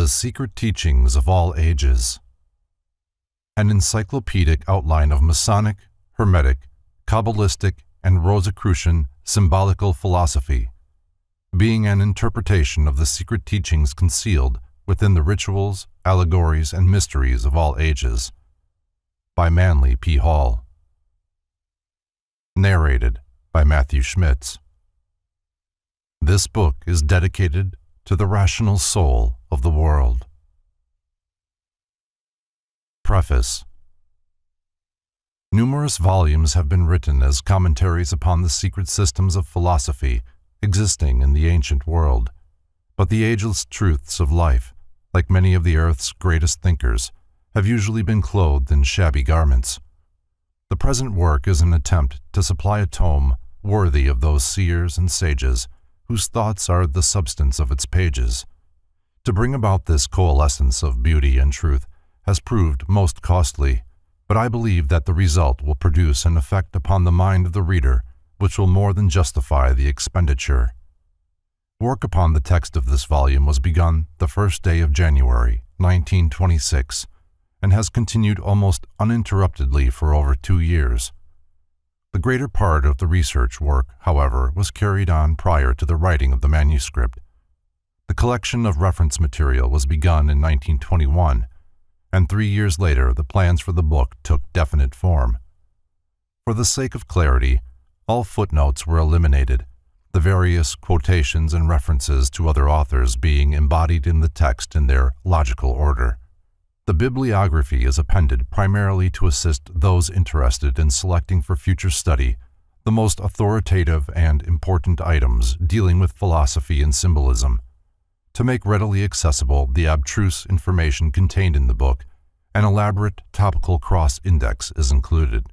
The Secret Teachings of All Ages. An encyclopedic outline of Masonic, Hermetic, Kabbalistic, and Rosicrucian symbolical philosophy, being an interpretation of the secret teachings concealed within the rituals, allegories, and mysteries of all ages. By Manly P. Hall. Narrated by Matthew Schmitz. This book is dedicated to the rational soul of the world. Preface. Numerous volumes have been written as commentaries upon the secret systems of philosophy existing in the ancient world, but the ageless truths of life, like many of the earth's greatest thinkers, have usually been clothed in shabby garments. The present work is an attempt to supply a tome worthy of those seers and sages whose thoughts are the substance of its pages. To bring about this coalescence of beauty and truth has proved most costly, but I believe that the result will produce an effect upon the mind of the reader which will more than justify the expenditure. Work upon the text of this volume was begun the first day of January, 1926, and has continued almost uninterruptedly for over 2 years. The greater part of the research work, however, was carried on prior to the writing of the manuscript. The collection of reference material was begun in 1921, and 3 years later the plans for the book took definite form. For the sake of clarity, all footnotes were eliminated, the various quotations and references to other authors being embodied in the text in their logical order. The bibliography is appended primarily to assist those interested in selecting for future study the most authoritative and important items dealing with philosophy and symbolism. To make readily accessible the abstruse information contained in the book, an elaborate topical cross-index is included.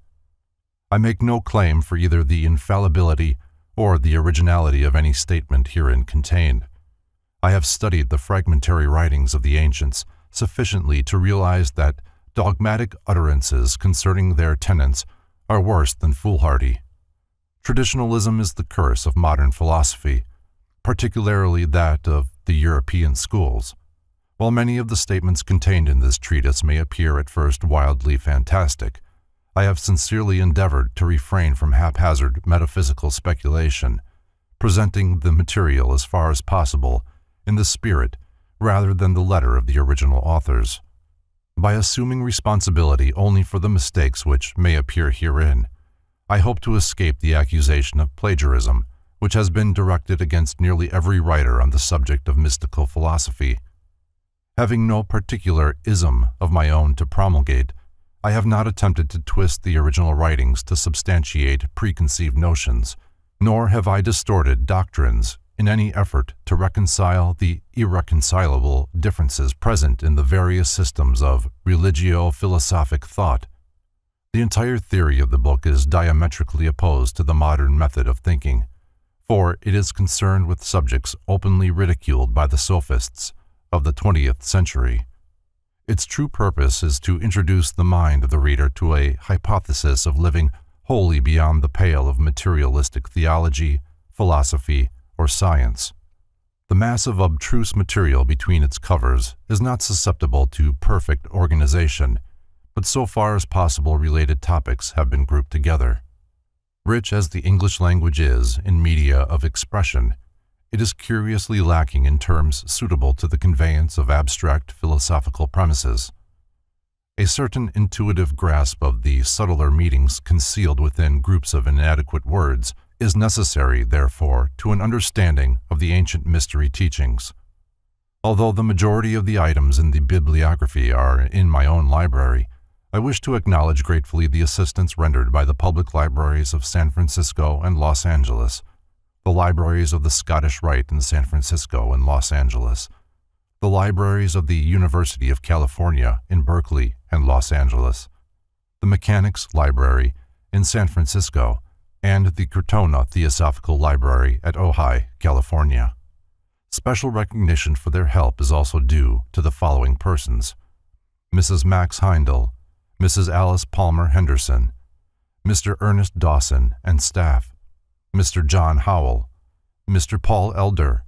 I make no claim for either the infallibility or the originality of any statement herein contained. I have studied the fragmentary writings of the ancients sufficiently to realize that dogmatic utterances concerning their tenets are worse than foolhardy. Traditionalism is the curse of modern philosophy, particularly that of the European schools. While many of the statements contained in this treatise may appear at first wildly fantastic, I have sincerely endeavored to refrain from haphazard metaphysical speculation, presenting the material as far as possible in the spirit rather than the letter of the original authors. By assuming responsibility only for the mistakes which may appear herein, I hope to escape the accusation of plagiarism which has been directed against nearly every writer on the subject of mystical philosophy. Having no particular ism of my own to promulgate, I have not attempted to twist the original writings to substantiate preconceived notions, nor have I distorted doctrines in any effort to reconcile the irreconcilable differences present in the various systems of religio-philosophic thought. The entire theory of the book is diametrically opposed to the modern method of thinking, for it is concerned with subjects openly ridiculed by the sophists of the 20th century. Its true purpose is to introduce the mind of the reader to a hypothesis of living wholly beyond the pale of materialistic theology, philosophy, or science. The mass of abstruse material between its covers is not susceptible to perfect organization, but so far as possible related topics have been grouped together. Rich as the English language is in media of expression, it is curiously lacking in terms suitable to the conveyance of abstract philosophical premises. A certain intuitive grasp of the subtler meanings concealed within groups of inadequate words is necessary, therefore, to an understanding of the ancient mystery teachings. Although the majority of the items in the bibliography are in my own library, I wish to acknowledge gratefully the assistance rendered by the public libraries of San Francisco and Los Angeles, the libraries of the Scottish Rite in San Francisco and Los Angeles, the libraries of the University of California in Berkeley and Los Angeles, the Mechanics Library in San Francisco, and the Crotona Theosophical Library at Ojai, California. Special recognition for their help is also due to the following persons: Mrs. Max Heindel, Mrs. Alice Palmer Henderson, Mr. Ernest Dawson and staff, Mr. John Howell, Mr. Paul Elder,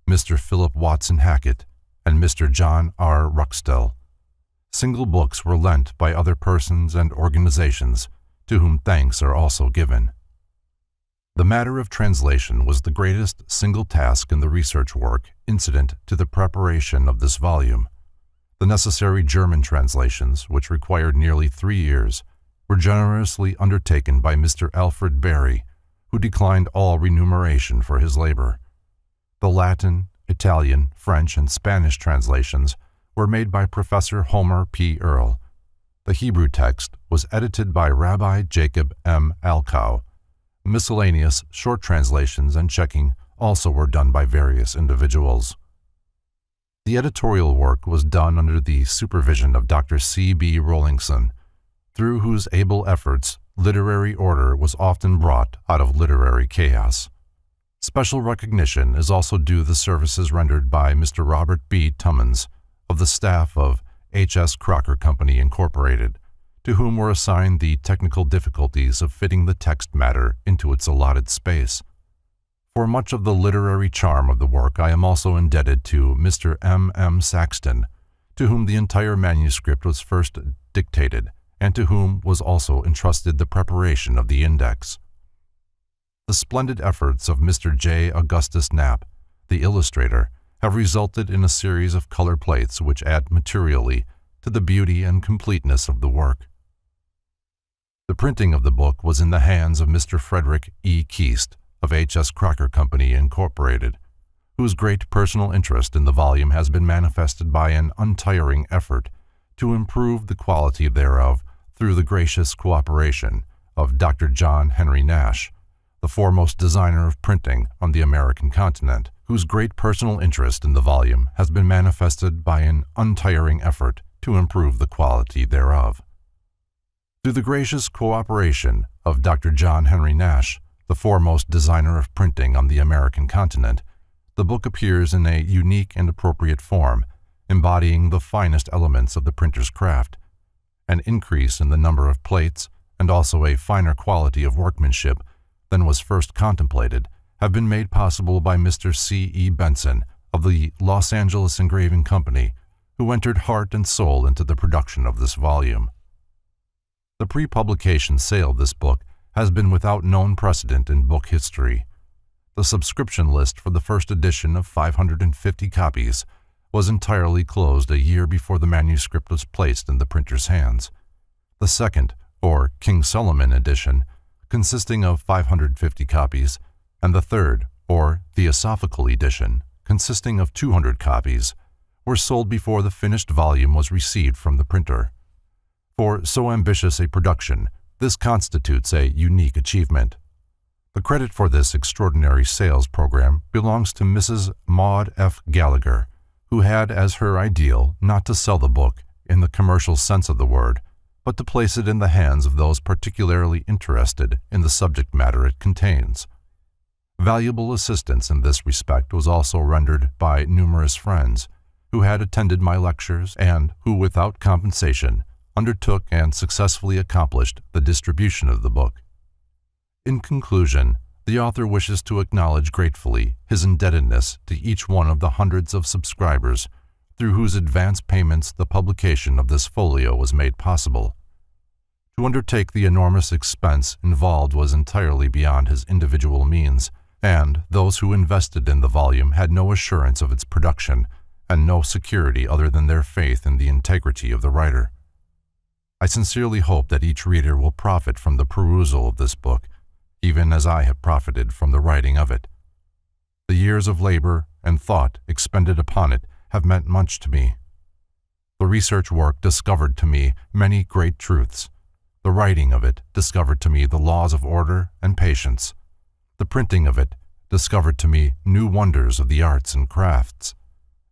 Mr. Philip Watson Hackett, and Mr. John R. Ruckstill. Single books were lent by other persons and organizations, to whom thanks are also given. The matter of translation was the greatest single task in the research work incident to the preparation of this volume. The necessary German translations, which required nearly 3 years, were generously undertaken by Mr. Alfred Berry, who declined all remuneration for his labor. The Latin, Italian, French, and Spanish translations were made by Professor Homer P. Earle. The Hebrew text was edited by Rabbi Jacob M. Alcow. Miscellaneous short translations and checking also were done by various individuals. The editorial work was done under the supervision of Dr. C. B. Rowlingson, through whose able efforts literary order was often brought out of literary chaos. Special recognition is also due the services rendered by Mr. Robert B. Tummins of the staff of H.S. Crocker Company, Incorporated, to whom were assigned the technical difficulties of fitting the text matter into its allotted space. For much of the literary charm of the work I am also indebted to Mr. M. M. Saxton, to whom the entire manuscript was first dictated, and to whom was also entrusted the preparation of the index. The splendid efforts of Mr. J. Augustus Knapp, the illustrator, have resulted in a series of color plates which add materially to the beauty and completeness of the work. The printing of the book was in the hands of Mr. Frederick E. Keast of H.S. Crocker Company, Incorporated, whose great personal interest in the volume has been manifested by an untiring effort to improve the quality thereof through the gracious cooperation of Dr. John Henry Nash, the foremost designer of printing on the American continent, whose great personal interest in the volume has been manifested by an untiring effort to improve the quality thereof. Through the gracious cooperation of Dr. John Henry Nash, the foremost designer of printing on the American continent, the book appears in a unique and appropriate form, embodying the finest elements of the printer's craft. An increase in the number of plates, and also a finer quality of workmanship than was first contemplated, have been made possible by Mr. C. E. Benson of the Los Angeles Engraving Company, who entered heart and soul into the production of this volume. The pre-publication sale of this book has been without known precedent in book history. The subscription list for the first edition of 550 copies was entirely closed a year before the manuscript was placed in the printer's hands. The second, or King Solomon edition, consisting of 550 copies, and the third, or Theosophical edition, consisting of 200 copies, were sold before the finished volume was received from the printer. For so ambitious a production, this constitutes a unique achievement. The credit for this extraordinary sales program belongs to Mrs. Maud F. Gallagher, who had as her ideal not to sell the book in the commercial sense of the word, but to place it in the hands of those particularly interested in the subject matter it contains. Valuable assistance in this respect was also rendered by numerous friends who had attended my lectures and who, without compensation, undertook and successfully accomplished the distribution of the book. In conclusion, the author wishes to acknowledge gratefully his indebtedness to each one of the hundreds of subscribers through whose advance payments the publication of this folio was made possible. To undertake the enormous expense involved was entirely beyond his individual means, and those who invested in the volume had no assurance of its production and no security other than their faith in the integrity of the writer. I sincerely hope that each reader will profit from the perusal of this book, even as I have profited from the writing of it. The years of labor and thought expended upon it have meant much to me. The research work discovered to me many great truths. The writing of it discovered to me the laws of order and patience. The printing of it discovered to me new wonders of the arts and crafts.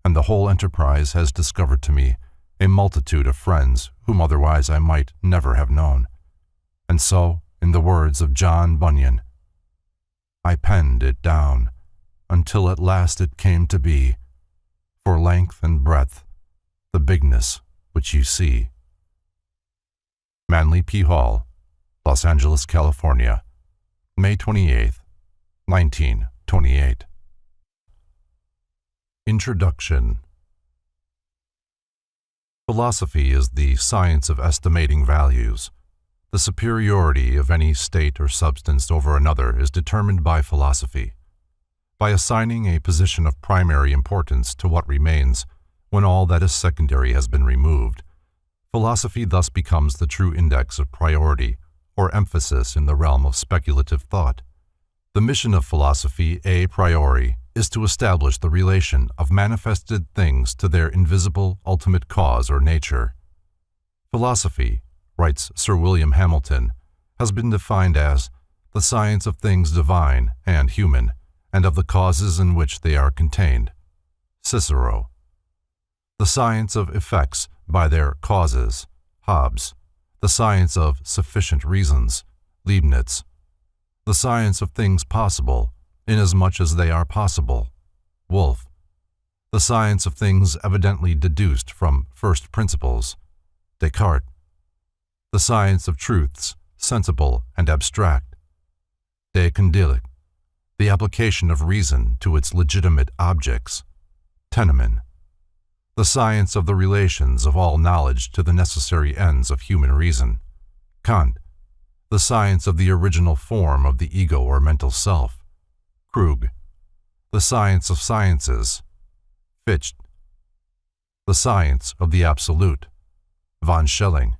And the whole enterprise has discovered to me a multitude of friends whom otherwise I might never have known. And so, in the words of John Bunyan, I penned it down until at last it came to be, for length and breadth, the bigness which you see. Manly P. Hall, Los Angeles, California, May 28, 1928. Introduction. Philosophy is the science of estimating values. The superiority of any state or substance over another is determined by philosophy. By assigning a position of primary importance to what remains when all that is secondary has been removed, philosophy thus becomes the true index of priority or emphasis in the realm of speculative thought. The mission of philosophy a priori is to establish the relation of manifested things to their invisible ultimate cause or nature. Philosophy, writes Sir William Hamilton, has been defined as the science of things divine and human, and of the causes in which they are contained. Cicero. The science of effects by their causes. Hobbes. The science of sufficient reasons. Leibniz. The science of things possible, inasmuch as they are possible. Wolff. The science of things evidently deduced from first principles. Descartes. The science of truths, sensible and abstract. De Candolle. The application of reason to its legitimate objects. Tennemann. The science of the relations of all knowledge to the necessary ends of human reason. Kant. The science of the original form of the ego or mental self. Krug. The science of sciences. Fichte. The science of the absolute. Von Schelling.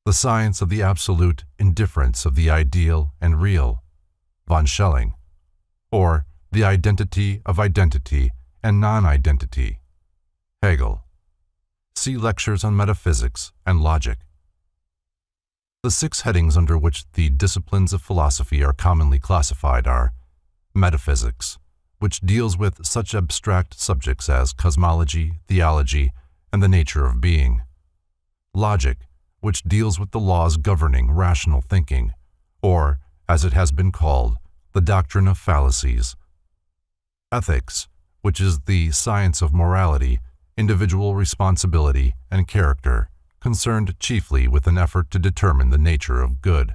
The science of the absolute indifference of the ideal and real. Von Schelling. Or the identity of identity and non-identity. Hegel. See lectures on metaphysics and logic. The 6 headings under which the disciplines of philosophy are commonly classified are metaphysics, which deals with such abstract subjects as cosmology, theology, and the nature of being. Logic, which deals with the laws governing rational thinking, or, as it has been called, the doctrine of fallacies. Ethics, which is the science of morality, individual responsibility, and character, concerned chiefly with an effort to determine the nature of good.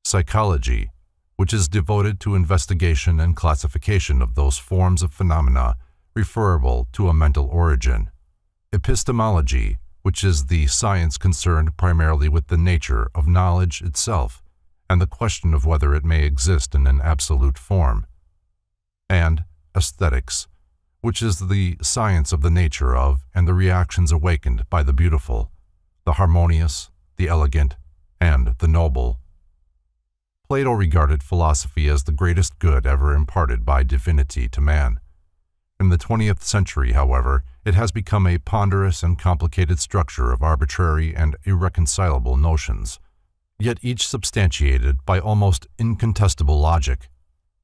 Psychology, which is devoted to investigation and classification of those forms of phenomena referable to a mental origin. Epistemology, which is the science concerned primarily with the nature of knowledge itself and the question of whether it may exist in an absolute form. And aesthetics, which is the science of the nature of and the reactions awakened by the beautiful, the harmonious, the elegant, and the noble. Plato regarded philosophy as the greatest good ever imparted by divinity to man. In the 20th century, however, it has become a ponderous and complicated structure of arbitrary and irreconcilable notions, yet each substantiated by almost incontestable logic.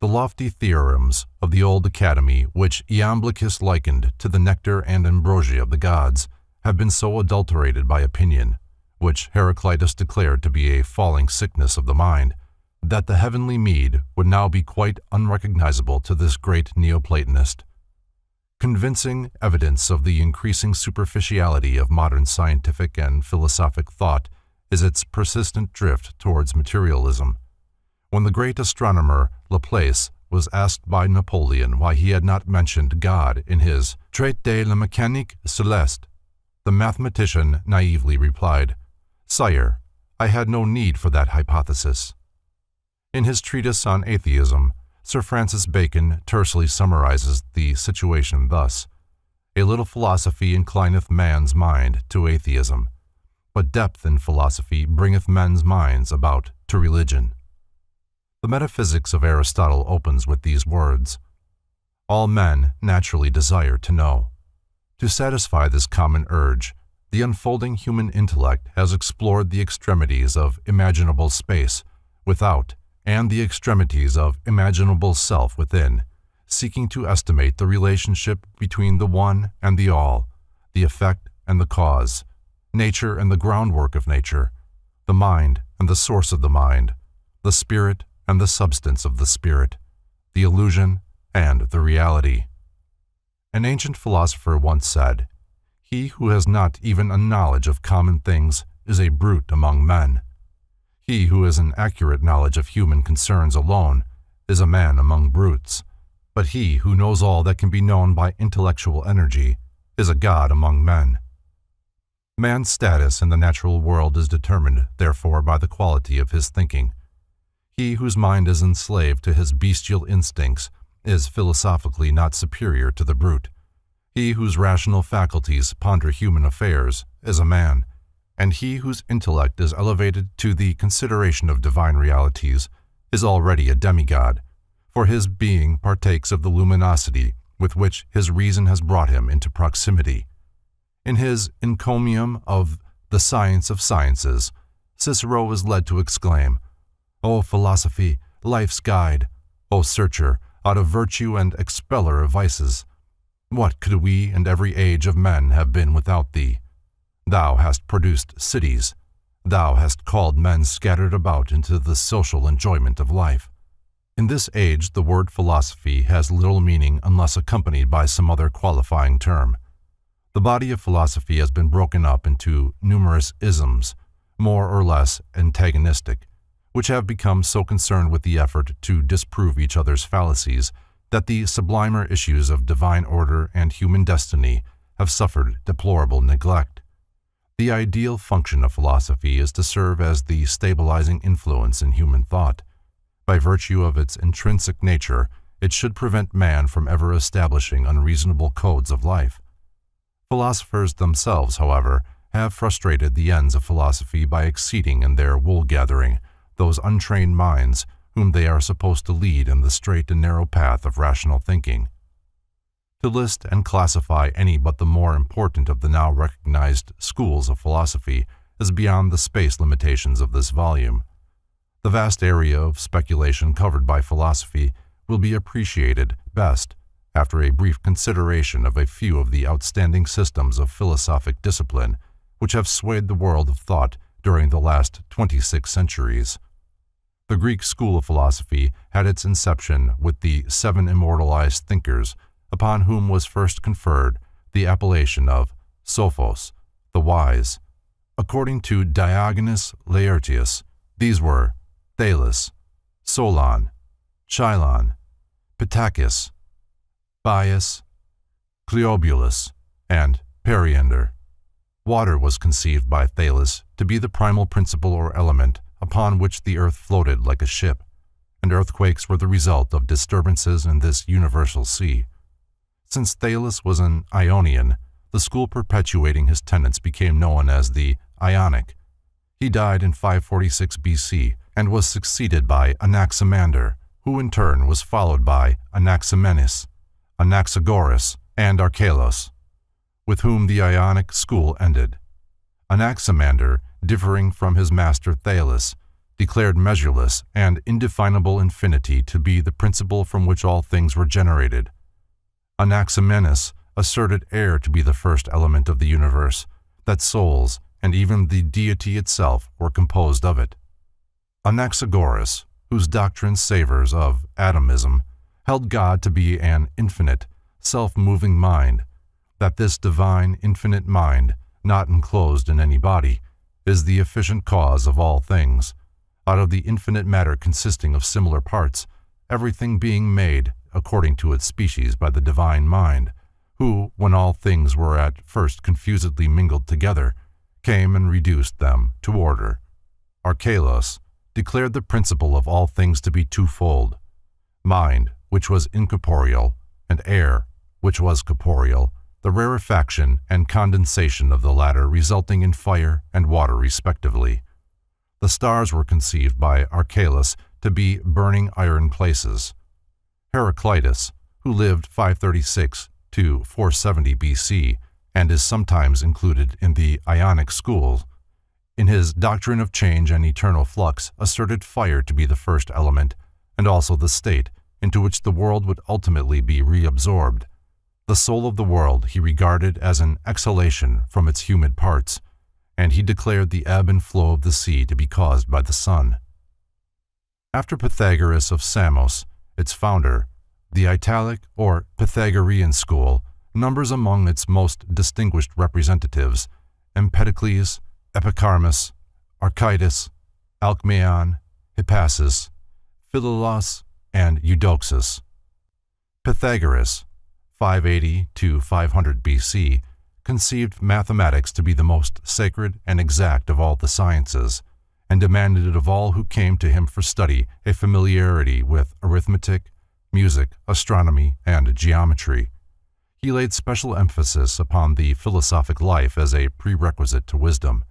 The lofty theorems of the old academy, which Iamblichus likened to the nectar and ambrosia of the gods, have been so adulterated by opinion, which Heraclitus declared to be a falling sickness of the mind, that the heavenly mead would now be quite unrecognizable to this great Neoplatonist. Convincing evidence of the increasing superficiality of modern scientific and philosophic thought is its persistent drift towards materialism. When the great astronomer Laplace was asked by Napoleon why he had not mentioned God in his Traité de la Mécanique Céleste, the mathematician naively replied, "Sire, I had no need for that hypothesis." In his treatise on atheism, Sir Francis Bacon tersely summarizes the situation thus: "A little philosophy inclineth man's mind to atheism, but depth in philosophy bringeth men's minds about to religion." The Metaphysics of Aristotle opens with these words: "All men naturally desire to know." To satisfy this common urge, the unfolding human intellect has explored the extremities of imaginable space without and the extremities of imaginable self within, seeking to estimate the relationship between the one and the all, the effect and the cause, nature and the groundwork of nature, the mind and the source of the mind, the spirit and the substance of the spirit, the illusion and the reality. An ancient philosopher once said, "He who has not even a knowledge of common things is a brute among men. He who has an accurate knowledge of human concerns alone is a man among brutes, but he who knows all that can be known by intellectual energy is a god among men." Man's status in the natural world is determined, therefore, by the quality of his thinking. He whose mind is enslaved to his bestial instincts is philosophically not superior to the brute. He whose rational faculties ponder human affairs is a man, and he whose intellect is elevated to the consideration of divine realities is already a demigod, for his being partakes of the luminosity with which his reason has brought him into proximity. In his encomium of the science of sciences, Cicero is led to exclaim, "O philosophy, life's guide! O searcher out of virtue and expeller of vices! What could we and every age of men have been without thee? Thou hast produced cities. Thou hast called men scattered about into the social enjoyment of life." In this age, the word philosophy has little meaning unless accompanied by some other qualifying term. The body of philosophy has been broken up into numerous isms, more or less antagonistic, which have become so concerned with the effort to disprove each other's fallacies that the sublimer issues of divine order and human destiny have suffered deplorable neglect. The ideal function of philosophy is to serve as the stabilizing influence in human thought. By virtue of its intrinsic nature, it should prevent man from ever establishing unreasonable codes of life. Philosophers themselves, however, have frustrated the ends of philosophy by exceeding in their wool-gathering those untrained minds whom they are supposed to lead in the straight and narrow path of rational thinking. To list and classify any but the more important of the now recognized schools of philosophy is beyond the space limitations of this volume. The vast area of speculation covered by philosophy will be appreciated best after a brief consideration of a few of the outstanding systems of philosophic discipline which have swayed the world of thought during the last 26 centuries. The Greek school of philosophy had its inception with the 7 immortalized thinkers upon whom was first conferred the appellation of Sophos, the wise. According to Diogenes Laertius, these were Thales, Solon, Chilon, Pittacus, Bias, Cleobulus, and Periander. Water was conceived by Thales to be the primal principle or element upon which the earth floated like a ship, and earthquakes were the result of disturbances in this universal sea. Since Thales was an Ionian, the school perpetuating his tenets became known as the Ionic. He died in 546 BC and was succeeded by Anaximander, who in turn was followed by Anaximenes, Anaxagoras, and Archelos, with whom the Ionic school ended. Anaximander, differing from his master Thales, declared measureless and indefinable infinity to be the principle from which all things were generated. Anaximenes asserted air to be the first element of the universe, that souls, and even the deity itself, were composed of it. Anaxagoras, whose doctrine savors of atomism, held God to be an infinite, self-moving mind, that this divine, infinite mind, not enclosed in any body, is the efficient cause of all things, out of the infinite matter consisting of similar parts, everything being made according to its species by the divine mind, who, when all things were at first confusedly mingled together, came and reduced them to order. Archelos declared the principle of all things to be twofold: mind, which was incorporeal, and air, which was corporeal, the rarefaction and condensation of the latter resulting in fire and water respectively. The stars were conceived by Archelos to be burning iron places. Heraclitus, who lived 536 to 470 BC and is sometimes included in the Ionic school, in his Doctrine of Change and Eternal Flux asserted fire to be the first element and also the state into which the world would ultimately be reabsorbed. The soul of the world he regarded as an exhalation from its humid parts, and he declared the ebb and flow of the sea to be caused by the sun. After Pythagoras of Samos, its founder, the Italic or Pythagorean school numbers among its most distinguished representatives Empedocles, Epicharmus, Archytas, Alcmaeon, Hippasus, Philolaus, and Eudoxus. Pythagoras, 580 to 500 BC, conceived mathematics to be the most sacred and exact of all the sciences, and demanded of all who came to him for study a familiarity with arithmetic, music, astronomy, and geometry. He laid special emphasis upon the philosophic life as a prerequisite to wisdom.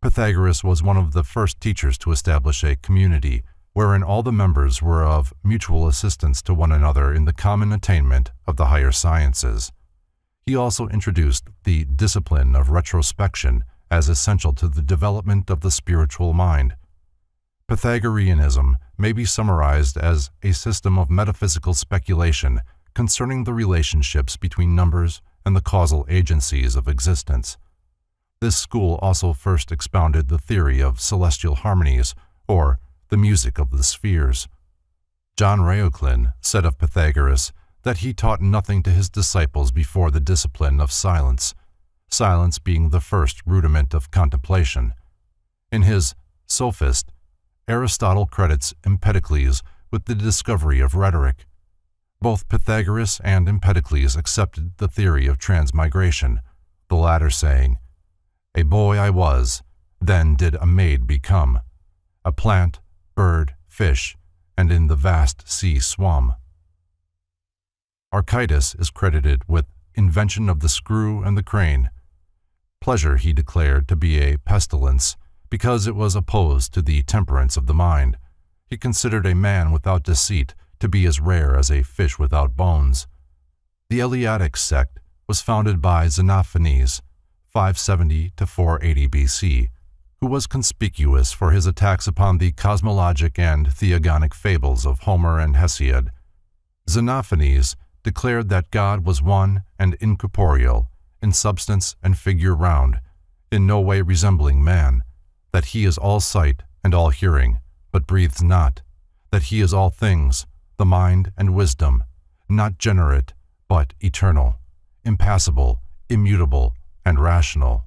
Pythagoras was one of the first teachers to establish a community wherein all the members were of mutual assistance to one another in the common attainment of the higher sciences. He also introduced the discipline of retrospection as essential to the development of the spiritual mind. Pythagoreanism may be summarized as a system of metaphysical speculation concerning the relationships between numbers and the causal agencies of existence. This school also first expounded the theory of celestial harmonies, or the music of the spheres. John Reuchlin said of Pythagoras that he taught nothing to his disciples before the discipline of silence, silence being the first rudiment of contemplation. In his Sophist, Aristotle credits Empedocles with the discovery of rhetoric. Both Pythagoras and Empedocles accepted the theory of transmigration, the latter saying, "A boy I was, then did a maid become, a plant, bird, fish, and in the vast sea swum." Archytas is credited with invention of the screw and the crane. Pleasure he declared to be a pestilence, because it was opposed to the temperance of the mind. He considered a man without deceit to be as rare as a fish without bones. The Eleatic sect was founded by Xenophanes, 570 to 480 BC, who was conspicuous for his attacks upon the cosmologic and theogonic fables of Homer and Hesiod. Xenophanes declared that God was one and incorporeal, in substance and figure round, in no way resembling man, that he is all sight and all hearing, but breathes not, that he is all things, the mind and wisdom, not generate, but eternal, impassible, immutable, and rational.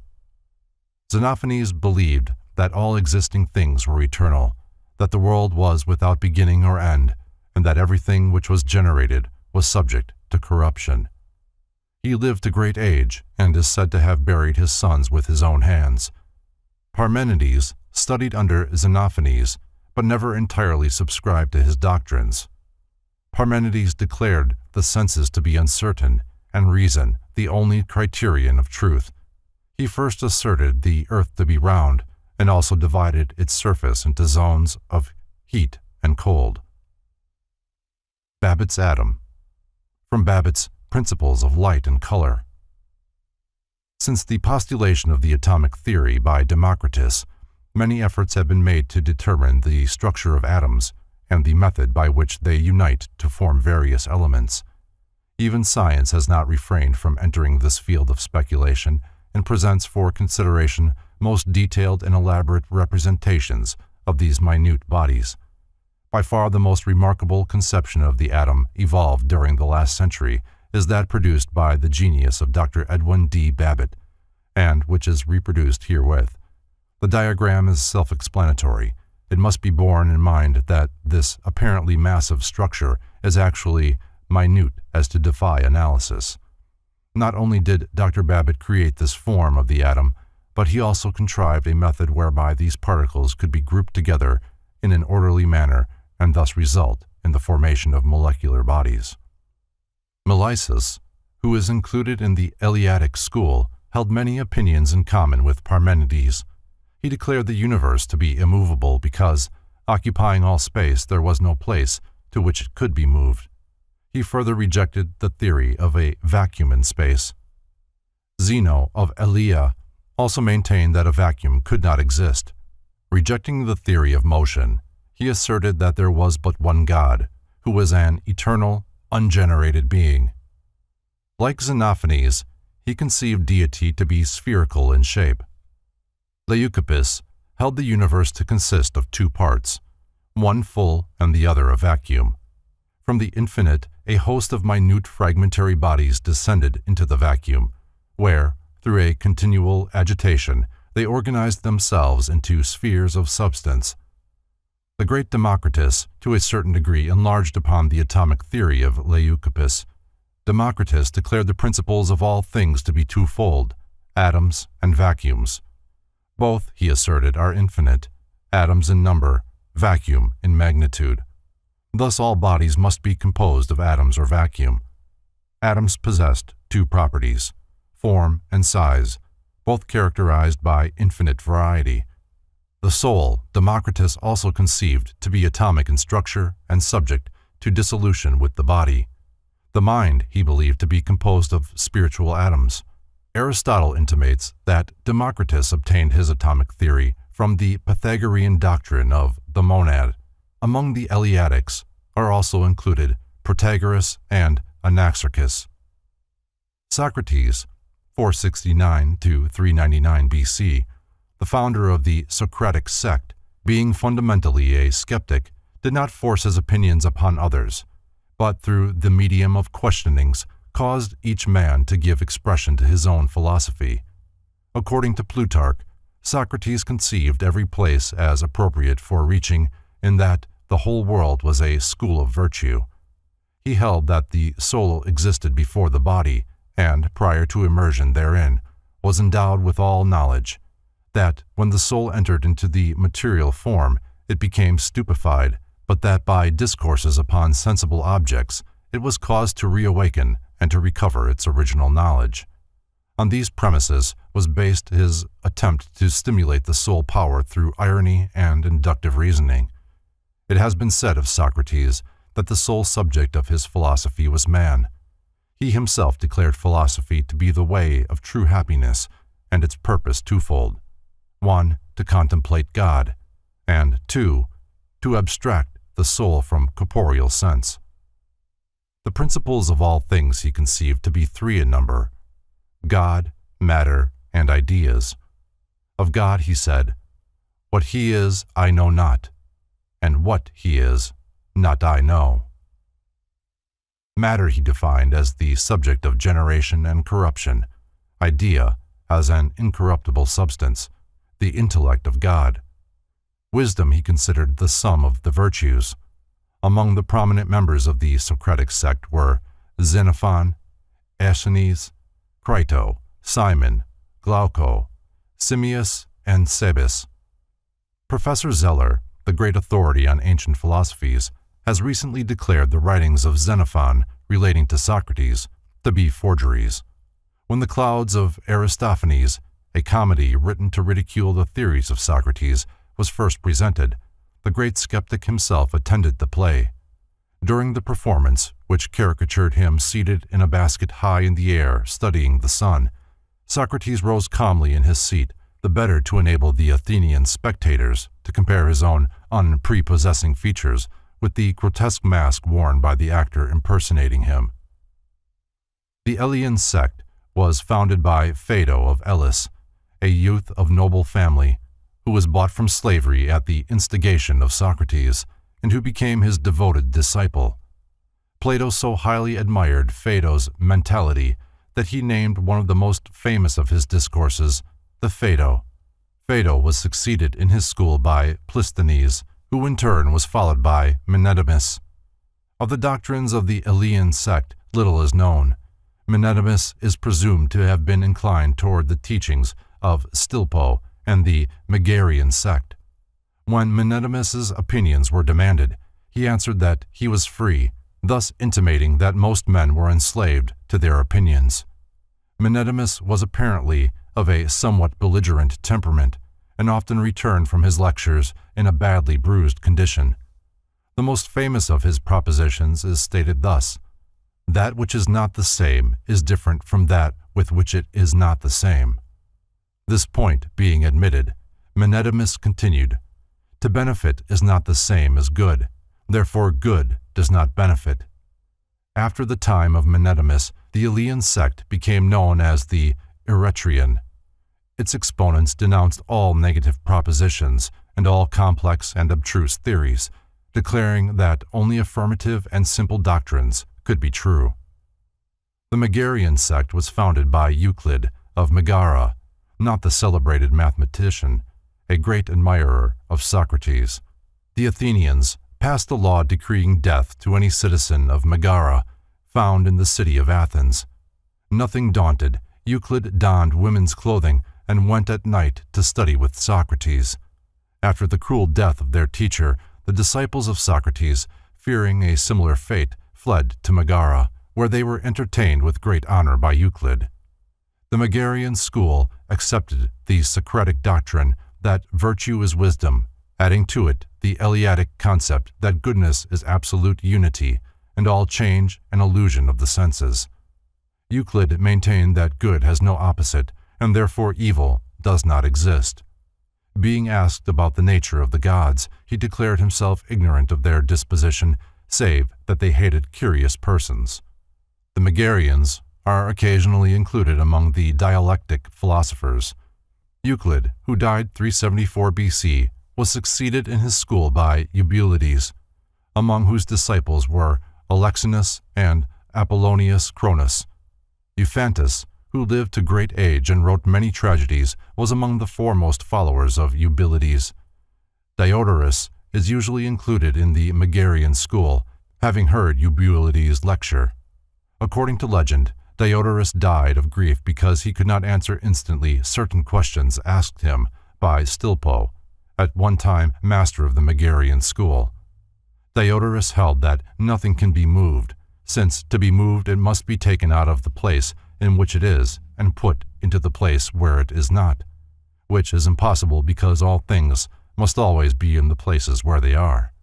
Xenophanes believed that all existing things were eternal, that the world was without beginning or end, and that everything which was generated was subject to corruption. He lived a great age and is said to have buried his sons with his own hands. Parmenides studied under Xenophanes, but never entirely subscribed to his doctrines. Parmenides declared the senses to be uncertain and reason the only criterion of truth. He first asserted the earth to be round and also divided its surface into zones of heat and cold. Babbitt's atom. From Babbitt's Principles of Light and Color. Since the postulation of the atomic theory by Democritus, many efforts have been made to determine the structure of atoms and the method by which they unite to form various elements. Even science has not refrained from entering this field of speculation and presents for consideration most detailed and elaborate representations of these minute bodies. By far the most remarkable conception of the atom evolved during the last century is that produced by the genius of Dr. Edwin D. Babbitt, and which is reproduced herewith. The diagram is self-explanatory. It must be borne in mind that this apparently massive structure is actually minute as to defy analysis. Not only did Dr. Babbitt create this form of the atom, but he also contrived a method whereby these particles could be grouped together in an orderly manner and thus result in the formation of molecular bodies. Melissus, who is included in the Eleatic school, held many opinions in common with Parmenides. He declared the universe to be immovable because, occupying all space, there was no place to which it could be moved. He further rejected the theory of a vacuum in space. Zeno of Elea also maintained that a vacuum could not exist. Rejecting the theory of motion, he asserted that there was but one God, who was an eternal, ungenerated being. Like Xenophanes, he conceived deity to be spherical in shape. Leucippus held the universe to consist of two parts, one full and the other a vacuum. From the infinite, a host of minute fragmentary bodies descended into the vacuum, where, through a continual agitation, they organized themselves into spheres of substance. The great Democritus, to a certain degree, enlarged upon the atomic theory of Leucippus. Democritus declared the principles of all things to be twofold, atoms and vacuums. Both, he asserted, are infinite, atoms in number, vacuum in magnitude. Thus all bodies must be composed of atoms or vacuum. Atoms possessed two properties, form and size, both characterized by infinite variety. The soul, Democritus also conceived to be atomic in structure and subject to dissolution with the body. The mind he believed to be composed of spiritual atoms. Aristotle intimates that Democritus obtained his atomic theory from the Pythagorean doctrine of the monad. Among the Eleatics are also included Protagoras and Anaxarchus. Socrates, 469 to 399 BC, the founder of the Socratic sect, being fundamentally a skeptic, did not force his opinions upon others, but through the medium of questionings caused each man to give expression to his own philosophy. According to Plutarch, Socrates conceived every place as appropriate for reaching, in that the whole world was a school of virtue. He held that the soul existed before the body, and, prior to immersion therein, was endowed with all knowledge, that when the soul entered into the material form, it became stupefied, but that by discourses upon sensible objects, it was caused to reawaken and to recover its original knowledge. On these premises was based his attempt to stimulate the soul power through irony and inductive reasoning. It has been said of Socrates that the sole subject of his philosophy was man. He himself declared philosophy to be the way of true happiness, and its purpose twofold: 1, to contemplate God, and 2, to abstract the soul from corporeal sense. The principles of all things he conceived to be three in number: God, matter, and ideas. Of God he said, "What he is, I know not, and what he is, not I know." Matter he defined as the subject of generation and corruption, idea as an incorruptible substance, the intellect of God. Wisdom he considered the sum of the virtues. Among the prominent members of the Socratic sect were Xenophon, Aeschines, Crito, Simon, Glauco, Simmias, and Cebes. Professor Zeller, the great authority on ancient philosophies, has recently declared the writings of Xenophon relating to Socrates to be forgeries. When The Clouds of Aristophanes, a comedy written to ridicule the theories of Socrates, was first presented, the great skeptic himself attended the play. During the performance, which caricatured him seated in a basket high in the air studying the sun, Socrates rose calmly in his seat, the better to enable the Athenian spectators to compare his own unprepossessing features with the grotesque mask worn by the actor impersonating him. The Elean sect was founded by Phaedo of Elis, a youth of noble family, who was bought from slavery at the instigation of Socrates, and who became his devoted disciple. Plato so highly admired Phaedo's mentality that he named one of the most famous of his discourses the Phaedo. Phaedo was succeeded in his school by Plisthenes, who in turn was followed by Menedemus. Of the doctrines of the Elean sect, little is known. Menedemus is presumed to have been inclined toward the teachings of Stilpo and the Megarian sect. When Menedemus's opinions were demanded, he answered that he was free, thus intimating that most men were enslaved to their opinions. Menedemus was apparently of a somewhat belligerent temperament, and often returned from his lectures in a badly bruised condition. The most famous of his propositions is stated thus: "That which is not the same is different from that with which it is not the same." This point being admitted, Menedemus continued, "To benefit is not the same as good, therefore good does not benefit." After the time of Menedemus, the Elean sect became known as the Eretrian. Its exponents denounced all negative propositions and all complex and abstruse theories, declaring that only affirmative and simple doctrines could be true. The Megarian sect was founded by Euclid of Megara, not the celebrated mathematician, a great admirer of Socrates. The Athenians passed a law decreeing death to any citizen of Megara found in the city of Athens. Nothing daunted, Euclid donned women's clothing and went at night to study with Socrates. After the cruel death of their teacher, the disciples of Socrates, fearing a similar fate, fled to Megara, where they were entertained with great honor by Euclid. The Megarian school accepted the Socratic doctrine that virtue is wisdom, adding to it the Eleatic concept that goodness is absolute unity and all change an illusion of the senses. Euclid maintained that good has no opposite, and therefore evil does not exist. Being asked about the nature of the gods, he declared himself ignorant of their disposition, save that they hated curious persons. The Megarians are occasionally included among the dialectic philosophers. Euclid, who died 374 BC, was succeeded in his school by Eubulides, among whose disciples were Alexinus and Apollonius Cronus. Euphantus, who lived to great age and wrote many tragedies, was among the foremost followers of Eubulides. Diodorus is usually included in the Megarian school, having heard Eubulides lecture. According to legend, Diodorus died of grief because he could not answer instantly certain questions asked him by Stilpo, at one time master of the Megarian school. Diodorus held that nothing can be moved, since to be moved it must be taken out of the place in which it is and put into the place where it is not, which is impossible because all things must always be in the places where they are.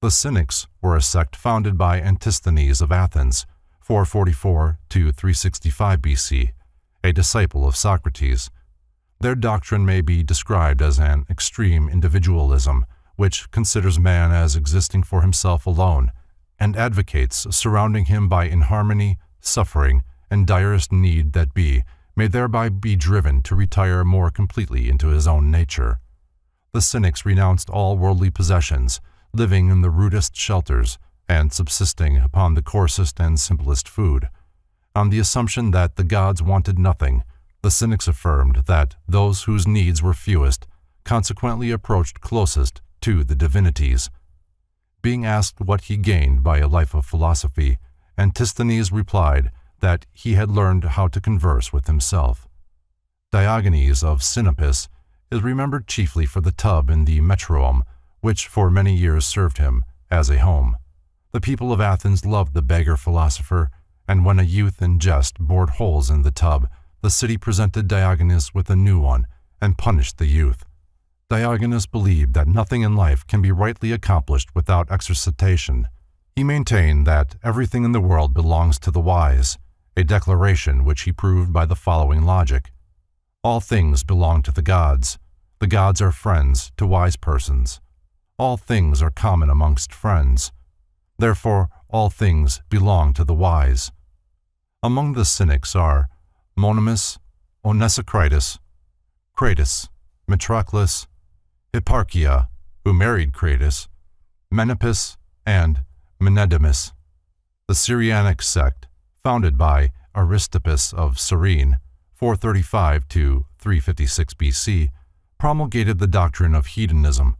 The Cynics were a sect founded by Antisthenes of Athens, 444 to 365 BC, a disciple of Socrates. Their doctrine may be described as an extreme individualism, which considers man as existing for himself alone, and advocates surrounding him by inharmony, suffering, and direst need that may thereby be driven to retire more completely into his own nature. The Cynics renounced all worldly possessions, living in the rudest shelters, and subsisting upon the coarsest and simplest food. On the assumption that the gods wanted nothing, the Cynics affirmed that those whose needs were fewest consequently approached closest to the divinities. Being asked what he gained by a life of philosophy, Antisthenes replied that he had learned how to converse with himself. Diogenes of Sinope is remembered chiefly for the tub in the Metroum, which for many years served him as a home. The people of Athens loved the beggar philosopher, and when a youth in jest bored holes in the tub, the city presented Diogenes with a new one and punished the youth. Diogenes believed that nothing in life can be rightly accomplished without exercitation. He maintained that everything in the world belongs to the wise, a declaration which he proved by the following logic. All things belong to the gods. The gods are friends to wise persons. All things are common amongst friends. Therefore, all things belong to the wise. Among the Cynics are Monimus, Onesicritus, Cratus, Metroclus, Hipparchia, who married Cratus, Menippus, and Menedemus. The Cyrianic sect, founded by Aristippus of Cyrene, 435 to 356 BC, promulgated the doctrine of hedonism.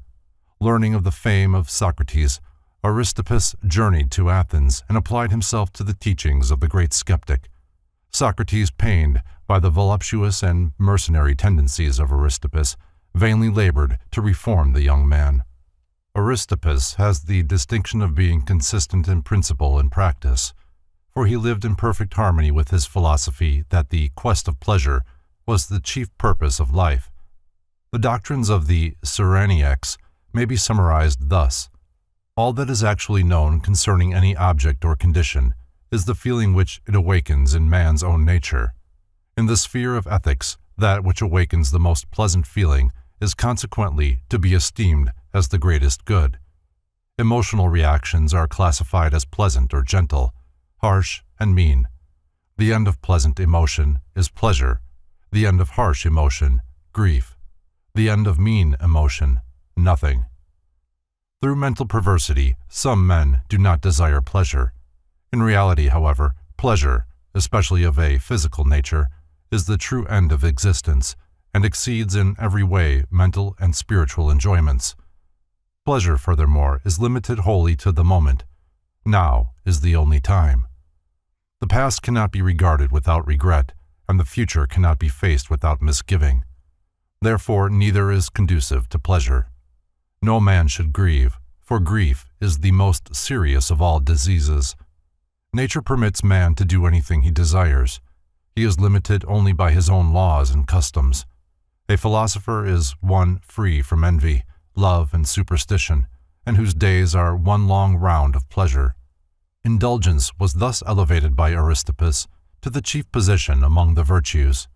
Learning of the fame of Socrates, Aristippus journeyed to Athens and applied himself to the teachings of the great skeptic. Socrates, pained by the voluptuous and mercenary tendencies of Aristippus, vainly labored to reform the young man. Aristippus has the distinction of being consistent in principle and practice, for he lived in perfect harmony with his philosophy that the quest of pleasure was the chief purpose of life. The doctrines of the Cyrenaics may be summarized thus. All that is actually known concerning any object or condition is the feeling which it awakens in man's own nature. In the sphere of ethics, that which awakens the most pleasant feeling is consequently to be esteemed as the greatest good. Emotional reactions are classified as pleasant or gentle, harsh and mean. The end of pleasant emotion is pleasure, the end of harsh emotion, grief, the end of mean emotion, nothing. Through mental perversity, some men do not desire pleasure. In reality, however, pleasure, especially of a physical nature, is the true end of existence and exceeds in every way mental and spiritual enjoyments. Pleasure, furthermore, is limited wholly to the moment. Now is the only time. The past cannot be regarded without regret, and the future cannot be faced without misgiving. Therefore, neither is conducive to pleasure. No man should grieve, for grief is the most serious of all diseases. Nature permits man to do anything he desires. He is limited only by his own laws and customs. A philosopher is one free from envy, love, and superstition, and whose days are one long round of pleasure. Indulgence was thus elevated by Aristippus to the chief position among the virtues.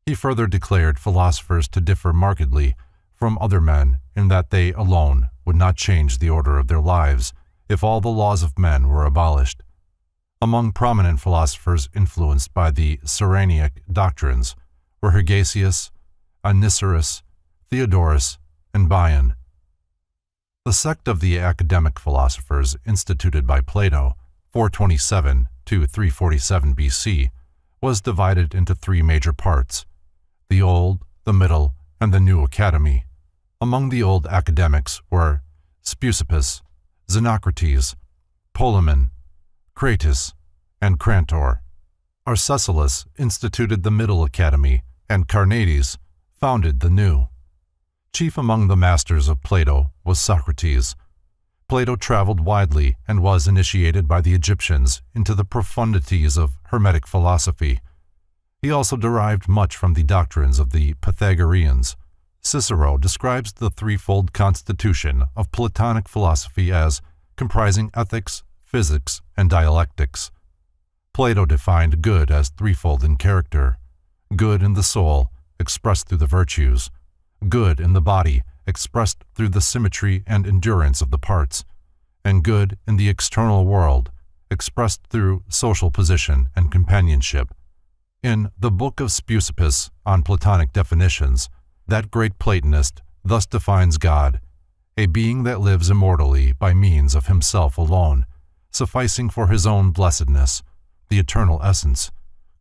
He further declared philosophers to differ markedly from other men in that they alone would not change the order of their lives if all the laws of men were abolished. Among prominent philosophers influenced by the Cyrenaic doctrines were Hegesias, Anicetus, Theodorus, and Bion. The sect of the academic philosophers instituted by Plato, 427 to 347 BC, was divided into three major parts: the Old, the Middle, and the New Academy. Among the old academics were Speusippus, Xenocrates, Polemon, Crates, and Crantor. Arcesilas instituted the Middle Academy, and Carneades founded the New. Chief among the masters of Plato was Socrates. Plato traveled widely and was initiated by the Egyptians into the profundities of Hermetic philosophy. He also derived much from the doctrines of the Pythagoreans. Cicero describes the threefold constitution of Platonic philosophy as comprising ethics, physics, and dialectics. Plato defined good as threefold in character: good in the soul, expressed through the virtues; good in the body, expressed through the symmetry and endurance of the parts; and good in the external world, expressed through social position and companionship. In the Book of Speusippus on Platonic Definitions, that great Platonist thus defines God: a being that lives immortally by means of himself alone, sufficing for his own blessedness, the eternal essence,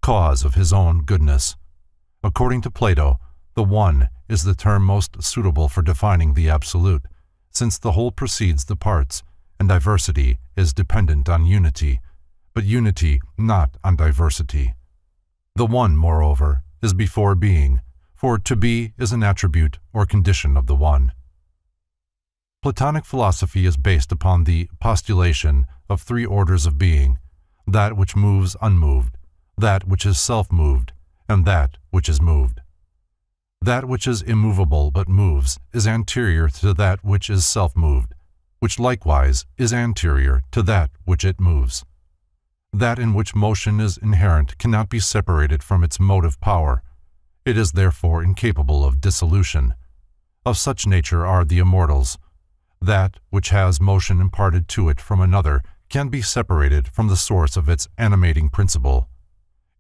cause of his own goodness. According to Plato, the One is the term most suitable for defining the Absolute, since the whole precedes the parts, and diversity is dependent on unity, but unity not on diversity. The One, moreover, is before being, for to be is an attribute or condition of the One. Platonic philosophy is based upon the postulation of three orders of being: that which moves unmoved, that which is self-moved, and that which is moved. That which is immovable but moves is anterior to that which is self-moved, which likewise is anterior to that which it moves. That in which motion is inherent cannot be separated from its motive power. It is therefore incapable of dissolution. Of such nature are the immortals. That which has motion imparted to it from another can be separated from the source of its animating principle.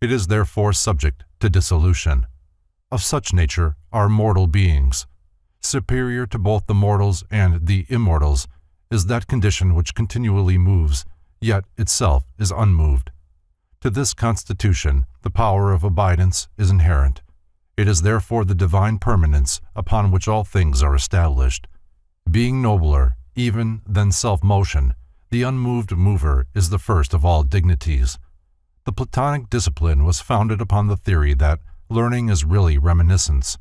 It is therefore subject to dissolution. Of such nature are mortal beings. Superior to both the mortals and the immortals is that condition which continually moves, yet itself is unmoved. To this constitution the power of abidance is inherent. It is therefore the divine permanence upon which all things are established. Being nobler even than self-motion, the unmoved mover is the first of all dignities. The Platonic discipline was founded upon the theory that learning is really reminiscence,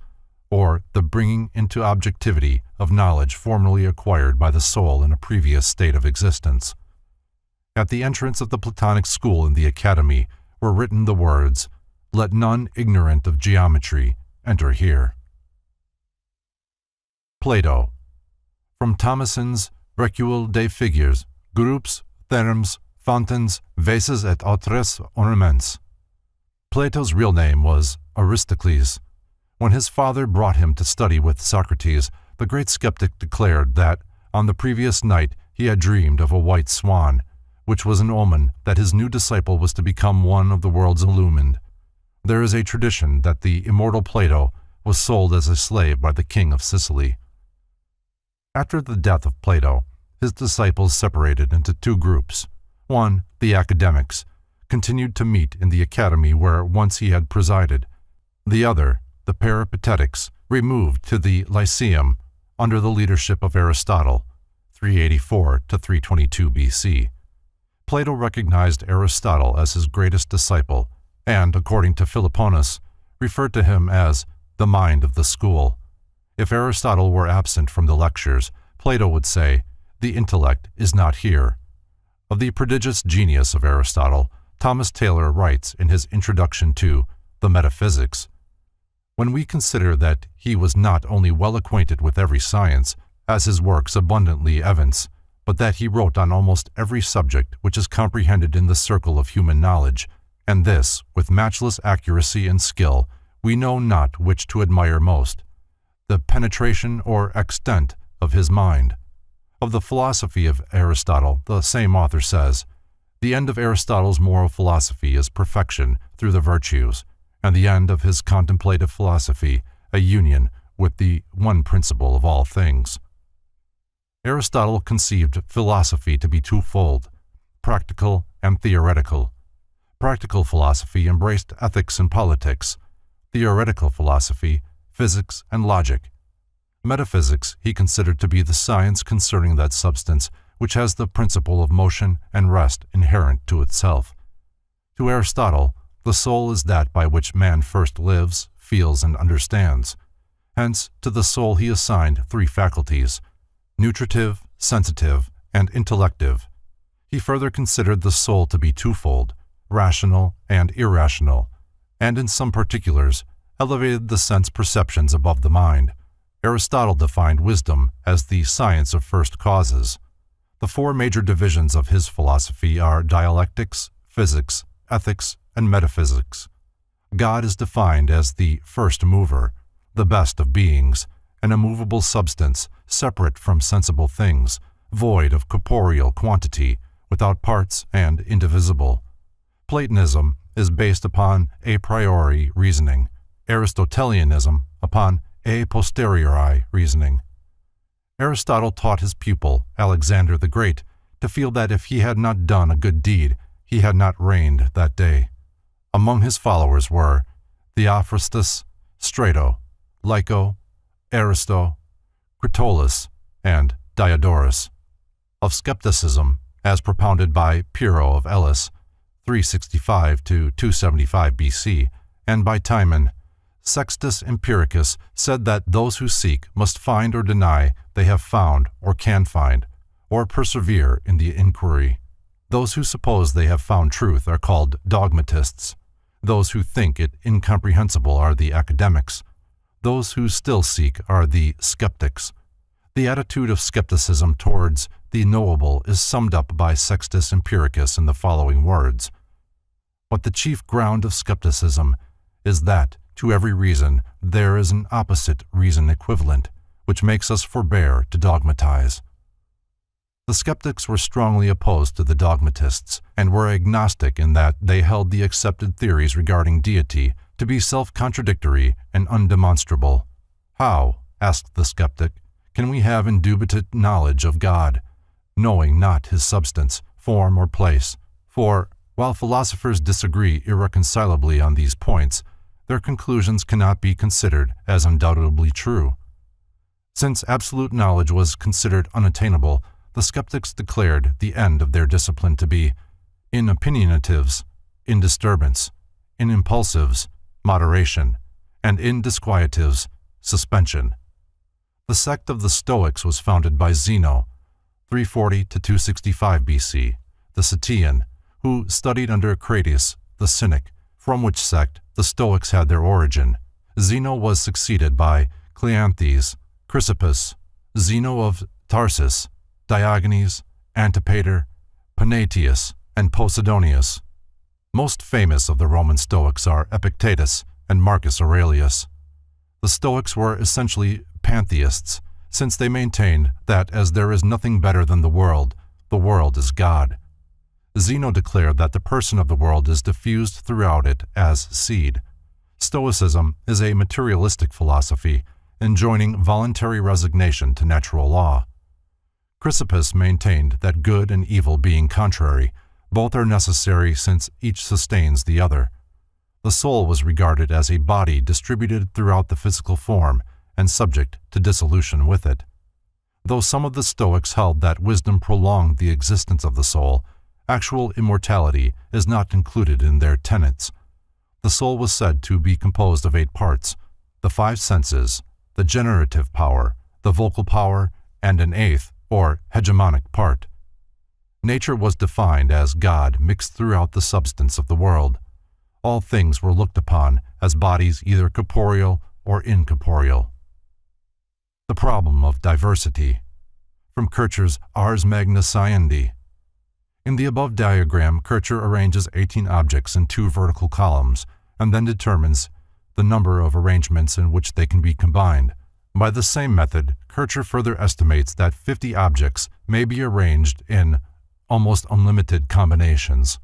or the bringing into objectivity of knowledge formerly acquired by the soul in a previous state of existence. At the entrance of the Platonic school in the Academy were written the words, "Let none ignorant of geometry enter here." Plato. From Thomason's Recueil des Figures, Groupes, Theorems, Fountains, Vases et autres ornements. Plato's real name was Aristocles. When his father brought him to study with Socrates, the great skeptic declared that on the previous night he had dreamed of a white swan, which was an omen that his new disciple was to become one of the world's illumined. There is a tradition that the immortal Plato was sold as a slave by the king of Sicily. After the death of Plato, his disciples separated into two groups. One, the academics, continued to meet in the academy where once he had presided. The other, the Peripatetics, removed to the Lyceum under the leadership of Aristotle, 384 to 322 BC. Plato recognized Aristotle as his greatest disciple and, according to Philoponus, referred to him as the mind of the school. If Aristotle were absent from the lectures, Plato would say, "The intellect is not here." Of the prodigious genius of Aristotle, Thomas Taylor writes in his introduction to The Metaphysics, "When we consider that he was not only well acquainted with every science, as his works abundantly evince, but that he wrote on almost every subject which is comprehended in the circle of human knowledge, and this with matchless accuracy and skill, we know not which to admire most, the penetration or extent of his mind." Of the philosophy of Aristotle, the same author says, "The end of Aristotle's moral philosophy is perfection through the virtues, and the end of his contemplative philosophy a union with the one principle of all things." Aristotle conceived philosophy to be twofold, practical and theoretical. Practical philosophy embraced ethics and politics, theoretical philosophy, physics and logic. Metaphysics he considered to be the science concerning that substance which has the principle of motion and rest inherent to itself. To Aristotle, the soul is that by which man first lives, feels, and understands. Hence, to the soul he assigned three faculties: nutritive, sensitive, and intellective. He further considered the soul to be twofold, rational and irrational, and in some particulars elevated the sense perceptions above the mind. Aristotle defined wisdom as the science of first causes. The four major divisions of his philosophy are dialectics, physics, ethics, and metaphysics. God is defined as the first mover, the best of beings, an immovable substance separate from sensible things, void of corporeal quantity, without parts and indivisible. Platonism is based upon a priori reasoning, Aristotelianism upon a posteriori reasoning. Aristotle taught his pupil, Alexander the Great, to feel that if he had not done a good deed, he had not reigned that day. Among his followers were Theophrastus, Strato, Lyco, Aristo, Critolus, and Diodorus. Of skepticism, as propounded by Pyrrho of Elis, 365 to 275 BC, and by Timon, Sextus Empiricus said that those who seek must find or deny they have found or can find, or persevere in the inquiry. Those who suppose they have found truth are called dogmatists. Those who think it incomprehensible are the academics. Those who still seek are the skeptics. The attitude of skepticism towards the knowable is summed up by Sextus Empiricus in the following words: "But the chief ground of skepticism is that to every reason there is an opposite reason equivalent, which makes us forbear to dogmatize." The skeptics were strongly opposed to the dogmatists, and were agnostic in that they held the accepted theories regarding deity to be self-contradictory and undemonstrable. "How," asked the skeptic, "can we have indubitate knowledge of God, knowing not his substance, form, or place? For, while philosophers disagree irreconcilably on these points, their conclusions cannot be considered as undoubtedly true." Since absolute knowledge was considered unattainable, the skeptics declared the end of their discipline to be in opinionatives, in disturbance, in impulsives, moderation, and in disquietives, suspension. The sect of the Stoics was founded by Zeno, 340 to 265 BC, the Citian, who studied under Critias, the Cynic, from which sect the Stoics had their origin. Zeno was succeeded by Cleanthes, Chrysippus, Zeno of Tarsus, Diogenes, Antipater, Panaetius, and Posidonius. Most famous of the Roman Stoics are Epictetus and Marcus Aurelius. The Stoics were essentially pantheists, since they maintained that as there is nothing better than the world is God. Zeno declared that the person of the world is diffused throughout it as seed. Stoicism is a materialistic philosophy, enjoining voluntary resignation to natural law. Chrysippus maintained that good and evil being contrary, both are necessary since each sustains the other. The soul was regarded as a body distributed throughout the physical form and subject to dissolution with it. Though some of the Stoics held that wisdom prolonged the existence of the soul, actual immortality is not included in their tenets. The soul was said to be composed of 8 parts: the 5 senses, the generative power, the vocal power, and an 8th, or hegemonic part. Nature was defined as God mixed throughout the substance of the world. All things were looked upon as bodies either corporeal or incorporeal. The problem of diversity. From Kircher's Ars Magna Sciendi. In the above diagram, Kircher arranges 18 objects in 2 vertical columns and then determines the number of arrangements in which they can be combined. By the same method, Kircher further estimates that 50 objects may be arranged in almost unlimited combinations.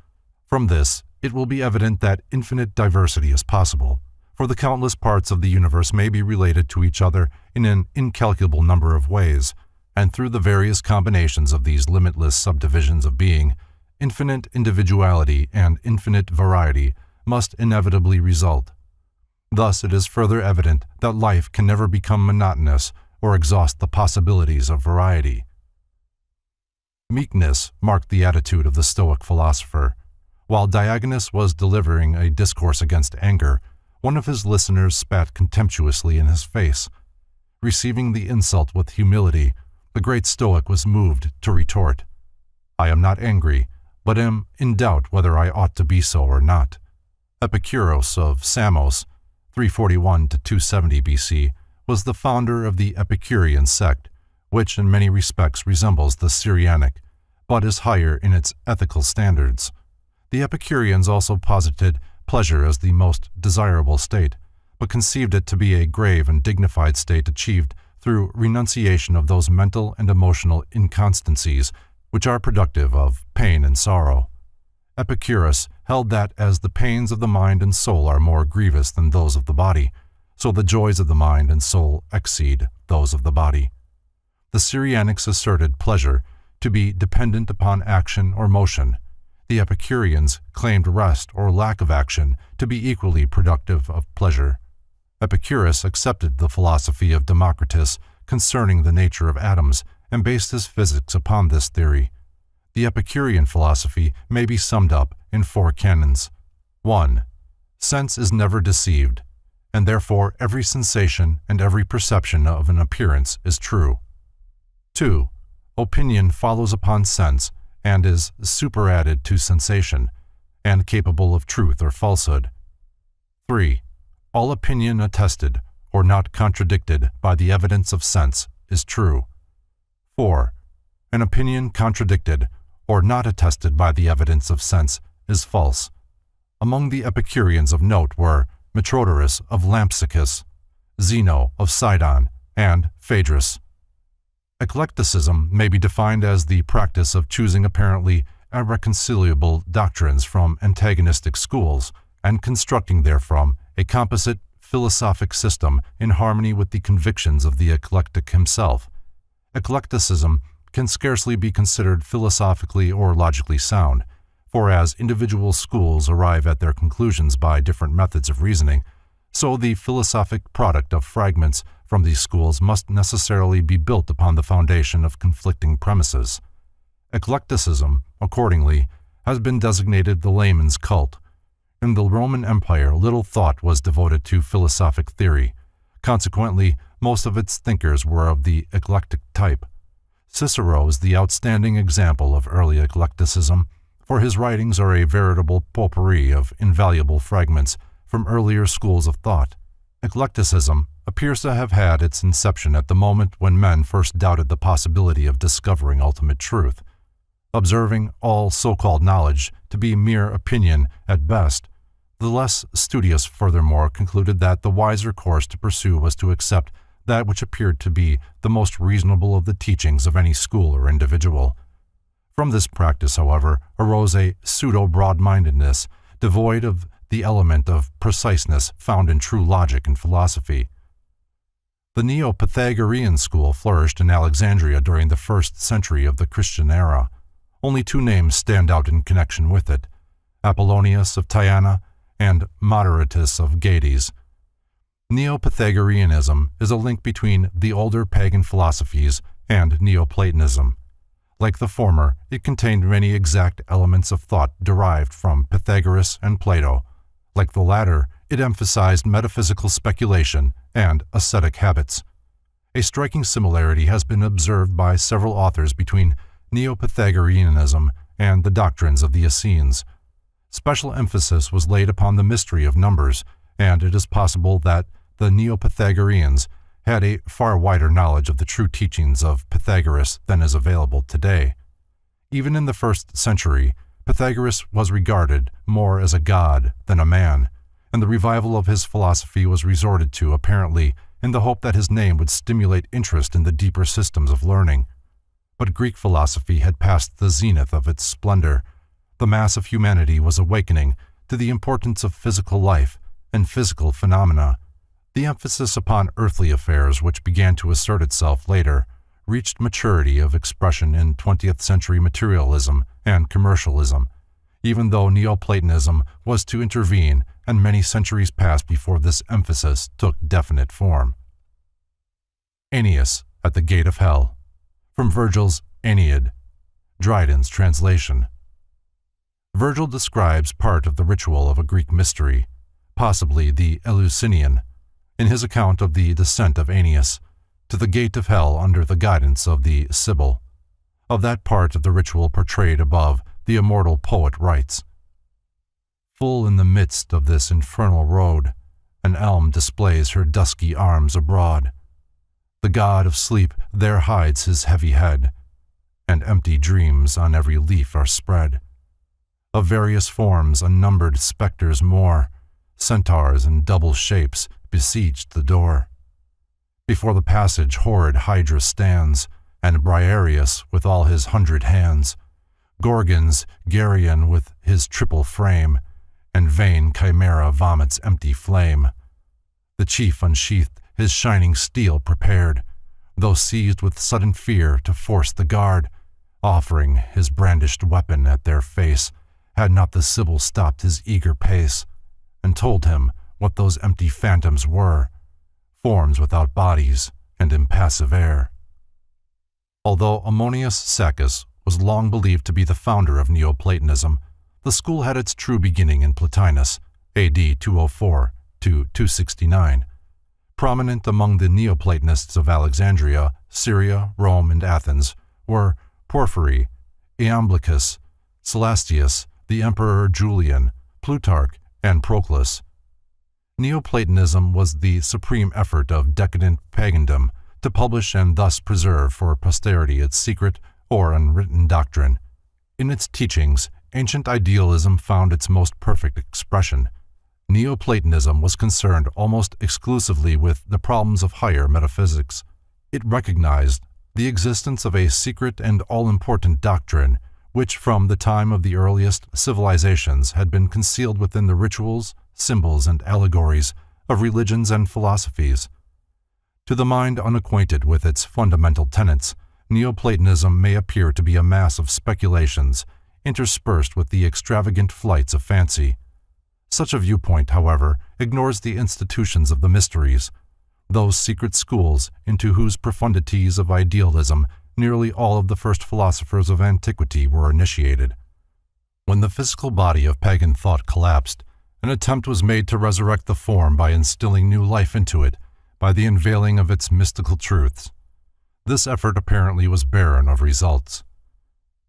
From this, it will be evident that infinite diversity is possible, for the countless parts of the universe may be related to each other in an incalculable number of ways, and through the various combinations of these limitless subdivisions of being, infinite individuality and infinite variety must inevitably result. Thus, it is further evident that life can never become monotonous or exhaust the possibilities of variety. Meekness marked the attitude of the Stoic philosopher. While Diogenes was delivering a discourse against anger, one of his listeners spat contemptuously in his face. Receiving the insult with humility, the great Stoic was moved to retort, "I am not angry, but am in doubt whether I ought to be so or not." Epicurus of Samos, 341 to 270 BC, was the founder of the Epicurean sect, which in many respects resembles the Cyrianic, but is higher in its ethical standards. The Epicureans also posited pleasure as the most desirable state, but conceived it to be a grave and dignified state achieved through renunciation of those mental and emotional inconstancies which are productive of pain and sorrow. Epicurus held that as the pains of the mind and soul are more grievous than those of the body, so the joys of the mind and soul exceed those of the body. The Cyrianics asserted pleasure to be dependent upon action or motion. The Epicureans claimed rest or lack of action to be equally productive of pleasure. Epicurus accepted the philosophy of Democritus concerning the nature of atoms and based his physics upon this theory. The Epicurean philosophy may be summed up in 4 canons. 1. Sense is never deceived, and therefore every sensation and every perception of an appearance is true. 2. Opinion follows upon sense and is superadded to sensation, and capable of truth or falsehood. 3. All opinion attested, or not contradicted by the evidence of sense, is true. 4. An opinion contradicted, or not attested by the evidence of sense, is false. Among the Epicureans of note were Metrodorus of Lampsacus, Zeno of Sidon, and Phaedrus. Eclecticism may be defined as the practice of choosing apparently irreconcilable doctrines from antagonistic schools and constructing therefrom a composite philosophic system in harmony with the convictions of the eclectic himself. Eclecticism can scarcely be considered philosophically or logically sound, for as individual schools arrive at their conclusions by different methods of reasoning, so the philosophic product of fragments from these schools must necessarily be built upon the foundation of conflicting premises. Eclecticism, accordingly, has been designated the layman's cult. In the Roman Empire, little thought was devoted to philosophic theory. Consequently, most of its thinkers were of the eclectic type. Cicero is the outstanding example of early eclecticism, for his writings are a veritable potpourri of invaluable fragments from earlier schools of thought. Eclecticism appears to have had its inception at the moment when men first doubted the possibility of discovering ultimate truth. Observing all so-called knowledge to be mere opinion at best, the less studious furthermore concluded that the wiser course to pursue was to accept that which appeared to be the most reasonable of the teachings of any school or individual. From this practice, however, arose a pseudo-broad-mindedness devoid of the element of preciseness found in true logic and philosophy. The Neo-Pythagorean school flourished in Alexandria during the 1st century of the Christian era. Only 2 names stand out in connection with it: Apollonius of Tyana and Moderatus of Gades. Neo-Pythagoreanism is a link between the older pagan philosophies and Neoplatonism. Like the former, it contained many exact elements of thought derived from Pythagoras and Plato. Like the latter, it emphasized metaphysical speculation and ascetic habits. A striking similarity has been observed by several authors between Neo-Pythagoreanism and the doctrines of the Essenes. Special emphasis was laid upon the mystery of numbers, and it is possible that the Neo-Pythagoreans had a far wider knowledge of the true teachings of Pythagoras than is available today. Even in the 1st century, Pythagoras was regarded more as a god than a man, and the revival of his philosophy was resorted to apparently in the hope that his name would stimulate interest in the deeper systems of learning. But Greek philosophy had passed the zenith of its splendor. The mass of humanity was awakening to the importance of physical life and physical phenomena. The emphasis upon earthly affairs, which began to assert itself later, reached maturity of expression in 20th century materialism and commercialism, even though Neoplatonism was to intervene and many centuries passed before this emphasis took definite form. Aeneas at the Gate of Hell, from Virgil's Aeneid, Dryden's translation. Virgil describes part of the ritual of a Greek mystery, possibly the Eleusinian, in his account of the descent of Aeneas to the gate of hell under the guidance of the Sibyl. Of that part of the ritual portrayed above, the immortal poet writes, "Full in the midst of this infernal road, an elm displays her dusky arms abroad. The god of sleep there hides his heavy head, and empty dreams on every leaf are spread. Of various forms unnumbered spectres more, centaurs in double shapes, besieged the door. Before the passage horrid Hydra stands, and Briareus with all his 100 hands, Gorgons, Geryon with his triple frame, and vain Chimera vomits empty flame. The chief unsheathed his shining steel prepared, though seized with sudden fear to force the guard, offering his brandished weapon at their face, had not the Sibyl stopped his eager pace, and told him what those empty phantoms were, forms without bodies and impassive air." Although Ammonius Saccas was long believed to be the founder of Neoplatonism, the school had its true beginning in Plotinus, AD 204 to 269. Prominent among the Neoplatonists of Alexandria, Syria, Rome, and Athens were Porphyry, Iamblichus, Celastius, the Emperor Julian, Plutarch, and Proclus. Neoplatonism was the supreme effort of decadent pagandom to publish and thus preserve for posterity its secret or unwritten doctrine. In its teachings, ancient idealism found its most perfect expression. Neoplatonism was concerned almost exclusively with the problems of higher metaphysics. It recognized the existence of a secret and all-important doctrine which from the time of the earliest civilizations had been concealed within the rituals, symbols, and allegories of religions and philosophies. To the mind unacquainted with its fundamental tenets, Neoplatonism may appear to be a mass of speculations interspersed with the extravagant flights of fancy. Such a viewpoint, however, ignores the institutions of the mysteries, those secret schools into whose profundities of idealism nearly all of the first philosophers of antiquity were initiated. When the physical body of pagan thought collapsed, an attempt was made to resurrect the form by instilling new life into it, by the unveiling of its mystical truths. This effort apparently was barren of results.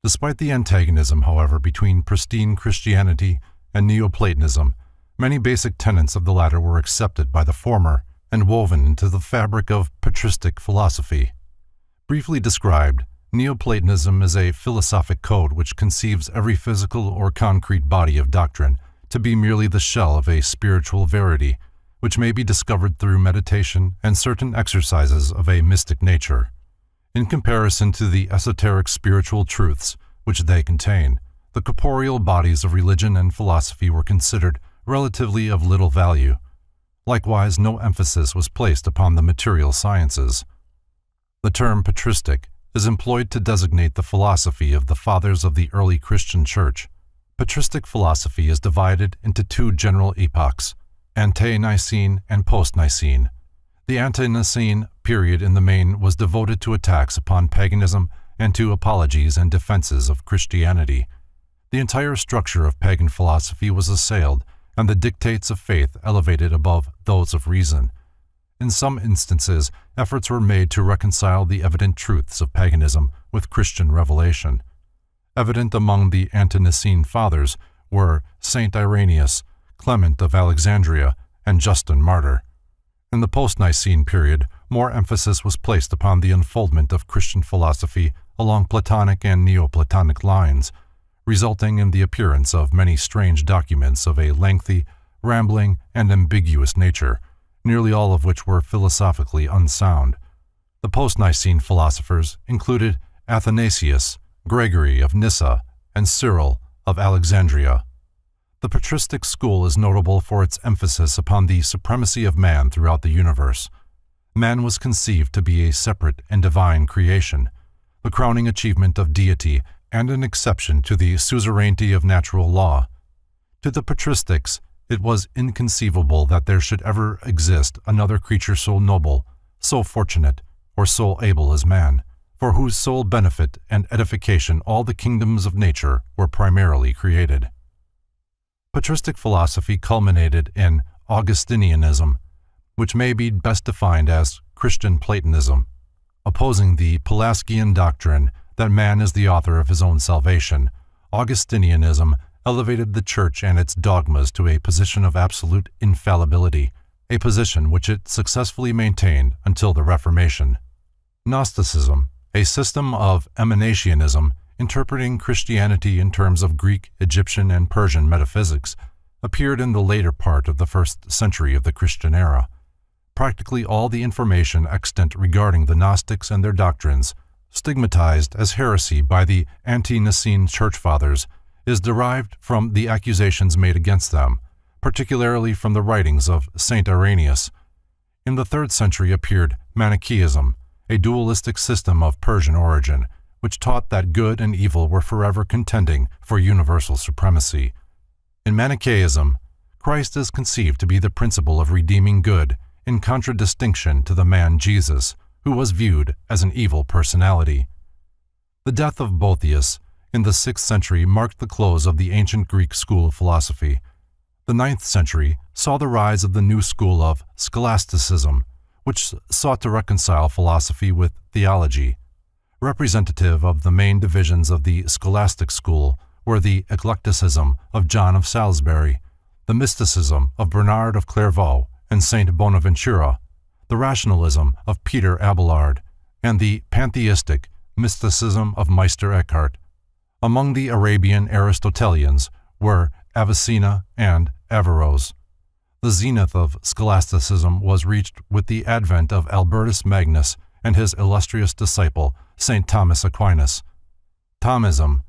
Despite the antagonism, however, between pristine Christianity and Neoplatonism, many basic tenets of the latter were accepted by the former and woven into the fabric of patristic philosophy. Briefly described, Neoplatonism is a philosophic code which conceives every physical or concrete body of doctrine to be merely the shell of a spiritual verity, which may be discovered through meditation and certain exercises of a mystic nature. In comparison to the esoteric spiritual truths which they contain, the corporeal bodies of religion and philosophy were considered relatively of little value. Likewise, no emphasis was placed upon the material sciences. The term patristic is employed to designate the philosophy of the fathers of the early Christian Church. Patristic philosophy is divided into two general epochs, Ante-Nicene and Post-Nicene. The Ante-Nicene period in the main was devoted to attacks upon paganism and to apologies and defenses of Christianity. The entire structure of pagan philosophy was assailed, and the dictates of faith elevated above those of reason. In some instances, efforts were made to reconcile the evident truths of paganism with Christian revelation. Evident among the ante-Nicene fathers were Saint Irenaeus, Clement of Alexandria, and Justin Martyr. In the post-Nicene period, more emphasis was placed upon the unfoldment of Christian philosophy along Platonic and Neoplatonic lines, resulting in the appearance of many strange documents of a lengthy, rambling, and ambiguous nature, nearly all of which were philosophically unsound. The post-Nicene philosophers included Athanasius, Gregory of Nyssa, and Cyril of Alexandria. The patristic school is notable for its emphasis upon the supremacy of man throughout the universe. Man was conceived to be a separate and divine creation, the crowning achievement of deity and an exception to the suzerainty of natural law. To the patristics, it was inconceivable that there should ever exist another creature so noble, so fortunate, or so able as man, for whose sole benefit and edification all the kingdoms of nature were primarily created. Patristic philosophy culminated in Augustinianism, which may be best defined as Christian Platonism, opposing the Pelasgian doctrine that man is the author of his own salvation. Augustinianism elevated the Church and its dogmas to a position of absolute infallibility, a position which it successfully maintained until the Reformation. Gnosticism, a system of emanationism interpreting Christianity in terms of Greek, Egyptian, and Persian metaphysics, appeared in the later part of the 1st century of the Christian era. Practically all the information extant regarding the Gnostics and their doctrines, stigmatized as heresy by the ante-Nicene Church Fathers, is derived from the accusations made against them, particularly from the writings of Saint Irenaeus. In the 3rd century appeared Manichaeism, a dualistic system of Persian origin, which taught that good and evil were forever contending for universal supremacy. In Manichaeism, Christ is conceived to be the principle of redeeming good, in contradistinction to the man Jesus, who was viewed as an evil personality. The death of Boethius in the 6th century marked the close of the ancient Greek school of philosophy. The 9th century saw the rise of the new school of scholasticism, which sought to reconcile philosophy with theology. Representative of the main divisions of the scholastic school were the eclecticism of John of Salisbury, the mysticism of Bernard of Clairvaux and Saint Bonaventura, the rationalism of Peter Abelard, and the pantheistic mysticism of Meister Eckhart. Among the Arabian Aristotelians were Avicenna and Averroes. The zenith of scholasticism was reached with the advent of Albertus Magnus and his illustrious disciple, St. Thomas Aquinas. Thomism,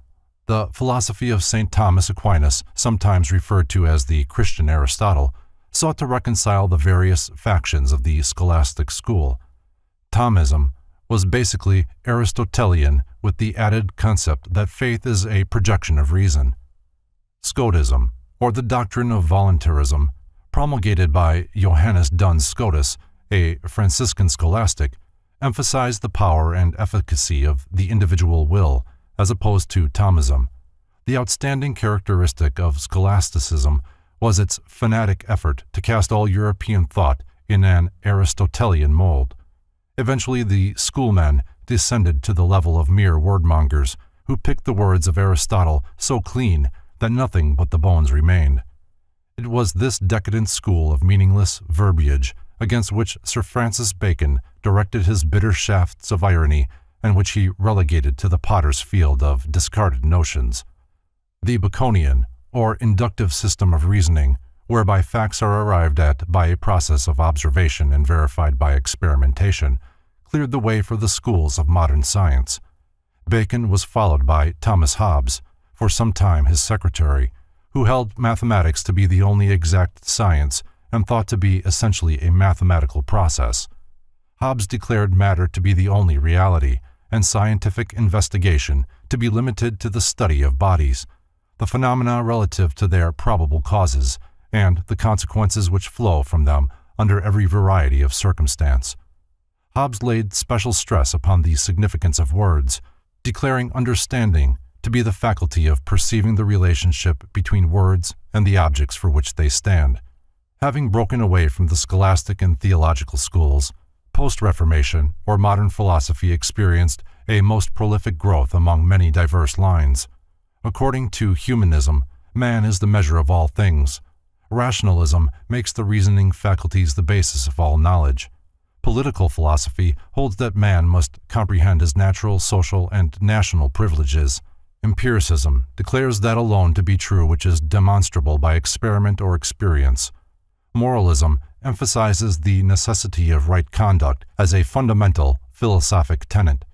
the philosophy of St. Thomas Aquinas, sometimes referred to as the Christian Aristotle, sought to reconcile the various factions of the scholastic school. Thomism was basically Aristotelian with the added concept that faith is a projection of reason. Scotism, or the doctrine of voluntarism, promulgated by Johannes Duns Scotus, a Franciscan scholastic, emphasized the power and efficacy of the individual will as opposed to Thomism. The outstanding characteristic of scholasticism was its fanatic effort to cast all European thought in an Aristotelian mold. Eventually, the schoolmen descended to the level of mere wordmongers who picked the words of Aristotle so clean that nothing but the bones remained. It was this decadent school of meaningless verbiage against which Sir Francis Bacon directed his bitter shafts of irony and which he relegated to the potter's field of discarded notions. The Baconian, or inductive system of reasoning, whereby facts are arrived at by a process of observation and verified by experimentation, cleared the way for the schools of modern science. Bacon was followed by Thomas Hobbes, for some time his secretary, who held mathematics to be the only exact science and thought to be essentially a mathematical process. Hobbes declared matter to be the only reality, and scientific investigation to be limited to the study of bodies, the phenomena relative to their probable causes, and the consequences which flow from them under every variety of circumstance. Hobbes laid special stress upon the significance of words, declaring understanding to be the faculty of perceiving the relationship between words and the objects for which they stand. Having broken away from the scholastic and theological schools, post-Reformation or modern philosophy experienced a most prolific growth among many diverse lines. According to humanism, man is the measure of all things. Rationalism makes the reasoning faculties the basis of all knowledge. Political philosophy holds that man must comprehend his natural, social, and national privileges. Empiricism declares that alone to be true which is demonstrable by experiment or experience. Moralism emphasizes the necessity of right conduct as a fundamental philosophic tenet.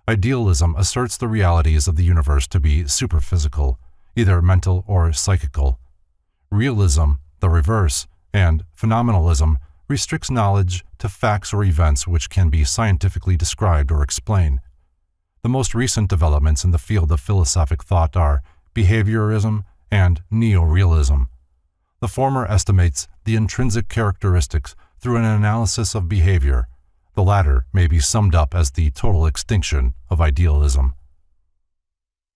Idealism asserts the realities of the universe to be superphysical, either mental or psychical. Realism, the reverse, and phenomenalism restricts knowledge to facts or events which can be scientifically described or explained. The most recent developments in the field of philosophic thought are behaviorism and neorealism. The former estimates the intrinsic characteristics through an analysis of behavior. The latter may be summed up as the total extinction of idealism.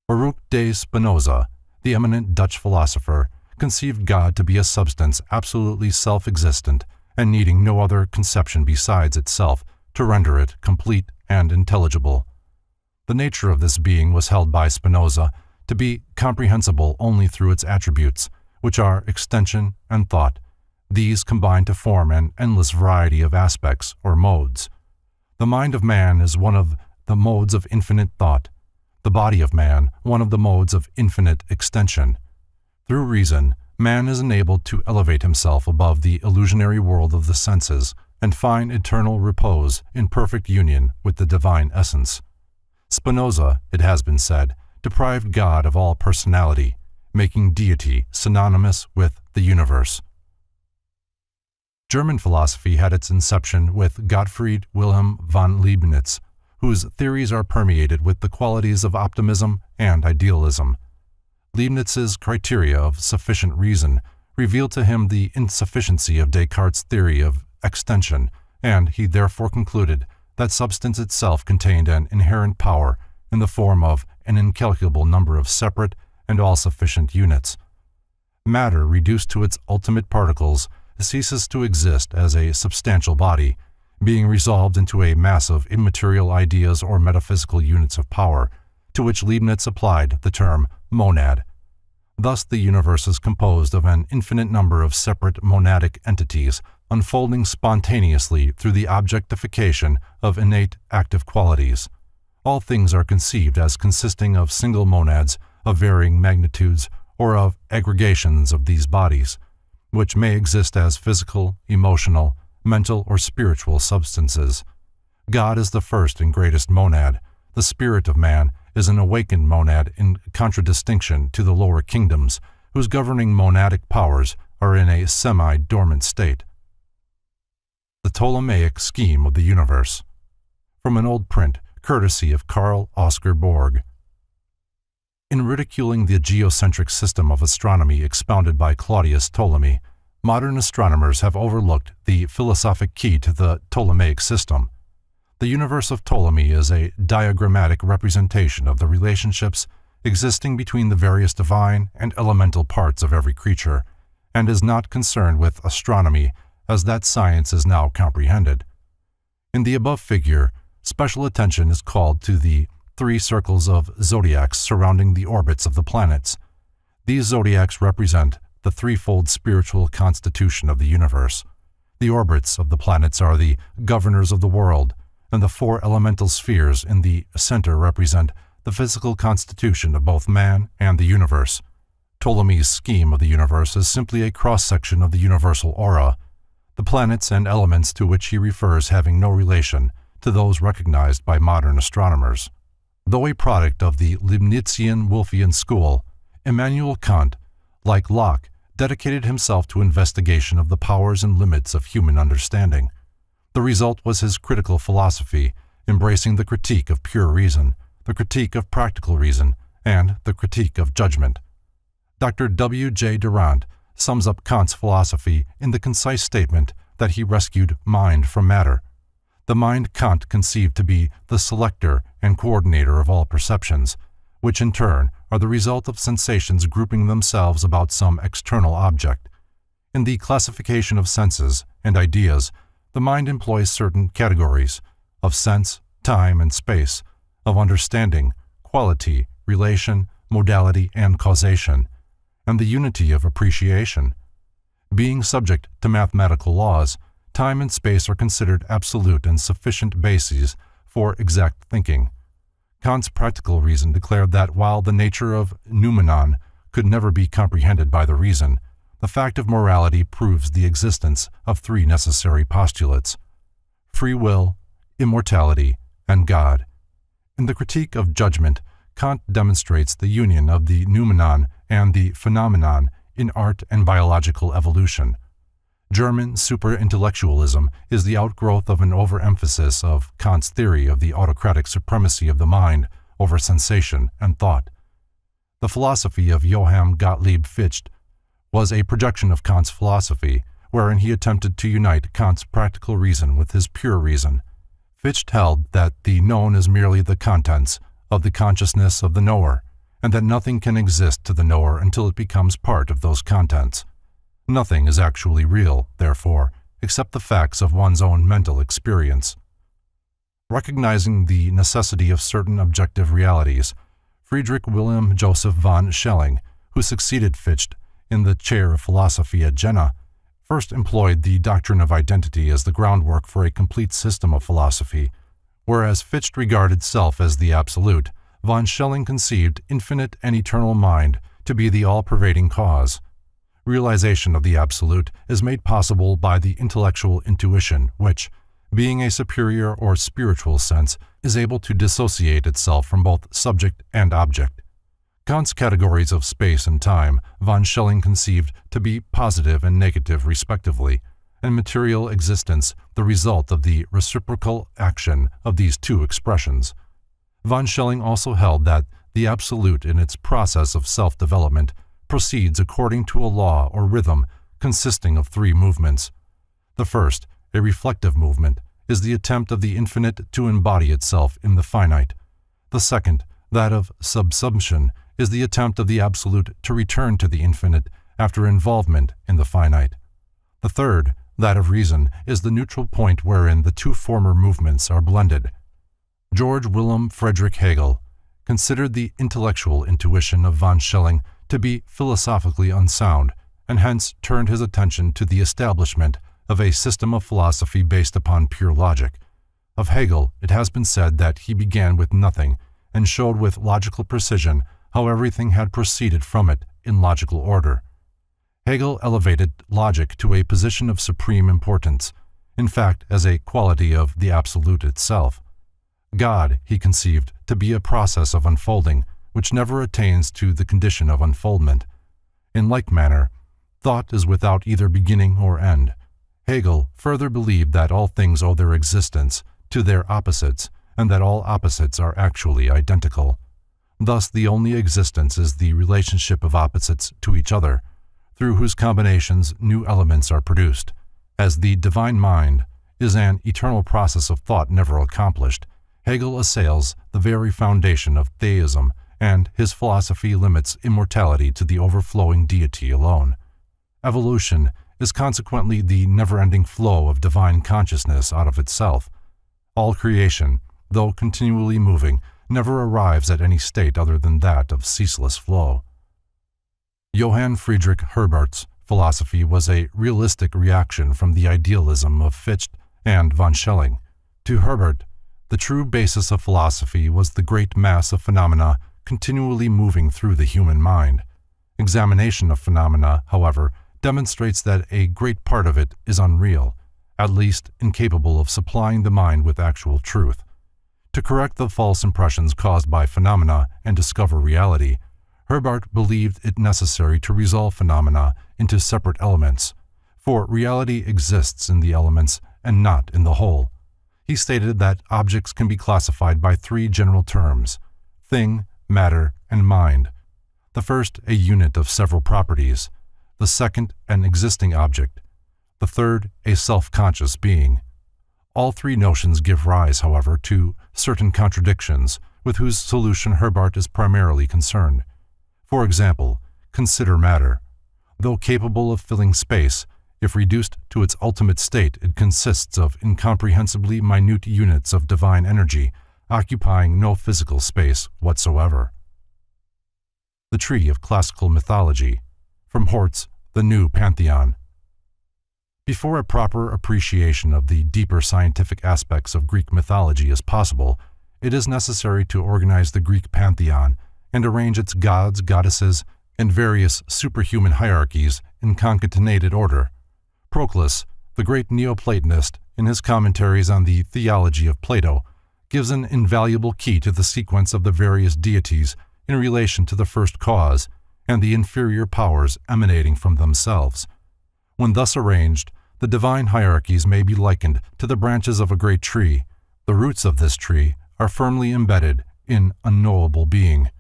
Baruch de Spinoza, the eminent Dutch philosopher, conceived God to be a substance absolutely self-existent and needing no other conception besides itself to render it complete and intelligible. The nature of this being was held by Spinoza to be comprehensible only through its attributes, which are extension and thought. These combine to form an endless variety of aspects or modes. The mind of man is one of the modes of infinite thought, the body of man one of the modes of infinite extension. Through reason, man is enabled to elevate himself above the illusionary world of the senses and find eternal repose in perfect union with the divine essence. Spinoza, it has been said, deprived God of all personality, making deity synonymous with the universe. German philosophy had its inception with Gottfried Wilhelm von Leibniz, whose theories are permeated with the qualities of optimism and idealism. Leibniz's criteria of sufficient reason revealed to him the insufficiency of Descartes' theory of extension, and he therefore concluded that substance itself contained an inherent power in the form of an incalculable number of separate and all-sufficient units. Matter, reduced to its ultimate particles, ceases to exist as a substantial body, being resolved into a mass of immaterial ideas or metaphysical units of power, to which Leibniz applied the term monad. Thus the universe is composed of an infinite number of separate monadic entities unfolding spontaneously through the objectification of innate active qualities. All things are conceived as consisting of single monads of varying magnitudes or of aggregations of these bodies, which may exist as physical, emotional, mental, or spiritual substances. God is the first and greatest monad. The spirit of man is an awakened monad in contradistinction to the lower kingdoms, whose governing monadic powers are in a semi-dormant state. The Ptolemaic scheme of the universe. From an old print, courtesy of Carl Oscar Borg. In ridiculing the geocentric system of astronomy expounded by Claudius Ptolemy, modern astronomers have overlooked the philosophic key to the Ptolemaic system. The universe of Ptolemy is a diagrammatic representation of the relationships existing between the various divine and elemental parts of every creature, and is not concerned with astronomy as that science is now comprehended. In the above figure, special attention is called to the 3 circles of zodiacs surrounding the orbits of the planets. These zodiacs represent the threefold spiritual constitution of the universe. The orbits of the planets are the governors of the world, and the 4 elemental spheres in the center represent the physical constitution of both man and the universe. Ptolemy's scheme of the universe is simply a cross-section of the universal aura, the planets and elements to which he refers having no relation to those recognized by modern astronomers. Though a product of the Leibnizian-Wolffian school, Immanuel Kant, like Locke, dedicated himself to investigation of the powers and limits of human understanding. The result was his critical philosophy, embracing the critique of pure reason, the critique of practical reason, and the critique of judgment. Dr. W. J. Durant sums up Kant's philosophy in the concise statement that he rescued mind from matter. the mind Kant conceived to be the selector and coordinator of all perceptions, which in turn are the result of sensations grouping themselves about some external object. In the classification of senses and ideas, the mind employs certain categories of sense, time, and space, of understanding, quality, relation, modality, and causation, and the unity of appreciation. Being subject to mathematical laws, time and space are considered absolute and sufficient bases for exact thinking. Kant's practical reason declared that while the nature of noumenon could never be comprehended by the reason, the fact of morality proves the existence of three necessary postulates: free will, immortality, and God. In the Critique of Judgment, Kant demonstrates the union of the noumenon and the phenomenon in art and biological evolution. German superintellectualism is the outgrowth of an overemphasis of Kant's theory of the autocratic supremacy of the mind over sensation and thought. The philosophy of Johann Gottlieb Fichte was a projection of Kant's philosophy, wherein he attempted to unite Kant's practical reason with his pure reason. Fichte held that the known is merely the contents of the consciousness of the knower, and that nothing can exist to the knower until it becomes part of those contents. Nothing is actually real, therefore, except the facts of one's own mental experience. Recognizing the necessity of certain objective realities, Friedrich Wilhelm Joseph von Schelling, who succeeded Fichte in the chair of philosophy at Jena, first employed the doctrine of identity as the groundwork for a complete system of philosophy. Whereas Fichte regarded self as the absolute, von Schelling conceived infinite and eternal mind to be the all-pervading cause. Realization of the absolute is made possible by the intellectual intuition which, being a superior or spiritual sense, is able to dissociate itself from both subject and object. Kant's categories of space and time von Schelling conceived to be positive and negative respectively, and material existence the result of the reciprocal action of these two expressions. Von Schelling also held that the absolute in its process of self-development proceeds according to a law or rhythm consisting of three movements. The first, a reflective movement, is the attempt of the infinite to embody itself in the finite. The second, that of subsumption, is the attempt of the absolute to return to the infinite after involvement in the finite. The third, that of reason, is the neutral point wherein the two former movements are blended. George Wilhelm Friedrich Hegel considered the intellectual intuition of von Schelling to be philosophically unsound, and hence turned his attention to the establishment of a system of philosophy based upon pure logic. Of Hegel, it has been said that he began with nothing and showed with logical precision how everything had proceeded from it in logical order. Hegel elevated logic to a position of supreme importance, in fact as a quality of the absolute itself. God he conceived to be a process of unfolding which never attains to the condition of unfoldment. In like manner, thought is without either beginning or end. Hegel further believed that all things owe their existence to their opposites, and that all opposites are actually identical. Thus the only existence is the relationship of opposites to each other, through whose combinations new elements are produced. As the divine mind is an eternal process of thought never accomplished, Hegel assails the very foundation of theism, and his philosophy limits immortality to the overflowing deity alone. Evolution is consequently the never-ending flow of divine consciousness out of itself. All creation, though continually moving, never arrives at any state other than that of ceaseless flow. Johann Friedrich Herbart's philosophy was a realistic reaction from the idealism of Fichte and von Schelling. To Herbart, the true basis of philosophy was the great mass of phenomena continually moving through the human mind. Examination of phenomena, however, demonstrates that a great part of it is unreal, at least incapable of supplying the mind with actual truth. To correct the false impressions caused by phenomena and discover reality, Herbart believed it necessary to resolve phenomena into separate elements, for reality exists in the elements and not in the whole. He stated that objects can be classified by three general terms: thing, matter, and mind. The first, a unit of several properties; the second, an existing object; the third, a self-conscious being. All three notions give rise, however, to certain contradictions with whose solution Herbart is primarily concerned. For example, consider matter. Though capable of filling space, if reduced to its ultimate state, it consists of incomprehensibly minute units of divine energy, occupying no physical space whatsoever. The Tree of Classical Mythology, from Hort's The New Pantheon. Before a proper appreciation of the deeper scientific aspects of Greek mythology is possible, it is necessary to organize the Greek pantheon and arrange its gods, goddesses, and various superhuman hierarchies in concatenated order. Proclus, the great Neoplatonist, in his commentaries on the theology of Plato, gives an invaluable key to the sequence of the various deities in relation to the first cause and the inferior powers emanating from themselves. When thus arranged, the divine hierarchies may be likened to the branches of a great tree. The roots of this tree are firmly embedded in unknowable being.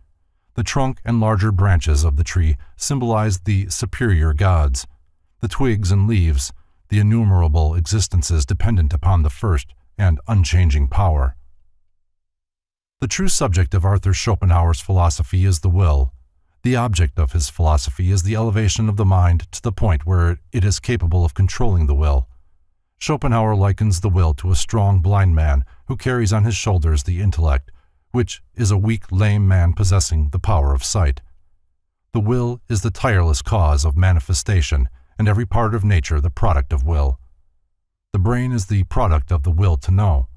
The trunk and larger branches of the tree symbolize the superior gods. The twigs and leaves, the innumerable existences dependent upon the first and unchanging power. The true subject of Arthur Schopenhauer's philosophy is the will. The object of his philosophy is the elevation of the mind to the point where it is capable of controlling the will. Schopenhauer likens the will to a strong blind man who carries on his shoulders the intellect, which is a weak lame man possessing the power of sight. The will is the tireless cause of manifestation, and every part of nature the product of will. The brain is the product of the will to know,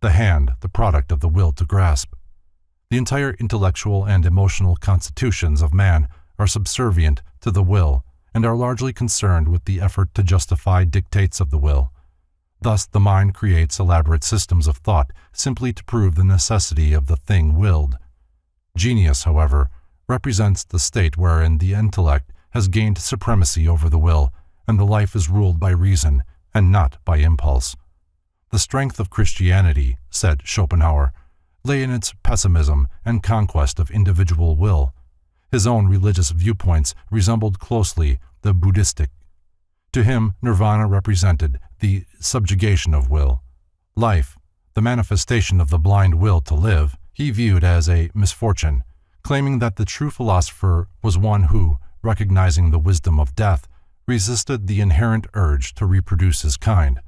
the hand the product of the will to grasp. The entire intellectual and emotional constitutions of man are subservient to the will and are largely concerned with the effort to justify dictates of the will. Thus, the mind creates elaborate systems of thought simply to prove the necessity of the thing willed. Genius, however, represents the state wherein the intellect has gained supremacy over the will, and the life is ruled by reason and not by impulse. The strength of Christianity, said Schopenhauer, lay in its pessimism and conquest of individual will. His own religious viewpoints resembled closely the Buddhistic. To him, nirvana represented the subjugation of will. Life, the manifestation of the blind will to live, he viewed as a misfortune, claiming that the true philosopher was one who, recognizing the wisdom of death, resisted the inherent urge to reproduce his kind.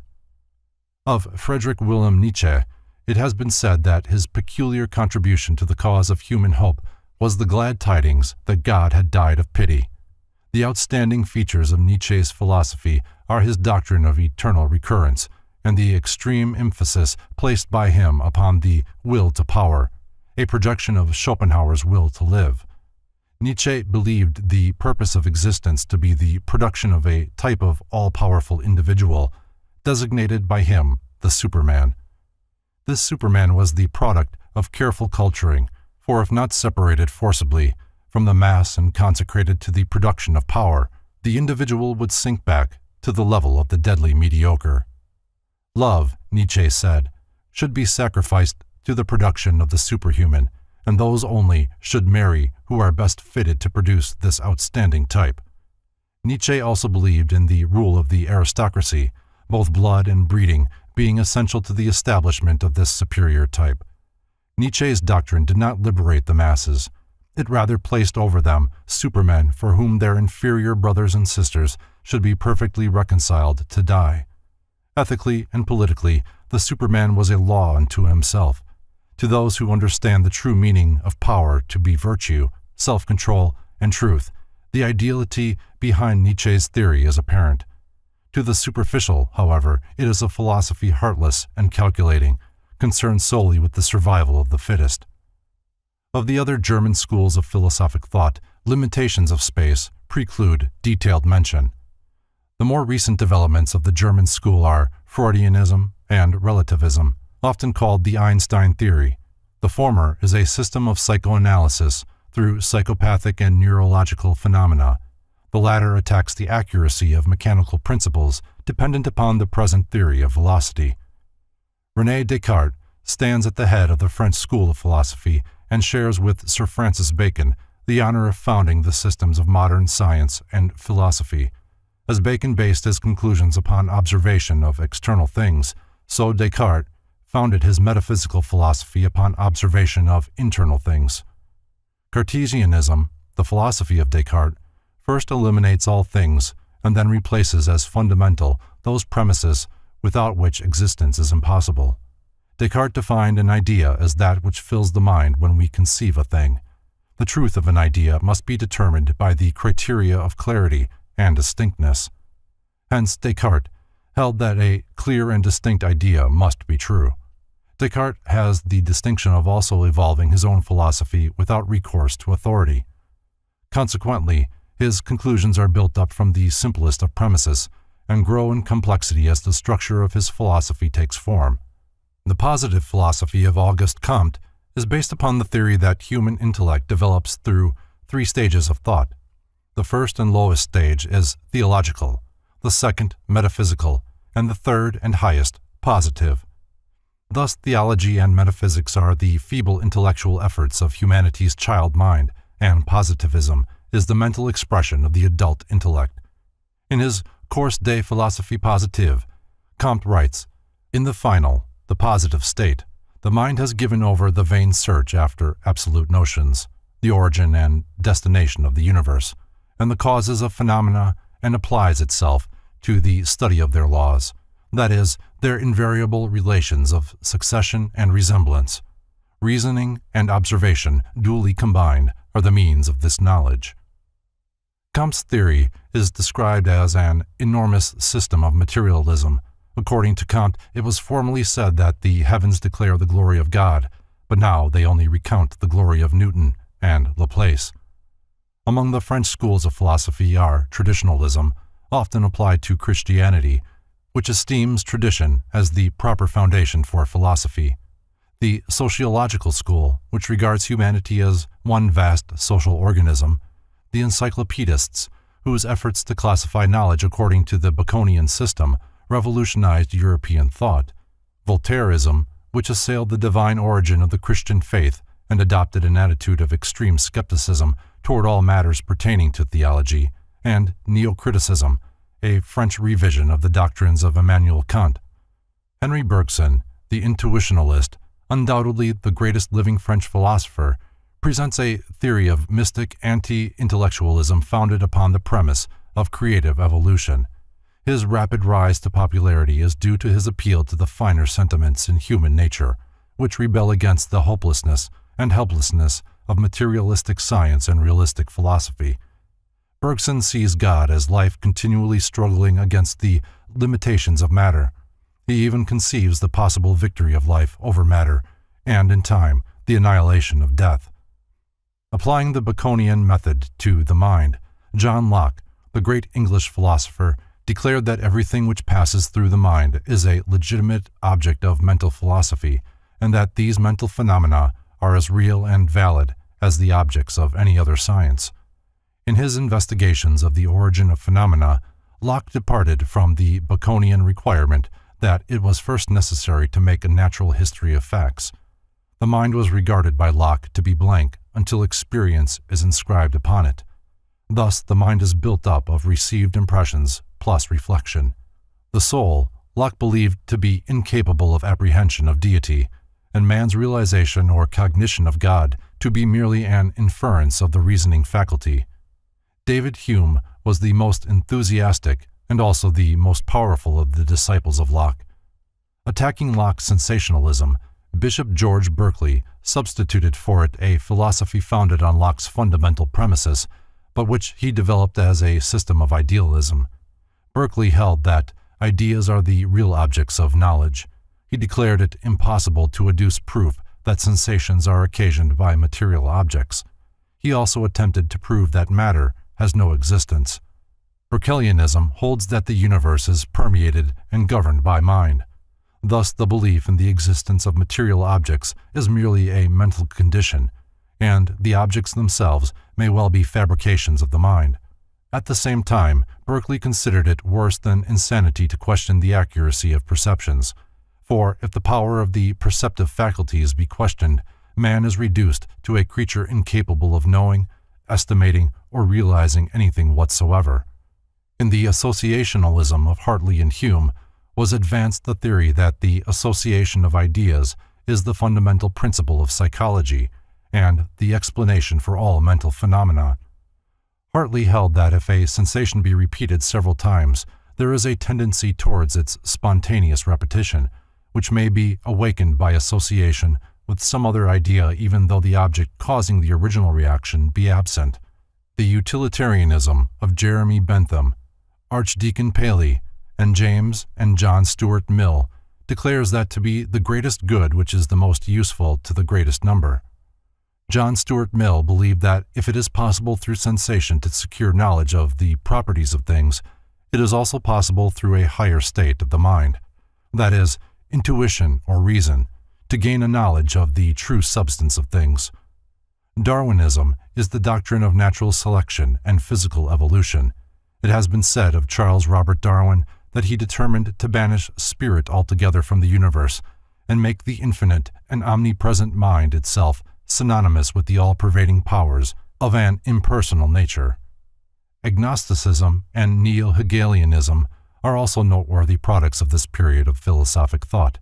Of Friedrich Wilhelm Nietzsche, it has been said that his peculiar contribution to the cause of human hope was the glad tidings that God had died of pity. The outstanding features of Nietzsche's philosophy are his doctrine of eternal recurrence and the extreme emphasis placed by him upon the will to power, a projection of Schopenhauer's will to live. Nietzsche believed the purpose of existence to be the production of a type of all-powerful individual, designated by him the Superman. This Superman was the product of careful culturing, for if not separated forcibly from the mass and consecrated to the production of power, the individual would sink back to the level of the deadly mediocre. Love, Nietzsche said, should be sacrificed to the production of the superhuman, and those only should marry who are best fitted to produce this outstanding type. Nietzsche also believed in the rule of the aristocracy, both blood and breeding being essential to the establishment of this superior type. Nietzsche's doctrine did not liberate the masses. It rather placed over them supermen for whom their inferior brothers and sisters should be perfectly reconciled to die. Ethically and politically, the Superman was a law unto himself. To those who understand the true meaning of power to be virtue, self-control, and truth, the ideality behind Nietzsche's theory is apparent. To the superficial, however, it is a philosophy heartless and calculating, concerned solely with the survival of the fittest. Of the other German schools of philosophic thought, limitations of space preclude detailed mention. The more recent developments of the German school are Freudianism and relativism, often called the Einstein theory. The former is a system of psychoanalysis through psychopathic and neurological phenomena. The latter attacks the accuracy of mechanical principles dependent upon the present theory of velocity. René Descartes stands at the head of the French school of philosophy and shares with Sir Francis Bacon the honor of founding the systems of modern science and philosophy. As Bacon based his conclusions upon observation of external things, So Descartes founded his metaphysical philosophy upon observation of internal things. Cartesianism, the philosophy of Descartes, first eliminates all things and then replaces as fundamental those premises without which existence is impossible. Descartes defined an idea as that which fills the mind when we conceive a thing. The truth of an idea must be determined by the criteria of clarity and distinctness. Hence, Descartes held that a clear and distinct idea must be true. Descartes has the distinction of also evolving his own philosophy without recourse to authority. Consequently, his conclusions are built up from the simplest of premises and grow in complexity as the structure of his philosophy takes form. The positive philosophy of Auguste Comte is based upon the theory that human intellect develops through 3 stages of thought. The first and lowest stage is theological, the second metaphysical, and the third and highest positive. Thus, theology and metaphysics are the feeble intellectual efforts of humanity's child mind, and positivism is the mental expression of the adult intellect. In his Cours de philosophie positive, Comte writes, "In the final, the positive state, the mind has given over the vain search after absolute notions, the origin and destination of the universe, and the causes of phenomena, and applies itself to the study of their laws, that is, their invariable relations of succession and resemblance. Reasoning and observation, duly combined, are the means of this knowledge." Comte's theory is described as an enormous system of materialism. According to Comte, it was formerly said that the heavens declare the glory of God, but now they only recount the glory of Newton and Laplace. Among the French schools of philosophy are traditionalism, often applied to Christianity, which esteems tradition as the proper foundation for philosophy; the sociological school, which regards humanity as one vast social organism; the encyclopedists, whose efforts to classify knowledge according to the Baconian system revolutionized European thought; Voltaireism, which assailed the divine origin of the Christian faith and adopted an attitude of extreme skepticism toward all matters pertaining to theology; and Neocriticism, a French revision of the doctrines of Immanuel Kant. Henry Bergson, the intuitionalist, undoubtedly the greatest living French philosopher, presents a theory of mystic anti-intellectualism founded upon the premise of creative evolution. His rapid rise to popularity is due to his appeal to the finer sentiments in human nature, which rebel against the hopelessness and helplessness of materialistic science and realistic philosophy. Bergson sees God as life continually struggling against the limitations of matter. He even conceives the possible victory of life over matter, and, in time, the annihilation of death. Applying the Baconian method to the mind, John Locke, the great English philosopher, declared that everything which passes through the mind is a legitimate object of mental philosophy, and that these mental phenomena are as real and valid as the objects of any other science. In his investigations of the origin of phenomena, Locke departed from the Baconian requirement that it was first necessary to make a natural history of facts. The mind was regarded by Locke to be blank until experience is inscribed upon it. Thus, the mind is built up of received impressions plus reflection. The soul, Locke believed to be incapable of apprehension of deity, and man's realization or cognition of God to be merely an inference of the reasoning faculty. David Hume was the most enthusiastic and also the most powerful of the disciples of Locke. Attacking Locke's sensationalism, Bishop George Berkeley substituted for it a philosophy founded on Locke's fundamental premises, but which he developed as a system of idealism. Berkeley held that ideas are the real objects of knowledge. He declared it impossible to adduce proof that sensations are occasioned by material objects. He also attempted to prove that matter has no existence. Berkeleyanism holds that the universe is permeated and governed by mind. Thus, the belief in the existence of material objects is merely a mental condition, and the objects themselves may well be fabrications of the mind. At the same time, Berkeley considered it worse than insanity to question the accuracy of perceptions, for if the power of the perceptive faculties be questioned, man is reduced to a creature incapable of knowing, estimating, or realizing anything whatsoever. In the associationalism of Hartley and Hume, was advanced the theory that the association of ideas is the fundamental principle of psychology and the explanation for all mental phenomena. Hartley held that if a sensation be repeated several times, there is a tendency towards its spontaneous repetition, which may be awakened by association with some other idea even though the object causing the original reaction be absent. The utilitarianism of Jeremy Bentham, Archdeacon Paley, and James and John Stuart Mill declares that to be the greatest good which is the most useful to the greatest number. John Stuart Mill believed that if it is possible through sensation to secure knowledge of the properties of things, it is also possible through a higher state of the mind, that is, intuition or reason, to gain a knowledge of the true substance of things. Darwinism is the doctrine of natural selection and physical evolution. It has been said of Charles Robert Darwin that he determined to banish spirit altogether from the universe and make the infinite and omnipresent mind itself synonymous with the all-pervading powers of an impersonal nature. Agnosticism and Neo-Hegelianism are also noteworthy products of this period of philosophic thought.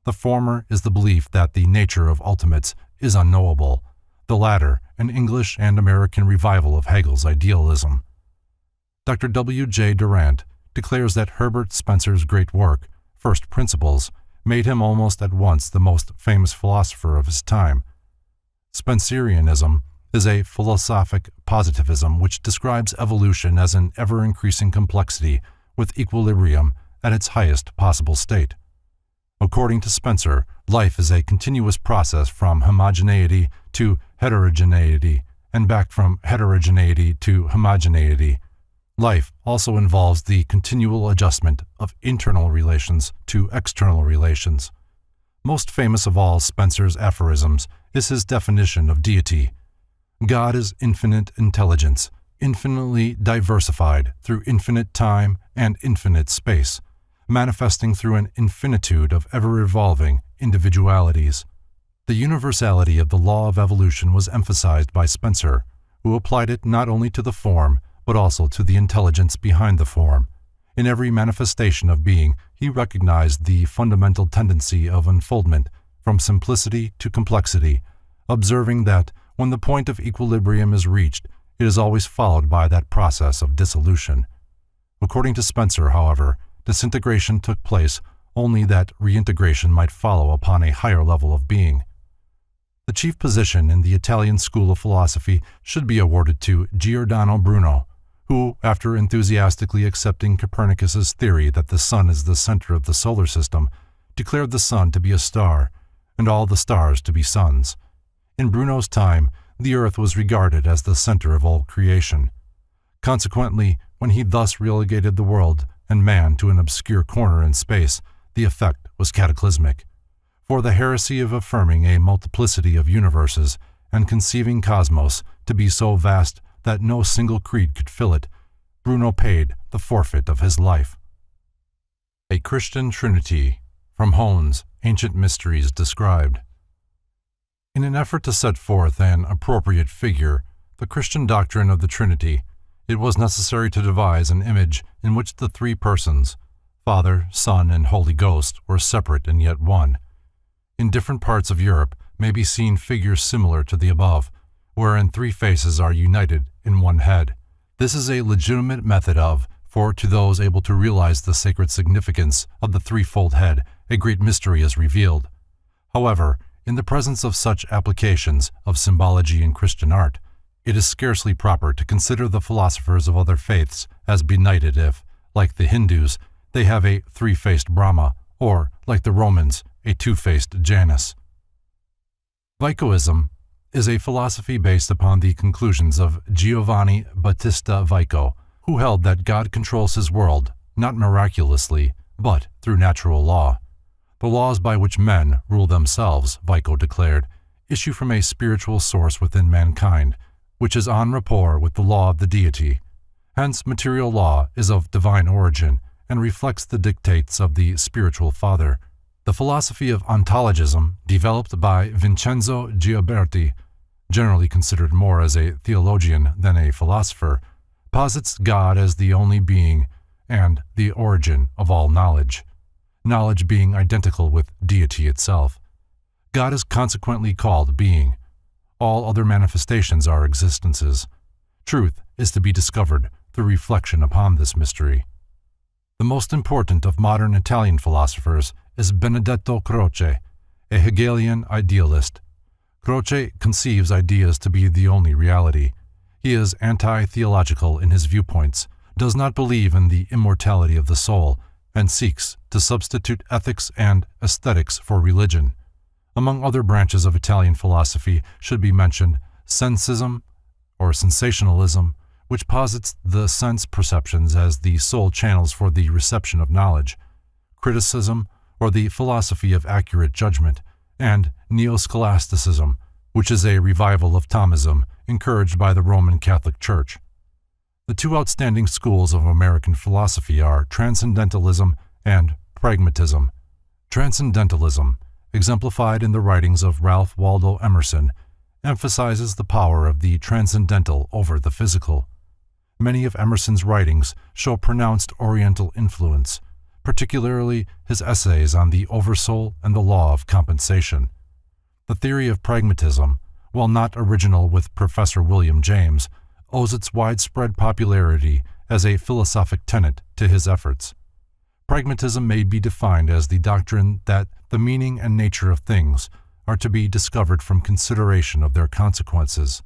The former is the belief that the nature of ultimates is unknowable, the latter an English and American revival of Hegel's idealism. Dr. W. J. Durant declares that Herbert Spencer's great work, First Principles, made him almost at once the most famous philosopher of his time. Spencerianism is a philosophic positivism which describes evolution as an ever-increasing complexity with equilibrium at its highest possible state. According to Spencer, life is a continuous process from homogeneity to heterogeneity and back from heterogeneity to homogeneity. Life also involves the continual adjustment of internal relations to external relations. Most famous of all Spencer's aphorisms is his definition of deity. God is infinite intelligence, infinitely diversified through infinite time and infinite space, manifesting through an infinitude of ever-evolving individualities. The universality of the law of evolution was emphasized by Spencer, who applied it not only to the form, but also to the intelligence behind the form. In every manifestation of being, he recognized the fundamental tendency of unfoldment from simplicity to complexity, observing that when the point of equilibrium is reached, it is always followed by that process of dissolution. According to Spencer, however, disintegration took place only that reintegration might follow upon a higher level of being. The chief position in the Italian school of philosophy should be awarded to Giordano Bruno, who, after enthusiastically accepting Copernicus's theory that the sun is the center of the solar system, declared the sun to be a star, and all the stars to be suns. In Bruno's time, the earth was regarded as the center of all creation. Consequently, when he thus relegated the world and man to an obscure corner in space, the effect was cataclysmic. For the heresy of affirming a multiplicity of universes and conceiving cosmos to be so vast that no single creed could fill it, Bruno paid the forfeit of his life. A Christian Trinity, from Hone's Ancient Mysteries Described. In an effort to set forth an appropriate figure, the Christian doctrine of the Trinity, it was necessary to devise an image in which the three persons, Father, Son, and Holy Ghost, were separate and yet one. In different parts of Europe may be seen figures similar to the above, wherein three faces are united in one head. This is a legitimate method of, for to those able to realize the sacred significance of the threefold head, a great mystery is revealed. However, in the presence of such applications of symbology in Christian art, it is scarcely proper to consider the philosophers of other faiths as benighted if, like the Hindus, they have a three-faced Brahma, or, like the Romans, a two-faced Janus. Vicoism is a philosophy based upon the conclusions of Giovanni Battista Vico, who held that God controls his world, not miraculously, but through natural law. The laws by which men rule themselves, Vico declared, issue from a spiritual source within mankind, which is en rapport with the law of the deity. Hence, material law is of divine origin and reflects the dictates of the spiritual Father. The philosophy of ontologism, developed by Vincenzo Gioberti, generally considered more as a theologian than a philosopher, posits God as the only being and the origin of all knowledge. knowledge being identical with deity itself. God is consequently called being. All other manifestations are existences. Truth is to be discovered through reflection upon this mystery. The most important of modern Italian philosophers is Benedetto Croce, a Hegelian idealist. Croce conceives ideas to be the only reality. He is anti-theological in his viewpoints, does not believe in the immortality of the soul, and seeks to substitute ethics and aesthetics for religion. Among other branches of Italian philosophy should be mentioned sensism, or sensationalism, which posits the sense perceptions as the sole channels for the reception of knowledge, criticism, or the philosophy of accurate judgment, and neo-scholasticism, which is a revival of Thomism encouraged by the Roman Catholic Church. The two outstanding schools of American philosophy are transcendentalism and pragmatism. Transcendentalism, exemplified in the writings of Ralph Waldo Emerson, emphasizes the power of the transcendental over the physical. Many of Emerson's writings show pronounced Oriental influence, particularly his essays on the Oversoul and the Law of Compensation. The theory of pragmatism, while not original with Professor William James, owes its widespread popularity as a philosophic tenet to his efforts. Pragmatism may be defined as the doctrine that the meaning and nature of things are to be discovered from consideration of their consequences.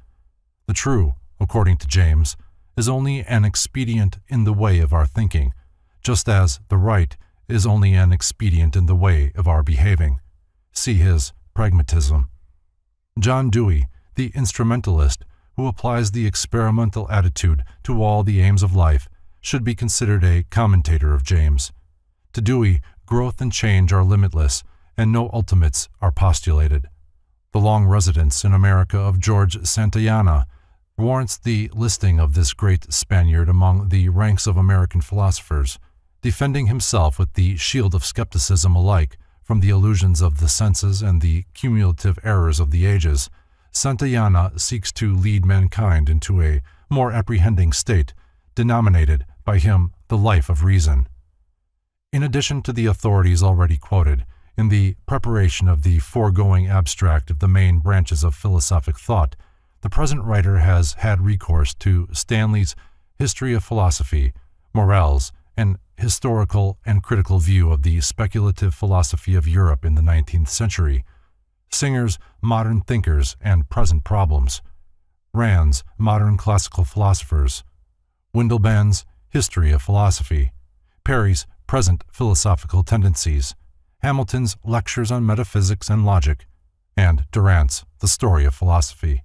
The true, according to James, is only an expedient in the way of our thinking, just as the right is only an expedient in the way of our behaving. See his Pragmatism. John Dewey, the instrumentalist who applies the experimental attitude to all the aims of life, should be considered a commentator of James. To Dewey, growth and change are limitless, and no ultimates are postulated. The long residence in America of George Santayana warrants the listing of this great Spaniard among the ranks of American philosophers, defending himself with the shield of skepticism alike from the illusions of the senses and the cumulative errors of the ages. Santayana seeks to lead mankind into a more apprehending state, denominated by him the life of reason. In addition to the authorities already quoted, in the preparation of the foregoing abstract of the main branches of philosophic thought, the present writer has had recourse to Stanley's History of Philosophy, Morel's an historical and critical view of the speculative philosophy of Europe in the 19th century, Singer's Modern Thinkers and Present Problems, Rand's Modern Classical Philosophers, Windelband's History of Philosophy, Perry's Present Philosophical Tendencies, Hamilton's Lectures on Metaphysics and Logic, and Durant's The Story of Philosophy.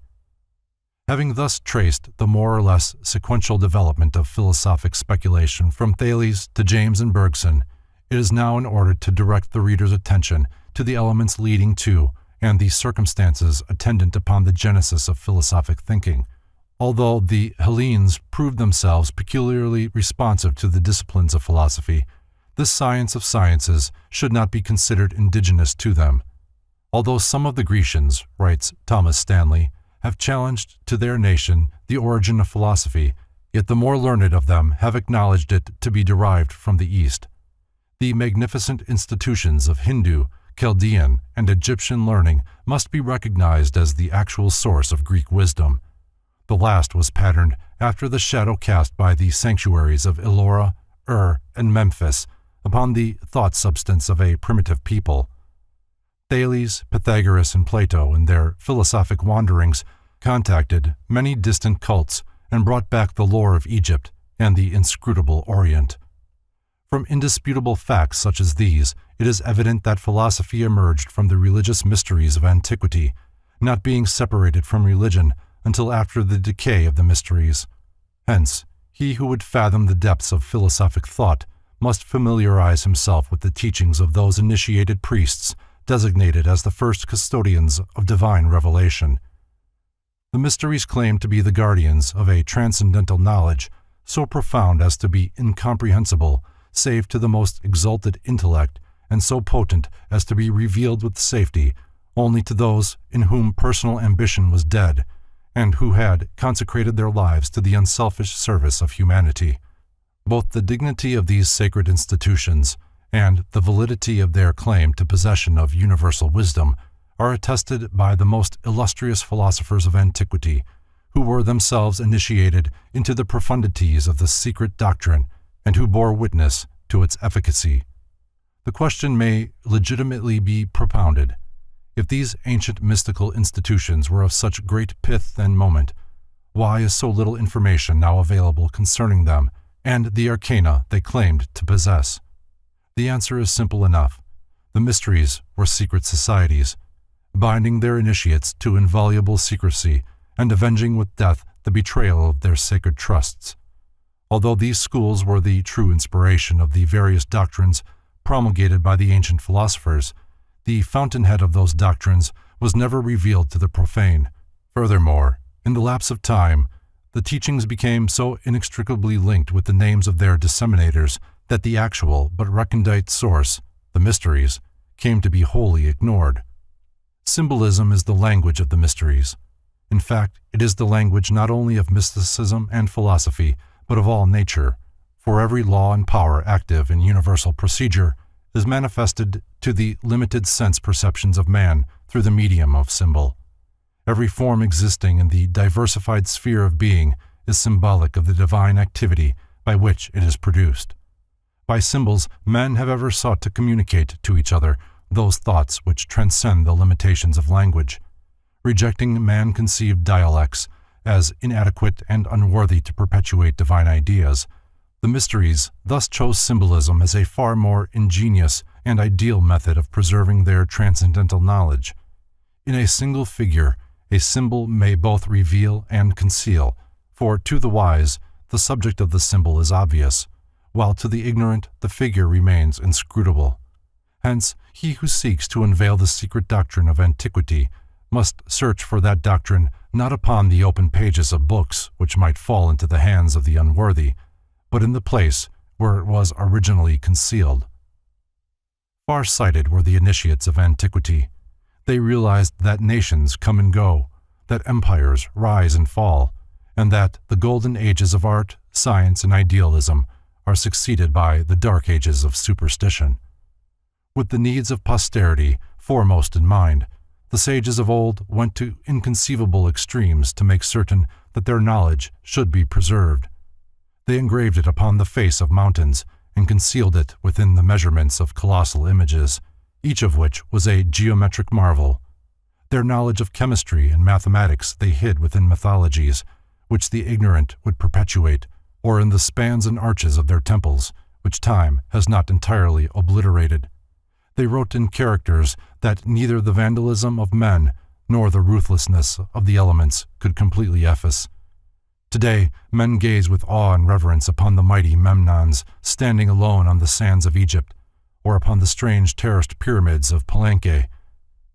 Having thus traced the more or less sequential development of philosophic speculation from Thales to James and Bergson, it is now in order to direct the reader's attention to the elements leading to and the circumstances attendant upon the genesis of philosophic thinking. Although the Hellenes proved themselves peculiarly responsive to the disciplines of philosophy, this science of sciences should not be considered indigenous to them. Although some of the Grecians, writes Thomas Stanley, have challenged to their nation the origin of philosophy, yet the more learned of them have acknowledged it to be derived from the East. The magnificent institutions of Hindu, Chaldean, and Egyptian learning must be recognized as the actual source of Greek wisdom. The last was patterned after the shadow cast by the sanctuaries of Ellora, and Memphis upon the thought substance of a primitive people. Thales, Pythagoras, and Plato, in their philosophic wanderings, contacted many distant cults and brought back the lore of Egypt and the inscrutable Orient. From indisputable facts such as these, it is evident that philosophy emerged from the religious mysteries of antiquity, not being separated from religion until after the decay of the mysteries. Hence, he who would fathom the depths of philosophic thought must familiarize himself with the teachings of those initiated priests designated as the first custodians of divine revelation. The mysteries claim to be the guardians of a transcendental knowledge so profound as to be incomprehensible save to the most exalted intellect, and so potent as to be revealed with safety only to those in whom personal ambition was dead, and who had consecrated their lives to the unselfish service of humanity. Both the dignity of these sacred institutions and the validity of their claim to possession of universal wisdom are attested by the most illustrious philosophers of antiquity, who were themselves initiated into the profundities of the secret doctrine and who bore witness to its efficacy. The question may legitimately be propounded: if these ancient mystical institutions were of such great pith and moment, why is so little information now available concerning them and the arcana they claimed to possess? The answer is simple enough. The mysteries were secret societies, binding their initiates to inviolable secrecy and avenging with death the betrayal of their sacred trusts. Although these schools were the true inspiration of the various doctrines promulgated by the ancient philosophers, the fountainhead of those doctrines was never revealed to the profane. Furthermore, in the lapse of time, the teachings became so inextricably linked with the names of their disseminators that the actual but recondite source, the mysteries, came to be wholly ignored. Symbolism is the language of the mysteries. In fact, it is the language not only of mysticism and philosophy, but of all nature, for every law and power active in universal procedure is manifested to the limited sense perceptions of man through the medium of symbol. Every form existing in the diversified sphere of being is symbolic of the divine activity by which it is produced. By symbols, men have ever sought to communicate to each other those thoughts which transcend the limitations of language. Rejecting man-conceived dialects as inadequate and unworthy to perpetuate divine ideas, the mysteries thus chose symbolism as a far more ingenious and ideal method of preserving their transcendental knowledge. In a single figure, a symbol may both reveal and conceal, for to the wise, the subject of the symbol is obvious, while to the ignorant the figure remains inscrutable. Hence, he who seeks to unveil the secret doctrine of antiquity must search for that doctrine not upon the open pages of books which might fall into the hands of the unworthy, but in the place where it was originally concealed. Far-sighted were the initiates of antiquity. They realized that nations come and go, that empires rise and fall, and that the golden ages of art, science, and idealism are succeeded by the dark ages of superstition. With the needs of posterity foremost in mind, the sages of old went to inconceivable extremes to make certain that their knowledge should be preserved. They engraved it upon the face of mountains and concealed it within the measurements of colossal images, each of which was a geometric marvel. Their knowledge of chemistry and mathematics they hid within mythologies, which the ignorant would perpetuate, or in the spans and arches of their temples, which time has not entirely obliterated. They wrote in characters that neither the vandalism of men nor the ruthlessness of the elements could completely efface. Today, men gaze with awe and reverence upon the mighty Memnons standing alone on the sands of Egypt, or upon the strange terraced pyramids of Palenque.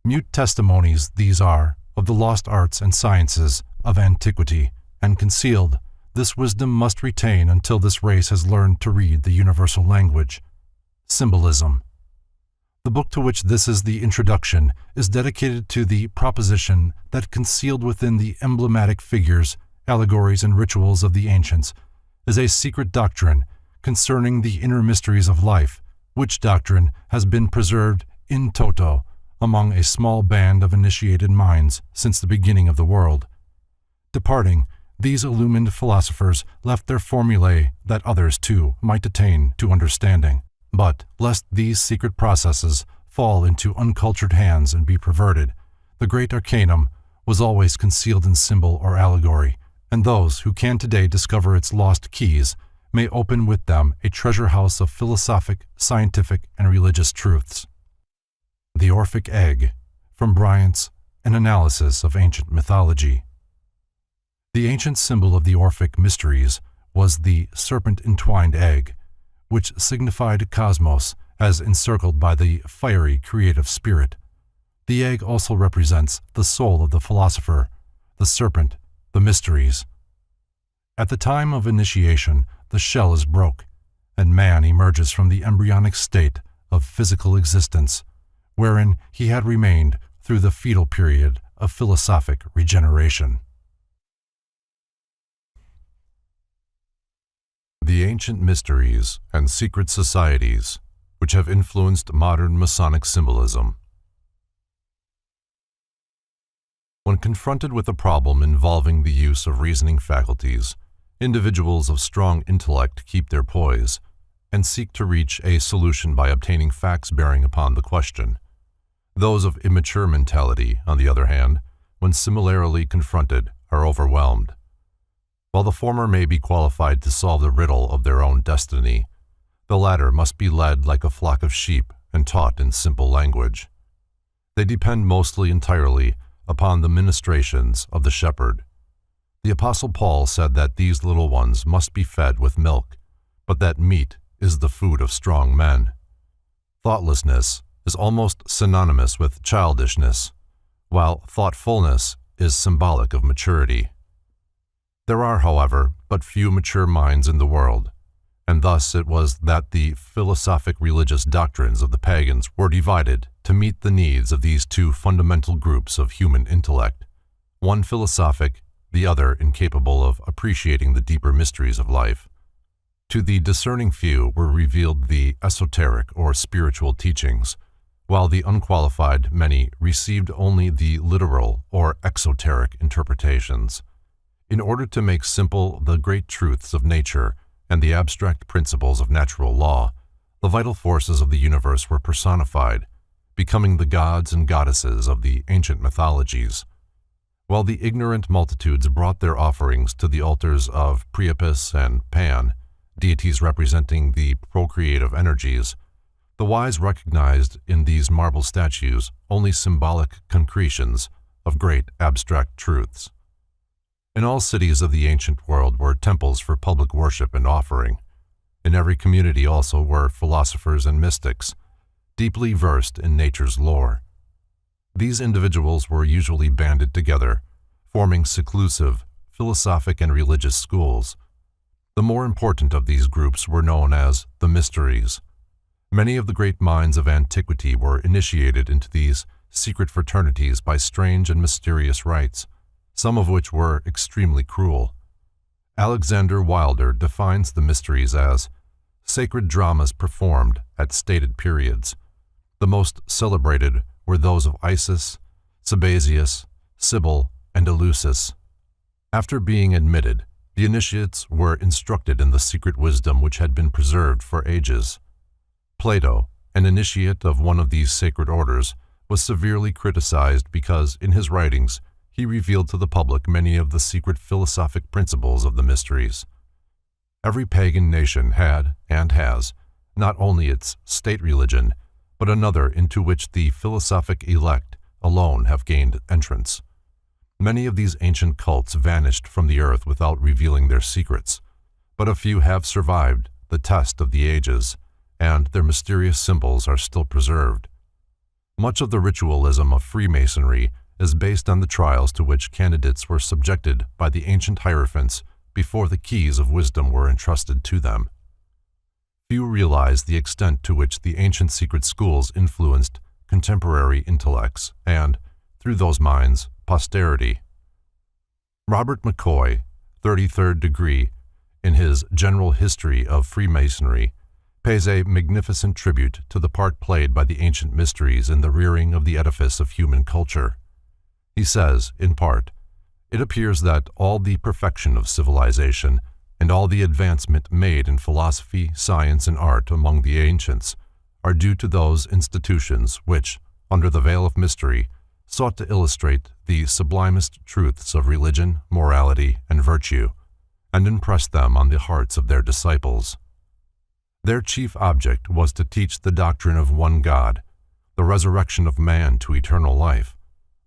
Mute testimonies these are of the lost arts and sciences of antiquity, and concealed, this wisdom must retain until this race has learned to read the universal language. Symbolism. The book to which this is the introduction is dedicated to the proposition that concealed within the emblematic figures, allegories, and rituals of the ancients is a secret doctrine concerning the inner mysteries of life, which doctrine has been preserved in toto among a small band of initiated minds since the beginning of the world. Departing, these illumined philosophers left their formulae that others, too, might attain to understanding. But, lest these secret processes fall into uncultured hands and be perverted, the great arcanum was always concealed in symbol or allegory, and those who can today discover its lost keys may open with them a treasure house of philosophic, scientific, and religious truths. The Orphic Egg, from Bryant's An Analysis of Ancient Mythology. The ancient symbol of the Orphic mysteries was the serpent-entwined egg, which signified cosmos as encircled by the fiery creative spirit. The egg also represents the soul of the philosopher, the serpent, the mysteries. At the time of initiation, the shell is broke, and man emerges from the embryonic state of physical existence, wherein he had remained through the fetal period of philosophic regeneration. The Ancient Mysteries and Secret Societies which have influenced modern Masonic symbolism. When confronted with a problem involving the use of reasoning faculties, individuals of strong intellect keep their poise and seek to reach a solution by obtaining facts bearing upon the question. Those of immature mentality, on the other hand, when similarly confronted, are overwhelmed. While the former may be qualified to solve the riddle of their own destiny, the latter must be led like a flock of sheep and taught in simple language. They depend mostly entirely upon the ministrations of the shepherd. The Apostle Paul said that these little ones must be fed with milk, but that meat is the food of strong men. Thoughtlessness is almost synonymous with childishness, while thoughtfulness is symbolic of maturity. There are, however, but few mature minds in the world, and thus it was that the philosophic religious doctrines of the pagans were divided to meet the needs of these two fundamental groups of human intellect, one philosophic, the other incapable of appreciating the deeper mysteries of life. To the discerning few were revealed the esoteric or spiritual teachings, while the unqualified many received only the literal or exoteric interpretations. In order to make simple the great truths of nature and the abstract principles of natural law, the vital forces of the universe were personified, becoming the gods and goddesses of the ancient mythologies. While the ignorant multitudes brought their offerings to the altars of Priapus and Pan, deities representing the procreative energies, the wise recognized in these marble statues only symbolic concretions of great abstract truths. In all cities of the ancient world were temples for public worship and offering. In every community also were philosophers and mystics, deeply versed in nature's lore. These individuals were usually banded together, forming seclusive, philosophic and religious schools. The more important of these groups were known as the mysteries. Many of the great minds of antiquity were initiated into these secret fraternities by strange and mysterious rites, some of which were extremely cruel. Alexander Wilder defines the mysteries as sacred dramas performed at stated periods. The most celebrated were those of Isis, Sabazius, Cybele, and Eleusis. After being admitted, the initiates were instructed in the secret wisdom which had been preserved for ages. Plato, an initiate of one of these sacred orders, was severely criticized because, in his writings, he revealed to the public many of the secret philosophic principles of the mysteries. Every pagan nation had, and has, not only its state religion, but another into which the philosophic elect alone have gained entrance. Many of these ancient cults vanished from the earth without revealing their secrets, but a few have survived the test of the ages, and their mysterious symbols are still preserved. Much of the ritualism of Freemasonry is based on the trials to which candidates were subjected by the ancient hierophants before the keys of wisdom were entrusted to them. Few realize the extent to which the ancient secret schools influenced contemporary intellects and, through those minds, posterity. Robert McCoy, 33rd degree, in his General History of Freemasonry, pays a magnificent tribute to the part played by the ancient mysteries in the rearing of the edifice of human culture. He says, in part, "It appears that all the perfection of civilization and all the advancement made in philosophy, science, and art among the ancients are due to those institutions which, under the veil of mystery, sought to illustrate the sublimest truths of religion, morality, and virtue, and impress them on the hearts of their disciples. Their chief object was to teach the doctrine of one God, the resurrection of man to eternal life,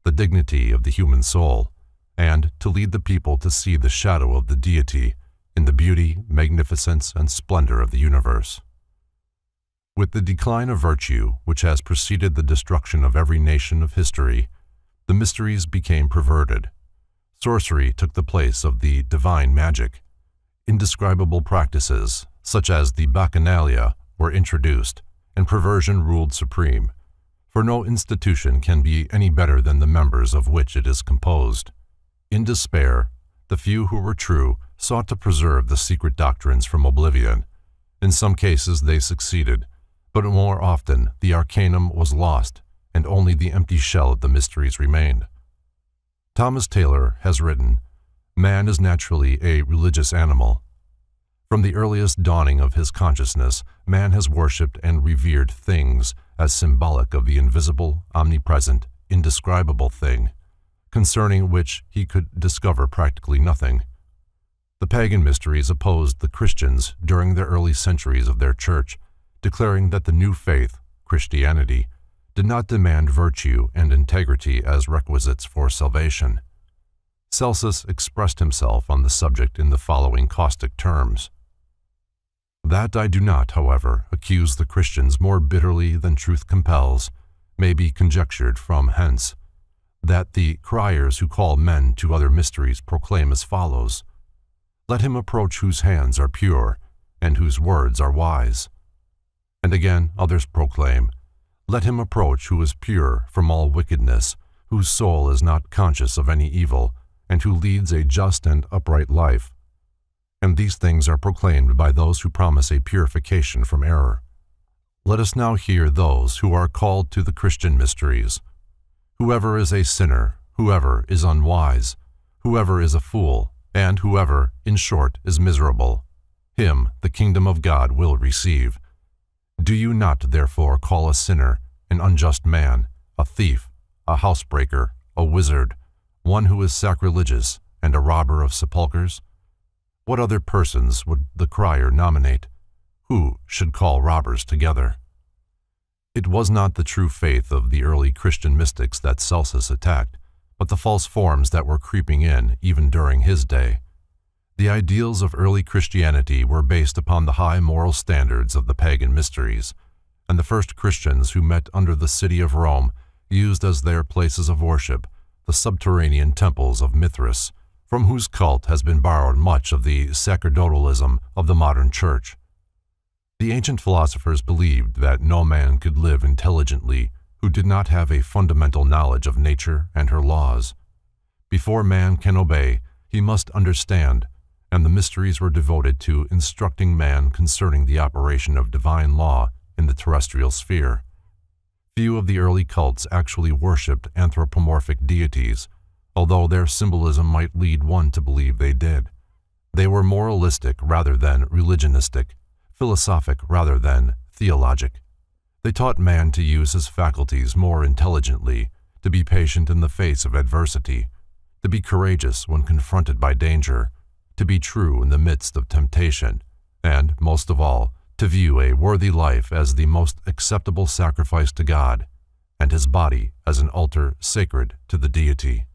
the dignity of the human soul, and to lead the people to see the shadow of the deity in the beauty, magnificence, and splendor of the universe." With the decline of virtue, which has preceded the destruction of every nation of history, the mysteries became perverted. Sorcery took the place of the divine magic. Indescribable practices, such as the Bacchanalia, were introduced, and perversion ruled supreme, for no institution can be any better than the members of which it is composed. In despair, the few who were true sought to preserve the secret doctrines from oblivion. In some cases they succeeded, but more often the arcanum was lost, and only the empty shell of the mysteries remained. Thomas Taylor has written, "Man is naturally a religious animal. From the earliest dawning of his consciousness, man has worshipped and revered things as symbolic of the invisible, omnipresent, indescribable thing, concerning which he could discover practically nothing. The pagan mysteries opposed the Christians during the early centuries of their church, declaring that the new faith, Christianity, did not demand virtue and integrity as requisites for salvation." Celsus expressed himself on the subject in the following caustic terms: "That I do not, however, accuse the Christians more bitterly than truth compels, may be conjectured from hence, that the criers who call men to other mysteries proclaim as follows: Let him approach whose hands are pure, and whose words are wise. And again others proclaim, Let him approach who is pure from all wickedness, whose soul is not conscious of any evil, and who leads a just and upright life. And these things are proclaimed by those who promise a purification from error. Let us now hear those who are called to the Christian mysteries. Whoever is a sinner, whoever is unwise, whoever is a fool, and whoever, in short, is miserable, him the kingdom of God will receive. Do you not therefore call a sinner, an unjust man, a thief, a housebreaker, a wizard, one who is sacrilegious, and a robber of sepulchres? What other persons would the crier nominate? Who should call robbers together? It was not the true faith of the early Christian mystics that Celsus attacked, but the false forms that were creeping in even during his day. The ideals of early Christianity were based upon the high moral standards of the pagan mysteries, and the first Christians who met under the city of Rome used as their places of worship the subterranean temples of Mithras, from whose cult has been borrowed much of the sacerdotalism of the modern church. The ancient philosophers believed that no man could live intelligently who did not have a fundamental knowledge of nature and her laws. Before man can obey, he must understand, and the mysteries were devoted to instructing man concerning the operation of divine law in the terrestrial sphere. Few of the early cults actually worshipped anthropomorphic deities, although their symbolism might lead one to believe they did. They were moralistic rather than religionistic, philosophic rather than theologic. They taught man to use his faculties more intelligently, to be patient in the face of adversity, to be courageous when confronted by danger, to be true in the midst of temptation, and, most of all, to view a worthy life as the most acceptable sacrifice to God, and his body as an altar sacred to the deity.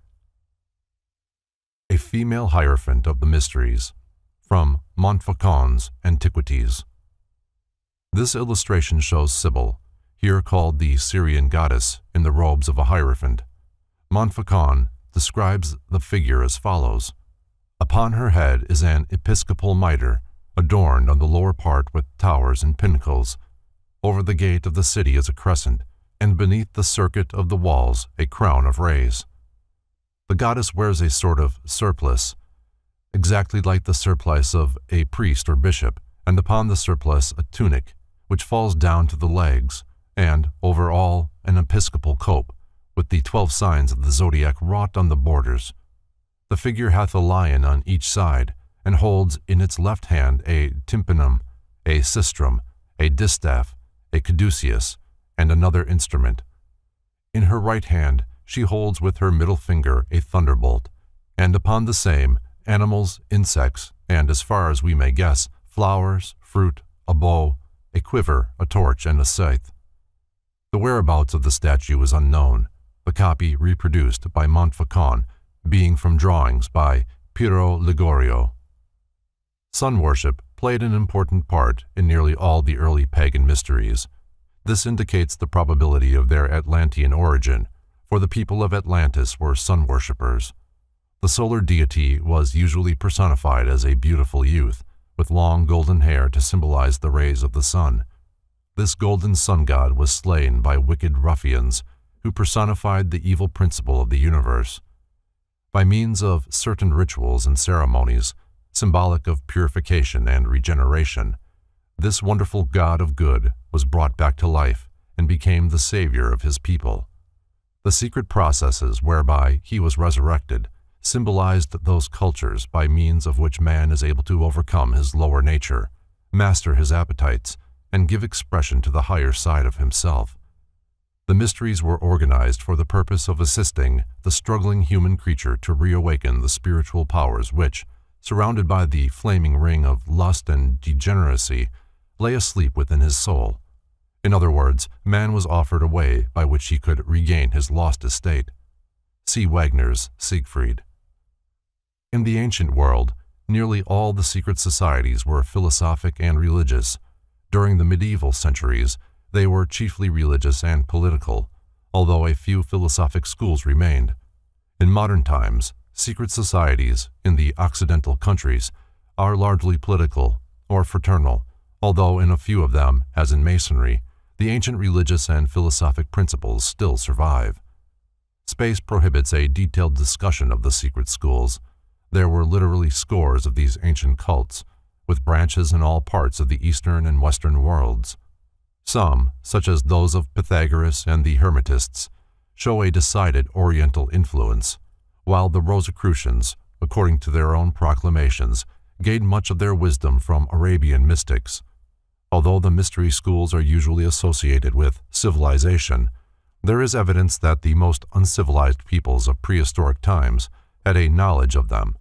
A female hierophant of the mysteries, from Montfaucon's Antiquities. This illustration shows Sybil, here called the Syrian goddess, in the robes of a hierophant. Montfaucon describes the figure as follows. Upon her head is an episcopal mitre, adorned on the lower part with towers and pinnacles. Over the gate of the city is a crescent, and beneath the circuit of the walls a crown of rays. The goddess wears a sort of surplice, exactly like the surplice of a priest or bishop, and upon the surplice a tunic, which falls down to the legs, and, over all, an episcopal cope, with the 12 signs of the zodiac wrought on the borders. The figure hath a lion on each side, and holds in its left hand a tympanum, a sistrum, a distaff, a caduceus, and another instrument. In her right hand she holds with her middle finger a thunderbolt, and upon the same, animals, insects, and, as far as we may guess, flowers, fruit, a bow, a quiver, a torch, and a scythe. The whereabouts of the statue is unknown, the copy reproduced by Montfaucon being from drawings by Piero Ligorio. Sun worship played an important part in nearly all the early pagan mysteries. This indicates the probability of their Atlantean origin, for the people of Atlantis were sun worshippers. The solar deity was usually personified as a beautiful youth, with long golden hair to symbolize the rays of the sun. This golden sun god was slain by wicked ruffians who personified the evil principle of the universe. By means of certain rituals and ceremonies, symbolic of purification and regeneration, This wonderful God of good was brought back to life and became the savior of his people. The secret processes whereby he was resurrected symbolized those cultures by means of which man is able to overcome his lower nature, master his appetites, and give expression to the higher side of himself. The mysteries were organized for the purpose of assisting the struggling human creature to reawaken the spiritual powers which, surrounded by the flaming ring of lust and degeneracy, lay asleep within his soul. In other words, man was offered a way by which he could regain his lost estate. See Wagner's Siegfried. In the ancient world, nearly all the secret societies were philosophic and religious. During the medieval centuries, they were chiefly religious and political, although a few philosophic schools remained. In modern times, secret societies in the Occidental countries are largely political or fraternal, although in a few of them, as in Masonry, the ancient religious and philosophic principles still survive. Space prohibits a detailed discussion of the secret schools. There were literally scores of these ancient cults, with branches in all parts of the Eastern and Western worlds. Some, such as those of Pythagoras and the Hermetists, show a decided Oriental influence, while the Rosicrucians, according to their own proclamations, gained much of their wisdom from Arabian mystics. Although the mystery schools are usually associated with civilization, there is evidence that the most uncivilized peoples of prehistoric times had a knowledge of them.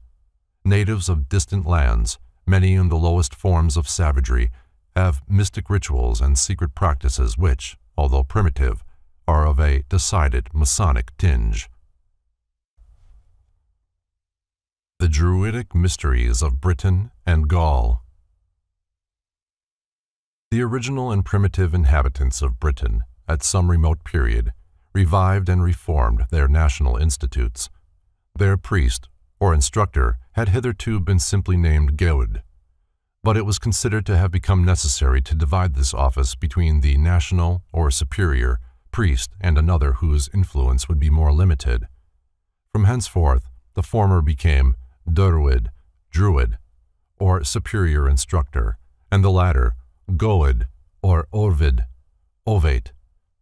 Natives of distant lands, many in the lowest forms of savagery, have mystic rituals and secret practices which, although primitive, are of a decided Masonic tinge. The Druidic Mysteries of Britain and Gaul. The original and primitive inhabitants of Britain, at some remote period, revived and reformed their national institutes. Their priest, or instructor, had hitherto been simply named Geud, but it was considered to have become necessary to divide this office between the national, or superior, priest and another whose influence would be more limited. From henceforth, the former became Druid, or superior instructor, and the latter, Goed, or Orvid, Ovate,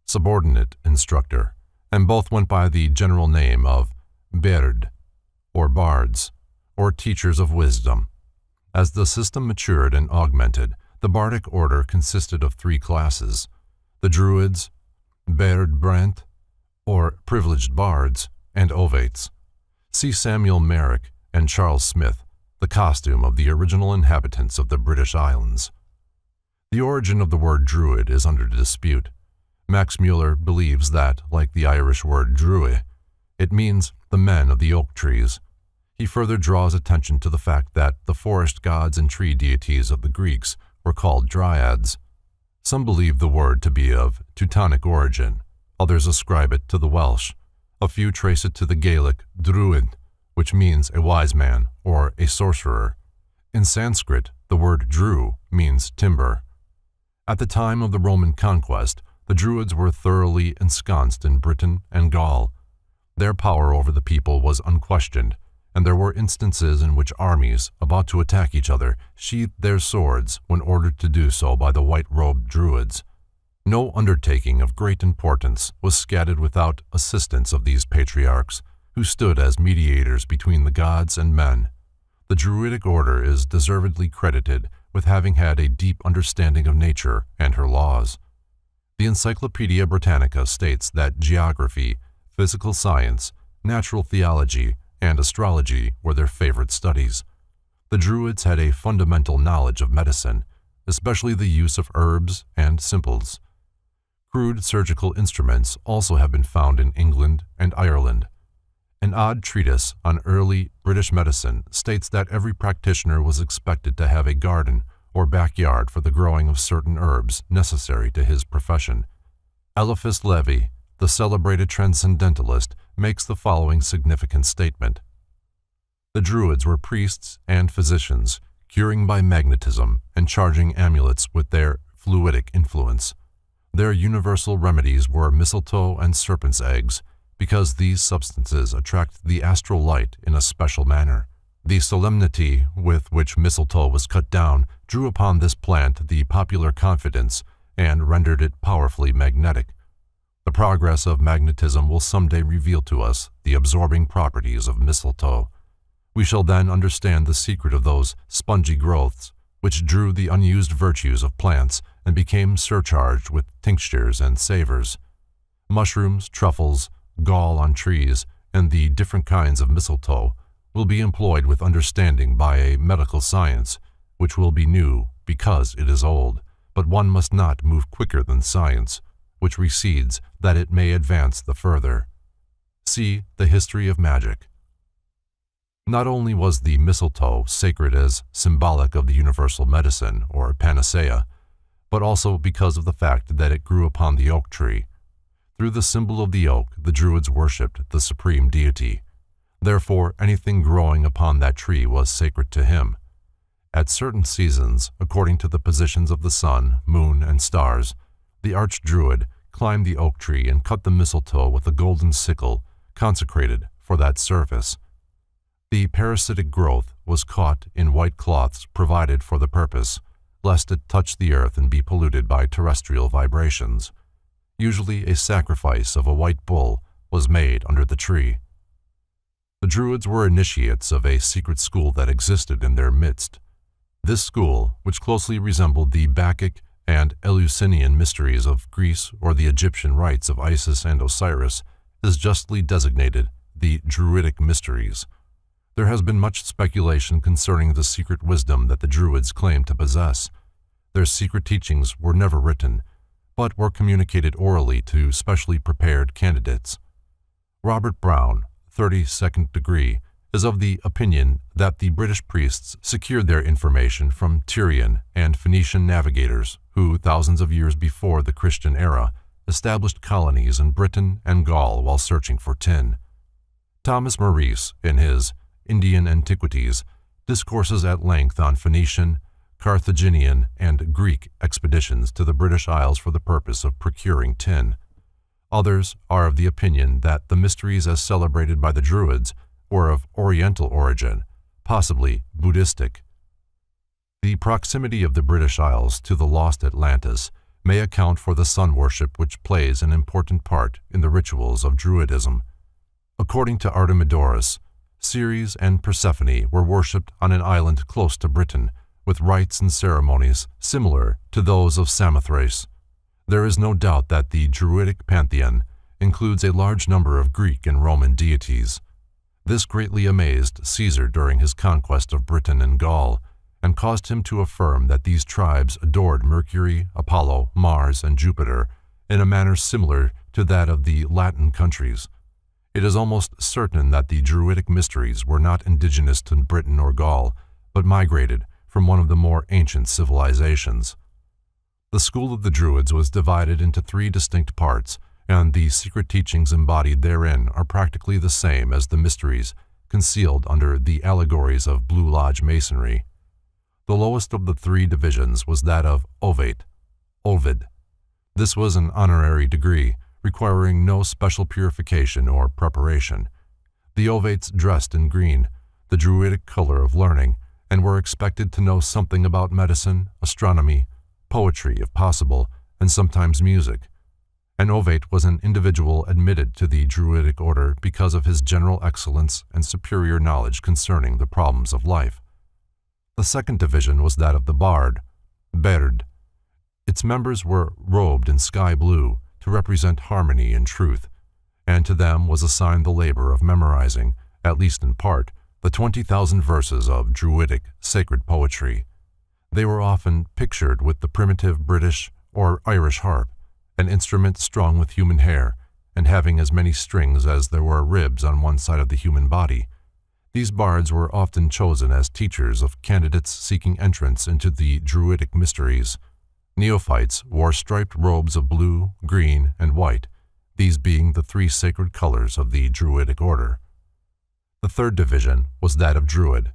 subordinate instructor, and both went by the general name of Berd, or bards, or teachers of wisdom. As the system matured and augmented, the bardic order consisted of three classes: the Druids, Berd Brant, or privileged bards, and Ovates. See Samuel Merrick and Charles Smith, The Costume of the Original Inhabitants of the British Islands. The origin of the word Druid is under dispute. Max Mueller believes that, like the Irish word Druid, it means the men of the oak trees. He further draws attention to the fact that the forest gods and tree deities of the Greeks were called dryads. Some believe the word to be of Teutonic origin, others ascribe it to the Welsh. A few trace it to the Gaelic druid, which means a wise man or a sorcerer. In Sanskrit, the word dru means timber. At the time of the Roman conquest, the Druids were thoroughly ensconced in Britain and Gaul. Their power over the people was unquestioned, and there were instances in which armies, about to attack each other, sheathed their swords when ordered to do so by the white-robed Druids. No undertaking of great importance was scattered without assistance of these patriarchs, who stood as mediators between the gods and men. The Druidic order is deservedly credited with having had a deep understanding of nature and her laws. The Encyclopedia Britannica states that geography, physical science, natural theology, and astrology were their favorite studies. The Druids had a fundamental knowledge of medicine, especially the use of herbs and simples. Crude surgical instruments also have been found in England and Ireland. An odd treatise on early British medicine states that every practitioner was expected to have a garden or backyard for the growing of certain herbs necessary to his profession. Eliphas Levi, the celebrated transcendentalist, makes the following significant statement. The Druids were priests and physicians, curing by magnetism and charging amulets with their fluidic influence. Their universal remedies were mistletoe and serpent's eggs, because these substances attract the astral light in a special manner. The solemnity with which mistletoe was cut down drew upon this plant the popular confidence and rendered it powerfully magnetic. The progress of magnetism will someday reveal to us the absorbing properties of mistletoe. We shall then understand the secret of those spongy growths which drew the unused virtues of plants and became surcharged with tinctures and savors. Mushrooms, truffles, gall on trees, and the different kinds of mistletoe will be employed with understanding by a medical science, which will be new because it is old, but one must not move quicker than science, which recedes that it may advance the further. See the history of magic. Not only was the mistletoe sacred as symbolic of the universal medicine, or panacea, but also because of the fact that it grew upon the oak tree. Through the symbol of the oak, the Druids worshipped the supreme deity. Therefore, anything growing upon that tree was sacred to him. At certain seasons, according to the positions of the sun, moon, and stars, the archdruid climbed the oak tree and cut the mistletoe with a golden sickle consecrated for that service. The parasitic growth was caught in white cloths provided for the purpose, lest it touch the earth and be polluted by terrestrial vibrations. Usually a sacrifice of a white bull was made under the tree. The Druids were initiates of a secret school that existed in their midst. This school, which closely resembled the Bacchic and Eleusinian mysteries of Greece or the Egyptian rites of Isis and Osiris, is justly designated the Druidic Mysteries. There has been much speculation concerning the secret wisdom that the Druids claimed to possess. Their secret teachings were never written, but were communicated orally to specially prepared candidates. Robert Brown, 32nd degree, is of the opinion that the British priests secured their information from Tyrian and Phoenician navigators who, thousands of years before the Christian era, established colonies in Britain and Gaul while searching for tin. Thomas Maurice, in his Indian Antiquities, discourses at length on Phoenician, Carthaginian, and Greek expeditions to the British Isles for the purpose of procuring tin. Others are of the opinion that the mysteries as celebrated by the Druids were of Oriental origin, possibly Buddhistic. The proximity of the British Isles to the lost Atlantis may account for the sun worship which plays an important part in the rituals of Druidism. According to Artemidorus, Ceres and Persephone were worshipped on an island close to Britain, with rites and ceremonies similar to those of Samothrace. There is no doubt that the Druidic pantheon includes a large number of Greek and Roman deities. This greatly amazed Caesar during his conquest of Britain and Gaul, and caused him to affirm that these tribes adored Mercury, Apollo, Mars, and Jupiter in a manner similar to that of the Latin countries. It is almost certain that the Druidic mysteries were not indigenous to Britain or Gaul, but migrated from one of the more ancient civilizations. The school of the Druids was divided into 3 distinct parts, and the secret teachings embodied therein are practically the same as the mysteries concealed under the allegories of Blue Lodge masonry. The lowest of the 3 divisions was that of Ovate, Ovid. This was an honorary degree, requiring no special purification or preparation. The Ovates dressed in green, the Druidic color of learning, and were expected to know something about medicine, astronomy, poetry if possible, and sometimes music. An Ovate was an individual admitted to the Druidic order because of his general excellence and superior knowledge concerning the problems of life. The second division was that of the Bard, Baird. Its members were robed in sky blue to represent harmony and truth, and to them was assigned the labor of memorizing, at least in part, the 20,000 verses of Druidic sacred poetry. They were often pictured with the primitive British or Irish harp, an instrument strung with human hair and having as many strings as there were ribs on one side of the human body. These bards were often chosen as teachers of candidates seeking entrance into the Druidic mysteries. Neophytes wore striped robes of blue, green, and white, these being the 3 sacred colors of the Druidic order. The third division was that of Druid,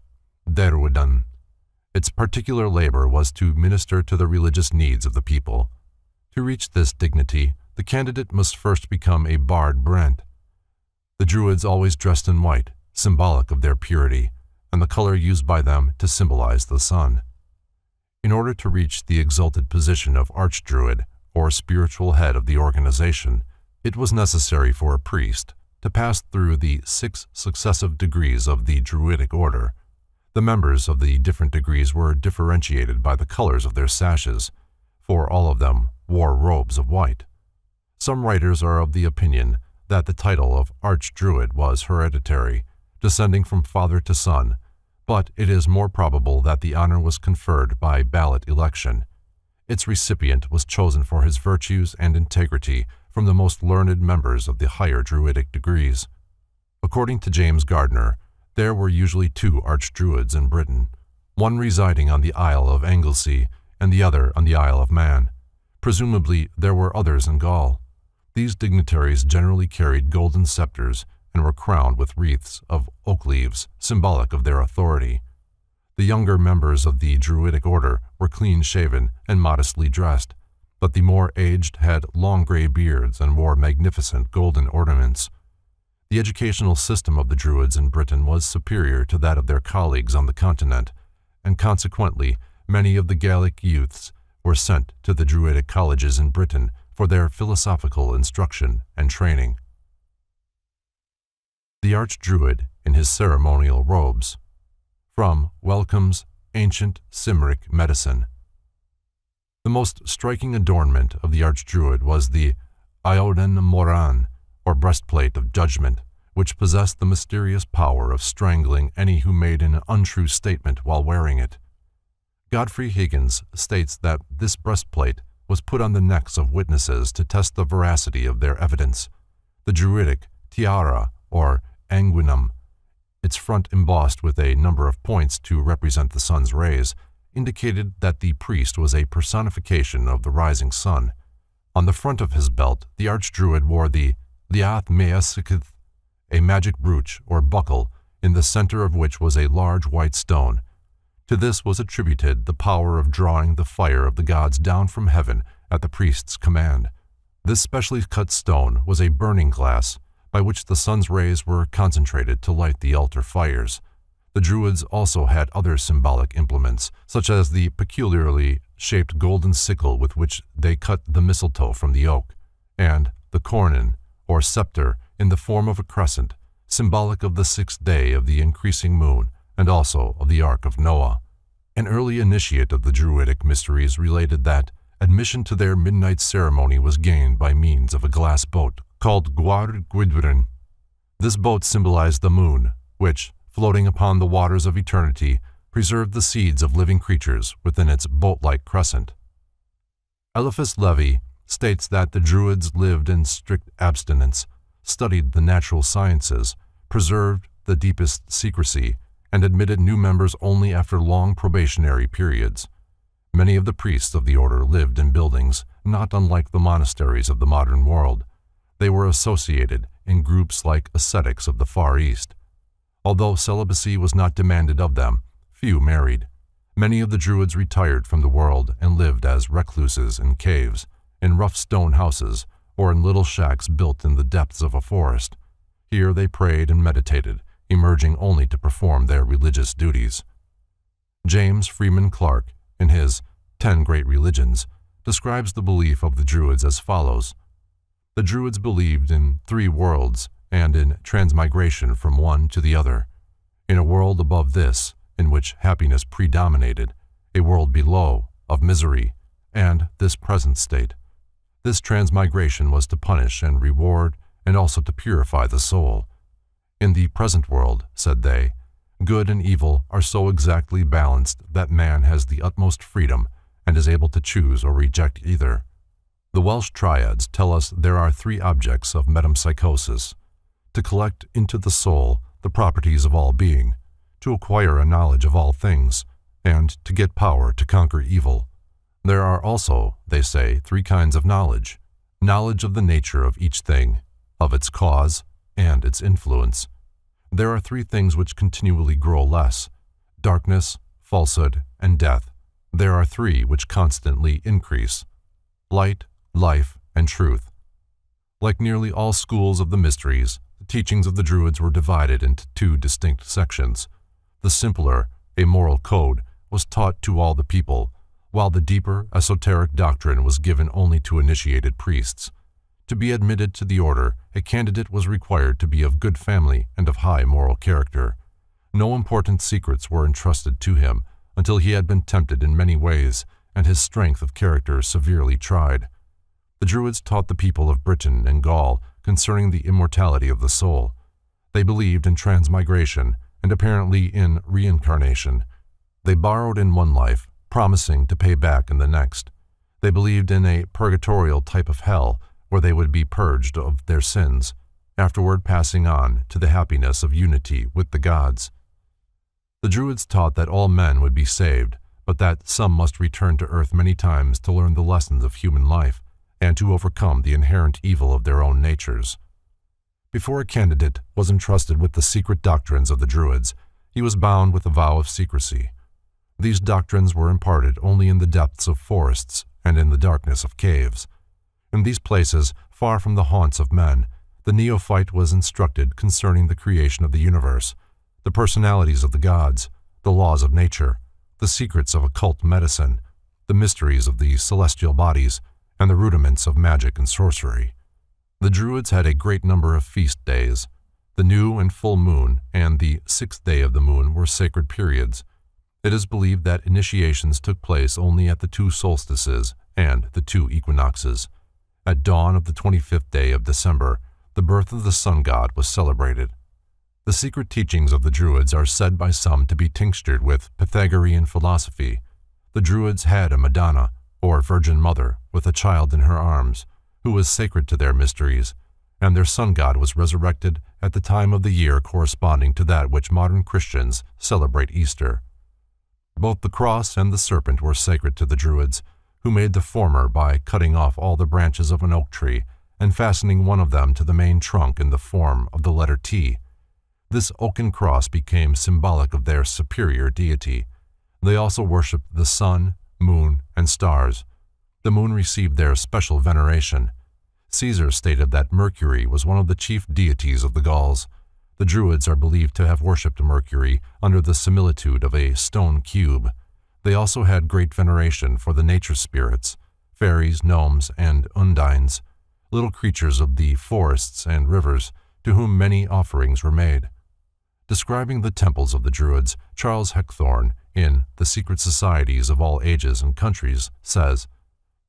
Derwyddon. Its particular labor was to minister to the religious needs of the people. To reach this dignity, the candidate must first become a Bard Brent. The Druids always dressed in white, symbolic of their purity, and the color used by them to symbolize the sun. In order to reach the exalted position of Archdruid, or spiritual head of the organization, it was necessary for a priest to pass through the 6 successive degrees of the Druidic order. The members of the different degrees were differentiated by the colors of their sashes, for all of them wore robes of white. Some writers are of the opinion that the title of Archdruid was hereditary, descending from father to son, but it is more probable that the honor was conferred by ballot election. Its recipient was chosen for his virtues and integrity from the most learned members of the higher Druidic degrees. According to James Gardner, there were usually 2 Archdruids in Britain, one residing on the Isle of Anglesey and the other on the Isle of Man. Presumably, there were others in Gaul. These dignitaries generally carried golden scepters and were crowned with wreaths of oak leaves, symbolic of their authority. The younger members of the Druidic order were clean-shaven and modestly dressed, but the more aged had long gray beards and wore magnificent golden ornaments. The educational system of the Druids in Britain was superior to that of their colleagues on the continent, and consequently many of the Gallic youths were sent to the Druidic colleges in Britain for their philosophical instruction and training. The Archdruid in his ceremonial robes. From Wellcome's Ancient Cymric Medicine. The most striking adornment of the Archdruid was the Eoden Moran, or breastplate of judgment, which possessed the mysterious power of strangling any who made an untrue statement while wearing it. Godfrey Higgins states that this breastplate was put on the necks of witnesses to test the veracity of their evidence. The Druidic tiara, or anguinum, its front embossed with a number of points to represent the sun's rays, indicated that the priest was a personification of the rising sun. On the front of his belt, the Archdruid wore the Liath Measikith, a magic brooch or buckle, in the center of which was a large white stone. To this was attributed the power of drawing the fire of the gods down from heaven at the priest's command. This specially cut stone was a burning glass, by which the sun's rays were concentrated to light the altar fires. The Druids also had other symbolic implements, such as the peculiarly shaped golden sickle with which they cut the mistletoe from the oak, and the cornon, or scepter, in the form of a crescent, symbolic of the 6th day of the increasing moon and also of the Ark of Noah. An early initiate of the Druidic mysteries related that admission to their midnight ceremony was gained by means of a glass boat called Gwar Gwydryn. This boat symbolized the moon, which, floating upon the waters of eternity, preserved the seeds of living creatures within its boat-like crescent. Eliphas Levi states that the Druids lived in strict abstinence, studied the natural sciences, preserved the deepest secrecy, and admitted new members only after long probationary periods. Many of the priests of the order lived in buildings not unlike the monasteries of the modern world. They were associated in groups like ascetics of the Far East. Although celibacy was not demanded of them, few married. Many of the Druids retired from the world and lived as recluses in caves, in rough stone houses, or in little shacks built in the depths of a forest. Here they prayed and meditated, emerging only to perform their religious duties. James Freeman Clarke, in his 10 Great Religions, describes the belief of the Druids as follows. The Druids believed in 3 worlds and in transmigration from one to the other. In a world above this, in which happiness predominated, a world below, of misery, and this present state. This transmigration was to punish and reward, and also to purify the soul. In the present world, said they, good and evil are so exactly balanced that man has the utmost freedom and is able to choose or reject either. The Welsh triads tell us there are 3 objects of metempsychosis: to collect into the soul the properties of all being, to acquire a knowledge of all things, and to get power to conquer evil. There are also, they say, 3 kinds of knowledge: knowledge of the nature of each thing, of its cause, and its influence. There are 3 things which continually grow less: darkness, falsehood, and death. There are 3 which constantly increase: light, life, and truth. Like nearly all schools of the mysteries, the teachings of the Druids were divided into 2 distinct sections. The simpler, a moral code, was taught to all the people, while the deeper, esoteric doctrine was given only to initiated priests. To be admitted to the order, a candidate was required to be of good family and of high moral character. No important secrets were entrusted to him until he had been tempted in many ways and his strength of character severely tried. The Druids taught the people of Britain and Gaul concerning the immortality of the soul. They believed in transmigration and apparently in reincarnation. They borrowed in one life, promising to pay back in the next. They believed in a purgatorial type of hell where they would be purged of their sins, afterward passing on to the happiness of unity with the gods. The Druids taught that all men would be saved, but that some must return to earth many times to learn the lessons of human life and to overcome the inherent evil of their own natures. Before a candidate was entrusted with the secret doctrines of the Druids, he was bound with a vow of secrecy. These doctrines were imparted only in the depths of forests and in the darkness of caves. In these places, far from the haunts of men, the neophyte was instructed concerning the creation of the universe, the personalities of the gods, the laws of nature, the secrets of occult medicine, the mysteries of the celestial bodies, and the rudiments of magic and sorcery. The Druids had a great number of feast days. The new and full moon and the 6th day of the moon were sacred periods. It is believed that initiations took place only at the 2 solstices and the 2 equinoxes. At dawn of the 25th day of December, the birth of the sun god was celebrated. The secret teachings of the Druids are said by some to be tinctured with Pythagorean philosophy. The Druids had a Madonna, or Virgin Mother, with a child in her arms, who was sacred to their mysteries, and their sun god was resurrected at the time of the year corresponding to that which modern Christians celebrate Easter. Both the cross and the serpent were sacred to the Druids, who made the former by cutting off all the branches of an oak tree and fastening one of them to the main trunk in the form of the letter T. This oaken cross became symbolic of their superior deity. They also worshipped the sun, moon, and stars. The moon received their special veneration. Caesar stated that Mercury was one of the chief deities of the Gauls. The Druids are believed to have worshipped Mercury under the similitude of a stone cube. They also had great veneration for the nature spirits, fairies, gnomes, and undines, little creatures of the forests and rivers, to whom many offerings were made. Describing the temples of the Druids, Charles Heckthorne, in The Secret Societies of All Ages and Countries, says,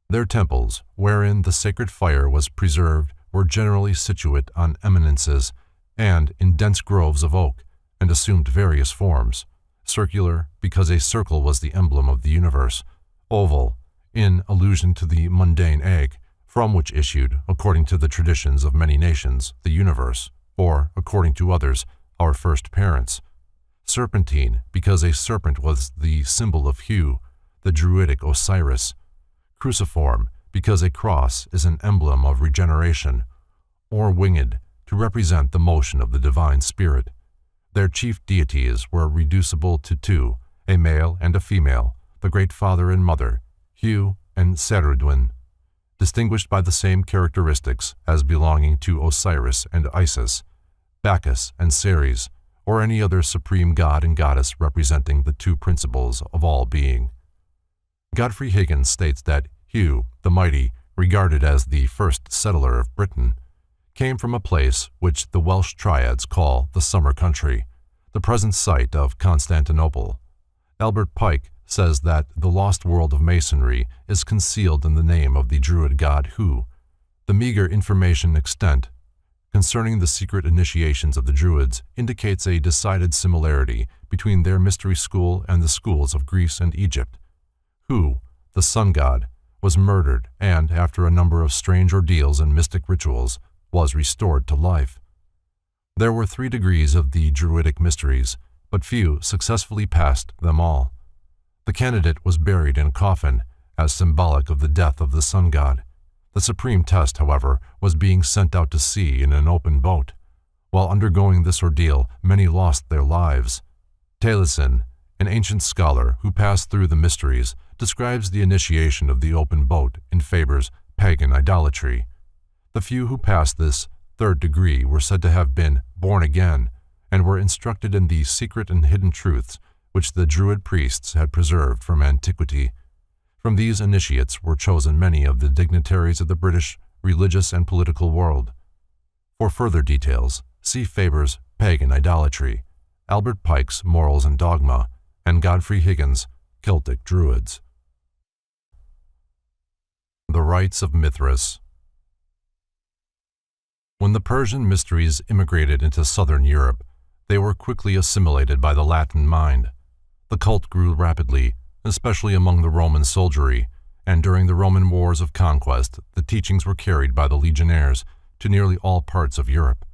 "Their temples, wherein the sacred fire was preserved, were generally situate on eminences, and in dense groves of oak, and assumed various forms: circular, because a circle was the emblem of the universe; oval, in allusion to the mundane egg, from which issued, according to the traditions of many nations, the universe, or, according to others, our first parents; serpentine, because a serpent was the symbol of Hu, the Druidic Osiris; cruciform, because a cross is an emblem of regeneration; or winged, to represent the motion of the divine spirit. Their chief deities were reducible to 2, a male and a female, the great father and mother, Hu and Cerridwen, distinguished by the same characteristics as belonging to Osiris and Isis, Bacchus and Ceres, or any other supreme god and goddess representing the 2 principles of all being." Godfrey Higgins states that Hu, the Mighty, regarded as the first settler of Britain, came from a place which the Welsh triads call the Summer Country, the present site of Constantinople. Albert Pike says that the lost world of Masonry is concealed in the name of the Druid god Hu. The meager information extant concerning the secret initiations of the Druids indicates a decided similarity between their mystery school and the schools of Greece and Egypt. Hu, the sun god, was murdered and, after a number of strange ordeals and mystic rituals, was restored to life. There were 3 degrees of the Druidic mysteries, but few successfully passed them all. The candidate was buried in a coffin, as symbolic of the death of the sun god. The supreme test, however, was being sent out to sea in an open boat. While undergoing this ordeal, many lost their lives. Taliesin, an ancient scholar who passed through the mysteries, describes the initiation of the open boat in Faber's Pagan Idolatry. The few who passed this 3rd degree were said to have been born again and were instructed in the secret and hidden truths which the Druid priests had preserved from antiquity. From these initiates were chosen many of the dignitaries of the British religious and political world. For further details, see Faber's Pagan Idolatry, Albert Pike's Morals and Dogma, and Godfrey Higgins' Celtic Druids. The Rites of Mithras. When the Persian mysteries immigrated into southern Europe, they were quickly assimilated by the Latin mind. The cult grew rapidly, especially among the Roman soldiery, and during the Roman wars of conquest, the teachings were carried by the legionnaires to nearly all parts of Europe.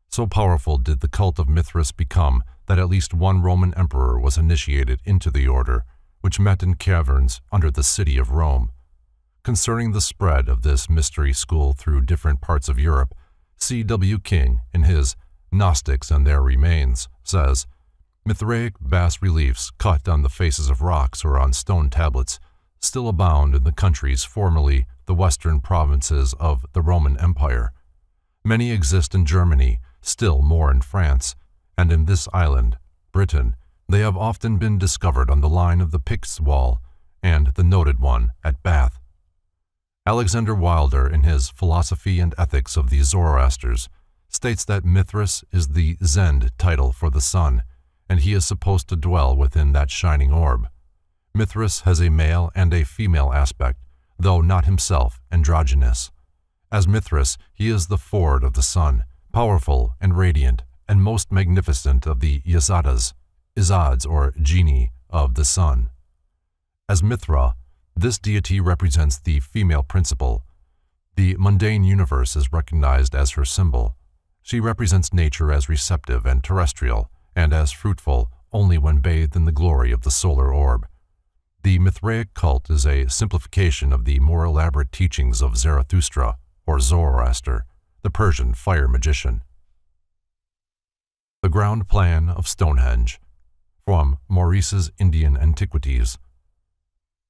So powerful did the cult of Mithras become that at least one Roman emperor was initiated into the order, which met in caverns under the city of Rome. Concerning the spread of this mystery school through different parts of Europe, C. W. King, in his Gnostics and Their Remains, says, Mithraic bas-reliefs cut on the faces of rocks or on stone tablets still abound in the countries formerly the western provinces of the Roman Empire. Many exist in Germany, still more in France, and in this island, Britain, they have often been discovered on the line of the Picts Wall and the noted one at Bath. Alexander Wilder, in his Philosophy and Ethics of the Zoroasters, states that Mithras is the Zend title for the sun, and he is supposed to dwell within that shining orb. Mithras has a male and a female aspect, though not himself androgynous. As Mithras, he is the Ford of the sun, powerful and radiant, and most magnificent of the Yazatas, Izads or genii of the sun. As Mithra, this deity represents the female principle. The mundane universe is recognized as her symbol. She represents nature as receptive and terrestrial, and as fruitful only when bathed in the glory of the solar orb. The Mithraic cult is a simplification of the more elaborate teachings of Zarathustra, or Zoroaster, the Persian fire magician. The Ground Plan of Stonehenge, from Maurice's Indian Antiquities.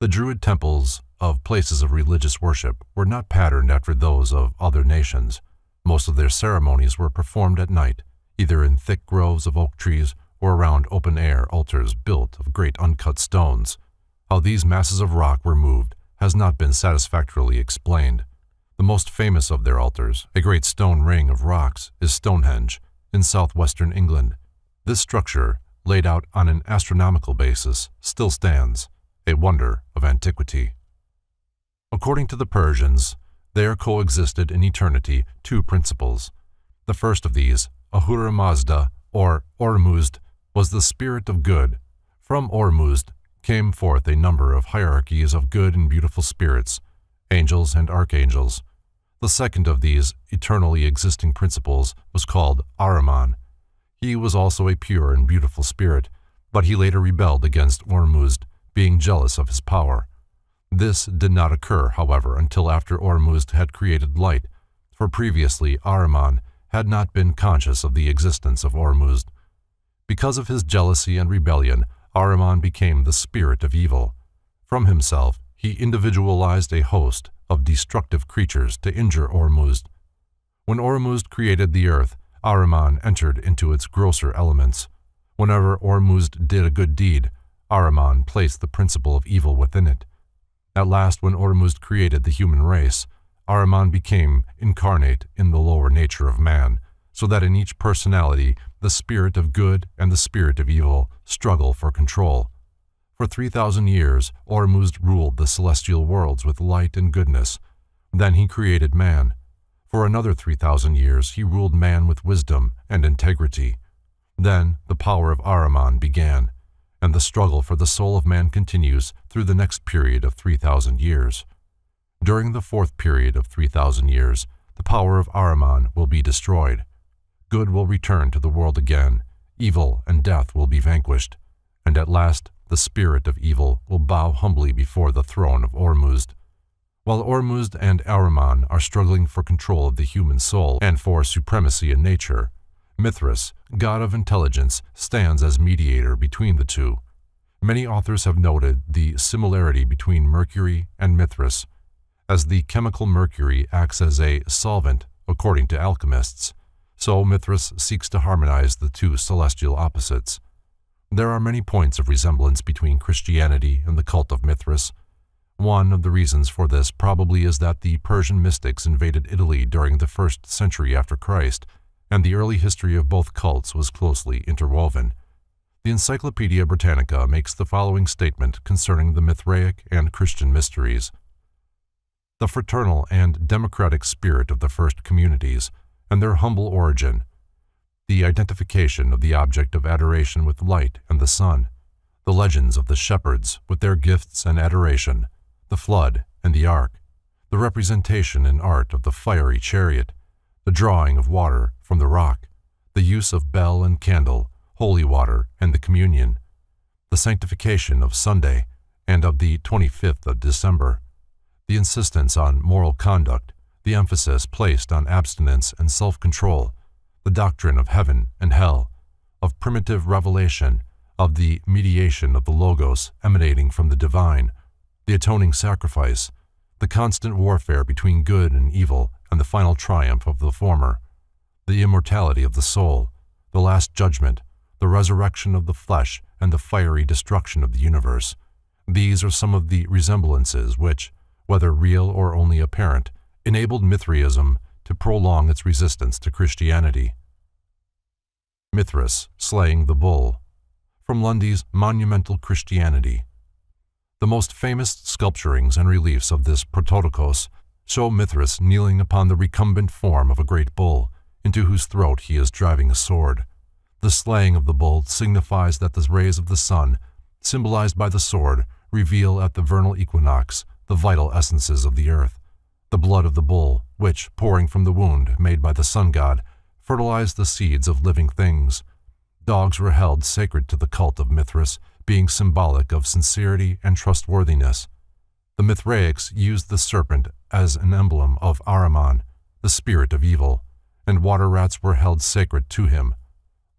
The Druid temples of places of religious worship were not patterned after those of other nations. Most of their ceremonies were performed at night, either in thick groves of oak trees or around open-air altars built of great uncut stones. How these masses of rock were moved has not been satisfactorily explained. The most famous of their altars, a great stone ring of rocks, is Stonehenge, in southwestern England. This structure, laid out on an astronomical basis, still stands, a wonder of antiquity. According to the Persians, there coexisted in eternity two principles. The first of these, Ahura Mazda, or Ormuzd, was the spirit of good. From Ormuzd came forth a number of hierarchies of good and beautiful spirits, angels and archangels. The second of these eternally existing principles was called Ahriman. He was also a pure and beautiful spirit, but he later rebelled against Ormuzd, being jealous of his power. This did not occur, however, until after Ormuzd had created light, for previously Ahriman had not been conscious of the existence of Ormuzd. Because of his jealousy and rebellion, Ahriman became the spirit of evil. From himself, he individualized a host of destructive creatures to injure Ormuzd. When Ormuzd created the earth, Ahriman entered into its grosser elements. Whenever Ormuzd did a good deed, Ahriman placed the principle of evil within it. At last, when Ormuzd created the human race, Ahriman became incarnate in the lower nature of man, so that in each personality the spirit of good and the spirit of evil struggle for control. For 3,000 years, Ormuzd ruled the celestial worlds with light and goodness. Then he created man. For another 3,000 years, he ruled man with wisdom and integrity. Then the power of Ahriman began, and the struggle for the soul of man continues through the next period of 3,000 years. During the fourth period of 3,000 years, the power of Ahriman will be destroyed. Good will return to the world again, evil and death will be vanquished, and at last the spirit of evil will bow humbly before the throne of Ormuzd. While Ormuzd and Ahriman are struggling for control of the human soul and for supremacy in nature, Mithras, god of intelligence, stands as mediator between the two. Many authors have noted the similarity between Mercury and Mithras, as the chemical mercury acts as a solvent, according to alchemists. so Mithras seeks to harmonize the two celestial opposites. There are many points of resemblance between Christianity and the cult of Mithras. One of the reasons for this probably is that the Persian mystics invaded Italy during the 1st century after Christ, and the early history of both cults was closely interwoven. The Encyclopedia Britannica makes the following statement concerning the Mithraic and Christian mysteries. The fraternal and democratic spirit of the first communities, and their humble origin, the identification of the object of adoration with light and the sun, the legends of the shepherds with their gifts and adoration, the flood and the ark, the representation in art of the fiery chariot, the drawing of water from the rock, the use of bell and candle, holy water, and the communion, the sanctification of Sunday and of the 25th of December, the insistence on moral conduct, the emphasis placed on abstinence and self-control, the doctrine of heaven and hell, of primitive revelation, of the mediation of the Logos emanating from the divine, the atoning sacrifice, the constant warfare between good and evil, and the final triumph of the former, the immortality of the soul, the last judgment, the resurrection of the flesh, and the fiery destruction of the universe. These are some of the resemblances which, whether real or only apparent, enabled Mithraism to prolong its resistance to Christianity. Mithras slaying the bull. From Lundy's Monumental Christianity. The most famous sculpturings and reliefs of this Prototokos show Mithras kneeling upon the recumbent form of a great bull, into whose throat he is driving a sword. The slaying of the bull signifies that the rays of the sun, symbolized by the sword, reveal at the vernal equinox the vital essences of the earth. The blood of the bull, which, pouring from the wound made by the sun god, fertilized the seeds of living things. Dogs were held sacred to the cult of Mithras, being symbolic of sincerity and trustworthiness. The Mithraics used the serpent as an emblem of Ahriman, the spirit of evil, and water rats were held sacred to him.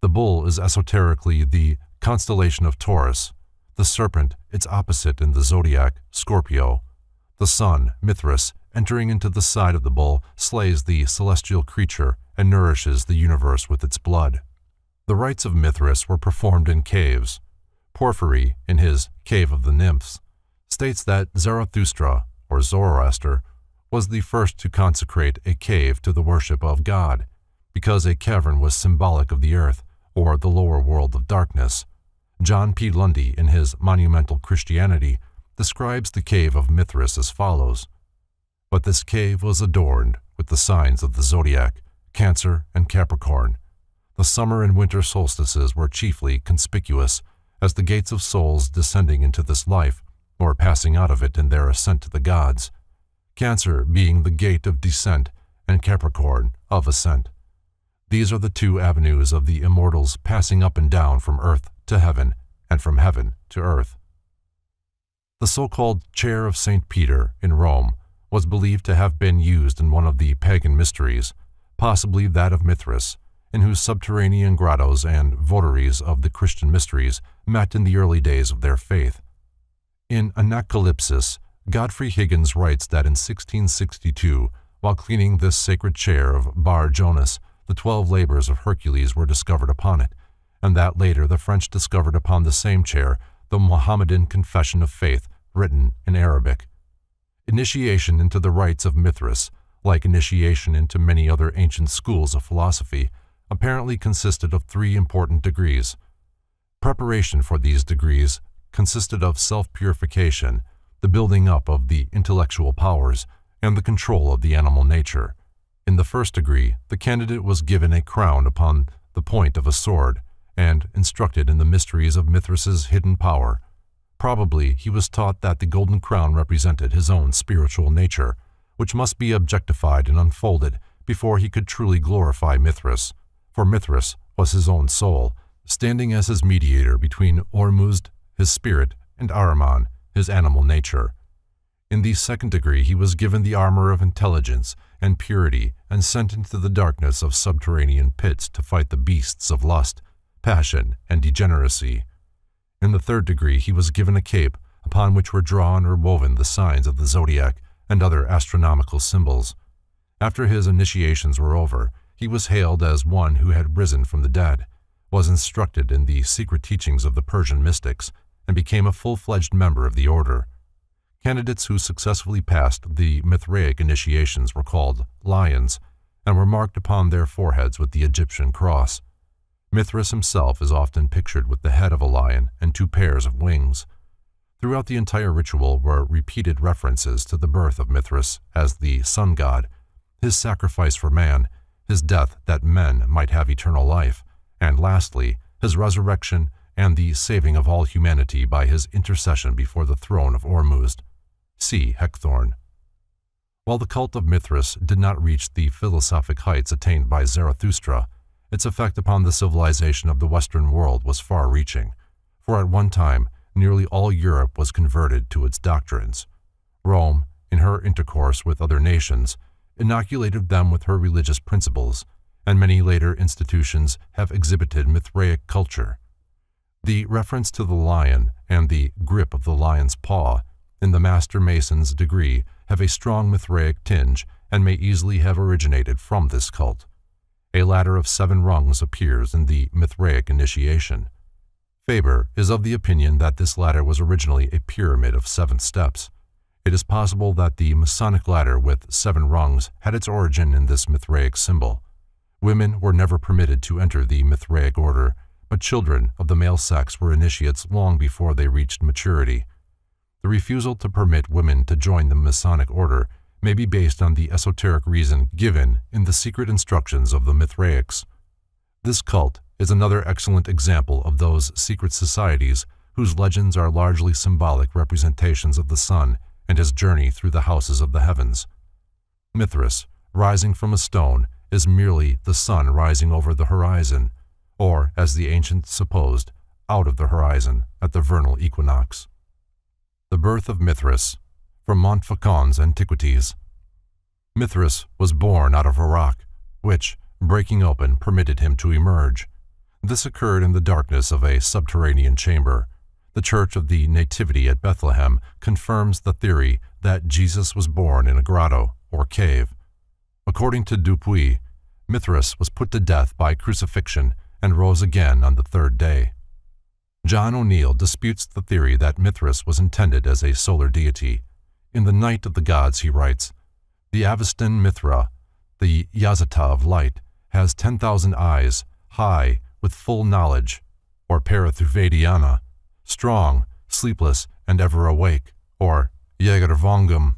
The bull is esoterically the constellation of Taurus, the serpent its opposite in the zodiac, Scorpio. The sun, Mithras, entering into the side of the bull, slays the celestial creature and nourishes the universe with its blood. The rites of Mithras were performed in caves. Porphyry, in his Cave of the Nymphs, states that Zarathustra, or Zoroaster, was the first to consecrate a cave to the worship of God, because a cavern was symbolic of the earth, or the lower world of darkness. John P. Lundy, in his Monumental Christianity, describes the cave of Mithras as follows. But this cave was adorned with the signs of the zodiac, Cancer and Capricorn. The summer and winter solstices were chiefly conspicuous as the gates of souls descending into this life, or passing out of it in their ascent to the gods, Cancer being the gate of descent and Capricorn of ascent. These are the two avenues of the immortals passing up and down from earth to heaven and from heaven to earth. The so-called Chair of St. Peter in Rome was believed to have been used in one of the pagan mysteries, possibly that of Mithras, in whose subterranean grottos and votaries of the Christian mysteries met in the early days of their faith. In Anacalypsis, Godfrey Higgins writes that in 1662, while cleaning this sacred chair of Bar Jonas, the 12 labors of Hercules were discovered upon it, and that later the French discovered upon the same chair the Mohammedan Confession of Faith, written in Arabic. Initiation into the rites of Mithras, like initiation into many other ancient schools of philosophy, apparently consisted of 3 important degrees. Preparation for these degrees consisted of self-purification, the building up of the intellectual powers, and the control of the animal nature. In the first degree, the candidate was given a crown upon the point of a sword, and instructed in the mysteries of Mithras's hidden power. Probably he was taught that the golden crown represented his own spiritual nature, which must be objectified and unfolded before he could truly glorify Mithras, for Mithras was his own soul, standing as his mediator between Ormuzd, his spirit, and Ahriman, his animal nature. In the second degree he was given the armor of intelligence and purity and sent into the darkness of subterranean pits to fight the beasts of lust, passion, and degeneracy. In the third degree he was given a cape upon which were drawn or woven the signs of the zodiac and other astronomical symbols. After his initiations were over, He was hailed as one who had risen from the dead, was instructed in the secret teachings of the Persian mystics, and became a full-fledged member of the order. Candidates who successfully passed the Mithraic initiations were called lions and were marked upon their foreheads with the Egyptian cross. Mithras himself is often pictured with the head of a lion and 2 pairs of wings. Throughout the entire ritual were repeated references to the birth of Mithras as the sun god, his sacrifice for man, his death that men might have eternal life, and lastly, his resurrection and the saving of all humanity by his intercession before the throne of Ormuzd. See Heckthorn. While the cult of Mithras did not reach the philosophic heights attained by Zarathustra, its effect upon the civilization of the Western world was far-reaching, for at one time nearly all Europe was converted to its doctrines. Rome, in her intercourse with other nations, inoculated them with her religious principles, and many later institutions have exhibited Mithraic culture. The reference to the lion and the grip of the lion's paw in the Master Mason's degree have a strong Mithraic tinge and may easily have originated from this cult. A ladder of 7 rungs appears in the Mithraic initiation. Faber is of the opinion that this ladder was originally a pyramid of 7 steps. It is possible that the Masonic ladder with 7 rungs had its origin in this Mithraic symbol. Women were never permitted to enter the Mithraic order, but children of the male sex were initiates long before they reached maturity. The refusal to permit women to join the Masonic order may be based on the esoteric reason given in the secret instructions of the Mithraics. This cult is another excellent example of those secret societies whose legends are largely symbolic representations of the sun and his journey through the houses of the heavens. Mithras, rising from a stone, is merely the sun rising over the horizon, or, as the ancients supposed, out of the horizon at the vernal equinox. The birth of Mithras, from Montfaucon's Antiquities. Mithras was born out of a rock, which, breaking open, permitted him to emerge. This occurred in the darkness of a subterranean chamber. The Church of the Nativity at Bethlehem confirms the theory that Jesus was born in a grotto, or cave. According to Dupuy, Mithras was put to death by crucifixion and rose again on the 3rd day. John O'Neill disputes the theory that Mithras was intended as a solar deity. In The Night of the Gods he writes, "The Avestan Mithra, the Yazata of light, has 10,000 eyes, high, with full knowledge, or Parathuvadiana, strong, sleepless, and ever awake, or Jagervongum.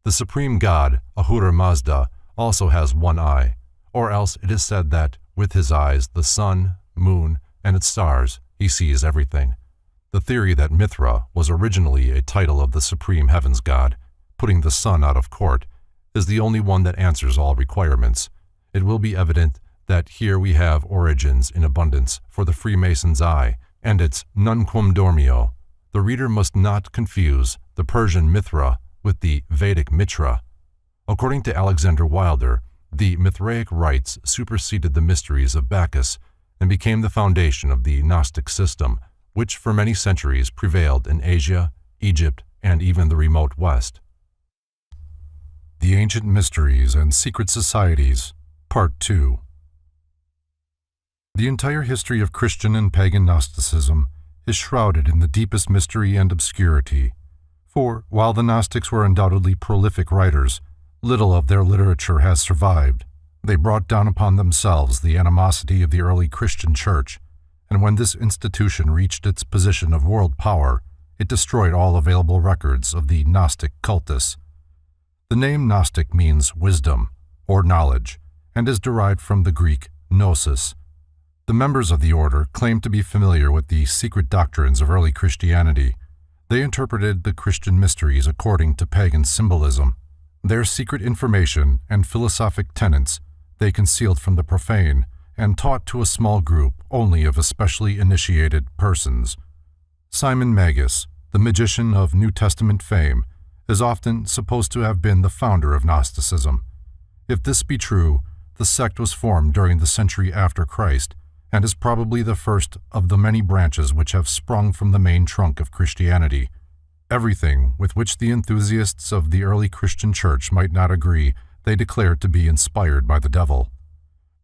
The supreme god, Ahura Mazda, also has 1 eye, or else it is said that, with his eyes, the sun, moon, and its stars, he sees everything. The theory that Mithra was originally a title of the supreme heavens god, putting the sun out of court, is the only one that answers all requirements. It will be evident that here we have origins in abundance for the Freemason's eye and its nunquam dormio. The reader must not confuse the Persian Mithra with the Vedic Mitra. According to Alexander Wilder, the Mithraic rites superseded the mysteries of Bacchus and became the foundation of the Gnostic system, which for many centuries prevailed in Asia, Egypt, and even the remote West. The Ancient Mysteries and Secret Societies, Part 2. The entire history of Christian and pagan Gnosticism is shrouded in the deepest mystery and obscurity, for while the Gnostics were undoubtedly prolific writers, little of their literature has survived. They brought down upon themselves the animosity of the early Christian Church, and when this institution reached its position of world power, it destroyed all available records of the Gnostic cultus. The name Gnostic means wisdom, or knowledge, and is derived from the Greek gnosis. The members of the order claimed to be familiar with the secret doctrines of early Christianity. They interpreted the Christian mysteries according to pagan symbolism. Their secret information and philosophic tenets they concealed from the profane and taught to a small group only of especially initiated persons. Simon Magus, the magician of New Testament fame, is often supposed to have been the founder of Gnosticism. If this be true, the sect was formed during the century after Christ and is probably the first of the many branches which have sprung from the main trunk of Christianity. Everything with which the enthusiasts of the early Christian church might not agree, they declared to be inspired by the devil.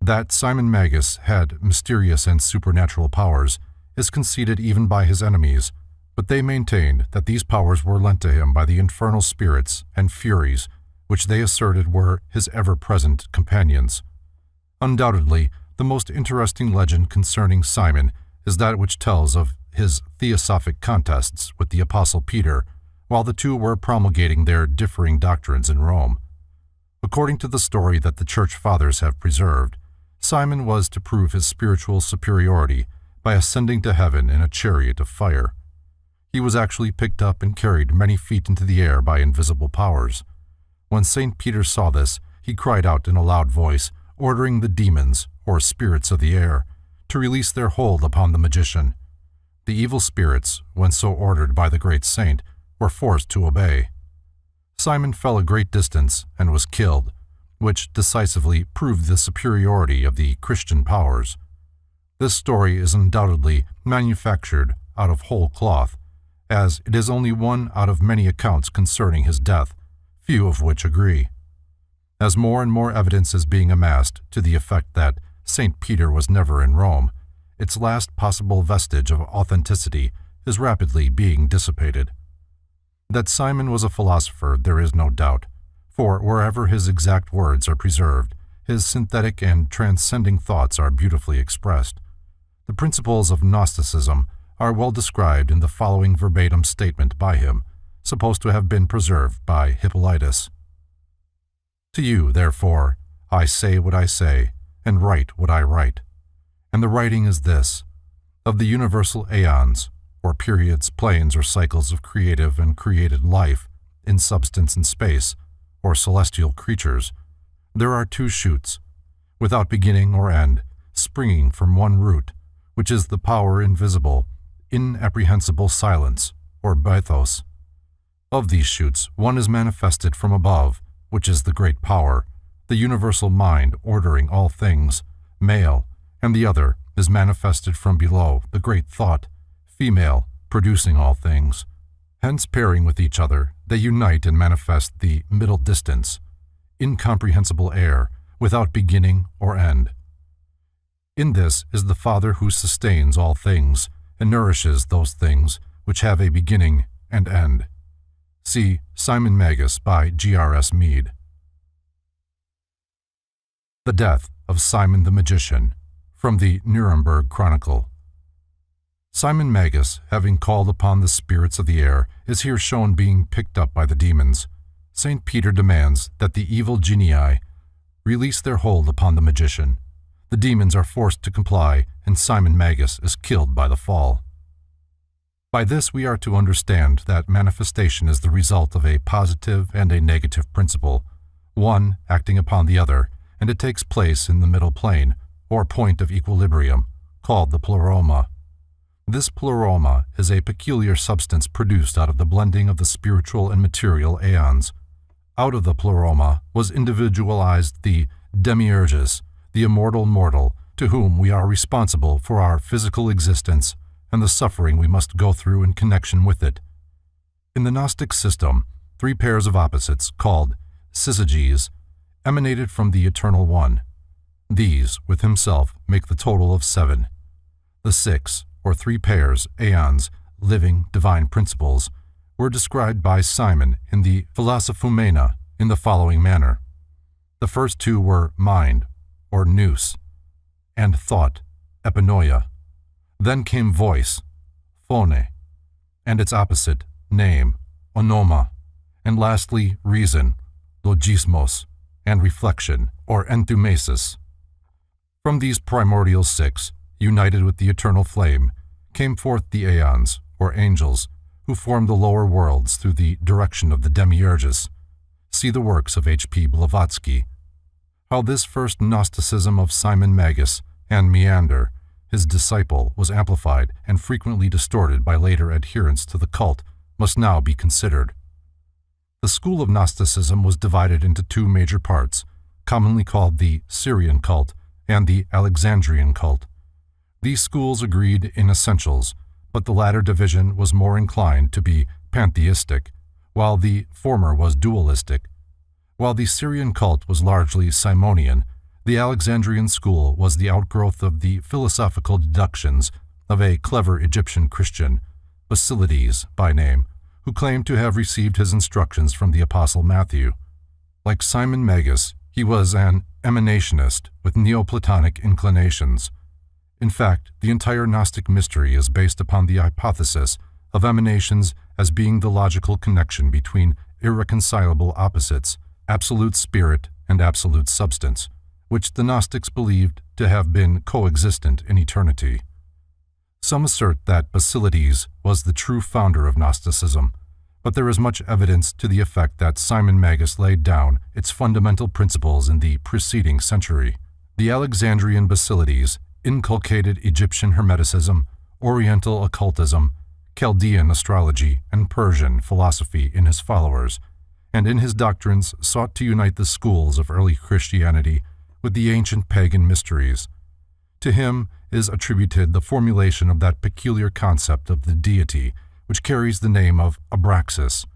That Simon Magus had mysterious and supernatural powers is conceded even by his enemies, but they maintained that these powers were lent to him by the infernal spirits and furies which they asserted were his ever-present companions. Undoubtedly, the most interesting legend concerning Simon is that which tells of his theosophic contests with the Apostle Peter while the two were promulgating their differing doctrines in Rome. According to the story that the Church Fathers have preserved, Simon was to prove his spiritual superiority by ascending to heaven in a chariot of fire. He was actually picked up and carried many feet into the air by invisible powers. When St. Peter saw this, he cried out in a loud voice, ordering the demons, or spirits of the air, to release their hold upon the magician. The evil spirits, when so ordered by the great saint, were forced to obey. Simon fell a great distance and was killed, which decisively proved the superiority of the Christian powers. This story is undoubtedly manufactured out of whole cloth, as it is only one out of many accounts concerning his death, few of which agree. As more and more evidence is being amassed to the effect that St. Peter was never in Rome, its last possible vestige of authenticity is rapidly being dissipated. That Simon was a philosopher there is no doubt, for wherever his exact words are preserved, his synthetic and transcending thoughts are beautifully expressed. The principles of Gnosticism are well described in the following verbatim statement by him, supposed to have been preserved by Hippolytus. To you, therefore, I say what I say, and write what I write. And the writing is this: of the universal aeons, or periods, planes, or cycles of creative and created life, in substance and space, or celestial creatures, there are two shoots, without beginning or end, springing from one root, which is the power invisible, inapprehensible silence, or bathos. Of these shoots, one is manifested from above, which is the great power, the universal mind ordering all things, male, and the other is manifested from below, the great thought, female, producing all things. Hence, pairing with each other, they unite and manifest the middle distance, incomprehensible air, without beginning or end. In this is the Father who sustains all things and nourishes those things which have a beginning and end. See Simon Magus by G.R.S. Mead. The Death of Simon the Magician, from the Nuremberg Chronicle. Simon Magus, having called upon the spirits of the air, is here shown being picked up by the demons. St. Peter demands that the evil genii release their hold upon the magician. The demons are forced to comply, and Simon Magus is killed by the fall. By this we are to understand that manifestation is the result of a positive and a negative principle, one acting upon the other, and it takes place in the middle plane, or point of equilibrium, called the pleroma. This pleroma is a peculiar substance produced out of the blending of the spiritual and material aeons. Out of the pleroma was individualized the demiurgus, the immortal mortal, to whom we are responsible for our physical existence and the suffering we must go through in connection with it. In the Gnostic system, three pairs of opposites, called syzygies, emanated from the Eternal One. These, with himself, make the total of 7. The 6, or 3 pairs, aeons, living, divine principles, were described by Simon in the Philosophumena in the following manner. The first 2 were mind, or nous, and thought, epinoia. Then came voice, phone, and its opposite, name, onoma, and lastly, reason, logismos, and reflection, or enthumesis. From these primordial 6, united with the eternal flame, came forth the aeons, or angels, who formed the lower worlds through the direction of the demiurgus. See the works of H.P. Blavatsky. How this first Gnosticism of Simon Magus and Menander, his disciple, was amplified and frequently distorted by later adherents to the cult must now be considered. The school of Gnosticism was divided into 2 major parts, commonly called the Syrian cult and the Alexandrian cult. These schools agreed in essentials, but the latter division was more inclined to be pantheistic, while the former was dualistic. While the Syrian cult was largely Simonian, The Alexandrian school was the outgrowth of the philosophical deductions of a clever Egyptian Christian, Basilides by name, who claimed to have received his instructions from the Apostle Matthew. Like Simon Magus, he was an emanationist with Neoplatonic inclinations. In fact, the entire Gnostic mystery is based upon the hypothesis of emanations as being the logical connection between irreconcilable opposites, absolute spirit and absolute substance, which the Gnostics believed to have been coexistent in eternity. Some assert that Basilides was the true founder of Gnosticism, but there is much evidence to the effect that Simon Magus laid down its fundamental principles in the preceding century. The Alexandrian Basilides inculcated Egyptian Hermeticism, Oriental occultism, Chaldean astrology, and Persian philosophy in his followers, and in his doctrines sought to unite the schools of early Christianity with the ancient pagan mysteries. To him is attributed the formulation of that peculiar concept of the deity which carries the name of Abraxas.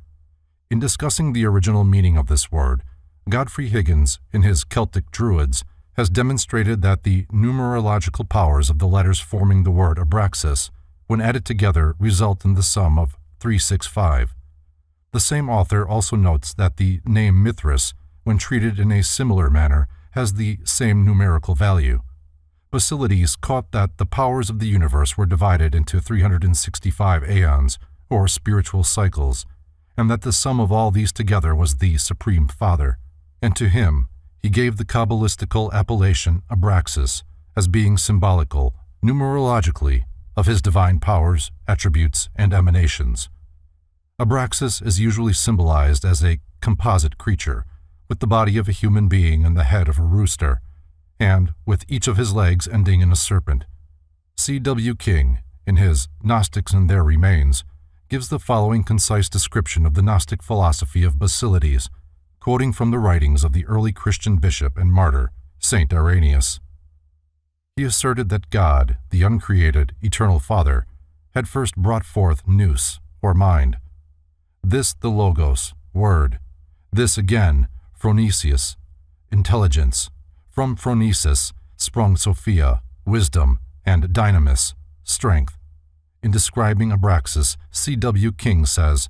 In discussing the original meaning of this word, Godfrey Higgins, in his Celtic Druids, has demonstrated that the numerological powers of the letters forming the word Abraxas, when added together, result in the sum of 365. The same author also notes that the name Mithras, when treated in a similar manner, has the same numerical value. Basilides caught that the powers of the universe were divided into 365 aeons, or spiritual cycles, and that the sum of all these together was the Supreme Father, and to him he gave the Kabbalistical appellation Abraxas as being symbolical, numerologically, of his divine powers, attributes, and emanations. Abraxas is usually symbolized as a composite creature, with the body of a human being and the head of a rooster, and with each of his legs ending in a serpent. C.W. King, in his Gnostics and Their Remains, gives the following concise description of the Gnostic philosophy of Basilides, quoting from the writings of the early Christian bishop and martyr, Saint Irenaeus. He asserted that God, the uncreated, eternal Father, had first brought forth nous, or mind. This the Logos, word. This again, phronesius, intelligence. From phronesis sprung Sophia, wisdom, and dynamis, strength. In describing Abraxas, C.W. King says,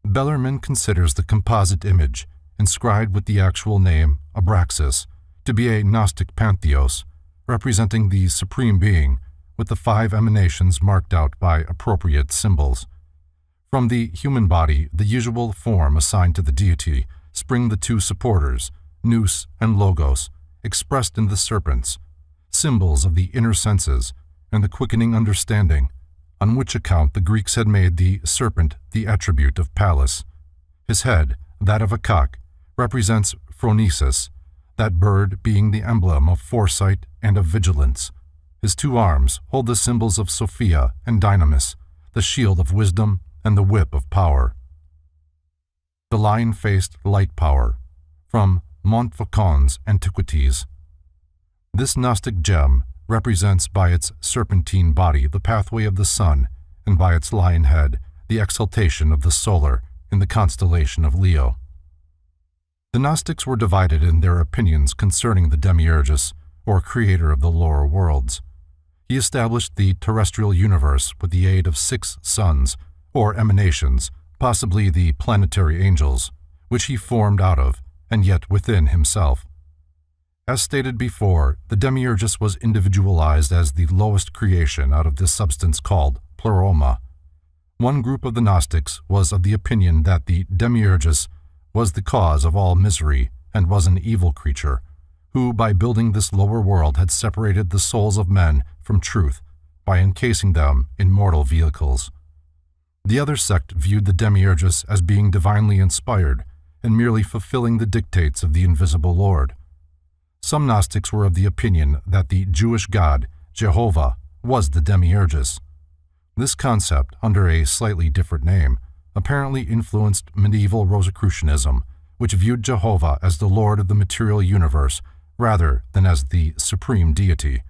Bellarmine considers the composite image, inscribed with the actual name Abraxas, to be a Gnostic pantheos, representing the Supreme Being, with the 5 emanations marked out by appropriate symbols. From the human body, the usual form assigned to the deity, spring the 2 supporters, nous and logos, expressed in the serpents, symbols of the inner senses and the quickening understanding, on which account the Greeks had made the serpent the attribute of Pallas. His head, that of a cock, represents phronesis, that bird being the emblem of foresight and of vigilance. His 2 arms hold the symbols of Sophia and dynamis, the shield of wisdom and the whip of power. The lion-faced light power, from Montfaucon's Antiquities. This Gnostic gem represents by its serpentine body the pathway of the sun, and by its lion head the exaltation of the solar in the constellation of Leo. The Gnostics were divided in their opinions concerning the Demiurgus, or creator of the lower worlds. He established the terrestrial universe with the aid of 6 suns, or emanations, possibly the planetary angels, which he formed out of, and yet within himself. As stated before, the Demiurgus was individualized as the lowest creation out of this substance called Pleroma. One group of the Gnostics was of the opinion that the Demiurgus was the cause of all misery and was an evil creature, who by building this lower world had separated the souls of men from truth by encasing them in mortal vehicles. The other sect viewed the Demiurgus as being divinely inspired and merely fulfilling the dictates of the invisible Lord. Some Gnostics were of the opinion that the Jewish god, Jehovah, was the Demiurgus. This concept, under a slightly different name, apparently influenced medieval Rosicrucianism, which viewed Jehovah as the Lord of the material universe rather than as the supreme deity.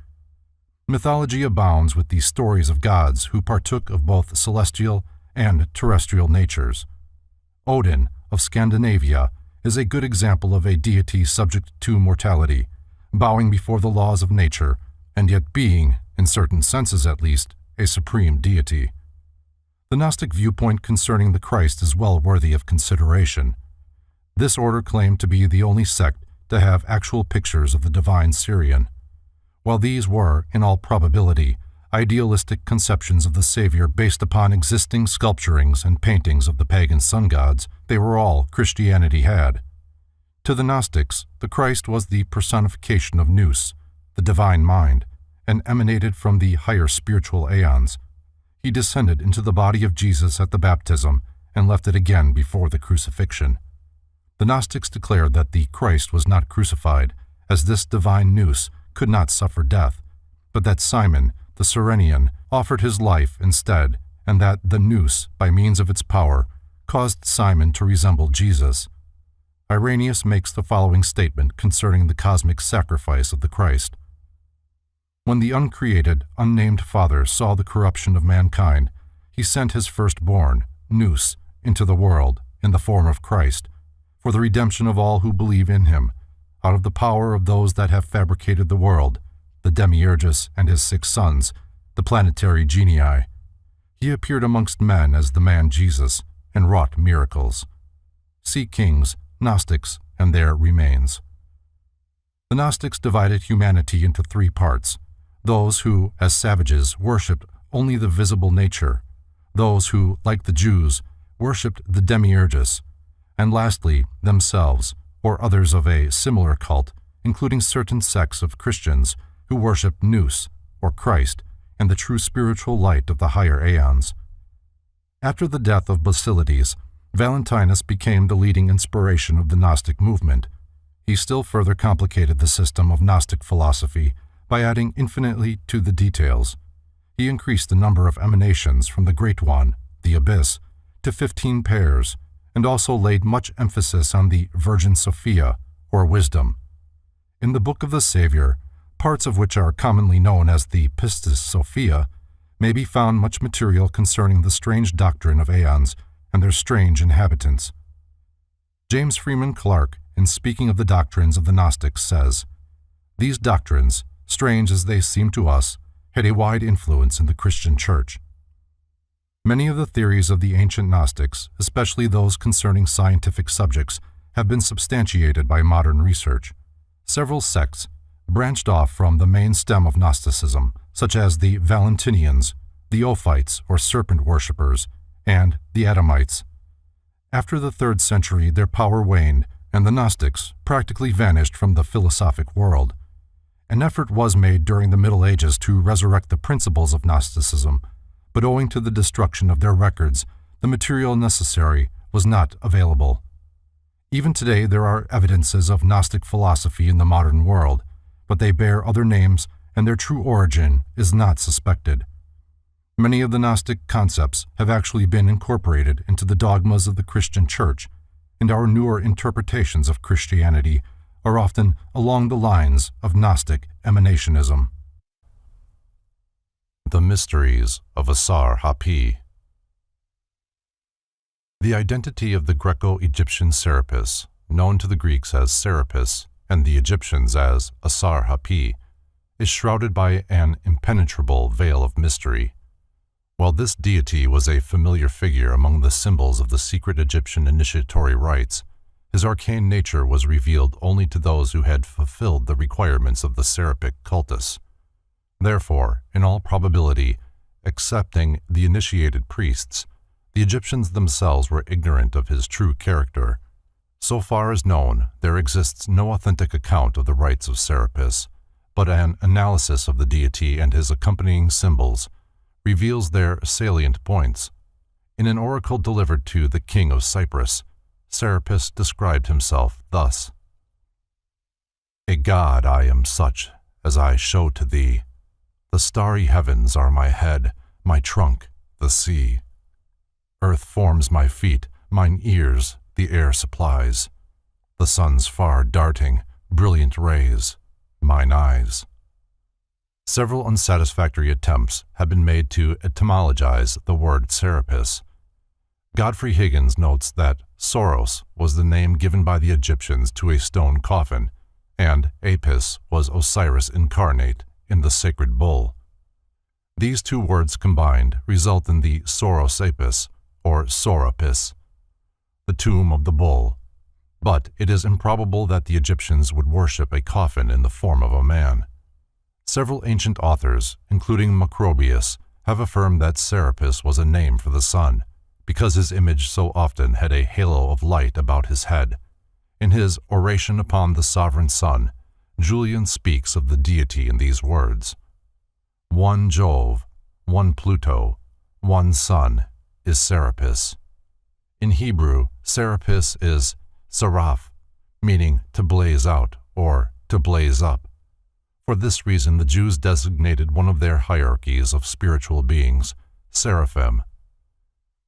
Mythology abounds with the stories of gods who partook of both celestial and terrestrial natures. Odin, of Scandinavia, is a good example of a deity subject to mortality, bowing before the laws of nature, and yet being, in certain senses at least, a supreme deity. The Gnostic viewpoint concerning the Christ is well worthy of consideration. This order claimed to be the only sect to have actual pictures of the divine Syrian. While these were, in all probability, idealistic conceptions of the Savior based upon existing sculpturings and paintings of the pagan sun gods, they were all Christianity had. To the Gnostics, the Christ was the personification of Nous, the divine mind, and emanated from the higher spiritual aeons. He descended into the body of Jesus at the baptism and left it again before the crucifixion. The Gnostics declared that the Christ was not crucified, as this divine Nous could not suffer death, but that Simon, the Cyrenian, offered his life instead, and that the Nous, by means of its power, caused Simon to resemble Jesus. Irenaeus makes the following statement concerning the cosmic sacrifice of the Christ. When the uncreated, unnamed Father saw the corruption of mankind, he sent his firstborn, Nous, into the world, in the form of Christ, for the redemption of all who believe in him, out of the power of those that have fabricated the world, the Demiurgus and his 6 sons, the planetary genii. He appeared amongst men as the man Jesus, and wrought miracles. See Kings, Gnostics, and their remains. The Gnostics divided humanity into 3 parts: those who, as savages, worshipped only the visible nature, those who, like the Jews, worshipped the Demiurgus, and lastly, themselves, or others of a similar cult, including certain sects of Christians who worshipped Nous, or Christ, and the true spiritual light of the higher aeons. After the death of Basilides, Valentinus became the leading inspiration of the Gnostic movement. He still further complicated the system of Gnostic philosophy by adding infinitely to the details. He increased the number of emanations from the Great One, the Abyss, to 15 pairs, and also laid much emphasis on the Virgin Sophia, or wisdom. In the Book of the Savior, parts of which are commonly known as the Pistis Sophia, may be found much material concerning the strange doctrine of aeons and their strange inhabitants. James Freeman Clarke, in speaking of the doctrines of the Gnostics, says, "These doctrines, strange as they seem to us, had a wide influence in the Christian Church." Many of the theories of the ancient Gnostics, especially those concerning scientific subjects, have been substantiated by modern research. Several sects branched off from the main stem of Gnosticism, such as the Valentinians, the Ophites or serpent worshippers, and the Adamites. After the 3rd century, their power waned, and the Gnostics practically vanished from the philosophic world. An effort was made during the Middle Ages to resurrect the principles of Gnosticism, but owing to the destruction of their records, the material necessary was not available. Even today there are evidences of Gnostic philosophy in the modern world, but they bear other names and their true origin is not suspected. Many of the Gnostic concepts have actually been incorporated into the dogmas of the Christian Church, and our newer interpretations of Christianity are often along the lines of Gnostic emanationism. The Mysteries of Asar-Hapi. The identity of the Greco-Egyptian Serapis, known to the Greeks as Serapis and the Egyptians as Asar-Hapi, is shrouded by an impenetrable veil of mystery. While this deity was a familiar figure among the symbols of the secret Egyptian initiatory rites, his arcane nature was revealed only to those who had fulfilled the requirements of the Serapic cultus. Therefore, in all probability, excepting the initiated priests, the Egyptians themselves were ignorant of his true character. So far as known, there exists no authentic account of the rites of Serapis, but an analysis of the deity and his accompanying symbols reveals their salient points. In an oracle delivered to the king of Cyprus, Serapis described himself thus: "A god I am such as I show to thee. The starry heavens are my head, my trunk, the sea. Earth forms my feet, mine ears the air supplies. The sun's far darting, brilliant rays, mine eyes." Several unsatisfactory attempts have been made to etymologize the word Serapis. Godfrey Higgins notes that Soros was the name given by the Egyptians to a stone coffin, and Apis was Osiris incarnate in the sacred bull. These two words combined result in the Soros Apis, or Sorapis, the tomb of the bull, but it is improbable that the Egyptians would worship a coffin in the form of a man. Several ancient authors, including Macrobius, have affirmed that Serapis was a name for the sun, because his image so often had a halo of light about his head. In his Oration upon the Sovereign Sun, Julian speaks of the deity in these words: "One Jove, one Pluto, one sun is Serapis." In Hebrew, Serapis is Seraph, meaning to blaze out or to blaze up. For this reason, the Jews designated one of their hierarchies of spiritual beings, Seraphim.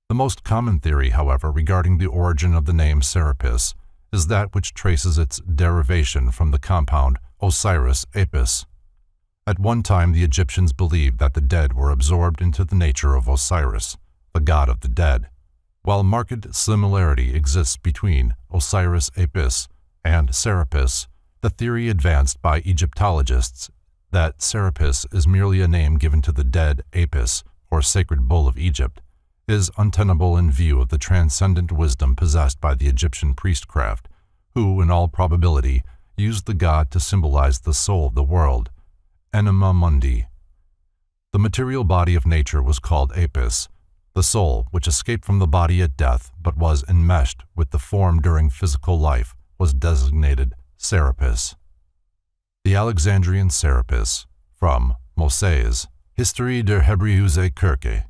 The most common theory, however, regarding the origin of the name Serapis is that which traces its derivation from the compound Osiris Apis. At one time, the Egyptians believed that the dead were absorbed into the nature of Osiris, the god of the dead. While marked similarity exists between Osiris Apis and Serapis, the theory advanced by Egyptologists that Serapis is merely a name given to the dead Apis, or sacred bull of Egypt, is untenable in view of the transcendent wisdom possessed by the Egyptian priestcraft, who, in all probability, used the god to symbolize the soul of the world, Anima Mundi. The material body of nature was called Apis. The soul, which escaped from the body at death but was enmeshed with the form during physical life, was designated Serapis. The Alexandrian Serapis, from Moses, History der Hebräische Kirche.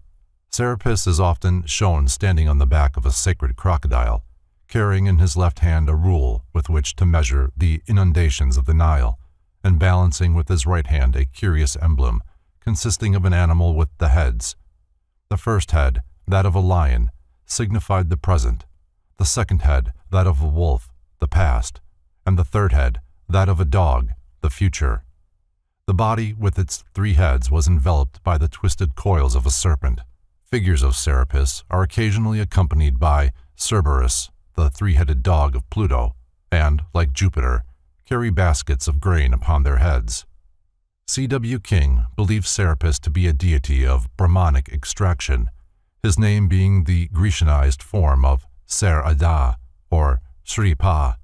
Serapis is often shown standing on the back of a sacred crocodile, carrying in his left hand a rule with which to measure the inundations of the Nile, and balancing with his right hand a curious emblem consisting of an animal with the heads. The first head, that of a lion, signified the present, the second head, that of a wolf, the past, and the third head, that of a dog, the future. The body with its three heads was enveloped by the twisted coils of a serpent. Figures of Serapis are occasionally accompanied by Cerberus, the three-headed dog of Pluto, and, like Jupiter, carry baskets of grain upon their heads. C.W. King believes Serapis to be a deity of Brahmanic extraction, his name being the Grecianized form of Ser-Ada, or Sri Pa,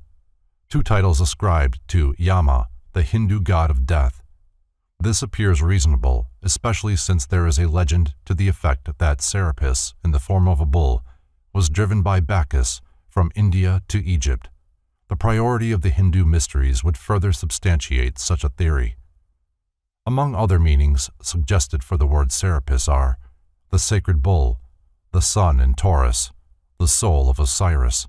two titles ascribed to Yama, the Hindu god of death. This appears reasonable, especially since there is a legend to the effect that Serapis, in the form of a bull, was driven by Bacchus from India to Egypt. The priority of the Hindu mysteries would further substantiate such a theory. Among other meanings suggested for the word Serapis are the sacred bull, the sun in Taurus, the soul of Osiris,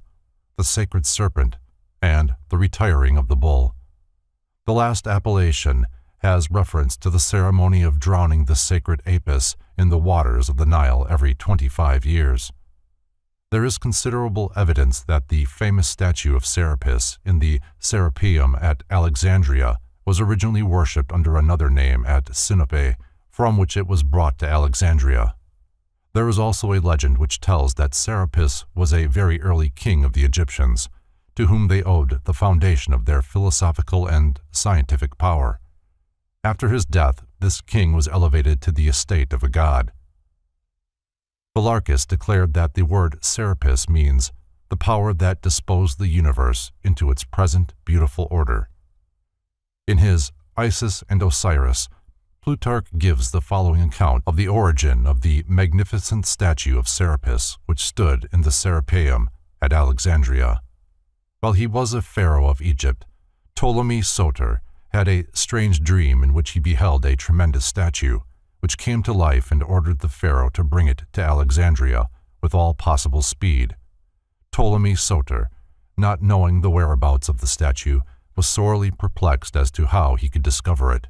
the sacred serpent, and the retiring of the bull. The last appellation has reference to the ceremony of drowning the sacred Apis in the waters of the Nile every 25 years. There is considerable evidence that the famous statue of Serapis in the Serapeum at Alexandria was originally worshipped under another name at Sinope, from which it was brought to Alexandria. There is also a legend which tells that Serapis was a very early king of the Egyptians, to whom they owed the foundation of their philosophical and scientific power. After his death, this king was elevated to the estate of a god. Phylarchus declared that the word Serapis means the power that disposed the universe into its present beautiful order. In his Isis and Osiris, Plutarch gives the following account of the origin of the magnificent statue of Serapis which stood in the Serapeum at Alexandria. While he was a pharaoh of Egypt, Ptolemy Soter had a strange dream in which he beheld a tremendous statue, which came to life and ordered the pharaoh to bring it to Alexandria with all possible speed. Ptolemy Soter, not knowing the whereabouts of the statue, was sorely perplexed as to how he could discover it.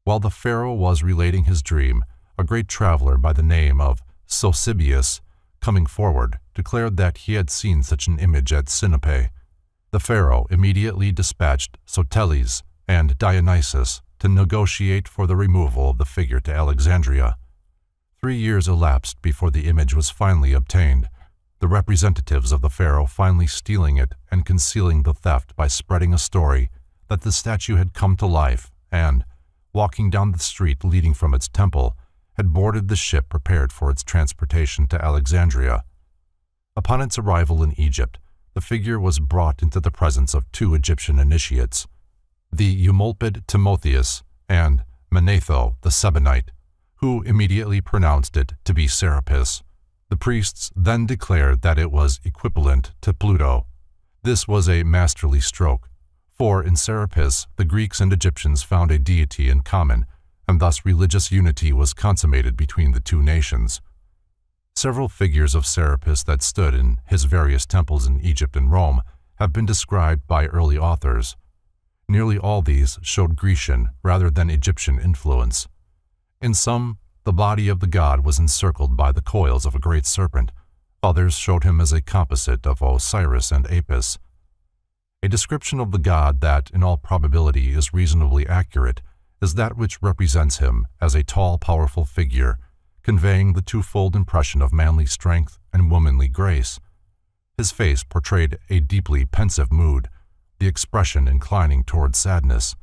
While the pharaoh was relating his dream, a great traveler by the name of Sosibius, coming forward, declared that he had seen such an image at Sinope. The pharaoh immediately dispatched Soteles and Dionysus to negotiate for the removal of the figure to Alexandria. 3 years elapsed before the image was finally obtained, the representatives of the pharaoh finally stealing it and concealing the theft by spreading a story that the statue had come to life and, walking down the street leading from its temple, had boarded the ship prepared for its transportation to Alexandria. Upon its arrival in Egypt, the figure was brought into the presence of two Egyptian initiates, the Eumolpid Timotheus and Manetho the Sebonite, who immediately pronounced it to be Serapis. The priests then declared that it was equivalent to Pluto. This was a masterly stroke, for in Serapis the Greeks and Egyptians found a deity in common, and thus religious unity was consummated between the two nations. Several figures of Serapis that stood in his various temples in Egypt and Rome have been described by early authors. Nearly all these showed Grecian rather than Egyptian influence. In some, the body of the god was encircled by the coils of a great serpent. Others showed him as a composite of Osiris and Apis. A description of the god that, in all probability, is reasonably accurate is that which represents him as a tall, powerful figure, conveying the twofold impression of manly strength and womanly grace. His face portrayed a deeply pensive mood, the expression inclining toward sadness.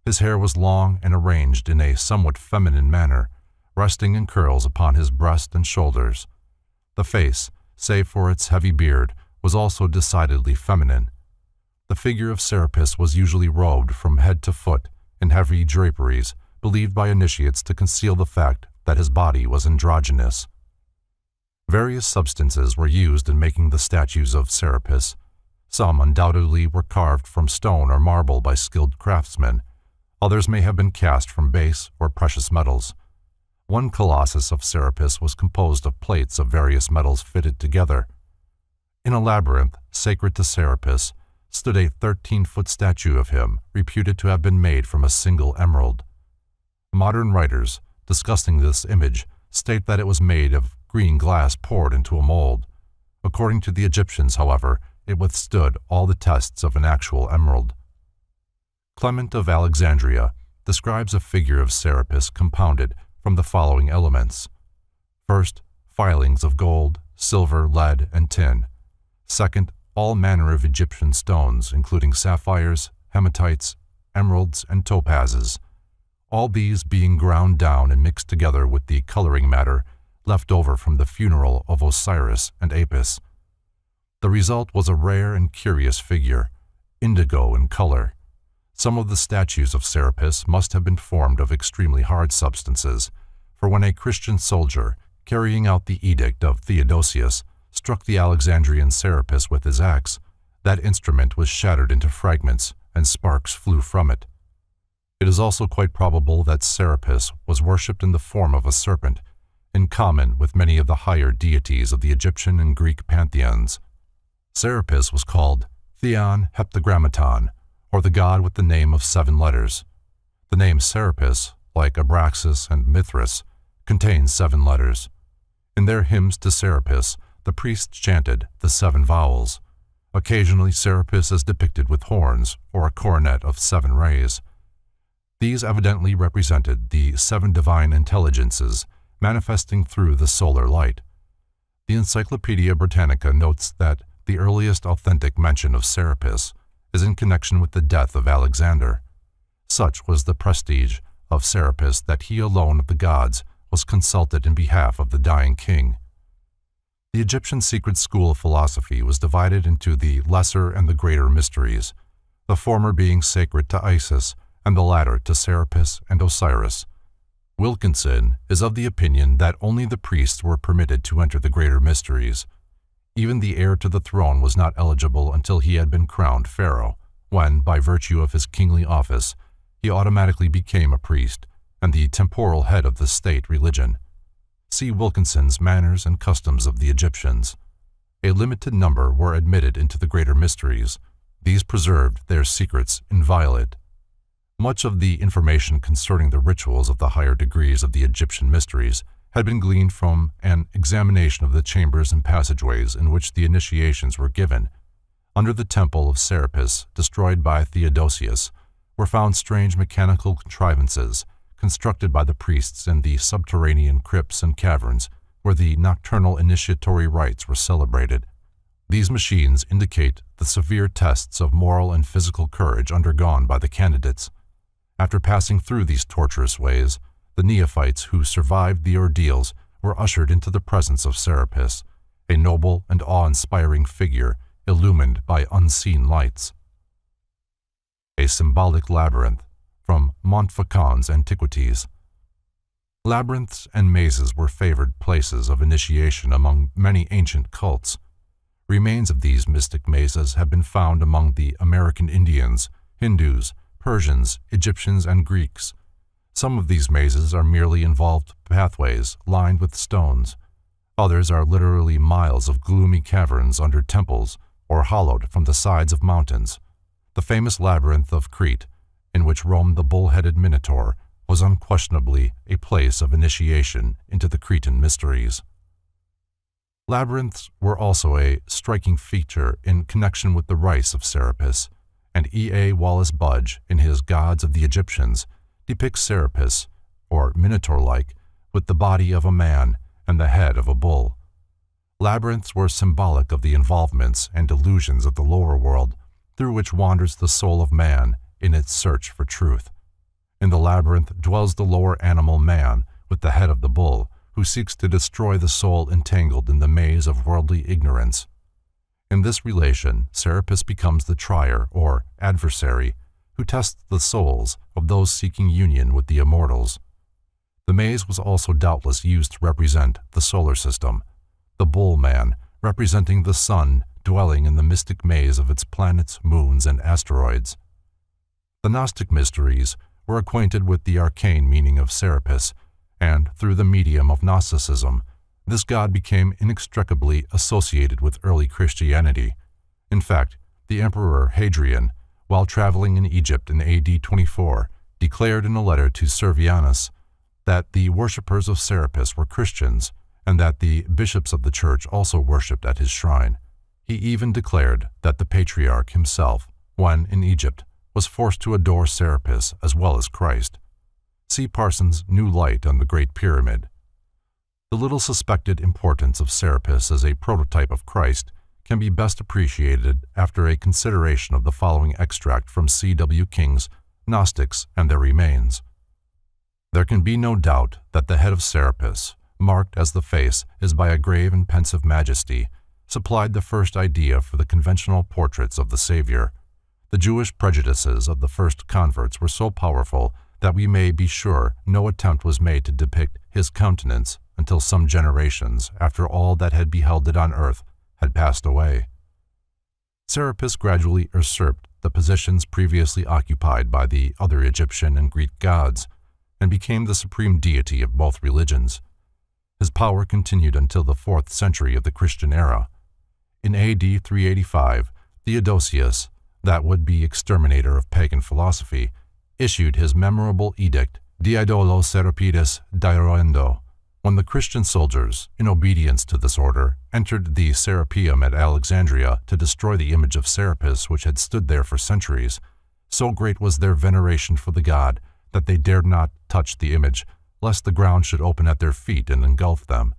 His hair was long and arranged in a somewhat feminine manner, resting in curls upon his breast and shoulders. The face, save for its heavy beard, was also decidedly feminine. The figure of Serapis was usually robed from head to foot in heavy draperies, believed by initiates to conceal the fact that his body was androgynous. Various substances were used in making the statues of Serapis. Some undoubtedly were carved from stone or marble by skilled craftsmen. Others may have been cast from base or precious metals. One colossus of Serapis was composed of plates of various metals fitted together. In a labyrinth sacred to Serapis stood a 13-foot statue of him, reputed to have been made from a single emerald. Modern writers, discussing this image, state that it was made of green glass poured into a mold. According to the Egyptians, however, it withstood all the tests of an actual emerald. Clement of Alexandria describes a figure of Serapis compounded from the following elements. First, filings of gold, silver, lead, and tin. Second, all manner of Egyptian stones, including sapphires, hematites, emeralds, and topazes, all these being ground down and mixed together with the coloring matter left over from the funeral of Osiris and Apis. The result was a rare and curious figure, indigo in color. Some of the statues of Serapis must have been formed of extremely hard substances, for when a Christian soldier, carrying out the edict of Theodosius, struck the Alexandrian Serapis with his axe, that instrument was shattered into fragments and sparks flew from it. It is also quite probable that Serapis was worshipped in the form of a serpent, in common with many of the higher deities of the Egyptian and Greek pantheons. Serapis was called Theon Heptagrammaton, or the god with the name of 7 letters. The name Serapis, like Abraxas and Mithras, contains 7 letters. In their hymns to Serapis, the priests chanted the 7 vowels. Occasionally, Serapis is depicted with horns or a coronet of 7 rays. These evidently represented the 7 divine intelligences manifesting through the solar light. The Encyclopedia Britannica notes that the earliest authentic mention of Serapis is in connection with the death of Alexander. Such was the prestige of Serapis that he alone of the gods was consulted in behalf of the dying king. The Egyptian secret school of philosophy was divided into the lesser and the greater mysteries, the former being sacred to Isis and the latter to Serapis and Osiris. Wilkinson is of the opinion that only the priests were permitted to enter the greater mysteries. Even the heir to the throne was not eligible until he had been crowned pharaoh, when, by virtue of his kingly office, he automatically became a priest and the temporal head of the state religion. See Wilkinson's Manners and Customs of the Egyptians. A limited number were admitted into the greater mysteries. These preserved their secrets inviolate. Much of the information concerning the rituals of the higher degrees of the Egyptian mysteries had been gleaned from an examination of the chambers and passageways in which the initiations were given. Under the temple of Serapis, destroyed by Theodosius, were found strange mechanical contrivances constructed by the priests in the subterranean crypts and caverns where the nocturnal initiatory rites were celebrated. These machines indicate the severe tests of moral and physical courage undergone by the candidates. After passing through these torturous ways, the neophytes who survived the ordeals were ushered into the presence of Serapis, a noble and awe-inspiring figure illumined by unseen lights. A symbolic labyrinth, from Montfaucon's Antiquities. Labyrinths and mazes were favored places of initiation among many ancient cults. Remains of these mystic mazes have been found among the American Indians, Hindus, Persians, Egyptians, and Greeks. Some of these mazes are merely involved pathways lined with stones. Others are literally miles of gloomy caverns under temples or hollowed from the sides of mountains. The famous labyrinth of Crete, in which roamed the bull-headed Minotaur, was unquestionably a place of initiation into the Cretan mysteries. Labyrinths were also a striking feature in connection with the rites of Serapis, and E.A. Wallace Budge, in his Gods of the Egyptians, depicts Serapis, or Minotaur-like, with the body of a man and the head of a bull. Labyrinths were symbolic of the involvements and delusions of the lower world, through which wanders the soul of man in its search for truth. In the labyrinth dwells the lower animal man with the head of the bull, who seeks to destroy the soul entangled in the maze of worldly ignorance. In this relation, Serapis becomes the trier, or adversary, who tests the souls of those seeking union with the immortals. The maze was also doubtless used to represent the solar system, the bull man representing the sun dwelling in the mystic maze of its planets, moons, and asteroids. The Gnostic mysteries were acquainted with the arcane meaning of Serapis, and through the medium of Gnosticism, this god became inextricably associated with early Christianity. In fact, the Emperor Hadrian, while traveling in Egypt in AD 24, declared in a letter to Servianus that the worshippers of Serapis were Christians, and that the bishops of the church also worshipped at his shrine. He even declared that the patriarch himself, when in Egypt, was forced to adore Serapis as well as Christ. See Parsons' New Light on the Great Pyramid. The little suspected importance of Serapis as a prototype of Christ can be best appreciated after a consideration of the following extract from C.W. King's Gnostics and Their Remains. There can be no doubt that the head of Serapis, marked as the face is by a grave and pensive majesty, supplied the first idea for the conventional portraits of the Savior. The Jewish prejudices of the first converts were so powerful that we may be sure no attempt was made to depict his countenance until some generations after all that had beheld it on earth had passed away. Serapis gradually usurped the positions previously occupied by the other Egyptian and Greek gods, and became the supreme deity of both religions. His power continued until the 4th century of the Christian era. In AD 385, Theodosius, that would-be exterminator of pagan philosophy, issued his memorable edict, De Idolo Serapidis Dairoendo. When the Christian soldiers, in obedience to this order, entered the Serapeum at Alexandria to destroy the image of Serapis which had stood there for centuries, so great was their veneration for the god that they dared not touch the image, lest the ground should open at their feet and engulf them.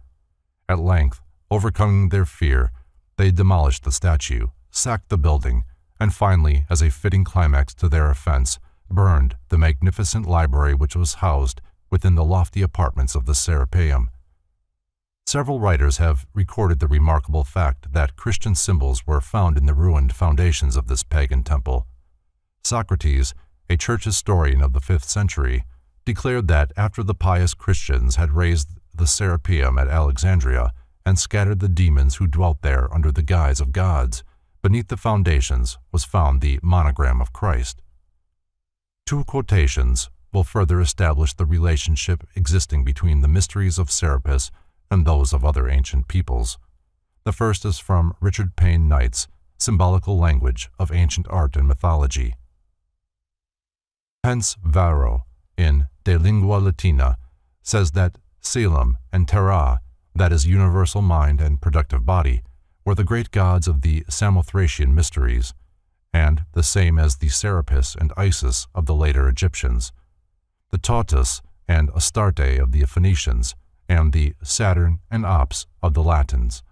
At length, overcoming their fear, they demolished the statue, sacked the building, and finally, as a fitting climax to their offense, burned the magnificent library which was housed within the lofty apartments of the Serapeum. Several writers have recorded the remarkable fact that Christian symbols were found in the ruined foundations of this pagan temple. Socrates, a church historian of the 5th century, declared that after the pious Christians had razed the Serapeum at Alexandria and scattered the demons who dwelt there under the guise of gods, beneath the foundations was found the monogram of Christ. Two quotations will further establish the relationship existing between the mysteries of Serapis and those of other ancient peoples. The first is from Richard Payne Knight's Symbolical Language of Ancient Art and Mythology. Hence Varro, in De Lingua Latina, says that Selim and Terah, that is universal mind and productive body, were the great gods of the Samothracian mysteries, and the same as the Serapis and Isis of the later Egyptians, the Tautus and Astarte of the Phoenicians, and the Saturn and Ops of the Latins.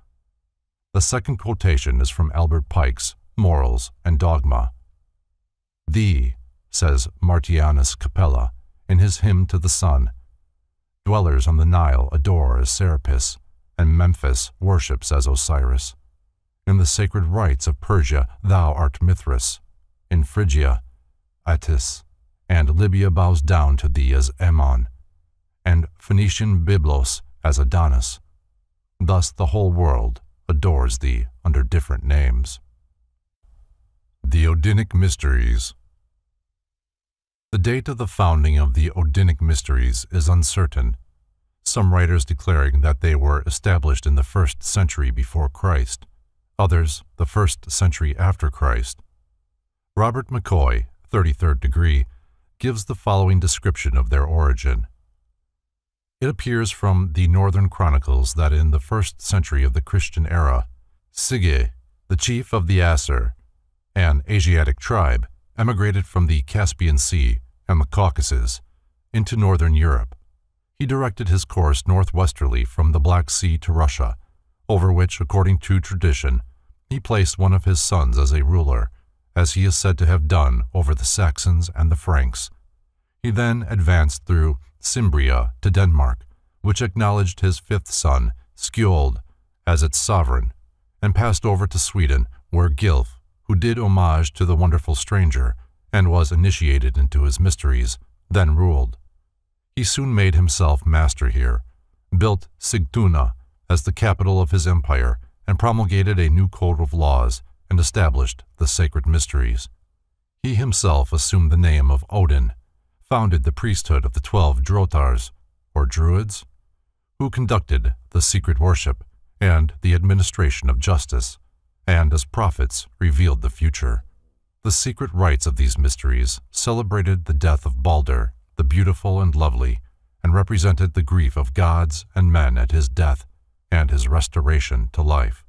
The second quotation is from Albert Pike's Morals and Dogma. "Thee," says Martianus Capella in his Hymn to the Sun, "dwellers on the Nile adore as Serapis, and Memphis worships as Osiris. In the sacred rites of Persia thou art Mithras. In Phrygia, Attis, and Libya bows down to thee as Ammon, and Phoenician Byblos as Adonis. Thus the whole world adores thee under different names." The Odinic Mysteries. The date of the founding of the Odinic Mysteries is uncertain, some writers declaring that they were established in the 1st century before Christ, others the 1st century after Christ. Robert McCoy, 33rd degree, gives the following description of their origin. It appears from the Northern Chronicles that in the 1st century of the Christian era, Sige, the chief of the Asir, an Asiatic tribe, emigrated from the Caspian Sea and the Caucasus into northern Europe. He directed his course northwesterly from the Black Sea to Russia, over which, according to tradition, he placed one of his sons as a ruler, as he is said to have done over the Saxons and the Franks. He then advanced through Cimbria to Denmark, which acknowledged his 5th son, Skjold, as its sovereign, and passed over to Sweden, where Gilf, who did homage to the wonderful stranger and was initiated into his mysteries, then ruled. He soon made himself master here, built Sigtuna as the capital of his empire, and promulgated a new code of laws and established the sacred mysteries. He himself assumed the name of Odin, founded the priesthood of the 12 Drotars, or Druids, who conducted the secret worship and the administration of justice, and as prophets revealed the future. The secret rites of these mysteries celebrated the death of Balder, the beautiful and lovely, and represented the grief of gods and men at his death and his restoration to life.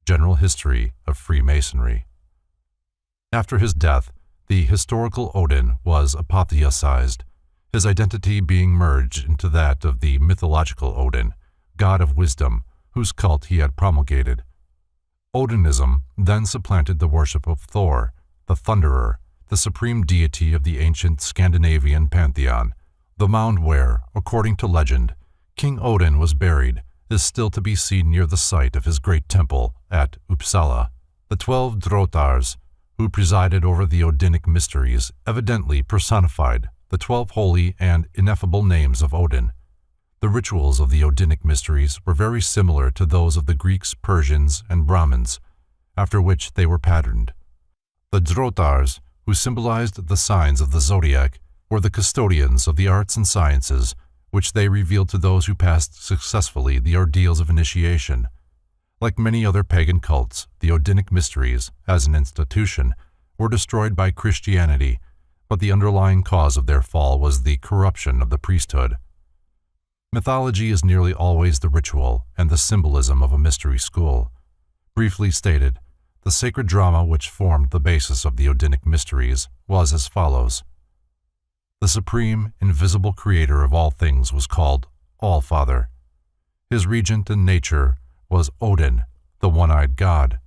General History of Freemasonry. After his death, the historical Odin was apotheosized, his identity being merged into that of the mythological Odin, god of wisdom, whose cult he had promulgated. Odinism then supplanted the worship of Thor, the Thunderer, the supreme deity of the ancient Scandinavian pantheon. The mound where, according to legend, King Odin was buried is still to be seen near the site of his great temple at Uppsala. The 12 Drotars, who presided over the Odinic mysteries, evidently personified the 12 holy and ineffable names of Odin. The rituals of the Odinic mysteries were very similar to those of the Greeks, Persians, and Brahmins, after which they were patterned. The Drotars, who symbolized the signs of the zodiac, were the custodians of the arts and sciences, which they revealed to those who passed successfully the ordeals of initiation. Like many other pagan cults, the Odinic mysteries, as an institution, were destroyed by Christianity, but the underlying cause of their fall was the corruption of the priesthood. Mythology is nearly always the ritual and the symbolism of a mystery school. Briefly stated, the sacred drama which formed the basis of the Odinic mysteries was as follows. The supreme, invisible creator of all things was called All-Father. His regent in nature was Odin, the one-eyed god.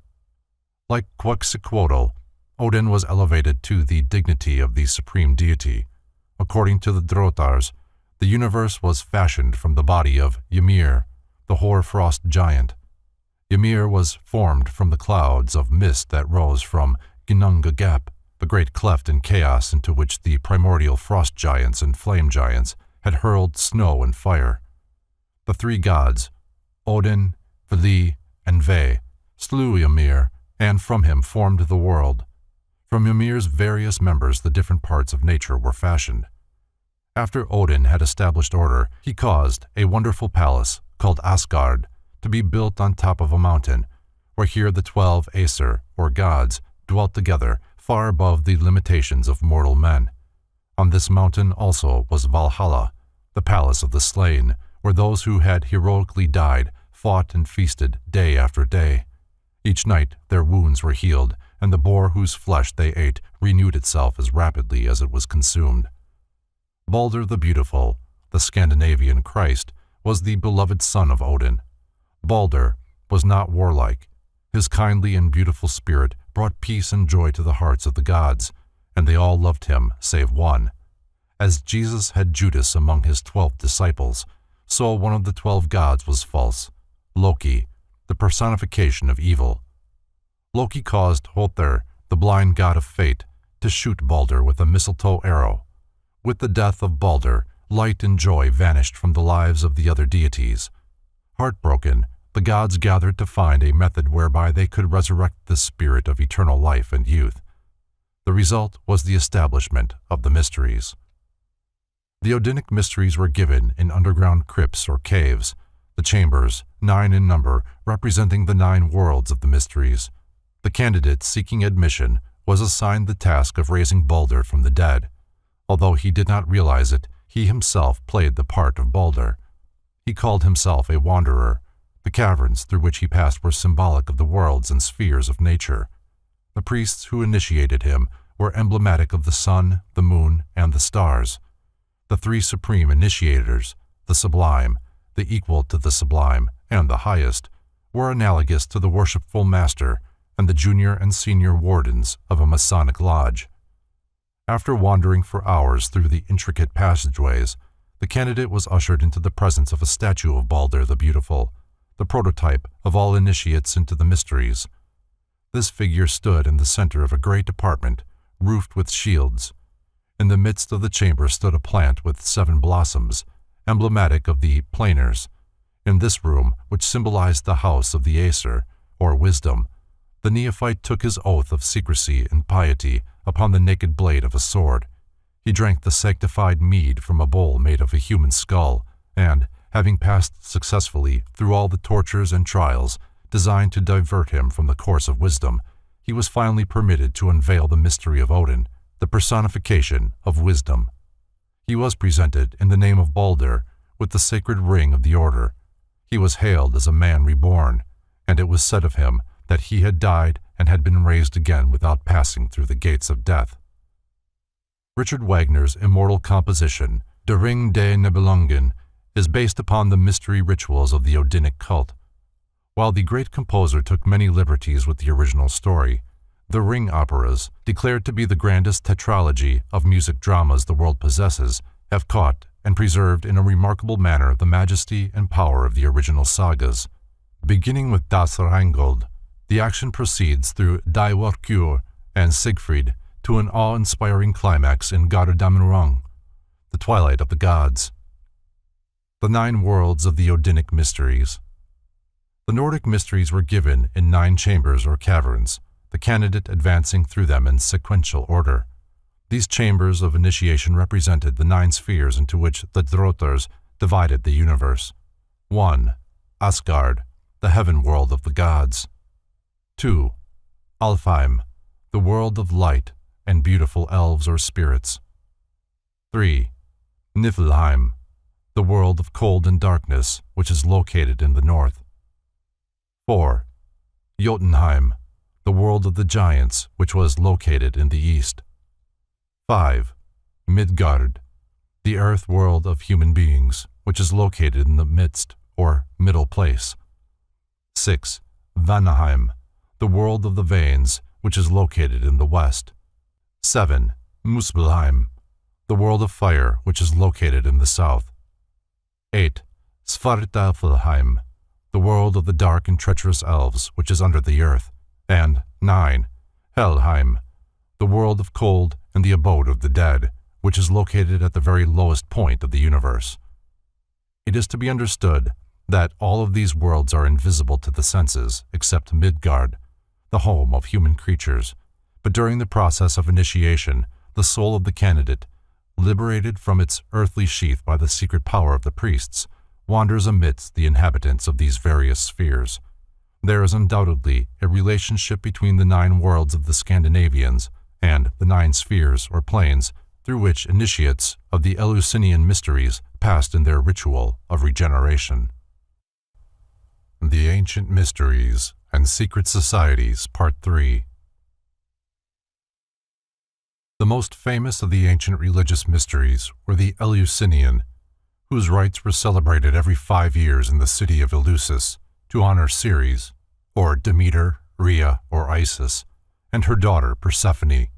Like Quetzalcoatl, Odin was elevated to the dignity of the supreme deity. According to the Drotars, the universe was fashioned from the body of Ymir, the hoarfrost giant. Ymir was formed from the clouds of mist that rose from Ginnungagap, Gap, the great cleft in chaos into which the primordial frost giants and flame giants had hurled snow and fire. The three gods, Odin, Vili, and Ve, slew Ymir, and from him formed the world. From Ymir's various members the different parts of nature were fashioned. After Odin had established order, he caused a wonderful palace, called Asgard, to be built on top of a mountain, where here the 12 Aesir, or gods, dwelt together, far above the limitations of mortal men. On this mountain also was Valhalla, the palace of the slain, where those who had heroically died fought and feasted day after day. Each night their wounds were healed, and the boar whose flesh they ate renewed itself as rapidly as it was consumed. Balder the Beautiful, the Scandinavian Christ, was the beloved son of Odin. Balder, was not warlike. His kindly and beautiful spirit brought peace and joy to the hearts of the gods, and they all loved him save one. As Jesus had Judas among his 12 disciples, so one of the 12 gods was false, Loki, the personification of evil. Loki caused Hother, the blind god of fate, to shoot Balder with a mistletoe arrow. With the death of Balder, light and joy vanished from the lives of the other deities. Heartbroken, the gods gathered to find a method whereby they could resurrect the spirit of eternal life and youth. The result was the establishment of the mysteries. The Odinic mysteries were given in underground crypts or caves, the chambers, 9 in number, representing the 9 worlds of the mysteries. The candidate seeking admission was assigned the task of raising Balder from the dead. Although he did not realize it, he himself played the part of Balder. He called himself a wanderer. The caverns through which he passed were symbolic of the worlds and spheres of nature. The priests who initiated him were emblematic of the sun, the moon, and the stars. The 3 supreme initiators, the sublime, the equal to the sublime, and the highest, were analogous to the worshipful master and the junior and senior wardens of a Masonic lodge. After wandering for hours through the intricate passageways, the candidate was ushered into the presence of a statue of Balder the Beautiful, the prototype of all initiates into the mysteries. This figure stood in the center of a great apartment, roofed with shields. In the midst of the chamber stood a plant with 7 blossoms, emblematic of the planers. In this room, which symbolized the house of the Aesir, or wisdom, the neophyte took his oath of secrecy and piety upon the naked blade of a sword. He drank the sanctified mead from a bowl made of a human skull, and, having passed successfully through all the tortures and trials designed to divert him from the course of wisdom, he was finally permitted to unveil the mystery of Odin, the personification of wisdom. He was presented in the name of Balder with the sacred ring of the order. He was hailed as a man reborn, and it was said of him that he had died and had been raised again without passing through the gates of death. Richard Wagner's immortal composition, Der Ring des Nibelungen, is based upon the mystery rituals of the Odinic cult. While the great composer took many liberties with the original story, the Ring operas, declared to be the grandest tetralogy of music dramas the world possesses, have caught and preserved in a remarkable manner the majesty and power of the original sagas. Beginning with Das Rheingold, the action proceeds through Die Walküre and Siegfried to an awe-inspiring climax in Götterdämmerung, the Twilight of the Gods. The 9 worlds of the Odinic mysteries. The Nordic mysteries were given in 9 chambers or caverns, the candidate advancing through them in sequential order. These chambers of initiation represented the 9 spheres into which the Drotars divided the universe. 1. Asgard, the heaven world of the gods. 2. Alfheim, the world of light and beautiful elves or spirits. 3. Niflheim, the world of cold and darkness, which is located in the north. 4. Jotunheim, the world of the giants, which was located in the east. 5. Midgard, the earth world of human beings, which is located in the midst or middle place. 6. Vanaheim, the world of the Vanes, which is located in the west. 7. Muspelheim, the world of fire, which is located in the south. 8. Svartalfheim, the world of the dark and treacherous elves, which is under the earth. And 9. Helheim, the world of cold and the abode of the dead, which is located at the very lowest point of the universe. It is to be understood that all of these worlds are invisible to the senses except Midgard, the home of human creatures, but during the process of initiation, the soul of the candidate, liberated from its earthly sheath by the secret power of the priests, wanders amidst the inhabitants of these various spheres. There is undoubtedly a relationship between the 9 worlds of the Scandinavians and the 9 spheres or planes through which initiates of the Eleusinian mysteries passed in their ritual of regeneration. The Ancient Mysteries and Secret Societies, Part 3. The most famous of the ancient religious mysteries were the Eleusinian, whose rites were celebrated every 5 years in the city of Eleusis, to honor Ceres, or Demeter, Rhea, or Isis, and her daughter Persephone.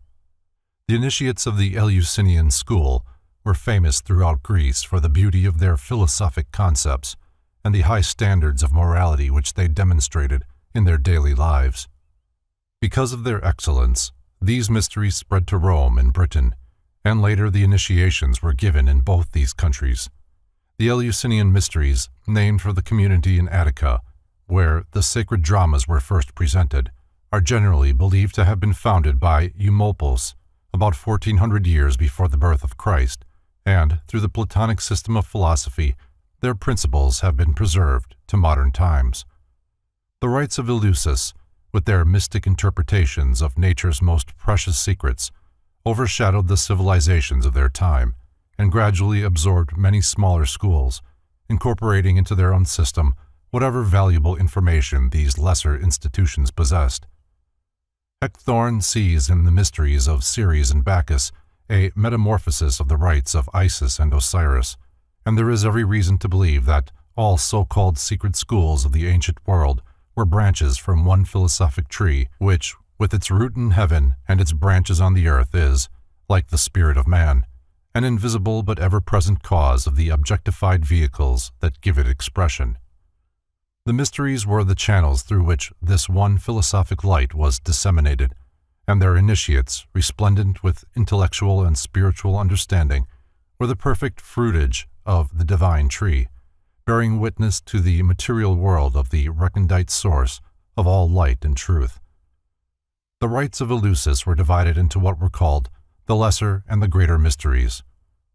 The initiates of the Eleusinian school were famous throughout Greece for the beauty of their philosophic concepts and the high standards of morality which they demonstrated in their daily lives. Because of their excellence, these mysteries spread to Rome and Britain, and later the initiations were given in both these countries. The Eleusinian mysteries, named for the community in Attica, where the sacred dramas were first presented, are generally believed to have been founded by Eumolpus about 1400 years before the birth of Christ, and through the Platonic system of philosophy, their principles have been preserved to modern times. The rites of Eleusis, with their mystic interpretations of nature's most precious secrets, overshadowed the civilizations of their time and gradually absorbed many smaller schools, incorporating into their own system whatever valuable information these lesser institutions possessed. Eckthorn sees in the mysteries of Ceres and Bacchus a metamorphosis of the rites of Isis and Osiris, and there is every reason to believe that all so-called secret schools of the ancient world were branches from one philosophic tree which, with its root in heaven and its branches on the earth, is, like the spirit of man, an invisible but ever-present cause of the objectified vehicles that give it expression. The mysteries were the channels through which this one philosophic light was disseminated, and their initiates, resplendent with intellectual and spiritual understanding, were the perfect fruitage of the divine tree, bearing witness to the material world of the recondite source of all light and truth. The rites of Eleusis were divided into what were called the lesser and the greater mysteries.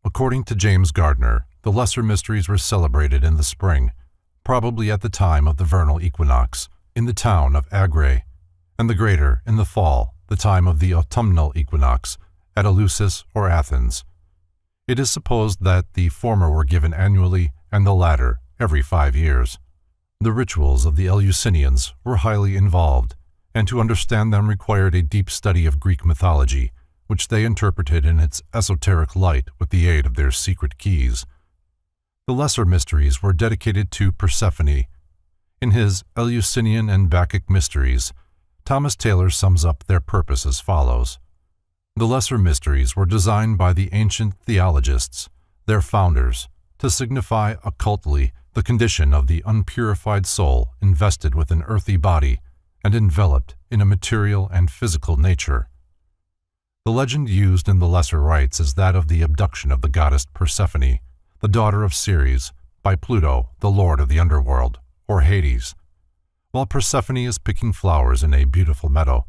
According to James Gardner, the lesser mysteries were celebrated in the spring, probably at the time of the vernal equinox, in the town of Agrae, and the greater in the fall, the time of the autumnal equinox, at Eleusis or Athens. It is supposed that the former were given annually and the latter every 5 years. The rituals of the Eleusinians were highly involved, and to understand them required a deep study of Greek mythology, which they interpreted in its esoteric light with the aid of their secret keys. The lesser mysteries were dedicated to Persephone. In his Eleusinian and Bacchic mysteries, Thomas Taylor sums up their purpose as follows. The lesser mysteries were designed by the ancient theologists, their founders, to signify occultly the condition of the unpurified soul invested with an earthy body and enveloped in a material and physical nature. The legend used in the lesser rites is that of the abduction of the goddess Persephone, the daughter of Ceres, by Pluto, the lord of the underworld, or Hades. While Persephone is picking flowers in a beautiful meadow,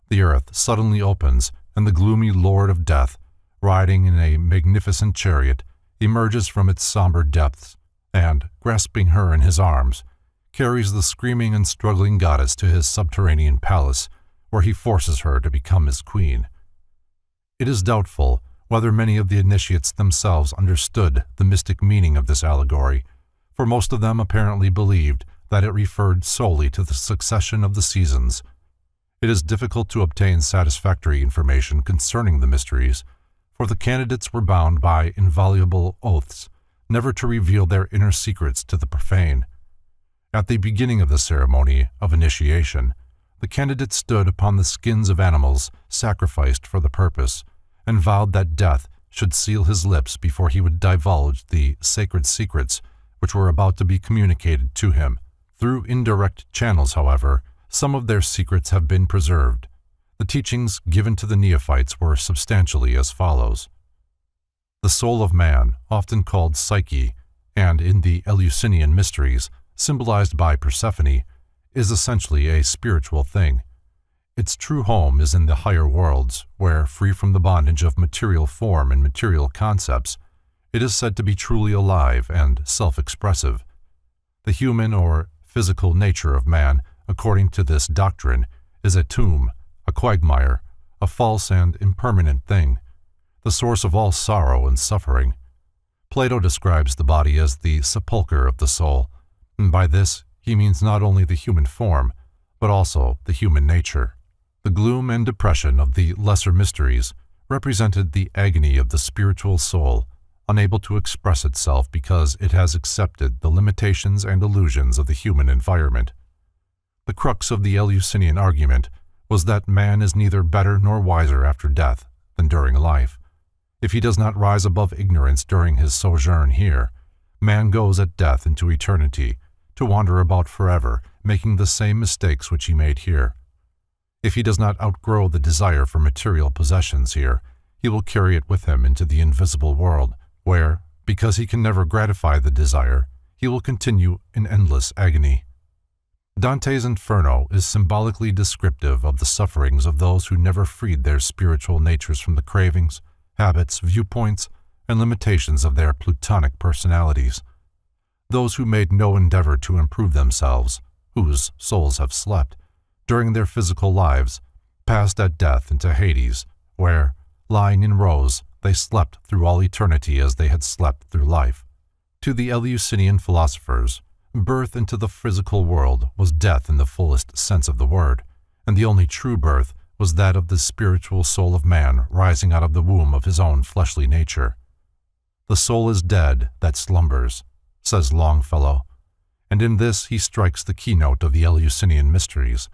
the earth suddenly opens and the gloomy lord of death, riding in a magnificent chariot, emerges from its somber depths and, grasping her in his arms, carries the screaming and struggling goddess to his subterranean palace, where he forces her to become his queen. It is doubtful whether many of the initiates themselves understood the mystic meaning of this allegory, for most of them apparently believed that it referred solely to the succession of the seasons. It is difficult to obtain satisfactory information concerning the mysteries, for the candidates were bound by inviolable oaths never to reveal their inner secrets to the profane. At the beginning of the ceremony of initiation, the candidate stood upon the skins of animals sacrificed for the purpose, and vowed that death should seal his lips before he would divulge the sacred secrets which were about to be communicated to him. Through indirect channels, however, some of their secrets have been preserved. The teachings given to the neophytes were substantially as follows. The soul of man, often called Psyche, and in the Eleusinian mysteries, symbolized by Persephone, is essentially a spiritual thing. Its true home is in the higher worlds, where, free from the bondage of material form and material concepts, it is said to be truly alive and self-expressive. The human or physical nature of man, according to this doctrine, is a tomb, a quagmire, a false and impermanent thing, the source of all sorrow and suffering. Plato describes the body as the sepulchre of the soul, and by this he means not only the human form, but also the human nature. The gloom and depression of the lesser mysteries represented the agony of the spiritual soul, unable to express itself because it has accepted the limitations and illusions of the human environment. The crux of the Eleusinian argument was that man is neither better nor wiser after death than during life. If he does not rise above ignorance during his sojourn here, man goes at death into eternity, to wander about forever, making the same mistakes which he made here. If he does not outgrow the desire for material possessions here, he will carry it with him into the invisible world, where, because he can never gratify the desire, he will continue in endless agony. Dante's Inferno is symbolically descriptive of the sufferings of those who never freed their spiritual natures from the cravings, habits, viewpoints, and limitations of their plutonic personalities. Those who made no endeavor to improve themselves, whose souls have slept, during their physical lives, passed at death into Hades, where, lying in rows, they slept through all eternity as they had slept through life. To the Eleusinian philosophers, birth into the physical world was death in the fullest sense of the word, and the only true birth was that of the spiritual soul of man rising out of the womb of his own fleshly nature. The soul is dead that slumbers, says Longfellow, and in this he strikes the keynote of the Eleusinian mysteries.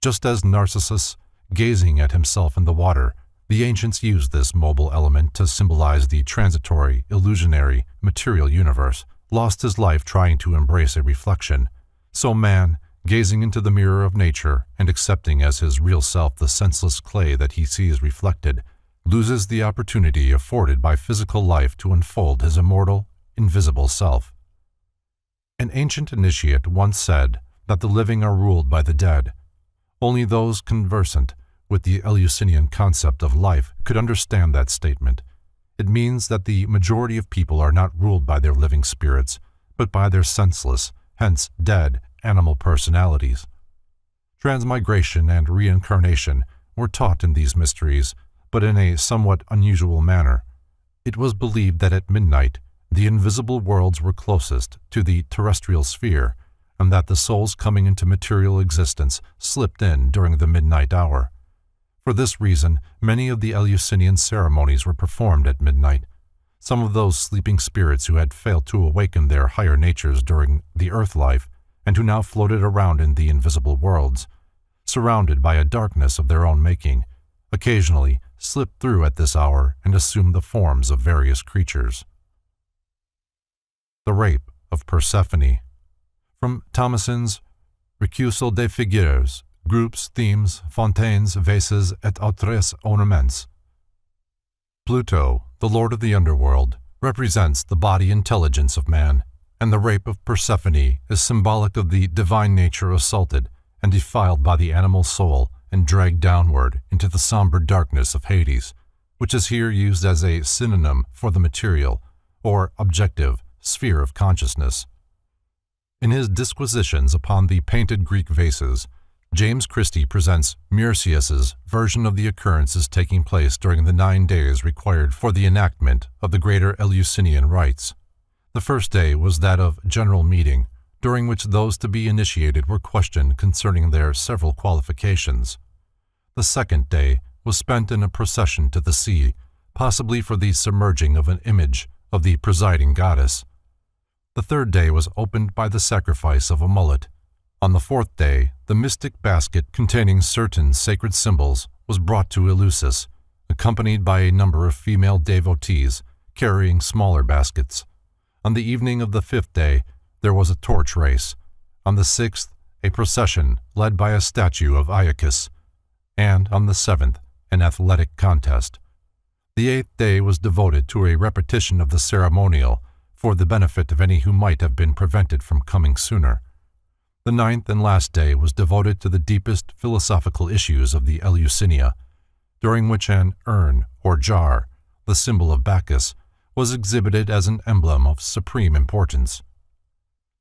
Just as Narcissus, gazing at himself in the water, the ancients used this mobile element to symbolize the transitory, illusionary, material universe, lost his life trying to embrace a reflection, so man, gazing into the mirror of nature and accepting as his real self the senseless clay that he sees reflected, loses the opportunity afforded by physical life to unfold his immortal, invisible self. An ancient initiate once said that the living are ruled by the dead. Only those conversant with the Eleusinian concept of life could understand that statement. It means that the majority of people are not ruled by their living spirits, but by their senseless, hence dead, animal personalities. Transmigration and reincarnation were taught in these mysteries, but in a somewhat unusual manner. It was believed that at midnight the invisible worlds were closest to the terrestrial sphere, and that the souls coming into material existence slipped in during the midnight hour. For this reason, many of the Eleusinian ceremonies were performed at midnight. Some of those sleeping spirits who had failed to awaken their higher natures during the earth life, and who now floated around in the invisible worlds, surrounded by a darkness of their own making, occasionally slipped through at this hour and assumed the forms of various creatures. The Rape of Persephone. From Thomason's Recusal des Figures, Groups, Themes, Fontaines, Vases, et autres ornements. Pluto, the lord of the underworld, represents the body intelligence of man, and the rape of Persephone is symbolic of the divine nature assaulted and defiled by the animal soul and dragged downward into the somber darkness of Hades, which is here used as a synonym for the material, or objective, sphere of consciousness. In his disquisitions upon the painted Greek vases, James Christie presents Mircеus's version of the occurrences taking place during the 9 days required for the enactment of the greater Eleusinian rites. The first day was that of general meeting, during which those to be initiated were questioned concerning their several qualifications. The second day was spent in a procession to the sea, possibly for the submerging of an image of the presiding goddess. The third day was opened by the sacrifice of a mullet. On the fourth day, the mystic basket containing certain sacred symbols was brought to Eleusis, accompanied by a number of female devotees carrying smaller baskets. On the evening of the fifth day, there was a torch race. On the sixth, a procession led by a statue of Iacchus, and on the seventh, an athletic contest. The eighth day was devoted to a repetition of the ceremonial for the benefit of any who might have been prevented from coming sooner. The ninth and last day was devoted to the deepest philosophical issues of the Eleusinia, during which an urn or jar, the symbol of Bacchus, was exhibited as an emblem of supreme importance.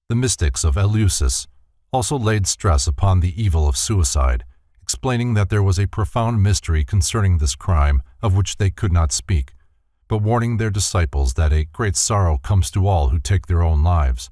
The mystics of Eleusis also laid stress upon the evil of suicide, explaining that there was a profound mystery concerning this crime of which they could not speak, but warning their disciples that a great sorrow comes to all who take their own lives.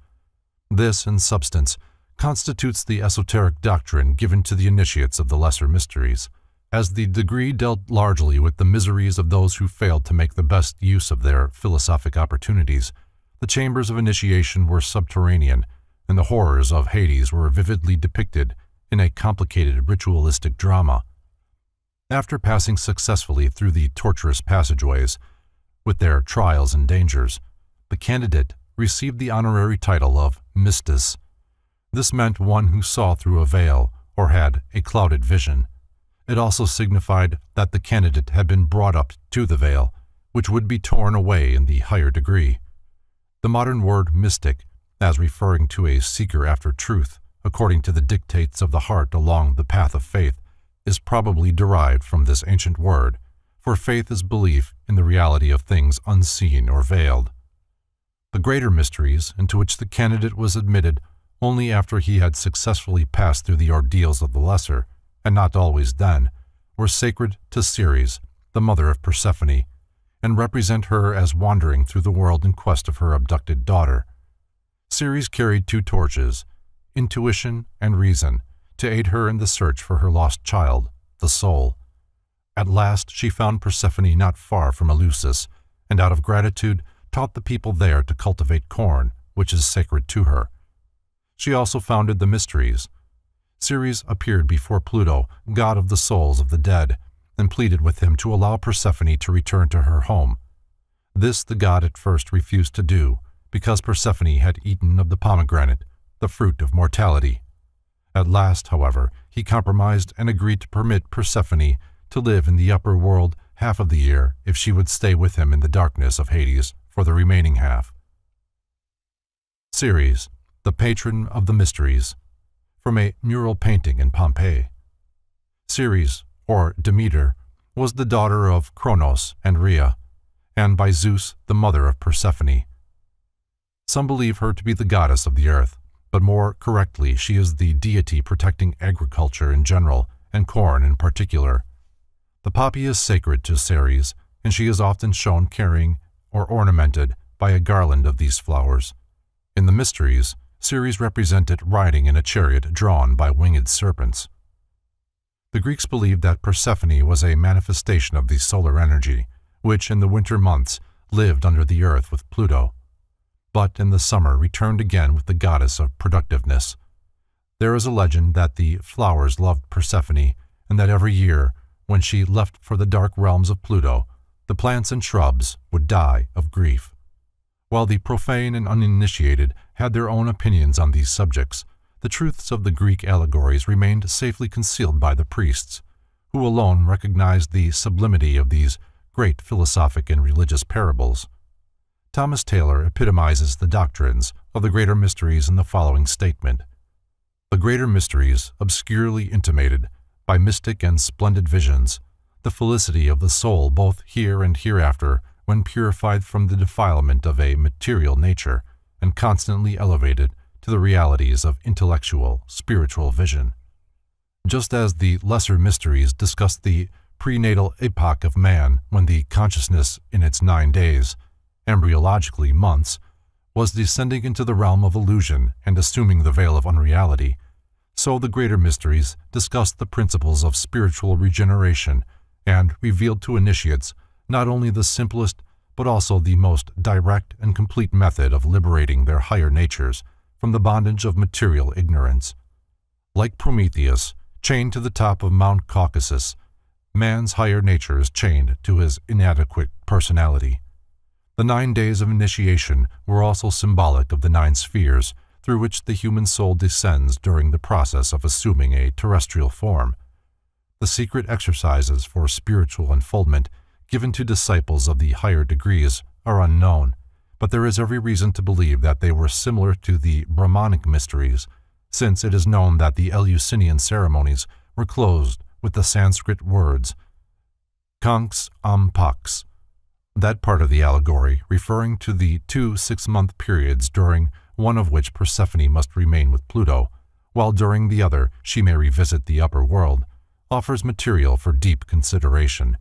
This, in substance, constitutes the esoteric doctrine given to the initiates of the lesser mysteries. As the degree dealt largely with the miseries of those who failed to make the best use of their philosophic opportunities, the chambers of initiation were subterranean, and the horrors of Hades were vividly depicted in a complicated ritualistic drama. After passing successfully through the tortuous passageways, with their trials and dangers, the candidate received the honorary title of Mystis. This meant one who saw through a veil or had a clouded vision. It also signified that the candidate had been brought up to the veil, which would be torn away in the higher degree. The modern word mystic, as referring to a seeker after truth, according to the dictates of the heart along the path of faith, is probably derived from this ancient word, for faith is belief in the reality of things unseen or veiled. The greater mysteries, into which the candidate was admitted only after he had successfully passed through the ordeals of the lesser, and not always then, were sacred to Ceres, the mother of Persephone, and represent her as wandering through the world in quest of her abducted daughter. Ceres carried two torches, intuition and reason, to aid her in the search for her lost child, the soul. At last she found Persephone not far from Eleusis, and out of gratitude taught the people there to cultivate corn, which is sacred to her. She also founded the mysteries. Ceres appeared before Pluto, god of the souls of the dead, and pleaded with him to allow Persephone to return to her home. This the god at first refused to do, because Persephone had eaten of the pomegranate, the fruit of mortality. At last, however, he compromised and agreed to permit Persephone to live in the upper world half of the year if she would stay with him in the darkness of Hades for the remaining half. Ceres, the patron of the mysteries, from a mural painting in Pompeii. Ceres, or Demeter, was the daughter of Cronos and Rhea, and by Zeus the mother of Persephone. Some believe her to be the goddess of the earth, but more correctly she is the deity protecting agriculture in general and corn in particular. The poppy is sacred to Ceres, and she is often shown carrying or ornamented by a garland of these flowers. In the mysteries, Ceres represented riding in a chariot drawn by winged serpents. The Greeks believed that Persephone was a manifestation of the solar energy, which in the winter months lived under the earth with Pluto, but in the summer returned again with the goddess of productiveness. There is a legend that the flowers loved Persephone, and that every year, when she left for the dark realms of Pluto, the plants and shrubs would die of grief. While the profane and uninitiated had their own opinions on these subjects, the truths of the Greek allegories remained safely concealed by the priests, who alone recognized the sublimity of these great philosophic and religious parables. Thomas Taylor epitomizes the doctrines of the greater mysteries in the following statement: "The greater mysteries obscurely intimated, by mystic and splendid visions, the felicity of the soul both here and hereafter when purified from the defilement of a material nature and constantly elevated to the realities of intellectual, spiritual vision. Just as the lesser mysteries discuss the prenatal epoch of man when the consciousness in its 9 days, embryologically months, was descending into the realm of illusion and assuming the veil of unreality, so the greater mysteries discuss the principles of spiritual regeneration and revealed to initiates not only the simplest but also the most direct and complete method of liberating their higher natures from the bondage of material ignorance. Like Prometheus, chained to the top of Mount Caucasus, man's higher nature is chained to his inadequate personality. The 9 days of initiation were also symbolic of the 9 spheres through which the human soul descends during the process of assuming a terrestrial form. The secret exercises for spiritual unfoldment given to disciples of the higher degrees are unknown, but there is every reason to believe that they were similar to the Brahmanic mysteries, since it is known that the Eleusinian ceremonies were closed with the Sanskrit words Kanks am Pax, that part of the allegory referring to the 2 6-month periods during one of which Persephone must remain with Pluto, while during the other she may revisit the upper world, offers material for deep consideration.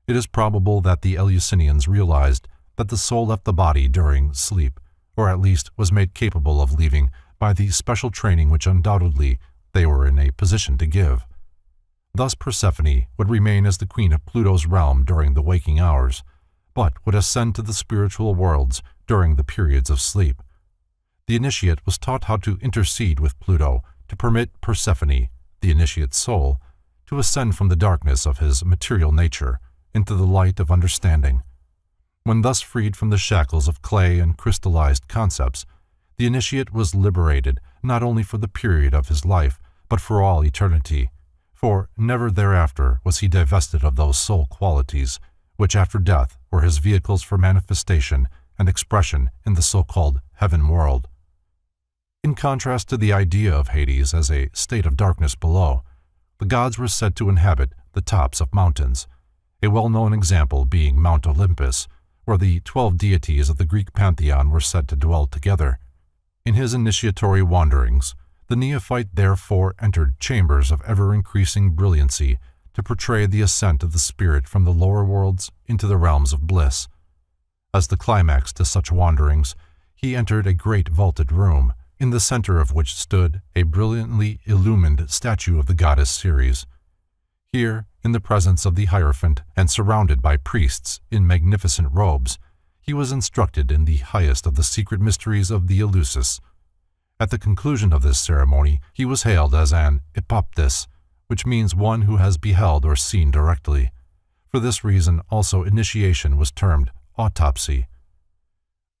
It is probable that the Eleusinians realized that the soul left the body during sleep, or at least was made capable of leaving by the special training which undoubtedly they were in a position to give. Thus Persephone would remain as the queen of Pluto's realm during the waking hours, but would ascend to the spiritual worlds during the periods of sleep. The initiate was taught how to intercede with Pluto to permit Persephone, the initiate's soul, to ascend from the darkness of his material nature into the light of understanding. When thus freed from the shackles of clay and crystallized concepts, the initiate was liberated not only for the period of his life, but for all eternity, for never thereafter was he divested of those soul qualities which after death were his vehicles for manifestation and expression in the so-called heaven world. In contrast to the idea of Hades as a state of darkness below, the gods were said to inhabit the tops of mountains, a well-known example being Mount Olympus, where the 12 deities of the Greek pantheon were said to dwell together. In his initiatory wanderings, the neophyte therefore entered chambers of ever-increasing brilliancy to portray the ascent of the spirit from the lower worlds into the realms of bliss. As the climax to such wanderings, he entered a great vaulted room, in the center of which stood a brilliantly illumined statue of the goddess Ceres. Here, in the presence of the Hierophant and surrounded by priests in magnificent robes, he was instructed in the highest of the secret mysteries of the Eleusis. At the conclusion of this ceremony, he was hailed as an epoptis, which means one who has beheld or seen directly. For this reason also initiation was termed autopsy.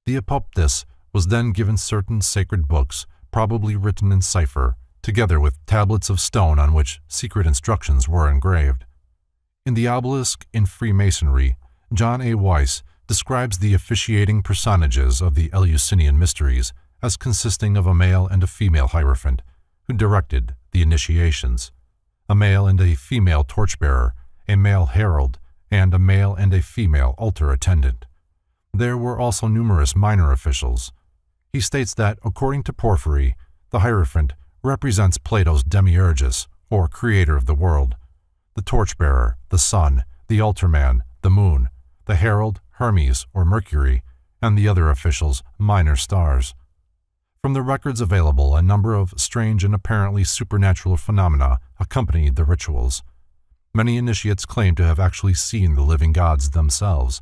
The epoptis was then given certain sacred books, probably written in cipher, together with tablets of stone on which secret instructions were engraved. In the obelisk in Freemasonry, John A. Weiss describes the officiating personages of the Eleusinian mysteries as consisting of a male and a female hierophant, who directed the initiations, a male and a female torchbearer, a male herald, and a male and a female altar attendant. There were also numerous minor officials. He states that, according to Porphyry, the hierophant represents Plato's demiurgus, or creator of the world, the torchbearer, the sun, the altarman, the moon, the herald, Hermes, or Mercury, and the other officials, minor stars. From the records available, a number of strange and apparently supernatural phenomena accompanied the rituals. Many initiates claim to have actually seen the living gods themselves.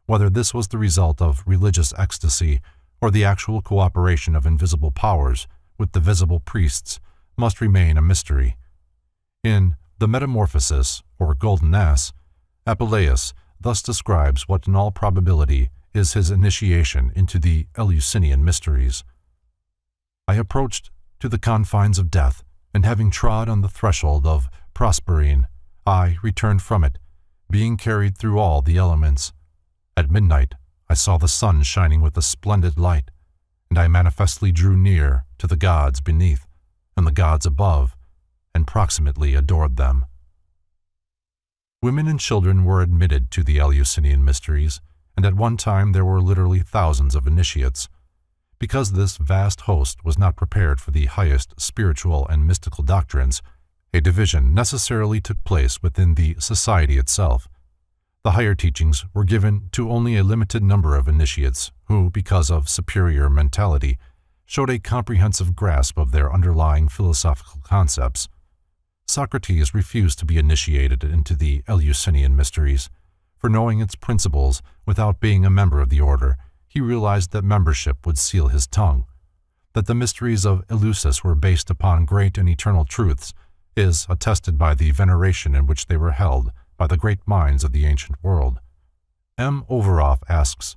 Whether this was the result of religious ecstasy or the actual cooperation of invisible powers with the visible priests must remain a mystery. In The Metamorphosis, or Golden Ass, Apuleius thus describes what in all probability is his initiation into the Eleusinian mysteries. I approached to the confines of death, and having trod on the threshold of Proserpine, I returned from it, being carried through all the elements. At midnight, I saw the sun shining with a splendid light, and I manifestly drew near to the gods beneath and the gods above, and proximately adored them. Women and children were admitted to the Eleusinian mysteries, and at one time there were literally thousands of initiates. Because this vast host was not prepared for the highest spiritual and mystical doctrines, a division necessarily took place within the society itself. The higher teachings were given to only a limited number of initiates who, because of superior mentality, showed a comprehensive grasp of their underlying philosophical concepts. Socrates refused to be initiated into the Eleusinian mysteries, for knowing its principles without being a member of the order, he realized that membership would seal his tongue. That the mysteries of Eleusis were based upon great and eternal truths is attested by the veneration in which they were held by the great minds of the ancient world. M. Overoff asks,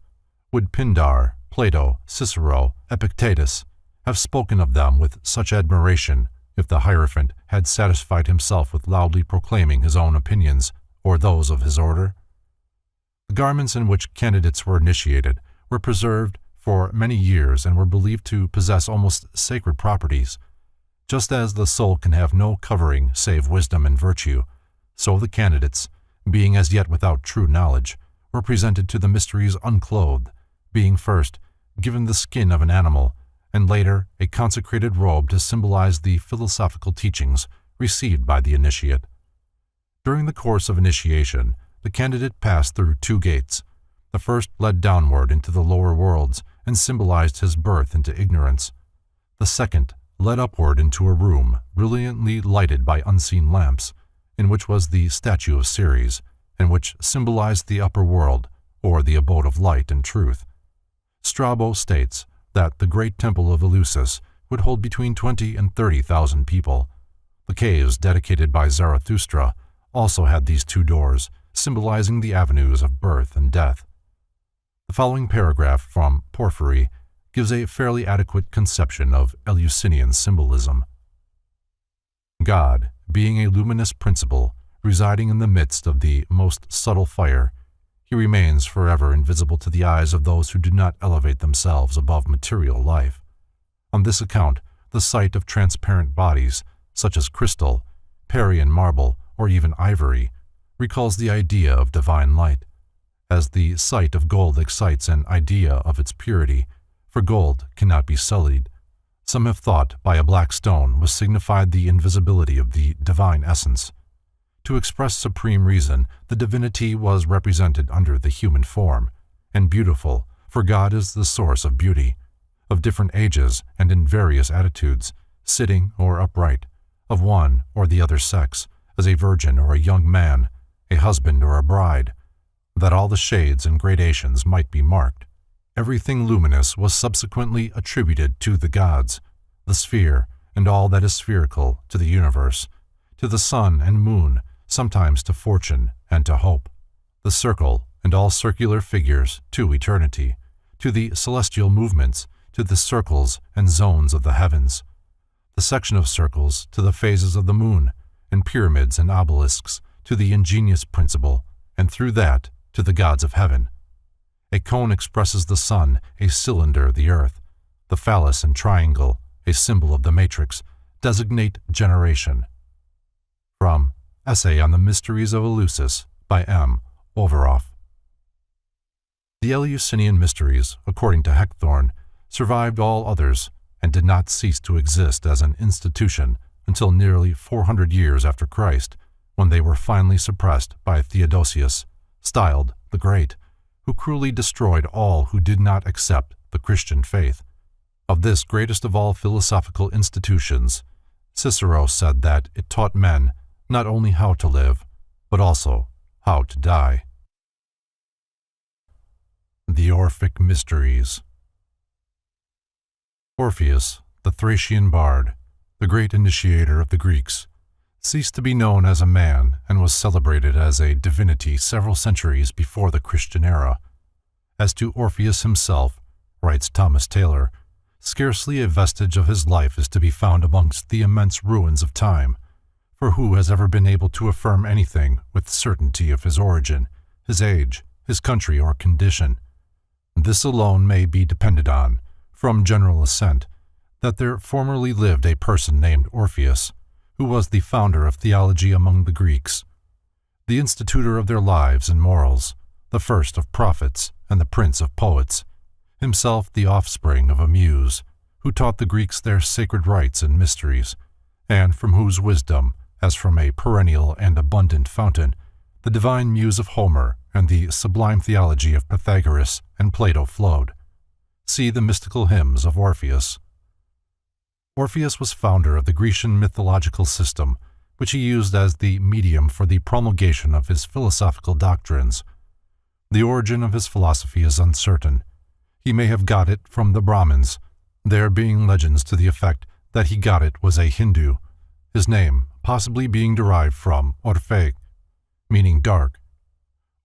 would Pindar, Plato, Cicero, Epictetus have spoken of them with such admiration if the Hierophant had satisfied himself with loudly proclaiming his own opinions or those of his order? The garments in which candidates were initiated were preserved for many years and were believed to possess almost sacred properties. Just as the soul can have no covering save wisdom and virtue, so the candidates, being as yet without true knowledge, were presented to the mysteries unclothed, being first given the skin of an animal, and later a consecrated robe to symbolize the philosophical teachings received by the initiate. During the course of initiation, the candidate passed through 2 gates. The first led downward into the lower worlds and symbolized his birth into ignorance. The second led upward into a room brilliantly lighted by unseen lamps, in which was the statue of Ceres, and which symbolized the upper world, or the abode of light and truth. Strabo states that the great temple of Eleusis would hold between 20,000 and 30,000 people. The caves dedicated by Zarathustra also had these two doors, symbolizing the avenues of birth and death. The following paragraph from Porphyry gives a fairly adequate conception of Eleusinian symbolism. God, being a luminous principle, residing in the midst of the most subtle fire, he remains forever invisible to the eyes of those who do not elevate themselves above material life. On this account, the sight of transparent bodies, such as crystal, Parian marble, or even ivory, recalls the idea of divine light, as the sight of gold excites an idea of its purity, for gold cannot be sullied. Some have thought by a black stone was signified the invisibility of the divine essence. To express supreme reason, the divinity was represented under the human form, and beautiful, for God is the source of beauty, of different ages and in various attitudes, sitting or upright, of one or the other sex, as a virgin or a young man, a husband or a bride, that all the shades and gradations might be marked. Everything luminous was subsequently attributed to the gods, the sphere, and all that is spherical to the universe, to the sun and moon, sometimes to fortune and to hope, the circle and all circular figures to eternity, to the celestial movements, to the circles and zones of the heavens, the section of circles to the phases of the moon, and pyramids and obelisks to the ingenious principle, and through that to the gods of heaven. A cone expresses the sun, a cylinder the earth. The phallus and triangle, a symbol of the matrix, designate generation. From Essay on the Mysteries of Eleusis by M. Overoff. The Eleusinian mysteries, according to Heckthorn, survived all others and did not cease to exist as an institution until nearly 400 years after Christ, when they were finally suppressed by Theodosius, styled the Great, who cruelly destroyed all who did not accept the Christian faith. Of this greatest of all philosophical institutions, Cicero said that it taught men not only how to live, but also how to die. The Orphic Mysteries. Orpheus, the Thracian bard, the great initiator of the Greeks, ceased to be known as a man and was celebrated as a divinity several centuries before the Christian era. As to Orpheus himself, writes Thomas Taylor, scarcely a vestige of his life is to be found amongst the immense ruins of time, for who has ever been able to affirm anything with certainty of his origin, his age, his country or condition? This alone may be depended on, from general assent, that there formerly lived a person named Orpheus, who was the founder of theology among the Greeks, the institutor of their lives and morals, the first of prophets and the prince of poets, himself the offspring of a muse, who taught the Greeks their sacred rites and mysteries, and from whose wisdom, as from a perennial and abundant fountain, the divine muse of Homer and the sublime theology of Pythagoras and Plato flowed. See the mystical hymns of Orpheus. Orpheus was founder of the Grecian mythological system, which he used as the medium for the promulgation of his philosophical doctrines. The origin of his philosophy is uncertain. He may have got it from the Brahmins, there being legends to the effect that he got it was a Hindu, his name possibly being derived from Orphe, meaning dark.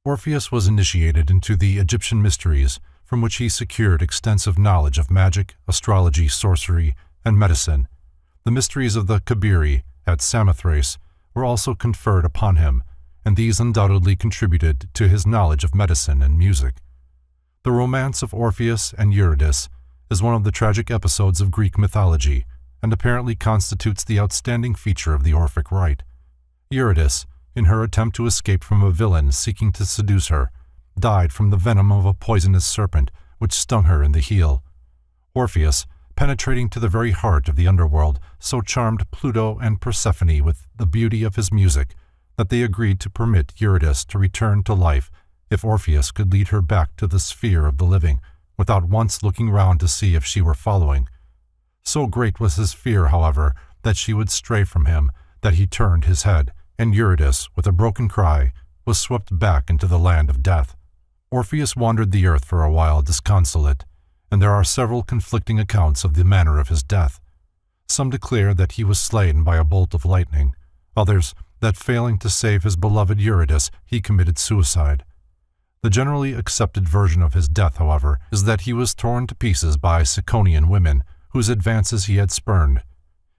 Orpheus was initiated into the Egyptian mysteries, from which he secured extensive knowledge of magic, astrology, sorcery, and medicine. The mysteries of the Kabiri at Samothrace were also conferred upon him, and these undoubtedly contributed to his knowledge of medicine and music. The romance of Orpheus and Eurydice is one of the tragic episodes of Greek mythology, and apparently constitutes the outstanding feature of the Orphic rite. Eurydice, in her attempt to escape from a villain seeking to seduce her, died from the venom of a poisonous serpent which stung her in the heel. Orpheus, penetrating to the very heart of the underworld, so charmed Pluto and Persephone with the beauty of his music that they agreed to permit Eurydice to return to life if Orpheus could lead her back to the sphere of the living, without once looking round to see if she were following. So great was his fear, however, that she would stray from him, that he turned his head, and Eurydice, with a broken cry, was swept back into the land of death. Orpheus wandered the earth for a while disconsolate, and there are several conflicting accounts of the manner of his death. Some declare that he was slain by a bolt of lightning, others that failing to save his beloved Eurydice, he committed suicide. The generally accepted version of his death, however, is that he was torn to pieces by Ciconian women, whose advances he had spurned.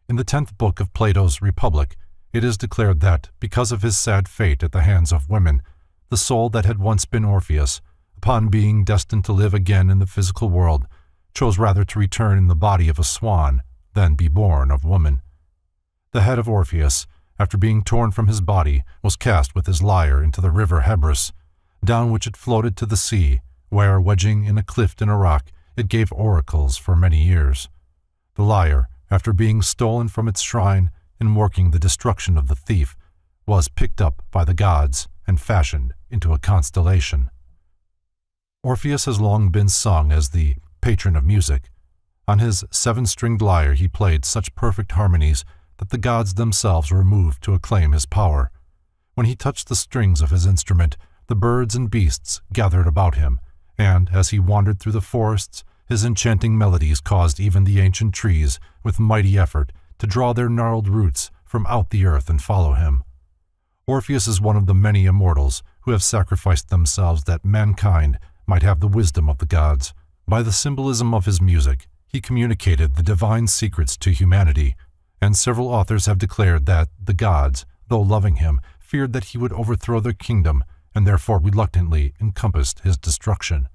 In the 10th book of Plato's Republic, it is declared that, because of his sad fate at the hands of women, the soul that had once been Orpheus, upon being destined to live again in the physical world, chose rather to return in the body of a swan than be born of woman. The head of Orpheus, after being torn from his body, was cast with his lyre into the river Hebrus, down which it floated to the sea, where, wedging in a cliff in a rock, it gave oracles for many years. The lyre, after being stolen from its shrine and working the destruction of the thief, was picked up by the gods and fashioned into a constellation. Orpheus has long been sung as the patron of music. On his 7-stringed lyre he played such perfect harmonies that the gods themselves were moved to acclaim his power. When he touched the strings of his instrument, the birds and beasts gathered about him, and as he wandered through the forests, his enchanting melodies caused even the ancient trees, with mighty effort, to draw their gnarled roots from out the earth and follow him. Orpheus is one of the many immortals who have sacrificed themselves that mankind might have the wisdom of the gods. By the symbolism of his music, he communicated the divine secrets to humanity, and several authors have declared that the gods, though loving him, feared that he would overthrow their kingdom and therefore reluctantly encompassed his destruction.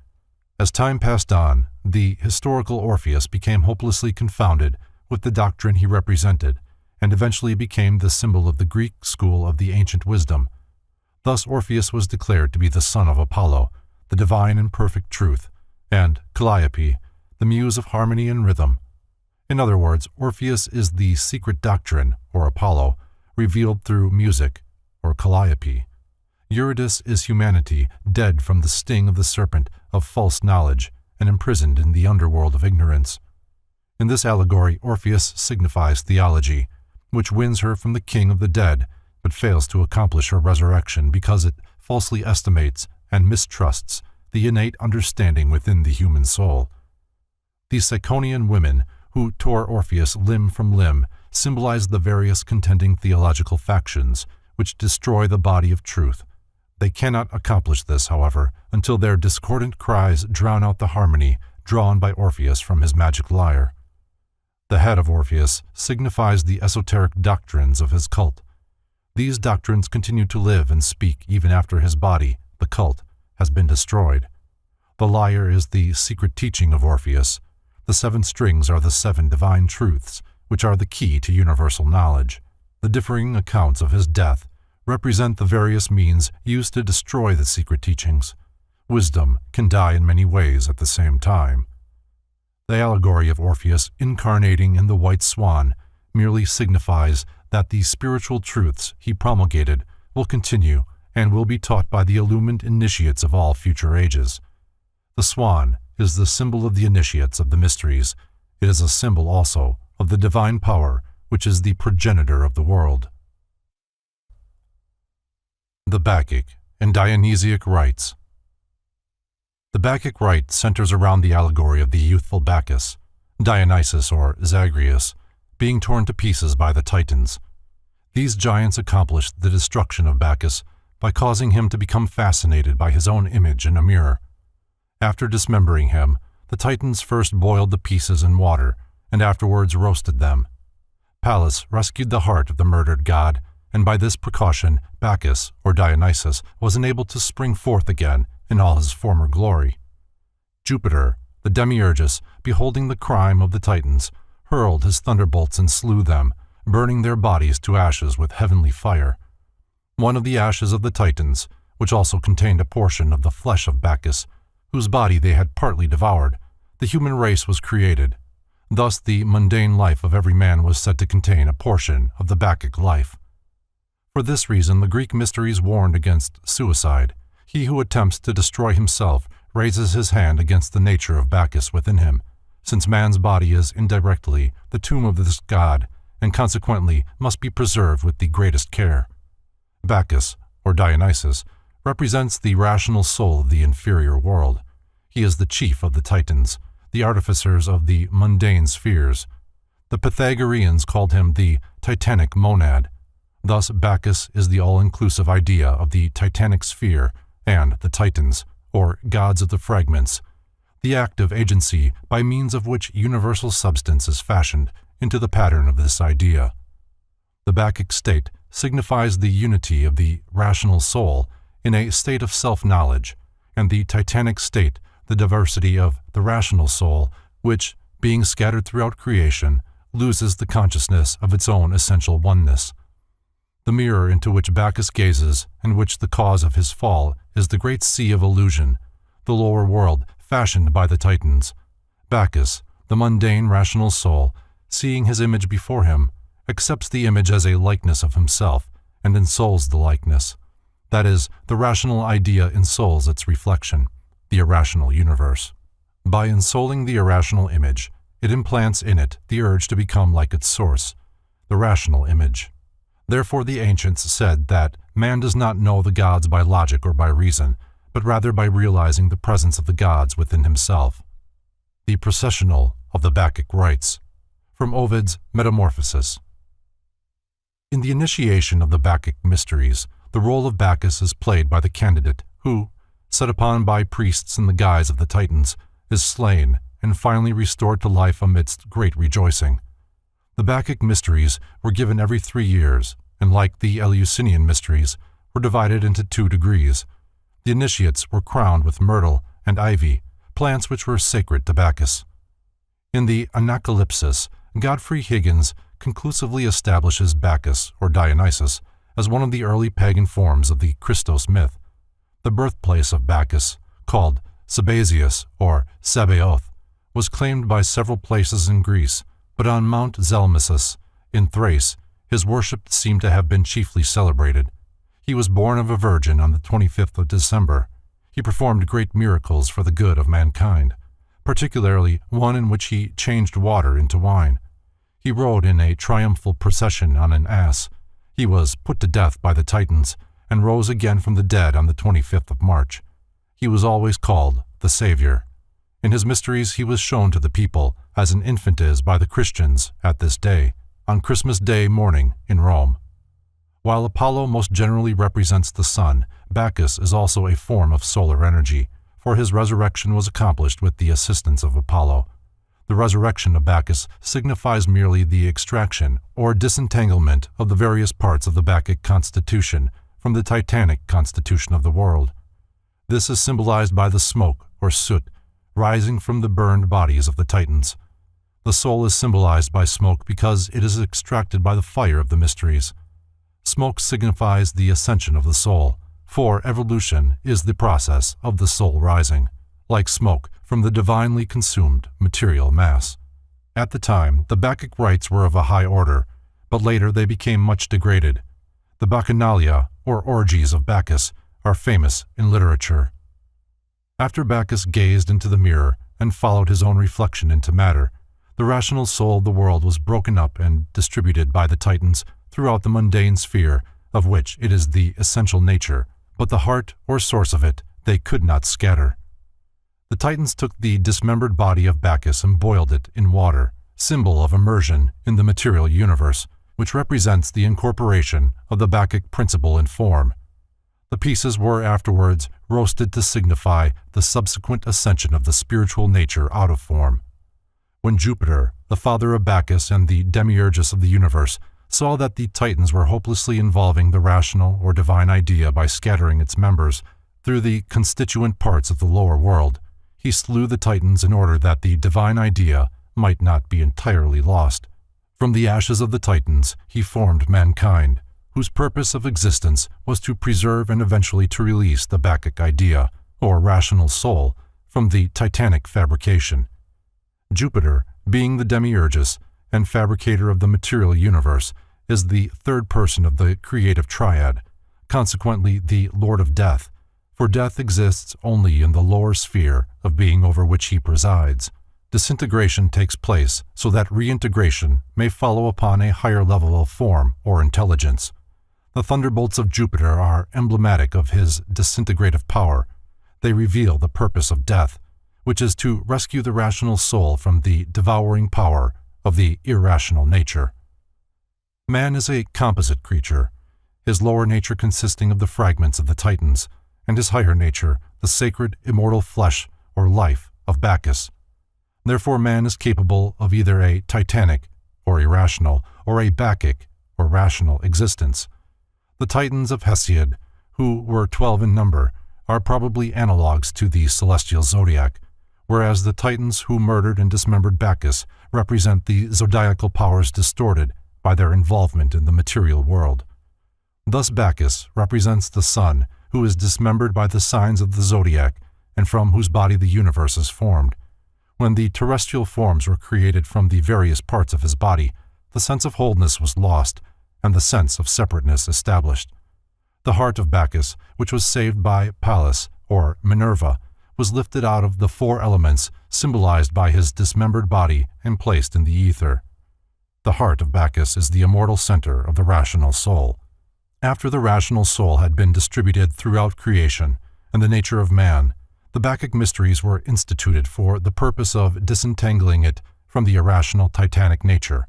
As time passed on, the historical Orpheus became hopelessly confounded with the doctrine he represented, and eventually became the symbol of the Greek school of the ancient wisdom. Thus Orpheus was declared to be the son of Apollo, the divine and perfect truth, and Calliope, the muse of harmony and rhythm. In other words, Orpheus is the secret doctrine, or Apollo, revealed through music, or Calliope. Eurydice is humanity, dead from the sting of the serpent of false knowledge and imprisoned in the underworld of ignorance. In this allegory, Orpheus signifies theology, which wins her from the king of the dead, but fails to accomplish her resurrection because it falsely estimates and mistrusts the innate understanding within the human soul. The Ciconian women, who tore Orpheus limb from limb, symbolize the various contending theological factions which destroy the body of truth. They cannot accomplish this, however, until their discordant cries drown out the harmony drawn by Orpheus from his magic lyre. The head of Orpheus signifies the esoteric doctrines of his cult. These doctrines continue to live and speak even after his body, the cult, has been destroyed. The lyre is the secret teaching of Orpheus. The 7 strings are the 7 divine truths, which are the key to universal knowledge. The differing accounts of his death represent the various means used to destroy the secret teachings. Wisdom can die in many ways at the same time. The allegory of Orpheus incarnating in the white swan merely signifies that the spiritual truths he promulgated will continue and will be taught by the illumined initiates of all future ages. The swan is the symbol of the initiates of the mysteries. It is a symbol also of the divine power which is the progenitor of the world. The Bacchic and Dionysiac rites. The Bacchic rite centers around the allegory of the youthful Bacchus, Dionysus or Zagreus, being torn to pieces by the Titans. These giants accomplished the destruction of Bacchus by causing him to become fascinated by his own image in a mirror. After dismembering him, the Titans first boiled the pieces in water and afterwards roasted them. Pallas rescued the heart of the murdered god, and by this precaution Bacchus, or Dionysus, was enabled to spring forth again in all his former glory. Jupiter, the Demiurgus, beholding the crime of the Titans, hurled his thunderbolts and slew them, burning their bodies to ashes with heavenly fire. One of the ashes of the Titans, which also contained a portion of the flesh of Bacchus, whose body they had partly devoured, the human race was created. Thus the mundane life of every man was said to contain a portion of the Bacchic life. For this reason the Greek mysteries warned against suicide. He who attempts to destroy himself raises his hand against the nature of Bacchus within him, since man's body is indirectly the tomb of this god, and consequently must be preserved with the greatest care. Bacchus, or Dionysus, represents the rational soul of the inferior world. He is the chief of the Titans, the artificers of the mundane spheres. The Pythagoreans called him the Titanic monad. Thus Bacchus is the all-inclusive idea of the Titanic sphere and the Titans, or gods of the fragments, the active agency by means of which universal substance is fashioned into the pattern of this idea. The Bacchic state signifies the unity of the rational soul in a state of self-knowledge, and the Titanic state the diversity of the rational soul, which, being scattered throughout creation, loses the consciousness of its own essential oneness. The mirror into which Bacchus gazes, and which the cause of his fall, is the great sea of illusion, the lower world fashioned by the Titans. Bacchus, the mundane rational soul, seeing his image before him, accepts the image as a likeness of himself, and ensouls the likeness. That is, the rational idea ensouls its reflection, the irrational universe. By ensouling the irrational image, it implants in it the urge to become like its source, the rational image. Therefore the ancients said that man does not know the gods by logic or by reason, but rather by realizing the presence of the gods within himself. The processional of the Bacchic rites, from Ovid's Metamorphoses. In the initiation of the Bacchic mysteries, the role of Bacchus is played by the candidate who, set upon by priests in the guise of the Titans, is slain and finally restored to life amidst great rejoicing. The Bacchic mysteries were given every 3 years, and like the Eleusinian mysteries, were divided into 2 degrees. The initiates were crowned with myrtle and ivy, plants which were sacred to Bacchus. In the Anacalypsis, Godfrey Higgins conclusively establishes Bacchus, or Dionysus, as one of the early pagan forms of the Christos myth. The birthplace of Bacchus, called Sabazius or Sabaoth, was claimed by several places in Greece, but on Mount Zelmissus, in Thrace, his worship seemed to have been chiefly celebrated. He was born of a virgin on the 25th of December. He performed great miracles for the good of mankind, particularly one in which he changed water into wine. He rode in a triumphal procession on an ass. He was put to death by the Titans, and rose again from the dead on the 25th of March. He was always called the Savior. In his mysteries he was shown to the people, as an infant is by the Christians at this day, on Christmas Day morning in Rome. While Apollo most generally represents the sun, Bacchus is also a form of solar energy, for his resurrection was accomplished with the assistance of Apollo. The resurrection of Bacchus signifies merely the extraction or disentanglement of the various parts of the Bacchic constitution from the Titanic constitution of the world. This is symbolized by the smoke, or soot, rising from the burned bodies of the Titans. The soul is symbolized by smoke because it is extracted by the fire of the mysteries. Smoke signifies the ascension of the soul, for evolution is the process of the soul rising, like smoke, from the divinely consumed material mass. At the time, the Bacchic rites were of a high order, but later they became much degraded. The Bacchanalia, or orgies of Bacchus, are famous in literature. After Bacchus gazed into the mirror and followed his own reflection into matter, the rational soul of the world was broken up and distributed by the Titans throughout the mundane sphere, of which it is the essential nature, but the heart or source of it they could not scatter. The Titans took the dismembered body of Bacchus and boiled it in water, symbol of immersion in the material universe, which represents the incorporation of the Bacchic principle in form. The pieces were afterwards roasted to signify the subsequent ascension of the spiritual nature out of form. When Jupiter, the father of Bacchus and the demiurgus of the universe, saw that the Titans were hopelessly involving the rational or divine idea by scattering its members through the constituent parts of the lower world, he slew the Titans in order that the divine idea might not be entirely lost. From the ashes of the Titans he formed mankind, whose purpose of existence was to preserve and eventually to release the Bacchic idea, or rational soul, from the Titanic fabrication. Jupiter, being the demiurgus and fabricator of the material universe, is the third person of the creative triad, consequently the Lord of Death, for death exists only in the lower sphere of being over which he presides. Disintegration takes place so that reintegration may follow upon a higher level of form or intelligence. The thunderbolts of Jupiter are emblematic of his disintegrative power. They reveal the purpose of death, which is to rescue the rational soul from the devouring power of the irrational nature. Man is a composite creature, his lower nature consisting of the fragments of the Titans, and his higher nature, the sacred, immortal flesh or life of Bacchus. Therefore man is capable of either a Titanic or irrational, or a Bacchic or rational existence. The Titans of Hesiod, who were 12 in number, are probably analogues to the celestial zodiac, whereas the Titans who murdered and dismembered Bacchus represent the zodiacal powers distorted by their involvement in the material world. Thus Bacchus represents the sun, who is dismembered by the signs of the zodiac and from whose body the universe is formed. When the terrestrial forms were created from the various parts of his body, the sense of wholeness was lost and the sense of separateness established. The heart of Bacchus, which was saved by Pallas, or Minerva, was lifted out of the four elements symbolized by his dismembered body and placed in the ether. The heart of Bacchus is the immortal center of the rational soul. After the rational soul had been distributed throughout creation and the nature of man, the Bacchic mysteries were instituted for the purpose of disentangling it from the irrational Titanic nature.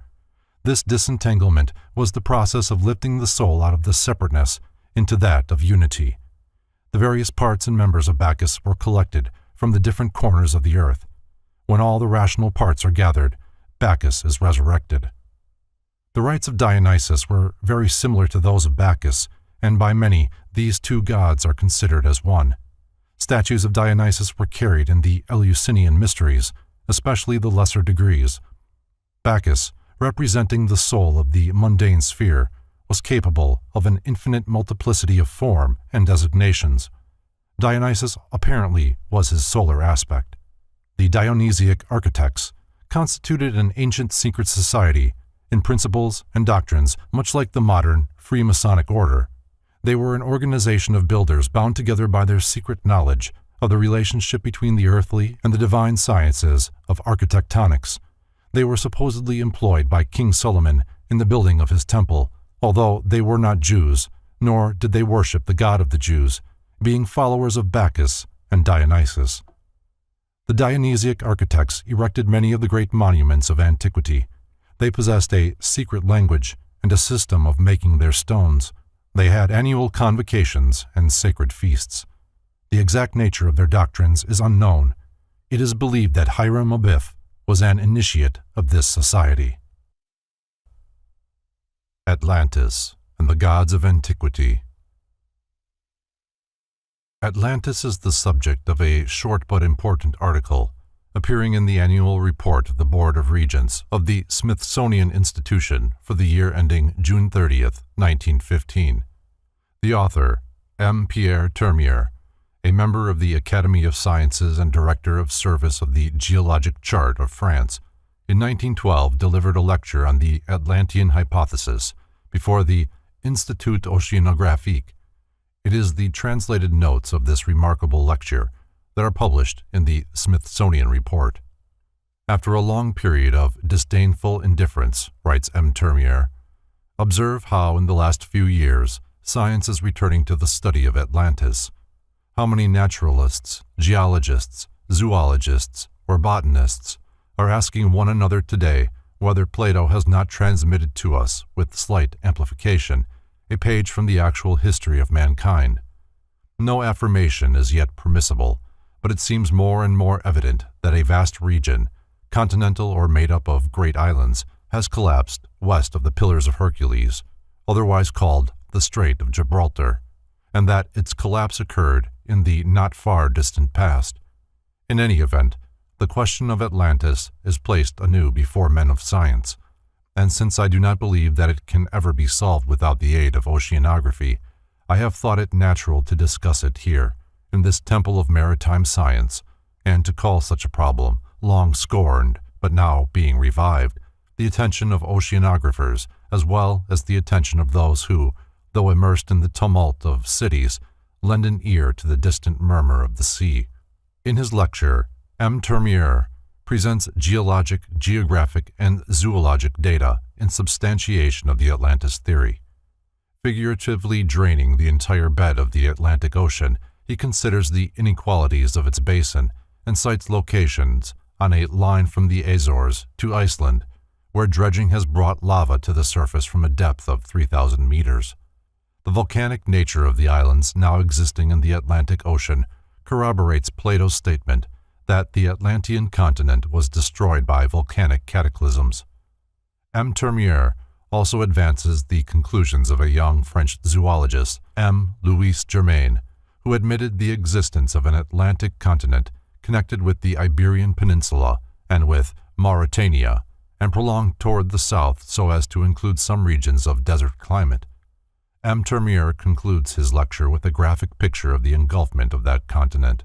This disentanglement was the process of lifting the soul out of the separateness into that of unity. The various parts and members of Bacchus were collected from the different corners of the earth. When all the rational parts are gathered, Bacchus is resurrected. The rites of Dionysus were very similar to those of Bacchus, and by many these two gods are considered as one. Statues of Dionysus were carried in the Eleusinian mysteries, especially the lesser degrees. Bacchus, representing the soul of the mundane sphere, was capable of an infinite multiplicity of form and designations. Dionysus apparently was his solar aspect. The Dionysiac architects constituted an ancient secret society in principles and doctrines much like the modern Freemasonic order. They were an organization of builders bound together by their secret knowledge of the relationship between the earthly and the divine sciences of architectonics. They were supposedly employed by King Solomon in the building of his temple, although they were not Jews, nor did they worship the God of the Jews, being followers of Bacchus and Dionysus. The Dionysiac architects erected many of the great monuments of antiquity. They possessed a secret language and a system of making their stones. They had annual convocations and sacred feasts. The exact nature of their doctrines is unknown. It is believed that Hiram Abiff was an initiate of this society. Atlantis and the Gods of Antiquity. Atlantis is the subject of a short but important article appearing in the annual report of the Board of Regents of the Smithsonian Institution for the year ending June 30th, 1915. The author, M. Pierre Termier, a member of the Academy of Sciences and Director of Service of the Geologic Chart of France, in 1912 delivered a lecture on the Atlantean hypothesis before the Institut Oceanographique. It is the translated notes of this remarkable lecture that are published in the Smithsonian Report. After a long period of disdainful indifference, writes M. Termier, observe how in the last few years science is returning to the study of Atlantis. How many naturalists, geologists, zoologists, or botanists are asking one another today whether Plato has not transmitted to us, with slight amplification, a page from the actual history of mankind. No affirmation is yet permissible, but it seems more and more evident that a vast region, continental or made up of great islands, has collapsed west of the Pillars of Hercules, otherwise called the Strait of Gibraltar, and that its collapse occurred in the not far distant past. In any event, the question of Atlantis is placed anew before men of science, and since I do not believe that it can ever be solved without the aid of oceanography, I have thought it natural to discuss it here, in this temple of maritime science, and to call such a problem, long scorned but now being revived, the attention of oceanographers as well as the attention of those who, though immersed in the tumult of cities, lend an ear to the distant murmur of the sea. In his lecture, M. Termier presents geologic, geographic, and zoologic data in substantiation of the Atlantis theory. Figuratively draining the entire bed of the Atlantic Ocean, he considers the inequalities of its basin and cites locations on a line from the Azores to Iceland, where dredging has brought lava to the surface from a depth of 3,000 meters. The volcanic nature of the islands now existing in the Atlantic Ocean corroborates Plato's statement that the Atlantean continent was destroyed by volcanic cataclysms. M. Termier also advances the conclusions of a young French zoologist, M. Louis Germain, who admitted the existence of an Atlantic continent connected with the Iberian Peninsula and with Mauritania, and prolonged toward the south so as to include some regions of desert climate. M. Termier concludes his lecture with a graphic picture of the engulfment of that continent.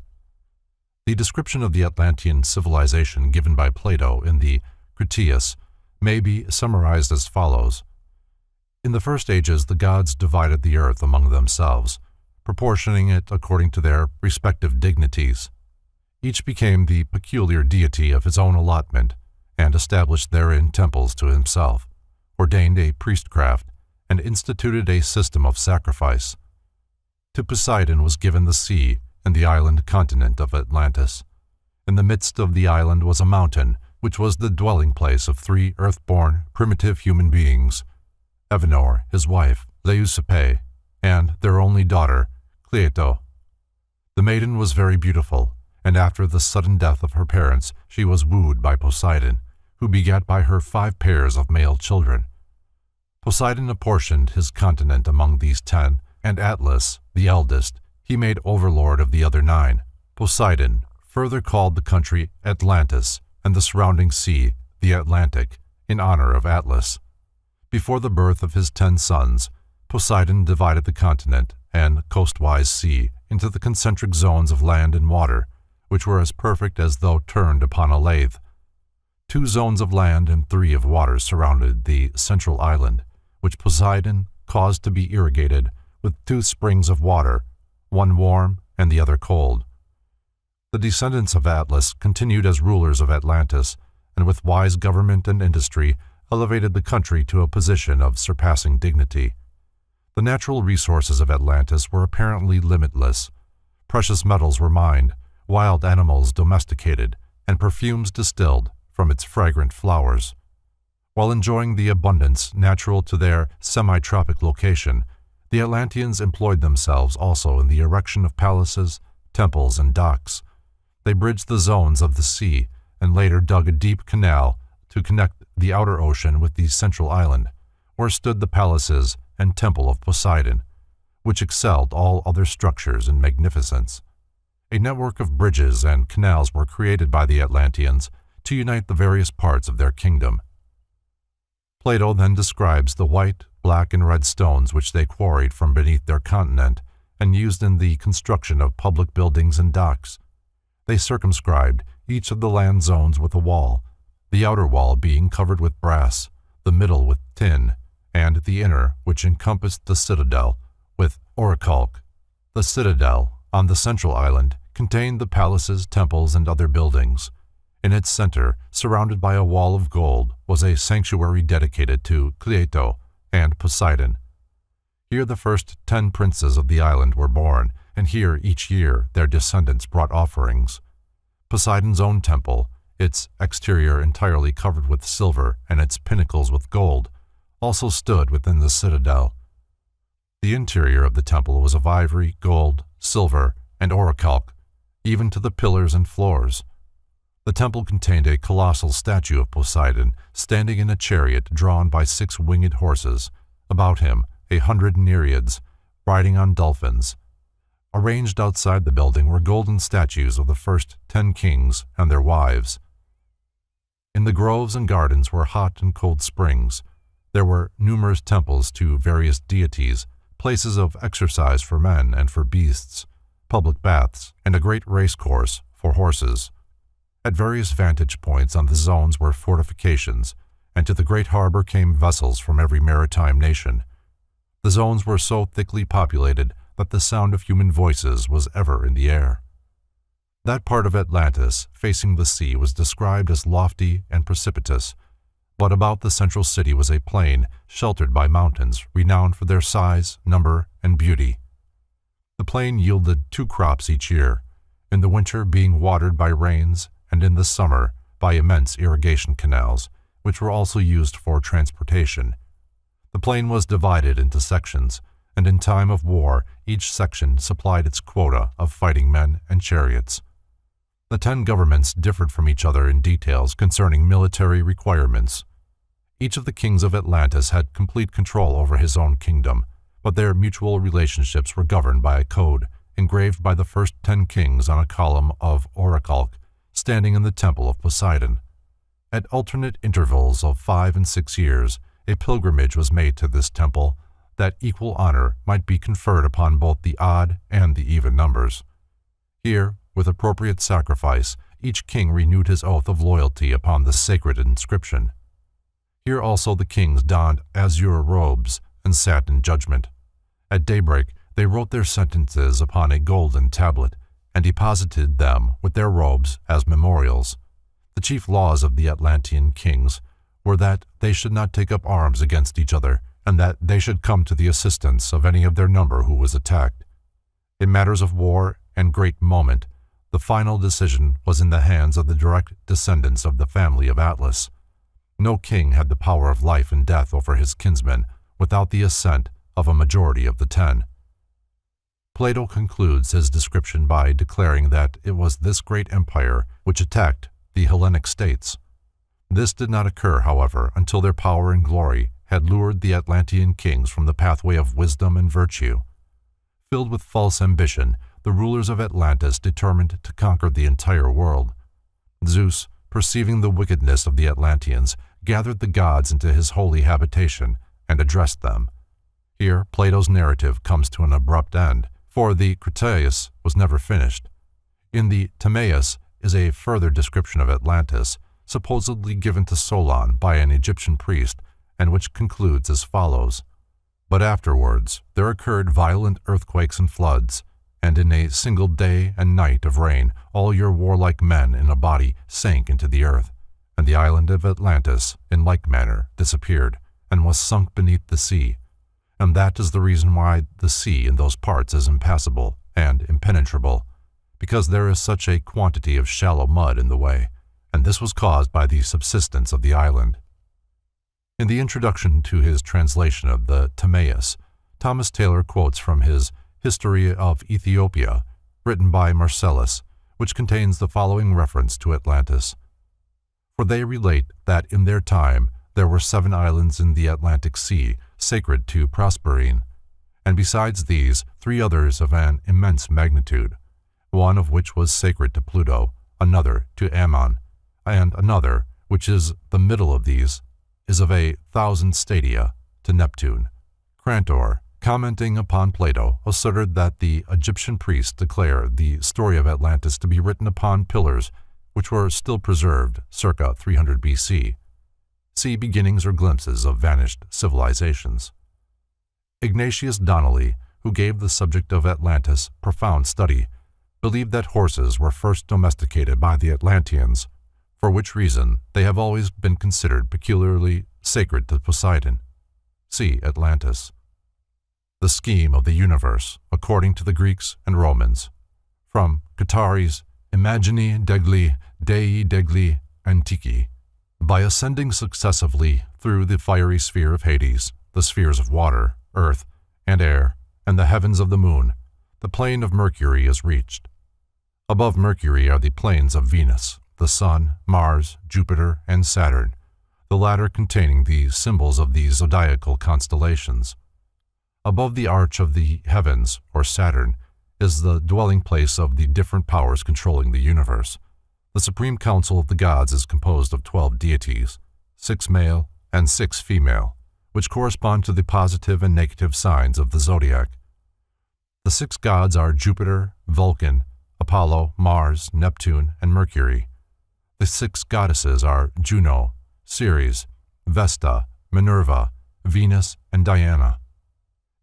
The description of the Atlantean civilization given by Plato in the Critias may be summarized as follows. In the first ages, the gods divided the earth among themselves, proportioning it according to their respective dignities. Each became the peculiar deity of his own allotment, and established therein temples to himself, ordained a priestcraft, and instituted a system of sacrifice. To Poseidon was given the sea and the island continent of Atlantis. In the midst of the island was a mountain, which was the dwelling place of 3 earth-born primitive human beings, Evenor, his wife, Leucippe, and their only daughter, Cleito. The maiden was very beautiful, and after the sudden death of her parents, she was wooed by Poseidon, who begat by her 5 pairs of male children. Poseidon apportioned his continent among these 10, and Atlas, the eldest, he made overlord of the other 9. Poseidon further called the country Atlantis, and the surrounding sea the Atlantic, in honor of Atlas. Before the birth of his 10 sons, Poseidon divided the continent and coastwise sea into the concentric zones of land and water, which were as perfect as though turned upon a lathe. 2 zones of land and 3 of water surrounded the central island, which Poseidon caused to be irrigated with 2 springs of water, one warm and the other cold. The descendants of Atlas continued as rulers of Atlantis, and with wise government and industry elevated the country to a position of surpassing dignity. The natural resources of Atlantis were apparently limitless. Precious metals were mined, wild animals domesticated, and perfumes distilled from its fragrant flowers. While enjoying the abundance natural to their semi-tropic location, the Atlanteans employed themselves also in the erection of palaces, temples, and docks. They bridged the zones of the sea and later dug a deep canal to connect the outer ocean with the central island, where stood the palaces and temple of Poseidon, which excelled all other structures in magnificence. A network of bridges and canals were created by the Atlanteans to unite the various parts of their kingdom. Plato then describes the white, black, and red stones which they quarried from beneath their continent and used in the construction of public buildings and docks. They circumscribed each of the land zones with a wall, the outer wall being covered with brass, the middle with tin, and the inner, which encompassed the citadel, with orichalc. The citadel, on the central island, contained the palaces, temples, and other buildings. In its center, surrounded by a wall of gold, was a sanctuary dedicated to Cleito and Poseidon. Here the first 10 princes of the island were born, and here each year their descendants brought offerings. Poseidon's own temple, its exterior entirely covered with silver and its pinnacles with gold, also stood within the citadel. The interior of the temple was of ivory, gold, silver, and orichalc, even to the pillars and floors. The temple contained a colossal statue of Poseidon standing in a chariot drawn by 6 winged horses, about him 100 Nereids, riding on dolphins. Arranged outside the building were golden statues of the first 10 kings and their wives. In the groves and gardens were hot and cold springs. There were numerous temples to various deities, places of exercise for men and for beasts, public baths, and a great race course for horses. At various vantage points on the zones were fortifications, and to the great harbor came vessels from every maritime nation. The zones were so thickly populated that the sound of human voices was ever in the air. That part of Atlantis facing the sea was described as lofty and precipitous, but about the central city was a plain sheltered by mountains renowned for their size, number, and beauty. The plain yielded 2 crops each year, in the winter being watered by rains and in the summer by immense irrigation canals, which were also used for transportation. The plain was divided into sections, and in time of war each section supplied its quota of fighting men and chariots. The 10 governments differed from each other in details concerning military requirements. Each of the kings of Atlantis had complete control over his own kingdom, but their mutual relationships were governed by a code engraved by the first 10 kings on a column of orichalc standing in the temple of Poseidon. At alternate intervals of 5 and 6 years, a pilgrimage was made to this temple that equal honor might be conferred upon both the odd and the even numbers. Here, with appropriate sacrifice, each king renewed his oath of loyalty upon the sacred inscription. Here also the kings donned azure robes and sat in judgment. At daybreak, they wrote their sentences upon a golden tablet and deposited them with their robes as memorials. The chief laws of the Atlantean kings were that they should not take up arms against each other, and that they should come to the assistance of any of their number who was attacked. In matters of war and great moment, the final decision was in the hands of the direct descendants of the family of Atlas. No king had the power of life and death over his kinsmen without the assent of a majority of the 10. Plato concludes his description by declaring that it was this great empire which attacked the Hellenic states. This did not occur, however, until their power and glory had lured the Atlantean kings from the pathway of wisdom and virtue. Filled with false ambition, the rulers of Atlantis determined to conquer the entire world. Zeus, perceiving the wickedness of the Atlanteans, gathered the gods into his holy habitation and addressed them. Here, Plato's narrative comes to an abrupt end, for the Critias was never finished. In the Timaeus is a further description of Atlantis, supposedly given to Solon by an Egyptian priest, and which concludes as follows. But afterwards there occurred violent earthquakes and floods, and in a single day and night of rain all your warlike men in a body sank into the earth, and the island of Atlantis in like manner disappeared, and was sunk beneath the sea. And that is the reason why the sea in those parts is impassable and impenetrable, because there is such a quantity of shallow mud in the way, and this was caused by the subsidence of the island. In the introduction to his translation of the Timaeus, Thomas Taylor quotes from his History of Ethiopia, written by Marcellus, which contains the following reference to Atlantis. For they relate that in their time there were 7 islands in the Atlantic Sea sacred to Proserpine, and besides these 3 others of an immense magnitude, one of which was sacred to Pluto, another to Ammon, and another, which is the middle of these, is of 1,000 stadia to Neptune. Crantor, commenting upon Plato, asserted that the Egyptian priests declare the story of Atlantis to be written upon pillars which were still preserved circa 300 BC. See Beginnings or Glimpses of Vanished Civilizations. Ignatius Donnelly, who gave the subject of Atlantis profound study, believed that horses were first domesticated by the Atlanteans, for which reason they have always been considered peculiarly sacred to Poseidon. See Atlantis. The Scheme of the Universe, according to the Greeks and Romans. From Guattari's Imagini degli Dei degli Antichi. By ascending successively through the fiery sphere of Hades, the spheres of water, earth, and air, and the heavens of the moon, the plane of Mercury is reached. Above Mercury are the planes of Venus, the Sun, Mars, Jupiter, and Saturn, the latter containing the symbols of the zodiacal constellations. Above the arch of the heavens, or Saturn, is the dwelling place of the different powers controlling the universe. The Supreme Council of the Gods is composed of 12 deities, 6 male and 6 female, which correspond to the positive and negative signs of the zodiac. The 6 gods are Jupiter, Vulcan, Apollo, Mars, Neptune, and Mercury. The 6 goddesses are Juno, Ceres, Vesta, Minerva, Venus, and Diana.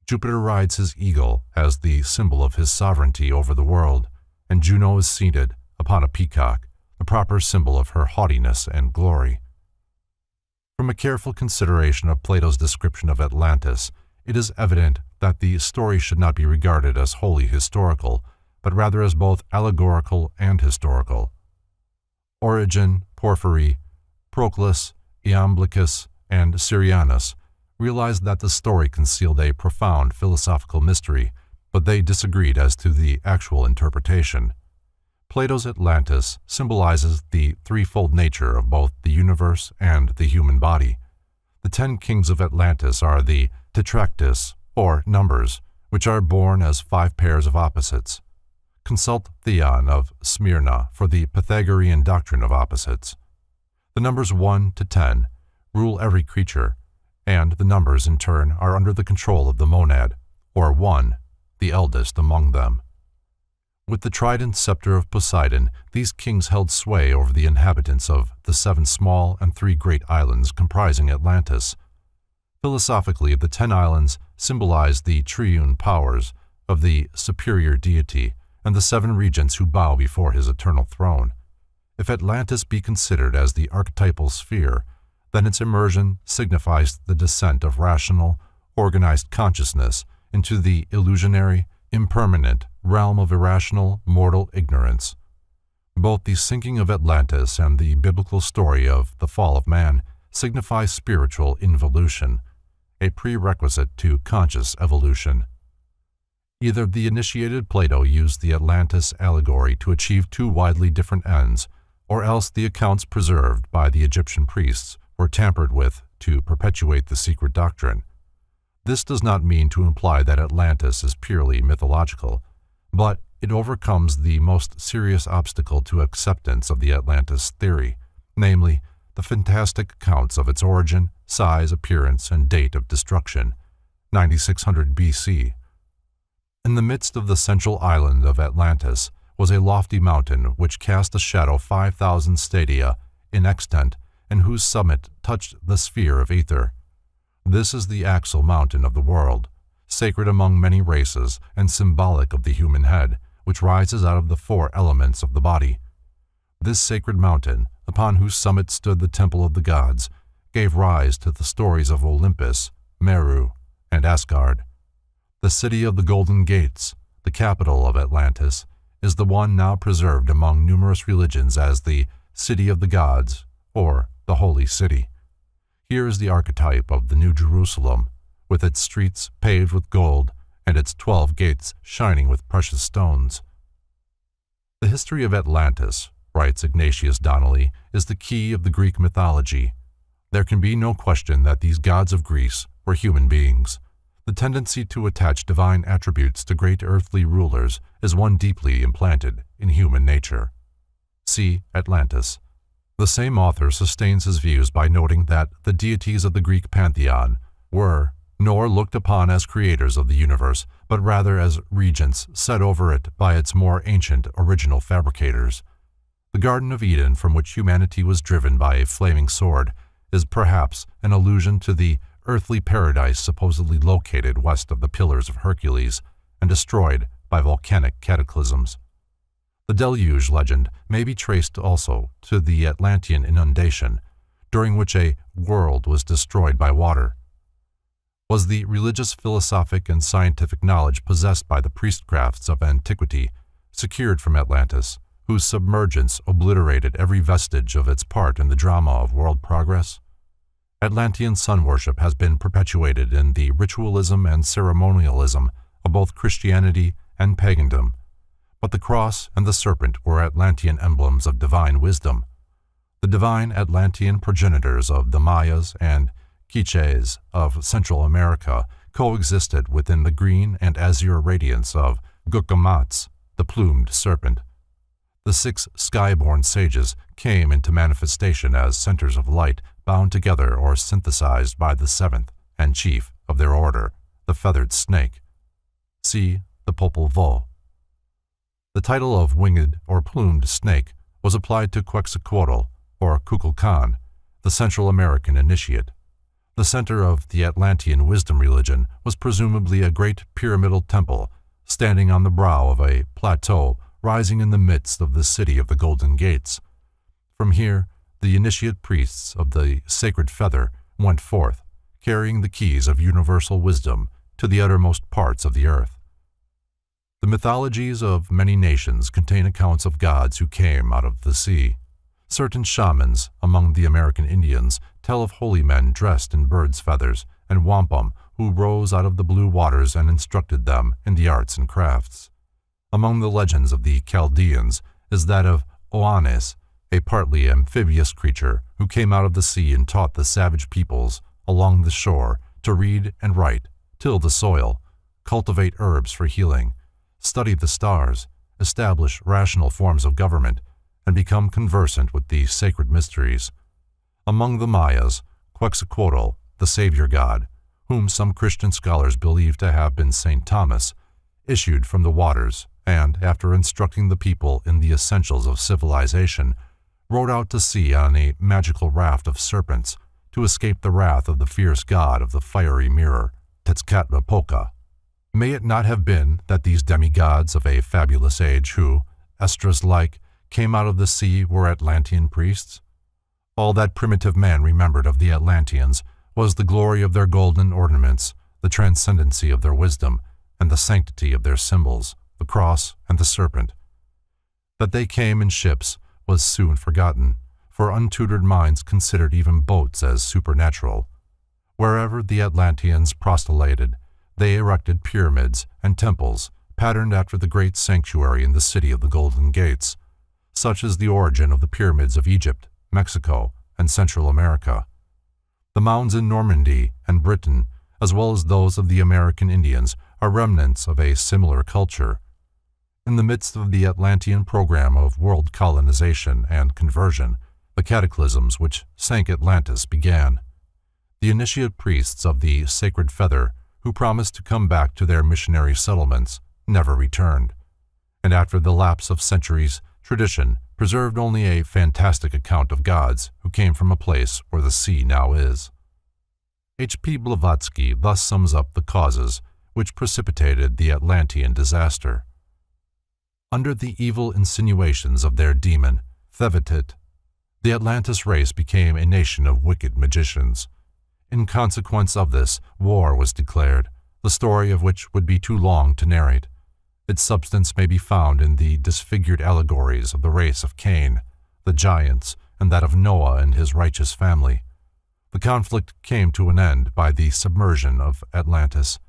Jupiter rides his eagle as the symbol of his sovereignty over the world, and Juno is seated upon a peacock, the proper symbol of her haughtiness and glory. From a careful consideration of Plato's description of Atlantis, it is evident that the story should not be regarded as wholly historical, but rather as both allegorical and historical. Origen, Porphyry, Proclus, Iamblichus and Syrianus, realized that the story concealed a profound philosophical mystery, but they disagreed as to the actual interpretation. Plato's Atlantis symbolizes the threefold nature of both the universe and the human body. The 10 kings of Atlantis are the tetractys, or numbers, which are born as 5 pairs of opposites. Consult Theon of Smyrna for the Pythagorean doctrine of opposites. The numbers 1 to 10 rule every creature, and the numbers in turn are under the control of the monad, or 1, the eldest among them. With the trident scepter of Poseidon, these kings held sway over the inhabitants of the 7 small and 3 great islands comprising Atlantis. Philosophically, the 10 islands symbolize the triune powers of the superior deity and the 7 regents who bow before his eternal throne. If Atlantis be considered as the archetypal sphere, then its immersion signifies the descent of rational, organized consciousness into the illusionary, impermanent realm of irrational, mortal ignorance. Both the sinking of Atlantis and the biblical story of the fall of man signify spiritual involution, a prerequisite to conscious evolution. Either the initiated Plato used the Atlantis allegory to achieve 2 widely different ends, or else the accounts preserved by the Egyptian priests were tampered with to perpetuate the secret doctrine. This does not mean to imply that Atlantis is purely mythological, but it overcomes the most serious obstacle to acceptance of the Atlantis theory, namely, the fantastic accounts of its origin, size, appearance, and date of destruction, 9600 BC. In the midst of the central island of Atlantis was a lofty mountain which cast a shadow 5,000 stadia in extent and whose summit touched the sphere of ether. This is the axle mountain of the world, sacred among many races and symbolic of the human head, which rises out of the 4 elements of the body. This sacred mountain, upon whose summit stood the temple of the gods, gave rise to the stories of Olympus, Meru, and Asgard. The city of the Golden Gates, the capital of Atlantis, is the one now preserved among numerous religions as the City of the Gods, or the Holy City. Here is the archetype of the New Jerusalem, with its streets paved with gold and its 12 gates shining with precious stones. The history of Atlantis, writes Ignatius Donnelly, is the key of the Greek mythology. There can be no question that these gods of Greece were human beings. The tendency to attach divine attributes to great earthly rulers is one deeply implanted in human nature. See Atlantis. The same author sustains his views by noting that the deities of the Greek pantheon were nor looked upon as creators of the universe, but rather as regents set over it by its more ancient original fabricators. The Garden of Eden, from which humanity was driven by a flaming sword, is perhaps an allusion to the earthly paradise supposedly located west of the Pillars of Hercules and destroyed by volcanic cataclysms. The deluge legend may be traced also to the Atlantean inundation, during which a world was destroyed by water. Was the religious, philosophic, and scientific knowledge possessed by the priestcrafts of antiquity secured from Atlantis, whose submergence obliterated every vestige of its part in the drama of world progress? Atlantean sun worship has been perpetuated in the ritualism and ceremonialism of both Christianity and pagandom, but the cross and the serpent were Atlantean emblems of divine wisdom. The divine Atlantean progenitors of the Mayas and Quiches of Central America coexisted within the green and azure radiance of Gucumatz, the plumed serpent. The 6 sky-born sages came into manifestation as centers of light bound together or synthesized by the 7th and chief of their order, the feathered snake. See the Popol Vuh. The title of winged or plumed snake was applied to Quetzalcoatl, or Kukulkan, the Central American initiate. The center of the Atlantean wisdom religion was presumably a great pyramidal temple standing on the brow of a plateau rising in the midst of the city of the Golden Gates. From here, the initiate priests of the sacred feather went forth, carrying the keys of universal wisdom to the uttermost parts of the earth. The mythologies of many nations contain accounts of gods who came out of the sea. Certain shamans among the American Indians tell of holy men dressed in birds' feathers and wampum who rose out of the blue waters and instructed them in the arts and crafts. Among the legends of the Chaldeans is that of Oannes, a partly amphibious creature who came out of the sea and taught the savage peoples along the shore to read and write, till the soil, cultivate herbs for healing, study the stars, establish rational forms of government, and become conversant with the sacred mysteries. Among the Mayas, Quetzalcoatl, the savior god, whom some Christian scholars believe to have been St. Thomas, issued from the waters and, after instructing the people in the essentials of civilization, rode out to sea on a magical raft of serpents to escape the wrath of the fierce god of the fiery mirror, Tezcatlipoca. May it not have been that these demigods of a fabulous age who, Esdras-like, came out of the sea were Atlantean priests? All that primitive man remembered of the Atlanteans was the glory of their golden ornaments, the transcendency of their wisdom, and the sanctity of their symbols, the cross and the serpent. That they came in ships was soon forgotten, for untutored minds considered even boats as supernatural. Wherever the Atlanteans prostellated, they erected pyramids and temples patterned after the great sanctuary in the city of the Golden Gates. Such is the origin of the pyramids of Egypt, Mexico, and Central America. The mounds in Normandy and Britain, as well as those of the American Indians, are remnants of a similar culture. In the midst of the Atlantean program of world colonization and conversion, the cataclysms which sank Atlantis began. The initiate priests of the Sacred Feather, who promised to come back to their missionary settlements, never returned, and after the lapse of centuries, tradition preserved only a fantastic account of gods who came from a place where the sea now is. H.P. Blavatsky thus sums up the causes which precipitated the Atlantean disaster. Under the evil insinuations of their demon, Thevitit, the Atlantis race became a nation of wicked magicians. In consequence of this, war was declared, the story of which would be too long to narrate. Its substance may be found in the disfigured allegories of the race of Cain, the giants, and that of Noah and his righteous family. The conflict came to an end by the submersion of Atlantis,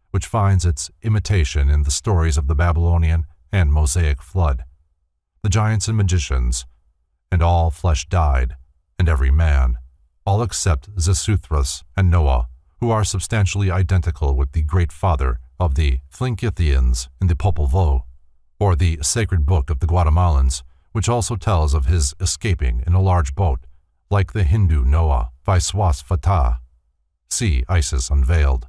which finds its imitation in the stories of the Babylonian and Mosaic flood. The giants and magicians, and all flesh died, and every man, all except Xisuthros and Noah, who are substantially identical with the great father of the Tlinkithians in the Popol Vuh, or the sacred book of the Guatemalans, which also tells of his escaping in a large boat, like the Hindu Noah, Vaiswasvata. See Isis Unveiled.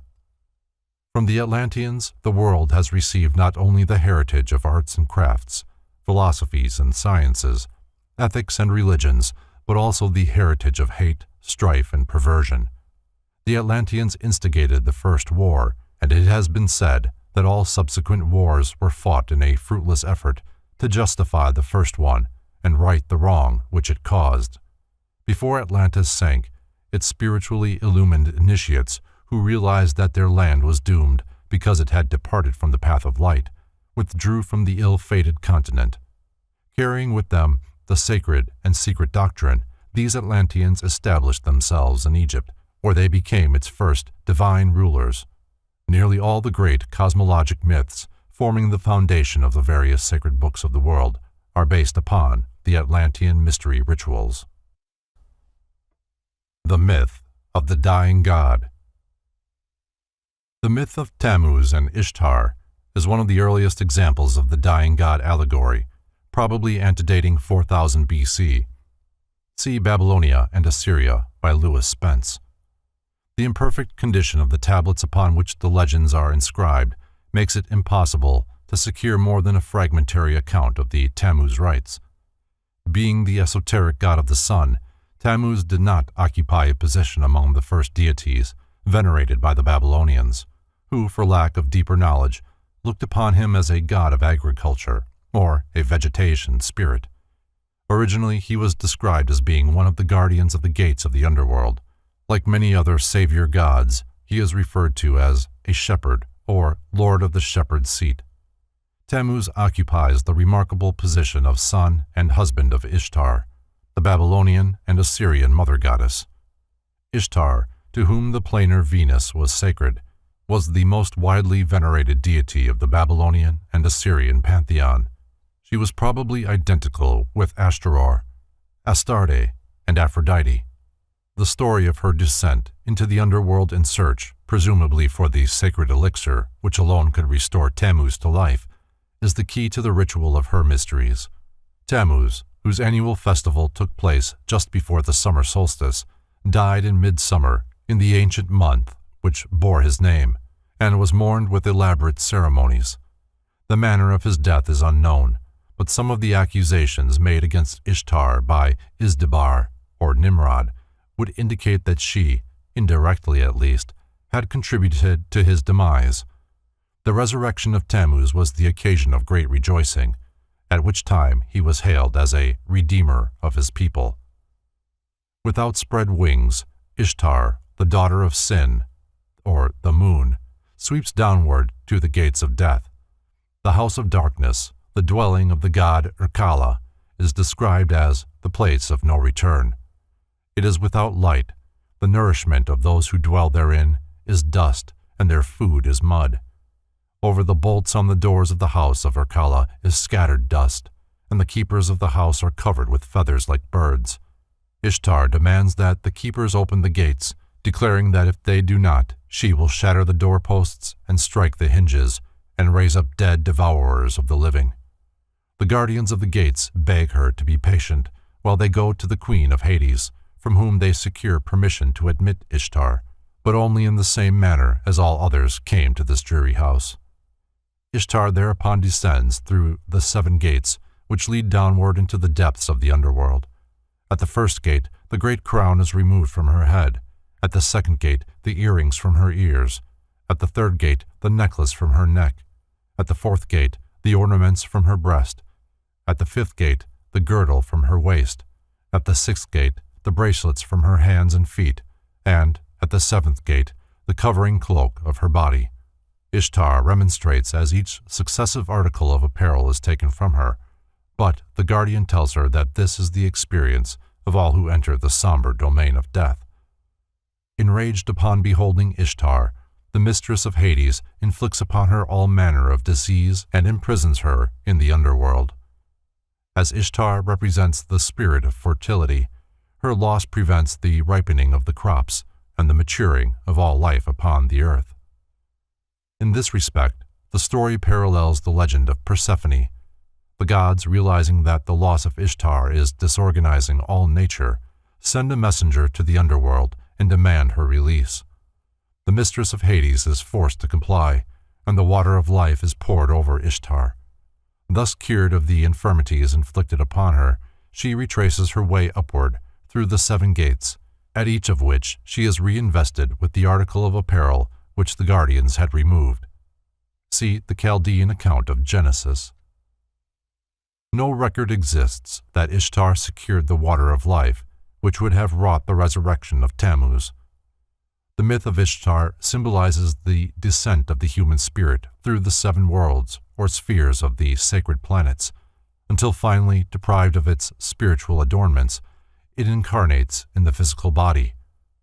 From the Atlanteans, the world has received not only the heritage of arts and crafts, philosophies and sciences, ethics and religions, but also the heritage of hate, strife, and perversion. The Atlanteans instigated the first war, and it has been said that all subsequent wars were fought in a fruitless effort to justify the first one and right the wrong which it caused. Before Atlantis sank, its spiritually illumined initiates, who realized that their land was doomed because it had departed from the path of light, withdrew from the ill-fated continent. Carrying with them the sacred and secret doctrine, these Atlanteans established themselves in Egypt, where they became its first divine rulers. Nearly all the great cosmologic myths forming the foundation of the various sacred books of the world are based upon the Atlantean mystery rituals. The myth of the dying god. The myth of Tammuz and Ishtar is one of the earliest examples of the dying god allegory, probably antedating 4000 BC. See Babylonia and Assyria by Lewis Spence. The imperfect condition of the tablets upon which the legends are inscribed makes it impossible to secure more than a fragmentary account of the Tammuz rites. Being the esoteric god of the sun, Tammuz did not occupy a position among the first deities venerated by the Babylonians, who, for lack of deeper knowledge, looked upon him as a god of agriculture or a vegetation spirit. Originally, he was described as being one of the guardians of the gates of the underworld. Like many other savior gods, he is referred to as a shepherd or lord of the shepherd's seat. Tammuz occupies the remarkable position of son and husband of Ishtar, the the Babylonian and Assyrian mother goddess. Ishtar, to whom the planar Venus was sacred, was the most widely venerated deity of the Babylonian and Assyrian pantheon. She was probably identical with Ashtaroth, Astarte, and Aphrodite. The story of her descent into the underworld in search, presumably for the sacred elixir which alone could restore Tammuz to life, is the key to the ritual of her mysteries. Tammuz, whose annual festival took place just before the summer solstice, died in midsummer in the ancient month which bore his name, and was mourned with elaborate ceremonies. The manner of his death is unknown, but some of the accusations made against Ishtar by Izdibar, or Nimrod, would indicate that she, indirectly at least, had contributed to his demise. The resurrection of Tammuz was the occasion of great rejoicing, at which time he was hailed as a redeemer of his people. With outspread wings, Ishtar, the daughter of Sin, or the moon, sweeps downward to the gates of death. The house of darkness, the dwelling of the god Irkalla, is described as the place of no return. It is without light. The nourishment of those who dwell therein is dust, and their food is mud. Over the bolts on the doors of the house of Irkalla is scattered dust, and the keepers of the house are covered with feathers like birds. Ishtar demands that the keepers open the gates, declaring that if they do not, she will shatter the doorposts and strike the hinges, and raise up dead devourers of the living. The guardians of the gates beg her to be patient while they go to the queen of Hades, from whom they secure permission to admit Ishtar, but only in the same manner as all others came to this dreary house. Ishtar thereupon descends through the 7 gates, which lead downward into the depths of the underworld. At the first gate, the great crown is removed from her head. At the second gate, the earrings from her ears. At the third gate, the necklace from her neck. At the fourth gate, the ornaments from her breast. At the fifth gate, the girdle from her waist. At the sixth gate, the bracelets from her hands and feet. And, at the 7th gate, the covering cloak of her body. Ishtar remonstrates as each successive article of apparel is taken from her, but the guardian tells her that this is the experience of all who enter the somber domain of death. Enraged upon beholding Ishtar, the mistress of Hades inflicts upon her all manner of disease and imprisons her in the underworld. As Ishtar represents the spirit of fertility, her loss prevents the ripening of the crops and the maturing of all life upon the earth. In this respect, the story parallels the legend of Persephone. The gods, realizing that the loss of Ishtar is disorganizing all nature, send a messenger to the underworld and demand her release. The mistress of Hades is forced to comply, and the water of life is poured over Ishtar. Thus cured of the infirmities inflicted upon her, she retraces her way upward through the 7 gates, at each of which she is reinvested with the article of apparel which the guardians had removed. See the Chaldean account of Genesis. No record exists that Ishtar secured the water of life, which would have wrought the resurrection of Tammuz. The myth of Ishtar symbolizes the descent of the human spirit through the 7 worlds or spheres of the sacred planets, until finally, deprived of its spiritual adornments, it incarnates in the physical body,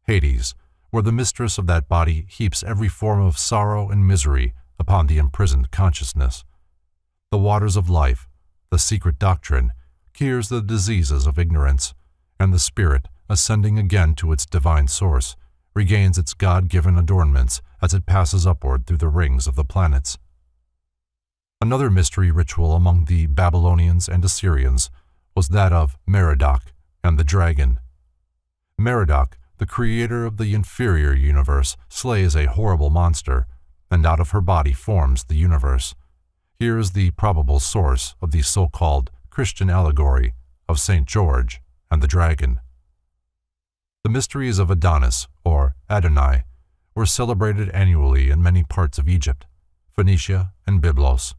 Hades, where the mistress of that body heaps every form of sorrow and misery upon the imprisoned consciousness. The waters of life, the secret doctrine, cures the diseases of ignorance, and the spirit, ascending again to its divine source, regains its God-given adornments as it passes upward through the rings of the planets. Another mystery ritual among the Babylonians and Assyrians was that of Merodach and the dragon. Merodach, the creator of the inferior universe, slays a horrible monster, and out of her body forms the universe. Here is the probable source of the so-called Christian allegory of St. George and the dragon. The mysteries of Adonis, or Adonai, were celebrated annually in many parts of Egypt, Phoenicia, and Byblos.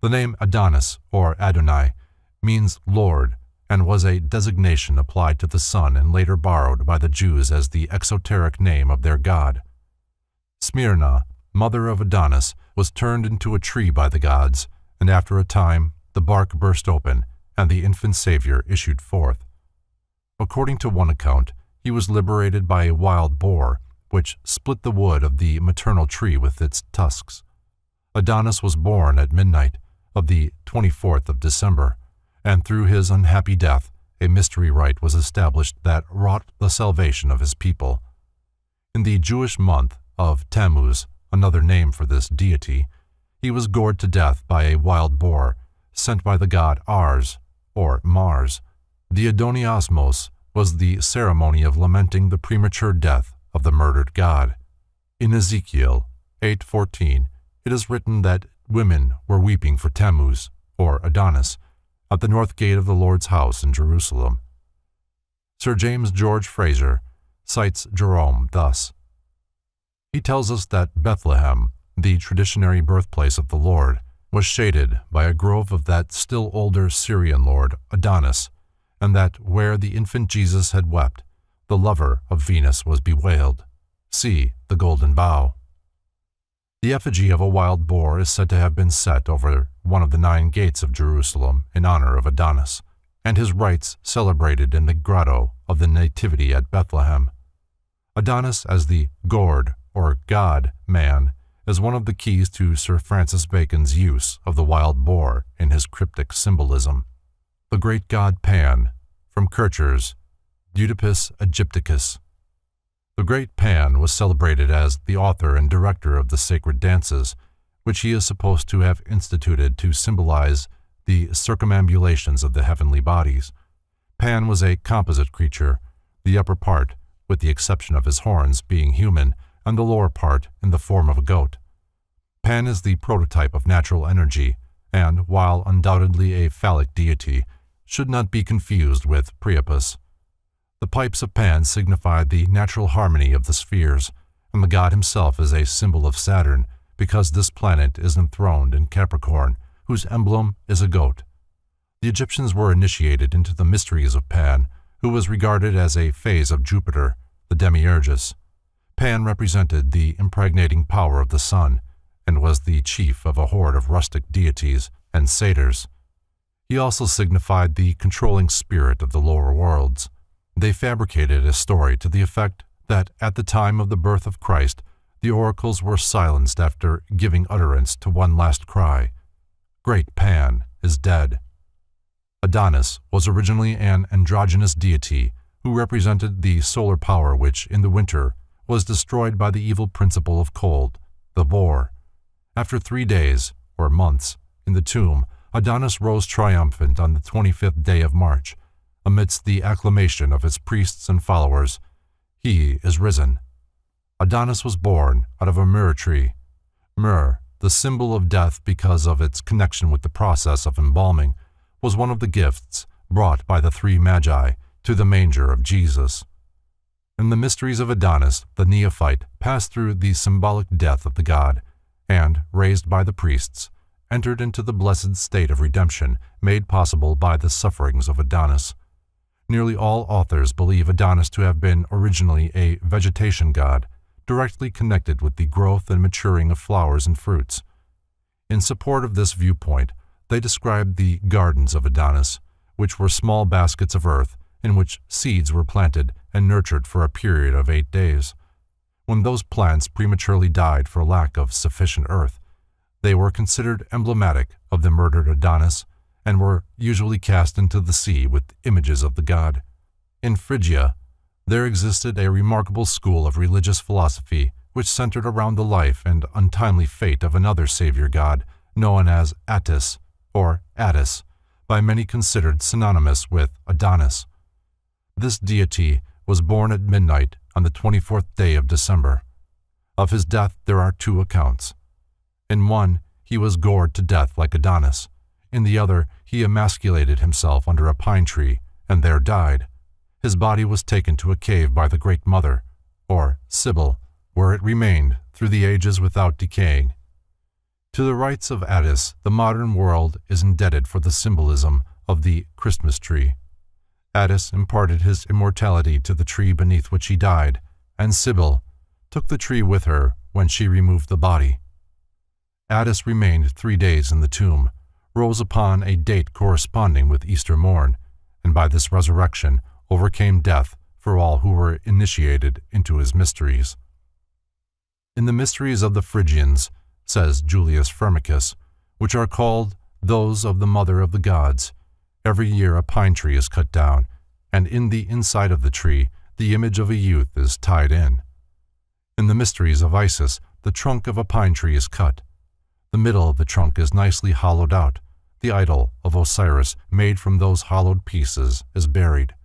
The name Adonis, or Adonai, means Lord, and was a designation applied to the sun and later borrowed by the Jews as the exoteric name of their god. Smyrna, mother of Adonis, was turned into a tree by the gods, and after a time the bark burst open, and the infant Savior issued forth. According to one account, he was liberated by a wild boar, which split the wood of the maternal tree with its tusks. Adonis was born at midnight of the 24th of December, and through his unhappy death, a mystery rite was established that wrought the salvation of his people. In the Jewish month of Tammuz, another name for this deity, he was gored to death by a wild boar sent by the god Ars, or Mars. The Adoniasmos was the ceremony of lamenting the premature death of the murdered god. In Ezekiel 8:14, it is written that women were weeping for Tammuz, or Adonis, at the north gate of the Lord's house in Jerusalem. Sir James George Fraser cites Jerome thus. He tells us that Bethlehem, the traditionary birthplace of the Lord, was shaded by a grove of that still older Syrian lord, Adonis, and that where the infant Jesus had wept, the lover of Venus was bewailed. See the Golden Bough. The effigy of a wild boar is said to have been set over one of the 9 gates of Jerusalem in honor of Adonis, and his rites celebrated in the grotto of the Nativity at Bethlehem. Adonis as the gored, or God-man, is one of the keys to Sir Francis Bacon's use of the wild boar in his cryptic symbolism. The great god Pan, from Kircher's Oedipus Aegypticus. The great Pan was celebrated as the author and director of the sacred dances, which he is supposed to have instituted to symbolize the circumambulations of the heavenly bodies. Pan was a composite creature, the upper part, with the exception of his horns, being human, and the lower part in the form of a goat. Pan is the prototype of natural energy, and, while undoubtedly a phallic deity, should not be confused with Priapus. The pipes of Pan signify the natural harmony of the spheres, and the god himself is a symbol of Saturn, because this planet is enthroned in Capricorn, whose emblem is a goat. The Egyptians were initiated into the mysteries of Pan, who was regarded as a phase of Jupiter, the Demiurgus. Pan represented the impregnating power of the sun, and was the chief of a horde of rustic deities and satyrs. He also signified the controlling spirit of the lower worlds. They fabricated a story to the effect that at the time of the birth of Christ, the oracles were silenced after giving utterance to one last cry, "Great Pan is dead." Adonis was originally an androgynous deity who represented the solar power which, in the winter, was destroyed by the evil principle of cold, the boar. After 3 days, or months, in the tomb, Adonis rose triumphant on the 25th day of March, amidst the acclamation of his priests and followers. He is risen. Adonis was born out of a myrrh tree. Myrrh, the symbol of death because of its connection with the process of embalming, was one of the gifts brought by the 3 magi to the manger of Jesus. In the mysteries of Adonis, the neophyte passed through the symbolic death of the god, and, raised by the priests, entered into the blessed state of redemption made possible by the sufferings of Adonis. Nearly all authors believe Adonis to have been originally a vegetation god, directly connected with the growth and maturing of flowers and fruits. In support of this viewpoint, they describe the gardens of Adonis, which were small baskets of earth in which seeds were planted and nurtured for a period of 8 days. When those plants prematurely died for lack of sufficient earth, they were considered emblematic of the murdered Adonis and were usually cast into the sea with images of the god. In Phrygia, there existed a remarkable school of religious philosophy which centered around the life and untimely fate of another savior god known as Attis, or Attis, by many considered synonymous with Adonis. This deity was born at midnight on the 24th day of December. Of his death there are 2 accounts. In one, he was gored to death like Adonis. In the other, he emasculated himself under a pine tree and there died. His body was taken to a cave by the Great Mother, or Sibyl, where it remained through the ages without decaying. To the rites of Attis, the modern world is indebted for the symbolism of the Christmas tree. Attis imparted his immortality to the tree beneath which he died, and Sibyl took the tree with her when she removed the body. Attis remained 3 days in the tomb, rose upon a date corresponding with Easter morn, and by this resurrection overcame death for all who were initiated into his mysteries. In the mysteries of the Phrygians, says Julius Firmicus, which are called those of the Mother of the Gods, every year a pine tree is cut down, and in the inside of the tree the image of a youth is tied in. In the mysteries of Isis, the trunk of a pine tree is cut. The middle of the trunk is nicely hollowed out. The idol of Osiris, made from those hollowed pieces, is buried.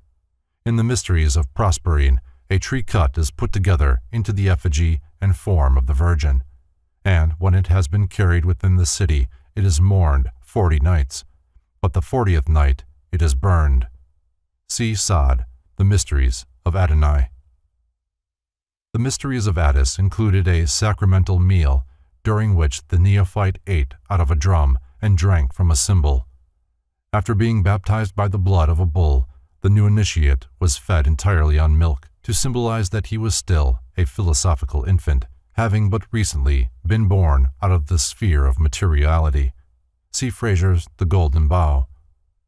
In the mysteries of Proserpine, a tree cut is put together into the effigy and form of the Virgin, and when it has been carried within the city, it is mourned 40 nights, but the 40th night it is burned. See Sod, The Mysteries of Adonai. The mysteries of Attis included a sacramental meal, during which the neophyte ate out of a drum and drank from a cymbal. After being baptized by the blood of a bull, the new initiate was fed entirely on milk to symbolize that he was still a philosophical infant, having but recently been born out of the sphere of materiality. See Fraser's The Golden Bough.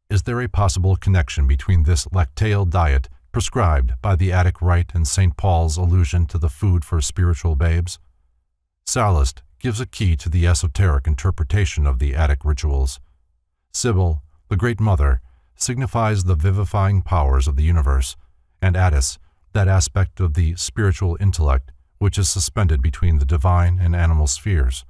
Is there a possible connection between this lacteal diet prescribed by the Attic Rite and St. Paul's allusion to the food for spiritual babes? Sallust gives a key to the esoteric interpretation of the Attic rituals. Cybele, the Great Mother, signifies the vivifying powers of the universe, and Attis, that aspect of the spiritual intellect which is suspended between the divine and animal spheres.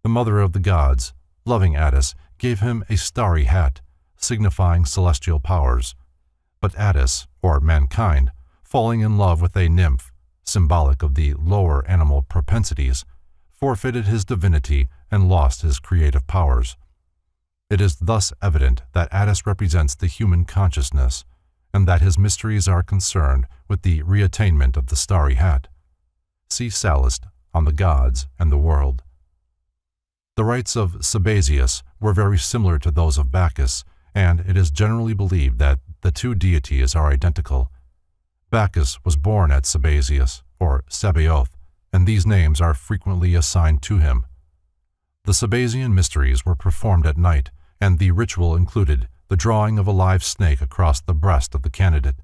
The Mother of the Gods, loving Attis, gave him a starry hat, signifying celestial powers. But Attis, or mankind, falling in love with a nymph, symbolic of the lower animal propensities, forfeited his divinity and lost his creative powers. It is thus evident that Attis represents the human consciousness, and that his mysteries are concerned with the reattainment of the starry hat. See Sallust on the Gods and the World. The rites of Sabazius were very similar to those of Bacchus, and it is generally believed that the two deities are identical. Bacchus was born at Sabazius, or Sabaoth, and these names are frequently assigned to him. The Sabazian mysteries were performed at night, and the ritual included the drawing of a live snake across the breast of the candidate.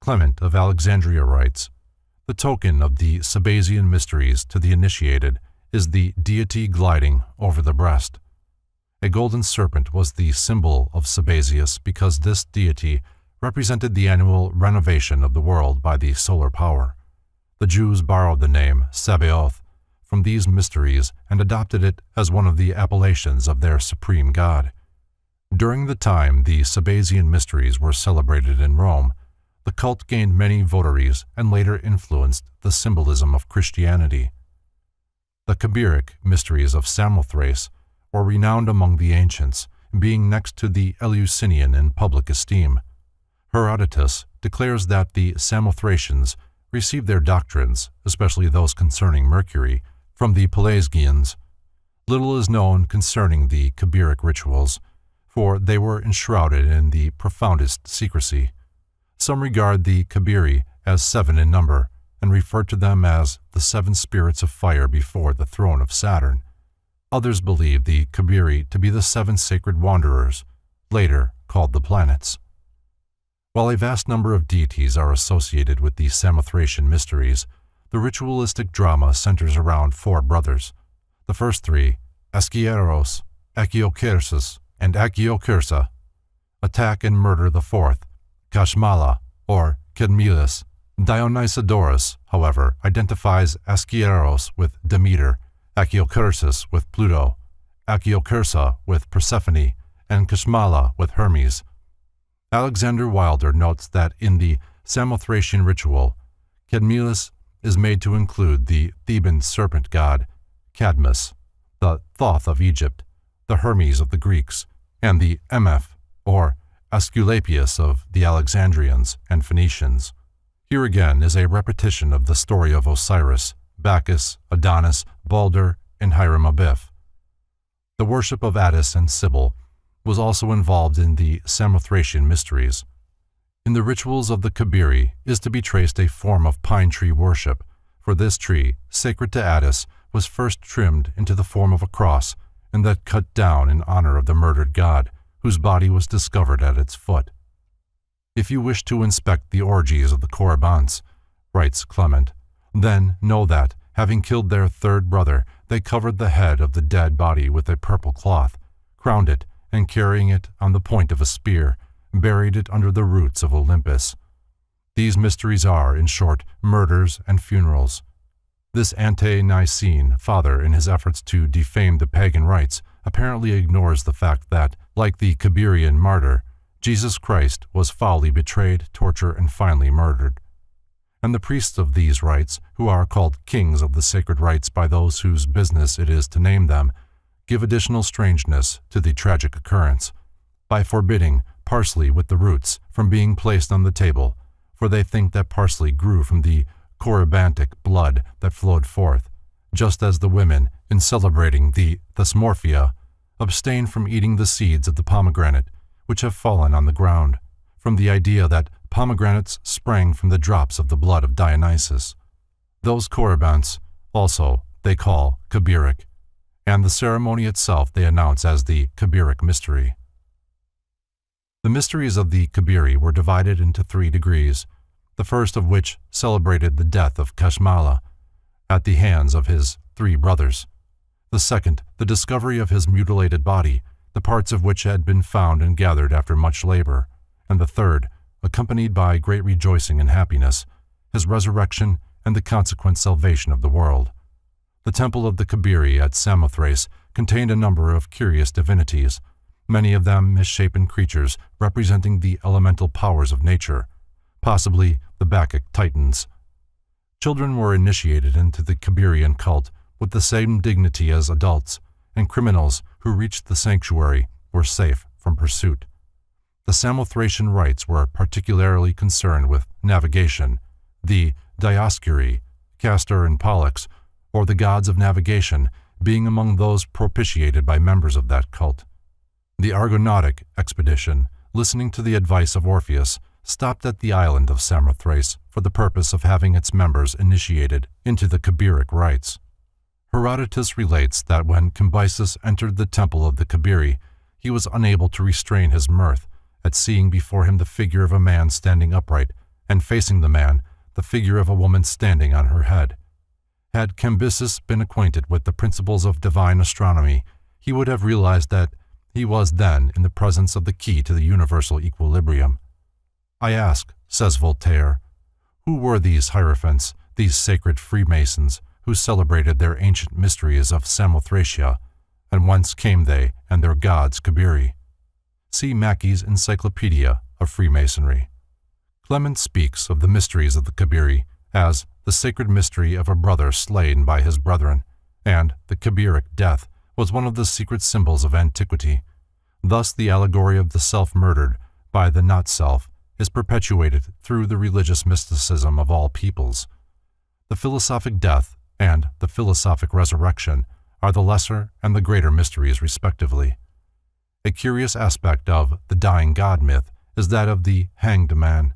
Clement of Alexandria writes, "The token of the Sabazian mysteries to the initiated is the deity gliding over the breast. A golden serpent was the symbol of Sabazius because this deity represented the annual renovation of the world by the solar power. The Jews borrowed the name Sabaoth from these mysteries and adopted it as one of the appellations of their supreme god. During the time the Sabazian mysteries were celebrated in Rome, the cult gained many votaries and later influenced the symbolism of Christianity. The Kabiric mysteries of Samothrace were renowned among the ancients, being next to the Eleusinian in public esteem. Herodotus declares that the Samothracians received their doctrines, especially those concerning Mercury, from the Pelasgians. Little is known concerning the Kabiric rituals, for they were enshrouded in the profoundest secrecy. Some regard the Kabiri as 7 in number, and refer to them as the 7 spirits of fire before the throne of Saturn. Others believe the Kabiri to be the 7 sacred wanderers, later called the planets. While a vast number of deities are associated with the Samothracian mysteries, the ritualistic drama centers around 4 brothers. The first 3, Askieros, Achiokersus, and Achiokersa, attack and murder the 4th, Kashmala, or Kedmilis. Dionysiodorus, however, identifies Askieros with Demeter, Achiokersus with Pluto, Achiokersa with Persephone, and Kashmala with Hermes. Alexander Wilder notes that in the Samothracian ritual, Kedmilis is made to include the Theban serpent god, Cadmus, the Thoth of Egypt, the Hermes of the Greeks, and the Emeph, or Aesculapius of the Alexandrians and Phoenicians. Here again is a repetition of the story of Osiris, Bacchus, Adonis, Balder, and Hiram Abiff. The worship of Attis and Cybele was also involved in the Samothracian mysteries. In the rituals of the Kabiri is to be traced a form of pine tree worship, for this tree, sacred to Attis, was first trimmed into the form of a cross and then cut down in honor of the murdered god, whose body was discovered at its foot. If you wish to inspect the orgies of the Corybantes, writes Clement, then know that, having killed their third brother, they covered the head of the dead body with a purple cloth, crowned it, and carrying it on the point of a spear, buried it under the roots of Olympus. These mysteries are, in short, murders and funerals. This ante-Nicene father, in his efforts to defame the pagan rites, apparently ignores the fact that, like the Kabirian martyr, Jesus Christ was foully betrayed, tortured, and finally murdered. And the priests of these rites, who are called kings of the sacred rites by those whose business it is to name them, give additional strangeness to the tragic occurrence, by forbidding parsley with the roots from being placed on the table, for they think that parsley grew from the Corybantic blood that flowed forth, just as the women, in celebrating the Thesmorphia, abstain from eating the seeds of the pomegranate, which have fallen on the ground, from the idea that pomegranates sprang from the drops of the blood of Dionysus. Those Corybantes also they call Kabiric, and the ceremony itself they announce as the Kabiric mystery. The mysteries of the Kabiri were divided into 3 degrees, the first of which celebrated the death of Kashmala at the hands of his 3 brothers. The second, the discovery of his mutilated body, the parts of which had been found and gathered after much labor, and the third, accompanied by great rejoicing and happiness, his resurrection and the consequent salvation of the world. The temple of the Kabiri at Samothrace contained a number of curious divinities, many of them misshapen creatures representing the elemental powers of nature, possibly the Bacchic Titans. Children were initiated into the Kabirian cult with the same dignity as adults, and criminals who reached the sanctuary were safe from pursuit. The Samothracian rites were particularly concerned with navigation. The Dioscuri, Castor and Pollux, or the gods of navigation, being among those propitiated by members of that cult. The Argonautic expedition, listening to the advice of Orpheus, stopped at the island of Samothrace for the purpose of having its members initiated into the Kabiric rites. Herodotus relates that when Cambyses entered the temple of the Kabiri, he was unable to restrain his mirth at seeing before him the figure of a man standing upright, and facing the man, the figure of a woman standing on her head. Had Cambyses been acquainted with the principles of divine astronomy, he would have realized that he was then in the presence of the key to the universal equilibrium. I ask, says Voltaire, who were these hierophants, these sacred Freemasons, who celebrated their ancient mysteries of Samothracia, and whence came they and their gods Kabiri? See Mackey's Encyclopedia of Freemasonry. Clement speaks of the mysteries of the Kabiri as the sacred mystery of a brother slain by his brethren, and the Kabiric death was one of the secret symbols of antiquity. Thus the allegory of the self murdered by the not-self is perpetuated through the religious mysticism of all peoples. The philosophic death and the philosophic resurrection are the lesser and the greater mysteries respectively. A curious aspect of the dying god myth is that of the hanged man.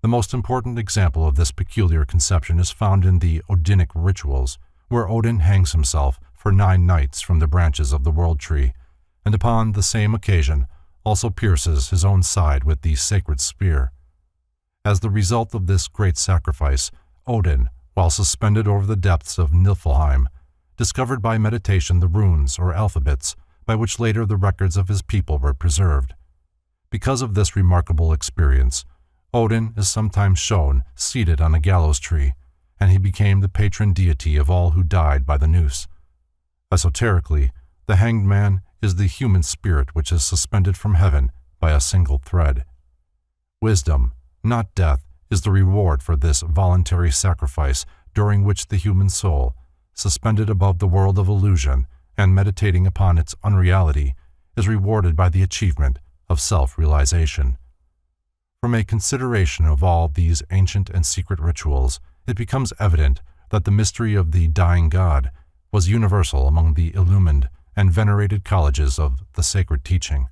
The most important example of this peculiar conception is found in the Odinic rituals, where Odin hangs himself for 9 nights from the branches of the world tree, and upon the same occasion also pierces his own side with the sacred spear. As the result of this great sacrifice, Odin, while suspended over the depths of Niflheim, discovered by meditation the runes or alphabets by which later the records of his people were preserved. Because of this remarkable experience, Odin is sometimes shown seated on a gallows tree, and he became the patron deity of all who died by the noose. Esoterically, the hanged man is the human spirit which is suspended from heaven by a single thread. Wisdom, not death, is the reward for this voluntary sacrifice during which the human soul, suspended above the world of illusion and meditating upon its unreality, is rewarded by the achievement of self-realization. From a consideration of all these ancient and secret rituals, it becomes evident that the mystery of the dying god was universal among the illumined and venerated colleges of the sacred teaching.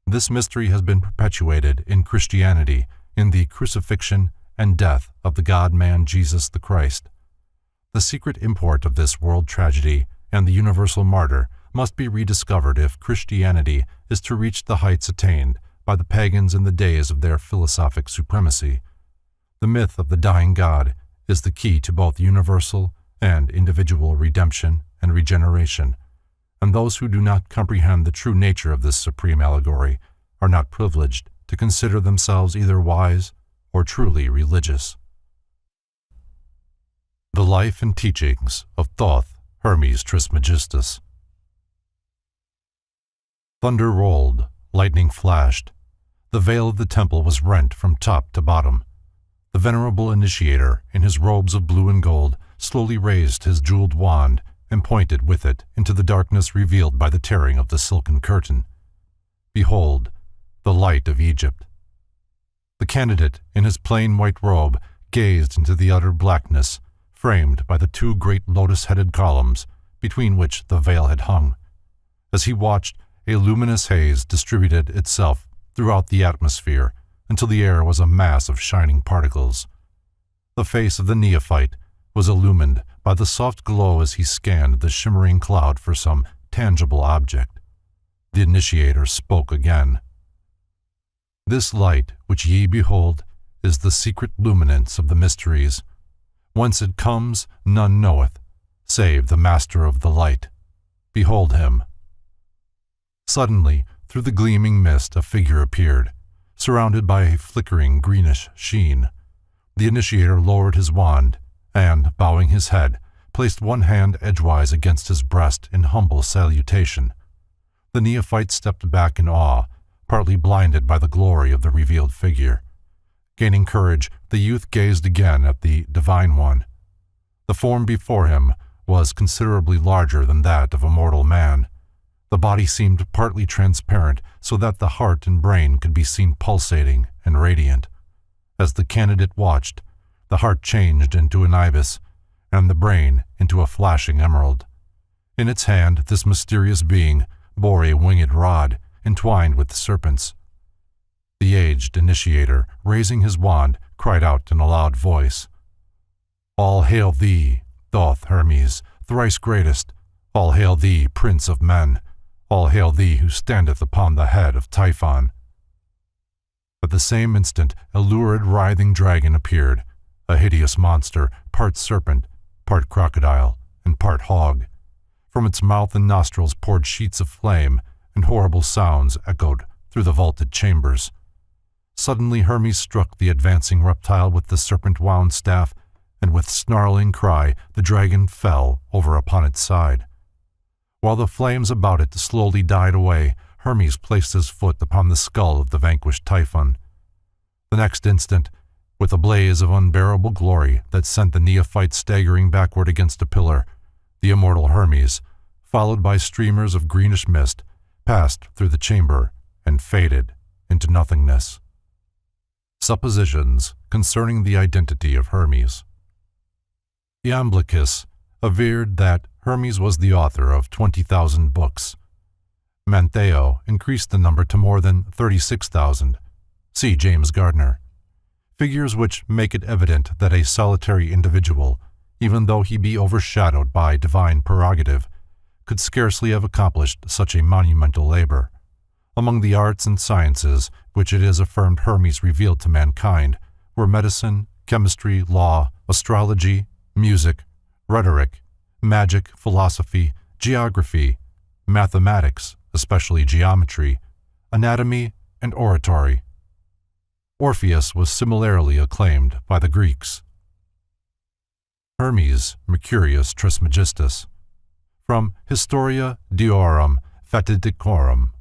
This mystery has been perpetuated in Christianity in the crucifixion and death of the God-man Jesus the Christ. The secret import of this world tragedy and the universal martyr must be rediscovered if Christianity is to reach the heights attained by by the pagans in the days of their philosophic supremacy. The myth of the dying god is the key to both universal and individual redemption and regeneration, and those who do not comprehend the true nature of this supreme allegory are not privileged to consider themselves either wise or truly religious. The Life and Teachings of Thoth Hermes Trismegistus. Thunder rolled, lightning flashed. The veil of the temple was rent from top to bottom. The venerable initiator, in his robes of blue and gold, slowly raised his jeweled wand and pointed with it into the darkness revealed by the tearing of the silken curtain. Behold, the light of Egypt. The candidate, in his plain white robe, gazed into the utter blackness, framed by the two great lotus-headed columns between which the veil had hung. As he watched, a luminous haze distributed itself throughout the atmosphere until the air was a mass of shining particles. The face of the neophyte was illumined by the soft glow as he scanned the shimmering cloud for some tangible object. The initiator spoke again. This light which ye behold is the secret luminance of the mysteries. Whence it comes, none knoweth, save the master of the light. Behold him. Suddenly, through the gleaming mist, a figure appeared, surrounded by a flickering greenish sheen. The initiator lowered his wand and, bowing his head, placed one hand edgewise against his breast in humble salutation. The neophyte stepped back in awe, partly blinded by the glory of the revealed figure. Gaining courage, the youth gazed again at the Divine One. The form before him was considerably larger than that of a mortal man. The body seemed partly transparent so that the heart and brain could be seen pulsating and radiant. As the candidate watched, the heart changed into an ibis, and the brain into a flashing emerald. In its hand, this mysterious being bore a winged rod entwined with serpents. The aged initiator, raising his wand, cried out in a loud voice, "All hail thee, Thoth Hermes, thrice greatest! All hail thee, Prince of Men! All hail thee who standeth upon the head of Typhon!" At the same instant, a lurid, writhing dragon appeared, a hideous monster, part serpent, part crocodile, and part hog. From its mouth and nostrils poured sheets of flame, and horrible sounds echoed through the vaulted chambers. Suddenly Hermes struck the advancing reptile with the serpent-wound staff, and with snarling cry the dragon fell over upon its side. While the flames about it slowly died away, Hermes placed his foot upon the skull of the vanquished Typhon. The next instant, with a blaze of unbearable glory that sent the neophyte staggering backward against a pillar, the immortal Hermes, followed by streamers of greenish mist, passed through the chamber and faded into nothingness. Suppositions concerning the identity of Hermes. Iamblichus averred that Hermes was the author of 20,000 books. Mantheo increased the number to more than 36,000. See James Gardner. Figures which make it evident that a solitary individual, even though he be overshadowed by divine prerogative, could scarcely have accomplished such a monumental labor. Among the arts and sciences which it is affirmed Hermes revealed to mankind were medicine, chemistry, law, astrology, music, rhetoric, magic, philosophy, geography, mathematics, especially geometry, anatomy, and oratory. Orpheus was similarly acclaimed by the Greeks. Hermes Mercurius Trismegistus. From Historia Deorum Fatidicorum.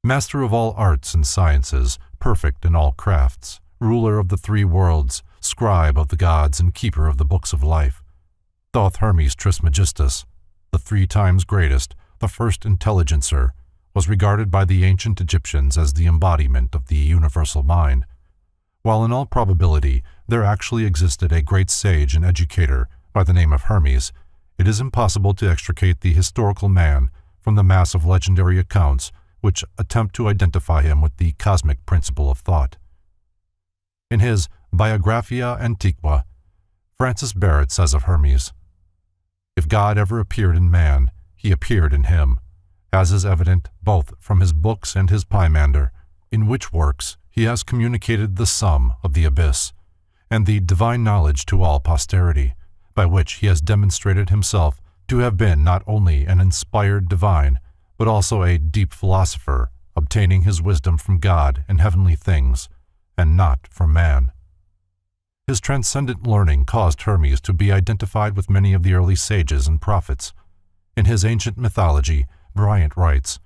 Master of all arts and sciences, perfect in all crafts, ruler of the three worlds, scribe of the gods and keeper of the books of life, Thoth Hermes Trismegistus, the 3 times greatest, the first intelligencer, was regarded by the ancient Egyptians as the embodiment of the universal mind. While in all probability there actually existed a great sage and educator by the name of Hermes, it is impossible to extricate the historical man from the mass of legendary accounts which attempt to identify him with the cosmic principle of thought. In his Biographia Antiqua, Francis Barrett says of Hermes, "If God ever appeared in man, he appeared in him, as is evident both from his books and his Pymander, in which works he has communicated the sum of the abyss, and the divine knowledge to all posterity, by which he has demonstrated himself to have been not only an inspired divine, but also a deep philosopher, obtaining his wisdom from God and heavenly things, and not from man. His transcendent learning caused Hermes to be identified with many of the early sages and prophets. In his ancient mythology, Bryant writes,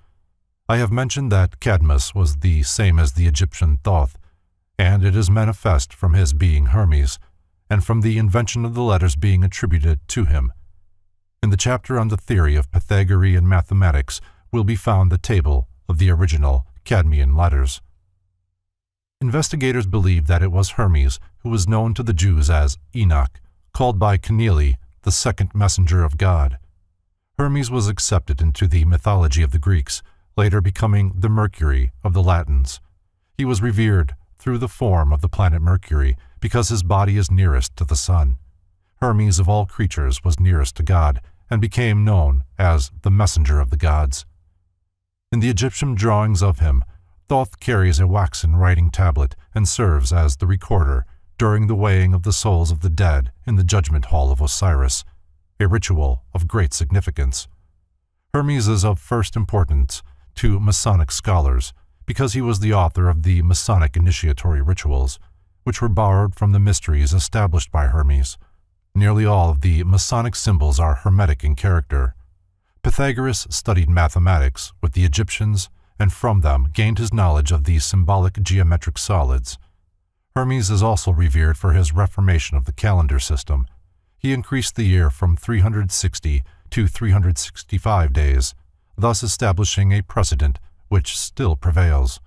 "I have mentioned that Cadmus was the same as the Egyptian Thoth, and it is manifest from his being Hermes, and from the invention of the letters being attributed to him. In the chapter on the theory of Pythagorean mathematics will be found the table of the original Cadmean letters." Investigators believe that it was Hermes who was known to the Jews as Enoch, called by Kenealy the second messenger of God. Hermes was accepted into the mythology of the Greeks, later becoming the Mercury of the Latins. He was revered through the form of the planet Mercury because his body is nearest to the sun. Hermes of all creatures was nearest to God and became known as the messenger of the gods. In the Egyptian drawings of him, Thoth carries a waxen writing tablet and serves as the recorder during the weighing of the souls of the dead in the judgment hall of Osiris, a ritual of great significance. Hermes is of first importance to Masonic scholars because he was the author of the Masonic initiatory rituals, which were borrowed from the mysteries established by Hermes. Nearly all of the Masonic symbols are Hermetic in character. Pythagoras studied mathematics with the Egyptians and from them gained his knowledge of the symbolic geometric solids. Hermes is also revered for his reformation of the calendar system. He increased the year from 360 to 365 days, thus establishing a precedent which still prevails.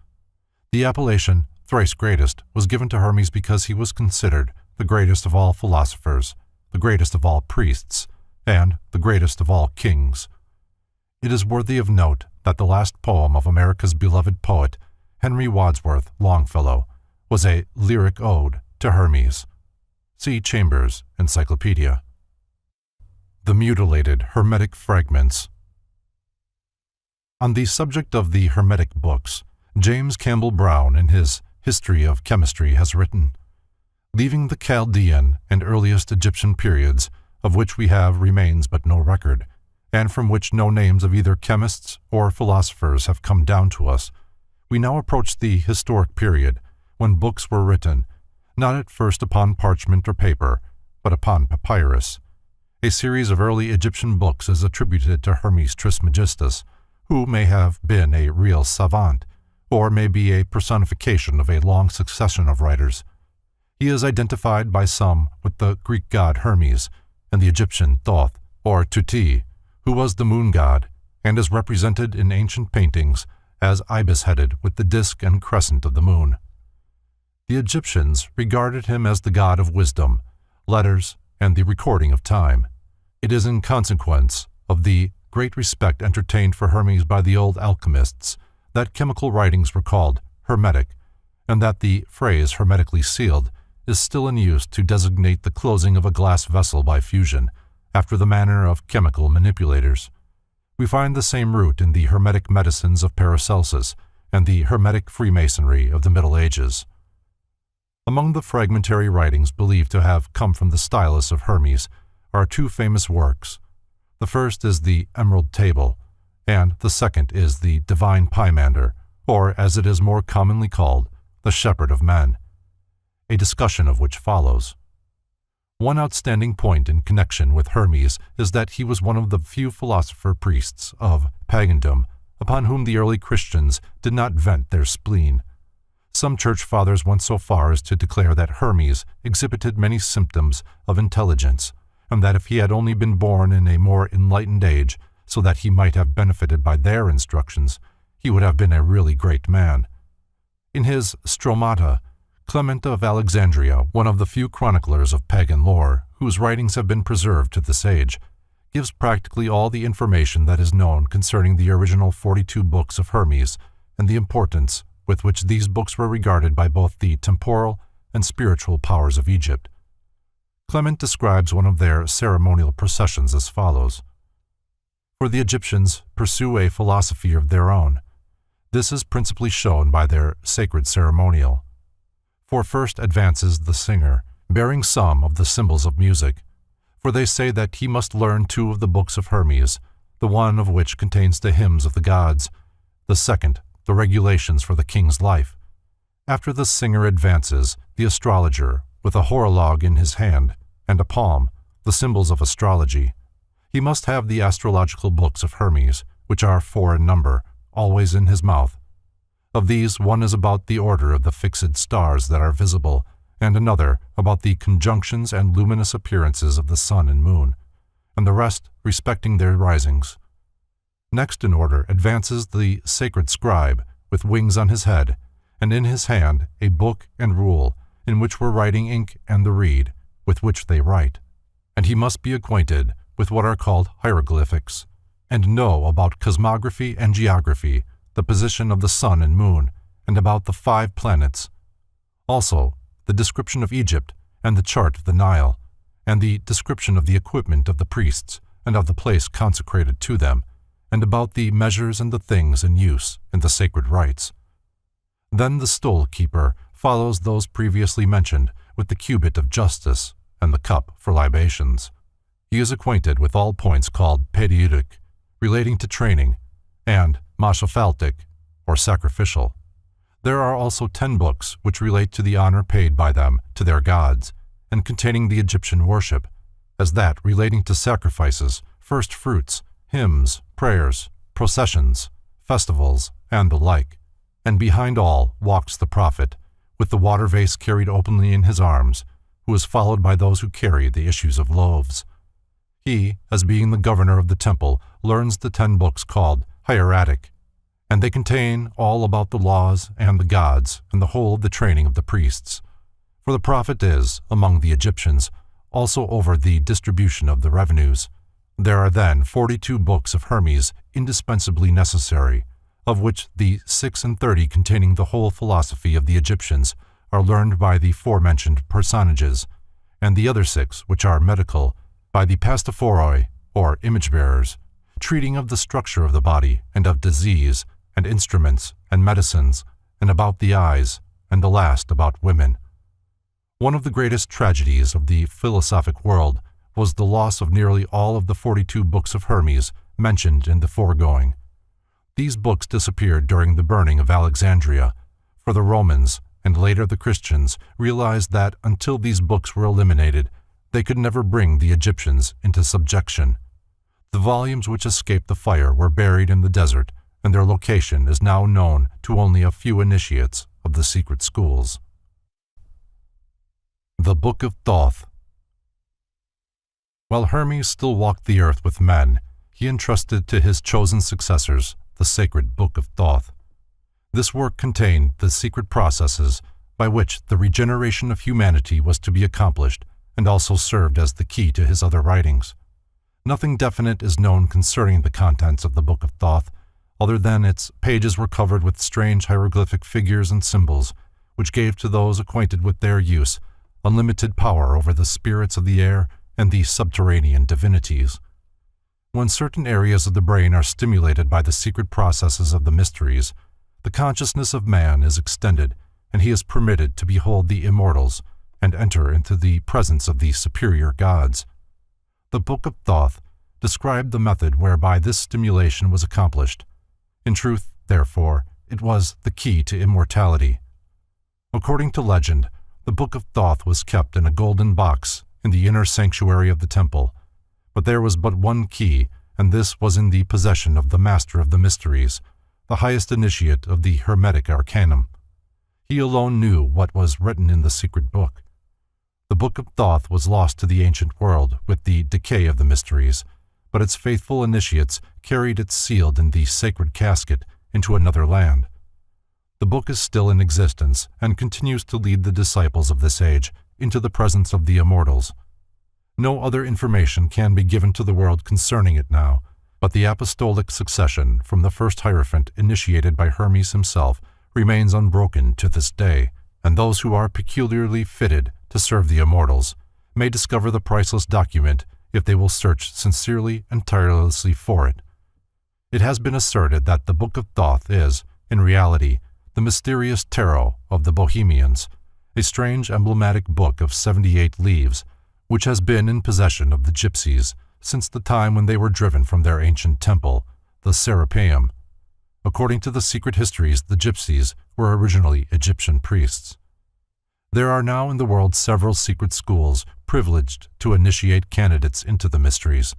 The appellation thrice greatest was given to Hermes because he was considered the greatest of all philosophers, the greatest of all priests, and the greatest of all kings. It is worthy of note that the last poem of America's beloved poet, Henry Wadsworth Longfellow, was a lyric ode to Hermes. See Chambers' Encyclopedia. The Mutilated Hermetic Fragments. On the subject of the Hermetic books, James Campbell Brown in his History of Chemistry has written, "Leaving the Chaldean and earliest Egyptian periods, of which we have remains but no record, and from which no names of either chemists or philosophers have come down to us, we now approach the historic period when books were written, not at first upon parchment or paper, but upon papyrus. A series of early Egyptian books is attributed to Hermes Trismegistus, who may have been a real savant, or may be a personification of a long succession of writers. He is identified by some with the Greek god Hermes and the Egyptian Thoth, or Tuti, who was the moon god, and is represented in ancient paintings as ibis-headed with the disk and crescent of the moon. The Egyptians regarded him as the god of wisdom, letters, and the recording of time. It is in consequence of the great respect entertained for Hermes by the old alchemists that chemical writings were called hermetic, and that the phrase hermetically sealed is still in use to designate the closing of a glass vessel by fusion, after the manner of chemical manipulators. We find the same root in the Hermetic medicines of Paracelsus and the Hermetic Freemasonry of the Middle Ages. Among the fragmentary writings believed to have come from the stylus of Hermes are two famous works. The first is the Emerald Table, and the second is the Divine Pymander, or as it is more commonly called, the Shepherd of Men, a discussion of which follows. One outstanding point in connection with Hermes is that he was one of the few philosopher-priests of pagandom upon whom the early Christians did not vent their spleen. Some church fathers went so far as to declare that Hermes exhibited many symptoms of intelligence, and that if he had only been born in a more enlightened age, so that he might have benefited by their instructions, he would have been a really great man. In his Stromata, Clement of Alexandria, one of the few chroniclers of pagan lore whose writings have been preserved to this age, gives practically all the information that is known concerning the original 42 books of Hermes and the importance with which these books were regarded by both the temporal and spiritual powers of Egypt. Clement describes one of their ceremonial processions as follows. For the Egyptians pursue a philosophy of their own. This is principally shown by their sacred ceremonial. For first advances the singer, bearing some of the symbols of music, for they say that he must learn 2 of the books of Hermes, the one of which contains the hymns of the gods, the second, the regulations for the king's life. After the singer advances, the astrologer, with a horologe in his hand, and a palm, the symbols of astrology. He must have the astrological books of Hermes, which are 4 in number, always in his mouth. Of these, one is about the order of the fixed stars that are visible, and another about the conjunctions and luminous appearances of the sun and moon, and the rest respecting their risings. Next in order advances the sacred scribe, with wings on his head, and in his hand a book and rule, in which were writing ink and the reed, with which they write. And he must be acquainted with what are called hieroglyphics, and know about cosmography and geography, the position of the sun and moon, and about the 5 planets. Also, the description of Egypt, and the chart of the Nile, and the description of the equipment of the priests, and of the place consecrated to them, and about the measures and the things in use in the sacred rites. Then the stole keeper follows those previously mentioned with the cubit of justice and the cup for libations. He is acquainted with all points called pediutic, relating to training, and mashafaltic, or sacrificial. There are also 10 books which relate to the honor paid by them to their gods, and containing the Egyptian worship, as that relating to sacrifices, first fruits, hymns, prayers, processions, festivals, and the like. And behind all walks the prophet, with the water vase carried openly in his arms, who is followed by those who carry the issues of loaves. He, as being the governor of the temple, learns the 10 books called hieratic, and they contain all about the laws and the gods and the whole of the training of the priests. For the prophet is, among the Egyptians, also over the distribution of the revenues. There are then 42 books of Hermes indispensably necessary, of which the 36 containing the whole philosophy of the Egyptians are learned by the forementioned personages, and the other 6, which are medical, by the pastophoroi, or image-bearers, treating of the structure of the body and of disease, and instruments, and medicines, and about the eyes, and the last about women. One of the greatest tragedies of the philosophic world was the loss of nearly all of the 42 books of Hermes mentioned in the foregoing. These books disappeared during the burning of Alexandria, for the Romans, and later the Christians, realized that until these books were eliminated, they could never bring the Egyptians into subjection. The volumes which escaped the fire were buried in the desert, and their location is now known to only a few initiates of the secret schools. The Book of Thoth. While Hermes still walked the earth with men, he entrusted to his chosen successors the sacred Book of Thoth. This work contained the secret processes by which the regeneration of humanity was to be accomplished, and also served as the key to his other writings. Nothing definite is known concerning the contents of the Book of Thoth, other than its pages were covered with strange hieroglyphic figures and symbols, which gave to those acquainted with their use unlimited power over the spirits of the air and the subterranean divinities. When certain areas of the brain are stimulated by the secret processes of the mysteries, the consciousness of man is extended, and he is permitted to behold the immortals and enter into the presence of the superior gods. The Book of Thoth described the method whereby this stimulation was accomplished. In truth, therefore, it was the key to immortality. According to legend, the Book of Thoth was kept in a golden box in the inner sanctuary of the temple, but there was but one key, and this was in the possession of the Master of the Mysteries, the highest initiate of the Hermetic Arcanum. He alone knew what was written in the secret book. The Book of Thoth was lost to the ancient world with the decay of the mysteries, but its faithful initiates carried it sealed in the sacred casket into another land. The book is still in existence and continues to lead the disciples of this age into the presence of the immortals. No other information can be given to the world concerning it now, but the apostolic succession from the first Hierophant initiated by Hermes himself remains unbroken to this day, and those who are peculiarly fitted to serve the immortals may discover the priceless document if they will search sincerely and tirelessly for it. It has been asserted that the Book of Thoth is, in reality, the mysterious Tarot of the Bohemians, a strange emblematic book of 78 leaves, which has been in possession of the Gypsies since the time when they were driven from their ancient temple, the Serapeum. According to the secret histories, the Gypsies were originally Egyptian priests. There are now in the world several secret schools privileged to initiate candidates into the mysteries,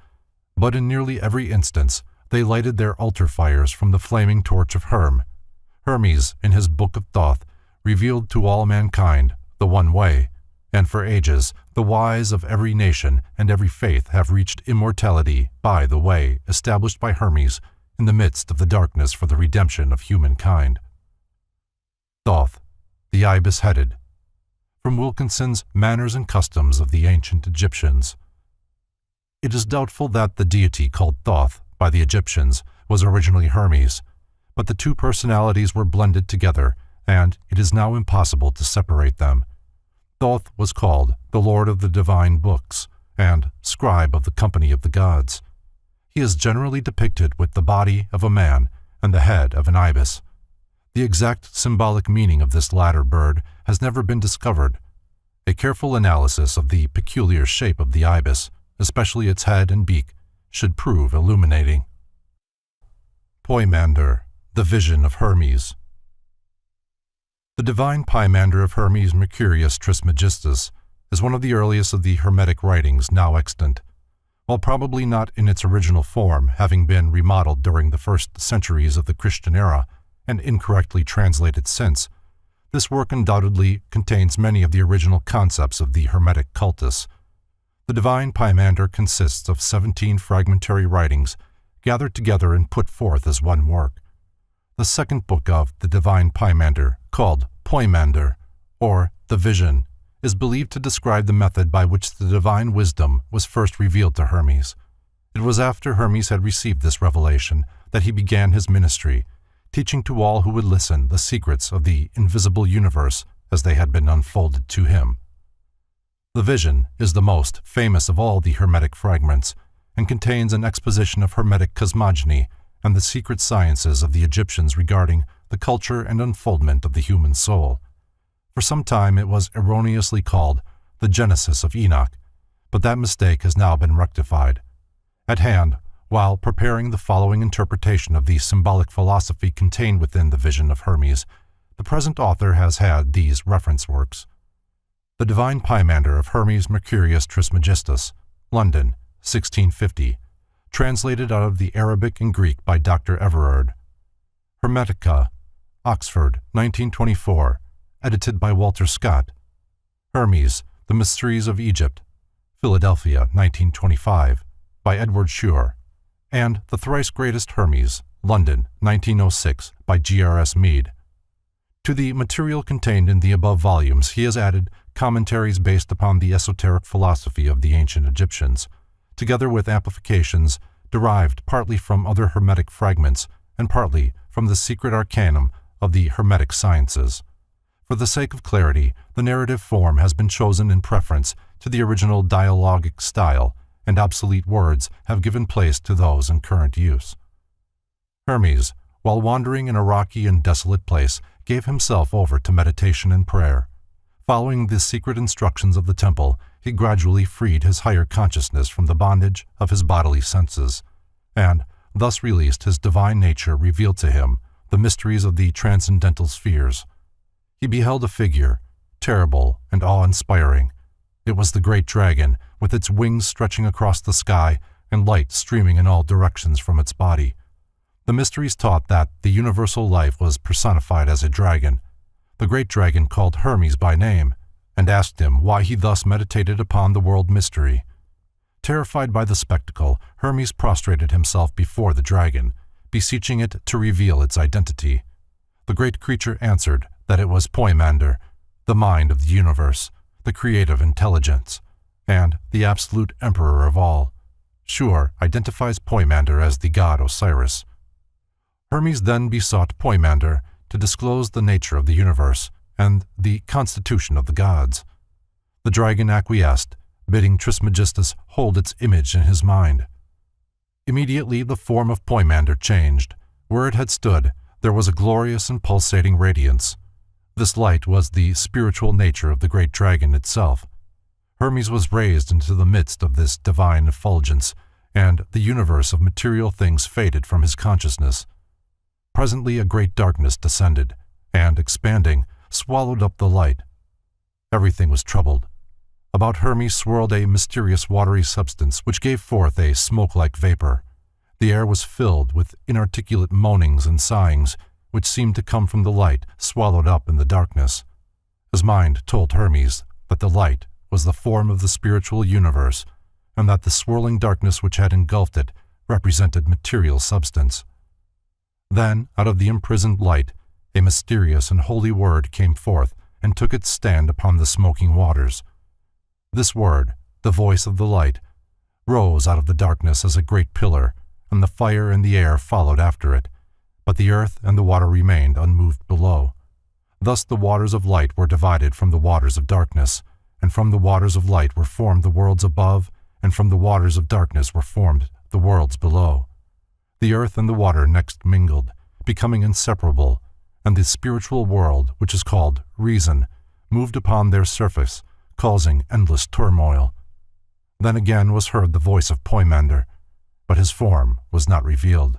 but in nearly every instance they lighted their altar fires from the flaming torch of Hermes, in his Book of Thoth, revealed to all mankind the one way, and for ages the wise of every nation and every faith have reached immortality by the way established by Hermes in the midst of the darkness for the redemption of humankind. Thoth, the ibis-headed. From Wilkinson's Manners and Customs of the Ancient Egyptians. It is doubtful that the deity called Thoth by the Egyptians was originally Hermes, but the two personalities were blended together, and it is now impossible to separate them. Thoth was called the Lord of the Divine Books and Scribe of the Company of the Gods. He is generally depicted with the body of a man and the head of an ibis. The exact symbolic meaning of this latter bird has never been discovered. A careful analysis of the peculiar shape of the ibis, especially its head and beak, should prove illuminating. Poimander, the Vision of Hermes. The divine Poimander of Hermes Mercurius Trismegistus is one of the earliest of the Hermetic writings now extant. While probably not in its original form, having been remodeled during the first centuries of the Christian era and incorrectly translated since, this work undoubtedly contains many of the original concepts of the Hermetic cultus. The divine Poimander consists of 17 fragmentary writings gathered together and put forth as one work. The second book of the divine Poimander, called Poimander, or The Vision, is believed to describe the method by which the divine wisdom was first revealed to Hermes. It was after Hermes had received this revelation that he began his ministry, teaching to all who would listen the secrets of the invisible universe as they had been unfolded to him. The Vision is the most famous of all the Hermetic fragments and contains an exposition of Hermetic cosmogony and the secret sciences of the Egyptians regarding the culture and unfoldment of the human soul. For some time it was erroneously called the Genesis of Enoch, but that mistake has now been rectified. At hand, while preparing the following interpretation of the symbolic philosophy contained within the Vision of Hermes, the present author has had these reference works. The Divine Poimander of Hermes Mercurius Trismegistus, London, 1650, translated out of the Arabic and Greek by Dr. Everard. Hermetica, Oxford, 1924, edited by Walter Scott. Hermes, The Mysteries of Egypt, Philadelphia, 1925, by Edward Shure, and The Thrice Greatest Hermes, London, 1906, by G.R.S. Mead. To the material contained in the above volumes he has added commentaries based upon the esoteric philosophy of the ancient Egyptians, together with amplifications derived partly from other Hermetic fragments and partly from the secret arcanum of the Hermetic sciences. For the sake of clarity, the narrative form has been chosen in preference to the original dialogic style, and obsolete words have given place to those in current use. Hermes, while wandering in a rocky and desolate place, gave himself over to meditation and prayer. Following the secret instructions of the temple, he gradually freed his higher consciousness from the bondage of his bodily senses, and thus released his divine nature, revealed to him the mysteries of the transcendental spheres. He beheld a figure, terrible and awe-inspiring. It was the great dragon, with its wings stretching across the sky and light streaming in all directions from its body. The mysteries taught that the universal life was personified as a dragon. The great dragon called Hermes by name, and asked him why he thus meditated upon the world mystery. Terrified by the spectacle, Hermes prostrated himself before the dragon, beseeching it to reveal its identity. The great creature answered that it was Poimander, the mind of the universe, the creative intelligence, and the absolute emperor of all. Shure identifies Poimander as the god Osiris. Hermes then besought Poimander to disclose the nature of the universe and the constitution of the gods. The dragon acquiesced, bidding Trismegistus hold its image in his mind. Immediately the form of Poimander changed. Where it had stood, There was a glorious and pulsating radiance. This light was the spiritual nature of the great dragon itself. Hermes was raised into the midst of this divine effulgence, and the universe of material things faded from his consciousness. Presently a great darkness descended, and, expanding, swallowed up the light. Everything was troubled. About Hermes swirled a mysterious watery substance which gave forth a smoke-like vapor. The air was filled with inarticulate moanings and sighings, which seemed to come from the light swallowed up in the darkness. His mind told Hermes that the light was the form of the spiritual universe, and that the swirling darkness which had engulfed it represented material substance. Then, out of the imprisoned light, a mysterious and holy word came forth and took its stand upon the smoking waters. This word, the voice of the light, rose out of the darkness as a great pillar, and the fire and the air followed after it, but the earth and the water remained unmoved below. Thus the waters of light were divided from the waters of darkness, and from the waters of light were formed the worlds above, and from the waters of darkness were formed the worlds below. The earth and the water next mingled, becoming inseparable, and the spiritual world, which is called reason, moved upon their surface, causing endless turmoil. Then again was heard the voice of Poimander, but his form was not revealed.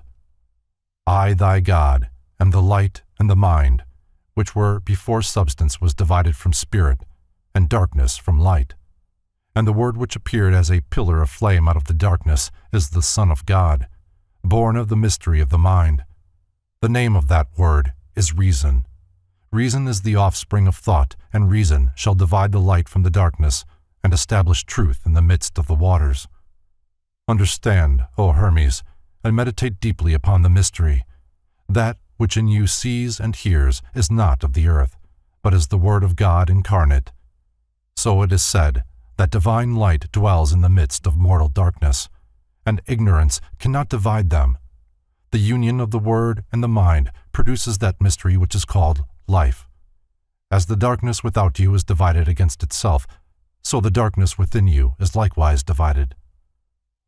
I, thy God, am the light and the mind, which were before substance was divided from spirit, and darkness from light. And the word which appeared as a pillar of flame out of the darkness is the Son of God, born of the mystery of the mind. The name of that word is reason. Reason is the offspring of thought, and reason shall divide the light from the darkness, and establish truth in the midst of the waters. Understand, O Hermes, and meditate deeply upon the mystery. That which in you sees and hears is not of the earth, but is the word of God incarnate. So it is said that divine light dwells in the midst of mortal darkness, and ignorance cannot divide them. The union of the word and the mind produces that mystery which is called life. As the darkness without you is divided against itself, so the darkness within you is likewise divided.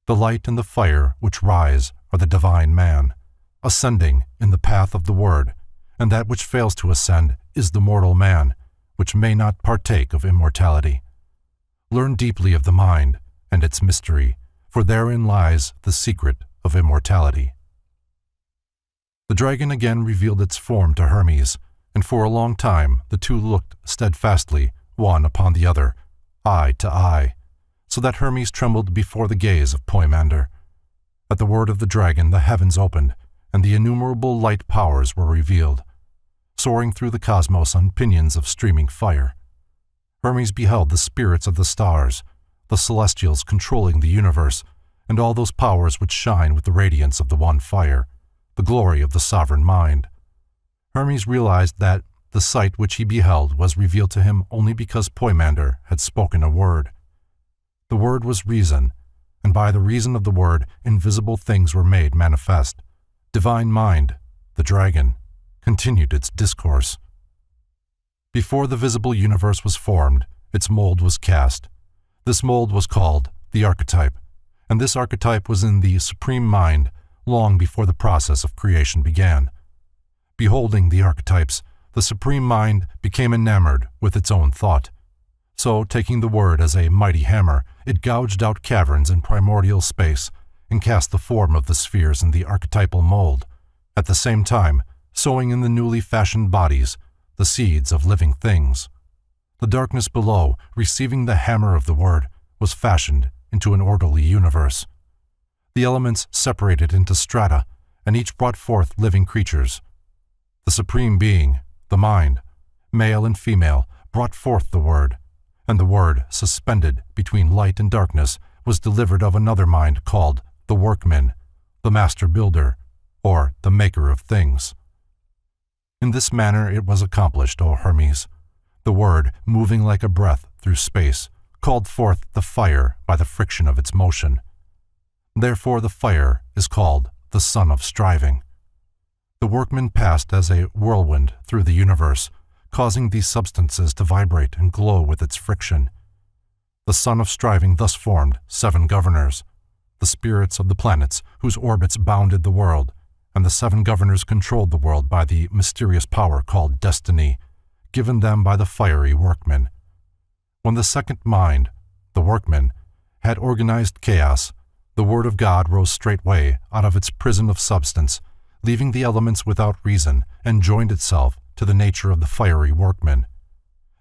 The light and the fire which rise are the divine man, ascending in the path of the word, and that which fails to ascend is the mortal man, which may not partake of immortality. Learn deeply of the mind and its mystery, for therein lies the secret of immortality. The dragon again revealed its form to Hermes, and for a long time the two looked steadfastly, one upon the other, eye to eye, so that Hermes trembled before the gaze of Poimander. At the word of the dragon the heavens opened, and the innumerable light powers were revealed, soaring through the cosmos on pinions of streaming fire. Hermes beheld the spirits of the stars, the celestials controlling the universe, and all those powers which shine with the radiance of the one fire, the glory of the sovereign mind. Hermes realized that the sight which he beheld was revealed to him only because Poimander had spoken a word. The word was reason, and by the reason of the word invisible things were made manifest. Divine Mind, the dragon, continued its discourse. Before the visible universe was formed, its mold was cast. This mold was called the archetype, and this archetype was in the Supreme Mind long before the process of creation began. Beholding the archetypes, the Supreme Mind became enamored with its own thought. So, taking the word as a mighty hammer, it gouged out caverns in primordial space and cast the form of the spheres in the archetypal mold, at the same time sowing in the newly fashioned bodies the seeds of living things. The darkness below, receiving the hammer of the word, was fashioned into an orderly universe. The elements separated into strata, and each brought forth living creatures. The Supreme Being, the Mind, male and female, brought forth the word, and the word, suspended between light and darkness, was delivered of another mind called the Workman, the Master Builder, or the Maker of Things. In this manner it was accomplished, O Hermes. The word, moving like a breath through space, called forth the fire by the friction of its motion. Therefore the fire is called the Sun of Striving. The workman passed as a whirlwind through the universe, causing these substances to vibrate and glow with its friction. The Sun of Striving thus formed 7 governors, the spirits of the planets whose orbits bounded the world, and the seven governors controlled the world by the mysterious power called destiny, given them by the fiery workmen. When the second mind, the workman, had organized chaos, the word of God rose straightway out of its prison of substance, leaving the elements without reason, and joined itself to the nature of the fiery workman.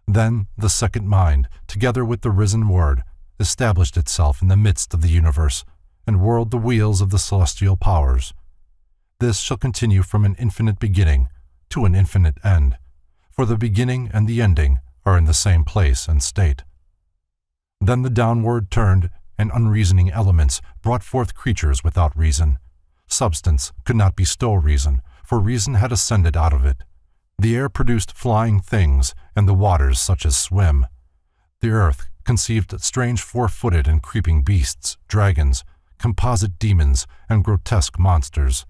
Then the second mind, together with the risen word, established itself in the midst of the universe, and whirled the wheels of the celestial powers. This shall continue from an infinite beginning to an infinite end, for the beginning and the ending are in the same place and state. Then the downward turned and unreasoning elements brought forth creatures without reason. Substance could not bestow reason, for reason had ascended out of it. The air produced flying things, and the waters such as swim. The earth conceived strange four-footed and creeping beasts, dragons, composite demons, and grotesque monsters.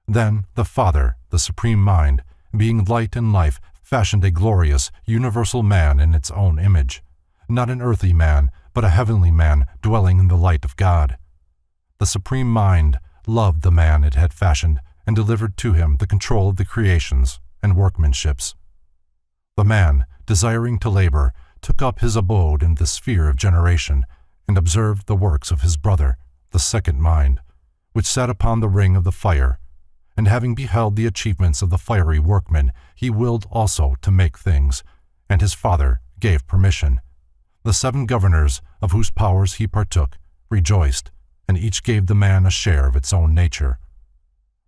Then the Father, the Supreme Mind, being light and life, fashioned a glorious, universal man in its own image, not an earthly man, but a heavenly man dwelling in the light of God. The Supreme Mind loved the man it had fashioned and delivered to him the control of the creations and workmanships. The man, desiring to labor, took up his abode in the sphere of generation and observed the works of his brother, the second mind, which sat upon the ring of the fire. And having beheld the achievements of the fiery workman, he willed also to make things, and his father gave permission. The seven governors, of whose powers he partook, rejoiced, and each gave the man a share of its own nature.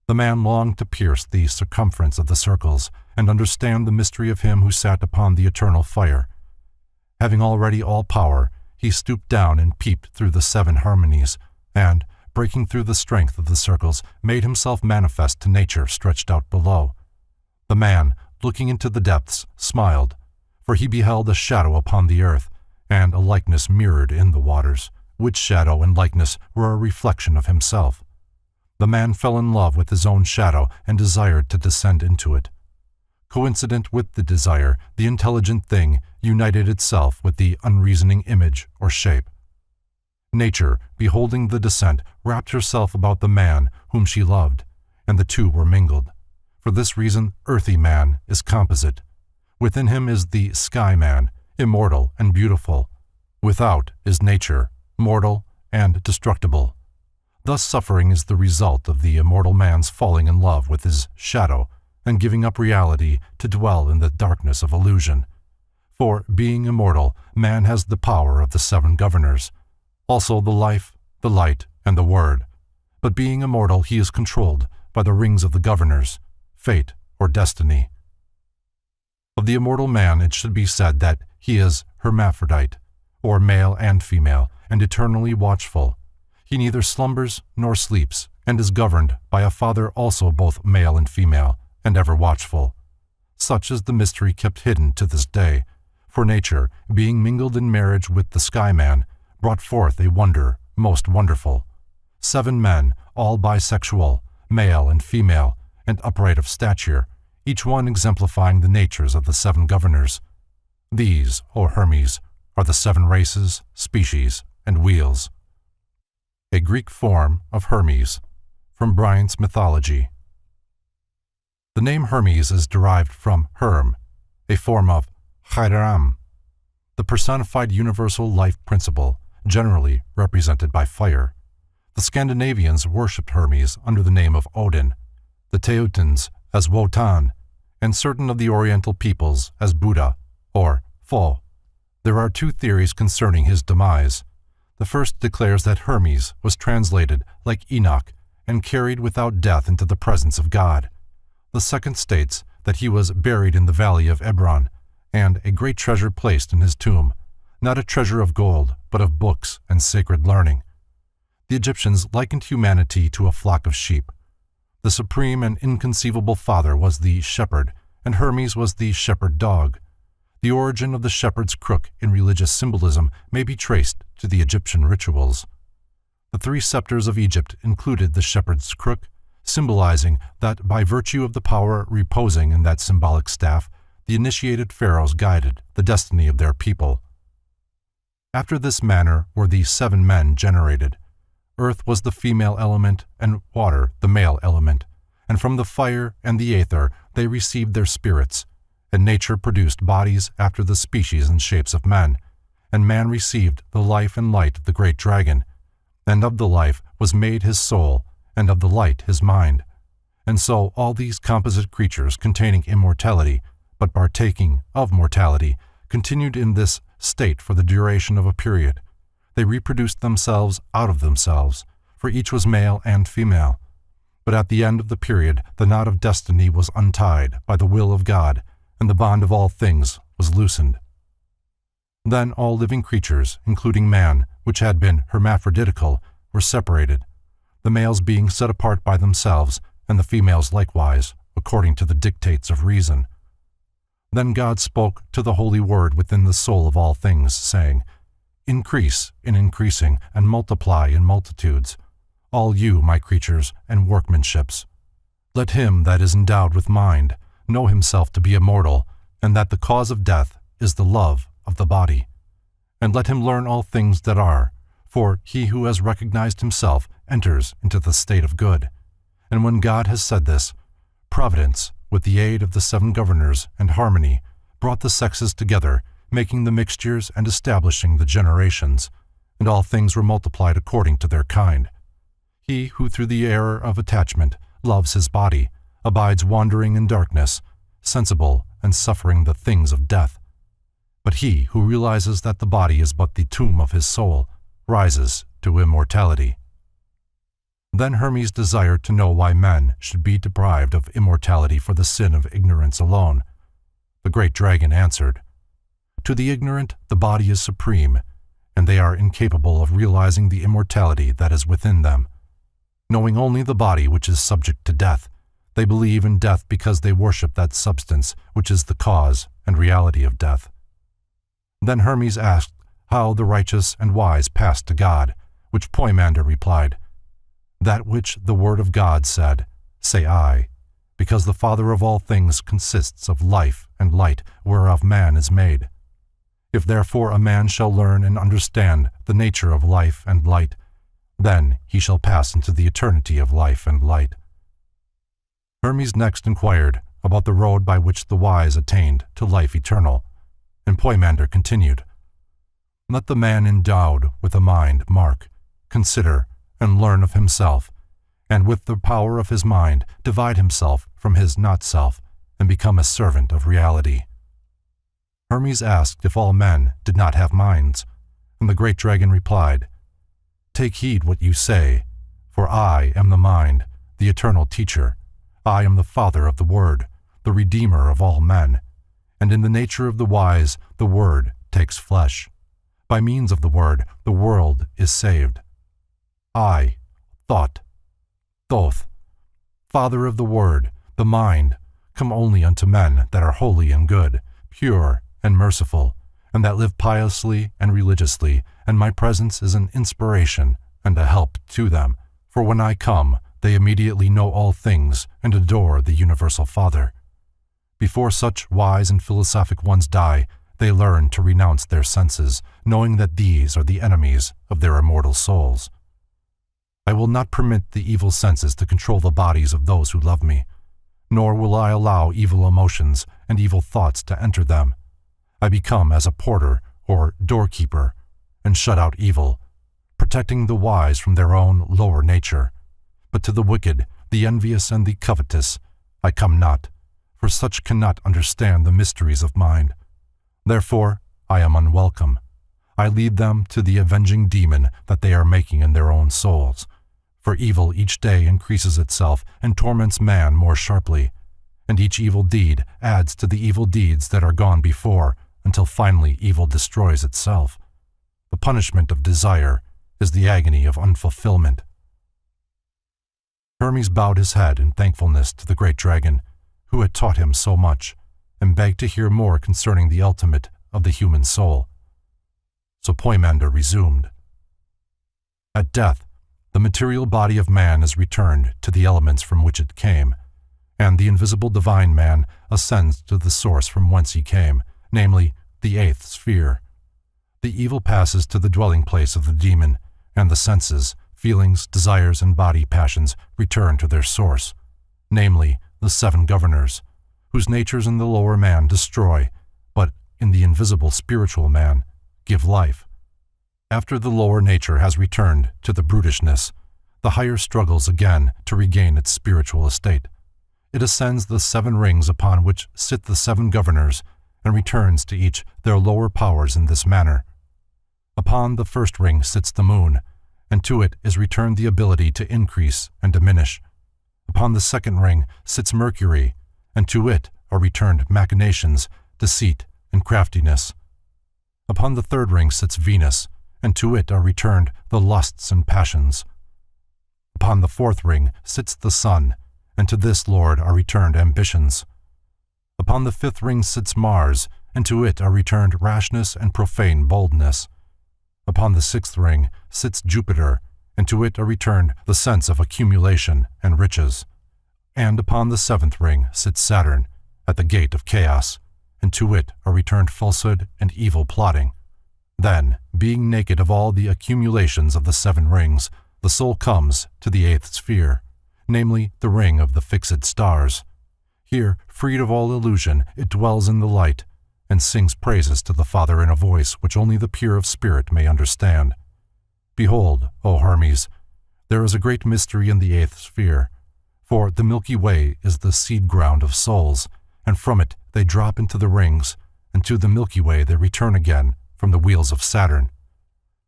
The man longed to pierce the circumference of the circles, and understand the mystery of him who sat upon the eternal fire. Having already all power, he stooped down and peeped through the seven harmonies, and, breaking through the strength of the circles, made himself manifest to nature stretched out below. The man, looking into the depths, smiled, for he beheld a shadow upon the earth, and a likeness mirrored in the waters, which shadow and likeness were a reflection of himself. The man fell in love with his own shadow and desired to descend into it. Coincident with the desire, the intelligent thing united itself with the unreasoning image or shape. Nature, beholding the descent, wrapped herself about the man whom she loved, and the two were mingled. For this reason, earthy man is composite. Within him is the sky man, immortal and beautiful. Without is nature, mortal and destructible. Thus suffering is the result of the immortal man's falling in love with his shadow and giving up reality to dwell in the darkness of illusion. For, being immortal, man has the power of the seven governors, also the life, the light, and the word. But being immortal, he is controlled by the rings of the governors, fate or destiny. Of the immortal man it should be said that he is hermaphrodite, or male and female, and eternally watchful. He neither slumbers nor sleeps, and is governed by a Father also both male and female, and ever watchful. Such is the mystery kept hidden to this day, for nature, being mingled in marriage with the sky man, brought forth a wonder most wonderful. 7 men, all bisexual, male and female, and upright of stature, each one exemplifying the natures of the 7 governors. These, O Hermes, are the 7 races, species, and wheels. A Greek form of Hermes, from Bryant's mythology. The name Hermes is derived from Herm, a form of Hiram, the personified universal life principle, generally represented by fire. The Scandinavians worshipped Hermes under the name of Odin, the Teutons as Wotan, and certain of the Oriental peoples as Buddha, or Fo. There are 2 theories concerning his demise. The first declares that Hermes was translated like Enoch and carried without death into the presence of God. The second states that he was buried in the valley of Ebron, and a great treasure placed in his tomb, not a treasure of gold, but of books and sacred learning. The Egyptians likened humanity to a flock of sheep. The supreme and inconceivable Father was the shepherd, and Hermes was the shepherd dog. The origin of the shepherd's crook in religious symbolism may be traced to the Egyptian rituals. The 3 scepters of Egypt included the shepherd's crook, symbolizing that by virtue of the power reposing in that symbolic staff, the initiated pharaohs guided the destiny of their people. After this manner were the 7 men generated. Earth was the female element, and water the male element, and from the fire and the aether they received their spirits, and nature produced bodies after the species and shapes of men, and man received the life and light of the great dragon, and of the life was made his soul, and of the light his mind. And so all these composite creatures containing immortality, but partaking of mortality, continued in this state for the duration of a period. They reproduced themselves out of themselves, for each was male and female. But at the end of the period the knot of destiny was untied by the will of God, and the bond of all things was loosened. Then all living creatures, including man, which had been hermaphroditical, were separated, the males being set apart by themselves, and the females likewise, according to the dictates of reason. Then God spoke to the holy word within the soul of all things, saying, Increase in increasing, and multiply in multitudes, all you, my creatures, and workmanships. Let him that is endowed with mind know himself to be immortal, and that the cause of death is the love of the body. And let him learn all things that are, for he who has recognized himself enters into the state of good. And when God has said this, Providence, with the aid of the 7 governors and harmony, brought the sexes together, making the mixtures and establishing the generations, and all things were multiplied according to their kind. He who through the error of attachment loves his body, abides wandering in darkness, sensible and suffering the things of death. But he who realizes that the body is but the tomb of his soul, rises to immortality. Then Hermes desired to know why men should be deprived of immortality for the sin of ignorance alone. The great dragon answered, To the ignorant the body is supreme, and they are incapable of realizing the immortality that is within them. Knowing only the body which is subject to death, they believe in death because they worship that substance which is the cause and reality of death. Then Hermes asked how the righteous and wise passed to God, which Poimander replied, That which the word of God said, say I, because the Father of all things consists of life and light whereof man is made. If therefore a man shall learn and understand the nature of life and light, then he shall pass into the eternity of life and light. Hermes next inquired about the road by which the wise attained to life eternal, and Poimander continued, Let the man endowed with a mind mark, consider, and learn of himself, and with the power of his mind divide himself from his not-self, and become a servant of reality. Hermes asked if all men did not have minds, and the great dragon replied, Take heed what you say, for I am the mind, the eternal teacher. I am the Father of the Word, the Redeemer of all men, and in the nature of the wise the Word takes flesh. By means of the Word the world is saved. I, Thought, Thoth, Father of the Word, the mind, come only unto men that are holy and good, pure and merciful, and that live piously and religiously, and my presence is an inspiration and a help to them. For when I come, they immediately know all things and adore the universal Father. Before such wise and philosophic ones die, they learn to renounce their senses, knowing that these are the enemies of their immortal souls. I will not permit the evil senses to control the bodies of those who love me, nor will I allow evil emotions and evil thoughts to enter them. I become as a porter or doorkeeper, and shut out evil, protecting the wise from their own lower nature. But to the wicked, the envious, and the covetous, I come not, for such cannot understand the mysteries of mind. Therefore, I am unwelcome. I lead them to the avenging demon that they are making in their own souls. For evil each day increases itself and torments man more sharply, and each evil deed adds to the evil deeds that are gone before, until finally evil destroys itself. The punishment of desire is the agony of unfulfillment. Hermes bowed his head in thankfulness to the great dragon, who had taught him so much, and begged to hear more concerning the ultimate of the human soul. So Poimander resumed. At death, the material body of man is returned to the elements from which it came, and the invisible divine man ascends to the source from whence he came, namely, the 8th sphere. The evil passes to the dwelling place of the demon, and the senses, feelings, desires, and body passions return to their source. namely, the 7 governors, whose natures in the lower man destroy, but in the invisible spiritual man give life. After the lower nature has returned to the brutishness, the higher struggles again to regain its spiritual estate. It ascends the 7 rings upon which sit the 7 governors, and returns to each their lower powers in this manner. Upon the first ring sits the moon, and to it is returned the ability to increase and diminish. Upon the second ring sits Mercury, and to it are returned machinations, deceit, and craftiness. Upon the third ring sits Venus, and to it are returned the lusts and passions. Upon the fourth ring sits the sun, and to this lord are returned ambitions. Upon the fifth ring sits Mars, and to it are returned rashness and profane boldness. Upon the sixth ring sits Jupiter, and to it are returned the sense of accumulation and riches. And upon the seventh ring sits Saturn, at the gate of chaos, and to it are returned falsehood and evil plotting. Then, being naked of all the accumulations of the 7 rings, the soul comes to the 8th sphere, namely the ring of the fixed stars. Here, freed of all illusion, it dwells in the light, and sings praises to the Father in a voice which only the pure of spirit may understand. Behold, O Hermes, there is a great mystery in the 8th sphere, for the Milky Way is the seed ground of souls, and from it they drop into the rings, and to the Milky Way they return again from the wheels of Saturn.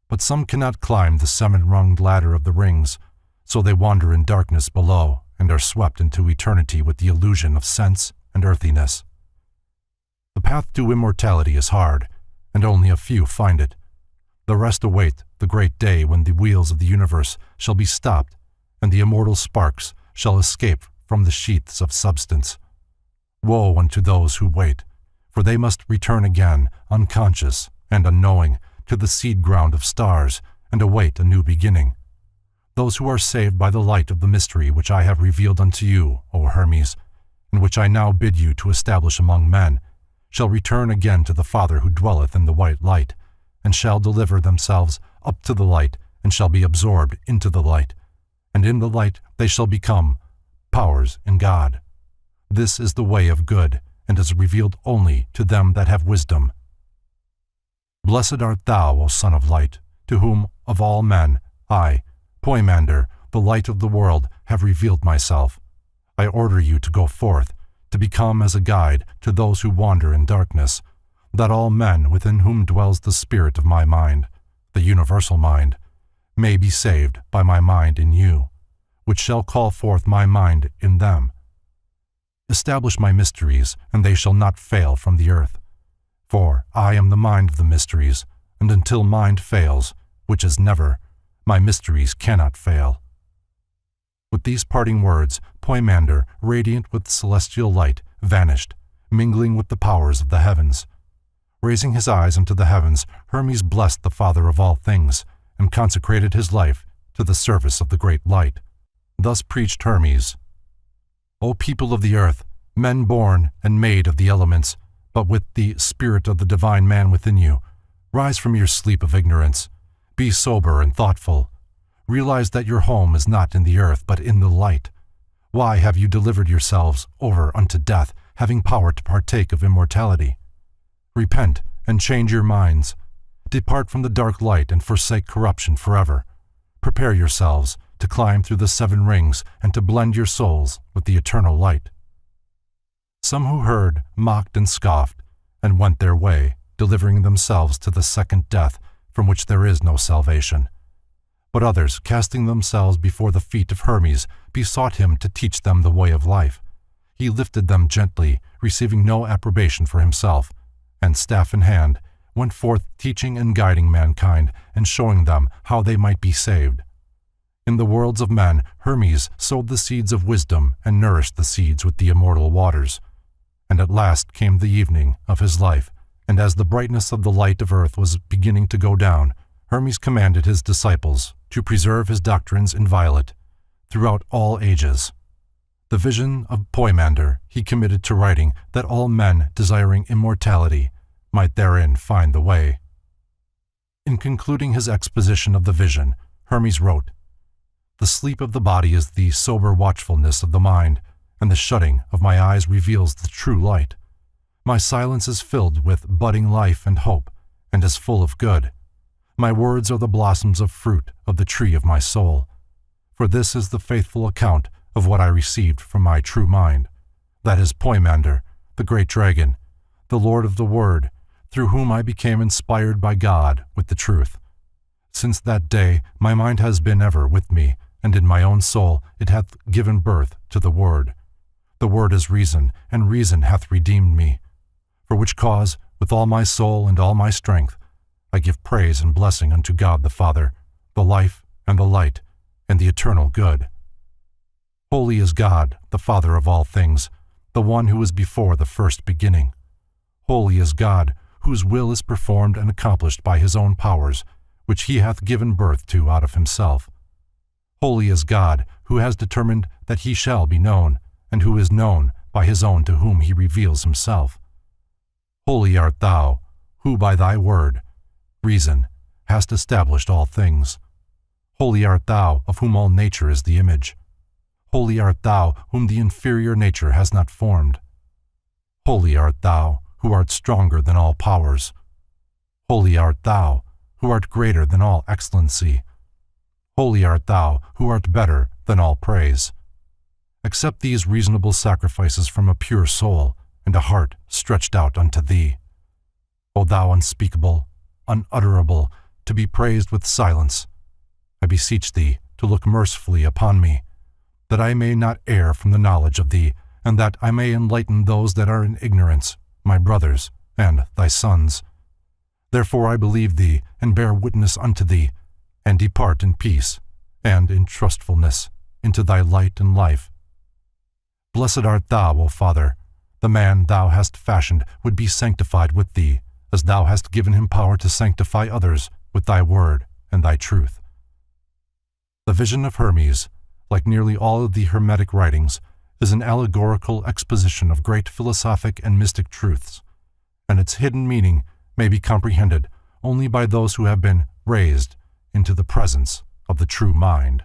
But some cannot climb the 7-runged ladder of the rings, so they wander in darkness below and are swept into eternity with the illusion of sense and earthiness. The path to immortality is hard, and only a few find it. The rest await the great day when the wheels of the universe shall be stopped, and the immortal sparks shall escape from the sheaths of substance. Woe unto those who wait, for they must return again, unconscious and unknowing, to the seed ground of stars, and await a new beginning. Those who are saved by the light of the mystery which I have revealed unto you, O Hermes, and which I now bid you to establish among men, shall return again to the Father who dwelleth in the white light, and shall deliver themselves up to the light, and shall be absorbed into the light, and in the light they shall become powers in God. This is the way of good, and is revealed only to them that have wisdom. Blessed art thou, O Son of Light, to whom, of all men, I, Poimander, the light of the world, have revealed myself. I order you to go forth, to become as a guide to those who wander in darkness, that all men within whom dwells the spirit of my mind, the universal mind, may be saved by my mind in you, which shall call forth my mind in them. Establish my mysteries, and they shall not fail from the earth. For I am the mind of the mysteries, and until mind fails, which is never, my mysteries cannot fail. With these parting words, Poimander, radiant with celestial light, vanished, mingling with the powers of the heavens. Raising his eyes unto the heavens, Hermes blessed the Father of all things, and consecrated his life to the service of the great light. Thus preached Hermes: O people of the earth, men born and made of the elements, but with the spirit of the divine man within you, rise from your sleep of ignorance. Be sober and thoughtful. Realize that your home is not in the earth, but in the light. Why have you delivered yourselves over unto death, having power to partake of immortality? Repent and change your minds. Depart from the dark light and forsake corruption forever. Prepare yourselves to climb through the 7 rings and to blend your souls with the eternal light. Some who heard mocked and scoffed, and went their way, delivering themselves to the second death, from which there is no salvation. But others, casting themselves before the feet of Hermes, besought him to teach them the way of life. He lifted them gently, receiving no approbation for himself, and staff in hand, went forth teaching and guiding mankind, and showing them how they might be saved. In the worlds of men, Hermes sowed the seeds of wisdom and nourished the seeds with the immortal waters. And at last came the evening of his life, and as the brightness of the light of earth was beginning to go down, Hermes commanded his disciples to preserve his doctrines inviolate throughout all ages. The vision of Poimander he committed to writing, that all men desiring immortality might therein find the way. In concluding his exposition of the vision, Hermes wrote, The sleep of the body is the sober watchfulness of the mind, and the shutting of my eyes reveals the true light. My silence is filled with budding life and hope, and is full of good. My words are the blossoms of fruit of the tree of my soul. For this is the faithful account of what I received from my true mind, that is Poimander, the great dragon, the Lord of the Word, through whom I became inspired by God with the truth. Since that day my mind has been ever with me, and in my own soul it hath given birth to the Word. The Word is reason, and reason hath redeemed me. For which cause, with all my soul and all my strength, I give praise and blessing unto God the Father, the life and the light, and the eternal good. Holy is God, the Father of all things, the one who is before the first beginning. Holy is God, whose will is performed and accomplished by his own powers, which he hath given birth to out of himself. Holy is God, who has determined that he shall be known, and who is known by his own to whom he reveals himself. Holy art thou, who by thy word, reason, hast established all things. Holy art thou, of whom all nature is the image. Holy art thou, whom the inferior nature has not formed. Holy art thou, who art stronger than all powers. Holy art thou, who art greater than all excellency. Holy art thou, who art better than all praise. Accept these reasonable sacrifices from a pure soul, and a heart stretched out unto thee. O thou unspeakable, unutterable, to be praised with silence, I beseech thee to look mercifully upon me, that I may not err from the knowledge of thee, and that I may enlighten those that are in ignorance, my brothers and thy sons. Therefore I believe thee, and bear witness unto thee, and depart in peace, and in trustfulness, into thy light and life. Blessed art thou, O Father. The man thou hast fashioned would be sanctified with thee, as thou hast given him power to sanctify others with thy word and thy truth. The vision of Hermes, like nearly all of the Hermetic writings, is an allegorical exposition of great philosophic and mystic truths, and its hidden meaning may be comprehended only by those who have been raised into the presence of the true mind.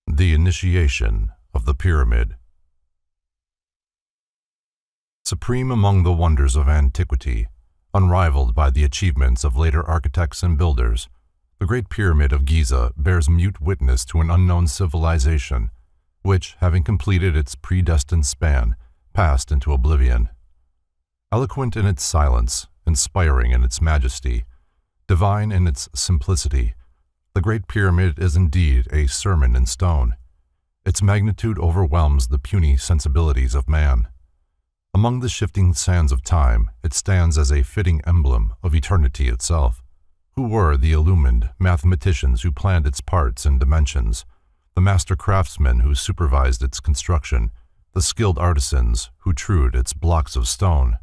The initiation of the pyramid. Supreme among the wonders of antiquity, unrivaled by the achievements of later architects and builders, the Great Pyramid of Giza bears mute witness to an unknown civilization, which, having completed its predestined span, passed into oblivion. Eloquent in its silence, inspiring in its majesty, divine in its simplicity, the Great Pyramid is indeed a sermon in stone. Its magnitude overwhelms the puny sensibilities of man. Among the shifting sands of time, it stands as a fitting emblem of eternity itself. Who were the illumined mathematicians who planned its parts and dimensions, the master craftsmen who supervised its construction, the skilled artisans who trued its blocks of stone?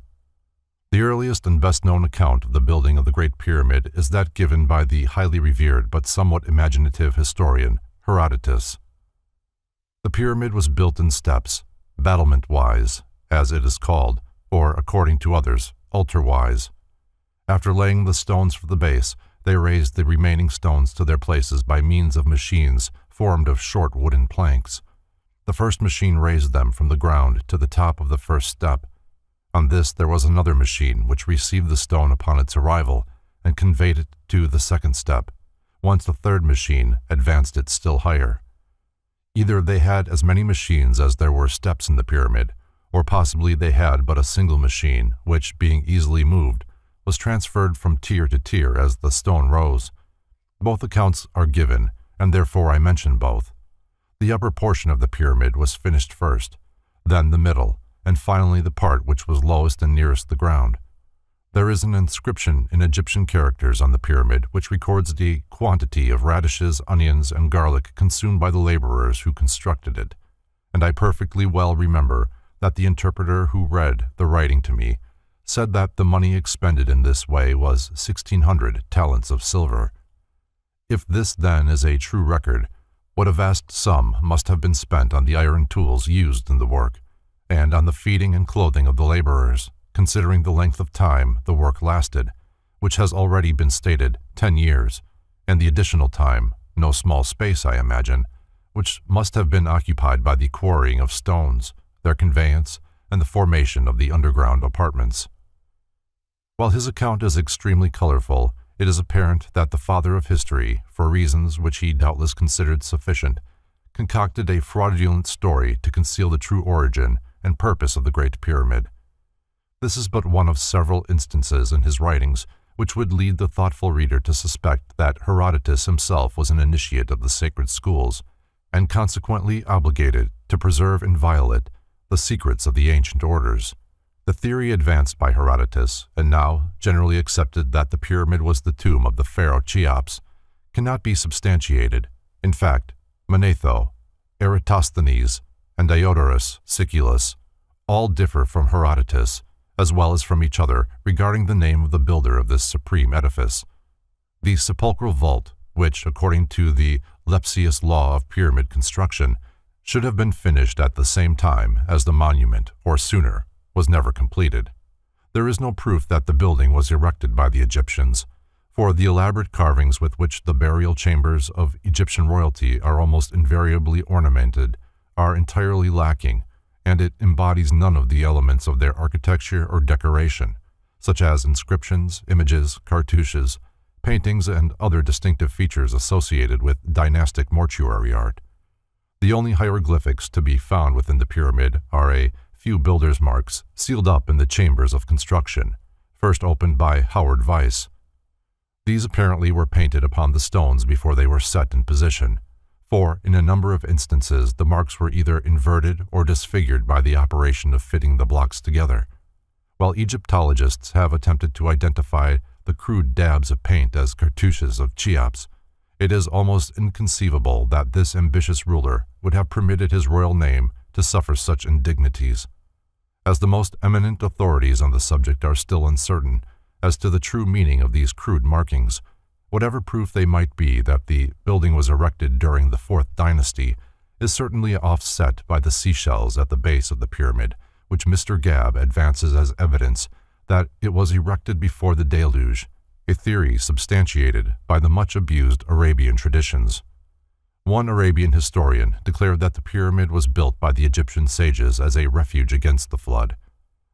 The earliest and best-known account of the building of the Great Pyramid is that given by the highly revered but somewhat imaginative historian Herodotus. The pyramid was built in steps, battlement-wise, as it is called, or, according to others, altar-wise. After laying the stones for the base, they raised the remaining stones to their places by means of machines formed of short wooden planks. The first machine raised them from the ground to the top of the first step. On this there was another machine which received the stone upon its arrival and conveyed it to the second step, once the third machine advanced it still higher. Either they had as many machines as there were steps in the pyramid, or possibly they had but a single machine, which, being easily moved, was transferred from tier to tier as the stone rose. Both accounts are given, and therefore I mention both. The upper portion of the pyramid was finished first, then the middle, and finally the part which was lowest and nearest the ground. There is an inscription in Egyptian characters on the pyramid which records the quantity of radishes, onions, and garlic consumed by the laborers who constructed it, and I perfectly well remember that the interpreter who read the writing to me said that the money expended in this way was 1,600 talents of silver. If this then is a true record, what a vast sum must have been spent on the iron tools used in the work, and on the feeding and clothing of the laborers, considering the length of time the work lasted, which has already been stated, 10 years, and the additional time, no small space I imagine, which must have been occupied by the quarrying of stones, their conveyance, and the formation of the underground apartments. While his account is extremely colorful, it is apparent that the father of history, for reasons which he doubtless considered sufficient, concocted a fraudulent story to conceal the true origin and purpose of the Great Pyramid. This is but one of several instances in his writings which would lead the thoughtful reader to suspect that Herodotus himself was an initiate of the sacred schools, and consequently obligated to preserve inviolate the secrets of the ancient orders. The theory advanced by Herodotus, and now generally accepted, that the pyramid was the tomb of the pharaoh Cheops, cannot be substantiated. In fact, Manetho, Eratosthenes, and Diodorus Siculus all differ from Herodotus, as well as from each other, regarding the name of the builder of this supreme edifice. The sepulchral vault, which, according to the Lepsius law of pyramid construction, should have been finished at the same time as the monument, or sooner, was never completed. There is no proof that the building was erected by the Egyptians, for the elaborate carvings with which the burial chambers of Egyptian royalty are almost invariably ornamented are entirely lacking, and it embodies none of the elements of their architecture or decoration, such as inscriptions, images, cartouches, paintings, and other distinctive features associated with dynastic mortuary art. The only hieroglyphics to be found within the pyramid are a few builders' marks sealed up in the chambers of construction, first opened by Howard Weiss. These apparently were painted upon the stones before they were set in position, for in a number of instances the marks were either inverted or disfigured by the operation of fitting the blocks together. While Egyptologists have attempted to identify the crude dabs of paint as cartouches of Cheops, it is almost inconceivable that this ambitious ruler would have permitted his royal name to suffer such indignities. As the most eminent authorities on the subject are still uncertain as to the true meaning of these crude markings, whatever proof they might be that the building was erected during the Fourth Dynasty is certainly offset by the seashells at the base of the pyramid, which Mr. Gabb advances as evidence that it was erected before the deluge, a theory substantiated by the much-abused Arabian traditions. One Arabian historian declared that the pyramid was built by the Egyptian sages as a refuge against the flood,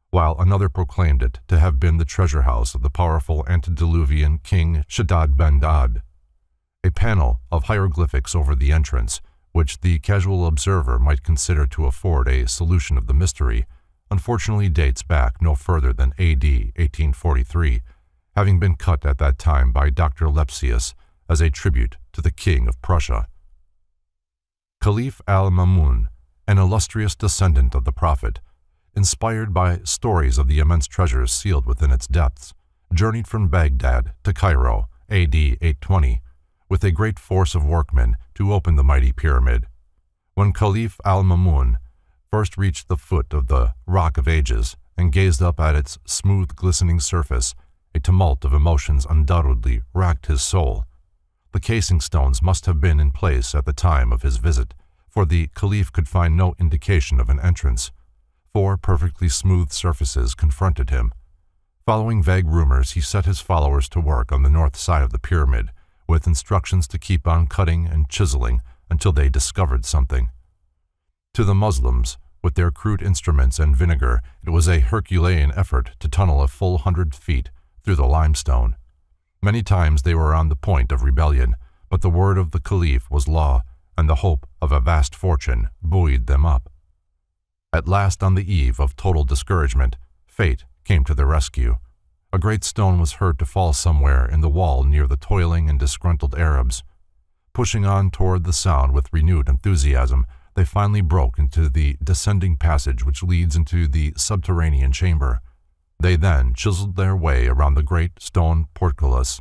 while another proclaimed it to have been the treasure house of the powerful antediluvian king Shaddad ben-Ad. A panel of hieroglyphics over the entrance, which the casual observer might consider to afford a solution of the mystery, unfortunately dates back no further than AD 1843, having been cut at that time by Dr. Lepsius as a tribute to the King of Prussia. Caliph al-Mamun, an illustrious descendant of the Prophet, inspired by stories of the immense treasures sealed within its depths, journeyed from Baghdad to Cairo, AD 820, with a great force of workmen to open the mighty pyramid. When Caliph al-Mamun first reached the foot of the Rock of Ages and gazed up at its smooth, glistening surface, a tumult of emotions undoubtedly racked his soul. The casing stones must have been in place at the time of his visit, for the Caliph could find no indication of an entrance. 4 perfectly smooth surfaces confronted him. Following vague rumors, he set his followers to work on the north side of the pyramid, with instructions to keep on cutting and chiseling until they discovered something. To the Muslims, with their crude instruments and vinegar, it was a Herculean effort to tunnel a full 100 feet through the limestone. Many times they were on the point of rebellion, but the word of the Caliph was law, and the hope of a vast fortune buoyed them up. At last, on the eve of total discouragement, fate came to their rescue. A great stone was heard to fall somewhere in the wall near the toiling and disgruntled Arabs. Pushing on toward the sound with renewed enthusiasm, they finally broke into the descending passage which leads into the subterranean chamber. They then chiseled their way around the great stone portcullis,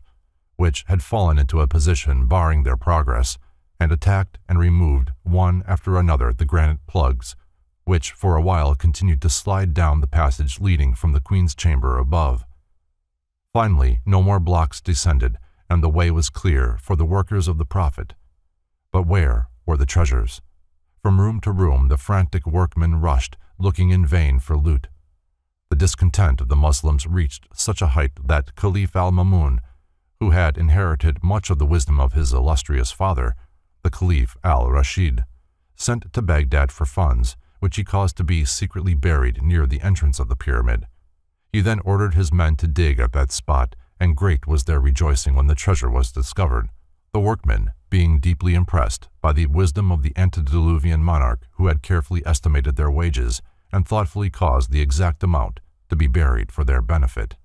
which had fallen into a position barring their progress, and attacked and removed one after another the granite plugs, which for a while continued to slide down the passage leading from the Queen's chamber above. Finally, no more blocks descended, and the way was clear for the workers of the Prophet. But where were the treasures? From room to room the frantic workmen rushed, looking in vain for loot. The discontent of the Muslims reached such a height that Caliph al-Mamun, who had inherited much of the wisdom of his illustrious father, the Caliph al-Rashid, sent to Baghdad for funds, which he caused to be secretly buried near the entrance of the pyramid. He then ordered his men to dig at that spot, and great was their rejoicing when the treasure was discovered, the workmen being deeply impressed by the wisdom of the antediluvian monarch who had carefully estimated their wages and thoughtfully caused the exact amount to be buried for their benefit.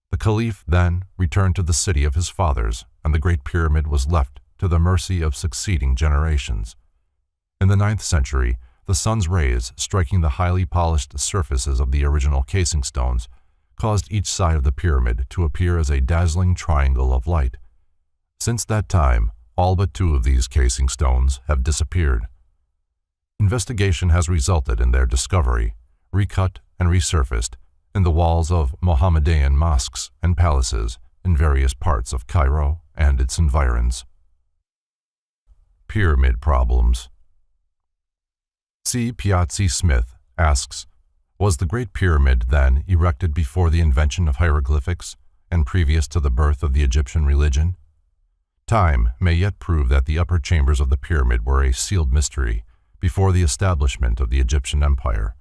The Caliph then returned to the city of his fathers, and the Great Pyramid was left to the mercy of succeeding generations. In the 9th century, the sun's rays striking the highly polished surfaces of the original casing stones caused each side of the pyramid to appear as a dazzling triangle of light. Since that time, all but 2 of these casing stones have disappeared. Investigation has resulted in their discovery, recut and resurfaced in the walls of Mohammedan mosques and palaces in various parts of Cairo and its environs. Pyramid problems. C. Piazzi Smith asks, was the Great Pyramid then erected before the invention of hieroglyphics and previous to the birth of the Egyptian religion? Time may yet prove that the upper chambers of the pyramid were a sealed mystery before the establishment of the Egyptian Empire.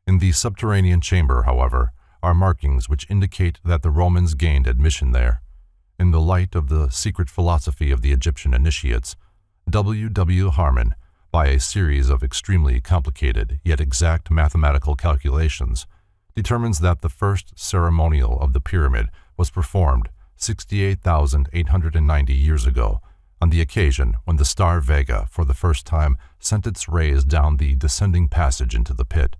In the subterranean chamber, however, are markings which indicate that the Romans gained admission there. In the light of the secret philosophy of the Egyptian initiates, W. W. Harman, by a series of extremely complicated yet exact mathematical calculations, determines that the first ceremonial of the pyramid was performed 68,890 years ago, on the occasion when the star Vega for the first time sent its rays down the descending passage into the pit.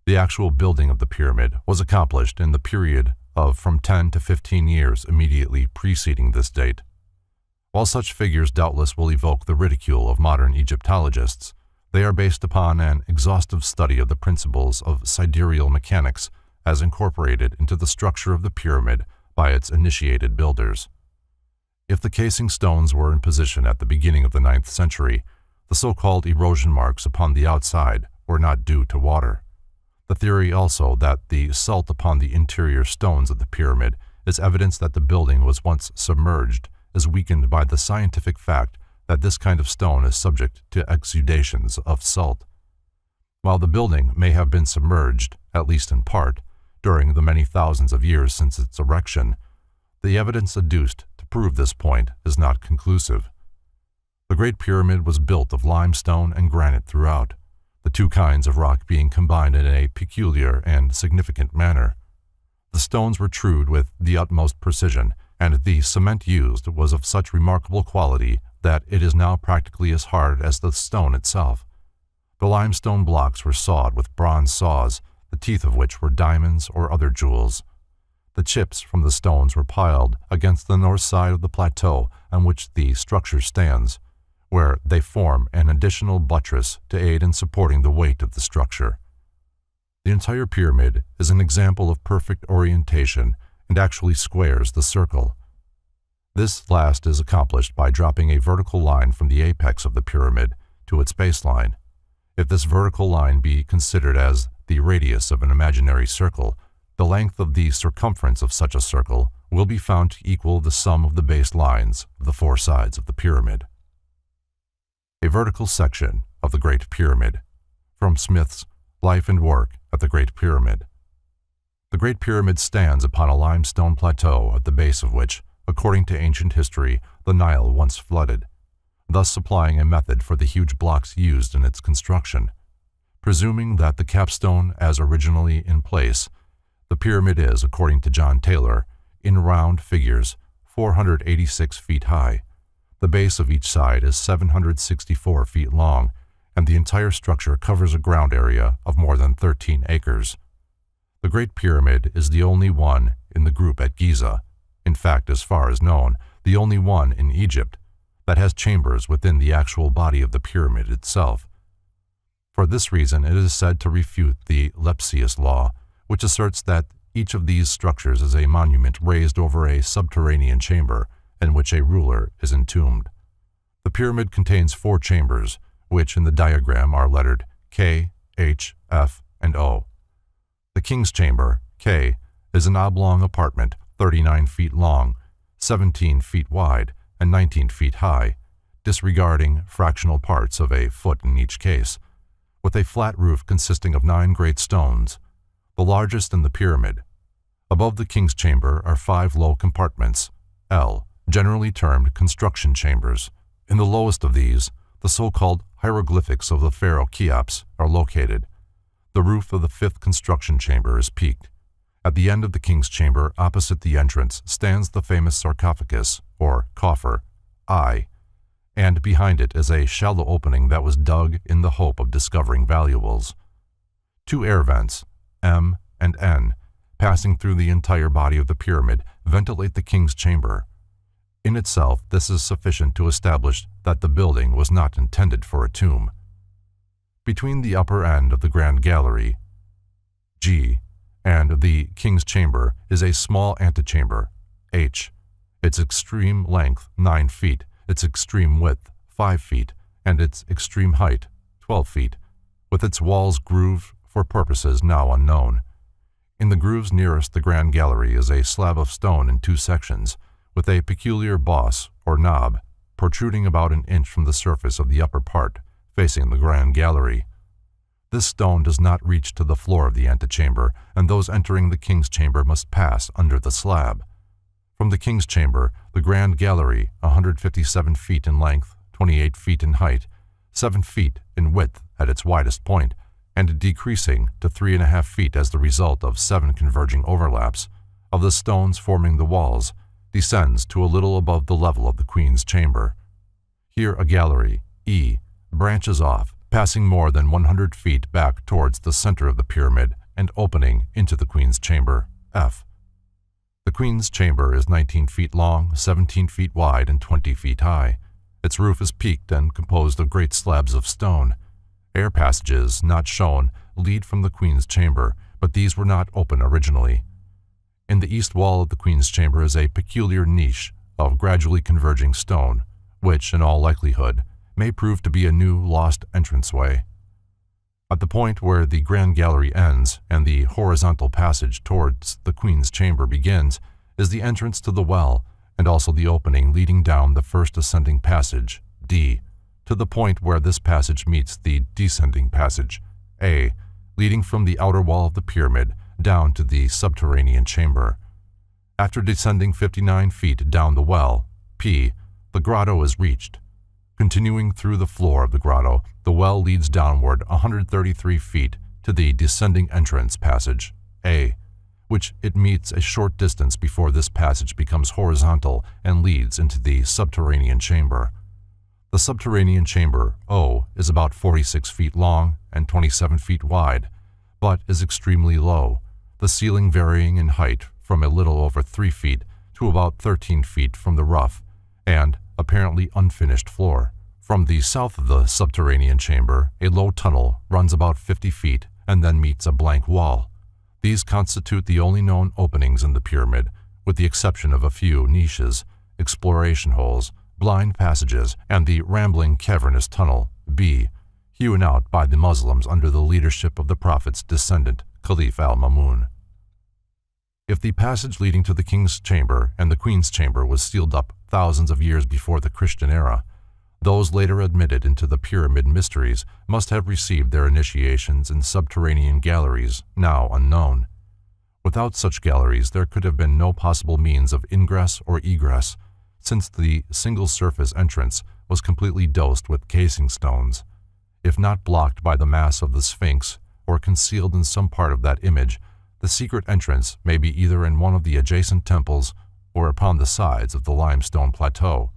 The actual building of the pyramid was accomplished in the period of from 10 to 15 years immediately preceding this date. While such figures doubtless will evoke the ridicule of modern Egyptologists, they are based upon an exhaustive study of the principles of sidereal mechanics as incorporated into the structure of the pyramid by its initiated builders. If the casing stones were in position at the beginning of the 9th century, the so-called erosion marks upon the outside were not due to water. The theory also that the salt upon the interior stones of the pyramid is evidence that the building was once submerged is weakened by the scientific fact that this kind of stone is subject to exudations of salt. While the building may have been submerged, at least in part, during the many thousands of years since its erection, the evidence adduced to prove this point is not conclusive. The Great Pyramid was built of limestone and granite throughout, the 2 kinds of rock being combined in a peculiar and significant manner. The stones were trued with the utmost precision, and the cement used was of such remarkable quality that it is now practically as hard as the stone itself. The limestone blocks were sawed with bronze saws, the teeth of which were diamonds or other jewels. The chips from the stones were piled against the north side of the plateau on which the structure stands, where they form an additional buttress to aid in supporting the weight of the structure. The entire pyramid is an example of perfect orientation and actually squares the circle. This last is accomplished by dropping a vertical line from the apex of the pyramid to its baseline. If this vertical line be considered as the radius of an imaginary circle, the length of the circumference of such a circle will be found to equal the sum of the base lines of the 4 sides of the pyramid. A vertical section of the Great Pyramid, from Smith's Life and Work at the Great Pyramid. The Great Pyramid stands upon a limestone plateau at the base of which, according to ancient history, the Nile once flooded, thus supplying a method for the huge blocks used in its construction. Presuming that the capstone as originally in place, the pyramid is, according to John Taylor, in round figures, 486 feet high. The base of each side is 764 feet long, and the entire structure covers a ground area of more than 13 acres. The Great Pyramid is the only one in the group at Giza, in fact, as far as known, the only one in Egypt, that has chambers within the actual body of the pyramid itself. For this reason, it is said to refute the Lepsius law, which asserts that each of these structures is a monument raised over a subterranean chamber in which a ruler is entombed. The pyramid contains 4 chambers, which in the diagram are lettered K, H, F, and O. The King's Chamber, K, is an oblong apartment 39 feet long, 17 feet wide, and 19 feet high, disregarding fractional parts of a foot in each case, with a flat roof consisting of 9 great stones, the largest in the pyramid. Above the king's chamber are 5 low compartments, L, generally termed construction chambers. In the lowest of these, the so-called hieroglyphics of the pharaoh Cheops are located. The roof of the 5th construction chamber is peaked. At the end of the king's chamber, opposite the entrance, stands the famous sarcophagus, or coffer, I, and behind it is a shallow opening that was dug in the hope of discovering valuables. 2 air vents, M and N, passing through the entire body of the pyramid, ventilate the king's chamber. In itself, this is sufficient to establish that the building was not intended for a tomb. Between the upper end of the Grand Gallery, G, and the king's chamber is a small antechamber, H, its extreme length 9 feet, its extreme width 5 feet, and its extreme height 12 feet, with its walls grooved for purposes now unknown. In the grooves nearest the Grand Gallery is a slab of stone in 2 sections, with a peculiar boss, or knob, protruding about an inch from the surface of the upper part, facing the Grand Gallery. This stone does not reach to the floor of the antechamber, and those entering the king's chamber must pass under the slab. From the king's chamber, the Grand Gallery, 157 feet in length, 28 feet in height, 7 feet in width at its widest point, and decreasing to 3.5 feet as the result of 7 converging overlaps of the stones forming the walls, descends to a little above the level of the queen's chamber. Here a gallery, E, branches off, passing more than 100 feet back towards the center of the pyramid and opening into the queen's chamber, F. The queen's chamber is 19 feet long, 17 feet wide, and 20 feet high. Its roof is peaked and composed of great slabs of stone. Air passages, not shown, lead from the queen's chamber, but these were not open originally. In the east wall of the queen's chamber is a peculiar niche of gradually converging stone, which, in all likelihood, may prove to be a new lost entranceway. At the point where the Grand Gallery ends and the horizontal passage towards the queen's chamber begins is the entrance to the well, and also the opening leading down the first ascending passage, D, to the point where this passage meets the descending passage, A, leading from the outer wall of the pyramid down to the subterranean chamber. After descending 59 feet down the well, P, the grotto is reached. Continuing through the floor of the grotto, the well leads downward 133 feet to the descending entrance passage, A, which it meets a short distance before this passage becomes horizontal and leads into the subterranean chamber. The subterranean chamber, O, is about 46 feet long and 27 feet wide, but is extremely low, the ceiling varying in height from a little over 3 feet to about 13 feet from the rough and apparently unfinished floor. From the south of the subterranean chamber, a low tunnel runs about 50 feet and then meets a blank wall. These constitute the only known openings in the pyramid, with the exception of a few niches, exploration holes, blind passages, and the rambling cavernous tunnel, B, hewn out by the Muslims under the leadership of the Prophet's descendant, Caliph al-Ma'mun. If the passage leading to the king's chamber and the queen's chamber was sealed up thousands of years before the Christian era, those later admitted into the pyramid mysteries must have received their initiations in subterranean galleries now unknown. Without such galleries, there could have been no possible means of ingress or egress, since the single-surface entrance was completely dosed with casing stones. If not blocked by the mass of the Sphinx or concealed in some part of that image, the secret entrance may be either in one of the adjacent temples or upon the sides of the limestone plateau.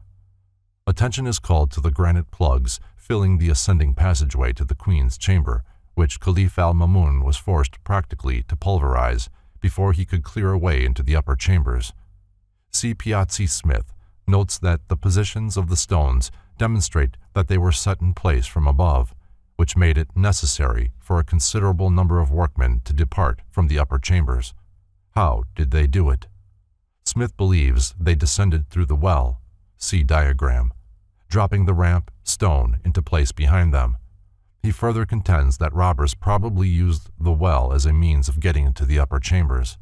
Attention is called to the granite plugs filling the ascending passageway to the queen's chamber, which Caliph al-Ma'mun was forced practically to pulverize before he could clear a way into the upper chambers. C. Piazzi Smith notes that the positions of the stones demonstrate that they were set in place from above, which made it necessary for a considerable number of workmen to depart from the upper chambers. How did they do it? Smith believes they descended through the well, see diagram, dropping the ramp stone into place behind them. He further contends that robbers probably used the well as a means of getting into the upper chambers.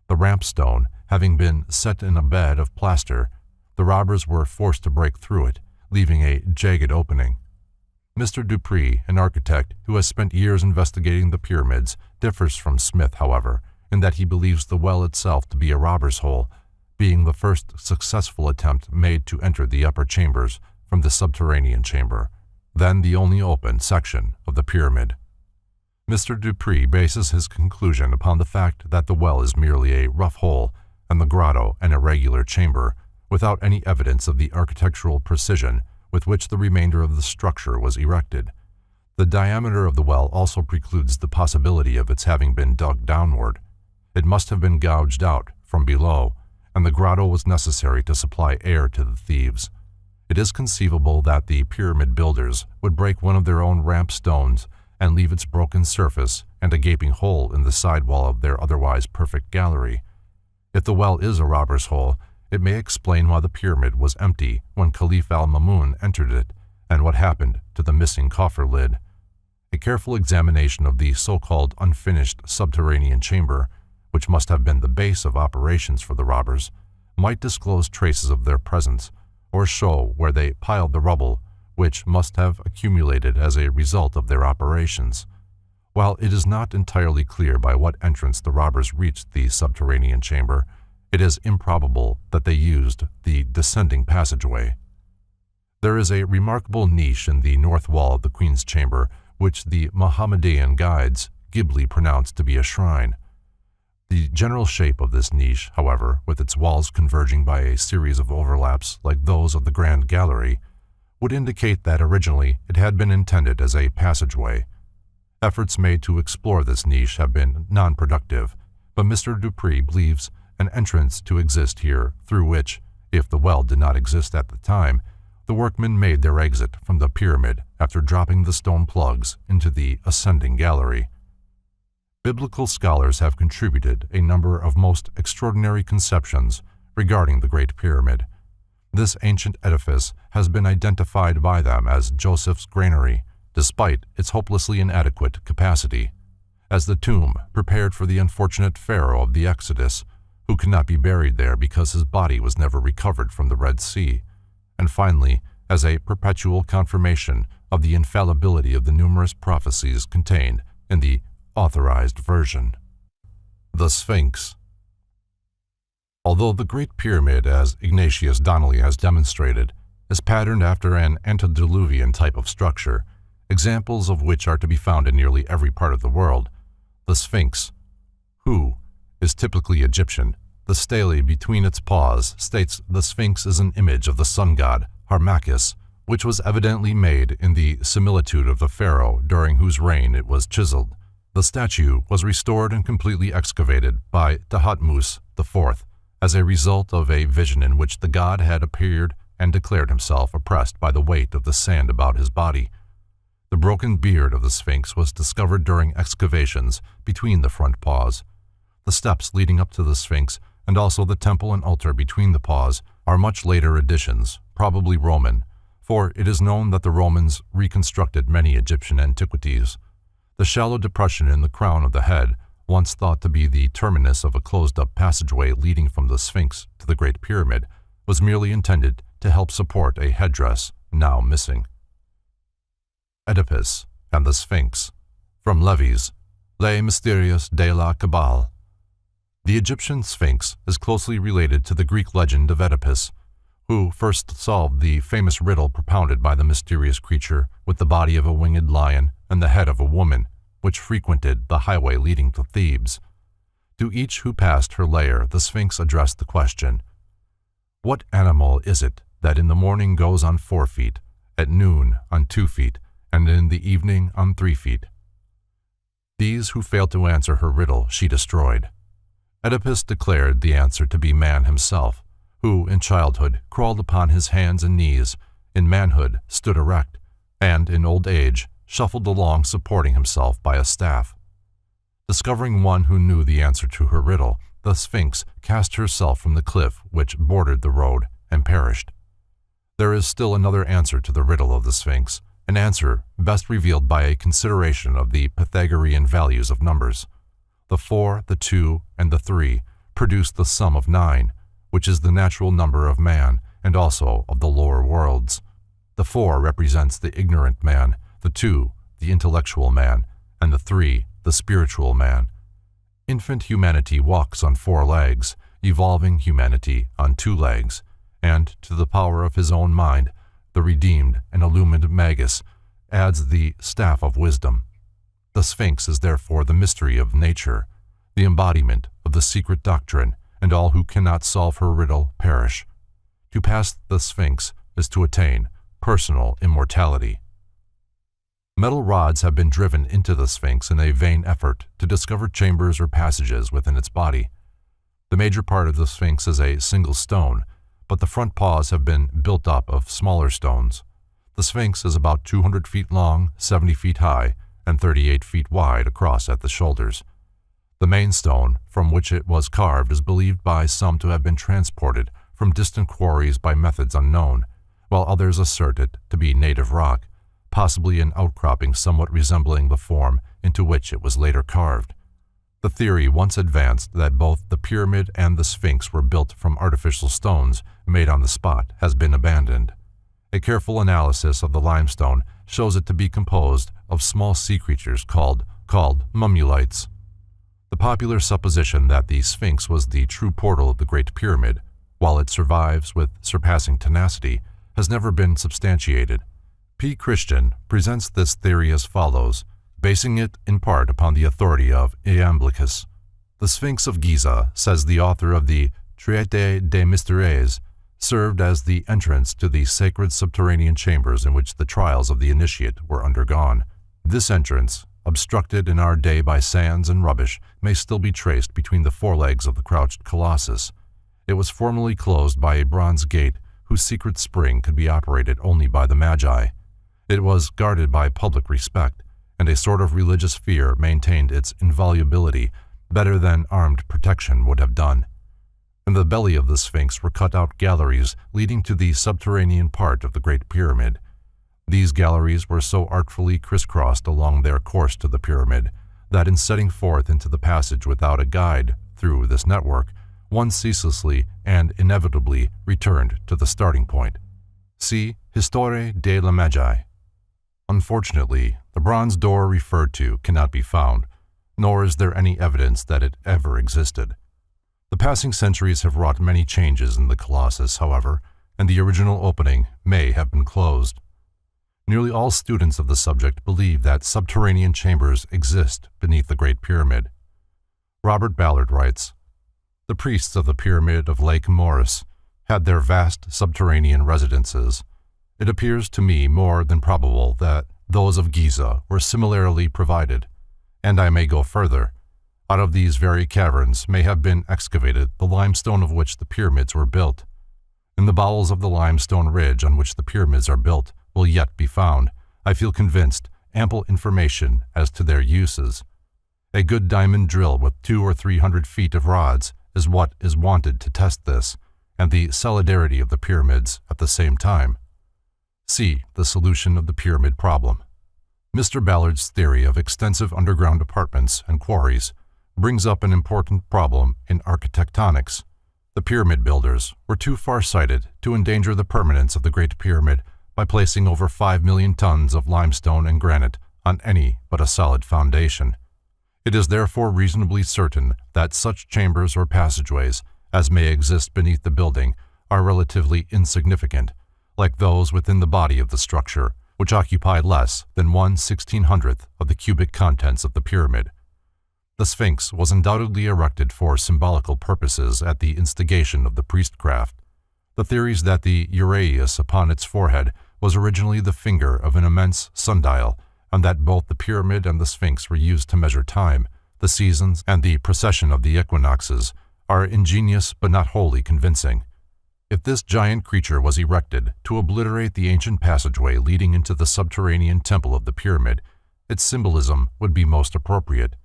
The ramp stone having been set in a bed of plaster, the robbers were forced to break through it, leaving a jagged opening. Mr. Dupree, an architect who has spent years investigating the pyramids, differs from Smith, however, in that he believes the well itself to be a robber's hole, being the first successful attempt made to enter the upper chambers from the subterranean chamber, then the only open section of the pyramid. Mr. Dupree bases his conclusion upon the fact that the well is merely a rough hole and the grotto an irregular chamber, without any evidence of the architectural precision with which the remainder of the structure was erected. The diameter of the well also precludes the possibility of its having been dug downward. It must have been gouged out from below, and the grotto was necessary to supply air to the thieves. It is conceivable that the pyramid builders would break one of their own ramp stones and leave its broken surface and a gaping hole in the side wall of their otherwise perfect gallery. If the well is a robber's hole, it may explain why the pyramid was empty when Caliph al-Mamun entered it, and what happened to the missing coffer lid. A careful examination of the so-called unfinished subterranean chamber, which must have been the base of operations for the robbers, might disclose traces of their presence, or show where they piled the rubble, which must have accumulated as a result of their operations. While it is not entirely clear by what entrance the robbers reached the subterranean chamber, it is improbable that they used the descending passageway. There is a remarkable niche in the north wall of the Queen's Chamber, which the Mohammedan guides glibly pronounce to be a shrine. The general shape of this niche, however, with its walls converging by a series of overlaps like those of the Grand Gallery, would indicate that originally it had been intended as a passageway. Efforts made to explore this niche have been non-productive, but Mr. Dupree believes an entrance to exist here through which, if the well did not exist at the time, the workmen made their exit from the pyramid after dropping the stone plugs into the ascending gallery. Biblical scholars have contributed a number of most extraordinary conceptions regarding the Great Pyramid. This ancient edifice has been identified by them as Joseph's granary, despite its hopelessly inadequate capacity, as the tomb prepared for the unfortunate pharaoh of the Exodus, who could not be buried there because his body was never recovered from the Red Sea, and finally, as a perpetual confirmation of the infallibility of the numerous prophecies contained in the authorized version. The Sphinx. Although the Great Pyramid, as Ignatius Donnelly has demonstrated, is patterned after an antediluvian type of structure, examples of which are to be found in nearly every part of the world, the Sphinx, who is typically Egyptian. The stele between its paws states the Sphinx is an image of the sun god Harmachis, which was evidently made in the similitude of the pharaoh during whose reign it was chiseled. The statue was restored and completely excavated by Thutmose IV as a result of a vision in which the god had appeared and declared himself oppressed by the weight of the sand about his body. The broken beard of the Sphinx was discovered during excavations between the front paws. The steps leading up to the Sphinx, and also the temple and altar between the paws, are much later additions, probably Roman, for it is known that the Romans reconstructed many Egyptian antiquities. The shallow depression in the crown of the head, once thought to be the terminus of a closed-up passageway leading from the Sphinx to the Great Pyramid, was merely intended to help support a headdress now missing. Oedipus and the Sphinx, from Levy's Les Mystères de la Kabbale. The Egyptian Sphinx is closely related to the Greek legend of Oedipus, who first solved the famous riddle propounded by the mysterious creature with the body of a winged lion and the head of a woman, which frequented the highway leading to Thebes. To each who passed her lair, the Sphinx addressed the question, "What animal is it that in the morning goes on 4 feet, at noon on 2 feet, and in the evening on 3 feet?" These who failed to answer her riddle she destroyed. Oedipus declared the answer to be man himself, who in childhood crawled upon his hands and knees, in manhood stood erect, and in old age shuffled along supporting himself by a staff. Discovering one who knew the answer to her riddle, the Sphinx cast herself from the cliff which bordered the road and perished. There is still another answer to the riddle of the Sphinx, an answer best revealed by a consideration of the Pythagorean values of numbers. The 4, the 2, and the 3 produce the sum of 9, which is the natural number of man and also of the lower worlds. The 4 represents the ignorant man, the 2, the intellectual man, and the 3, the spiritual man. Infant humanity walks on 4 legs, evolving humanity on 2 legs, and to the power of his own mind, the redeemed and illumined Magus adds the staff of wisdom. The Sphinx is therefore the mystery of nature, the embodiment of the secret doctrine, and all who cannot solve her riddle perish. To pass the Sphinx is to attain personal immortality. Metal rods have been driven into the Sphinx in a vain effort to discover chambers or passages within its body. The major part of the Sphinx is a single stone, but the front paws have been built up of smaller stones. The Sphinx is about 200 feet long, 70 feet high, and 38 feet wide across at the shoulders. The main stone from which it was carved is believed by some to have been transported from distant quarries by methods unknown, while others assert it to be native rock, possibly an outcropping somewhat resembling the form into which it was later carved. The theory once advanced that both the pyramid and the Sphinx were built from artificial stones made on the spot has been abandoned. A careful analysis of the limestone shows it to be composed of small sea creatures called mummulites. The popular supposition that the Sphinx was the true portal of the Great Pyramid, while it survives with surpassing tenacity, has never been substantiated. P. Christian presents this theory as follows, basing it in part upon the authority of Iamblichus. The Sphinx of Giza, says the author of the Traité des Mystères, served as the entrance to the sacred subterranean chambers in which the trials of the initiate were undergone. This entrance, obstructed in our day by sands and rubbish, may still be traced between the forelegs of the crouched colossus. It was formerly closed by a bronze gate whose secret spring could be operated only by the Magi. It was guarded by public respect, and a sort of religious fear maintained its inviolability better than armed protection would have done. In the belly of the Sphinx were cut out galleries leading to the subterranean part of the Great Pyramid. These galleries were so artfully crisscrossed along their course to the pyramid that in setting forth into the passage without a guide through this network, one ceaselessly and inevitably returned to the starting point. See Histoire de la Magi. Unfortunately, the bronze door referred to cannot be found, nor is there any evidence that it ever existed. The passing centuries have wrought many changes in the Colossus, however, and the original opening may have been closed. Nearly all students of the subject believe that subterranean chambers exist beneath the Great Pyramid. Robert Ballard writes, "The priests of the Pyramid of Lake Moeris had their vast subterranean residences. It appears to me more than probable that those of Giza were similarly provided, and I may go further. Out of these very caverns may have been excavated the limestone of which the pyramids were built. In the bowels of the limestone ridge on which the pyramids are built will yet be found, I feel convinced, ample information as to their uses. A good diamond drill with 200 or 300 feet of rods is what is wanted to test this, and the solidarity of the pyramids at the same time. See the solution of the pyramid problem." Mr. Ballard's theory of extensive underground apartments and quarries brings up an important problem in architectonics. The pyramid builders were too far-sighted to endanger the permanence of the Great Pyramid by placing over 5 million tons of limestone and granite on any but a solid foundation. It is therefore reasonably certain that such chambers or passageways as may exist beneath the building are relatively insignificant, like those within the body of the structure, which occupy less than 1/1600th of the cubic contents of the pyramid. The Sphinx was undoubtedly erected for symbolical purposes at the instigation of the priestcraft. The theories that the uraeus upon its forehead was originally the finger of an immense sundial, and that both the pyramid and the Sphinx were used to measure time, the seasons, and the precession of the equinoxes, are ingenious but not wholly convincing. If this giant creature was erected to obliterate the ancient passageway leading into the subterranean temple of the pyramid, its symbolism would be most appropriate.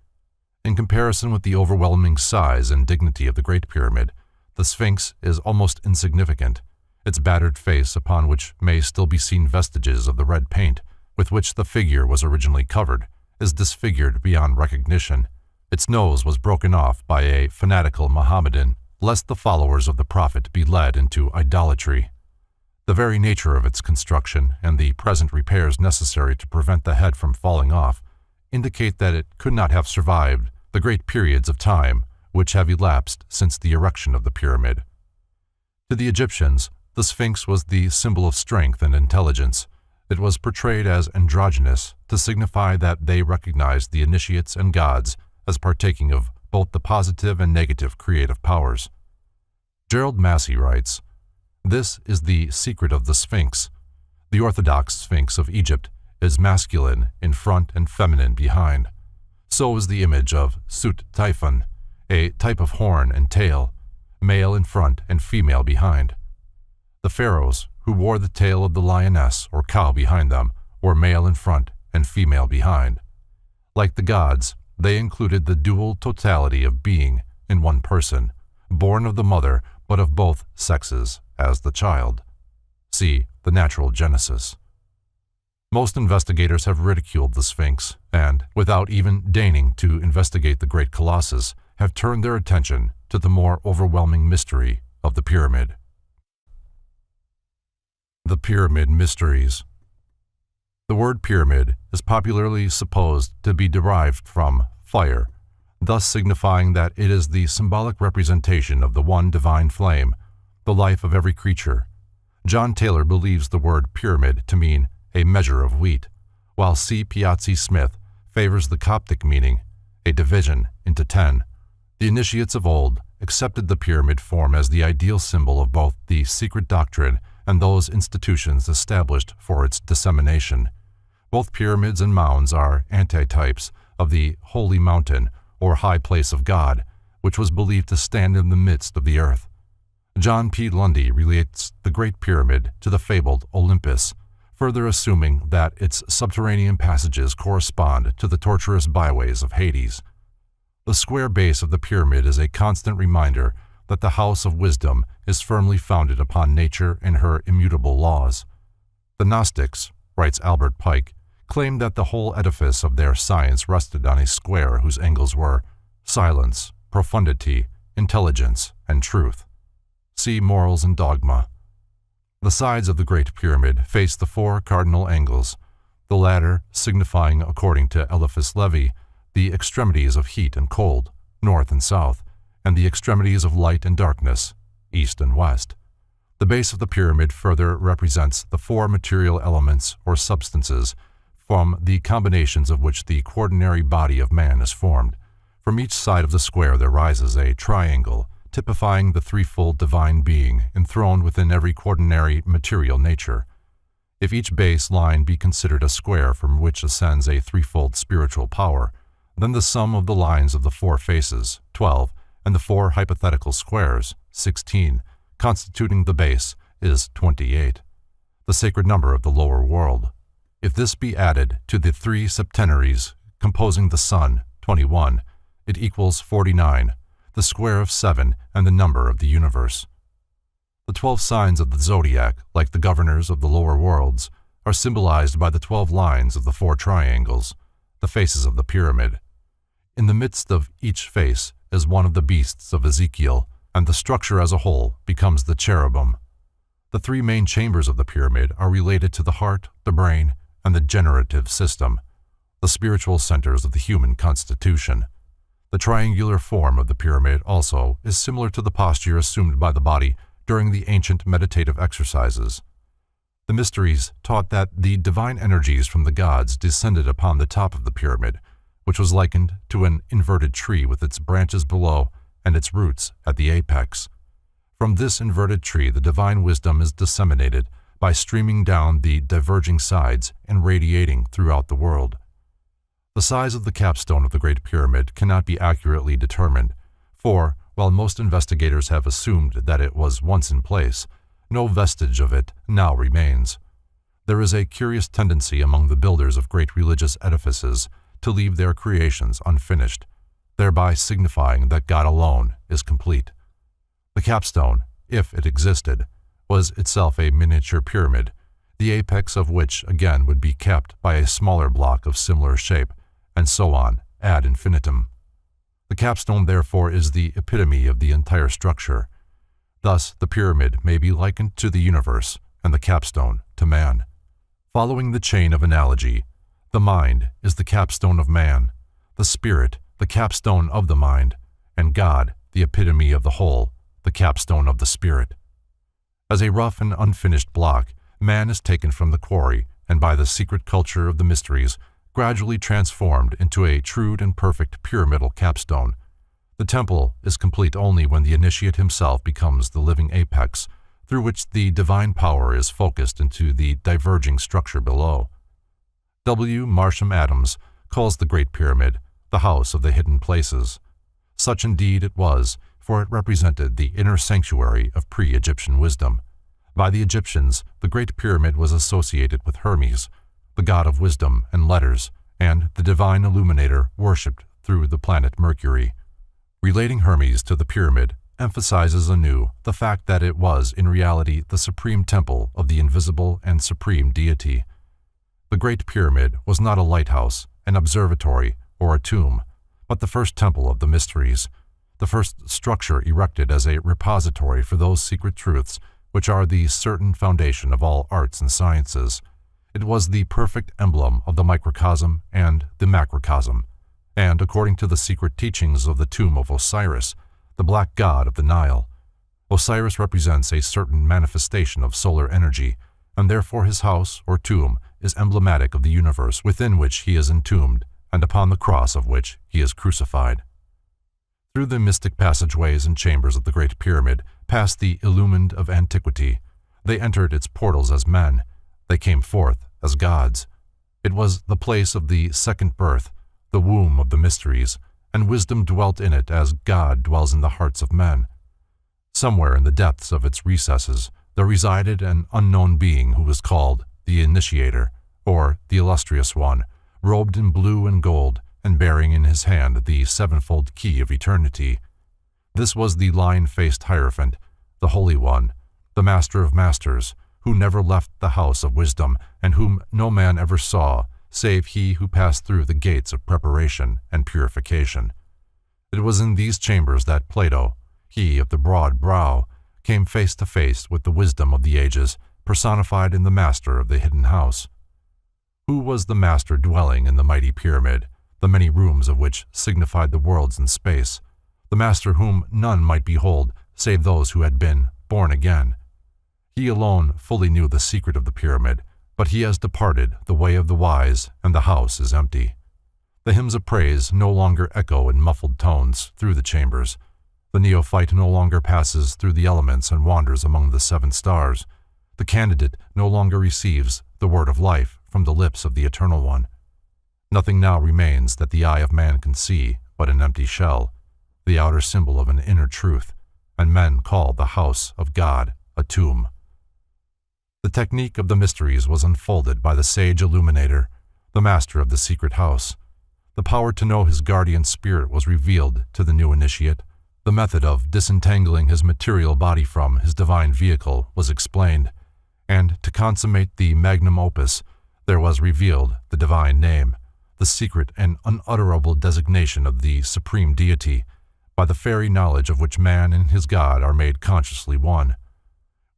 In comparison with the overwhelming size and dignity of the Great Pyramid, the Sphinx is almost insignificant. Its battered face, upon which may still be seen vestiges of the red paint with which the figure was originally covered, is disfigured beyond recognition. Its nose was broken off by a fanatical Mohammedan, lest the followers of the Prophet be led into idolatry. The very nature of its construction and the present repairs necessary to prevent the head from falling off indicate that it could not have survived the great periods of time which have elapsed since the erection of the pyramid. To the Egyptians, the Sphinx was the symbol of strength and intelligence. It was portrayed as androgynous to signify that they recognized the initiates and gods as partaking of both the positive and negative creative powers. Gerald Massey writes, "This is the secret of the Sphinx. The Orthodox Sphinx of Egypt is masculine in front and feminine behind. So is the image of Sut Typhon, a type of horn and tail, male in front and female behind. The pharaohs, who wore the tail of the lioness or cow behind them, were male in front and female behind. Like the gods, they included the dual totality of being in one person, born of the mother but of both sexes as the child. See the Natural Genesis." Most investigators have ridiculed the Sphinx and, without even deigning to investigate the great colossus, have turned their attention to the more overwhelming mystery of the pyramid. The Pyramid Mysteries. The word pyramid is popularly supposed to be derived from fire, thus signifying that it is the symbolic representation of the one divine flame, the life of every creature. John Taylor believes the word pyramid to mean a measure of wheat, while C. Piazzi Smith favors the Coptic meaning, a division into 10. The initiates of old accepted the pyramid form as the ideal symbol of both the secret doctrine and those institutions established for its dissemination. Both pyramids and mounds are antitypes of the holy mountain or high place of God, which was believed to stand in the midst of the earth. John P. Lundy relates the Great Pyramid to the fabled Olympus, further assuming that its subterranean passages correspond to the tortuous byways of Hades. The square base of the pyramid is a constant reminder that the House of Wisdom is firmly founded upon nature and her immutable laws. The Gnostics, writes Albert Pike, claimed that the whole edifice of their science rested on a square whose angles were silence, profundity, intelligence, and truth. See Morals and Dogma. The sides of the Great Pyramid face the 4 cardinal angles, the latter signifying, according to Eliphas Levi, the extremities of heat and cold, north and south, and the extremities of light and darkness, east and west. The base of the pyramid further represents the 4 material elements or substances from the combinations of which the quaternary body of man is formed. From each side of the square there rises a triangle, typifying the threefold divine being enthroned within every quaternary material nature. If each base line be considered a square from which ascends a threefold spiritual power, then the sum of the lines of the 4 faces, 12, and the 4 hypothetical squares, 16, constituting the base, is 28, the sacred number of the lower world. If this be added to the 3 septenaries composing the sun, 21, it equals 49, the square of 7 and the number of the universe. The 12 signs of the zodiac, like the governors of the lower worlds, are symbolized by the 12 lines of the 4 triangles, the faces of the pyramid. In the midst of each face is one of the beasts of Ezekiel, and the structure as a whole becomes the cherubim. The 3 main chambers of the pyramid are related to the heart, the brain, and the generative system, the spiritual centers of the human constitution. The triangular form of the pyramid also is similar to the posture assumed by the body during the ancient meditative exercises. The mysteries taught that the divine energies from the gods descended upon the top of the pyramid, which was likened to an inverted tree with its branches below and its roots at the apex. From this inverted tree the divine wisdom is disseminated by streaming down the diverging sides and radiating throughout the world. The size of the capstone of the Great Pyramid cannot be accurately determined, for, while most investigators have assumed that it was once in place, no vestige of it now remains. There is a curious tendency among the builders of great religious edifices to leave their creations unfinished, thereby signifying that God alone is complete. The capstone, if it existed, was itself a miniature pyramid, the apex of which again would be capped by a smaller block of similar shape, and so on, ad infinitum. The capstone, therefore, is the epitome of the entire structure. Thus, the pyramid may be likened to the universe, and the capstone to man. Following the chain of analogy, the mind is the capstone of man, the spirit the capstone of the mind, and God, the epitome of the whole, the capstone of the spirit. As a rough and unfinished block, man is taken from the quarry and by the secret culture of the mysteries, gradually transformed into a true and perfect pyramidal capstone. The temple is complete only when the initiate himself becomes the living apex, through which the divine power is focused into the diverging structure below. W. Marsham Adams calls the Great Pyramid the House of the Hidden Places. Such indeed it was, for it represented the inner sanctuary of pre-Egyptian wisdom. By the Egyptians, the Great Pyramid was associated with Hermes, the god of wisdom and letters, and the divine illuminator worshipped through the planet Mercury. Relating Hermes to the pyramid emphasizes anew the fact that it was in reality the supreme temple of the invisible and supreme deity. The Great Pyramid was not a lighthouse, an observatory, or a tomb, but the first temple of the mysteries, the first structure erected as a repository for those secret truths which are the certain foundation of all arts and sciences. It was the perfect emblem of the microcosm and the macrocosm, and according to the secret teachings of the tomb of Osiris, the black god of the Nile, Osiris represents a certain manifestation of solar energy, and therefore his house or tomb is emblematic of the universe within which he is entombed and upon the cross of which he is crucified. Through the mystic passageways and chambers of the Great Pyramid, past the illumined of antiquity, they entered its portals as men. They came forth as gods. It was the place of the second birth, the womb of the mysteries, and wisdom dwelt in it as God dwells in the hearts of men. Somewhere in the depths of its recesses there resided an unknown being who was called the Initiator, or the Illustrious One, robed in blue and gold, and bearing in his hand the sevenfold key of eternity. This was the lion-faced Hierophant, the Holy One, the Master of Masters, who never left the house of wisdom, and whom no man ever saw, save he who passed through the gates of preparation and purification. It was in these chambers that Plato, he of the broad brow, came face to face with the wisdom of the ages, personified in the master of the hidden house. Who was the master dwelling in the mighty pyramid, the many rooms of which signified the worlds in space, the master whom none might behold save those who had been born again? He alone fully knew the secret of the pyramid, but he has departed the way of the wise, and the house is empty. The hymns of praise no longer echo in muffled tones through the chambers. The neophyte no longer passes through the elements and wanders among the seven stars. The candidate no longer receives the word of life from the lips of the Eternal One. Nothing now remains that the eye of man can see but an empty shell, the outer symbol of an inner truth, and men call the house of God a tomb. The technique of the mysteries was unfolded by the sage illuminator, the master of the secret house. The power to know his guardian spirit was revealed to the new initiate. The method of disentangling his material body from his divine vehicle was explained, and to consummate the magnum opus, there was revealed the divine name, the secret and unutterable designation of the supreme deity, by the fairy knowledge of which man and his God are made consciously one.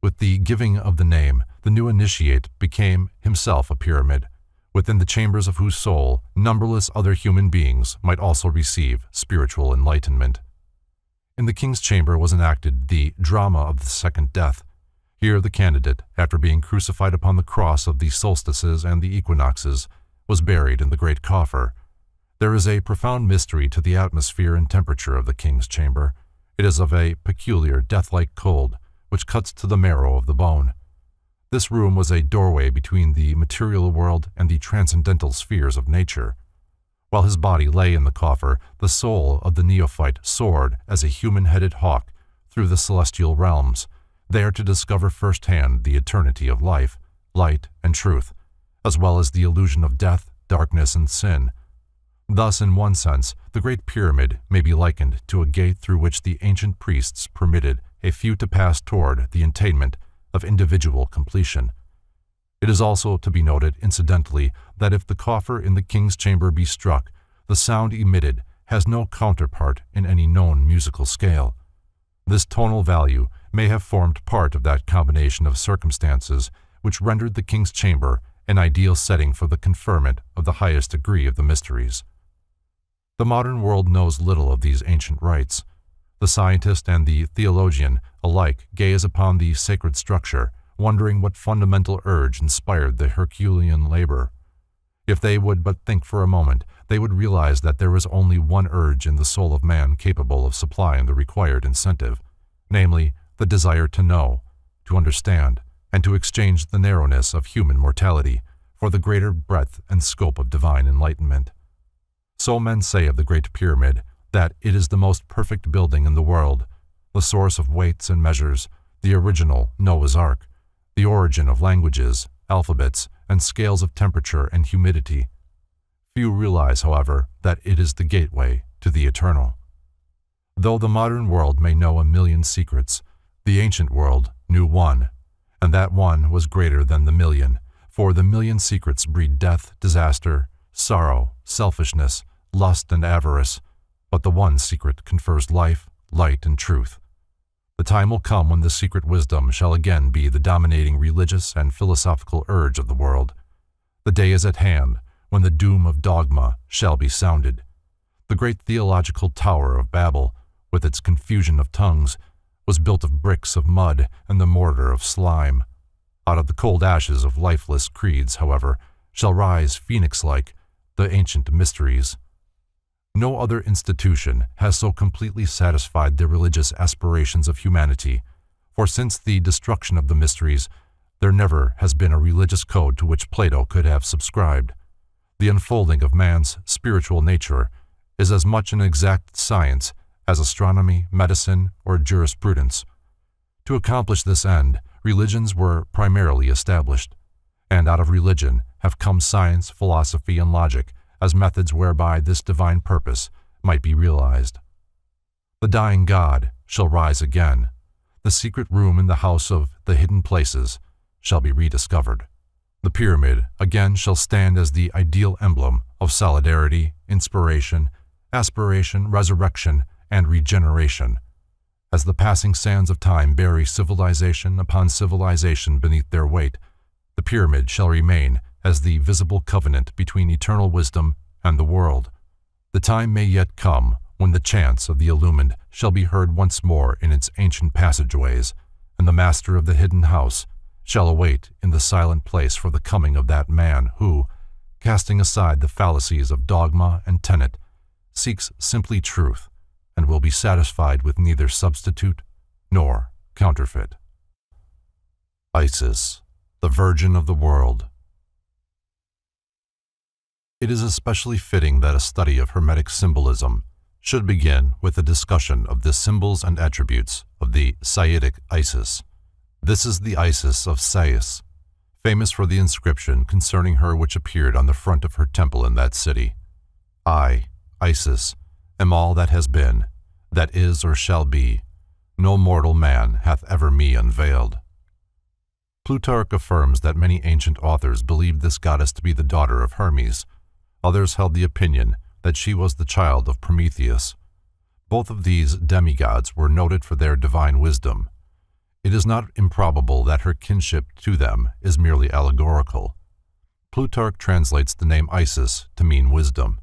With the giving of the name, the new initiate became himself a pyramid, within the chambers of whose soul numberless other human beings might also receive spiritual enlightenment. In the king's chamber was enacted the drama of the second death. Here the candidate, after being crucified upon the cross of the solstices and the equinoxes, was buried in the great coffer. There is a profound mystery to the atmosphere and temperature of the king's chamber. It is of a peculiar death-like cold, which cuts to the marrow of the bone. This room was a doorway between the material world and the transcendental spheres of nature. While his body lay in the coffer, the soul of the neophyte soared as a human-headed hawk through the celestial realms, there to discover firsthand the eternity of life, light, and truth, as well as the illusion of death, darkness, and sin. Thus, in one sense, the Great Pyramid may be likened to a gate through which the ancient priests permitted a few to pass toward the attainment of individual completion. It is also to be noted, incidentally, that if the coffer in the king's chamber be struck, the sound emitted has no counterpart in any known musical scale. This tonal value may have formed part of that combination of circumstances which rendered the king's chamber an ideal setting for the conferment of the highest degree of the mysteries. The modern world knows little of these ancient rites. The scientist and the theologian alike gaze upon the sacred structure, wondering what fundamental urge inspired the Herculean labor. If they would but think for a moment, they would realize that there is only one urge in the soul of man capable of supplying the required incentive, namely, the desire to know, to understand, and to exchange the narrowness of human mortality for the greater breadth and scope of divine enlightenment. So men say of the Great Pyramid that it is the most perfect building in the world, the source of weights and measures, the original Noah's Ark, the origin of languages, alphabets, and scales of temperature and humidity. Few realize, however, that it is the gateway to the eternal. Though the modern world may know a million secrets, the ancient world knew one, and that one was greater than the million, for the million secrets breed death, disaster, sorrow, selfishness, lust, and avarice, but the one secret confers life, light, and truth. The time will come when the secret wisdom shall again be the dominating religious and philosophical urge of the world. The day is at hand when the doom of dogma shall be sounded. The great theological tower of Babel, with its confusion of tongues, was built of bricks of mud and the mortar of slime. Out of the cold ashes of lifeless creeds, however, shall rise, phoenix-like, the ancient mysteries. No other institution has so completely satisfied the religious aspirations of humanity, for since the destruction of the mysteries, there never has been a religious code to which Plato could have subscribed. The unfolding of man's spiritual nature is as much an exact science as astronomy, medicine, or jurisprudence. To accomplish this end, religions were primarily established, and out of religion have come science, philosophy, and logic as methods whereby this divine purpose might be realized. The dying God shall rise again. The secret room in the house of the hidden places shall be rediscovered. The pyramid again shall stand as the ideal emblem of solidarity, inspiration, aspiration, resurrection, and regeneration. As the passing sands of time bury civilization upon civilization beneath their weight, the pyramid shall remain as the visible covenant between eternal wisdom and the world. The time may yet come when the chants of the illumined shall be heard once more in its ancient passageways, and the master of the hidden house shall await in the silent place for the coming of that man who, casting aside the fallacies of dogma and tenet, seeks simply truth, and will be satisfied with neither substitute nor counterfeit. Isis, the Virgin of the World. It is especially fitting that a study of Hermetic symbolism should begin with a discussion of the symbols and attributes of the Saitic Isis. This is the Isis of Sais, famous for the inscription concerning her which appeared on the front of her temple in that city. I, Isis, am all that has been, that is or shall be. No mortal man hath ever me unveiled. Plutarch affirms that many ancient authors believed this goddess to be the daughter of Hermes. Others held the opinion that she was the child of Prometheus. Both of these demigods were noted for their divine wisdom. It is not improbable that her kinship to them is merely allegorical. Plutarch translates the name Isis to mean wisdom.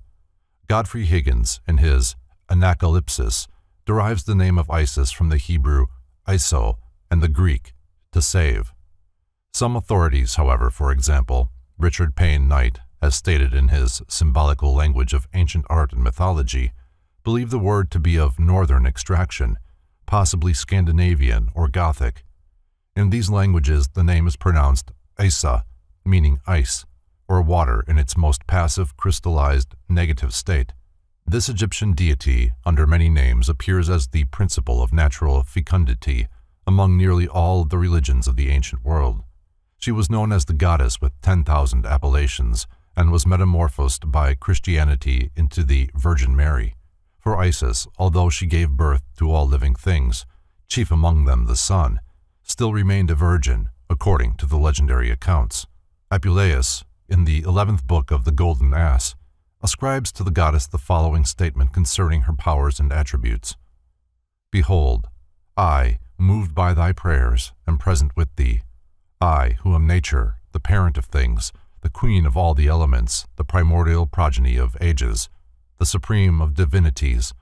Godfrey Higgins, in his Anacalypsis, derives the name of Isis from the Hebrew iso and the Greek to save. Some authorities, however, for example, Richard Payne Knight, as stated in his Symbolical Language of Ancient Art and Mythology, believe the word to be of northern extraction, possibly Scandinavian or Gothic. In these languages, the name is pronounced Isa, meaning ice, or water in its most passive, crystallized, negative state. This Egyptian deity, under many names, appears as the principle of natural fecundity among nearly all the religions of the ancient world. She was known as the goddess with 10,000 appellations, and was metamorphosed by Christianity into the Virgin Mary. For Isis, although she gave birth to all living things, chief among them the sun, still remained a virgin, according to the legendary accounts. Apuleius, in the 11th book of the Golden Ass, ascribes to the goddess the following statement concerning her powers and attributes. Behold, I, moved by thy prayers, am present with thee. I, who am nature, the parent of things, the queen of all the elements, the primordial progeny of ages, the supreme of divinities,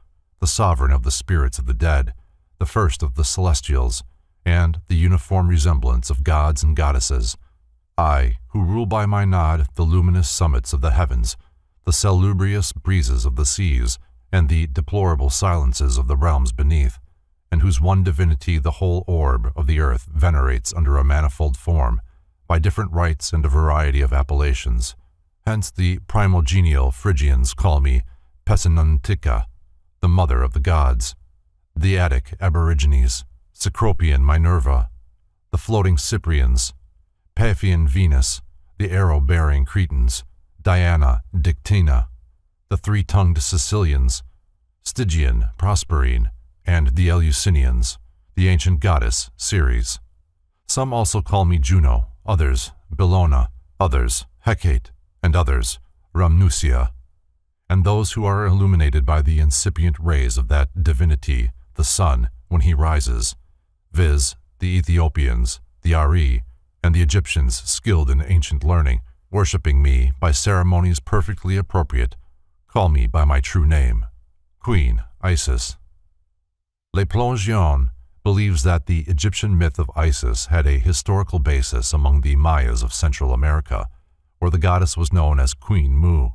the sovereign of the spirits of the dead, the first of the celestials, and the uniform resemblance of gods and goddesses. I, who rule by my nod the luminous summits of the heavens, the salubrious breezes of the seas, and the deplorable silences of the realms beneath, and whose one divinity the whole orb of the earth venerates under a manifold form, by different rites and a variety of appellations. Hence the primogenial Phrygians call me Pessinuntica, the mother of the gods, the Attic Aborigines, Cecropian Minerva, the floating Cyprians, Paphian Venus, the arrow-bearing Cretans, Diana Dictina, the three-tongued Sicilians, Stygian Prosperine, and the Eleusinians, the ancient goddess Ceres. Some also call me Juno, others Bellona, others Hecate, and others Rhamnusia. And those who are illuminated by the incipient rays of that divinity, the sun, when he rises, viz., the Ethiopians, the Ari, and the Egyptians skilled in ancient learning, worshipping me by ceremonies perfectly appropriate, call me by my true name, Queen Isis. Le Plongeon believes that the Egyptian myth of Isis had a historical basis among the Mayas of Central America, where the goddess was known as Queen Mu.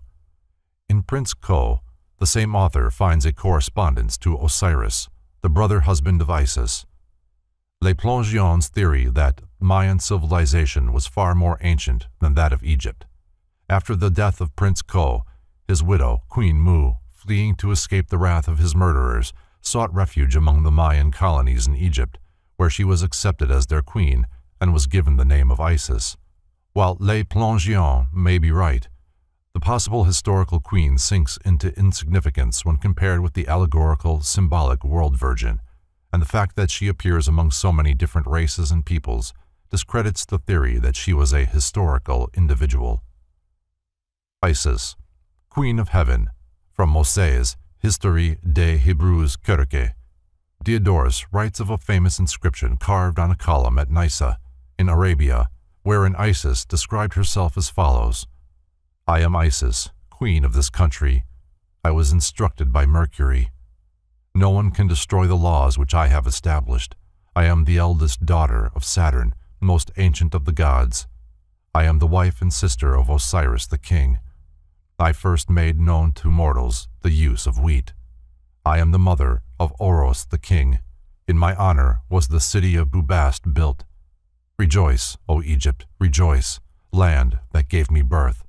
In Prince Ko, the same author finds a correspondence to Osiris, the brother-husband of Isis. Le Plongeon's theory that Mayan civilization was far more ancient than that of Egypt. After the death of Prince Ko, his widow, Queen Mu, fleeing to escape the wrath of his murderers, sought refuge among the Mayan colonies in Egypt, where she was accepted as their queen and was given the name of Isis. While Le Plongeon may be right, the possible historical queen sinks into insignificance when compared with the allegorical, symbolic world virgin, and the fact that she appears among so many different races and peoples discredits the theory that she was a historical individual. Isis, Queen of Heaven, from Moses's History des Hébreux Chrétiens. Diodorus writes of a famous inscription carved on a column at Nyssa, in Arabia, wherein Isis described herself as follows: I am Isis, queen of this country. I was instructed by Mercury. No one can destroy the laws which I have established. I am the eldest daughter of Saturn, most ancient of the gods. I am the wife and sister of Osiris the king. I first made known to mortals the use of wheat. I am the mother of Oros the king. In my honor was the city of Bubast built. Rejoice, O Egypt, rejoice, land that gave me birth.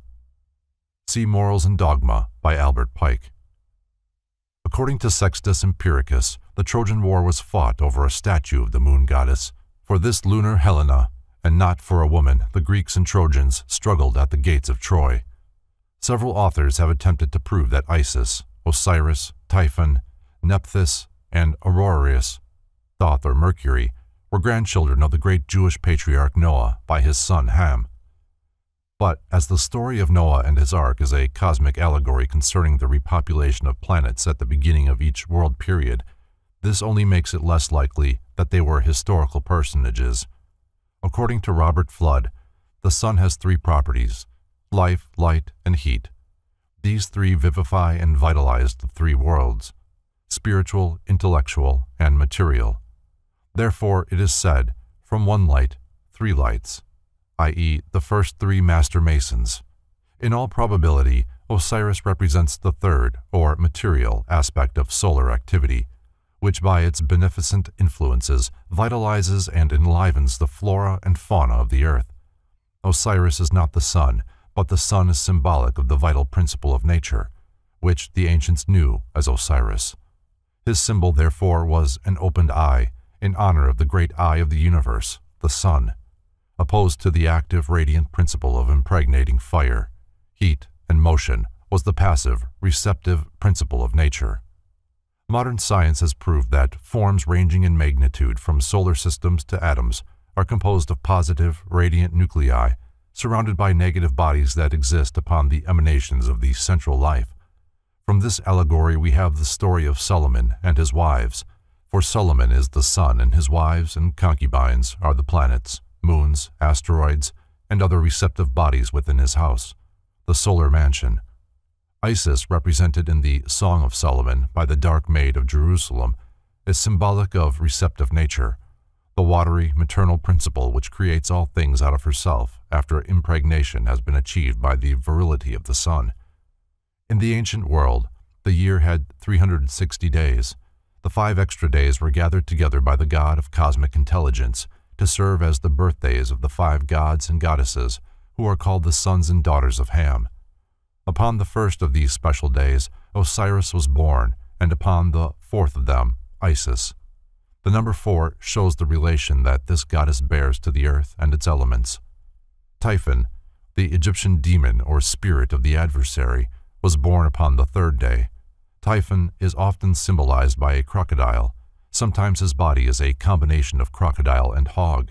See Morals and Dogma by Albert Pike. According to Sextus Empiricus, the Trojan War was fought over a statue of the moon goddess. For this lunar Helena, and not for a woman, the Greeks and Trojans struggled at the gates of Troy. Several authors have attempted to prove that Isis, Osiris, Typhon, Nephthys, and Aurorius, Thoth or Mercury, were grandchildren of the great Jewish patriarch Noah by his son Ham. But as the story of Noah and his ark is a cosmic allegory concerning the repopulation of planets at the beginning of each world period, this only makes it less likely that they were historical personages. According to Robert Flood, the sun has three properties: life, light, and heat. These three vivify and vitalize the three worlds: spiritual, intellectual, and material. Therefore, it is said, from one light, three lights, i.e., the first three master masons. In all probability, Osiris represents the third, or material, aspect of solar activity, which by its beneficent influences vitalizes and enlivens the flora and fauna of the earth. Osiris is not the sun, but the sun is symbolic of the vital principle of nature, which the ancients knew as Osiris. His symbol, therefore, was an opened eye, in honor of the great eye of the universe, the sun, opposed to the active, radiant principle of impregnating fire. Heat and motion was the passive, receptive principle of nature. Modern science has proved that forms ranging in magnitude from solar systems to atoms are composed of positive, radiant nuclei surrounded by negative bodies that exist upon the emanations of the central life. From this allegory we have the story of Solomon and his wives, For Solomon is the sun, and his wives and concubines are the planets, moons, asteroids, and other receptive bodies within his house, the solar mansion. Isis, represented in the Song of Solomon by the dark maid of Jerusalem, is symbolic of receptive nature, the watery maternal principle which creates all things out of herself after impregnation has been achieved by the virility of the sun. In the ancient world, the year had 360 days. The 5 extra days were gathered together by the god of cosmic intelligence to serve as the birthdays of the 5 gods and goddesses who are called the sons and daughters of Ham. Upon the first of these special days, Osiris was born, and upon the 4th of them, Isis. The number 4 shows the relation that this goddess bears to the earth and its elements. Typhon, the Egyptian demon or spirit of the adversary, was born upon the 3rd day. Typhon is often symbolized by a crocodile. Sometimes his body is a combination of crocodile and hog.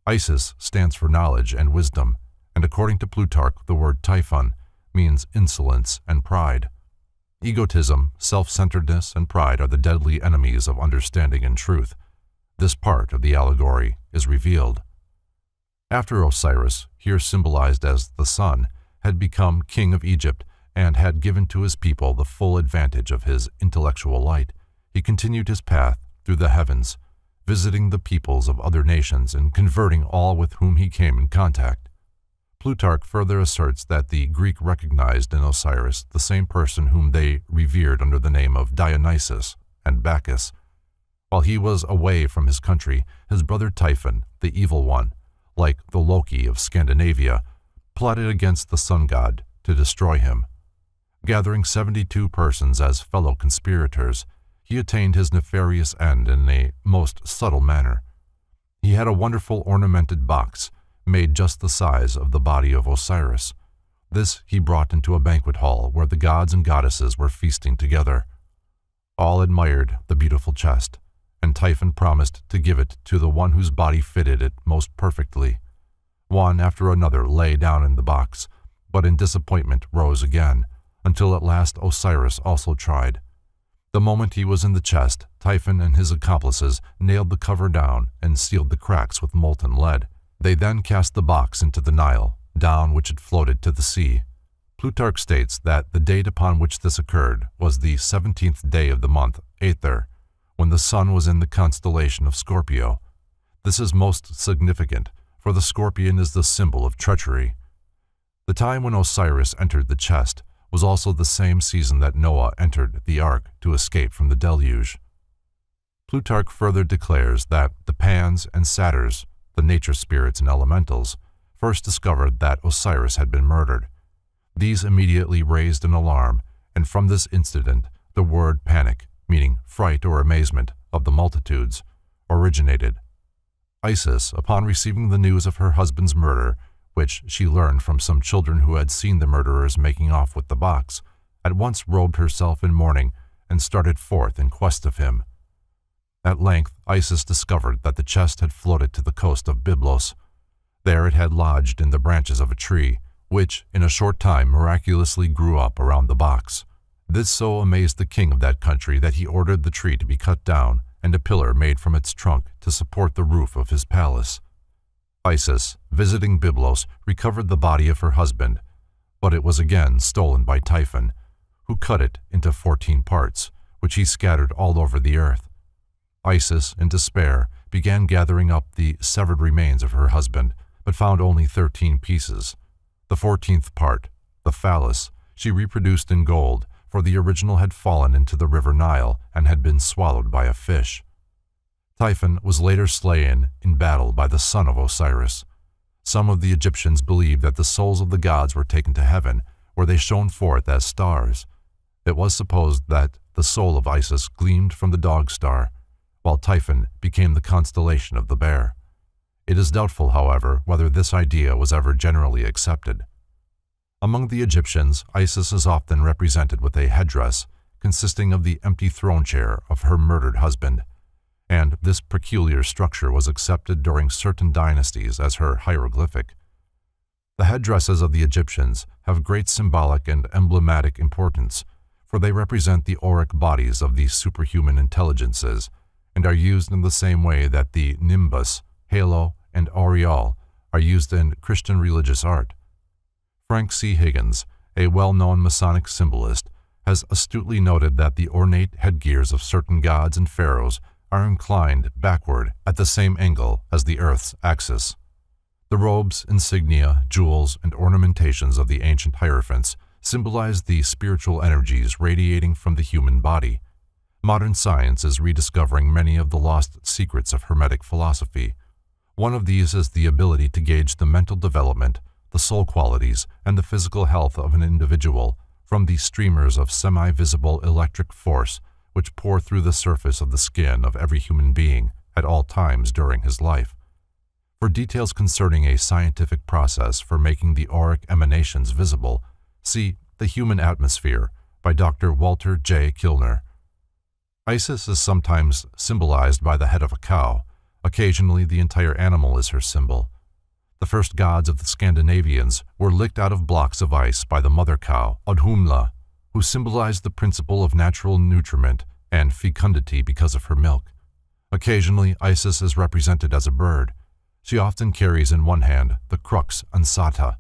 Isis stands for knowledge and wisdom, and according to Plutarch, the word Typhon means insolence and pride. Egotism, self-centeredness, and pride are the deadly enemies of understanding and truth. This part of the allegory is revealed. After Osiris, here symbolized as the sun, had become king of Egypt and had given to his people the full advantage of his intellectual light, he continued his path through the heavens, visiting the peoples of other nations and converting all with whom he came in contact. Plutarch further asserts that the Greek recognized in Osiris the same person whom they revered under the name of Dionysus and Bacchus. While he was away from his country, his brother Typhon, the evil one, like the Loki of Scandinavia, plotted against the sun god to destroy him. Gathering 72 persons as fellow conspirators, he attained his nefarious end in a most subtle manner. He had a wonderful ornamented box, made just the size of the body of Osiris. This he brought into a banquet hall where the gods and goddesses were feasting together. All admired the beautiful chest, and Typhon promised to give it to the one whose body fitted it most perfectly. One after another lay down in the box, but in disappointment rose again, until at last Osiris also tried. The moment he was in the chest, Typhon and his accomplices nailed the cover down and sealed the cracks with molten lead. They then cast the box into the Nile, down which it floated to the sea. Plutarch states that the date upon which this occurred was the 17th day of the month Aether, when the sun was in the constellation of Scorpio. This is most significant, for the scorpion is the symbol of treachery. The time when Osiris entered the chest was also the same season that Noah entered the ark to escape from the deluge. Plutarch further declares that the Pans and Satyrs, the nature spirits and elementals, first discovered that Osiris had been murdered. These immediately raised an alarm, and from this incident the word panic, meaning fright or amazement of the multitudes, originated. Isis, upon receiving the news of her husband's murder, which she learned from some children who had seen the murderers making off with the box, at once robed herself in mourning and started forth in quest of him. At length, Isis discovered that the chest had floated to the coast of Byblos. There it had lodged in the branches of a tree, which in a short time miraculously grew up around the box. This so amazed the king of that country that he ordered the tree to be cut down and a pillar made from its trunk to support the roof of his palace. Isis, visiting Byblos, recovered the body of her husband, but it was again stolen by Typhon, who cut it into 14 parts, which he scattered all over the earth. Isis, in despair, began gathering up the severed remains of her husband, but found only 13 pieces. The 14th part, the phallus, she reproduced in gold, for the original had fallen into the river Nile and had been swallowed by a fish. Typhon was later slain in battle by the son of Osiris. Some of the Egyptians believed that the souls of the gods were taken to heaven, where they shone forth as stars. It was supposed that the soul of Isis gleamed from the dog star, while Typhon became the constellation of the bear. It is doubtful, however, whether this idea was ever generally accepted. Among the Egyptians, Isis is often represented with a headdress consisting of the empty throne chair of her murdered husband, and this peculiar structure was accepted during certain dynasties as her hieroglyphic. The headdresses of the Egyptians have great symbolic and emblematic importance, for they represent the auric bodies of these superhuman intelligences, and are used in the same way that the nimbus, halo, and aureole are used in Christian religious art. Frank C. Higgins, a well-known Masonic symbolist, has astutely noted that the ornate headgears of certain gods and pharaohs are inclined backward at the same angle as the Earth's axis. The robes, insignia, jewels, and ornamentations of the ancient hierophants symbolize the spiritual energies radiating from the human body. Modern science is rediscovering many of the lost secrets of Hermetic philosophy. One of these is the ability to gauge the mental development, the soul qualities, and the physical health of an individual from the streamers of semi-visible electric force which pour through the surface of the skin of every human being at all times during his life. For details concerning a scientific process for making the auric emanations visible, see The Human Atmosphere by Dr. Walter J. Kilner. Isis is sometimes symbolized by the head of a cow. Occasionally, the entire animal is her symbol. The first gods of the Scandinavians were licked out of blocks of ice by the mother cow, Audhumla, who symbolized the principle of natural nutriment and fecundity because of her milk. Occasionally, Isis is represented as a bird. She often carries in one hand the crux ansata,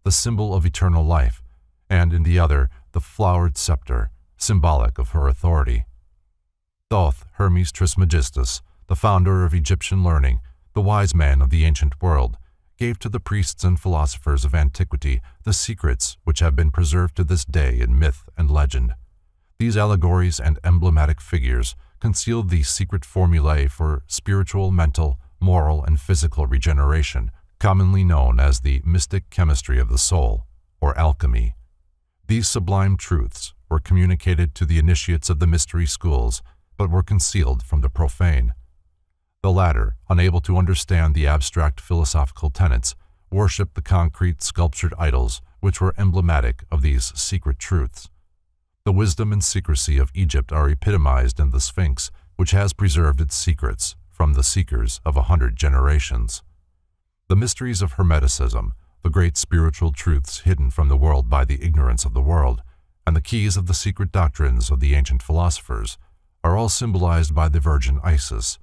the symbol of eternal life, and in the other the flowered scepter, symbolic of her authority. Thoth, Hermes Trismegistus, the founder of Egyptian learning, the wise man of the ancient world, gave to the priests and philosophers of antiquity the secrets which have been preserved to this day in myth and legend. These allegories and emblematic figures concealed the secret formulae for spiritual, mental, moral, and physical regeneration, commonly known as the mystic chemistry of the soul, or alchemy. These sublime truths were communicated to the initiates of the mystery schools, but were concealed from the profane. The latter, unable to understand the abstract philosophical tenets, worshipped the concrete sculptured idols which were emblematic of these secret truths. The wisdom and secrecy of Egypt are epitomized in the Sphinx, which has preserved its secrets from the seekers of 100 generations. The mysteries of Hermeticism, the great spiritual truths hidden from the world by the ignorance of the world, and the keys of the secret doctrines of the ancient philosophers, are all symbolized by the Virgin Isis.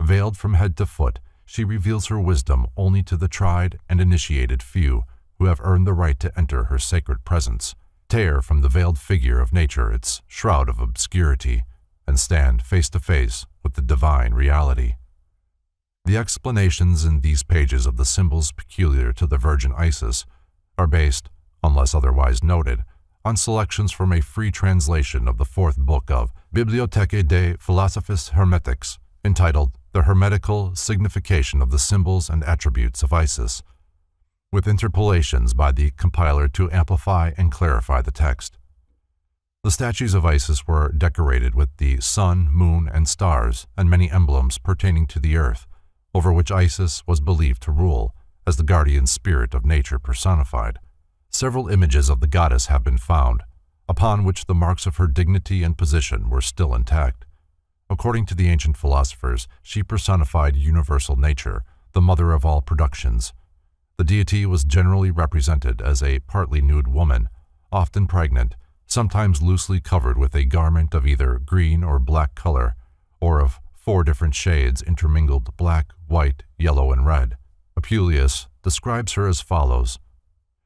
Veiled from head to foot, she reveals her wisdom only to the tried and initiated few who have earned the right to enter her sacred presence, tear from the veiled figure of nature its shroud of obscurity, and stand face to face with the divine reality. The explanations in these pages of the symbols peculiar to the Virgin Isis are based, unless otherwise noted, on selections from a free translation of the fourth book of Bibliotheque des Philosophes Hermetiques, entitled The Hermetical Signification of the Symbols and Attributes of Isis, with interpolations by the compiler to amplify and clarify the text. The statues of Isis were decorated with the sun, moon, and stars, and many emblems pertaining to the earth, over which Isis was believed to rule, as the guardian spirit of nature personified. Several images of the goddess have been found, upon which the marks of her dignity and position were still intact. According to the ancient philosophers, she personified universal nature, the mother of all productions. The deity was generally represented as a partly nude woman, often pregnant, sometimes loosely covered with a garment of either green or black color, or of 4 different shades intermingled black, white, yellow, and red. Apuleius describes her as follows.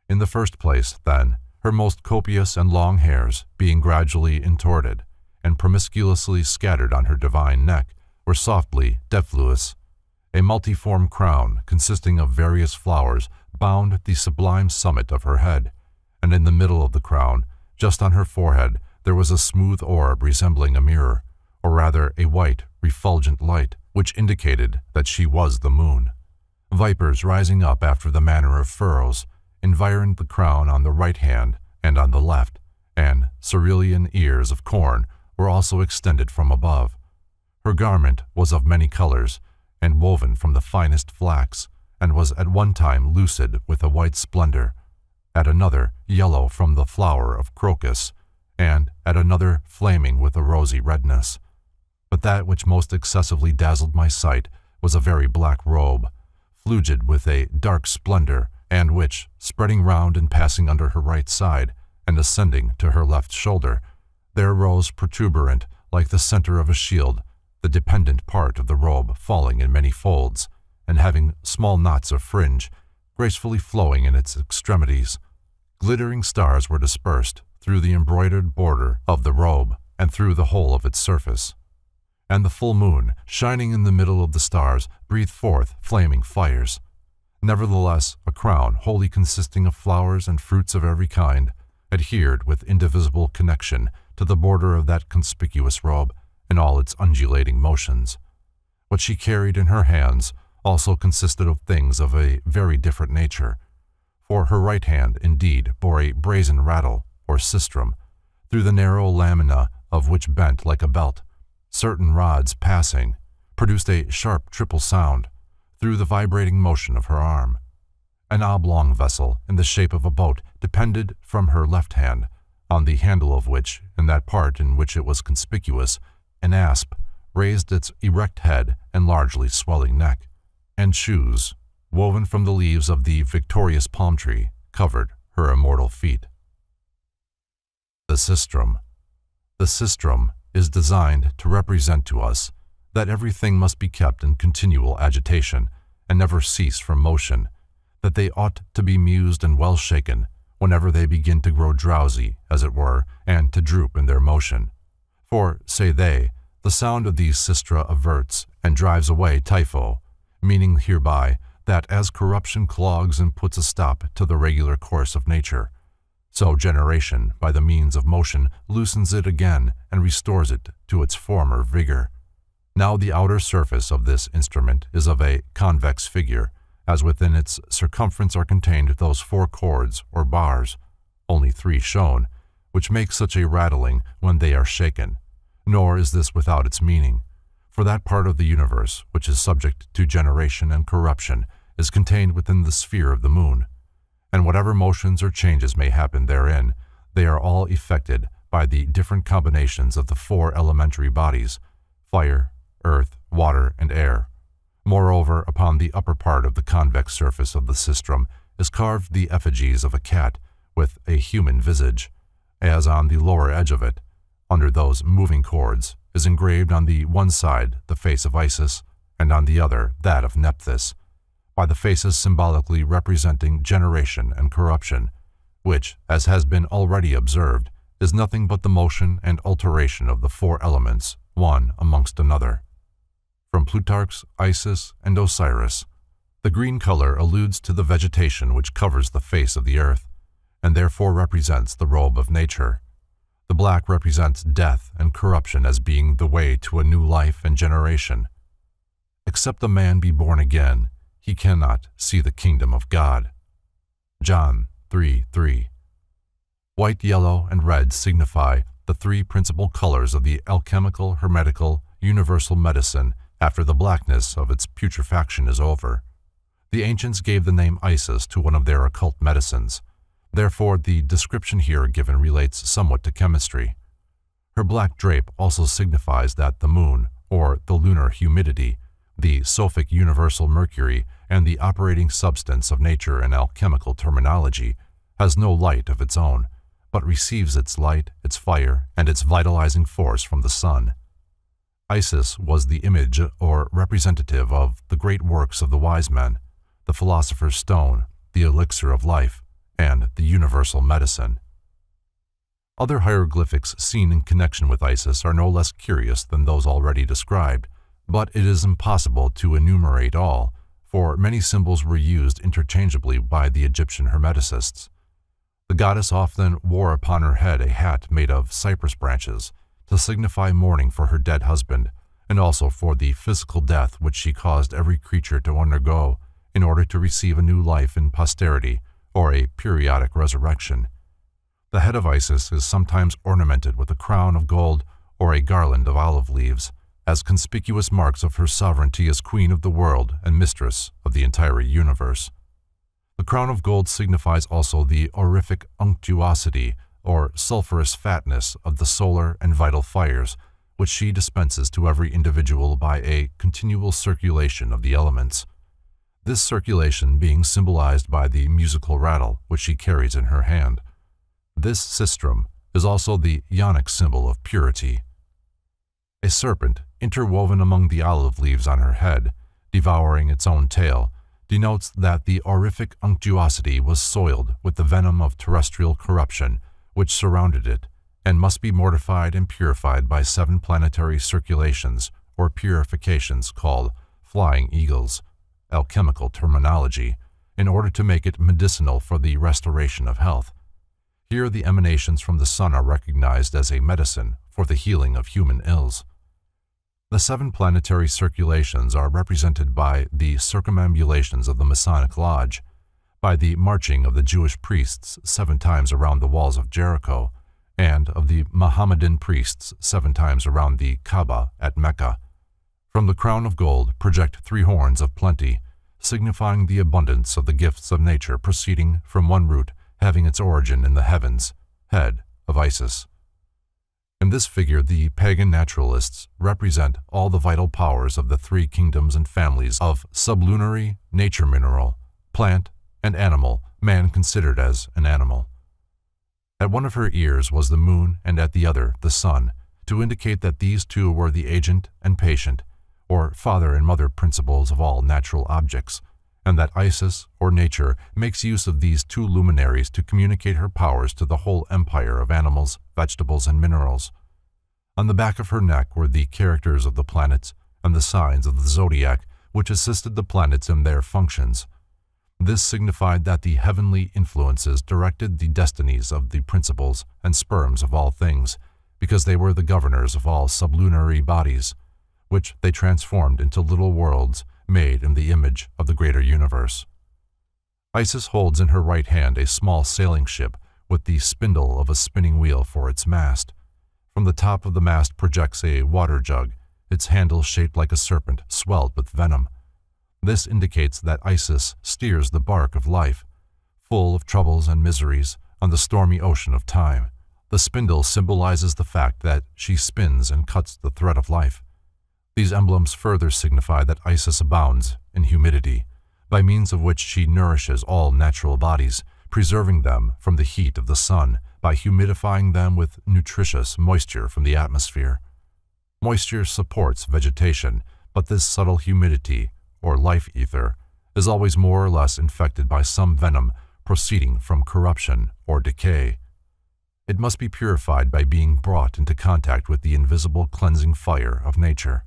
In the first place, then, her most copious and long hairs, being gradually intorted, and promiscuously scattered on her divine neck, were softly defluous. A multiform crown, consisting of various flowers, bound the sublime summit of her head, and in the middle of the crown, just on her forehead, there was a smooth orb resembling a mirror, or rather a white, refulgent light, which indicated that she was the moon. Vipers rising up after the manner of furrows environed the crown on the right hand and on the left, and cerulean ears of corn were also extended from above. Her garment was of many colors, and woven from the finest flax, and was at one time lucid with a white splendor, at another yellow from the flower of crocus, and at another flaming with a rosy redness. But that which most excessively dazzled my sight was a very black robe, flugid with a dark splendor, and which, spreading round and passing under her right side, and ascending to her left shoulder, there rose protuberant, like the center of a shield, the dependent part of the robe falling in many folds, and having small knots of fringe gracefully flowing in its extremities. Glittering stars were dispersed through the embroidered border of the robe and through the whole of its surface. And the full moon, shining in the middle of the stars, breathed forth flaming fires. Nevertheless, a crown wholly consisting of flowers and fruits of every kind adhered with indivisible connection to the border of that conspicuous robe in all its undulating motions. What she carried in her hands also consisted of things of a very different nature, for her right hand indeed bore a brazen rattle or sistrum, through the narrow lamina of which bent like a belt. Certain rods passing produced a sharp triple sound through the vibrating motion of her arm. An oblong vessel in the shape of a boat depended from her left hand, on the handle of which, in that part in which it was conspicuous, an asp raised its erect head and largely swelling neck, and shoes, woven from the leaves of the victorious palm tree, covered her immortal feet. The sistrum. The sistrum is designed to represent to us that everything must be kept in continual agitation and never cease from motion, that they ought to be mused and well shaken whenever they begin to grow drowsy, as it were, and to droop in their motion. For, say they, the sound of these sistra averts and drives away typho, meaning hereby that as corruption clogs and puts a stop to the regular course of nature, so generation, by the means of motion, loosens it again and restores it to its former vigor. Now the outer surface of this instrument is of a convex figure, as within its circumference are contained those 4 chords or bars, only 3 shown, which make such a rattling when they are shaken. Nor is this without its meaning, for that part of the universe which is subject to generation and corruption is contained within the sphere of the moon, and whatever motions or changes may happen therein, they are all effected by the different combinations of the 4 elementary bodies, fire, earth, water, and air. Moreover, upon the upper part of the convex surface of the sistrum is carved the effigies of a cat with a human visage, as on the lower edge of it, under those moving chords, is engraved on the one side the face of Isis, and on the other that of Nephthys, by the faces symbolically representing generation and corruption, which, as has been already observed, is nothing but the motion and alteration of the 4 elements, one amongst another. From Plutarch's Isis and Osiris, the green color alludes to the vegetation which covers the face of the earth, and therefore represents the robe of nature. The black represents death and corruption as being the way to a new life and generation. Except a man be born again, he cannot see the kingdom of God. John 3:3. White, yellow, and red signify the 3 principal colors of the alchemical, hermetical, universal medicine after the blackness of its putrefaction is over. The ancients gave the name Isis to one of their occult medicines. Therefore, the description here given relates somewhat to chemistry. Her black drape also signifies that the moon, or the lunar humidity, the sophic universal mercury, and the operating substance of nature in alchemical terminology, has no light of its own, but receives its light, its fire, and its vitalizing force from the sun. Isis was the image or representative of the great works of the wise men, the philosopher's stone, the elixir of life, and the universal medicine. Other hieroglyphics seen in connection with Isis are no less curious than those already described, but it is impossible to enumerate all, for many symbols were used interchangeably by the Egyptian hermeticists. The goddess often wore upon her head a hat made of cypress branches to signify mourning for her dead husband, and also for the physical death which she caused every creature to undergo in order to receive a new life in posterity or a periodic resurrection. The head of Isis is sometimes ornamented with a crown of gold or a garland of olive leaves, as conspicuous marks of her sovereignty as queen of the world and mistress of the entire universe. The crown of gold signifies also the aurific unctuosity or sulphurous fatness of the solar and vital fires, which she dispenses to every individual by a continual circulation of the elements. This circulation being symbolized by the musical rattle which she carries in her hand. This sistrum is also the Ionic symbol of purity. A serpent interwoven among the olive leaves on her head, devouring its own tail, denotes that the aurific unctuosity was soiled with the venom of terrestrial corruption which surrounded it, and must be mortified and purified by 7 planetary circulations or purifications called flying eagles, alchemical terminology, in order to make it medicinal for the restoration of health. Here the emanations from the sun are recognized as a medicine for the healing of human ills. The 7 planetary circulations are represented by the circumambulations of the Masonic Lodge, by the marching of the Jewish priests 7 times around the walls of Jericho, and of the Mohammedan priests 7 times around the Kaaba at Mecca. From the crown of gold project 3 horns of plenty, signifying the abundance of the gifts of nature proceeding from one root having its origin in the heavens, head of Isis. In this figure, the pagan naturalists represent all the vital powers of the 3 kingdoms and families of sublunary, nature mineral, plant, and animal, man considered as an animal. At one of her ears was the moon and at the other the sun, to indicate that these 2 were the agent and patient, or father and mother principles of all natural objects, and that Isis, or nature, makes use of these 2 luminaries to communicate her powers to the whole empire of animals, vegetables, and minerals. On the back of her neck were the characters of the planets and the signs of the zodiac which assisted the planets in their functions. This signified that the heavenly influences directed the destinies of the principles and sperms of all things, because they were the governors of all sublunary bodies, which they transformed into little worlds made in the image of the greater universe. Isis holds in her right hand a small sailing ship with the spindle of a spinning wheel for its mast. From the top of the mast projects a water jug, its handle shaped like a serpent swelled with venom. This indicates that Isis steers the bark of life, full of troubles and miseries, on the stormy ocean of time. The spindle symbolizes the fact that she spins and cuts the thread of life. These emblems further signify that Isis abounds in humidity, by means of which she nourishes all natural bodies, preserving them from the heat of the sun by humidifying them with nutritious moisture from the atmosphere. Moisture supports vegetation, but this subtle humidity, or life ether, is always more or less infected by some venom proceeding from corruption or decay. It must be purified by being brought into contact with the invisible cleansing fire of nature.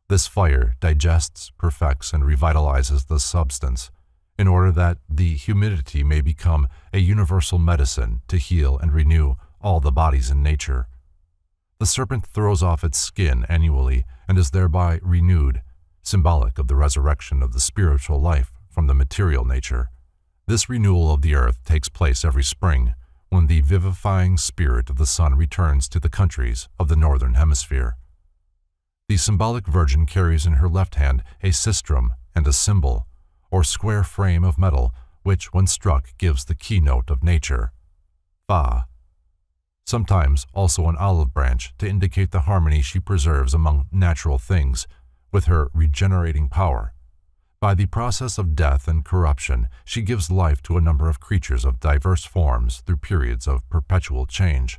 This fire digests, perfects, and revitalizes the substance, in order that the humidity may become a universal medicine to heal and renew all the bodies in nature. The serpent throws off its skin annually and is thereby renewed, symbolic of the resurrection of the spiritual life from the material nature. This renewal of the earth takes place every spring, when the vivifying spirit of the sun returns to the countries of the northern hemisphere. The symbolic virgin carries in her left hand a sistrum and a cymbal, or square frame of metal, which, when struck, gives the keynote of nature, Fa. Sometimes also an olive branch to indicate the harmony she preserves among natural things with her regenerating power. By the process of death and corruption, she gives life to a number of creatures of diverse forms through periods of perpetual change.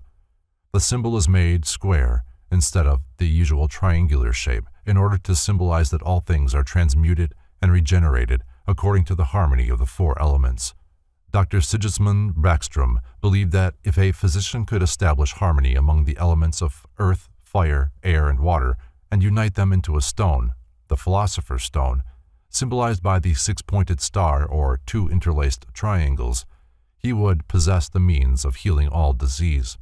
The symbol is made square instead of the usual triangular shape in order to symbolize that all things are transmuted and regenerated according to the harmony of the 4 elements. Dr. Sigismund Backstrom believed that if a physician could establish harmony among the elements of earth, fire, air, and water, and unite them into a stone, the Philosopher's Stone, symbolized by the 6-pointed star or 2 interlaced triangles, he would possess the means of healing all disease.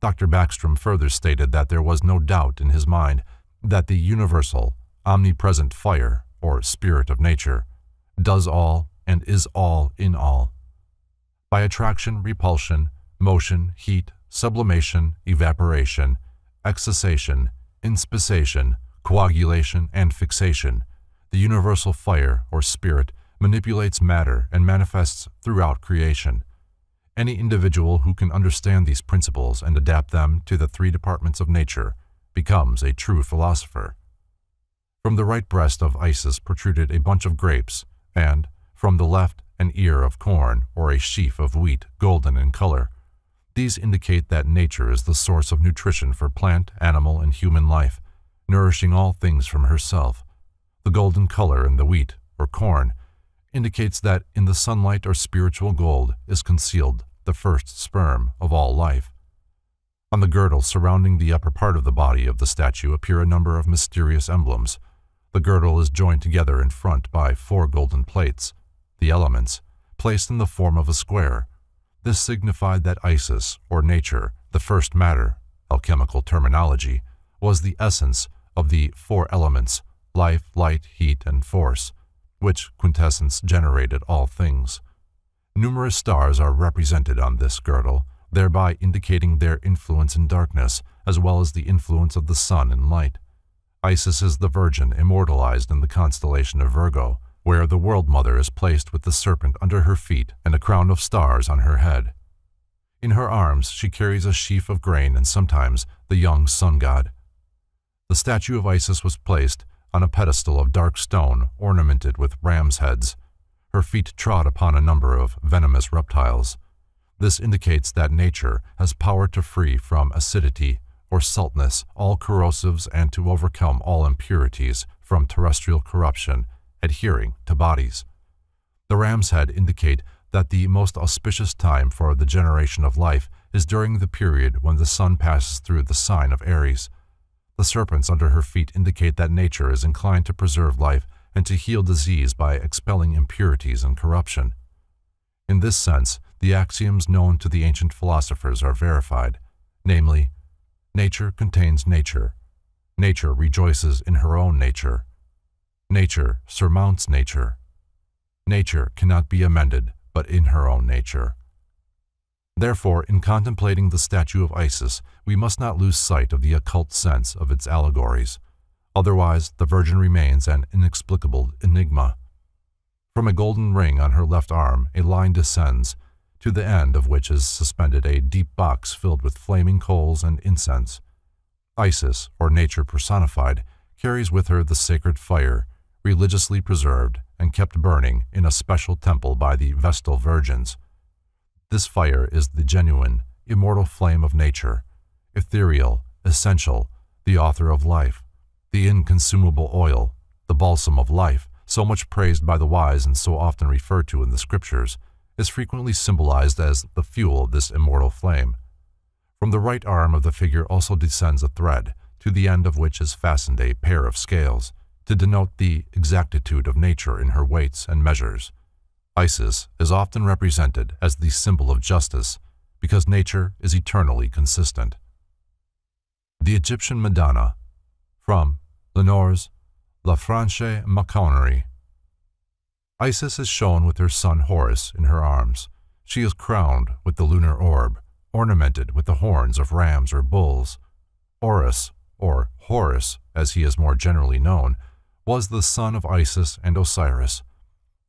Dr. Backstrom further stated that there was no doubt in his mind that the universal, omnipresent fire, or spirit of nature, does all and is all in all. By attraction, repulsion, motion, heat, sublimation, evaporation, excisation, inspissation, coagulation, and fixation, the universal fire, or spirit, manipulates matter and manifests throughout creation. Any individual who can understand these principles and adapt them to the 3 departments of nature becomes a true philosopher. From the right breast of Isis protruded a bunch of grapes, and from the left an ear of corn or a sheaf of wheat, golden in color. These indicate that nature is the source of nutrition for plant, animal, and human life, nourishing all things from herself. The golden color in the wheat, or corn, indicates that in the sunlight or spiritual gold is concealed the first sperm of all life. On the girdle surrounding the upper part of the body of the statue appear a number of mysterious emblems. The girdle is joined together in front by 4 golden plates, the elements, placed in the form of a square. This signified that Isis, or nature, the first matter, alchemical terminology, was the essence of the 4 elements, life, light, heat, and force, which quintessence generated all things. Numerous stars are represented on this girdle, thereby indicating their influence in darkness, as well as the influence of the sun in light. Isis is the Virgin immortalized in the constellation of Virgo, where the World Mother is placed with the serpent under her feet and a crown of stars on her head. In her arms she carries a sheaf of grain and sometimes the young sun god. The statue of Isis was placed on a pedestal of dark stone ornamented with ram's heads. Her feet trod upon a number of venomous reptiles. This indicates that nature has power to free from acidity or saltness all corrosives and to overcome all impurities from terrestrial corruption adhering to bodies. The ram's head indicate that the most auspicious time for the generation of life is during the period when the sun passes through the sign of Aries. The serpents under her feet indicate that nature is inclined to preserve life and to heal disease by expelling impurities and corruption. In this sense, the axioms known to the ancient philosophers are verified, namely, nature contains nature. Nature rejoices in her own nature. Nature surmounts nature. Nature cannot be amended but in her own nature. Therefore, in contemplating the statue of Isis, we must not lose sight of the occult sense of its allegories. Otherwise, the Virgin remains an inexplicable enigma. From a golden ring on her left arm, a line descends, to the end of which is suspended a deep box filled with flaming coals and incense. Isis, or nature personified, carries with her the sacred fire, religiously preserved and kept burning in a special temple by the Vestal Virgins. This fire is the genuine, immortal flame of nature, ethereal, essential, the author of life, the inconsumable oil, the balsam of life, so much praised by the wise and so often referred to in the scriptures, is frequently symbolized as the fuel of this immortal flame. From the right arm of the figure also descends a thread, to the end of which is fastened a pair of scales, to denote the exactitude of nature in her weights and measures. Isis is often represented as the symbol of justice, because nature is eternally consistent. The Egyptian Madonna, from Lenore's La Franche Maçonnerie. Isis is shown with her son Horus in her arms. She is crowned with the lunar orb, ornamented with the horns of rams or bulls. Horus, or Horus as he is more generally known, was the son of Isis and Osiris.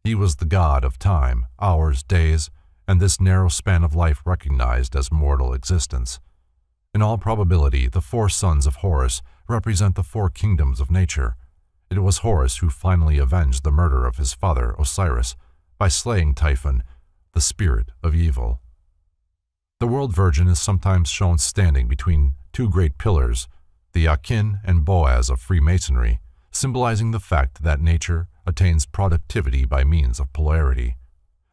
He was the god of time, hours, days, and this narrow span of life recognized as mortal existence. In all probability, the 4 sons of Horus represent the 4 kingdoms of nature. It was Horus who finally avenged the murder of his father Osiris by slaying Typhon, the spirit of evil. The World Virgin is sometimes shown standing between 2 great pillars, the Akin and Boaz of Freemasonry, symbolizing the fact that nature attains productivity by means of polarity.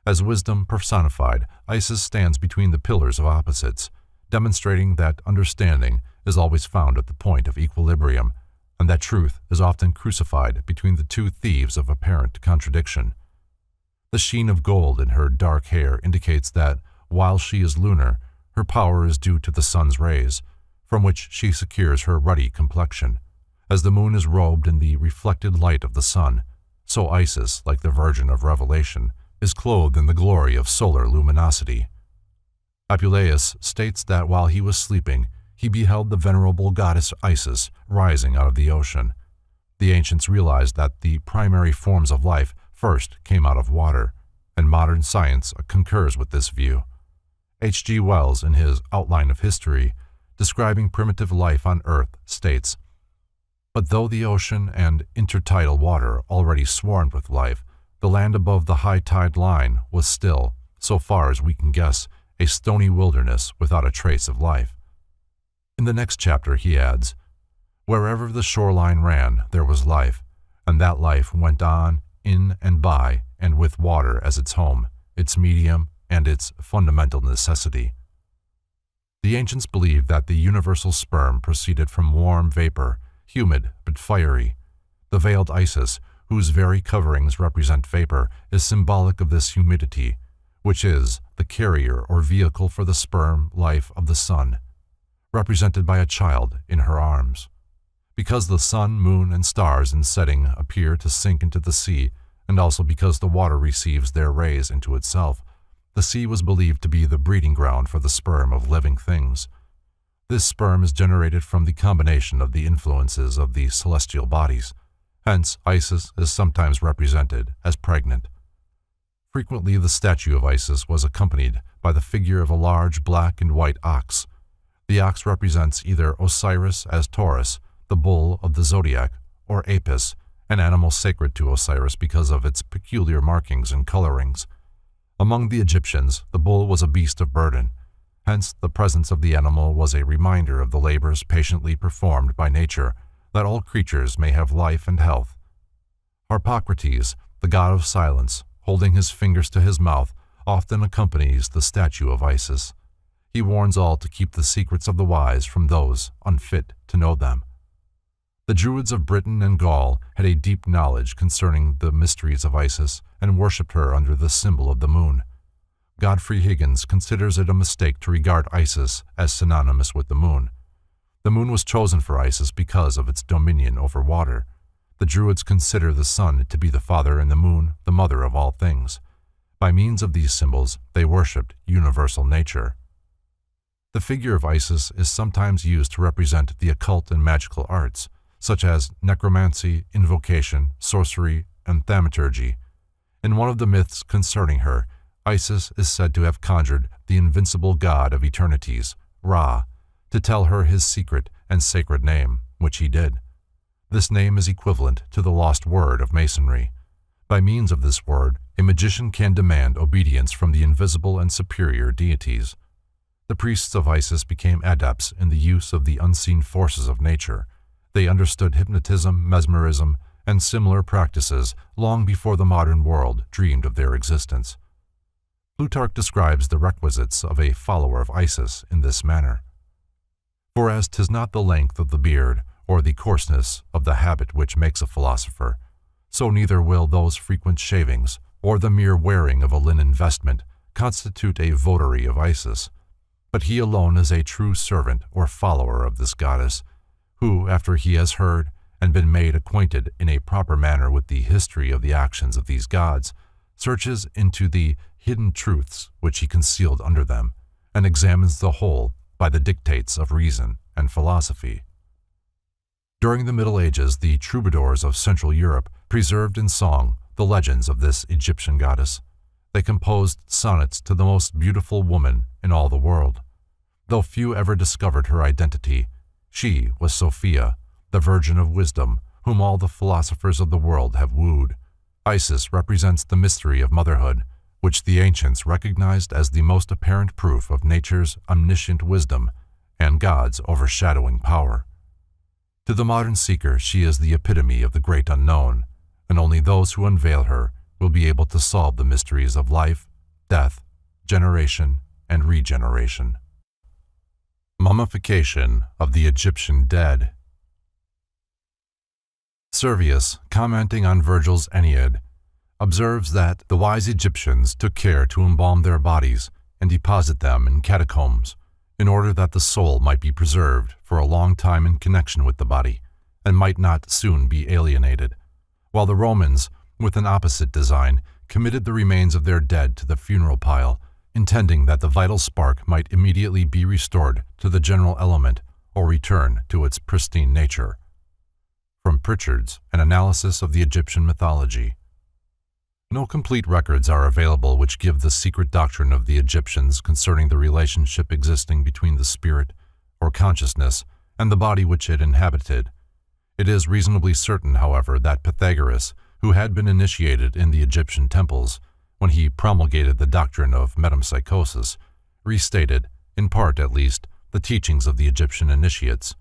As wisdom personified, Isis stands between the pillars of opposites, demonstrating that understanding is always found at the point of equilibrium, and that truth is often crucified between the 2 thieves of apparent contradiction. The sheen of gold in her dark hair indicates that, while she is lunar, her power is due to the sun's rays, from which she secures her ruddy complexion. As the moon is robed in the reflected light of the sun, so Isis, like the Virgin of Revelation, is clothed in the glory of solar luminosity. Apuleius states that while he was sleeping, he beheld the venerable goddess Isis rising out of the ocean. The ancients realized that the primary forms of life first came out of water, and modern science concurs with this view. H.G. Wells, in his Outline of History, describing primitive life on Earth, states, "But though the ocean and intertidal water already swarmed with life, the land above the high tide line was still, so far as we can guess, a stony wilderness without a trace of life." In the next chapter he adds, Wherever the shoreline ran, there was life, and that life went on, in and by, and with water as its home, its medium, and its fundamental necessity. The ancients believed that the universal sperm proceeded from warm vapor, humid but fiery. The veiled Isis, whose very coverings represent vapor, is symbolic of this humidity, which is the carrier or vehicle for the sperm life of the sun, represented by a child in her arms. Because the sun, moon, and stars in setting appear to sink into the sea, and also because the water receives their rays into itself, the sea was believed to be the breeding ground for the sperm of living things. This sperm is generated from the combination of the influences of the celestial bodies. Hence, Isis is sometimes represented as pregnant. Frequently, the statue of Isis was accompanied by the figure of a large black and white ox. The ox represents either Osiris as Taurus, the bull of the zodiac, or Apis, an animal sacred to Osiris because of its peculiar markings and colorings. Among the Egyptians, the bull was a beast of burden. Hence, the presence of the animal was a reminder of the labors patiently performed by nature, that all creatures may have life and health. Harpocrates, the god of silence, holding his fingers to his mouth, often accompanies the statue of Isis. He warns all to keep the secrets of the wise from those unfit to know them. The Druids of Britain and Gaul had a deep knowledge concerning the mysteries of Isis and worshipped her under the symbol of the moon. Godfrey Higgins considers it a mistake to regard Isis as synonymous with the moon. The moon was chosen for Isis because of its dominion over water. The Druids consider the sun to be the father and the moon the mother of all things. By means of these symbols, they worshipped universal nature. The figure of Isis is sometimes used to represent the occult and magical arts, such as necromancy, invocation, sorcery, and thaumaturgy. In one of the myths concerning her, Isis is said to have conjured the invincible god of eternities, Ra, to tell her his secret and sacred name, which he did. This name is equivalent to the lost word of masonry. By means of this word, a magician can demand obedience from the invisible and superior deities. The priests of Isis became adepts in the use of the unseen forces of nature. They understood hypnotism, mesmerism, and similar practices long before the modern world dreamed of their existence. Plutarch describes the requisites of a follower of Isis in this manner. For as 'tis not the length of the beard or the coarseness of the habit which makes a philosopher, so neither will those frequent shavings or the mere wearing of a linen vestment constitute a votary of Isis. But he alone is a true servant or follower of this goddess, who, after he has heard and been made acquainted in a proper manner with the history of the actions of these gods, searches into the hidden truths which he concealed under them, and examines the whole by the dictates of reason and philosophy. During the Middle Ages, the troubadours of Central Europe preserved in song the legends of this Egyptian goddess. They composed sonnets to the most beautiful woman in all the world. Though few ever discovered her identity, she was Sophia, the Virgin of Wisdom, whom all the philosophers of the world have wooed. Isis represents the mystery of motherhood, which the ancients recognized as the most apparent proof of nature's omniscient wisdom and God's overshadowing power. To the modern seeker, she is the epitome of the great unknown, and only those who unveil her will be able to solve the mysteries of life, death, generation, and regeneration. Mummification of the Egyptian dead. Servius, commenting on Virgil's Aeneid, observes that the wise Egyptians took care to embalm their bodies and deposit them in catacombs, in order that the soul might be preserved for a long time in connection with the body, and might not soon be alienated, while the Romans, with an opposite design, committed the remains of their dead to the funeral pile, intending that the vital spark might immediately be restored to the general element or return to its pristine nature. From Pritchard's An Analysis of the Egyptian Mythology. No complete records are available which give the secret doctrine of the Egyptians concerning the relationship existing between the spirit, or consciousness, and the body which it inhabited. It is reasonably certain, however, that Pythagoras, who had been initiated in the Egyptian temples, when he promulgated the doctrine of metempsychosis, restated, in part at least, the teachings of the Egyptian initiates.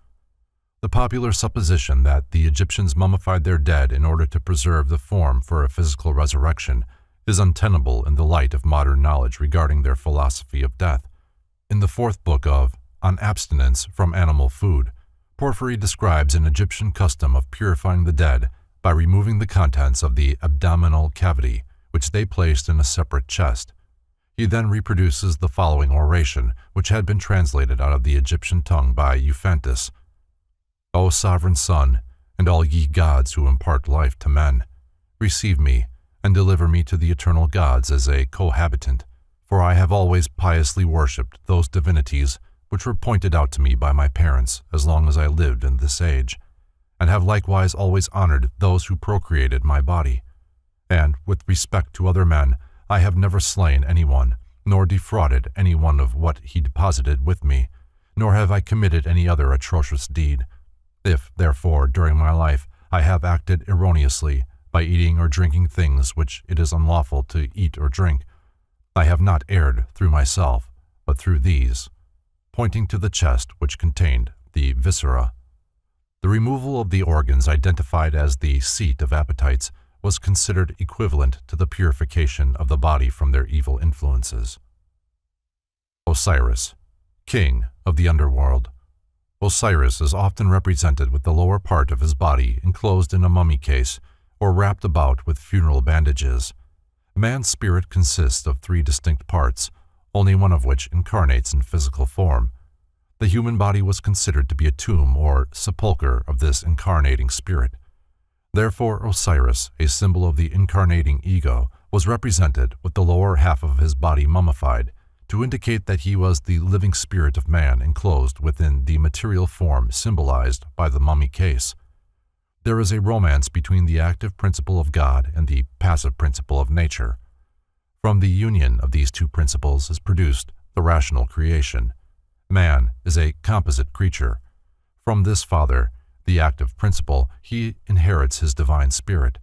The popular supposition that the Egyptians mummified their dead in order to preserve the form for a physical resurrection is untenable in the light of modern knowledge regarding their philosophy of death. In the fourth book of On Abstinence from Animal Food, Porphyry describes an Egyptian custom of purifying the dead by removing the contents of the abdominal cavity, which they placed in a separate chest. He then reproduces the following oration, which had been translated out of the Egyptian tongue by Euphantus. O sovereign Son, and all ye gods who impart life to men, receive me, and deliver me to the eternal gods as a cohabitant, for I have always piously worshipped those divinities which were pointed out to me by my parents as long as I lived in this age, and have likewise always honored those who procreated my body. And, with respect to other men, I have never slain anyone, nor defrauded anyone of what he deposited with me, nor have I committed any other atrocious deed. If, therefore, during my life I have acted erroneously by eating or drinking things which it is unlawful to eat or drink, I have not erred through myself, but through these, pointing to the chest which contained the viscera. The removal of the organs identified as the seat of appetites was considered equivalent to the purification of the body from their evil influences. Osiris, king of the underworld. Osiris is often represented with the lower part of his body enclosed in a mummy case or wrapped about with funeral bandages. Man's spirit consists of three distinct parts, only one of which incarnates in physical form. The human body was considered to be a tomb or sepulchre of this incarnating spirit. Therefore, Osiris, a symbol of the incarnating ego, was represented with the lower half of his body mummified, to indicate that he was the living spirit of man enclosed within the material form symbolized by the mummy case. There is a romance between the active principle of God and the passive principle of nature. From the union of these two principles is produced the rational creation. Man is a composite creature. From this Father, the active principle, he inherits his divine spirit,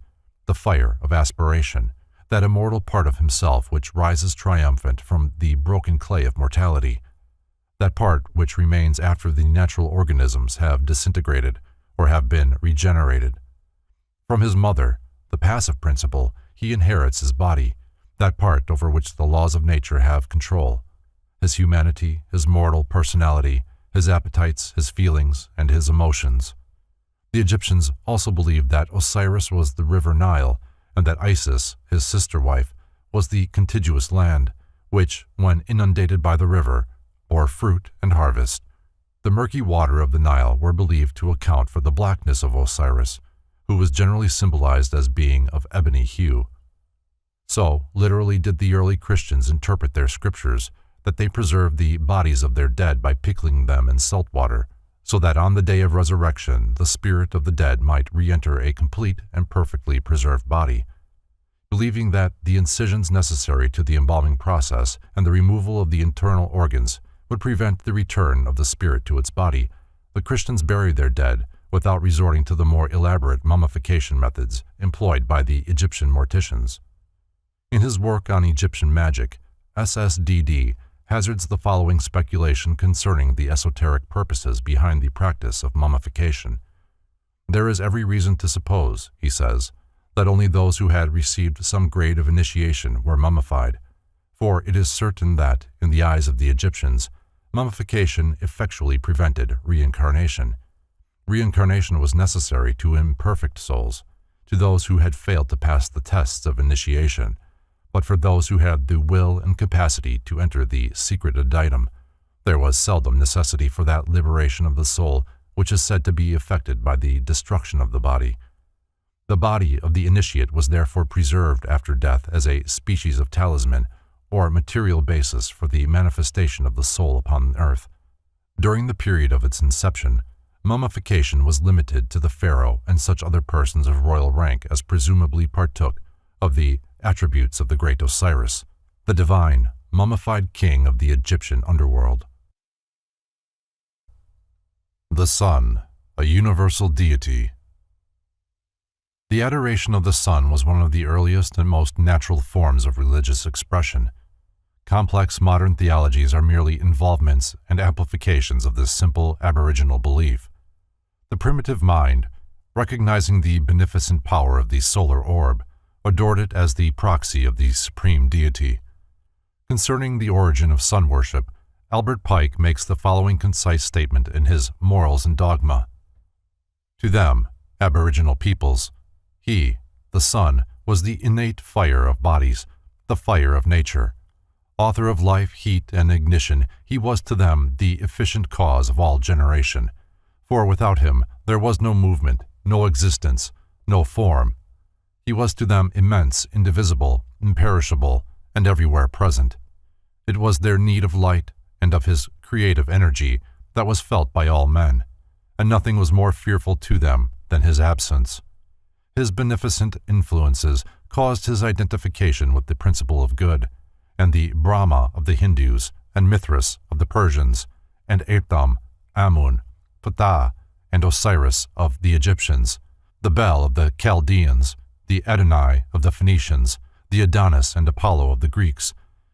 the fire of aspiration, that immortal part of himself which rises triumphant from the broken clay of mortality, that part which remains after the natural organisms have disintegrated or have been regenerated. From his mother, the passive principle, he inherits his body, that part over which the laws of nature have control, his humanity, his mortal personality, his appetites, his feelings, and his emotions. The Egyptians also believed that Osiris was the river Nile, and that Isis, his sister wife, was the contiguous land, which, when inundated by the river, bore fruit and harvest. The murky water of the Nile were believed to account for the blackness of Osiris, who was generally symbolized as being of ebony hue. So, literally did the early Christians interpret their scriptures, that they preserved the bodies of their dead by pickling them in salt water, so that on the day of resurrection the spirit of the dead might re-enter a complete and perfectly preserved body. Believing that the incisions necessary to the embalming process and the removal of the internal organs would prevent the return of the spirit to its body, the Christians buried their dead without resorting to the more elaborate mummification methods employed by the Egyptian morticians. In his work on Egyptian magic, SSDD hazards the following speculation concerning the esoteric purposes behind the practice of mummification. There is every reason to suppose, he says, that only those who had received some grade of initiation were mummified, for it is certain that, in the eyes of the Egyptians, mummification effectually prevented reincarnation. Reincarnation was necessary to imperfect souls, to those who had failed to pass the tests of initiation, but for those who had the will and capacity to enter the secret adytum, there was seldom necessity for that liberation of the soul which is said to be effected by the destruction of the body. The body of the initiate was therefore preserved after death as a species of talisman or material basis for the manifestation of the soul upon earth. During the period of its inception, mummification was limited to the pharaoh and such other persons of royal rank as presumably partook of the attributes of the great Osiris, the divine, mummified king of the Egyptian underworld. The sun, a universal deity. The adoration of the sun was one of the earliest and most natural forms of religious expression. Complex modern theologies are merely involvements and amplifications of this simple aboriginal belief. The primitive mind, recognizing the beneficent power of the solar orb, adored it as the proxy of the supreme deity. Concerning the origin of sun worship, Albert Pike makes the following concise statement in his Morals and Dogma. To them, Aboriginal peoples, he, the sun, was the innate fire of bodies, the fire of nature. Author of life, heat, and ignition, he was to them the efficient cause of all generation. For without him there was no movement, no existence, no form. He was to them immense, indivisible, imperishable, and everywhere present. It was their need of light and of his creative energy that was felt by all men, and nothing was more fearful to them than his absence. His beneficent influences caused his identification with the principle of good, and the Brahma of the Hindus, and Mithras of the Persians, and Atum, Amun, Ptah, and Osiris of the Egyptians, the Bel of the Chaldeans, the Adonai of the Phoenicians, the Adonis and Apollo of the Greeks,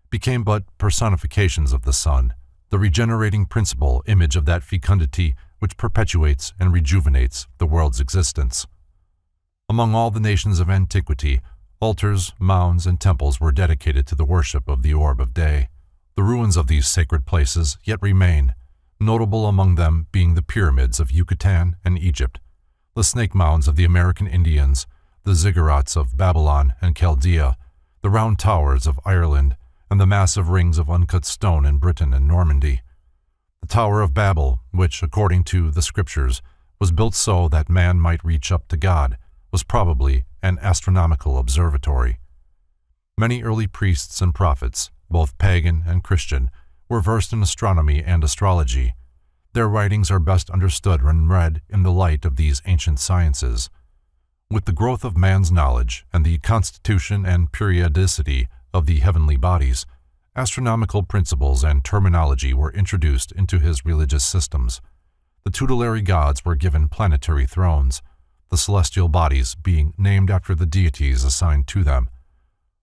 became but personifications of the sun, the regenerating principle image of that fecundity which perpetuates and rejuvenates the world's existence. Among all the nations of antiquity, altars, mounds, and temples were dedicated to the worship of the orb of day. The ruins of these sacred places yet remain, notable among them being the pyramids of Yucatan and Egypt, the snake mounds of the American Indians, the ziggurats of Babylon and Chaldea, the round towers of Ireland, and the massive rings of uncut stone in Britain and Normandy. The Tower of Babel, which, according to the scriptures, was built so that man might reach up to God, was probably an astronomical observatory. Many early priests and prophets, both pagan and Christian, were versed in astronomy and astrology. Their writings are best understood when read in the light of these ancient sciences. With the growth of man's knowledge and the constitution and periodicity of the heavenly bodies, astronomical principles and terminology were introduced into his religious systems. The tutelary gods were given planetary thrones, the celestial bodies being named after the deities assigned to them.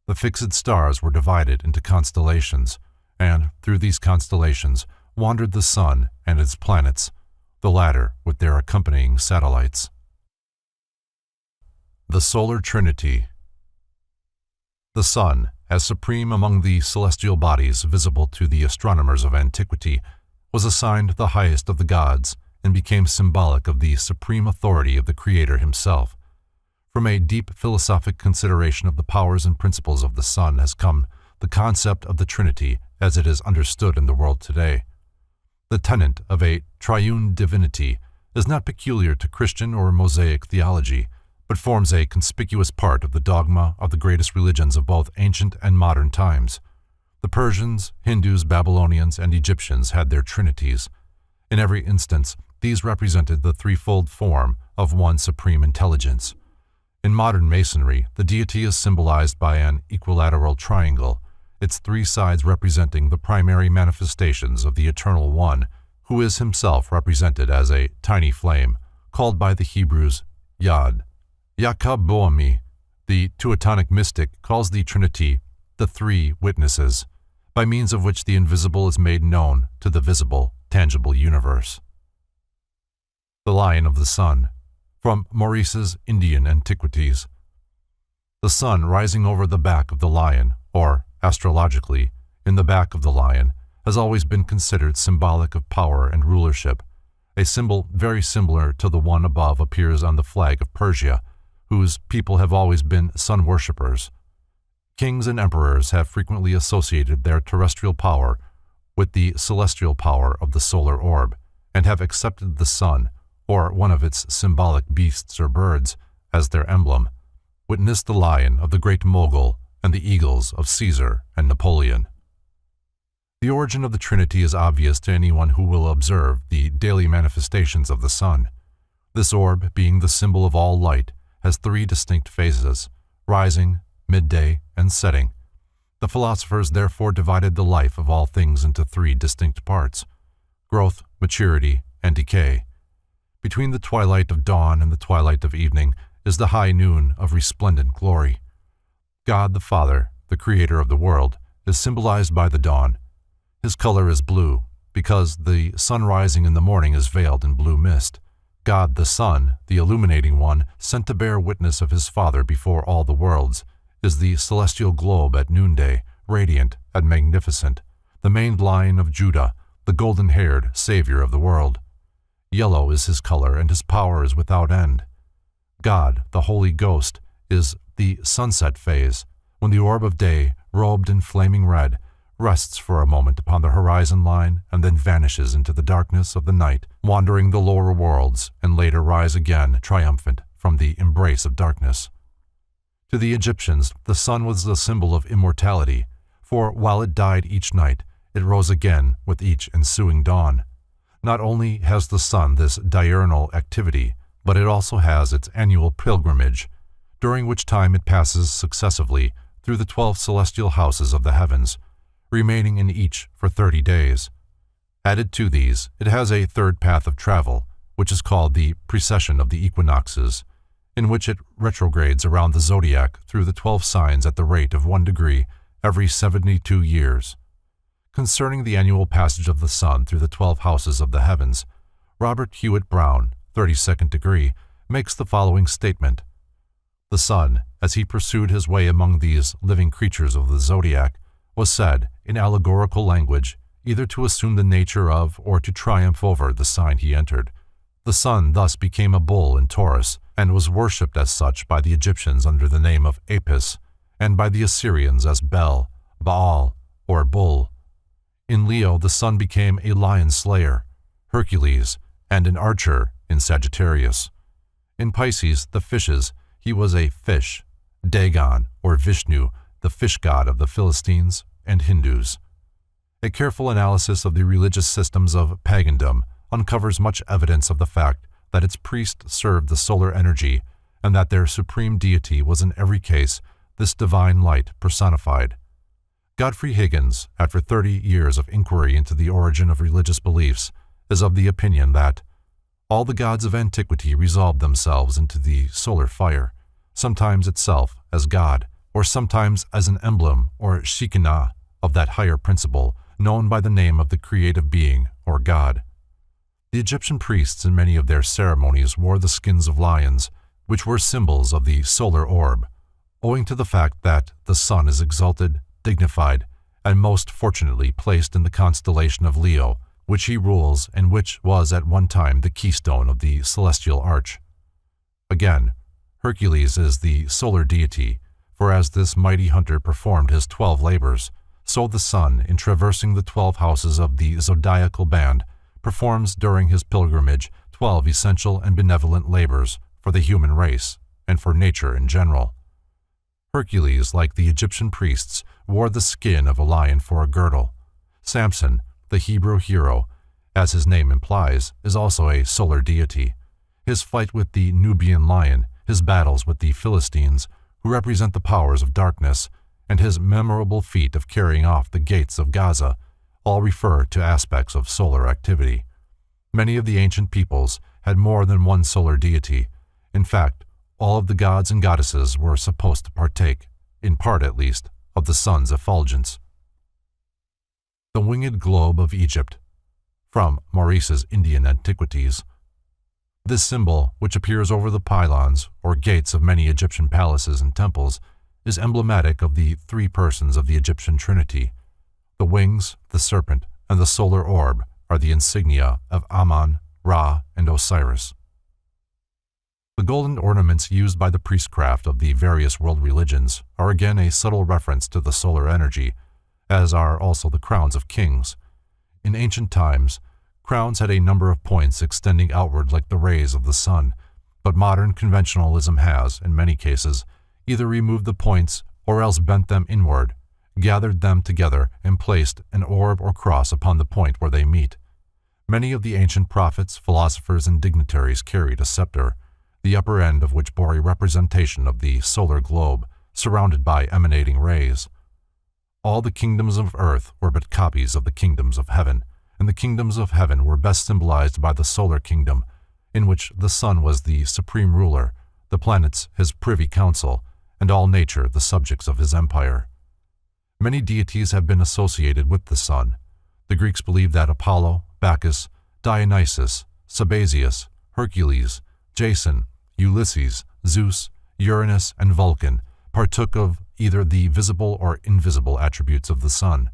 The fixed stars were divided into constellations, and through these constellations wandered the sun and its planets, the latter with their accompanying satellites. The Solar Trinity. The sun, as supreme among the celestial bodies visible to the astronomers of antiquity, was assigned the highest of the gods and became symbolic of the supreme authority of the Creator himself. From a deep philosophic consideration of the powers and principles of the sun has come the concept of the Trinity as it is understood in the world today. The tenet of a triune divinity is not peculiar to Christian or Mosaic theology, but forms a conspicuous part of the dogma of the greatest religions of both ancient and modern times. The Persians, Hindus, Babylonians, and Egyptians had their trinities. In every instance, these represented the threefold form of one supreme intelligence. In modern Masonry, the deity is symbolized by an equilateral triangle, its three sides representing the primary manifestations of the Eternal One, who is himself represented as a tiny flame, called by the Hebrews Yod. Yaakov Boehme, the Teutonic mystic, calls the Trinity the three witnesses, by means of which the invisible is made known to the visible, tangible universe. The Lion of the Sun, from Maurice's Indian Antiquities. The sun rising over the back of the lion, or, astrologically, in the back of the lion, has always been considered symbolic of power and rulership. A symbol very similar to the one above appears on the flag of Persia, whose people have always been sun worshippers. Kings and emperors have frequently associated their terrestrial power with the celestial power of the solar orb, and have accepted the sun, or one of its symbolic beasts or birds, as their emblem. Witness the lion of the great Mogul and the eagles of Caesar and Napoleon. The origin of the Trinity is obvious to anyone who will observe the daily manifestations of the sun. This orb, being the symbol of all light, has three distinct phases: rising, midday, and setting. The philosophers therefore divided the life of all things into three distinct parts: growth, maturity, and decay. Between the twilight of dawn and the twilight of evening is the high noon of resplendent glory. God the Father, the Creator of the world, is symbolized by the dawn. His color is blue, because the sun rising in the morning is veiled in blue mist. God the Son, the illuminating one, sent to bear witness of his Father before all the worlds, is the celestial globe at noonday, radiant and magnificent, the maned Lion of Judah, the golden-haired Savior of the world. Yellow is his color, and his power is without end. God, the Holy Ghost, is the sunset phase, when the orb of day, robed in flaming red, rests for a moment upon the horizon line and then vanishes into the darkness of the night, wandering the lower worlds, and later rise again triumphant from the embrace of darkness. To the Egyptians, the sun was the symbol of immortality, for while it died each night, it rose again with each ensuing dawn. Not only has the sun this diurnal activity, but it also has its annual pilgrimage, during which time it passes successively through the 12 celestial houses of the heavens, remaining in each for 30 days. Added to these, it has a third path of travel, which is called the precession of the equinoxes, in which it retrogrades around the zodiac through the 12 signs at the rate of 1 degree every 72 years. Concerning the annual passage of the sun through the 12 houses of the heavens, Robert Hewitt Brown, 32nd degree, makes the following statement. The sun, as he pursued his way among these living creatures of the zodiac, was said, in allegorical language, either to assume the nature of or to triumph over the sign he entered. The sun thus became a bull in Taurus, and was worshipped as such by the Egyptians under the name of Apis, and by the Assyrians as Bel, Baal, or Bull. In Leo, the sun became a lion slayer, Hercules, and an archer in Sagittarius. In Pisces, the fishes, he was a fish, Dagon, or Vishnu, the fish god of the Philistines and Hindus. A careful analysis of the religious systems of pagandom uncovers much evidence of the fact that its priests served the solar energy and that their supreme deity was in every case this divine light personified. Godfrey Higgins, after 30 years of inquiry into the origin of religious beliefs, is of the opinion that all the gods of antiquity resolved themselves into the solar fire, sometimes itself as God, or sometimes as an emblem or Shekinah of that higher principle known by the name of the creative being or God. The Egyptian priests in many of their ceremonies wore the skins of lions, which were symbols of the solar orb, owing to the fact that the sun is exalted, dignified, and most fortunately placed in the constellation of Leo, which he rules and which was at one time the keystone of the celestial arch. Again, Hercules is the solar deity, for as this mighty hunter performed his 12 labors, so the sun, in traversing the 12 houses of the zodiacal band, performs during his pilgrimage 12 essential and benevolent labors for the human race and for nature in general. Hercules, like the Egyptian priests, wore the skin of a lion for a girdle. Samson, the Hebrew hero, as his name implies, is also a solar deity. His fight with the Nubian lion, his battles with the Philistines, who represent the powers of darkness, and his memorable feat of carrying off the gates of Gaza, all refer to aspects of solar activity. Many of the ancient peoples had more than one solar deity. In fact, all of the gods and goddesses were supposed to partake, in part at least, of the sun's effulgence. The Winged Globe of Egypt, from Maurice's Indian Antiquities. This symbol, which appears over the pylons or gates of many Egyptian palaces and temples, is emblematic of the three persons of the Egyptian Trinity. The wings, the serpent, and the solar orb are the insignia of Amun, Ra, and Osiris. The golden ornaments used by the priestcraft of the various world religions are again a subtle reference to the solar energy, as are also the crowns of kings. In ancient times, crowns had a number of points extending outward like the rays of the sun, but modern conventionalism has, in many cases, either removed the points or else bent them inward, gathered them together, and placed an orb or cross upon the point where they meet. Many of the ancient prophets, philosophers, and dignitaries carried a scepter, the upper end of which bore a representation of the solar globe, surrounded by emanating rays. All the kingdoms of earth were but copies of the kingdoms of heaven, and the kingdoms of heaven were best symbolized by the solar kingdom, in which the sun was the supreme ruler, the planets his privy council, and all nature the subjects of his empire. Many deities have been associated with the sun. The Greeks believed that Apollo, Bacchus, Dionysus, Sabazius, Hercules, Jason, Ulysses, Zeus, Uranus, and Vulcan partook of either the visible or invisible attributes of the sun.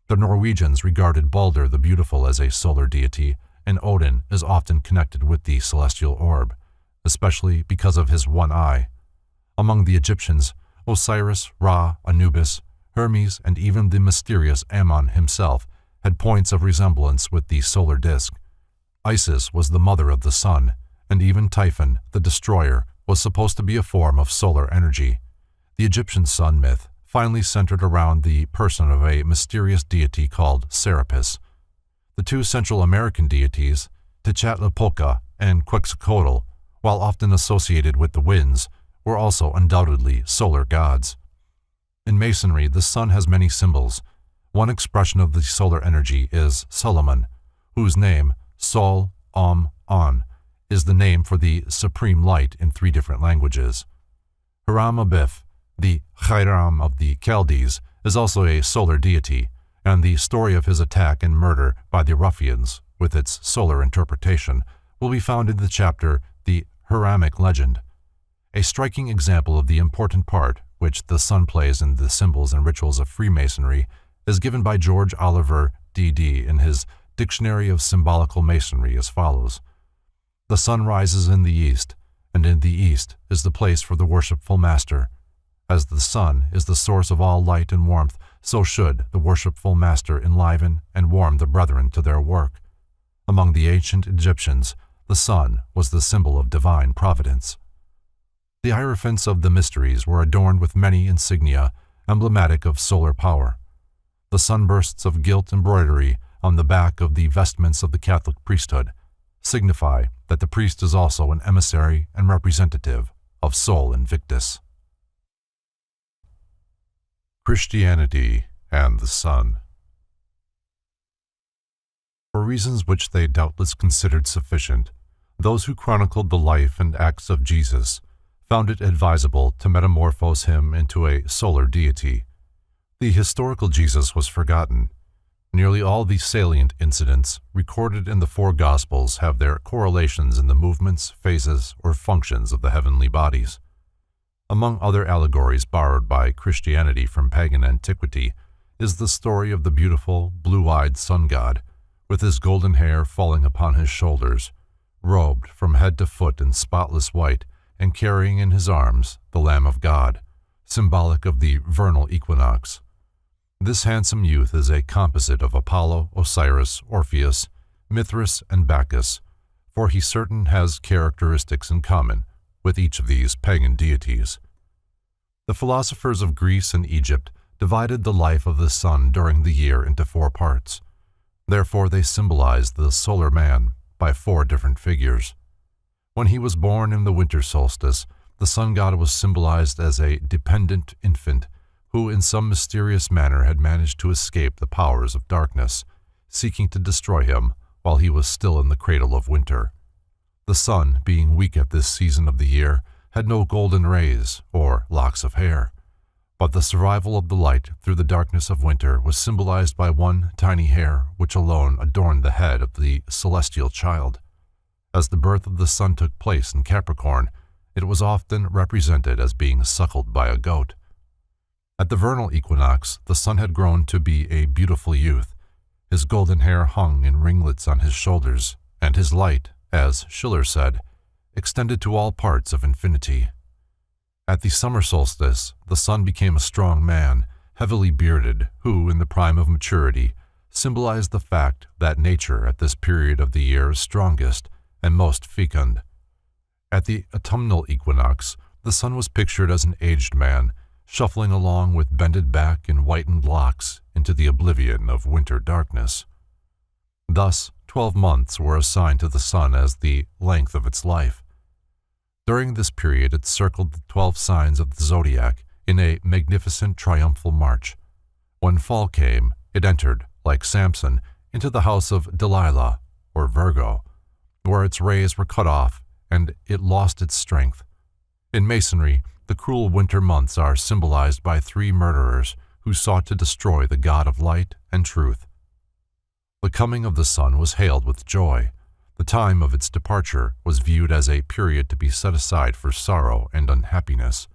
The Norwegians regarded Balder the Beautiful as a solar deity, and Odin is often connected with the celestial orb, especially because of his one eye. Among the Egyptians, Osiris, Ra, Anubis, Hermes, and even the mysterious Ammon himself had points of resemblance with the solar disk. Isis was the mother of the sun, and even Typhon, the destroyer, was supposed to be a form of solar energy. The Egyptian sun myth finally centered around the person of a mysterious deity called Serapis. The two Central American deities, Tezcatlipoca and Quetzalcoatl, while often associated with the winds, were also undoubtedly solar gods. In Masonry, the sun has many symbols. One expression of the solar energy is Solomon, whose name, Sol, On, is the name for the supreme light in 3 different languages. Hiram-Abip, the Hiram of the Chaldees, is also a solar deity, and the story of his attack and murder by the ruffians, with its solar interpretation, will be found in the chapter The Hiramic Legend. A striking example of the important part which the sun plays in the symbols and rituals of Freemasonry is given by George Oliver, D.D., in his Dictionary of Symbolical Masonry as follows. The sun rises in the east, and in the east is the place for the worshipful master. As the sun is the source of all light and warmth, so should the worshipful master enliven and warm the brethren to their work. Among the ancient Egyptians, the sun was the symbol of divine providence. The hierophants of the mysteries were adorned with many insignia emblematic of solar power. The sunbursts of gilt embroidery on the back of the vestments of the Catholic priesthood signify that the priest is also an emissary and representative of Sol Invictus. Christianity and the sun. For reasons which they doubtless considered sufficient, those who chronicled the life and acts of Jesus found it advisable to metamorphose him into a solar deity. The historical Jesus was forgotten. Nearly all the salient incidents recorded in the 4 Gospels have their correlations in the movements, phases, or functions of the heavenly bodies. Among other allegories borrowed by Christianity from pagan antiquity is the story of the beautiful, blue-eyed sun god, with his golden hair falling upon his shoulders, robed from head to foot in spotless white, and carrying in his arms the Lamb of God, symbolic of the vernal equinox. This handsome youth is a composite of Apollo, Osiris, Orpheus, Mithras, and Bacchus, for he certain has characteristics in common with each of these pagan deities. The philosophers of Greece and Egypt divided the life of the sun during the year into 4 parts. Therefore they symbolized the solar man by 4 different figures. When he was born in the winter solstice, the sun god was symbolized as a dependent infant who in some mysterious manner had managed to escape the powers of darkness, seeking to destroy him while he was still in the cradle of winter. The sun, being weak at this season of the year, had no golden rays or locks of hair, but the survival of the light through the darkness of winter was symbolized by one tiny hair which alone adorned the head of the celestial child. As the birth of the sun took place in Capricorn, it was often represented as being suckled by a goat. At the vernal equinox, the sun had grown to be a beautiful youth. His golden hair hung in ringlets on his shoulders, and his light, as Schiller said, extended to all parts of infinity. At the summer solstice, the sun became a strong man, heavily bearded, who, in the prime of maturity, symbolized the fact that nature at this period of the year is strongest and most fecund. At the autumnal equinox, the sun was pictured as an aged man, shuffling along with bended back and whitened locks into the oblivion of winter darkness. Thus, 12 months were assigned to the sun as the length of its life. During this period it circled the 12 signs of the zodiac in a magnificent triumphal march. When fall came, it entered, like Samson, into the house of Delilah, or Virgo, where its rays were cut off and it lost its strength. In Masonry, the cruel winter months are symbolized by 3 murderers who sought to destroy the God of light and truth. The coming of the sun was hailed with joy. The time of its departure was viewed as a period to be set aside for sorrow and unhappiness.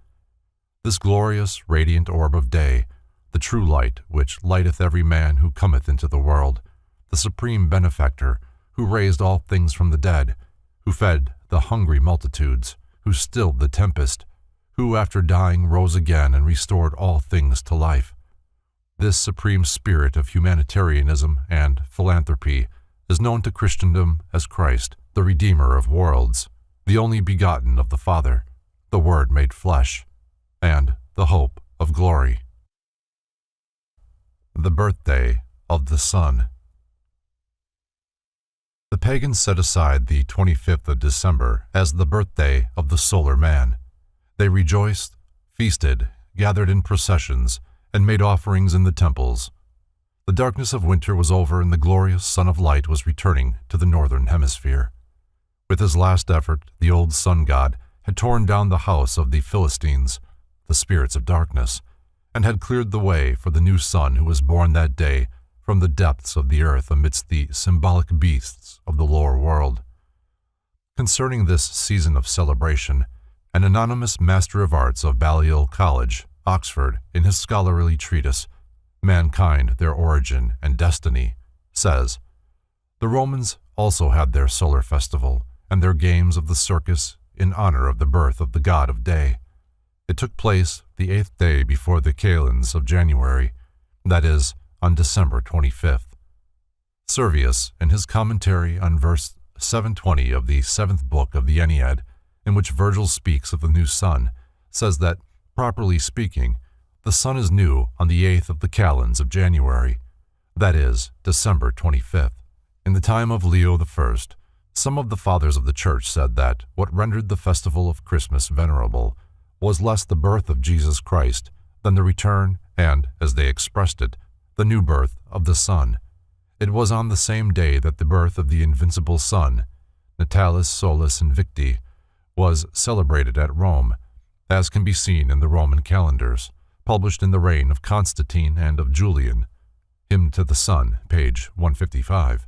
This glorious, radiant orb of day, the true light which lighteth every man who cometh into the world, the supreme benefactor, who raised all things from the dead, who fed the hungry multitudes, who stilled the tempest, who after dying rose again and restored all things to life. This supreme spirit of humanitarianism and philanthropy is known to Christendom as Christ, the Redeemer of worlds, the only begotten of the Father, the Word made flesh, and the hope of glory. The birthday of the Sun. The pagans set aside the 25th of December as the birthday of the solar man. They rejoiced, feasted, gathered in processions, and made offerings in the temples. The darkness of winter was over and the glorious sun of light was returning to the northern hemisphere. With his last effort, the old sun god had torn down the house of the Philistines, the spirits of darkness, and had cleared the way for the new sun who was born that day from the depths of the earth amidst the symbolic beasts of the lower world. Concerning this season of celebration, an anonymous master of arts of Balliol College, Oxford, in his scholarly treatise, Mankind, Their Origin and Destiny, says, "The Romans also had their solar festival and their games of the circus in honor of the birth of the god of day. It took place the 8th day before the Kalends of January, that is, on December 25th. Servius, in his commentary on verse 720 of the 7th book of the Ennead, in which Virgil speaks of the new sun, says that, properly speaking, the sun is new on the 8th of the Kalends of January, that is, December 25th. In the time of Leo I, some of the fathers of the Church said that what rendered the festival of Christmas venerable was less the birth of Jesus Christ than the return and, as they expressed it, the new birth of the sun. It was on the same day that the birth of the invincible sun, Natalis Solis Invicti, was celebrated at Rome, as can be seen in the Roman calendars, published in the reign of Constantine and of Julian. Hymn to the Sun, page 155.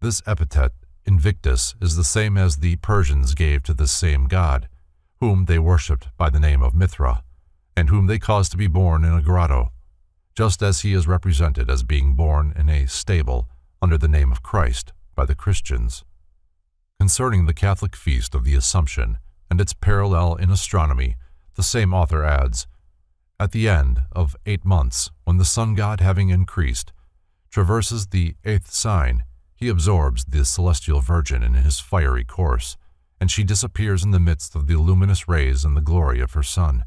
This epithet, Invictus, is the same as the Persians gave to this same god, whom they worshipped by the name of Mithra, and whom they caused to be born in a grotto, just as he is represented as being born in a stable under the name of Christ by the Christians. Concerning the Catholic feast of the Assumption and its parallel in astronomy, the same author adds, "At the end of 8 months, when the sun god having increased, traverses the 8th sign, he absorbs the celestial Virgin in his fiery course, and she disappears in the midst of the luminous rays and the glory of her Son.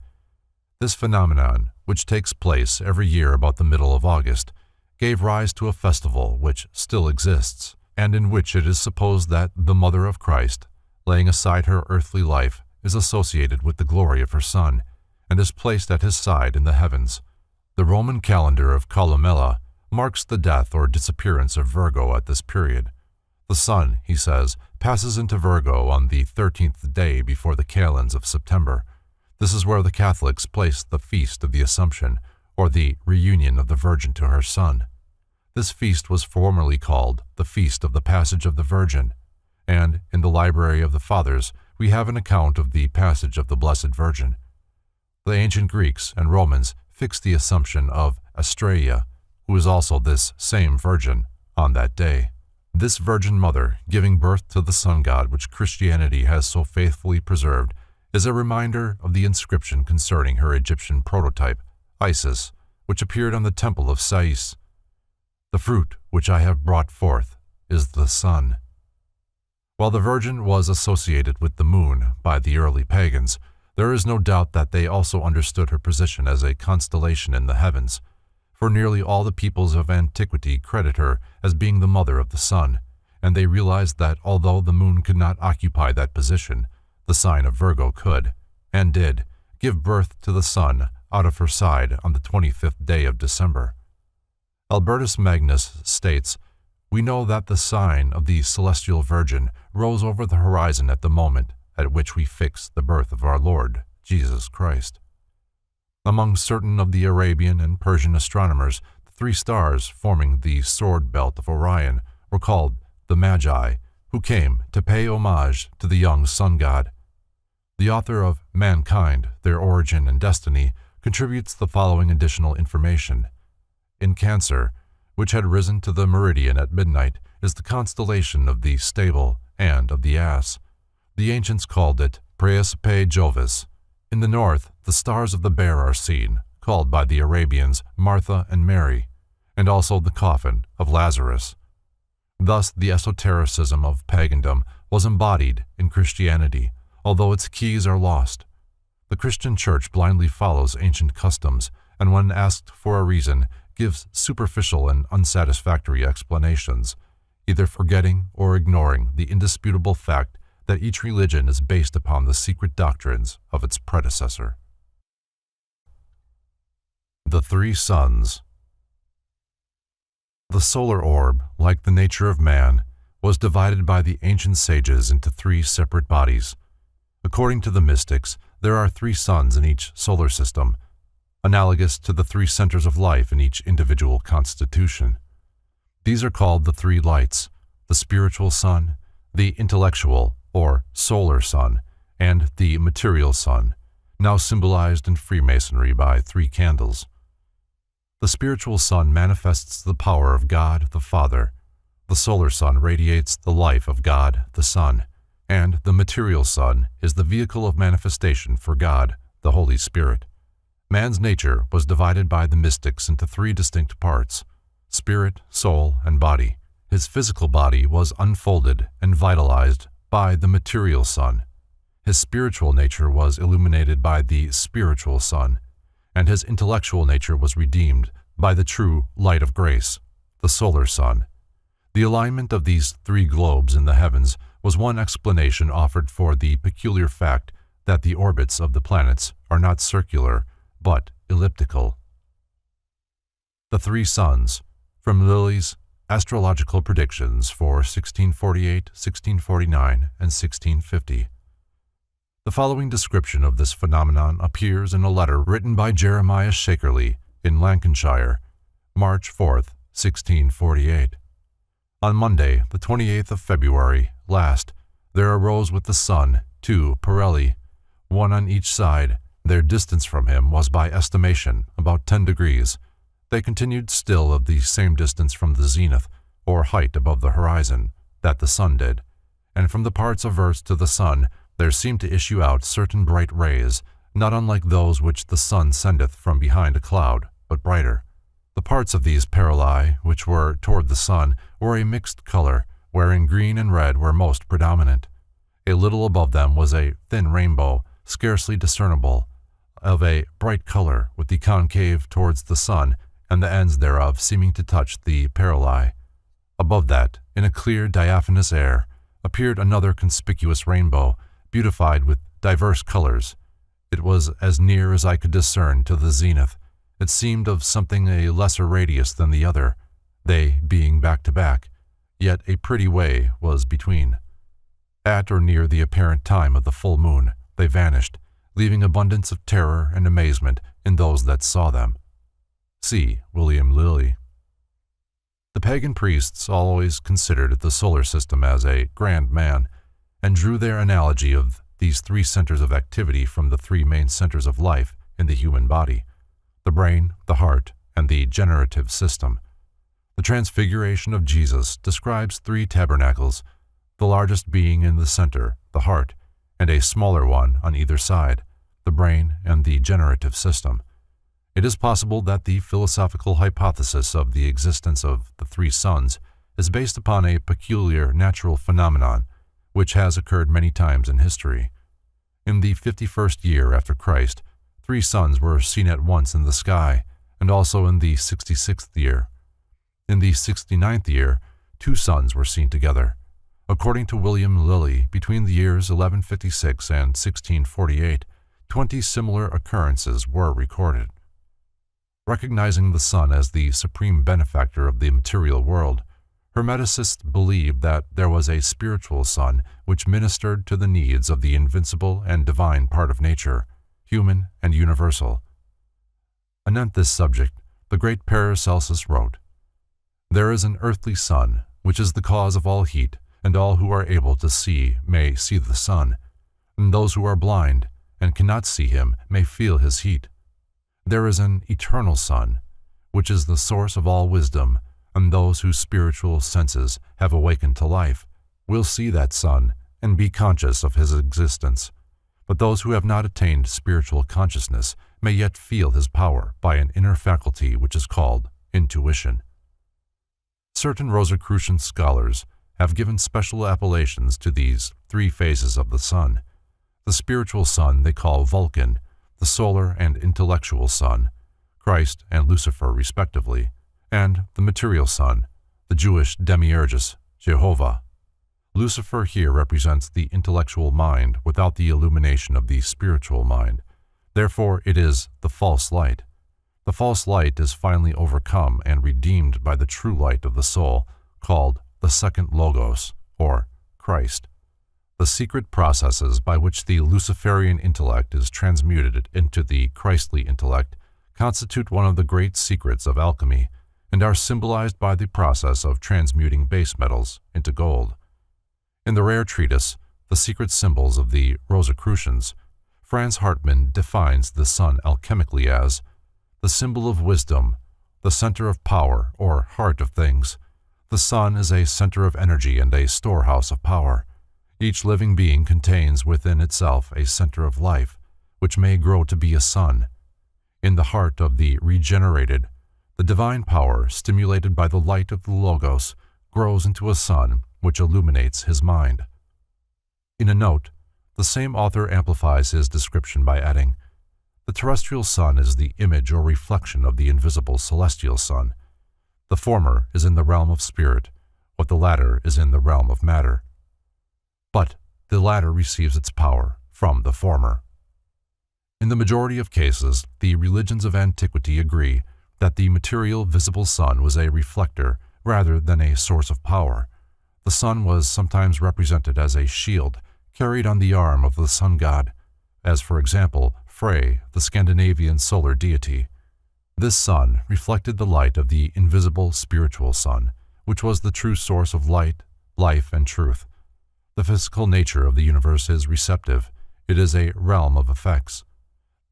This phenomenon, which takes place every year about the middle of August, gave rise to a festival which still exists, and in which it is supposed that the Mother of Christ, laying aside her earthly life, is associated with the glory of her Son, and is placed at his side in the heavens. The Roman calendar of Columella marks the death or disappearance of Virgo at this period. The sun, he says, passes into Virgo on the 13th day before the Kalends of September. This is where the Catholics place the Feast of the Assumption, or the reunion of the Virgin to her Son. This feast was formerly called the Feast of the Passage of the Virgin, and in the Library of the Fathers we have an account of the passage of the Blessed Virgin. The ancient Greeks and Romans fixed the Assumption of Astraea, who is also this same Virgin, on that day. This Virgin Mother, giving birth to the sun god which Christianity has so faithfully preserved, is a reminder of the inscription concerning her Egyptian prototype, Isis, which appeared on the temple of Sais. "The fruit which I have brought forth is the sun." While the Virgin was associated with the moon by the early pagans, there is no doubt that they also understood her position as a constellation in the heavens, for nearly all the peoples of antiquity credit her as being the mother of the sun, and they realized that although the moon could not occupy that position, the sign of Virgo could, and did, give birth to the sun out of her side on the 25th day of December. Albertus Magnus states, "We know that the sign of the celestial Virgin rose over the horizon at the moment at which we fix the birth of our Lord Jesus Christ." Among certain of the Arabian and Persian astronomers, the 3 stars forming the sword belt of Orion were called the Magi, who came to pay homage to the young sun god. The author of Mankind, Their Origin and Destiny contributes the following additional information. In Cancer, which had risen to the meridian at midnight, is the constellation of the stable and of the ass. The ancients called it Praesepe Jovis. In the north, the stars of the bear are seen, called by the Arabians Martha and Mary, and also the coffin of Lazarus. Thus, the esotericism of pagandom was embodied in Christianity, although its keys are lost. The Christian Church blindly follows ancient customs, and when asked for a reason, gives superficial and unsatisfactory explanations, either forgetting or ignoring the indisputable fact that each religion is based upon the secret doctrines of its predecessor. The Three Suns. The solar orb, like the nature of man, was divided by the ancient sages into three separate bodies. According to the mystics, there are three suns in each solar system, analogous to the three centers of life in each individual constitution. These are called the three lights: the spiritual sun, the intellectual or solar sun, and the material sun, now symbolized in Freemasonry by three candles. The spiritual sun manifests the power of God the Father, the solar sun radiates the life of God the Son, and the material sun is the vehicle of manifestation for God, the Holy Spirit. Man's nature was divided by the mystics into three distinct parts: spirit, soul, and body. His physical body was unfolded and vitalized by the material sun. His spiritual nature was illuminated by the spiritual sun, and his intellectual nature was redeemed by the true light of grace, the solar sun. The alignment of these three globes in the heavens was one explanation offered for the peculiar fact that the orbits of the planets are not circular, but elliptical. The Three Suns, from Lilly's Astrological Predictions for 1648, 1649, and 1650. The following description of this phenomenon appears in a letter written by Jeremiah Shakerley in Lancashire, March 4th, 1648. On Monday, the 28th of February last, there arose with the sun two parelli, one on each side. Their distance from him was by estimation about 10 degrees. They continued still of the same distance from the zenith, or height above the horizon, that the sun did, and from the parts averse to the sun there seemed to issue out certain bright rays, not unlike those which the sun sendeth from behind a cloud, but brighter. The parts of these paralli, which were toward the sun, were a mixed color, wherein green and red were most predominant. A little above them was a thin rainbow, scarcely discernible, of a bright color, with the concave towards the sun, and the ends thereof seeming to touch the paralli. Above that, in a clear diaphanous air, appeared another conspicuous rainbow, beautified with diverse colors. It was as near as I could discern to the zenith. It seemed of something a lesser radius than the other, they being back to back, yet a pretty way was between. At or near the apparent time of the full moon, they vanished, leaving abundance of terror and amazement in those that saw them. See William Lilly. The pagan priests always considered the solar system as a grand man, and drew their analogy of these three centers of activity from the three main centers of life in the human body: the brain, the heart, and the generative system. The Transfiguration of Jesus describes three tabernacles, the largest being in the center, the heart, and a smaller one on either side, the brain and the generative system. It is possible that the philosophical hypothesis of the existence of the three suns is based upon a peculiar natural phenomenon which has occurred many times in history. In the 51st year after Christ, three suns were seen at once in the sky, and also in the 66th year. In the 69th year, two suns were seen together. According to William Lilly, between the years 1156 and 1648, 20 similar occurrences were recorded. Recognizing the sun as the supreme benefactor of the material world, Hermeticists believed that there was a spiritual sun which ministered to the needs of the invincible and divine part of nature, human and universal. Anent this subject, the great Paracelsus wrote, "There is an earthly sun, which is the cause of all heat, and all who are able to see may see the sun, and those who are blind and cannot see him may feel his heat. There is an eternal sun, which is the source of all wisdom, and those whose spiritual senses have awakened to life will see that sun and be conscious of his existence. But those who have not attained spiritual consciousness may yet feel his power by an inner faculty which is called intuition. Certain Rosicrucian scholars have given special appellations to these three phases of the sun. The spiritual sun they call Vulcan, the solar and intellectual sun, Christ and Lucifer respectively, and the material sun, the Jewish demiurgus, Jehovah. Lucifer here represents the intellectual mind without the illumination of the spiritual mind. Therefore it is the false light. The false light is finally overcome and redeemed by the true light of the soul, called the second Logos, or Christ. The secret processes by which the Luciferian intellect is transmuted into the Christly intellect constitute one of the great secrets of alchemy, and are symbolized by the process of transmuting base metals into gold. In the rare treatise, The Secret Symbols of the Rosicrucians, Franz Hartmann defines the sun alchemically as the symbol of wisdom, the center of power or heart of things. The sun is a center of energy and a storehouse of power. Each living being contains within itself a center of life, which may grow to be a sun. In the heart of the regenerated, the divine power, stimulated by the light of the Logos, grows into a sun which illuminates his mind. In a note, the same author amplifies his description by adding, "The terrestrial sun is the image or reflection of the invisible celestial sun. The former is in the realm of spirit, what the latter is in the realm of matter. But the latter receives its power from the former." In the majority of cases, the religions of antiquity agree that the material visible sun was a reflector rather than a source of power. The sun was sometimes represented as a shield carried on the arm of the sun god, as for example, Frey, the Scandinavian solar deity. This sun reflected the light of the invisible spiritual sun, which was the true source of light, life, and truth. The physical nature of the universe is receptive. It is a realm of effects.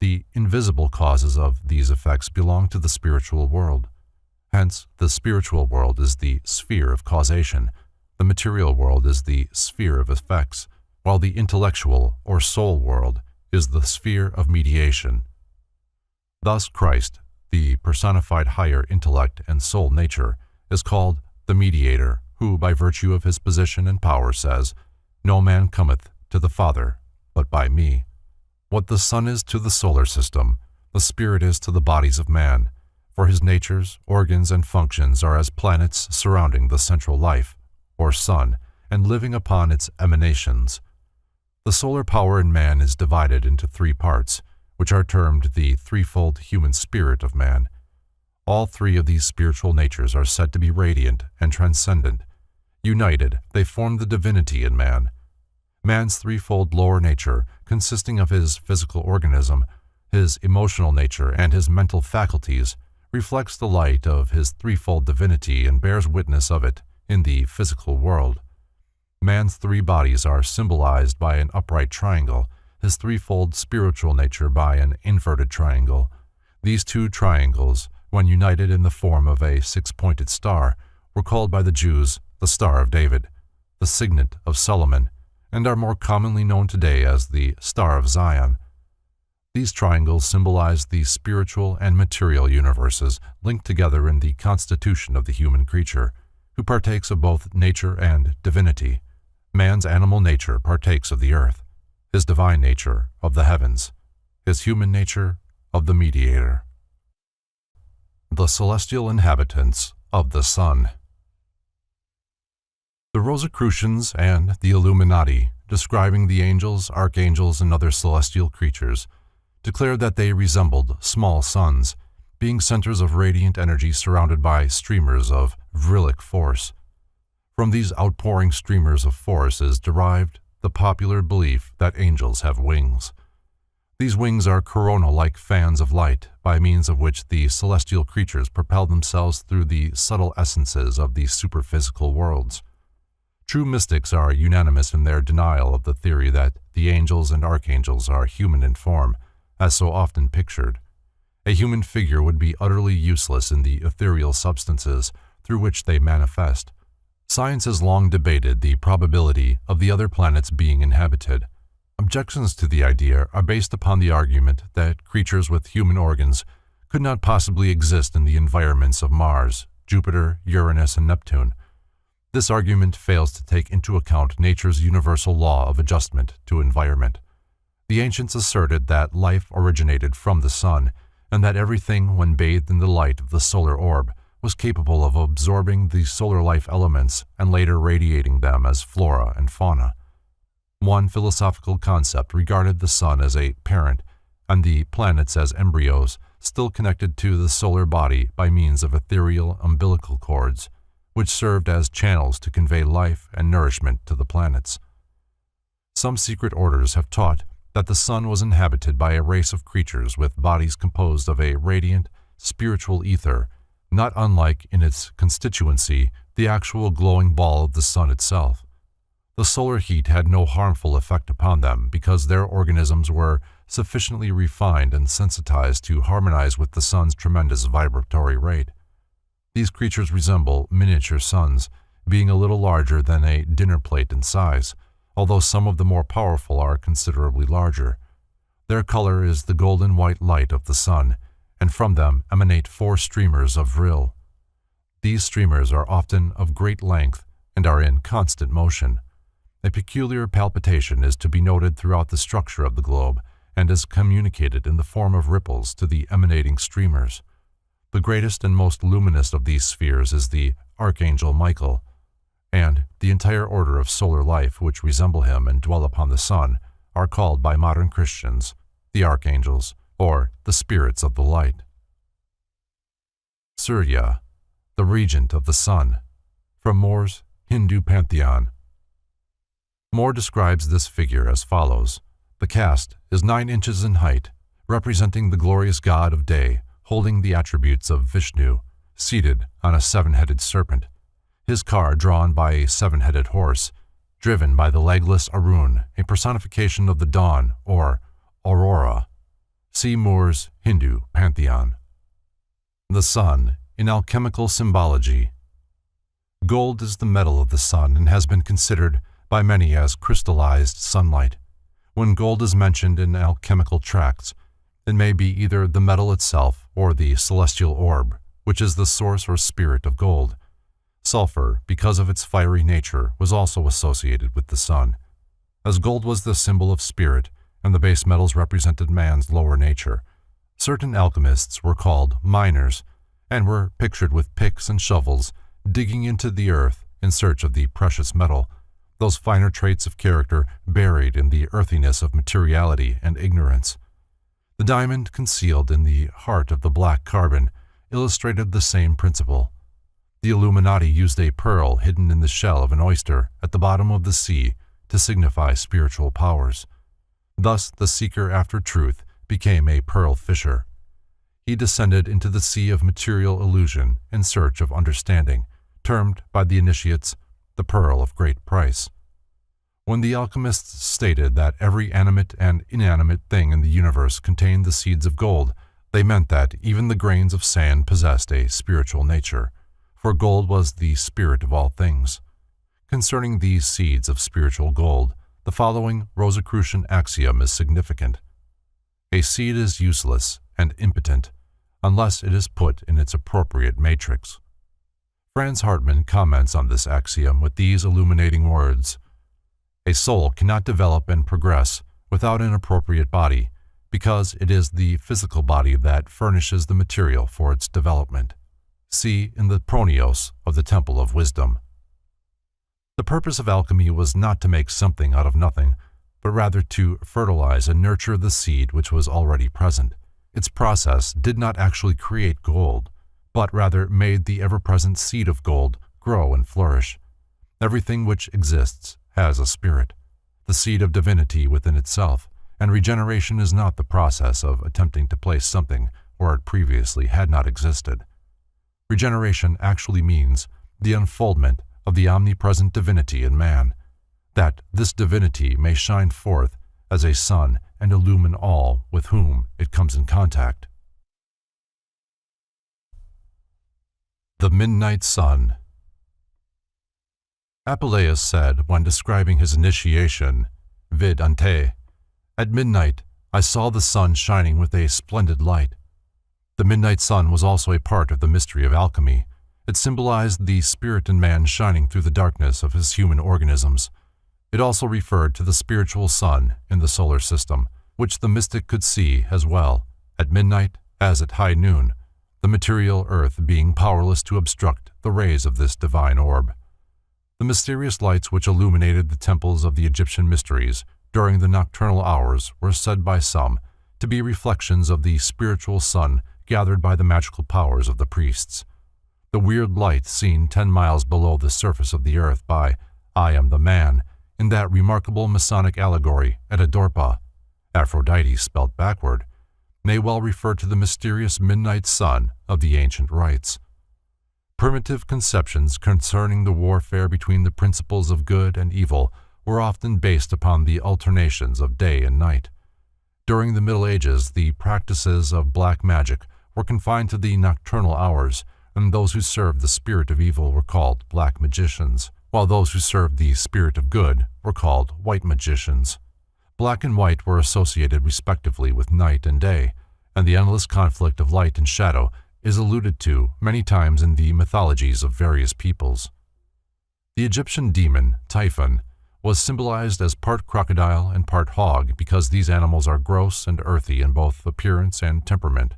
The invisible causes of these effects belong to the spiritual world. Hence, the spiritual world is the sphere of causation. The material world is the sphere of effects, while the intellectual or soul world is the sphere of mediation. Thus Christ, the personified higher intellect and soul nature, is called the mediator, who by virtue of his position and power says, "No man cometh to the Father but by me." What the sun is to the solar system, the spirit is to the bodies of man, for his natures, organs, and functions are as planets surrounding the central life, or sun, and living upon its emanations. The solar power in man is divided into three parts, which are termed the threefold human spirit of man. All three of these spiritual natures are said to be radiant and transcendent. United, they form the divinity in man. Man's threefold lower nature, consisting of his physical organism, his emotional nature, and his mental faculties, reflects the light of his threefold divinity and bears witness of it in the physical world. Man's three bodies are symbolized by an upright triangle, his threefold spiritual nature by an inverted triangle. These two triangles, when united in the form of a six-pointed star, were called by the Jews the Star of David, the Signet of Solomon, and are more commonly known today as the Star of Zion. These triangles symbolize the spiritual and material universes linked together in the constitution of the human creature, who partakes of both nature and divinity. Man's animal nature partakes of the earth, his divine nature of the heavens, his human nature of the mediator. The celestial inhabitants of the sun. The Rosicrucians and the Illuminati, describing the angels, archangels, and other celestial creatures, declared that they resembled small suns, being centers of radiant energy surrounded by streamers of Vrilic force. From these outpouring streamers of force is derived the popular belief that angels have wings. These wings are corona-like fans of light, by means of which the celestial creatures propel themselves through the subtle essences of the superphysical worlds. True mystics are unanimous in their denial of the theory that the angels and archangels are human in form, as so often pictured. A human figure would be utterly useless in the ethereal substances through which they manifest. Science has long debated the probability of the other planets being inhabited. Objections to the idea are based upon the argument that creatures with human organs could not possibly exist in the environments of Mars, Jupiter, Uranus, and Neptune. This argument fails to take into account nature's universal law of adjustment to environment. The ancients asserted that life originated from the sun, and that everything, when bathed in the light of the solar orb, was capable of absorbing the solar life elements and later radiating them as flora and fauna. One philosophical concept regarded the sun as a parent and the planets as embryos still connected to the solar body by means of ethereal umbilical cords, which served as channels to convey life and nourishment to the planets. Some secret orders have taught that the sun was inhabited by a race of creatures with bodies composed of a radiant, spiritual ether, not unlike in its constituency the actual glowing ball of the sun itself. The solar heat had no harmful effect upon them because their organisms were sufficiently refined and sensitized to harmonize with the sun's tremendous vibratory rate. These creatures resemble miniature suns, being a little larger than a dinner plate in size, although some of the more powerful are considerably larger. Their color is the golden white light of the sun, and from them emanate 4 streamers of vril. These streamers are often of great length and are in constant motion. A peculiar palpitation is to be noted throughout the structure of the globe and is communicated in the form of ripples to the emanating streamers. The greatest and most luminous of these spheres is the Archangel Michael, and the entire order of solar life which resemble him and dwell upon the sun are called by modern Christians the archangels, or the spirits of the light. Surya, the regent of the sun, from More's Hindu pantheon. More describes this figure as follows. The cast is 9 inches in height, representing the glorious god of day, holding the attributes of Vishnu, seated on a 7-headed serpent, his car drawn by a 7-headed horse, driven by the legless Arun, a personification of the dawn, or aurora. See Moore's Hindu pantheon. The sun in alchemical symbology. Gold is the metal of the sun and has been considered by many as crystallized sunlight. When gold is mentioned in alchemical tracts, it may be either the metal itself or the celestial orb, which is the source or spirit of gold. Sulfur, because of its fiery nature, was also associated with the sun. As gold was the symbol of spirit and the base metals represented man's lower nature, certain alchemists were called miners and were pictured with picks and shovels digging into the earth in search of the precious metal, those finer traits of character buried in the earthiness of materiality and ignorance. The diamond concealed in the heart of the black carbon illustrated the same principle. The Illuminati used a pearl hidden in the shell of an oyster at the bottom of the sea to signify spiritual powers. Thus, the seeker after truth became a pearl fisher. He descended into the sea of material illusion in search of understanding, termed by the initiates the pearl of great price. When the alchemists stated that every animate and inanimate thing in the universe contained the seeds of gold, they meant that even the grains of sand possessed a spiritual nature, for gold was the spirit of all things. Concerning these seeds of spiritual gold, the following Rosicrucian axiom is significant. A seed is useless and impotent unless it is put in its appropriate matrix. Franz Hartmann comments on this axiom with these illuminating words: a soul cannot develop and progress without an appropriate body, because it is the physical body that furnishes the material for its development. See in the Pronios of the Temple of Wisdom. The purpose of alchemy was not to make something out of nothing, but rather to fertilize and nurture the seed which was already present. Its process did not actually create gold, but rather made the ever-present seed of gold grow and flourish. Everything which exists has a spirit, the seed of divinity within itself, and regeneration is not the process of attempting to place something where it previously had not existed. Regeneration actually means the unfoldment of the omnipresent divinity in man, that this divinity may shine forth as a sun and illumine all with whom it comes in contact. The Midnight Sun. Apuleius said when describing his initiation, vid ante, "At midnight I saw the sun shining with a splendid light." The midnight sun was also a part of the mystery of alchemy. It symbolized the spirit in man shining through the darkness of his human organisms. It also referred to the spiritual sun in the solar system, which the mystic could see as well, at midnight as at high noon, the material earth being powerless to obstruct the rays of this divine orb. The mysterious lights which illuminated the temples of the Egyptian mysteries during the nocturnal hours were said by some to be reflections of the spiritual sun gathered by the magical powers of the priests. The weird light seen 10 miles below the surface of the earth by I Am the Man in that remarkable Masonic allegory at Adorpa, Aphrodite spelled backward, may well refer to the mysterious midnight sun of the ancient rites. Primitive conceptions concerning the warfare between the principles of good and evil were often based upon the alternations of day and night. During the Middle Ages, the practices of black magic were confined to the nocturnal hours, and those who served the spirit of evil were called black magicians, while those who served the spirit of good were called white magicians. Black and white were associated respectively with night and day, and the endless conflict of light and shadow is alluded to many times in the mythologies of various peoples. The Egyptian demon, Typhon, was symbolized as part crocodile and part hog because these animals are gross and earthy in both appearance and temperament.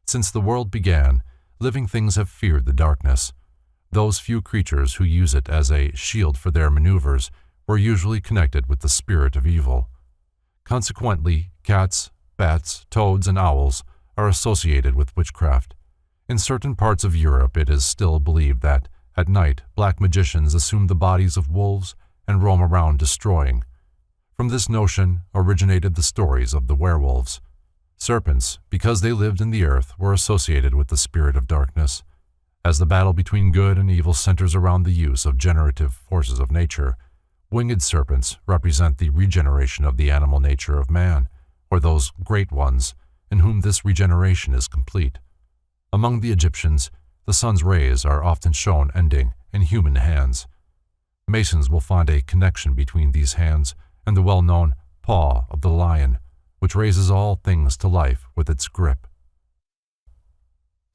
Since the world began, living things have feared the darkness. Those few creatures who use it as a shield for their maneuvers were usually connected with the spirit of evil. Consequently, cats, bats, toads, and owls are associated with witchcraft. In certain parts of Europe, it is still believed that, at night, black magicians assume the bodies of wolves and roam around destroying. From this notion originated the stories of the werewolves. Serpents, because they lived in the earth, were associated with the spirit of darkness. As the battle between good and evil centers around the use of generative forces of nature, winged serpents represent the regeneration of the animal nature of man, or those great ones in whom this regeneration is complete. Among the Egyptians, the sun's rays are often shown ending in human hands. Masons will find a connection between these hands and the well-known paw of the lion, which raises all things to life with its grip.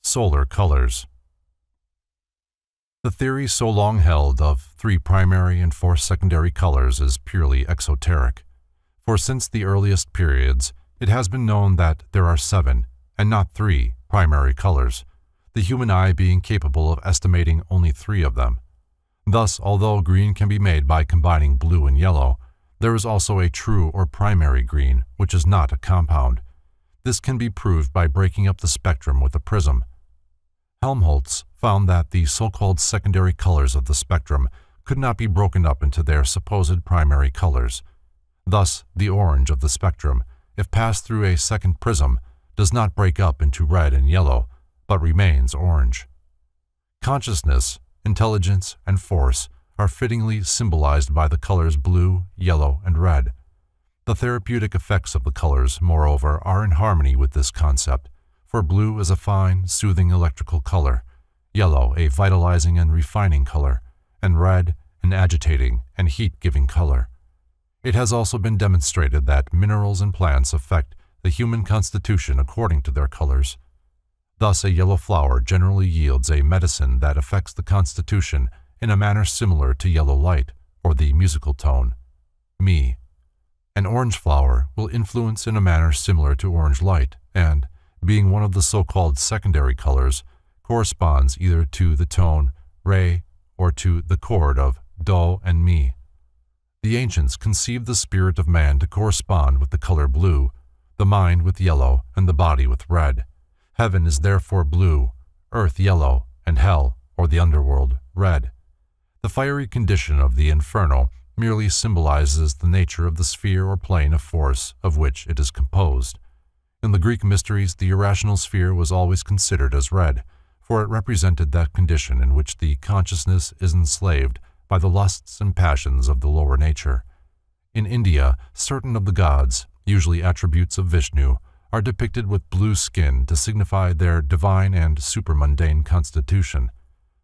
Solar colors. The theory so long held of 3 primary and 4 secondary colors is purely exoteric, for since the earliest periods, it has been known that there are 7, and not 3, primary colors, the human eye being capable of estimating only 3 of them. Thus, although green can be made by combining blue and yellow, there is also a true or primary green, which is not a compound. This can be proved by breaking up the spectrum with a prism. Helmholtz found that the so-called secondary colors of the spectrum could not be broken up into their supposed primary colors. Thus, the orange of the spectrum, if passed through a second prism, does not break up into red and yellow, but remains orange. Consciousness, intelligence, and force are fittingly symbolized by the colors blue, yellow, and red. The therapeutic effects of the colors, moreover, are in harmony with this concept, for blue is a fine, soothing electrical color, yellow a vitalizing and refining color, and red an agitating and heat-giving color. It has also been demonstrated that minerals and plants affect the human constitution according to their colors. Thus, a yellow flower generally yields a medicine that affects the constitution in a manner similar to yellow light, or the musical tone, mi. An orange flower will influence in a manner similar to orange light, and, being one of the so-called secondary colors, corresponds either to the tone re or to the chord of do and mi. The ancients conceived the spirit of man to correspond with the color blue, the mind with yellow, and the body with red. Heaven is therefore blue, earth yellow, and hell, or the underworld, red. The fiery condition of the inferno merely symbolizes the nature of the sphere or plane of force of which it is composed. In the Greek mysteries, the irrational sphere was always considered as red, for it represented that condition in which the consciousness is enslaved by the lusts and passions of the lower nature. In India, certain of the gods, usually attributes of Vishnu, are depicted with blue skin to signify their divine and supermundane constitution.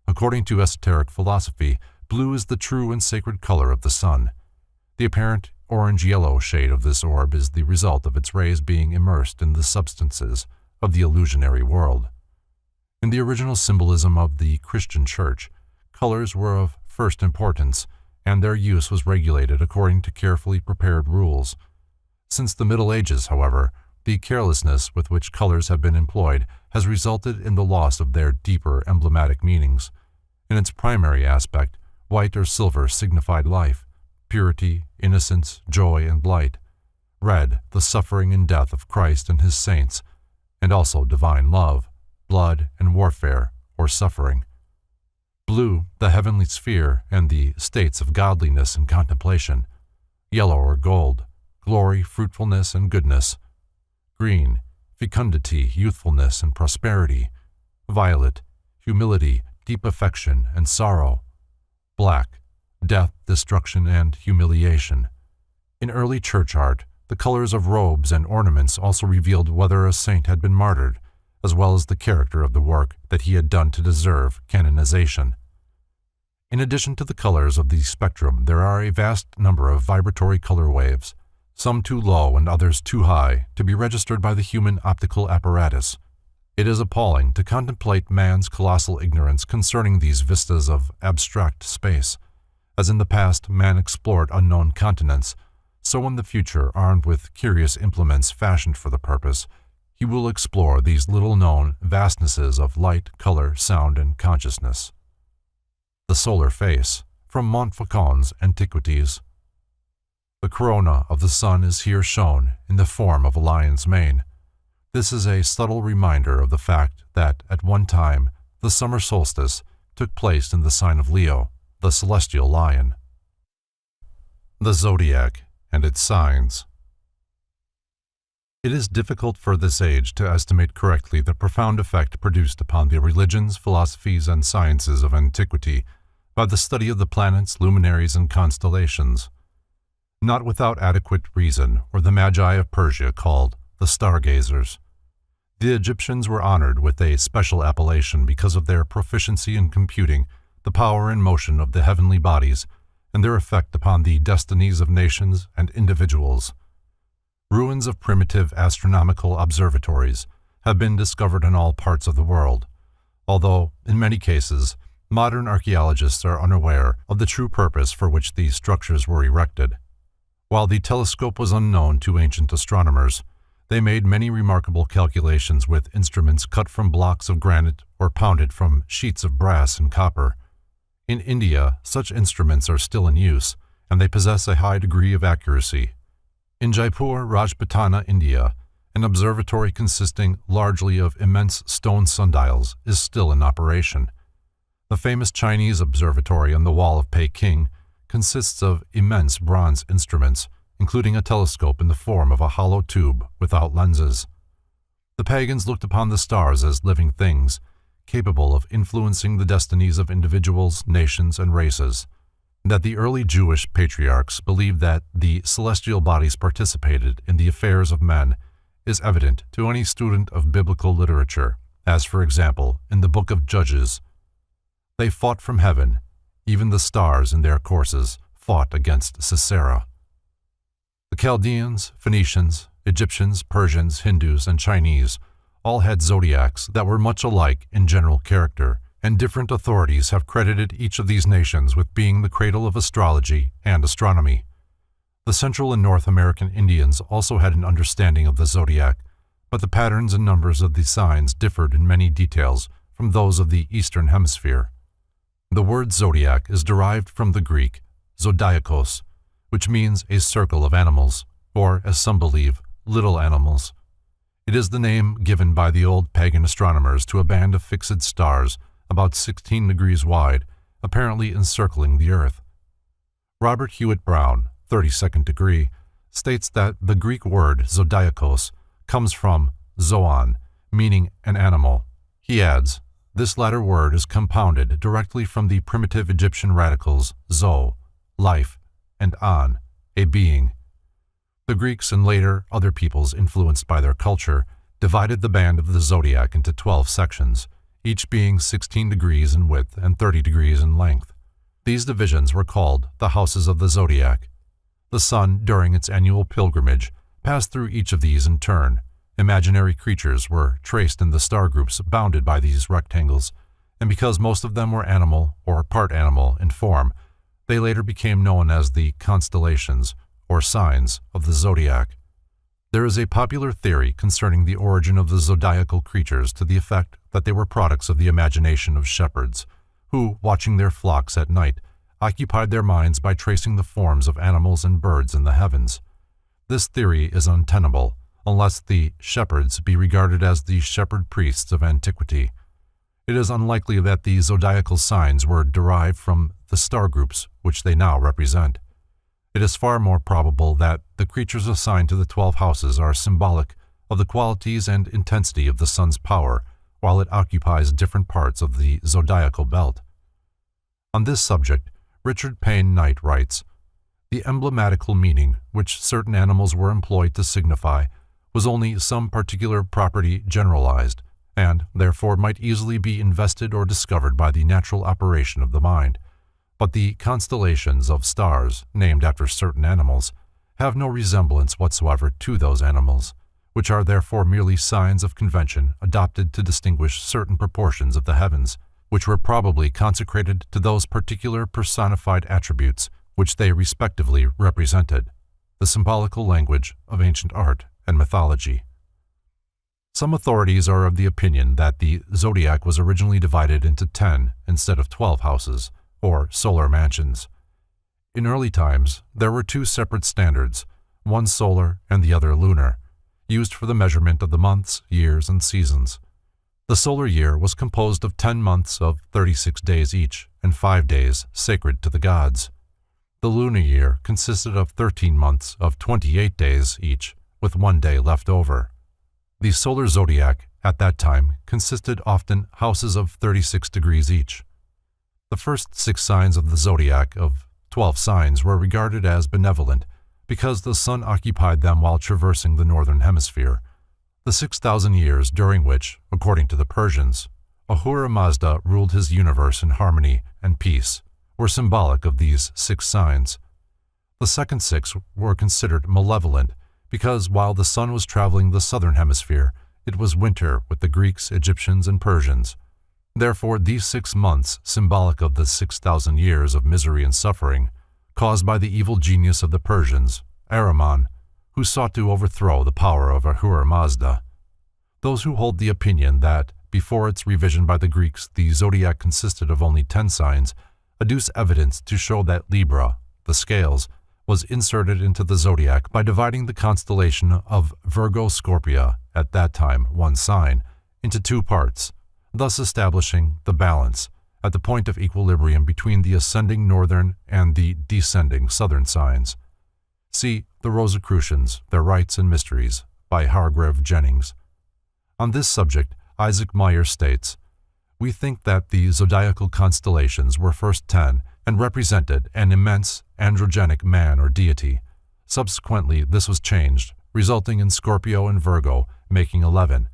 According to esoteric philosophy, blue is the true and sacred color of the sun. The apparent orange-yellow shade of this orb is the result of its rays being immersed in the substances of the illusionary world. In the original symbolism of the Christian Church, colors were of first importance, and their use was regulated according to carefully prepared rules. Since the Middle Ages, however, the carelessness with which colors have been employed has resulted in the loss of their deeper emblematic meanings. In its primary aspect, white or silver signified life, purity, innocence, joy, and light. Red, the suffering and death of Christ and his saints, and also divine love, blood, and warfare, or suffering. Blue, the heavenly sphere and the states of godliness and contemplation. Yellow or gold, glory, fruitfulness, and goodness. Green, fecundity, youthfulness, and prosperity. Violet, humility, deep affection, and sorrow. Black, death, destruction, and humiliation. In early church art, the colors of robes and ornaments also revealed whether a saint had been martyred, as well as the character of the work that he had done to deserve canonization. In addition to the colors of the spectrum, there are a vast number of vibratory color waves, some too low and others too high to be registered by the human optical apparatus. It is appalling to contemplate man's colossal ignorance concerning these vistas of abstract space. As in the past man explored unknown continents, so in the future, armed with curious implements fashioned for the purpose, he will explore these little-known vastnesses of light, color, sound, and consciousness. The solar face, from Montfaucon's Antiquities. The corona of the sun is here shown in the form of a lion's mane. This is a subtle reminder of the fact that, at one time, the summer solstice took place in the sign of Leo, the celestial lion. The zodiac and its signs. It is difficult for this age to estimate correctly the profound effect produced upon the religions, philosophies, and sciences of antiquity by the study of the planets, luminaries, and constellations. Not without adequate reason were the Magi of Persia called the stargazers. The Egyptians were honored with a special appellation because of their proficiency in computing the power and motion of the heavenly bodies and their effect upon the destinies of nations and individuals. Ruins of primitive astronomical observatories have been discovered in all parts of the world, although, in many cases, modern archaeologists are unaware of the true purpose for which these structures were erected. While the telescope was unknown to ancient astronomers, they made many remarkable calculations with instruments cut from blocks of granite or pounded from sheets of brass and copper. In India, such instruments are still in use, and they possess a high degree of accuracy. In Jaipur, Rajputana, India, an observatory consisting largely of immense stone sundials is still in operation. The famous Chinese observatory on the wall of Peking consists of immense bronze instruments, including a telescope in the form of a hollow tube without lenses. The pagans looked upon the stars as living things, capable of influencing the destinies of individuals, nations, and races. That the early Jewish patriarchs believed that the celestial bodies participated in the affairs of men is evident to any student of biblical literature, as, for example, in the book of Judges. They fought from heaven. Even the stars in their courses fought against Sisera. The Chaldeans, Phoenicians, Egyptians, Persians, Hindus, and Chinese all had zodiacs that were much alike in general character, and different authorities have credited each of these nations with being the cradle of astrology and astronomy. The Central and North American Indians also had an understanding of the zodiac, but the patterns and numbers of the signs differed in many details from those of the Eastern Hemisphere. The word zodiac is derived from the Greek zodiakos, which means a circle of animals, or, as some believe, little animals. It is the name given by the old pagan astronomers to a band of fixed stars about 16 degrees wide, apparently encircling the Earth. Robert Hewitt Brown, 32nd degree, states that the Greek word zodiakos comes from zoon, meaning an animal. He adds, This latter word is compounded directly from the primitive Egyptian radicals zo, life, and an, a being. The Greeks and later other peoples influenced by their culture divided the band of the zodiac into 12 sections, each being 16 degrees in width and 30 degrees in length. These divisions were called the houses of the zodiac. The sun, during its annual pilgrimage, passed through each of these in turn. Imaginary creatures were traced in the star groups bounded by these rectangles, and because most of them were animal or part animal in form, they later became known as the constellations, or signs, of the zodiac. There is a popular theory concerning the origin of the zodiacal creatures to the effect that they were products of the imagination of shepherds, who, watching their flocks at night, occupied their minds by tracing the forms of animals and birds in the heavens. This theory is untenable, unless the shepherds be regarded as the shepherd priests of antiquity. It is unlikely that the zodiacal signs were derived from the star groups which they now represent. It is far more probable that the creatures assigned to the 12 houses are symbolic of the qualities and intensity of the sun's power, while it occupies different parts of the zodiacal belt. On this subject, Richard Payne Knight writes, "The emblematical meaning which certain animals were employed to signify was only some particular property generalized, and therefore might easily be invested or discovered by the natural operation of the mind. But the constellations of stars, named after certain animals, have no resemblance whatsoever to those animals, which are therefore merely signs of convention adopted to distinguish certain proportions of the heavens, which were probably consecrated to those particular personified attributes which they respectively represented, the symbolical language of ancient art and mythology." Some authorities are of the opinion that the zodiac was originally divided into 10 instead of 12 houses, or solar mansions. In early times, there were two separate standards, one solar and the other lunar, used for the measurement of the months, years, and seasons. The solar year was composed of 10 months of 36 days each, and 5 days sacred to the gods. The lunar year consisted of 13 months of 28 days each, with 1 day left over. The solar zodiac, at that time, consisted often houses of 36 degrees each. The first 6 signs of the zodiac of 12 signs were regarded as benevolent because the sun occupied them while traversing the northern hemisphere. The 6,000 years during which, according to the Persians, Ahura Mazda ruled his universe in harmony and peace were symbolic of these 6 signs. The second 6 were considered malevolent because while the sun was traveling the southern hemisphere, it was winter with the Greeks, Egyptians, and Persians. Therefore, these 6 months, symbolic of the 6,000 years of misery and suffering, caused by the evil genius of the Persians, Ahriman, who sought to overthrow the power of Ahura Mazda. Those who hold the opinion that, before its revision by the Greeks, the zodiac consisted of only 10 signs, adduce evidence to show that Libra, the scales, was inserted into the zodiac by dividing the constellation of Virgo Scorpia, at that time 1 sign, into 2 parts, thus establishing the balance at the point of equilibrium between the ascending northern and the descending southern signs. See The Rosicrucians, Their Rites and Mysteries by Hargrave Jennings. On this subject, Isaac Meyer states, "We think that the zodiacal constellations were first 10 and represented an immense androgenic man or deity. Subsequently, this was changed, resulting in Scorpio and Virgo making 11.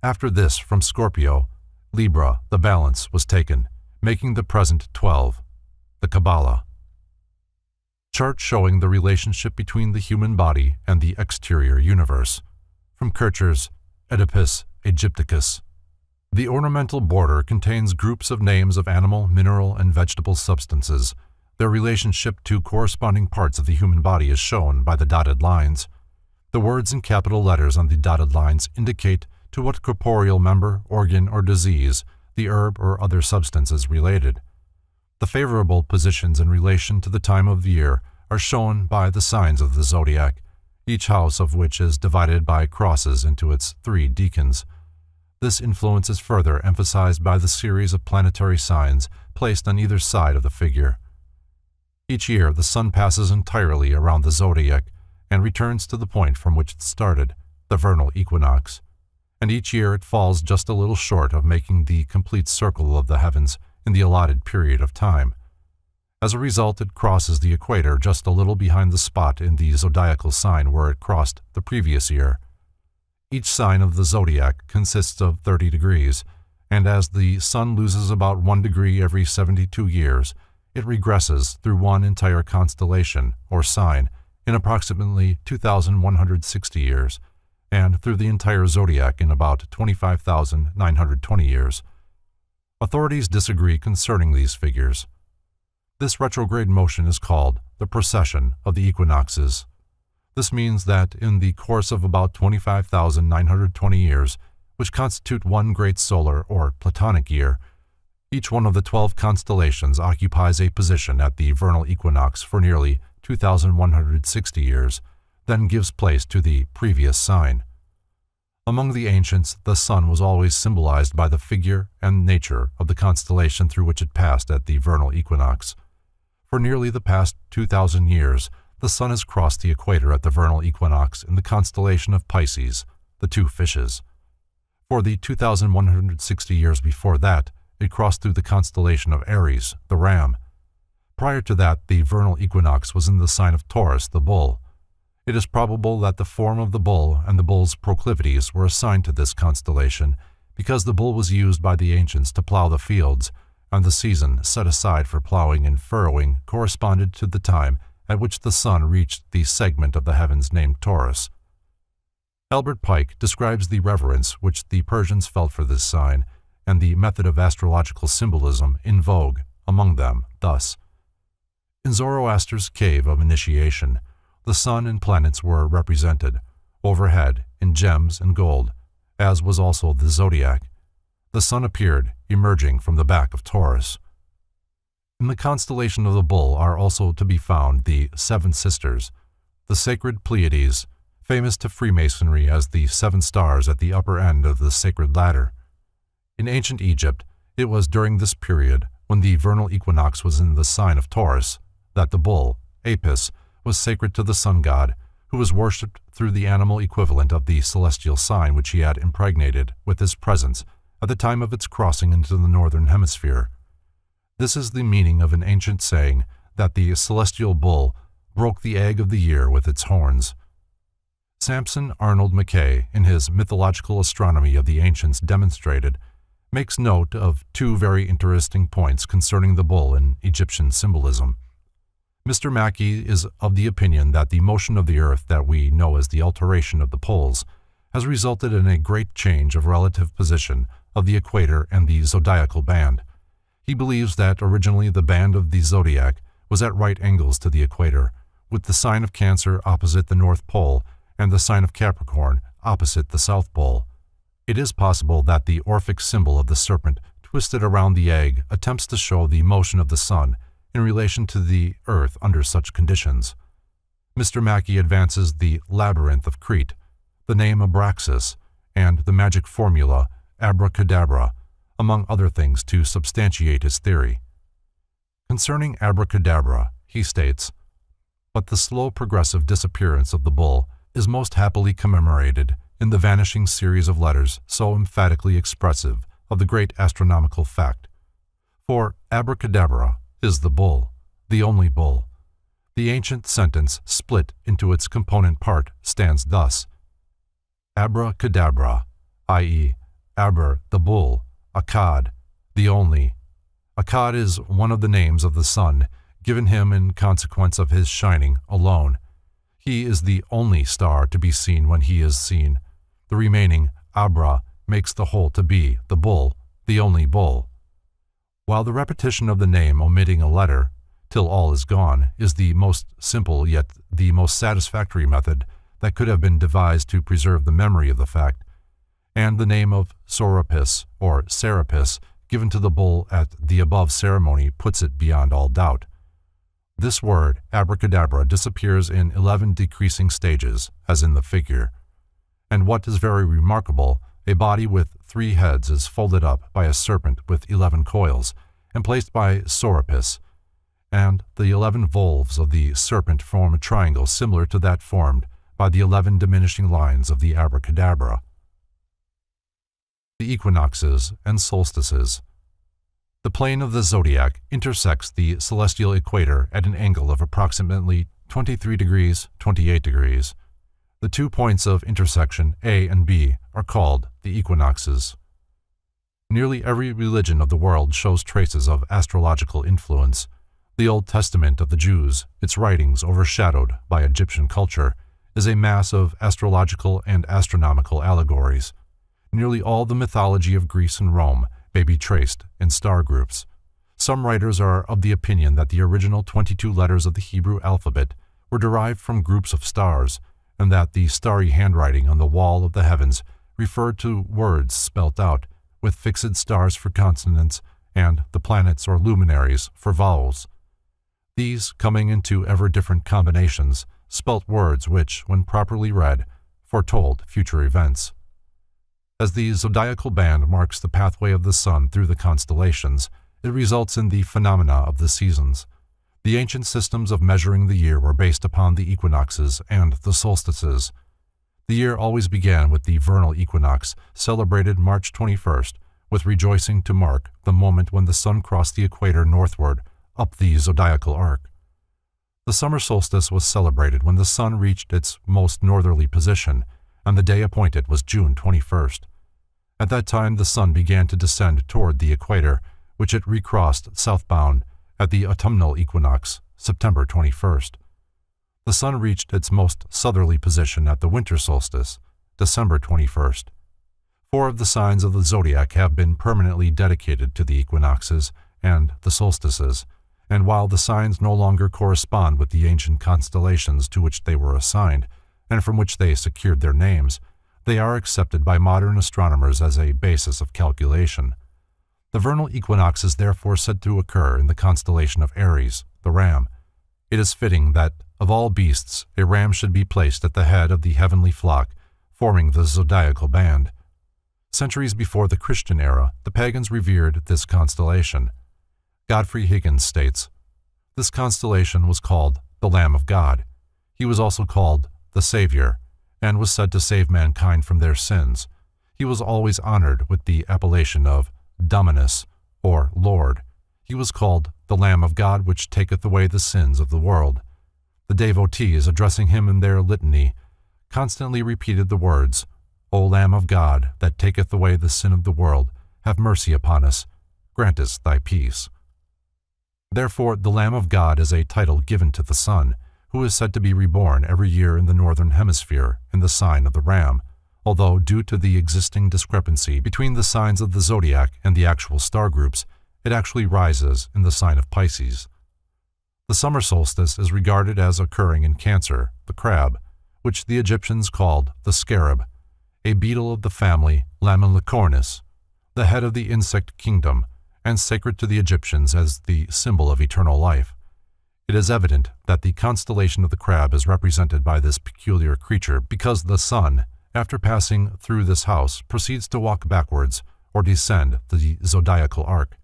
After this, from Scorpio, Libra, the balance, was taken, making the present 12, the Kabbalah." Chart showing the relationship between the human body and the exterior universe. From Kircher's Oedipus Aegypticus. The ornamental border contains groups of names of animal, mineral, and vegetable substances. Their relationship to corresponding parts of the human body is shown by the dotted lines. The words in capital letters on the dotted lines indicate to what corporeal member, organ, or disease the herb or other substance is related. The favorable positions in relation to the time of the year are shown by the signs of the zodiac, each house of which is divided by crosses into its 3 decans. This influence is further emphasized by the series of planetary signs placed on either side of the figure. Each year, the sun passes entirely around the zodiac and returns to the point from which it started, the vernal equinox. and each year it falls just a little short of making the complete circle of the heavens in the allotted period of time. As a result, it crosses the equator just a little behind the spot in the zodiacal sign where it crossed the previous year. Each sign of the zodiac consists of 30 degrees, and as the sun loses about 1 degree every 72 years, it regresses through one entire constellation, or sign, in approximately 2,160 years, and through the entire zodiac in about 25,920 years. Authorities disagree concerning these figures. This retrograde motion is called the precession of the equinoxes. This means that in the course of about 25,920 years, which constitute one great solar or platonic year, each one of the 12 constellations occupies a position at the vernal equinox for nearly 2,160 years, then gives place to the previous sign. Among the ancients, the sun was always symbolized by the figure and nature of the constellation through which it passed at the vernal equinox. For nearly the past 2,000 years, the sun has crossed the equator at the vernal equinox in the constellation of Pisces, the two fishes. For the 2,160 years before that, it crossed through the constellation of Aries, the ram. Prior to that, the vernal equinox was in the sign of Taurus, the bull. It is probable that the form of the bull and the bull's proclivities were assigned to this constellation because the bull was used by the ancients to plow the fields, and the season set aside for plowing and furrowing corresponded to the time at which the sun reached the segment of the heavens named Taurus. Albert Pike describes the reverence which the Persians felt for this sign and the method of astrological symbolism in vogue among them thus. In Zoroaster's cave of initiation, the sun and planets were represented, overhead, in gems and gold, as was also the zodiac. The sun appeared, emerging from the back of Taurus. In the constellation of the bull are also to be found the Seven Sisters, the sacred Pleiades, famous to Freemasonry as the 7 stars at the upper end of the sacred ladder. In ancient Egypt, it was during this period, when the vernal equinox was in the sign of Taurus, that the bull, Apis, was sacred to the sun god, who was worshipped through the animal equivalent of the celestial sign which he had impregnated with his presence at the time of its crossing into the northern hemisphere. This is the meaning of an ancient saying that the celestial bull broke the egg of the year with its horns. Sampson Arnold Mackay, in his Mythological Astronomy of the Ancients Demonstrated, makes note of 2 very interesting points concerning the bull in Egyptian symbolism. Mr. Mackay is of the opinion that the motion of the earth that we know as the alteration of the poles has resulted in a great change of relative position of the equator and the zodiacal band. He believes that originally the band of the zodiac was at right angles to the equator, with the sign of Cancer opposite the North Pole and the sign of Capricorn opposite the South Pole. It is possible that the Orphic symbol of the serpent twisted around the egg attempts to show the motion of the sun in relation to the earth under such conditions. Mr. Mackay advances the labyrinth of Crete, the name Abraxas, and the magic formula abracadabra, among other things, to substantiate his theory. Concerning abracadabra, he states, "But the slow progressive disappearance of the bull is most happily commemorated in the vanishing series of letters so emphatically expressive of the great astronomical fact. For abracadabra is the bull, the only bull. The ancient sentence split into its component part stands thus: abracadabra, i.e., Aber the bull, Akkad, the only. Akkad is one of the names of the sun, given him in consequence of his shining alone. He is the only star to be seen when he is seen. The remaining Abra makes the whole to be the bull, the only bull." While the repetition of the name omitting a letter, till all is gone, is the most simple yet the most satisfactory method that could have been devised to preserve the memory of the fact, and the name of Sorapis or Serapis given to the bull at the above ceremony puts it beyond all doubt. This word, abracadabra, disappears in 11 decreasing stages, as in the figure. And what is very remarkable, a body with 3 heads is folded up by a serpent with 11 coils, and placed by Sorapis, and the 11 volves of the serpent form a triangle similar to that formed by the 11 diminishing lines of the abracadabra. the equinoxes and solstices. The plane of the zodiac intersects the celestial equator at an angle of approximately 23 degrees, 28 degrees. The 2 points of intersection, A and B, are called the equinoxes. Nearly every religion of the world shows traces of astrological influence. The Old Testament of the Jews, its writings overshadowed by Egyptian culture, is a mass of astrological and astronomical allegories. Nearly all the mythology of Greece and Rome may be traced in star groups. Some writers are of the opinion that the original 22 letters of the Hebrew alphabet were derived from groups of stars, and that the starry handwriting on the wall of the heavens referred to words spelt out, with fixed stars for consonants and the planets or luminaries for vowels. These, coming into ever different combinations, spelt words which, when properly read, foretold future events. As the zodiacal band marks the pathway of the sun through the constellations, it results in the phenomena of the seasons. The ancient systems of measuring the year were based upon the equinoxes and the solstices. The year always began with the vernal equinox, celebrated March 21st, with rejoicing to mark the moment when the sun crossed the equator northward, up the zodiacal arc. The summer solstice was celebrated when the sun reached its most northerly position, and the day appointed was June 21st. At that time the sun began to descend toward the equator, which it recrossed southbound at the autumnal equinox, September 21st. The sun reached its most southerly position at the winter solstice, December 21st. 4 of the signs of the zodiac have been permanently dedicated to the equinoxes and the solstices, and while the signs no longer correspond with the ancient constellations to which they were assigned, and from which they secured their names, they are accepted by modern astronomers as a basis of calculation. The vernal equinox is therefore said to occur in the constellation of Aries, the ram. It is fitting that, of all beasts, a ram should be placed at the head of the heavenly flock, forming the zodiacal band. Centuries before the Christian era, the pagans revered this constellation. Godfrey Higgins states, "This constellation was called the Lamb of God. He was also called the Savior, and was said to save mankind from their sins. He was always honored with the appellation of Dominus, or Lord. He was called the Lamb of God which taketh away the sins of the world." The devotees, addressing him in their litany, constantly repeated the words, "O Lamb of God, that taketh away the sin of the world, have mercy upon us, grant us thy peace." Therefore, the Lamb of God is a title given to the sun, who is said to be reborn every year in the northern hemisphere in the sign of the ram, although due to the existing discrepancy between the signs of the zodiac and the actual star groups, it actually rises in the sign of Pisces. The summer solstice is regarded as occurring in Cancer, the crab, which the Egyptians called the scarab, a beetle of the family Lamellicornis, the head of the insect kingdom, and sacred to the Egyptians as the symbol of eternal life. It is evident that the constellation of the crab is represented by this peculiar creature because the sun, after passing through this house, proceeds to walk backwards or descend the zodiacal arc.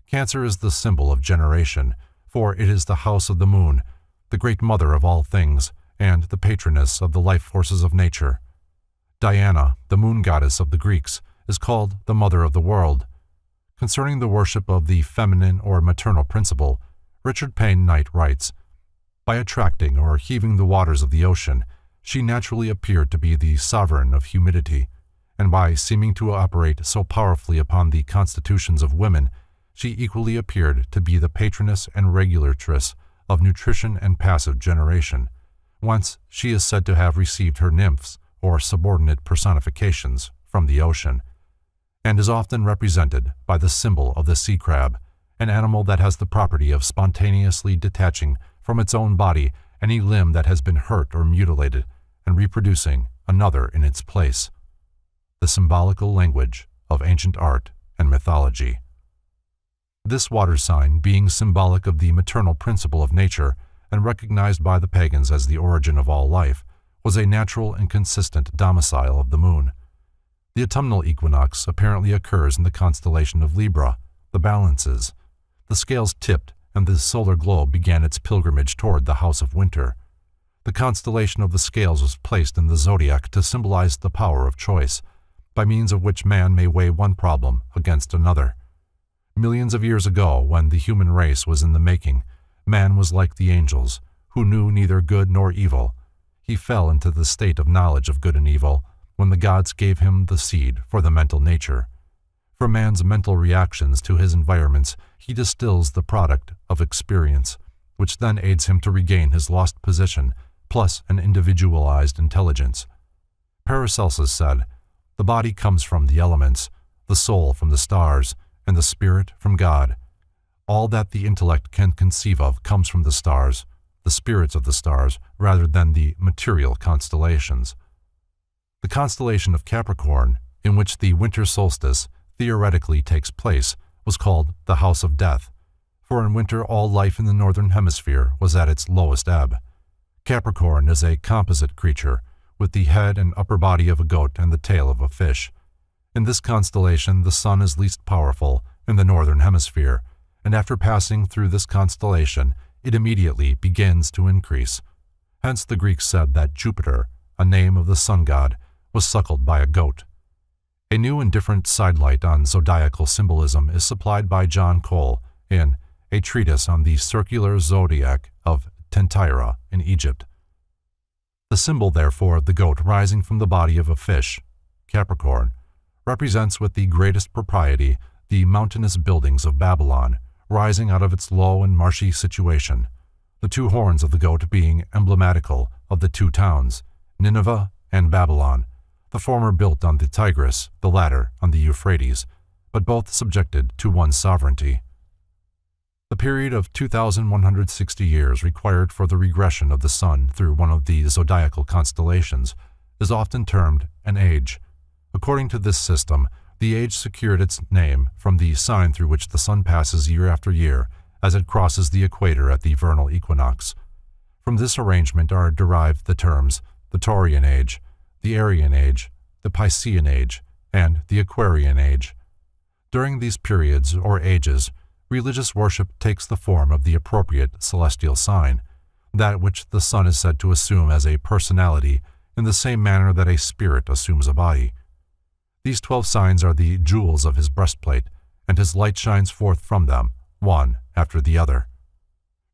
Cancer is the symbol of generation, for it is the house of the moon, the great mother of all things, and the patroness of the life forces of nature. Diana, the moon goddess of the Greeks, is called the mother of the world. Concerning the worship of the feminine or maternal principle, Richard Payne Knight writes, "By attracting or heaving the waters of the ocean, she naturally appeared to be the sovereign of humidity, and by seeming to operate so powerfully upon the constitutions of women, she equally appeared to be the patroness and regulatress of nutrition and passive generation. Whence she is said to have received her nymphs, or subordinate personifications, from the ocean, and is often represented by the symbol of the sea crab, an animal that has the property of spontaneously detaching from its own body any limb that has been hurt or mutilated, and reproducing another in its place." The symbolical language of ancient art and mythology. This water sign, being symbolic of the maternal principle of nature and recognized by the pagans as the origin of all life, was a natural and consistent domicile of the moon. The autumnal equinox apparently occurs in the constellation of Libra, the balances. The scales tipped, and the solar globe began its pilgrimage toward the house of winter. The constellation of the scales was placed in the zodiac to symbolize the power of choice. by means of which man may weigh one problem against another. Millions of years ago, when the human race was in the making, man was like the angels, who knew neither good nor evil. He fell into the state of knowledge of good and evil when the gods gave him the seed for the mental nature. From man's mental reactions to his environments, he distills the product of experience, which then aids him to regain his lost position, plus an individualized intelligence. Paracelsus said, "The body comes from the elements, the soul from the stars, and the spirit from God. All that the intellect can conceive of comes from the stars, the spirits of the stars, rather than the material constellations." The constellation of Capricorn, in which the winter solstice theoretically takes place, was called the House of Death, for in winter all life in the northern hemisphere was at its lowest ebb. Capricorn is a composite creature, with the head and upper body of a goat and the tail of a fish. In this constellation, the sun is least powerful in the northern hemisphere, and after passing through this constellation, it immediately begins to increase. Hence the Greeks said that Jupiter, a name of the sun god, was suckled by a goat. A new and different sidelight on zodiacal symbolism is supplied by John Cole in A Treatise on the Circular Zodiac of Tentyra in Egypt. The symbol, therefore, of the goat rising from the body of a fish, Capricorn, represents with the greatest propriety the mountainous buildings of Babylon, rising out of its low and marshy situation, the two horns of the goat being emblematical of the two towns, Nineveh and Babylon, the former built on the Tigris, the latter on the Euphrates, but both subjected to one sovereignty. The period of 2,160 years required for the regression of the sun through one of the zodiacal constellations is often termed an age. According to this system, the age secured its name from the sign through which the sun passes year after year as it crosses the equator at the vernal equinox. From this arrangement are derived the terms the Taurian age, the Aryan age, the Piscean age, and the Aquarian age. During these periods or ages, religious worship takes the form of the appropriate celestial sign, that which the sun is said to assume as a personality in the same manner that a spirit assumes a body. These 12 signs are the jewels of his breastplate, and his light shines forth from them, one after the other.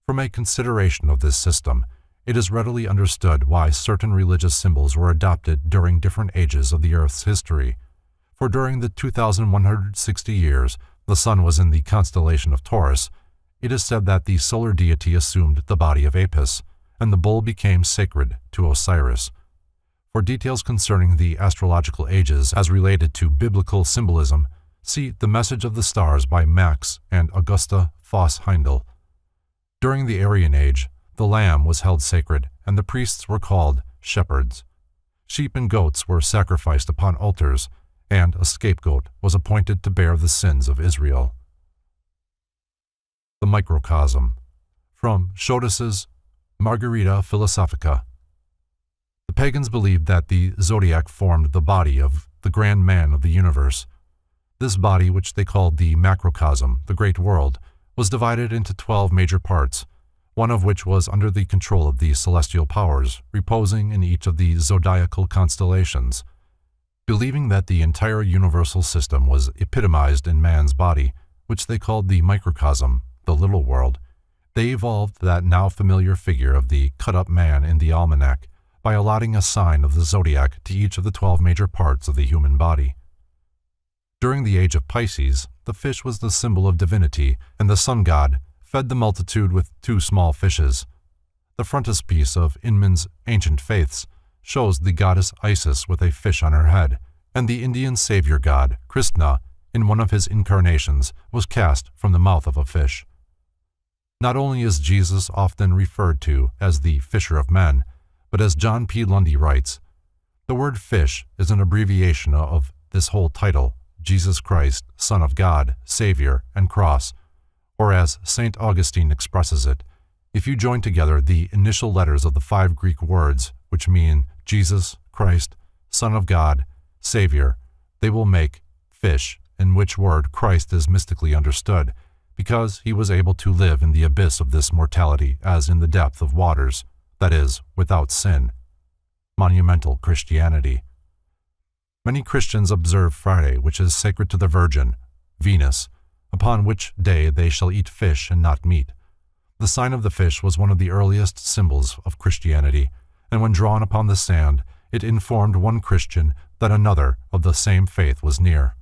From a consideration of this system, it is readily understood why certain religious symbols were adopted during different ages of the Earth's history. For during the 2,160 years the sun was in the constellation of Taurus, it is said that the solar deity assumed the body of Apis, and the bull became sacred to Osiris. For details concerning the astrological ages as related to biblical symbolism, see The Message of the Stars by Max and Augusta Voss-Heindel. During the Aryan Age, the lamb was held sacred, and the priests were called shepherds. Sheep and goats were sacrificed upon altars, and a scapegoat was appointed to bear the sins of Israel. The Microcosm, from Schodas's Margarita Philosophica. The pagans believed that the zodiac formed the body of the grand man of the universe. This body, which they called the macrocosm, the great world, was divided into 12 major parts, one of which was under the control of the celestial powers, reposing in each of the zodiacal constellations. Believing that the entire universal system was epitomized in man's body, which they called the microcosm, the little world, they evolved that now familiar figure of the cut-up man in the almanac by allotting a sign of the zodiac to each of the 12 major parts of the human body. During the age of Pisces, the fish was the symbol of divinity, and the sun god fed the multitude with 2 small fishes. The frontispiece of Inman's Ancient Faiths shows the goddess Isis with a fish on her head, and the Indian savior god, Krishna, in one of his incarnations, was cast from the mouth of a fish. Not only is Jesus often referred to as the Fisher of Men, but as John P. Lundy writes, the word fish is an abbreviation of this whole title, Jesus Christ, Son of God, Savior, and Cross, or as St. Augustine expresses it, if you join together the initial letters of the 5 Greek words, which mean Jesus, Christ, Son of God, Savior, they will make fish, in which word Christ is mystically understood, because he was able to live in the abyss of this mortality as in the depth of waters, that is, without sin. Monumental Christianity. Many Christians observe Friday, which is sacred to the Virgin, Venus, upon which day they shall eat fish and not meat. The sign of the fish was one of the earliest symbols of Christianity, and when drawn upon the sand, it informed one Christian that another of the same faith was near.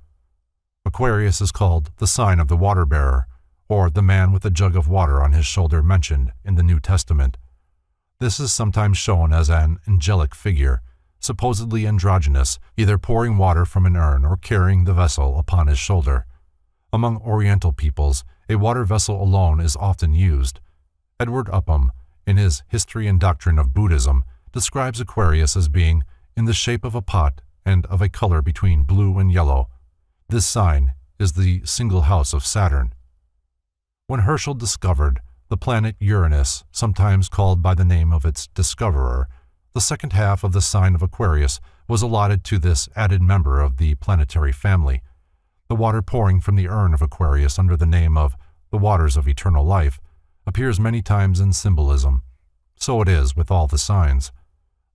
Aquarius is called the sign of the water-bearer, or the man with a jug of water on his shoulder mentioned in the New Testament. This is sometimes shown as an angelic figure, supposedly androgynous, either pouring water from an urn or carrying the vessel upon his shoulder. Among Oriental peoples, a water vessel alone is often used. Edward Upham, in his History and Doctrine of Buddhism, describes Aquarius as being in the shape of a pot and of a color between blue and yellow. This sign is the single house of Saturn. When Herschel discovered the planet Uranus, sometimes called by the name of its discoverer, the second half of the sign of Aquarius was allotted to this added member of the planetary family. The water pouring from the urn of Aquarius under the name of the waters of eternal life appears many times in symbolism. So it is with all the signs.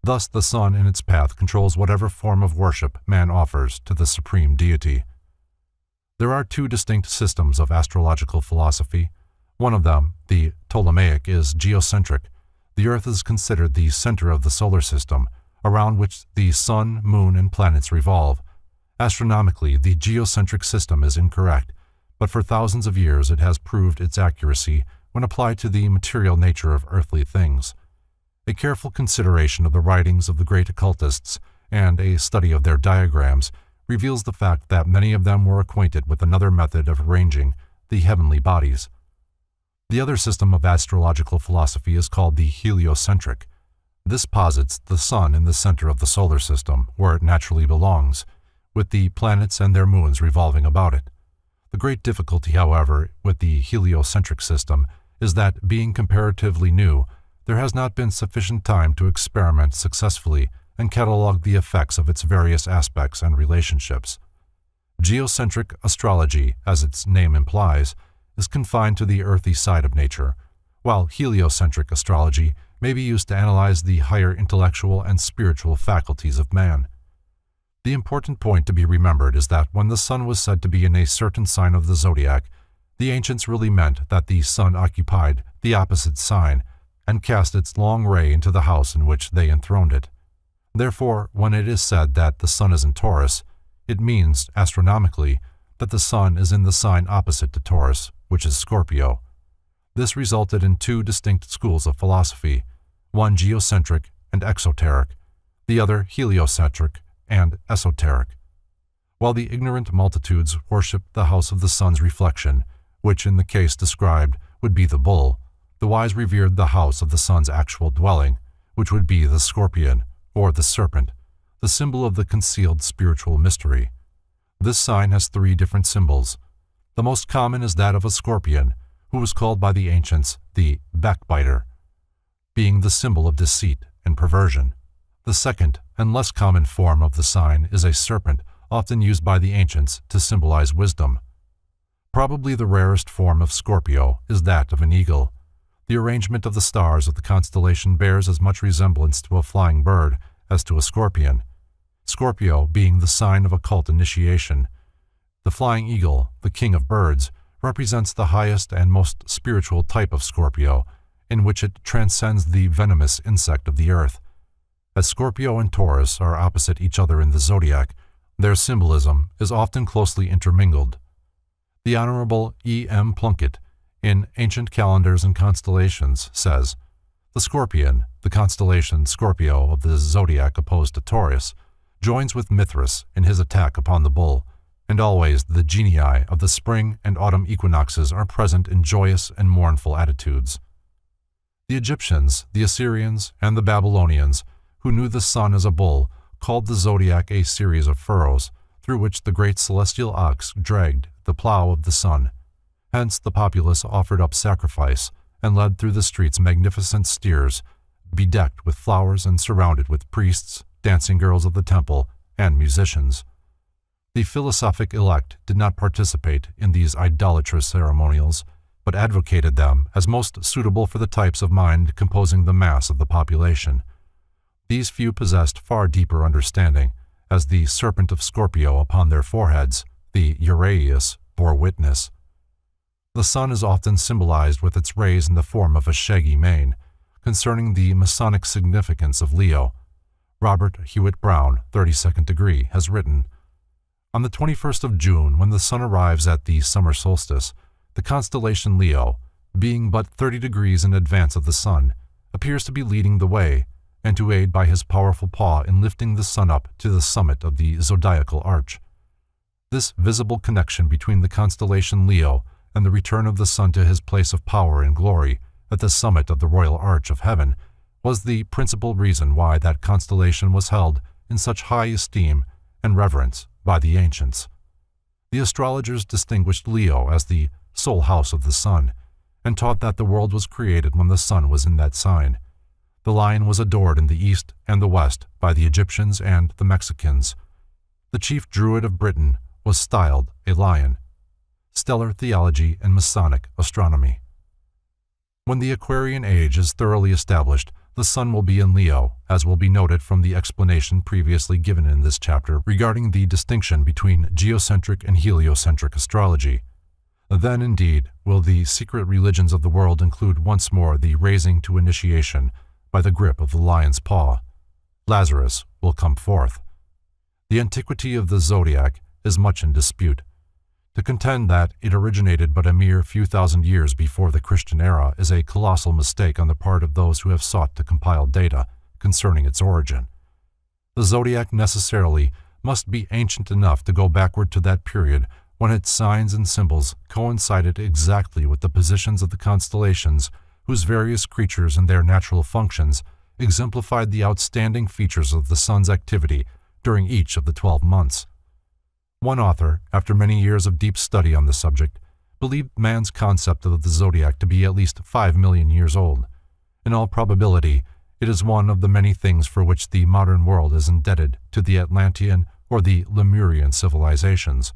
Thus the sun in its path controls whatever form of worship man offers to the supreme deity. There are two distinct systems of astrological philosophy. One of them, the Ptolemaic, is geocentric. The Earth is considered the center of the solar system, around which the sun, moon, and planets revolve. Astronomically, the geocentric system is incorrect, but for thousands of years it has proved its accuracy when applied to the material nature of earthly things. A careful consideration of the writings of the great occultists and a study of their diagrams reveals the fact that many of them were acquainted with another method of arranging the heavenly bodies. The other system of astrological philosophy is called the heliocentric. This posits the sun in the center of the solar system, where it naturally belongs, with the planets and their moons revolving about it. The great difficulty, however, with the heliocentric system is that, being comparatively new, there has not been sufficient time to experiment successfully and catalog the effects of its various aspects and relationships. Geocentric astrology, as its name implies, is confined to the earthy side of nature, while heliocentric astrology may be used to analyze the higher intellectual and spiritual faculties of man. The important point to be remembered is that when the sun was said to be in a certain sign of the zodiac, the ancients really meant that the sun occupied the opposite sign and cast its long ray into the house in which they enthroned it. Therefore, when it is said that the sun is in Taurus, it means, astronomically, that the sun is in the sign opposite to Taurus, which is Scorpio. This resulted in two distinct schools of philosophy, one geocentric and exoteric, the other heliocentric and esoteric. While the ignorant multitudes worshipped the house of the sun's reflection, which in the case described would be the bull, the wise revered the house of the sun's actual dwelling, which would be the scorpion, or the serpent, the symbol of the concealed spiritual mystery. This sign has three different symbols. The most common is that of a scorpion, who was called by the ancients the backbiter, being the symbol of deceit and perversion. The second and less common form of the sign is a serpent, often used by the ancients to symbolize wisdom. Probably the rarest form of Scorpio is that of an eagle. The arrangement of the stars of the constellation bears as much resemblance to a flying bird as to a scorpion, Scorpio being the sign of occult initiation. The flying eagle, the king of birds, represents the highest and most spiritual type of Scorpio, in which it transcends the venomous insect of the earth. As Scorpio and Taurus are opposite each other in the zodiac, their symbolism is often closely intermingled. The Honorable E. M. Plunkett, in Ancient Calendars and Constellations, says, "The scorpion, the constellation Scorpio of the zodiac opposed to Taurus, joins with Mithras in his attack upon the bull, and always the genii of the spring and autumn equinoxes are present in joyous and mournful attitudes." The Egyptians, the Assyrians, and the Babylonians, who knew the sun as a bull, called the zodiac a series of furrows, through which the great celestial ox dragged the plow of the sun. Hence the populace offered up sacrifice and led through the streets magnificent steers, bedecked with flowers and surrounded with priests, dancing girls of the temple, and musicians. The philosophic elect did not participate in these idolatrous ceremonials, but advocated them as most suitable for the types of mind composing the mass of the population. These few possessed far deeper understanding, as the serpent of Scorpio upon their foreheads, the Uraeus, bore witness. The sun is often symbolized with its rays in the form of a shaggy mane. Concerning the Masonic significance of Leo, Robert Hewitt Brown, 32nd degree, has written, "On the 21st of June, when the sun arrives at the summer solstice, the constellation Leo, being but 30 degrees in advance of the sun, appears to be leading the way, and to aid by his powerful paw in lifting the sun up to the summit of the zodiacal arch. This visible connection between the constellation Leo and the return of the sun to his place of power and glory at the summit of the royal arch of heaven was the principal reason why that constellation was held in such high esteem and reverence by the ancients. The astrologers distinguished Leo as the sole house of the sun, and taught that the world was created when the sun was in that sign. The lion was adored in the east and the west by the Egyptians and the Mexicans. The chief druid of Britain was styled a lion. Stellar theology and Masonic astronomy. When the Aquarian age is thoroughly established, the sun will be in Leo, as will be noted from the explanation previously given in this chapter regarding the distinction between geocentric and heliocentric astrology. Then, indeed, will the secret religions of the world include once more the raising to initiation by the grip of the lion's paw. Lazarus will come forth. The antiquity of the zodiac is much in dispute. To contend that it originated but a mere few thousand years before the Christian era is a colossal mistake on the part of those who have sought to compile data concerning its origin. The zodiac necessarily must be ancient enough to go backward to that period when its signs and symbols coincided exactly with the positions of the constellations whose various creatures and their natural functions exemplified the outstanding features of the sun's activity during each of the 12 months. One author, after many years of deep study on the subject, believed man's concept of the zodiac to be at least 5 million years old. In all probability, it is one of the many things for which the modern world is indebted to the Atlantean or the Lemurian civilizations.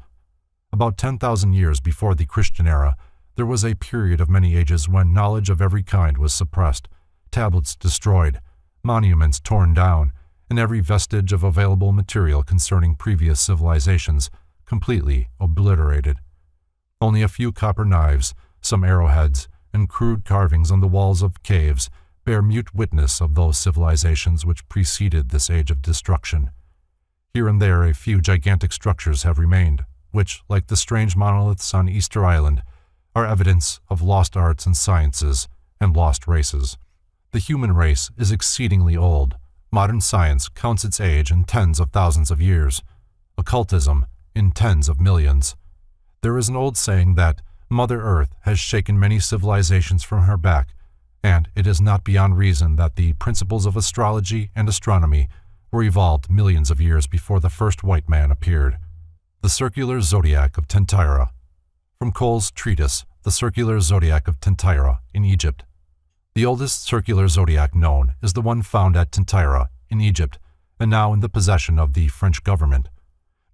About 10,000 years before the Christian era, there was a period of many ages when knowledge of every kind was suppressed, tablets destroyed, monuments torn down, and every vestige of available material concerning previous civilizations completely obliterated. Only a few copper knives, some arrowheads, and crude carvings on the walls of caves bear mute witness of those civilizations which preceded this age of destruction. Here and there a few gigantic structures have remained, which, like the strange monoliths on Easter Island, are evidence of lost arts and sciences and lost races. The human race is exceedingly old. Modern science counts its age in tens of thousands of years, occultism in tens of millions. There is an old saying that Mother Earth has shaken many civilizations from her back, and it is not beyond reason that the principles of astrology and astronomy were evolved millions of years before the first white man appeared. The Circular Zodiac of Tentira. From Cole's treatise, The Circular Zodiac of Tentira, in Egypt. The oldest circular zodiac known is the one found at Tentira, in Egypt, and now in the possession of the French government.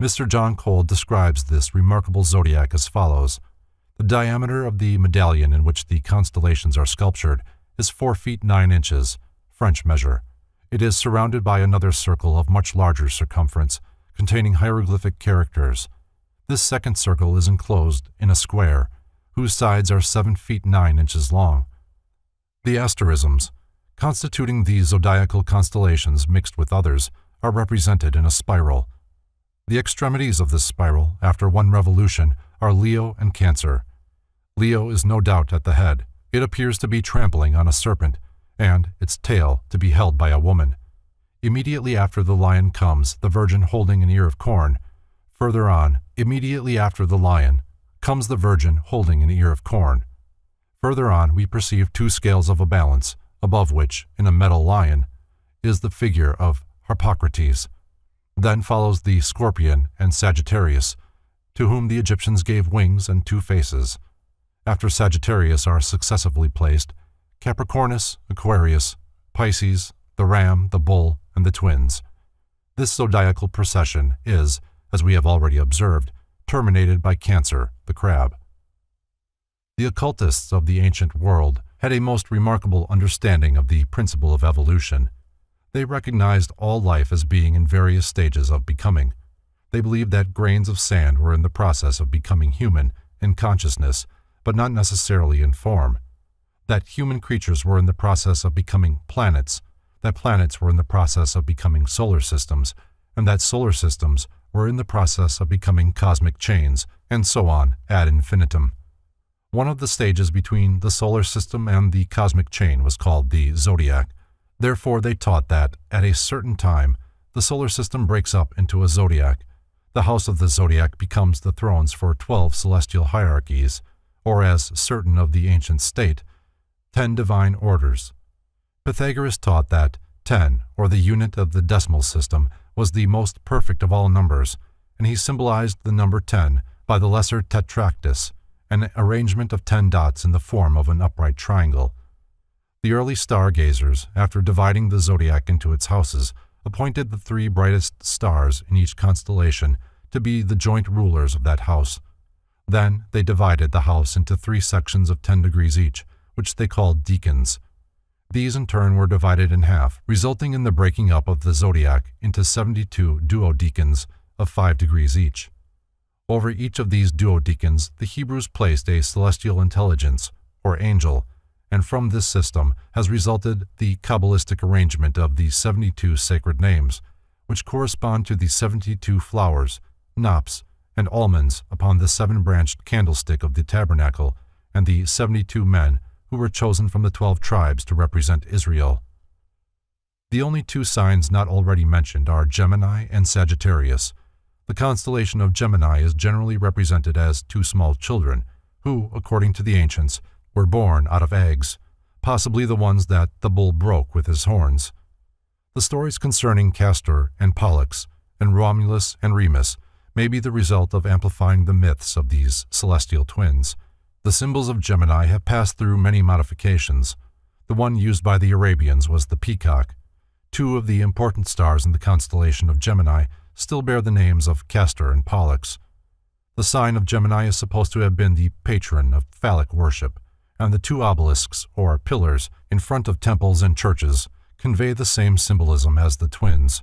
Mr. John Cole describes this remarkable zodiac as follows. The diameter of the medallion in which the constellations are sculptured is 4 feet 9 inches, French measure. It is surrounded by another circle of much larger circumference, containing hieroglyphic characters. This second circle is enclosed in a square, whose sides are 7 feet 9 inches long. The asterisms, constituting the zodiacal constellations mixed with others, are represented in a spiral. The extremities of this spiral, after one revolution, are Leo and Cancer. Leo is no doubt at the head. It appears to be trampling on a serpent, and its tail to be held by a woman. Immediately after the lion comes the Virgin holding an ear of corn. Further on, immediately after the lion, comes the Virgin holding an ear of corn. Further on, we perceive 2 scales of a balance, above which, in a metal lion, is the figure of Harpocrates. Then follows the Scorpion and Sagittarius, to whom the Egyptians gave wings and 2 faces. After Sagittarius are successively placed Capricornus, Aquarius, Pisces, the Ram, the Bull, and the Twins. This zodiacal procession is, as we have already observed, terminated by Cancer, the Crab. The occultists of the ancient world had a most remarkable understanding of the principle of evolution. They recognized all life as being in various stages of becoming. They believed that grains of sand were in the process of becoming human in consciousness, but not necessarily in form. That human creatures were in the process of becoming planets, that planets were in the process of becoming solar systems, and that solar systems were in the process of becoming cosmic chains, and so on ad infinitum. One of the stages between the solar system and the cosmic chain was called the zodiac. Therefore, they taught that, at a certain time, the solar system breaks up into a zodiac. The house of the zodiac becomes the thrones for 12 celestial hierarchies, or as certain of the ancient state, 10 divine orders. Pythagoras taught that 10, or the unit of the decimal system, was the most perfect of all numbers, and he symbolized the number 10 by the lesser tetractys, an arrangement of 10 dots in the form of an upright triangle. The early stargazers, after dividing the zodiac into its houses, appointed the 3 brightest stars in each constellation to be the joint rulers of that house. Then they divided the house into 3 sections of 10 degrees each, which they called decans. These in turn were divided in half, resulting in the breaking up of the zodiac into 72 duodecans of 5 degrees each. Over each of these duodecans, the Hebrews placed a celestial intelligence, or angel, and from this system has resulted the Kabbalistic arrangement of the 72 sacred names, which correspond to the 72 flowers, knops, and almonds upon the 7-branched candlestick of the tabernacle, and the 72 men who were chosen from the 12 tribes to represent Israel. The only 2 signs not already mentioned are Gemini and Sagittarius. The constellation of Gemini is generally represented as 2 small children, who, according to the ancients, were born out of eggs, possibly the ones that the bull broke with his horns. The stories concerning Castor and Pollux, and Romulus and Remus, may be the result of amplifying the myths of these celestial twins. The symbols of Gemini have passed through many modifications. The one used by the Arabians was the peacock. 2 of the important stars in the constellation of Gemini still bear the names of Castor and Pollux. The sign of Gemini is supposed to have been the patron of phallic worship, and the 2 obelisks, or pillars, in front of temples and churches convey the same symbolism as the twins.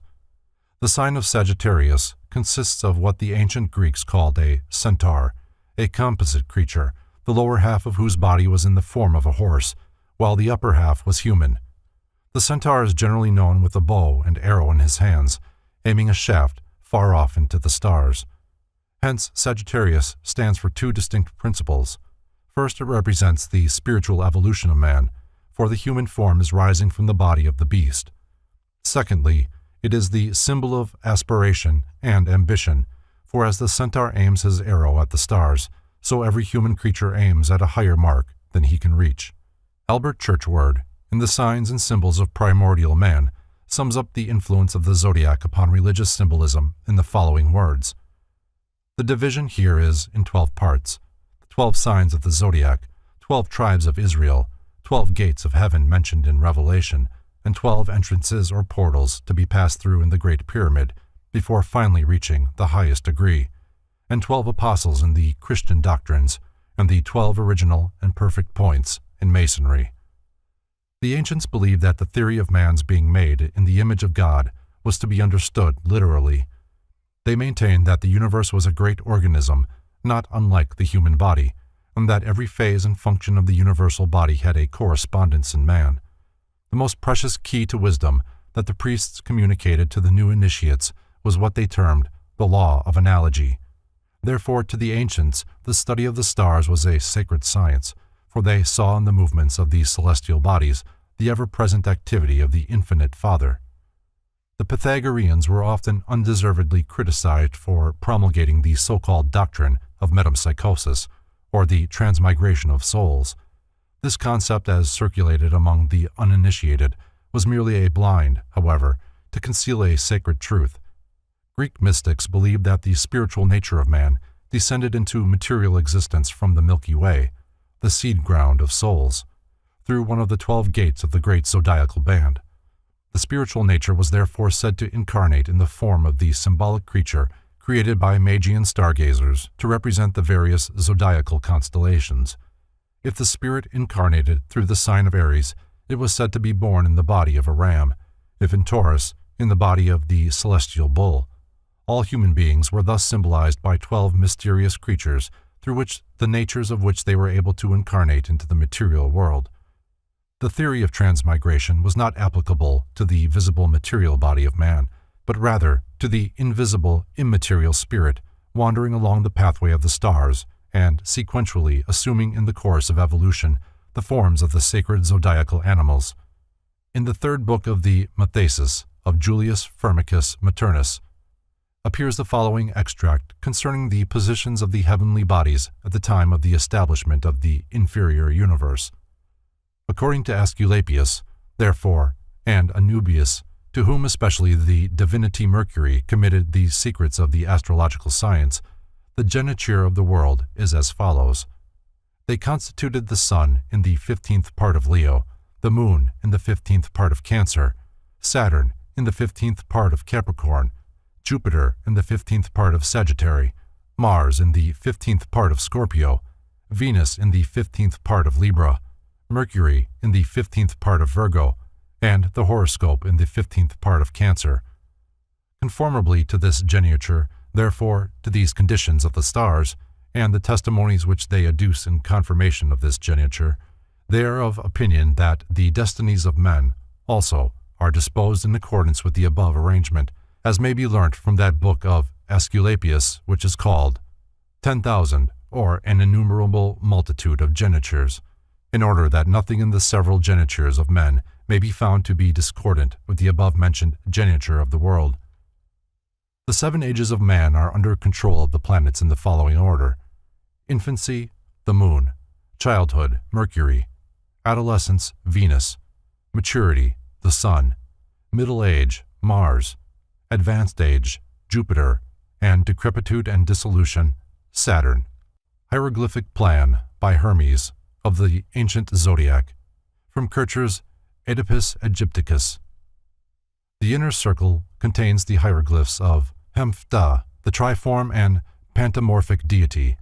The sign of Sagittarius consists of what the ancient Greeks called a centaur, a composite creature, the lower half of whose body was in the form of a horse, while the upper half was human. The centaur is generally known with a bow and arrow in his hands, aiming a shaft far off into the stars. Hence, Sagittarius stands for 2 distinct principles. First, it represents the spiritual evolution of man, for the human form is rising from the body of the beast. Secondly, it is the symbol of aspiration and ambition, for as the centaur aims his arrow at the stars, so every human creature aims at a higher mark than he can reach. Albert Churchward, in The Signs and Symbols of Primordial Man, sums up the influence of the zodiac upon religious symbolism in the following words. The division here is in 12 parts, the 12 signs of the zodiac, 12 tribes of Israel, 12 gates of heaven mentioned in Revelation, and 12 entrances or portals to be passed through in the Great Pyramid before finally reaching the highest degree, and 12 apostles in the Christian doctrines, and the 12 original and perfect points in Masonry. The ancients believed that the theory of man's being made in the image of God was to be understood literally. They maintained that the universe was a great organism, not unlike the human body, and that every phase and function of the universal body had a correspondence in man. The most precious key to wisdom that the priests communicated to the new initiates was what they termed the law of analogy. Therefore, to the ancients, the study of the stars was a sacred science, for they saw in the movements of these celestial bodies the ever-present activity of the infinite Father. The Pythagoreans were often undeservedly criticized for promulgating the so-called doctrine of metempsychosis, or the transmigration of souls. This concept, as circulated among the uninitiated, was merely a blind, however, to conceal a sacred truth. Greek mystics believed that the spiritual nature of man descended into material existence from the Milky Way, the seed ground of souls, through one of the 12 gates of the great zodiacal band. The spiritual nature was therefore said to incarnate in the form of the symbolic creature created by Magian stargazers to represent the various zodiacal constellations. If the spirit incarnated through the sign of Aries, it was said to be born in the body of a ram. if in Taurus, in the body of the celestial bull. All human beings were thus symbolized by 12 mysterious creatures through which the natures of which they were able to incarnate into the material world. The theory of transmigration was not applicable to the visible material body of man, but rather to the invisible immaterial spirit wandering along the pathway of the stars and sequentially assuming in the course of evolution the forms of the sacred zodiacal animals. In the third book of the Mathesis of Julius Firmicus Maternus appears the following extract concerning the positions of the heavenly bodies at the time of the establishment of the inferior universe. According to Aesculapius, therefore, and Anubius, to whom especially the divinity Mercury committed the secrets of the astrological science, the geniture of the world is as follows. They constituted the sun in the 15th part of Leo, the moon in the 15th part of Cancer, Saturn in the 15th part of Capricorn, Jupiter in the 15th part of Sagittarius, Mars in the 15th part of Scorpio, Venus in the 15th part of Libra, Mercury in the 15th part of Virgo, and the horoscope in the 15th part of Cancer. Conformably to this geniture, therefore, to these conditions of the stars, and the testimonies which they adduce in confirmation of this geniture, they are of opinion that the destinies of men, also, are disposed in accordance with the above arrangement, as may be learnt from that book of Aesculapius which is called 10,000, or an innumerable multitude of genitures, in order that nothing in the several genitures of men may be found to be discordant with the above-mentioned geniture of the world. The 7 ages of man are under control of the planets in the following order: infancy, the moon; childhood, Mercury; adolescence, Venus; maturity, the sun; middle age, Mars; advanced age, Jupiter; and decrepitude and dissolution, Saturn. Hieroglyphic plan by Hermes of the ancient zodiac, from Kircher's Oedipus Aegypticus. The inner circle contains the hieroglyphs of Hemphta, the triform and pantomorphic deity.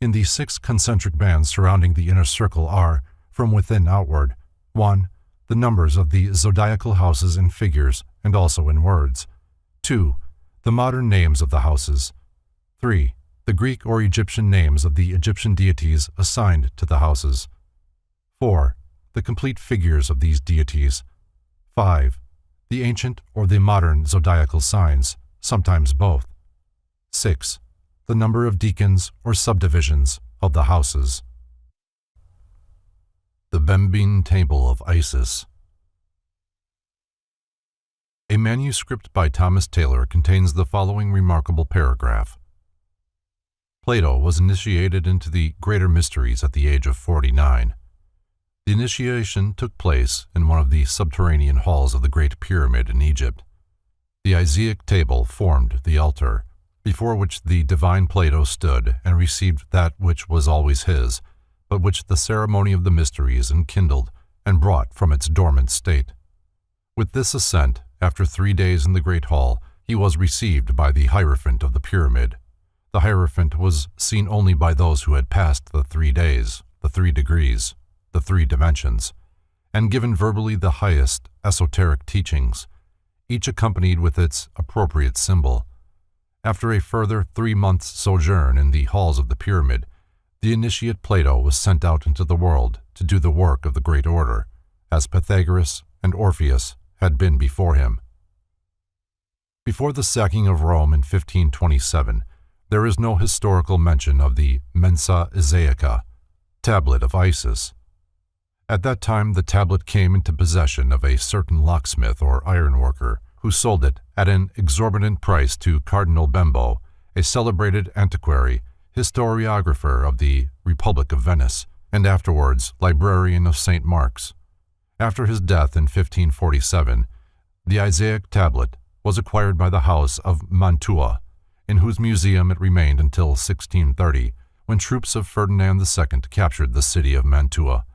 In the 6 concentric bands surrounding the inner circle are, from within outward, 1. The numbers of the zodiacal houses in figures and also in words. 2. The modern names of the houses. 3. The Greek or Egyptian names of the Egyptian deities assigned to the houses. 4. The complete figures of these deities. 5. The ancient or the modern zodiacal signs, sometimes both. 6. The number of deacons or subdivisions of the houses. The Bembine Table of Isis. A manuscript by Thomas Taylor contains the following remarkable paragraph. Plato was initiated into the greater mysteries at the age of 49. The initiation took place in one of the subterranean halls of the Great Pyramid in Egypt. The Isaic table formed the altar, before which the divine Plato stood and received that which was always his, but which the ceremony of the mysteries enkindled and brought from its dormant state. With this ascent, after 3 days in the great hall, he was received by the Hierophant of the pyramid. The Hierophant was seen only by those who had passed the 3 days, the 3 degrees, the 3 dimensions, and given verbally the highest esoteric teachings, each accompanied with its appropriate symbol. After a further 3 months' sojourn in the halls of the pyramid, the initiate Plato was sent out into the world to do the work of the great order, as Pythagoras and Orpheus had been before him. Before the sacking of Rome in 1527, there is no historical mention of the Mensa Isaica, tablet of Isis. At that time the tablet came into possession of a certain locksmith or ironworker, who sold it at an exorbitant price to Cardinal Bembo, a celebrated antiquary, historiographer of the Republic of Venice, and afterwards librarian of St. Mark's. After his death in 1547, the Isaic tablet was acquired by the house of Mantua, in whose museum it remained until 1630, when troops of Ferdinand II captured the city of Mantua.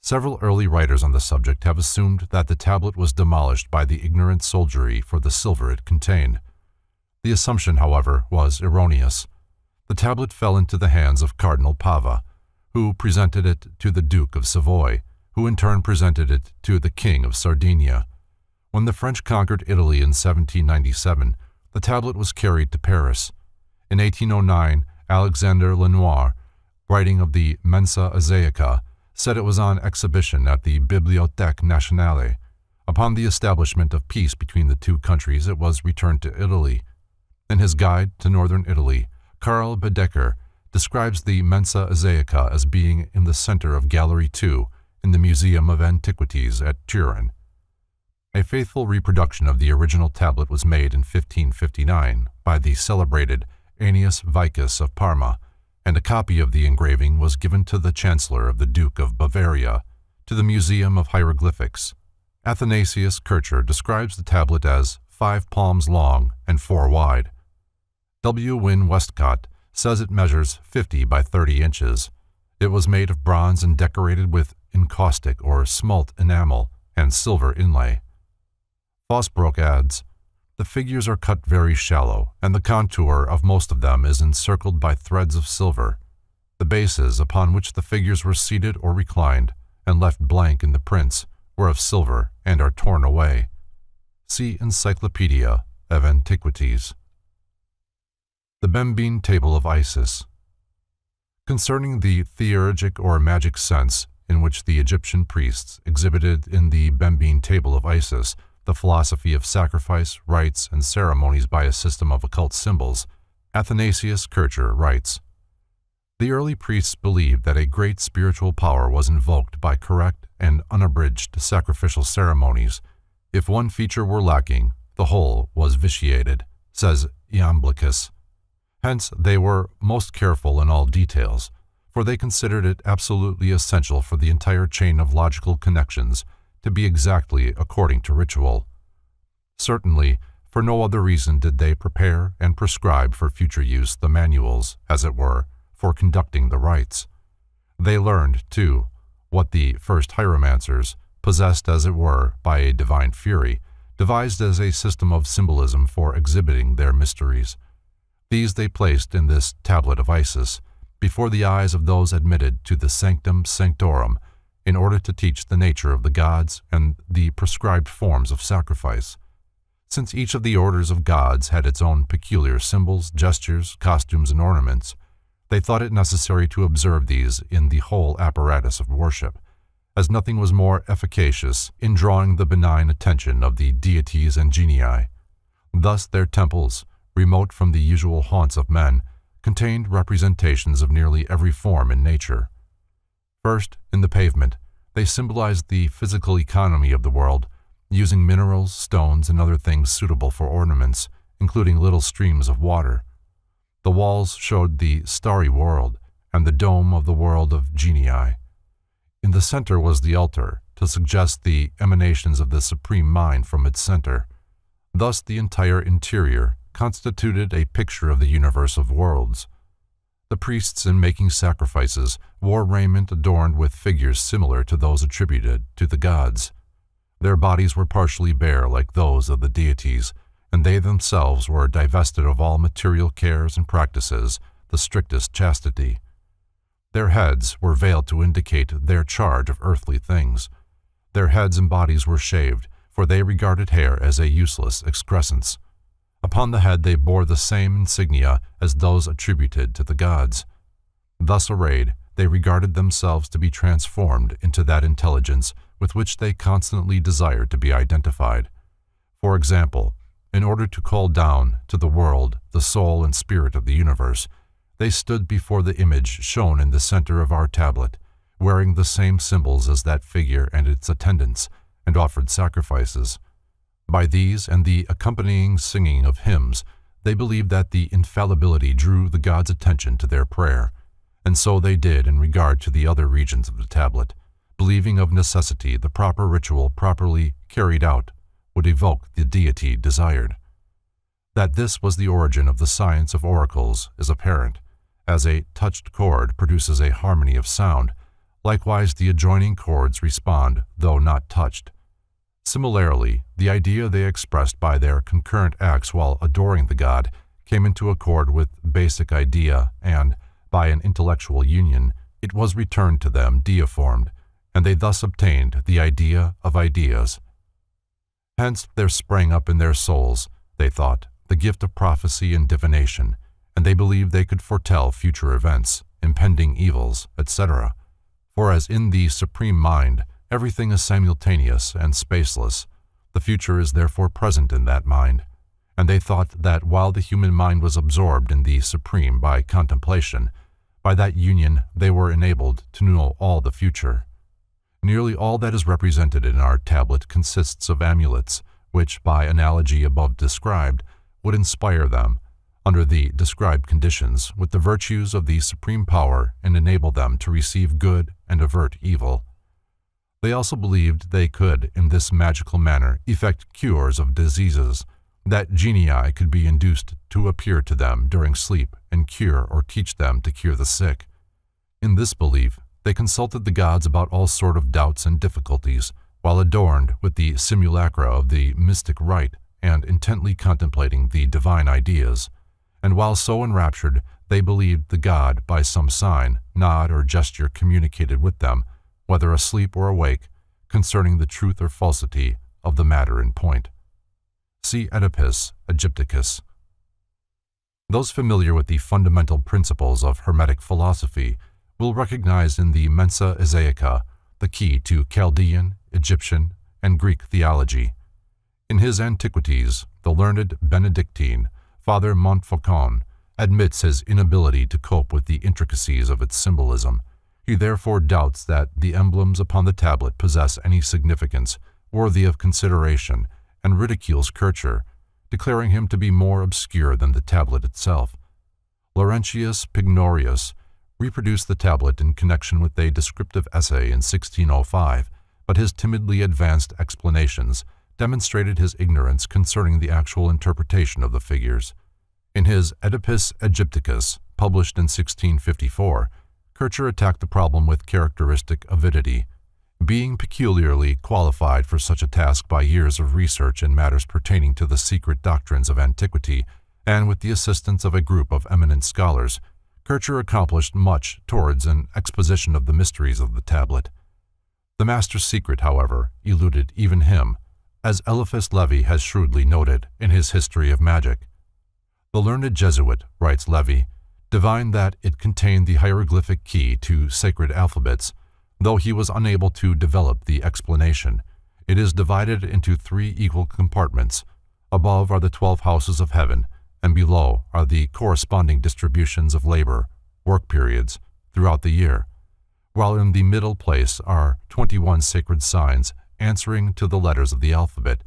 Several early writers on the subject have assumed that the tablet was demolished by the ignorant soldiery for the silver it contained. The assumption, however, was erroneous. The tablet fell into the hands of Cardinal Pava, who presented it to the Duke of Savoy, who in turn presented it to the King of Sardinia. When the French conquered Italy in 1797, the tablet was carried to Paris. In 1809, Alexander Lenoir, writing of the Mensa Azaica, said it was on exhibition at the Bibliothèque Nationale. Upon the establishment of peace between the two countries, it was returned to Italy. In his guide to northern Italy, Karl Baedeker describes the Mensa Azaica as being in the center of Gallery 2 in the Museum of Antiquities at Turin. A faithful reproduction of the original tablet was made in 1559 by the celebrated Aeneas Vicus of Parma, and a copy of the engraving was given to the Chancellor of the Duke of Bavaria, to the Museum of Hieroglyphics. Athanasius Kircher describes the tablet as 5 palms long and 4 wide. W. Wynne Westcott says it measures 50 by 30 inches. It was made of bronze and decorated with encaustic or smalt enamel and silver inlay. Fosbrook adds, "The figures are cut very shallow, and the contour of most of them is encircled by threads of silver. The bases upon which the figures were seated or reclined, and left blank in the prints, were of silver and are torn away." See Encyclopedia of Antiquities. The Bembine Table of Isis. Concerning the theurgic or magic sense in which the Egyptian priests exhibited in the Bembine Table of Isis the philosophy of sacrifice, rites, and ceremonies by a system of occult symbols, Athanasius Kircher writes, "The early priests believed that a great spiritual power was invoked by correct and unabridged sacrificial ceremonies. If one feature were lacking, the whole was vitiated," says Iamblichus. Hence, they were most careful in all details, for they considered it absolutely essential for the entire chain of logical connections to be exactly according to ritual. Certainly, for no other reason did they prepare and prescribe for future use the manuals, as it were, for conducting the rites. They learned, too, what the first hieromancers, possessed as it were by a divine fury, devised as a system of symbolism for exhibiting their mysteries. These they placed in this tablet of Isis, before the eyes of those admitted to the sanctum sanctorum, in order to teach the nature of the gods and the prescribed forms of sacrifice. Since each of the orders of gods had its own peculiar symbols, gestures, costumes, and ornaments, they thought it necessary to observe these in the whole apparatus of worship, as nothing was more efficacious in drawing the benign attention of the deities and genii. Thus their temples, remote from the usual haunts of men, contained representations of nearly every form in nature. First, in the pavement, they symbolized the physical economy of the world, using minerals, stones, and other things suitable for ornaments, including little streams of water. The walls showed the starry world and the dome of the world of genii. In the center was the altar, to suggest the emanations of the Supreme Mind from its center. Thus the entire interior constituted a picture of the universe of worlds. The priests, in making sacrifices, wore raiment adorned with figures similar to those attributed to the gods. Their bodies were partially bare like those of the deities, and they themselves were divested of all material cares and practices the strictest chastity. Their heads were veiled to indicate their charge of earthly things. Their heads and bodies were shaved, for they regarded hair as a useless excrescence. Upon the head they bore the same insignia as those attributed to the gods. Thus arrayed, they regarded themselves to be transformed into that intelligence with which they constantly desired to be identified. For example, in order to call down to the world the soul and spirit of the universe, they stood before the image shown in the center of our tablet, wearing the same symbols as that figure and its attendants, and offered sacrifices. By these and the accompanying singing of hymns, they believed that the infallibility drew the gods' attention to their prayer, and so they did in regard to the other regions of the tablet, believing of necessity the proper ritual properly carried out would evoke the deity desired. That this was the origin of the science of oracles is apparent, as a touched chord produces a harmony of sound, likewise the adjoining chords respond though not touched. Similarly, the idea they expressed by their concurrent acts while adoring the god came into accord with basic idea, and, by an intellectual union, it was returned to them deiformed, and they thus obtained the idea of ideas. Hence there sprang up in their souls, they thought, the gift of prophecy and divination, and they believed they could foretell future events, impending evils, etc. For as in the Supreme Mind everything is simultaneous and spaceless, the future is therefore present in that mind, and they thought that while the human mind was absorbed in the Supreme by contemplation, by that union they were enabled to know all the future. Nearly all that is represented in our tablet consists of amulets, which, by analogy above described, would inspire them, under the described conditions, with the virtues of the supreme power and enable them to receive good and avert evil. They also believed they could, in this magical manner, effect cures of diseases, that genii could be induced to appear to them during sleep and cure or teach them to cure the sick. In this belief, they consulted the gods about all sort of doubts and difficulties, while adorned with the simulacra of the mystic rite and intently contemplating the divine ideas. And while so enraptured, they believed the god, by some sign, nod, or gesture communicated with them, whether asleep or awake, concerning the truth or falsity of the matter in point. See Oedipus Egypticus. Those familiar with the fundamental principles of Hermetic philosophy will recognize in the Mensa Isaica the key to Chaldean, Egyptian, and Greek theology. In his Antiquities, the learned Benedictine, Father Montfaucon, admits his inability to cope with the intricacies of its symbolism. He therefore doubts that the emblems upon the tablet possess any significance worthy of consideration, and ridicules Kircher, declaring him to be more obscure than the tablet itself. Laurentius Pignorius reproduced the tablet in connection with a descriptive essay in 1605, but his timidly advanced explanations demonstrated his ignorance concerning the actual interpretation of the figures. In his Oedipus Egypticus, published in 1654, Kircher attacked the problem with characteristic avidity. Being peculiarly qualified for such a task by years of research in matters pertaining to the secret doctrines of antiquity, and with the assistance of a group of eminent scholars, Kircher accomplished much towards an exposition of the mysteries of the tablet. The master's secret, however, eluded even him, as Eliphas Levi has shrewdly noted in his History of Magic. The learned Jesuit, writes Levi, divined that it contained the hieroglyphic key to sacred alphabets, though he was unable to develop the explanation. It is divided into 3 equal compartments. Above are the 12 houses of heaven, and below are the corresponding distributions of labor, work periods, throughout the year, while in the middle place are 21 sacred signs answering to the letters of the alphabet.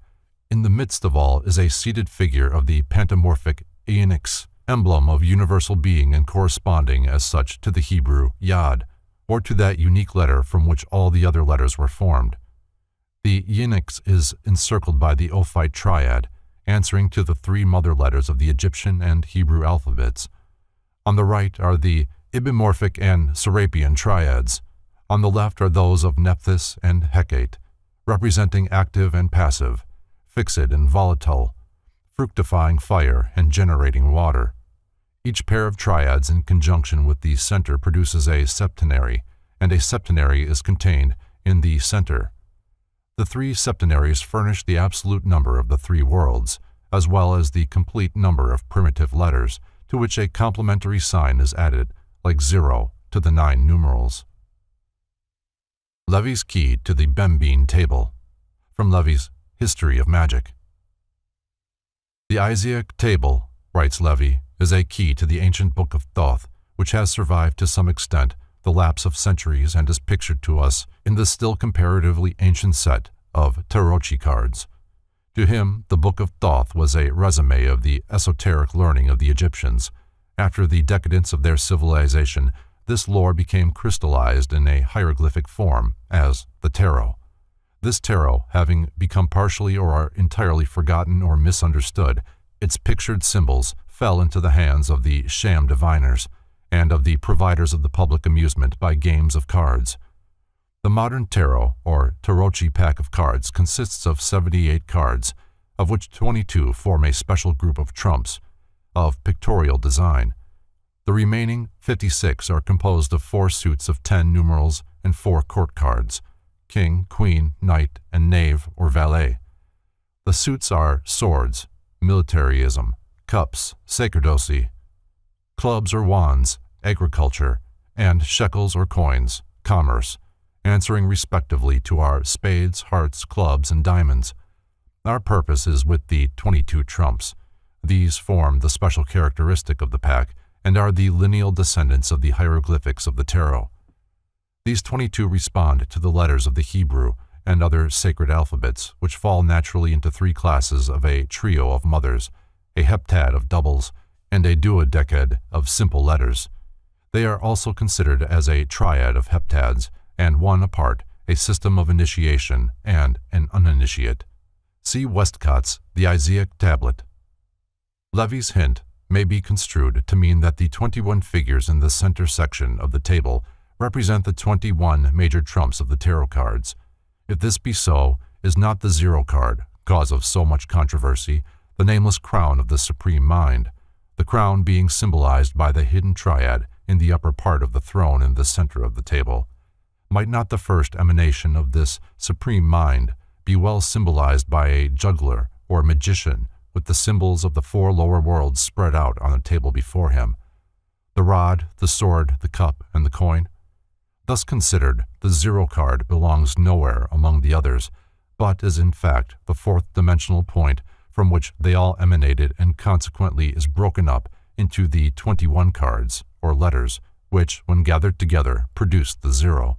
In the midst of all is a seated figure of the pantomorphic Aenix, emblem of universal being and corresponding as such to the Hebrew Yod, or to that unique letter from which all the other letters were formed. The Aenix is encircled by the Ophite triad, answering to the 3 mother letters of the Egyptian and Hebrew alphabets. On the right are the Ibimorphic and Serapion triads. On the left are those of Nephthys and Hecate, representing active and passive, fixed and volatile, fructifying fire and generating water. Each pair of triads in conjunction with the center produces a septenary, and a septenary is contained in the center. The 3 septenaries furnish the absolute number of the 3 worlds, as well as the complete number of primitive letters, to which a complementary sign is added, like 0 to the 9 numerals. Levi's key to the Bembeen table, from Levi's History of Magic. The Isiac table, writes Levi, is a key to the ancient Book of Thoth, which has survived to some extent the lapse of centuries and is pictured to us in the still comparatively ancient set of Tarotchi cards. To him, the Book of Thoth was a resume of the esoteric learning of the Egyptians. After the decadence of their civilization, this lore became crystallized in a hieroglyphic form as the tarot. This tarot, having become partially or entirely forgotten or misunderstood, its pictured symbols fell into the hands of the sham diviners and of the providers of the public amusement by games of cards. The modern tarot, or Tarotchi pack of cards, consists of 78 cards, of which 22 form a special group of trumps, of pictorial design. The remaining 56 are composed of 4 suits of 10 numerals and 4 court cards, king, queen, knight, and knave or valet. The suits are swords, militarism, cups, sacerdocy, clubs or wands, agriculture, and shekels or coins, commerce, answering respectively to our spades, hearts, clubs, and diamonds. Our purpose is with the 22 trumps. These form the special characteristic of the pack and are the lineal descendants of the hieroglyphics of the tarot. These 22 respond to the letters of the Hebrew and other sacred alphabets, which fall naturally into three classes of a trio of mothers, a heptad of doubles, and a duodecad of simple letters. They are also considered as a triad of heptads, and one apart, a system of initiation and an uninitiate. See Westcott's The Isaiah Tablet. Levy's hint may be construed to mean that the 21 figures in the center section of the table represent the 21 major trumps of the tarot cards. If this be so, is not the zero card, cause of so much controversy, the nameless crown of the Supreme Mind, the crown being symbolized by the hidden triad in the upper part of the throne in the center of the table? Might not the first emanation of this Supreme Mind be well symbolized by a juggler or magician with the symbols of the four lower worlds spread out on the table before him? The rod, the sword, the cup, and the coin? Thus considered, the zero card belongs nowhere among the others, but is in fact the fourth dimensional point from which they all emanated, and consequently is broken up into the 21 cards, or letters, which, when gathered together, produce the zero.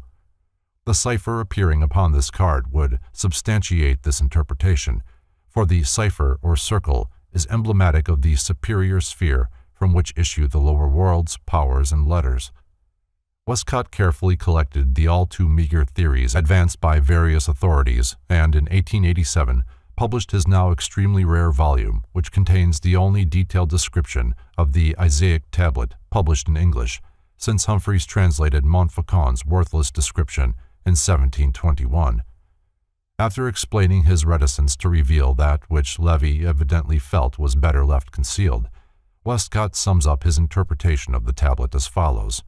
The cipher appearing upon this card would substantiate this interpretation, for the cipher or circle is emblematic of the superior sphere from which issue the lower worlds, powers, and letters. Westcott carefully collected the all too meager theories advanced by various authorities, and in 1887 published his now extremely rare volume, which contains the only detailed description of the Isaiah Tablet published in English, since Humphreys translated Montfaucon's worthless description in 1721. After explaining his reticence to reveal that which Levy evidently felt was better left concealed, Westcott sums up his interpretation of the tablet as follows.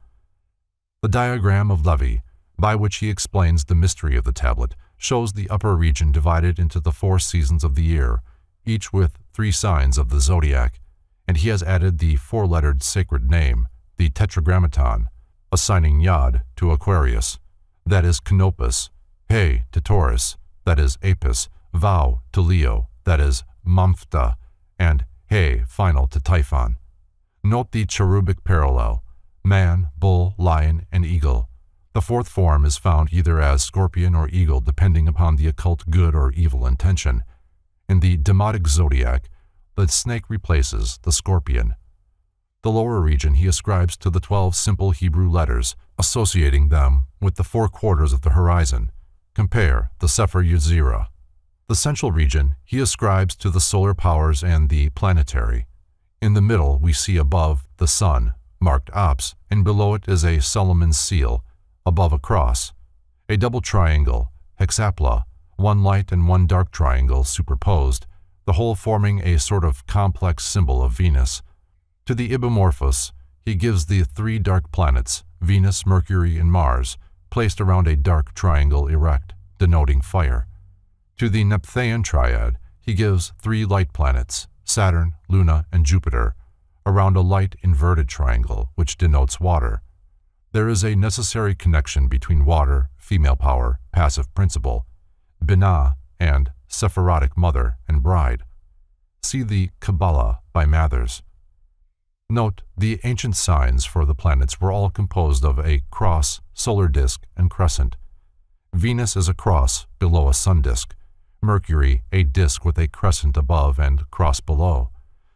The diagram of Levy, by which he explains the mystery of the tablet, shows the upper region divided into the 4 seasons of the year, each with 3 signs of the zodiac, and he has added the 4-lettered sacred name, the Tetragrammaton, assigning Yod to Aquarius, that is Canopus, He to Taurus, that is Apis, Vau to Leo, that is Mamphta, and He final to Typhon. Note the cherubic parallel, man, bull, lion, and eagle. The 4th form is found either as scorpion or eagle depending upon the occult good or evil intention. In the demotic zodiac, the snake replaces the scorpion. The lower region he ascribes to the 12 simple Hebrew letters, associating them with the 4 quarters of the horizon. Compare the Sefer Yetzirah. The central region he ascribes to the solar powers and the planetary. In the middle we see above the sun, marked Ops, and below it is a Solomon's seal, above a cross, a double triangle, hexapla, 1 light and 1 dark triangle superposed, the whole forming a sort of complex symbol of Venus. To the Ibomorphos, he gives the 3 dark planets, Venus, Mercury, and Mars, placed around a dark triangle erect, denoting fire. To the Nephtheian triad, he gives 3 light planets, Saturn, Luna, and Jupiter, around a light inverted triangle, which denotes water. There is a necessary connection between water, female power, passive principle, Binah, and Sephirotic mother and bride. See the Kabbalah by Mathers. Note, the ancient signs for the planets were all composed of a cross, solar disk, and crescent. Venus is a cross below a sun disk, Mercury a disk with a crescent above and cross below.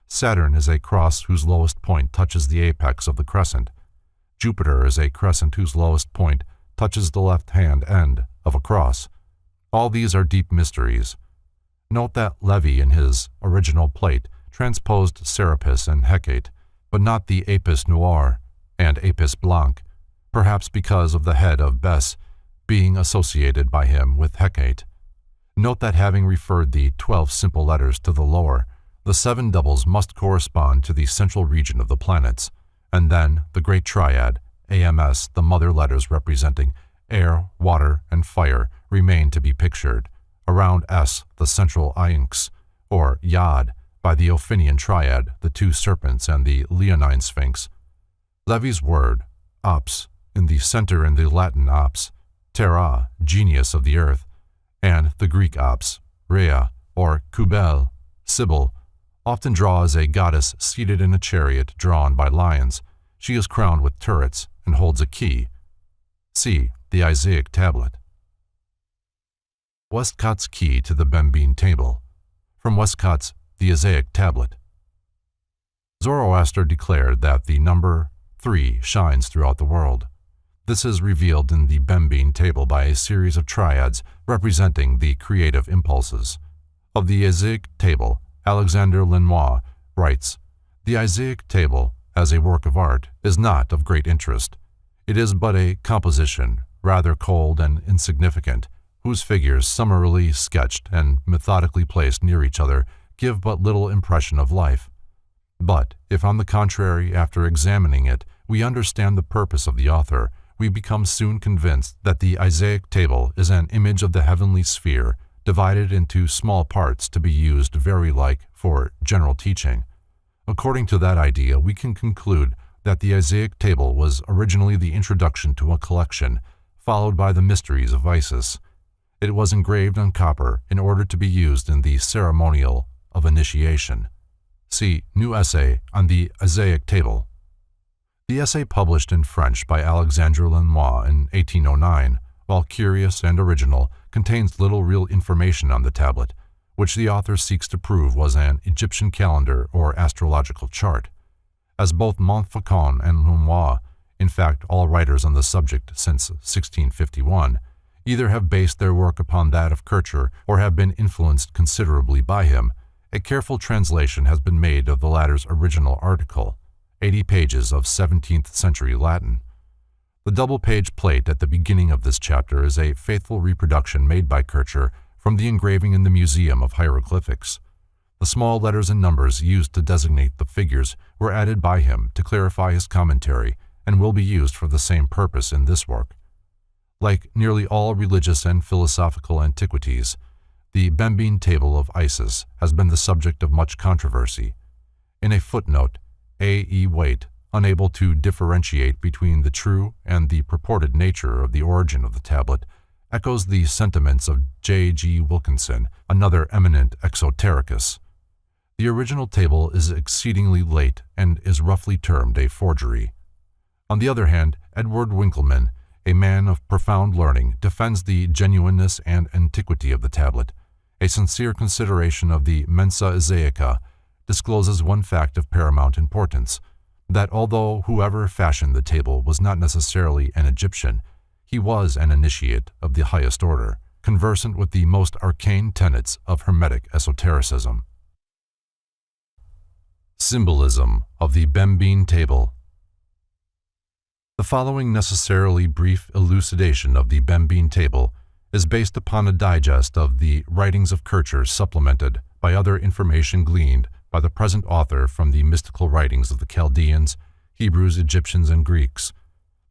Saturn is a cross whose lowest point touches the apex of the crescent. Jupiter is a crescent whose lowest point touches the left-hand end of a cross. All these are deep mysteries. Note that Levy in his original plate transposed Serapis and Hecate, but not the Apis Noir and Apis Blanc, perhaps because of the head of Bes being associated by him with Hecate. Note that having referred the 12 simple letters to the lower, the 7 doubles must correspond to the central region of the planets, and then the great triad, AMS, the mother letters representing air, water, and fire, remain to be pictured. Around S, the central Iynx, or Yod, by the Ophinian triad, the two serpents and the Leonine Sphinx. Levy's word, ops, in the center in the Latin ops, terra, genius of the earth, and the Greek ops, Rhea, or Kubel, Sibyl, often draws a goddess seated in a chariot drawn by lions. She is crowned with turrets and holds a key. See the Isaic tablet. Westcott's key to the Bembeen table. From Westcott's The Isaic tablet. Zoroaster declared that the number 3 shines throughout the world. This is revealed in the Bembeen table by a series of triads representing the creative impulses. Of the Isaic table, Alexander Lenoir writes, "The Isaic table, as a work of art, is not of great interest. It is but a composition, rather cold and insignificant, whose figures, summarily sketched and methodically placed near each other, give but little impression of life. But if, on the contrary, after examining it, we understand the purpose of the author, we become soon convinced that the Isaic table is an image of the heavenly sphere, divided into small parts to be used very like for general teaching. According to that idea, we can conclude that the Isaic table was originally the introduction to a collection, followed by the mysteries of Isis. It was engraved on copper in order to be used in the ceremonial of initiation. See New Essay on the Isaic Table. The essay, published in French by Alexandre Lenoir in 1809, while curious and original, contains little real information on the tablet, which the author seeks to prove was an Egyptian calendar or astrological chart. As both Montfaucon and Lenoir, in fact all writers on the subject since 1651, either have based their work upon that of Kircher or have been influenced considerably by him, a careful translation has been made of the latter's original article, 80 pages of 17th century Latin. The double-page plate at the beginning of this chapter is a faithful reproduction made by Kircher from the engraving in the Museum of Hieroglyphics. The small letters and numbers used to designate the figures were added by him to clarify his commentary and will be used for the same purpose in this work. Like nearly all religious and philosophical antiquities, the Bembeen table of Isis has been the subject of much controversy. In a footnote, A. E. Waite, unable to differentiate between the true and the purported nature of the origin of the tablet, echoes the sentiments of J. G. Wilkinson, another eminent exotericus. The original table is exceedingly late and is roughly termed a forgery. On the other hand, Edward Winckelmann, a man of profound learning, defends the genuineness and antiquity of the tablet. A sincere consideration of the Mensa Isaica discloses one fact of paramount importance, that although whoever fashioned the table was not necessarily an Egyptian, he was an initiate of the highest order, conversant with the most arcane tenets of Hermetic esotericism. Symbolism of the Bembeen table. The following necessarily brief elucidation of the Bembeen table is based upon a digest of the writings of Kircher supplemented by other information gleaned by the present author from the mystical writings of the Chaldeans, Hebrews, Egyptians, and Greeks.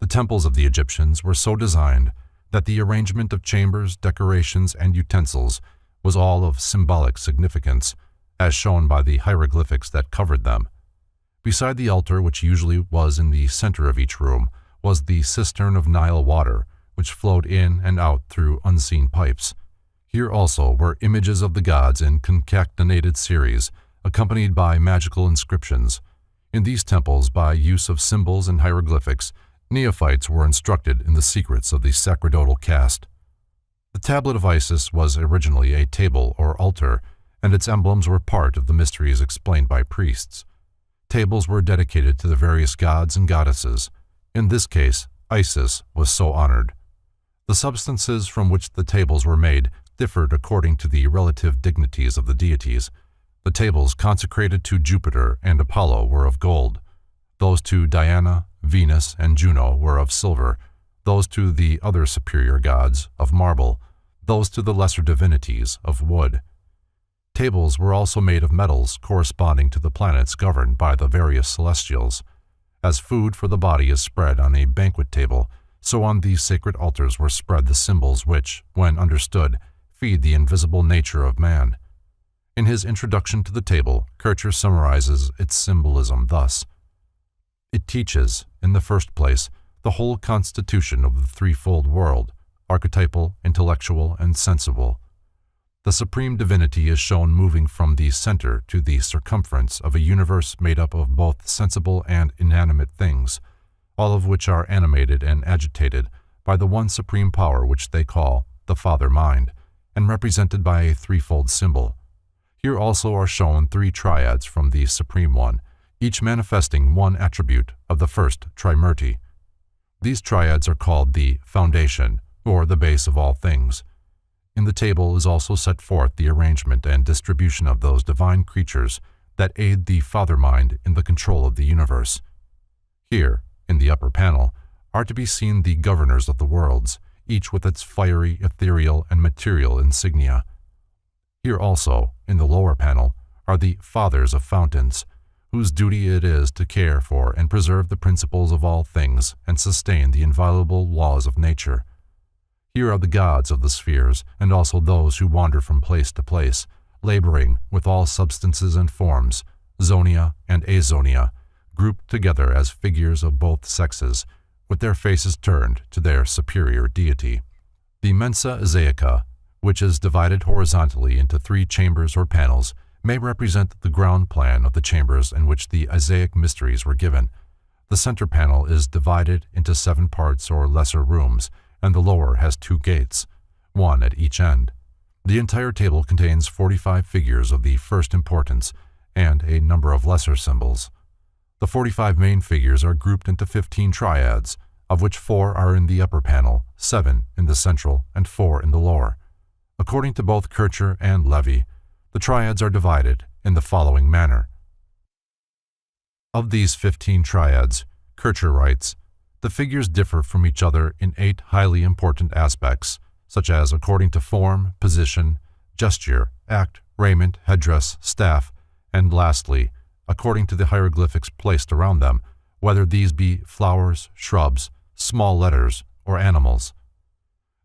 The temples of the Egyptians were so designed that the arrangement of chambers, decorations, and utensils was all of symbolic significance, as shown by the hieroglyphics that covered them. Beside the altar, which usually was in the center of each room, was the cistern of Nile water, which flowed in and out through unseen pipes. Here also were images of the gods in concatenated series, accompanied by magical inscriptions. In these temples, by use of symbols and hieroglyphics, neophytes were instructed in the secrets of the sacerdotal caste. The tablet of Isis was originally a table or altar, and its emblems were part of the mysteries explained by priests. Tables were dedicated to the various gods and goddesses. In this case, Isis was so honored. The substances from which the tables were made differed according to the relative dignities of the deities. The tables consecrated to Jupiter and Apollo were of gold. Those to Diana, Venus, and Juno were of silver. Those to the other superior gods, of marble. Those to the lesser divinities, of wood. Tables were also made of metals corresponding to the planets governed by the various celestials. As food for the body is spread on a banquet table, so on these sacred altars were spread the symbols which, when understood, feed the invisible nature of man. In his introduction to the table, Kircher summarizes its symbolism thus: "It teaches, in the first place, the whole constitution of the threefold world, archetypal, intellectual, and sensible. The supreme divinity is shown moving from the center to the circumference of a universe made up of both sensible and inanimate things, all of which are animated and agitated by the one supreme power which they call the Father Mind, and represented by a threefold symbol. Here also are shown three triads from the Supreme One, each manifesting one attribute of the first Trimurti. These triads are called the foundation, or the base of all things. In the table is also set forth the arrangement and distribution of those divine creatures that aid the Father Mind in the control of the universe. Here, in the upper panel, are to be seen the governors of the worlds, each with its fiery, ethereal, and material insignia. Here also, in the lower panel, are the Fathers of Fountains, whose duty it is to care for and preserve the principles of all things and sustain the inviolable laws of nature. Here are the gods of the spheres, and also those who wander from place to place, laboring with all substances and forms, zonia and azonia, grouped together as figures of both sexes, with their faces turned to their superior deity. The Mensa Isaica, which is divided horizontally into 3 chambers or panels, may represent the ground plan of the chambers in which the Isaic mysteries were given. The center panel is divided into 7 parts or lesser rooms, and the lower has 2 gates, one at each end. The entire table contains 45 figures of the first importance and a number of lesser symbols. The 45 main figures are grouped into 15 triads, of which 4 are in the upper panel, 7 in the central, and 4 in the lower. According to both Kircher and Levy, the triads are divided in the following manner. Of these 15 triads, Kircher writes, the figures differ from each other in 8 highly important aspects, such as according to form, position, gesture, act, raiment, headdress, staff, and lastly, according to the hieroglyphics placed around them, whether these be flowers, shrubs, small letters, or animals.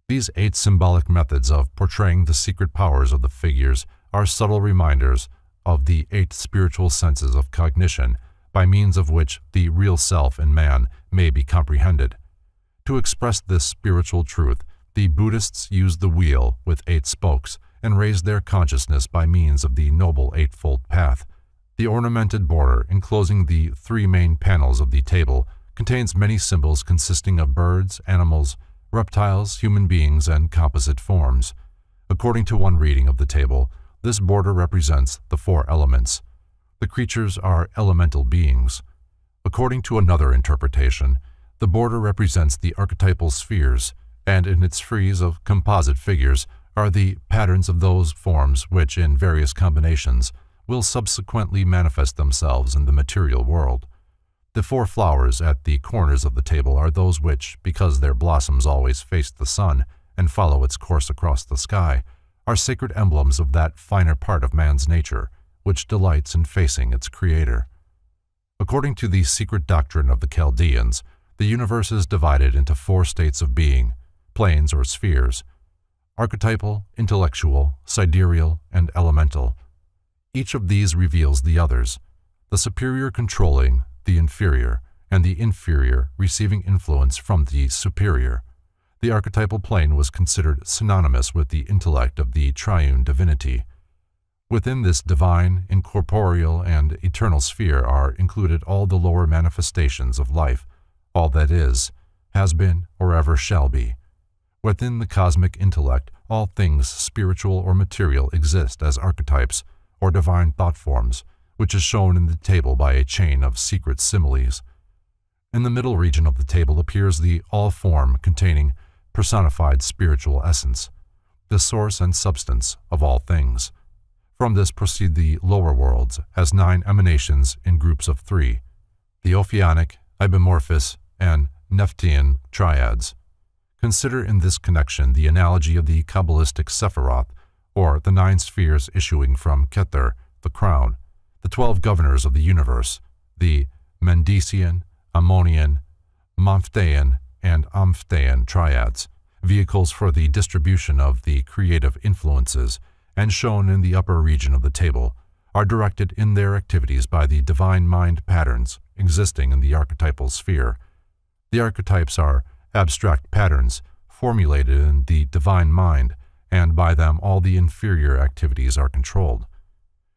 These 8 symbolic methods of portraying the secret powers of the figures are subtle reminders of the 8 spiritual senses of cognition, by means of which the real self in man may be comprehended. To express this spiritual truth, the Buddhists used the wheel with 8 spokes and raised their consciousness by means of the Noble Eightfold Path. The ornamented border enclosing the 3 main panels of the table contains many symbols consisting of birds, animals, reptiles, human beings, and composite forms. According to one reading of the table, this border represents the 4 elements. The creatures are elemental beings. According to another interpretation, the border represents the archetypal spheres, and in its frieze of composite figures are the patterns of those forms which, in various combinations, will subsequently manifest themselves in the material world. The 4 flowers at the corners of the table are those which, because their blossoms always face the sun and follow its course across the sky, are sacred emblems of that finer part of man's nature, which delights in facing its Creator. According to the secret doctrine of the Chaldeans, the universe is divided into 4 states of being, planes or spheres: archetypal, intellectual, sidereal, and elemental. Each of these reveals the others, the superior controlling the inferior, and the inferior receiving influence from the superior. The archetypal plane was considered synonymous with the intellect of the triune divinity. Within this divine, incorporeal, and eternal sphere are included all the lower manifestations of life, all that is, has been, or ever shall be. Within the cosmic intellect, all things spiritual or material exist as archetypes, or divine thought forms, which is shown in the table by a chain of secret similes. In the middle region of the table appears the all-form containing personified spiritual essence, the source and substance of all things. From this proceed the lower worlds as 9 emanations in groups of 3, the Ophionic, Ibimorphous, and Nephtian triads. Consider in this connection the analogy of the Kabbalistic Sephiroth, or the 9 spheres issuing from Keter, the crown, the 12 governors of the universe, the Mendician, Ammonian, Momphthean, and Omphthean triads, vehicles for the distribution of the creative influences, and shown in the upper region of the table, are directed in their activities by the divine mind patterns existing in the archetypal sphere. The archetypes are abstract patterns formulated in the divine mind, and by them all the inferior activities are controlled.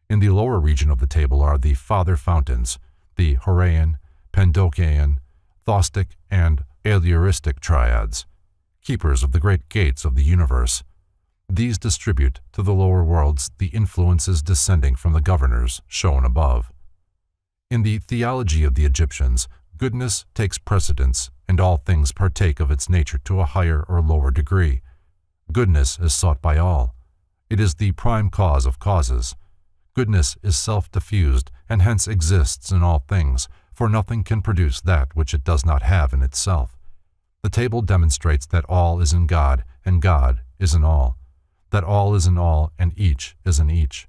In the lower region of the table are the father fountains, the Horaean, Pandokean, Thostic, and Aleuristic triads, keepers of the great gates of the universe. These distribute to the lower worlds the influences descending from the governors shown above. In the theology of the Egyptians, goodness takes precedence, and all things partake of its nature to a higher or lower degree. Goodness is sought by all. It is the prime cause of causes. Goodness is self-diffused, and hence exists in all things, for nothing can produce that which it does not have in itself. The table demonstrates that all is in God, and God is in all, that all is in all, and each is in each.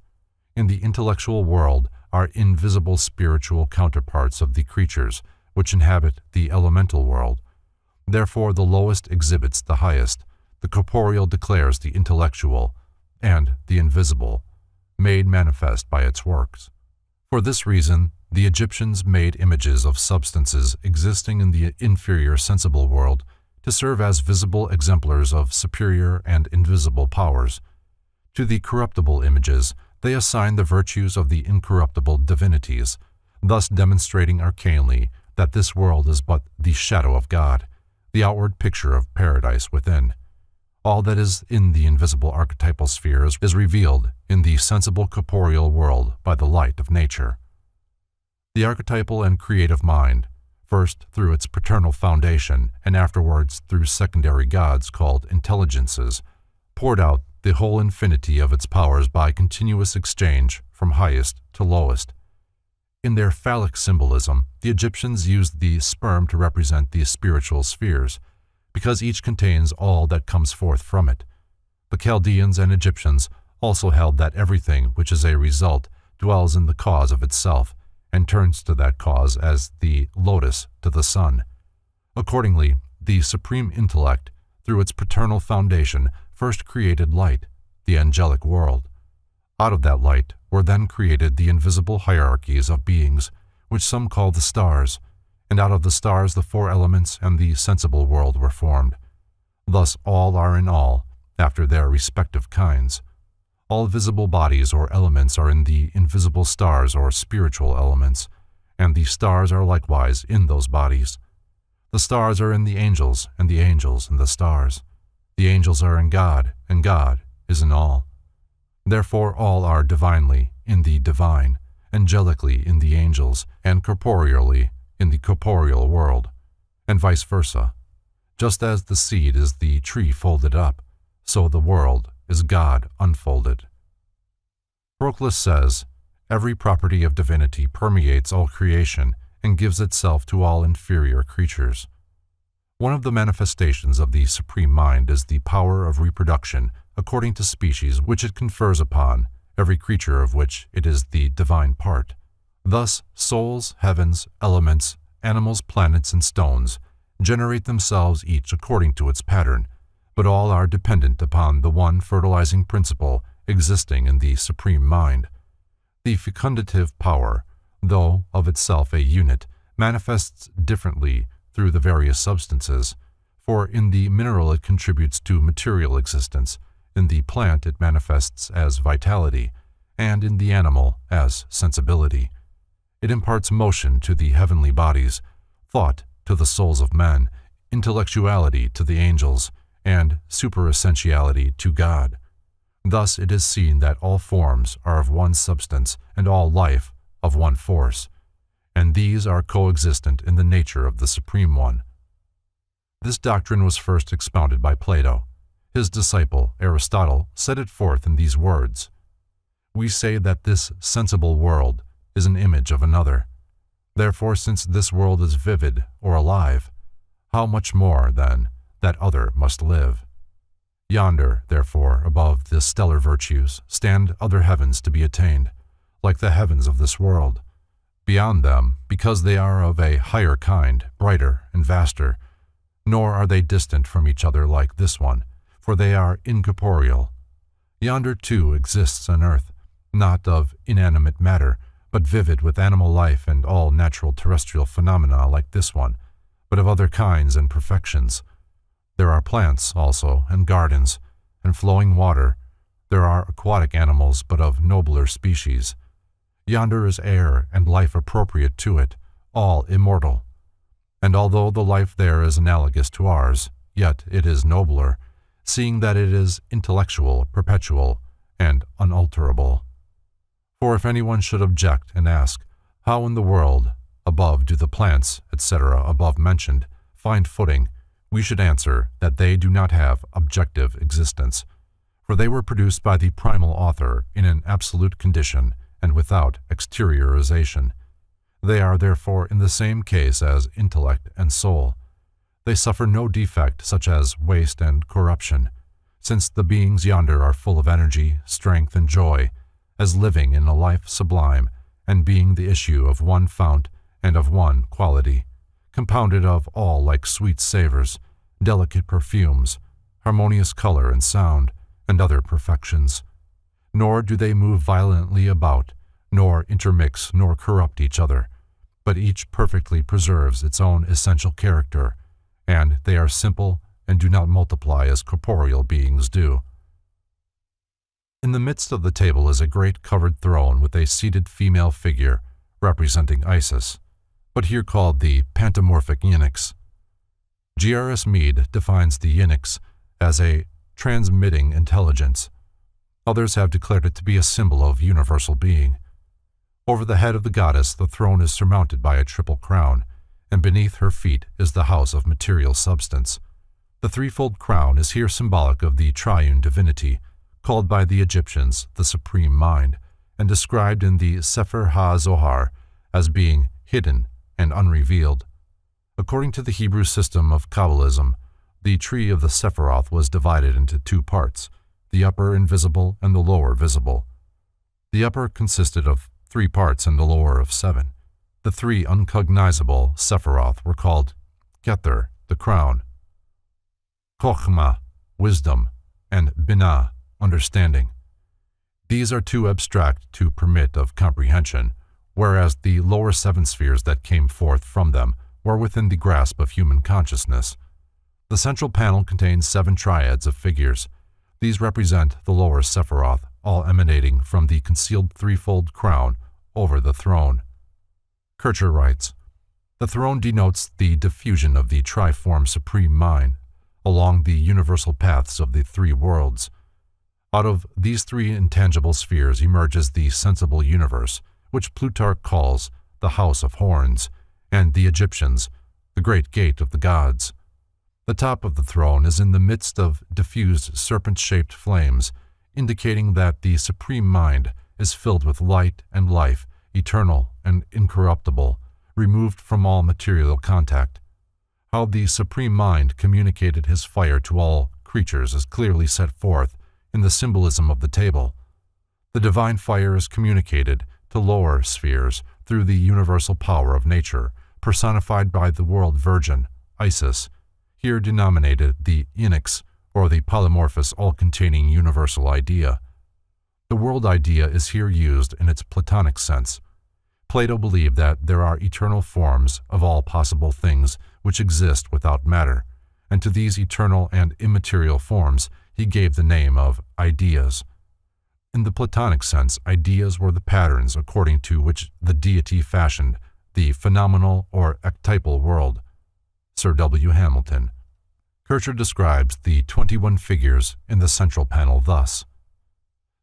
In the intellectual world are invisible spiritual counterparts of the creatures which inhabit the elemental world. Therefore the lowest exhibits the highest, the corporeal declares the intellectual, and the invisible, made manifest by its works. For this reason, the Egyptians made images of substances existing in the inferior sensible world to serve as visible exemplars of superior and invisible powers. To the corruptible images, they assign the virtues of the incorruptible divinities, thus demonstrating arcanely that this world is but the shadow of God, the outward picture of paradise within. All that is in the invisible archetypal spheres is revealed in the sensible corporeal world by the light of nature. The archetypal and creative mind, first through its paternal foundation and afterwards through secondary gods called intelligences, poured out the whole infinity of its powers by continuous exchange from highest to lowest. In their phallic symbolism, the Egyptians used the sperm to represent the spiritual spheres, because each contains all that comes forth from it. The Chaldeans and Egyptians also held that everything which is a result dwells in the cause of itself, and turns to that cause as the lotus to the sun. Accordingly, the supreme intellect, through its paternal foundation, first created light, the angelic world. Out of that light were then created the invisible hierarchies of beings, which some call the stars, and out of the stars the four elements and the sensible world were formed. Thus all are in all, after their respective kinds. All visible bodies or elements are in the invisible stars or spiritual elements, and the stars are likewise in those bodies. The stars are in the angels, and the angels in the stars. The angels are in God, and God is in all. Therefore all are divinely in the divine, angelically in the angels, and corporeally in the corporeal world, and vice versa. Just as the seed is the tree folded up, so the world is God unfolded. Proclus says, every property of divinity permeates all creation and gives itself to all inferior creatures. One of the manifestations of the Supreme Mind is the power of reproduction according to species which it confers upon, every creature of which it is the divine part. Thus, souls, heavens, elements, animals, planets, and stones generate themselves each according to its pattern, but all are dependent upon the one fertilizing principle existing in the Supreme Mind. The fecundative power, though of itself a unit, manifests differently through the various substances, for in the mineral it contributes to material existence, in the plant it manifests as vitality, and in the animal as sensibility. It imparts motion to the heavenly bodies, thought to the souls of men, intellectuality to the angels, and superessentiality to God. Thus it is seen that all forms are of one substance and all life of one force, and these are coexistent in the nature of the Supreme One. This doctrine was first expounded by Plato. His disciple, Aristotle, set it forth in these words: "We say that this sensible world is an image of another. Therefore, since this world is vivid or alive, how much more, then, that other must live? Yonder, therefore, above the stellar virtues, stand other heavens to be attained, like the heavens of this world. Beyond them, because they are of a higher kind, brighter and vaster, nor are they distant from each other like this one, for they are incorporeal. Yonder too exists an earth, not of inanimate matter, but vivid with animal life and all natural terrestrial phenomena like this one, but of other kinds and perfections. There are plants also, and gardens, and flowing water. There are aquatic animals, but of nobler species. Yonder is air and life appropriate to it, all immortal. And although the life there is analogous to ours, yet it is nobler, seeing that it is intellectual, perpetual, and unalterable. For if anyone should object and ask, how in the world, above do the plants, etc., above mentioned, find footing, we should answer that they do not have objective existence, for they were produced by the primal author in an absolute condition and without exteriorization. They are therefore in the same case as intellect and soul. They suffer no defect such as waste and corruption, since the beings yonder are full of energy, strength, and joy, as living in a life sublime, and being the issue of one fount and of one quality, compounded of all like sweet savors, delicate perfumes, harmonious color and sound, and other perfections. Nor do they move violently about, nor intermix nor corrupt each other, but each perfectly preserves its own essential character, and they are simple and do not multiply as corporeal beings do. In the midst of the table is a great covered throne with a seated female figure representing Isis, but here called the Pantomorphic Eunuchs. G.R.S. Mead defines the eunuchs as a transmitting intelligence. Others have declared it to be a symbol of universal being. Over the head of the goddess, the throne is surmounted by a triple crown, and beneath her feet is the house of material substance. The threefold crown is here symbolic of the triune divinity, called by the Egyptians the Supreme Mind, and described in the Sefer HaZohar as being hidden and unrevealed. According to the Hebrew system of Kabbalism, the tree of the Sephiroth was divided into two parts, the upper invisible and the lower visible. The upper consisted of 3 parts and the lower of 7. The 3 uncognizable Sephiroth were called Kether, the crown, Chokhmah, wisdom, and Binah, understanding. These are too abstract to permit of comprehension, whereas the lower 7 spheres that came forth from them were within the grasp of human consciousness. The central panel contains 7 triads of figures. These represent the lower Sephiroth, all emanating from the concealed threefold crown over the throne. Kircher writes, the throne denotes the diffusion of the triform Supreme Mind along the universal paths of the 3 worlds. Out of these 3 intangible spheres emerges the sensible universe, which Plutarch calls the House of Horns, and the Egyptians, the Great Gate of the Gods. The top of the throne is in the midst of diffused serpent-shaped flames, indicating that the Supreme Mind is filled with light and life, eternal and incorruptible, removed from all material contact. How the Supreme Mind communicated his fire to all creatures is clearly set forth in the symbolism of the table. The divine fire is communicated to lower spheres through the universal power of nature, personified by the world virgin, Isis, here denominated the eunuchs, or the polymorphous all-containing universal idea. The world idea is here used in its Platonic sense. Plato believed that there are eternal forms of all possible things which exist without matter, and to these eternal and immaterial forms he gave the name of ideas. In the Platonic sense, ideas were the patterns according to which the deity fashioned the phenomenal or archetypal world. Sir W. Hamilton. Kircher describes the 21 figures in the central panel thus.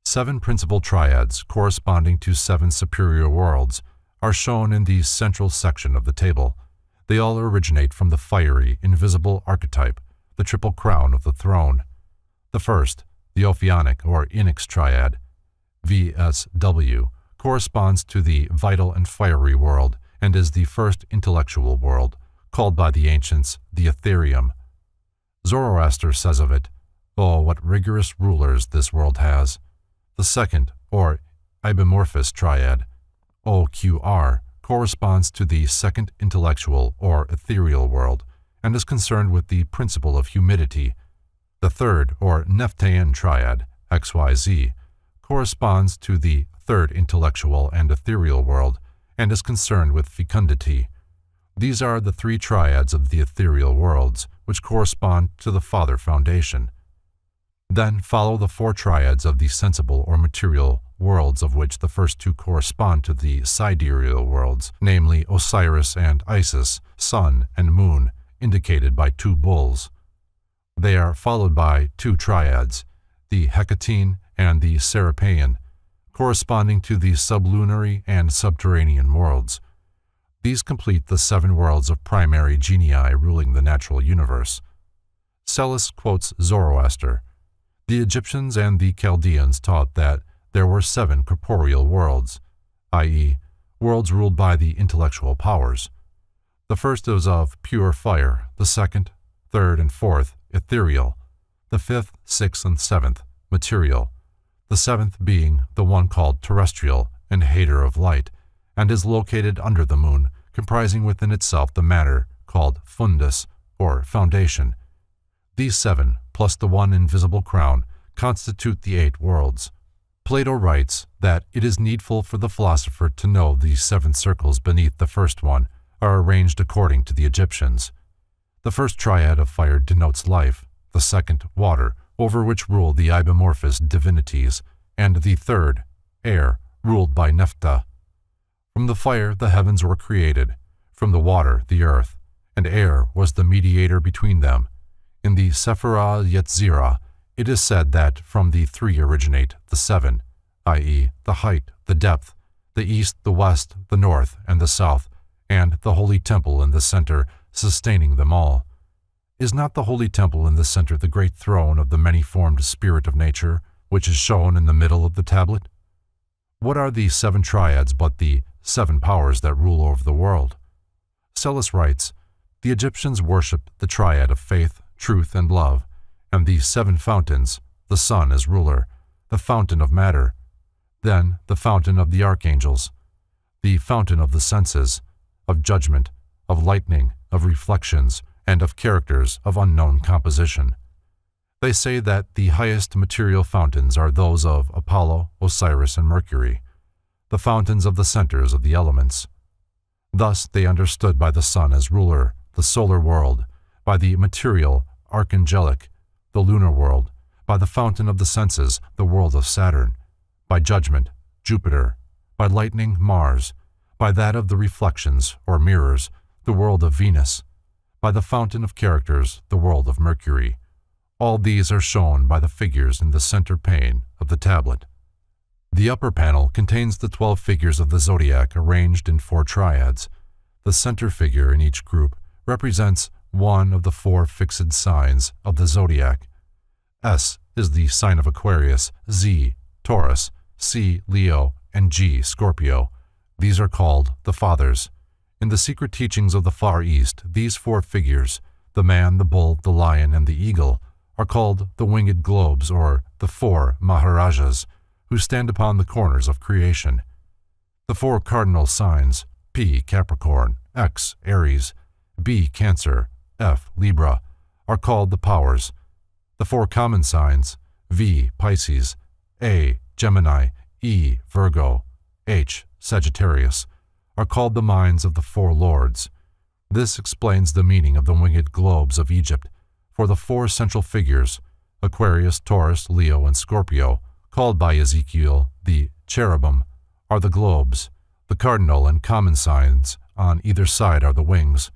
7 principal triads corresponding to 7 superior worlds are shown in the central section of the table. They all originate from the fiery, invisible archetype, the triple crown of the throne. The first, the Ophionic or Eunuchs triad, VSW, corresponds to the vital and fiery world and is the first intellectual world, called by the ancients the Etherium. Zoroaster says of it, "Oh, what rigorous rulers this world has." The second, or Ibimorphous triad, OQR, corresponds to the second intellectual or ethereal world and is concerned with the principle of humidity. The third, or Nephtheian triad, XYZ, corresponds to the third intellectual and ethereal world and is concerned with fecundity. These are the three triads of the ethereal worlds, which correspond to the Father Foundation. Then follow the four triads of the sensible or material worlds, of which the first two correspond to the sidereal worlds, namely Osiris and Isis, sun and moon, indicated by two bulls. They are followed by two triads, the Hecatine and the Serapeian, corresponding to the sublunary and subterranean worlds. These complete the seven worlds of primary genii ruling the natural universe. Psellus quotes Zoroaster. The Egyptians and the Chaldeans taught that there were seven corporeal worlds, i.e., worlds ruled by the intellectual powers. The first is of pure fire, the second, third, and fourth, ethereal, the fifth, sixth, and seventh, material, the seventh being the one called terrestrial and hater of light, and is located under the moon, comprising within itself the matter called fundus, or foundation. These seven, plus the one invisible crown, constitute the 8 worlds. Plato writes that it is needful for the philosopher to know these 7 circles beneath the first one are arranged according to the Egyptians. The first triad of fire denotes life, the second, water, over which rule the ibomorphous divinities, and the third, air, ruled by Nephta. From the fire the heavens were created, from the water the earth, and air was the mediator between them. In the Sephirah Yetzirah, it is said that from the 3 originate the 7, i.e., the height, the depth, the east, the west, the north, and the south, and the holy temple in the center, sustaining them all. Is not the holy temple in the center the great throne of the many-formed spirit of nature, which is shown in the middle of the tablet? What are the 7 triads but the 7 powers that rule over the world? Psellus writes, the Egyptians worshipped the triad of faith, truth, and love, and the 7 fountains, the sun as ruler, the fountain of matter, then the fountain of the archangels, the fountain of the senses, of judgment, of lightning, of reflections, and of characters of unknown composition. They say that the highest material fountains are those of Apollo, Osiris, and Mercury, the fountains of the centers of the elements. Thus they understood by the sun as ruler the solar world, by the material, archangelic, the lunar world, by the fountain of the senses, the world of Saturn, by judgment, Jupiter, by lightning, Mars, by that of the reflections, or mirrors, the world of Venus, by the fountain of characters, the world of Mercury. All these are shown by the figures in the center pane of the tablet. The upper panel contains the 12 figures of the zodiac arranged in 4 triads. The center figure in each group represents one of the 4 fixed signs of the zodiac. S is the sign of Aquarius, Z, Taurus, C, Leo, and G, Scorpio. These are called the Fathers. In the secret teachings of the Far East, these 4 figures, the man, the bull, the lion, and the eagle, are called the winged globes, or the 4 Maharajas, who stand upon the corners of creation. The 4 cardinal signs, P, Capricorn, X, Aries, B, Cancer, F, Libra, are called the powers. The 4 common signs, V, Pisces, A, Gemini, E, Virgo, H, Sagittarius, are called the minds of the 4 lords. This explains the meaning of the winged globes of Egypt, for the 4 central figures, Aquarius, Taurus, Leo, and Scorpio, called by Ezekiel the cherubim, are the globes. The cardinal and common signs on either side are the wings.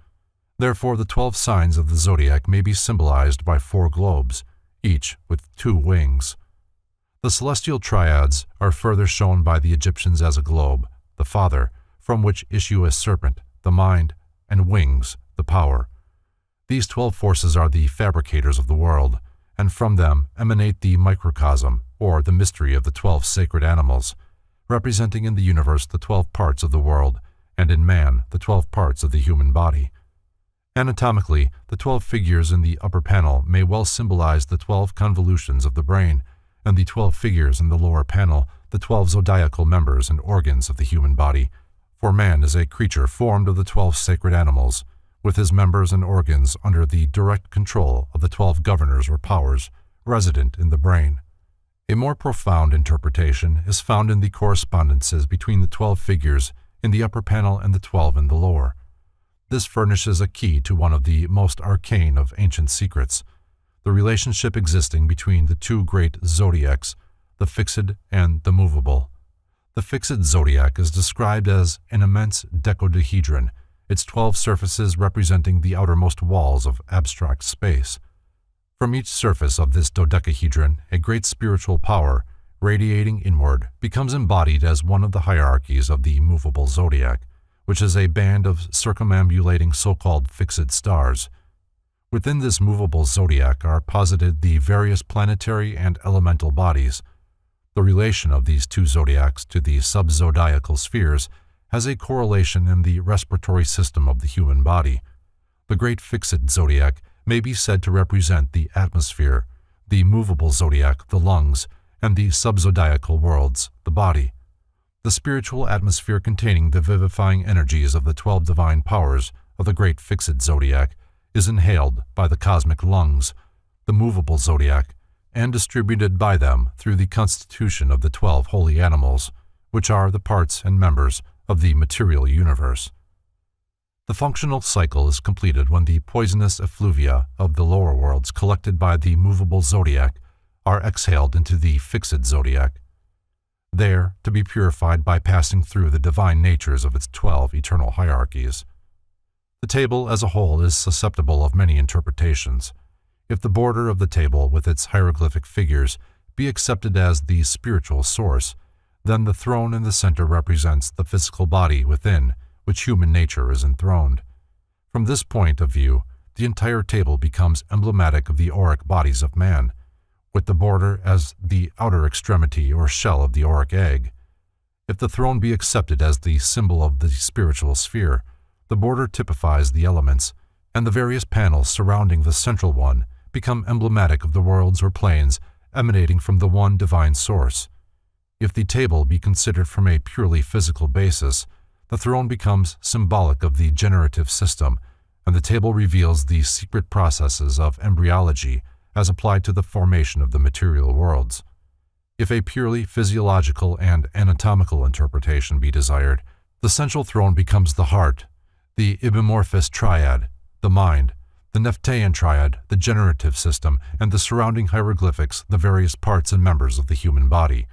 Therefore, the 12 signs of the zodiac may be symbolized by 4 globes, each with 2 wings. The celestial triads are further shown by the Egyptians as a globe, the Father, from which issue a serpent, the mind, and wings, the power. These 12 forces are the fabricators of the world, and from them emanate the microcosm, or the mystery of the 12 sacred animals, representing in the universe the 12 parts of the world, and in man the 12 parts of the human body. Anatomically, the 12 figures in the upper panel may well symbolize the 12 convolutions of the brain, and the 12 figures in the lower panel the 12 zodiacal members and organs of the human body, for man is a creature formed of the 12 sacred animals, with his members and organs under the direct control of the 12 governors or powers resident in the brain. A more profound interpretation is found in the correspondences between the 12 figures in the upper panel and the 12 in the lower. This furnishes a key to one of the most arcane of ancient secrets, the relationship existing between the two great zodiacs, the fixed and the movable. The fixed zodiac is described as an immense dodecahedron, its 12 surfaces representing the outermost walls of abstract space. From each surface of this dodecahedron, a great spiritual power, radiating inward, becomes embodied as one of the hierarchies of the movable zodiac, which is a band of circumambulating so-called fixed stars. Within this movable zodiac are posited the various planetary and elemental bodies. The relation of these two zodiacs to the subzodiacal spheres has a correlation in the respiratory system of the human body. The great fixed zodiac may be said to represent the atmosphere, the movable zodiac, the lungs, and the subzodiacal worlds, the body. The spiritual atmosphere containing the vivifying energies of the 12 divine powers of the great fixed zodiac is inhaled by the cosmic lungs, the movable zodiac, and distributed by them through the constitution of the 12 holy animals, which are the parts and members of the material universe. The functional cycle is completed when the poisonous effluvia of the lower worlds collected by the movable zodiac are exhaled into the fixed zodiac, there to be purified by passing through the divine natures of its 12 eternal hierarchies. The table as a whole is susceptible of many interpretations. If the border of the table with its hieroglyphic figures be accepted as the spiritual source, then the throne in the center represents the physical body within which human nature is enthroned. From this point of view, the entire table becomes emblematic of the auric bodies of man, with the border as the outer extremity or shell of the auric egg. If the throne be accepted as the symbol of the spiritual sphere, the border typifies the elements, and the various panels surrounding the central one become emblematic of the worlds or planes emanating from the one divine source. If the table be considered from a purely physical basis, the throne becomes symbolic of the generative system, and the table reveals the secret processes of embryology as applied to the formation of the material worlds. If a purely physiological and anatomical interpretation be desired, the central throne becomes the heart, the ibimorphous triad, the mind, the Nephtheian triad, the generative system, and the surrounding hieroglyphics, the various parts and members of the human body.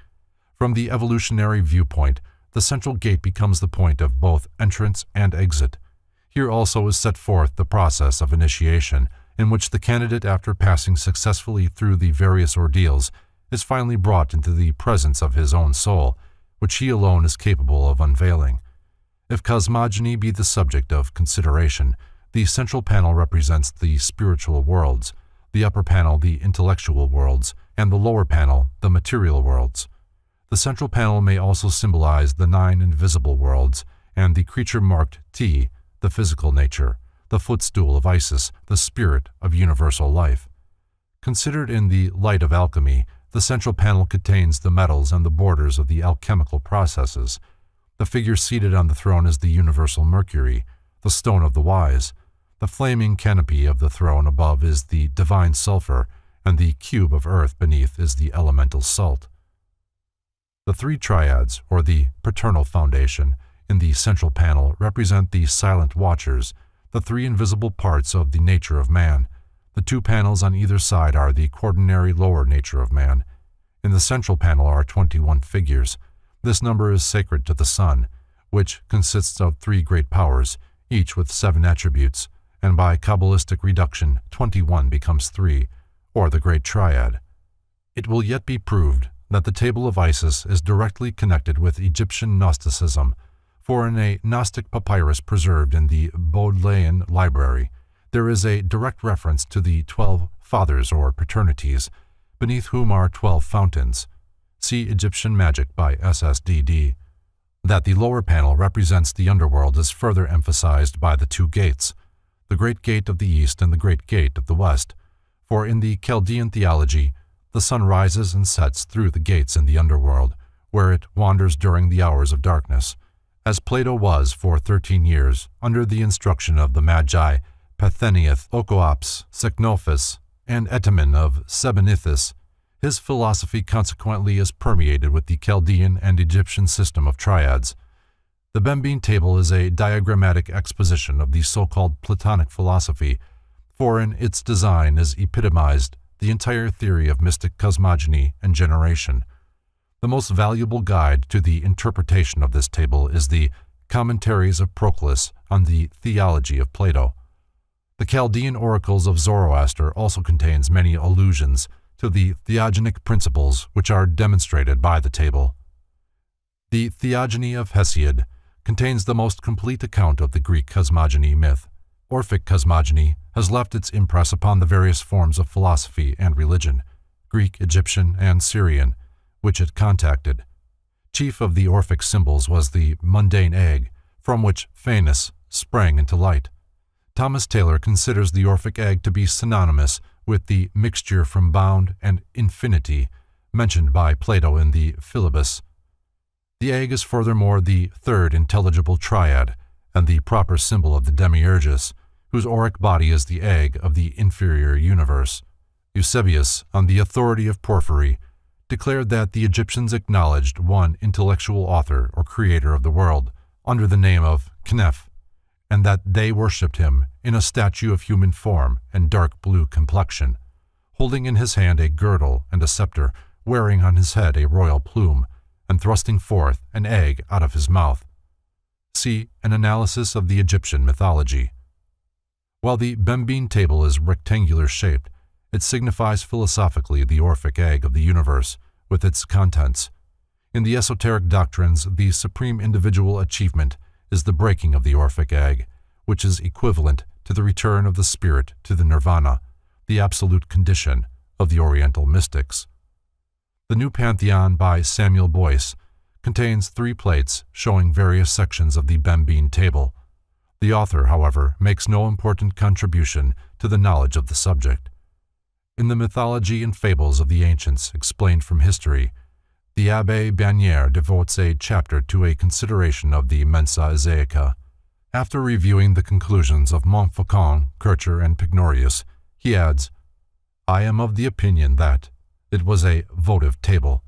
From the evolutionary viewpoint, the central gate becomes the point of both entrance and exit. Here also is set forth the process of initiation, in which the candidate, after passing successfully through the various ordeals, is finally brought into the presence of his own soul, which he alone is capable of unveiling. If cosmogony be the subject of consideration, the central panel represents the spiritual worlds, the upper panel the intellectual worlds, and the lower panel the material worlds. The central panel may also symbolize the 9 invisible worlds and the creature marked T, the physical nature, the footstool of Isis, the spirit of universal life. Considered in the light of alchemy, the central panel contains the metals and the borders of the alchemical processes. The figure seated on the throne is the universal Mercury, the stone of the wise. The flaming canopy of the throne above is the divine sulfur, and the cube of earth beneath is the elemental salt. The 3 triads, or the paternal foundation, in the central panel represent the silent watchers, the 3 invisible parts of the nature of man. The 2 panels on either side are the quaternary lower nature of man. In the central panel are 21 figures. This number is sacred to the sun, which consists of 3 great powers, each with 7 attributes, and by Kabbalistic reduction, 21 becomes 3, or the Great Triad. It will yet be proved that the Table of Isis is directly connected with Egyptian Gnosticism, for in a Gnostic papyrus preserved in the Bodleian Library, there is a direct reference to the 12 fathers or paternities, beneath whom are 12 fountains. See Egyptian Magic by SSDD. That the lower panel represents the underworld is further emphasized by the 2 gates, the Great Gate of the East and the Great Gate of the West, for in the Chaldean theology, the sun rises and sets through the gates in the underworld, where it wanders during the hours of darkness. As Plato was for 13 years, under the instruction of the Magi, Patheniath, Ochoaps, Secnophus, and Etemon of Sebennythus, His philosophy consequently is permeated with the Chaldean and Egyptian system of triads. The Bembeen Table is a diagrammatic exposition of the so-called Platonic philosophy, for in its design is epitomized the entire theory of mystic cosmogony and generation. The most valuable guide to the interpretation of this table is the Commentaries of Proclus on the Theology of Plato. The Chaldean oracles of Zoroaster also contains many allusions to the theogonic principles which are demonstrated by the table. The Theogony of Hesiod contains the most complete account of the Greek cosmogony myth. Orphic cosmogony has left its impress upon the various forms of philosophy and religion, Greek, Egyptian, and Syrian, which it contacted. Chief of the Orphic symbols was the mundane egg, from which Phanes sprang into light. Thomas Taylor considers the Orphic egg to be synonymous with the mixture from bound and infinity mentioned by Plato in the Philebus. The egg is furthermore the third intelligible triad and the proper symbol of the Demiurgus, whose auric body is the egg of the inferior universe. Eusebius, on the authority of Porphyry, declared that the Egyptians acknowledged one intellectual author or creator of the world under the name of Kneph, and that they worshipped him in a statue of human form and dark blue complexion, holding in his hand a girdle and a scepter, wearing on his head a royal plume, and thrusting forth an egg out of his mouth. See an analysis of the Egyptian mythology. While the Bembeen Table is rectangular-shaped, it signifies philosophically the Orphic egg of the universe with its contents. In the esoteric doctrines, the supreme individual achievement is the breaking of the Orphic egg, which is equivalent to the return of the spirit to the nirvana, the absolute condition of the Oriental mystics. The New Pantheon by Samuel Boyce contains 3 plates showing various sections of the Bembeen Table. The author, however, makes no important contribution to the knowledge of the subject. In the mythology and fables of the ancients explained from history, the Abbé Bagnière devotes a chapter to a consideration of the Mensa Isaica. After reviewing the conclusions of Montfaucon, Kircher, and Pignorius, he adds, "I am of the opinion that it was a votive table,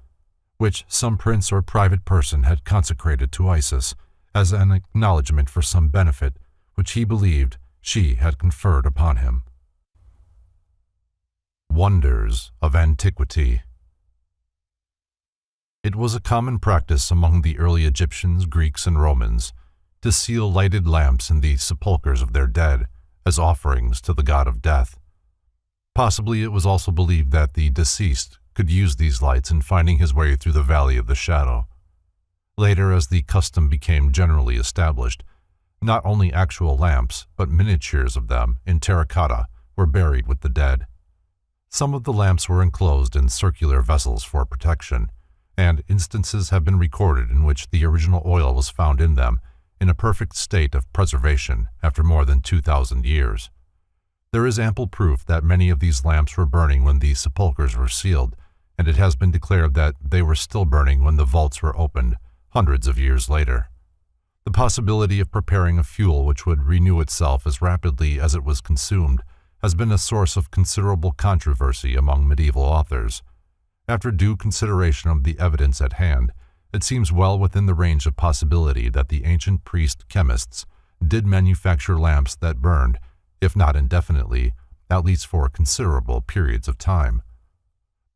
which some prince or private person had consecrated to Isis as an acknowledgment for some benefit which he believed she had conferred upon him." Wonders of Antiquity. It was a common practice among the early Egyptians, Greeks, and Romans to seal lighted lamps in the sepulchres of their dead as offerings to the god of death. Possibly it was also believed that the deceased could use these lights in finding his way through the valley of the shadow. Later, as the custom became generally established, not only actual lamps, but miniatures of them in terracotta were buried with the dead. Some of the lamps were enclosed in circular vessels for protection, and instances have been recorded in which the original oil was found in them in a perfect state of preservation after more than 2,000 years. There is ample proof that many of these lamps were burning when the sepulchres were sealed, and it has been declared that they were still burning when the vaults were opened, hundreds of years later. The possibility of preparing a fuel which would renew itself as rapidly as it was consumed has been a source of considerable controversy among medieval authors. After due consideration of the evidence at hand, it seems well within the range of possibility that the ancient priest-chemists did manufacture lamps that burned, if not indefinitely, at least for considerable periods of time.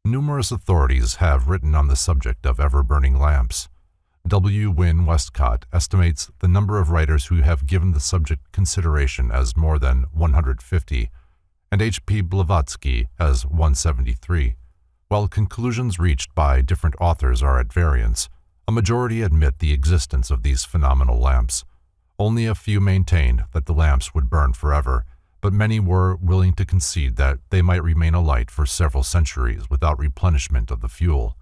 Numerous authorities have written on the subject of ever-burning lamps. W. Wynne Westcott estimates the number of writers who have given the subject consideration as more than 150, and H. P. Blavatsky as 173. While conclusions reached by different authors are at variance, a majority admit the existence of these phenomenal lamps. Only a few maintained that the lamps would burn forever, but many were willing to concede that they might remain alight for several centuries without replenishment of the fuel.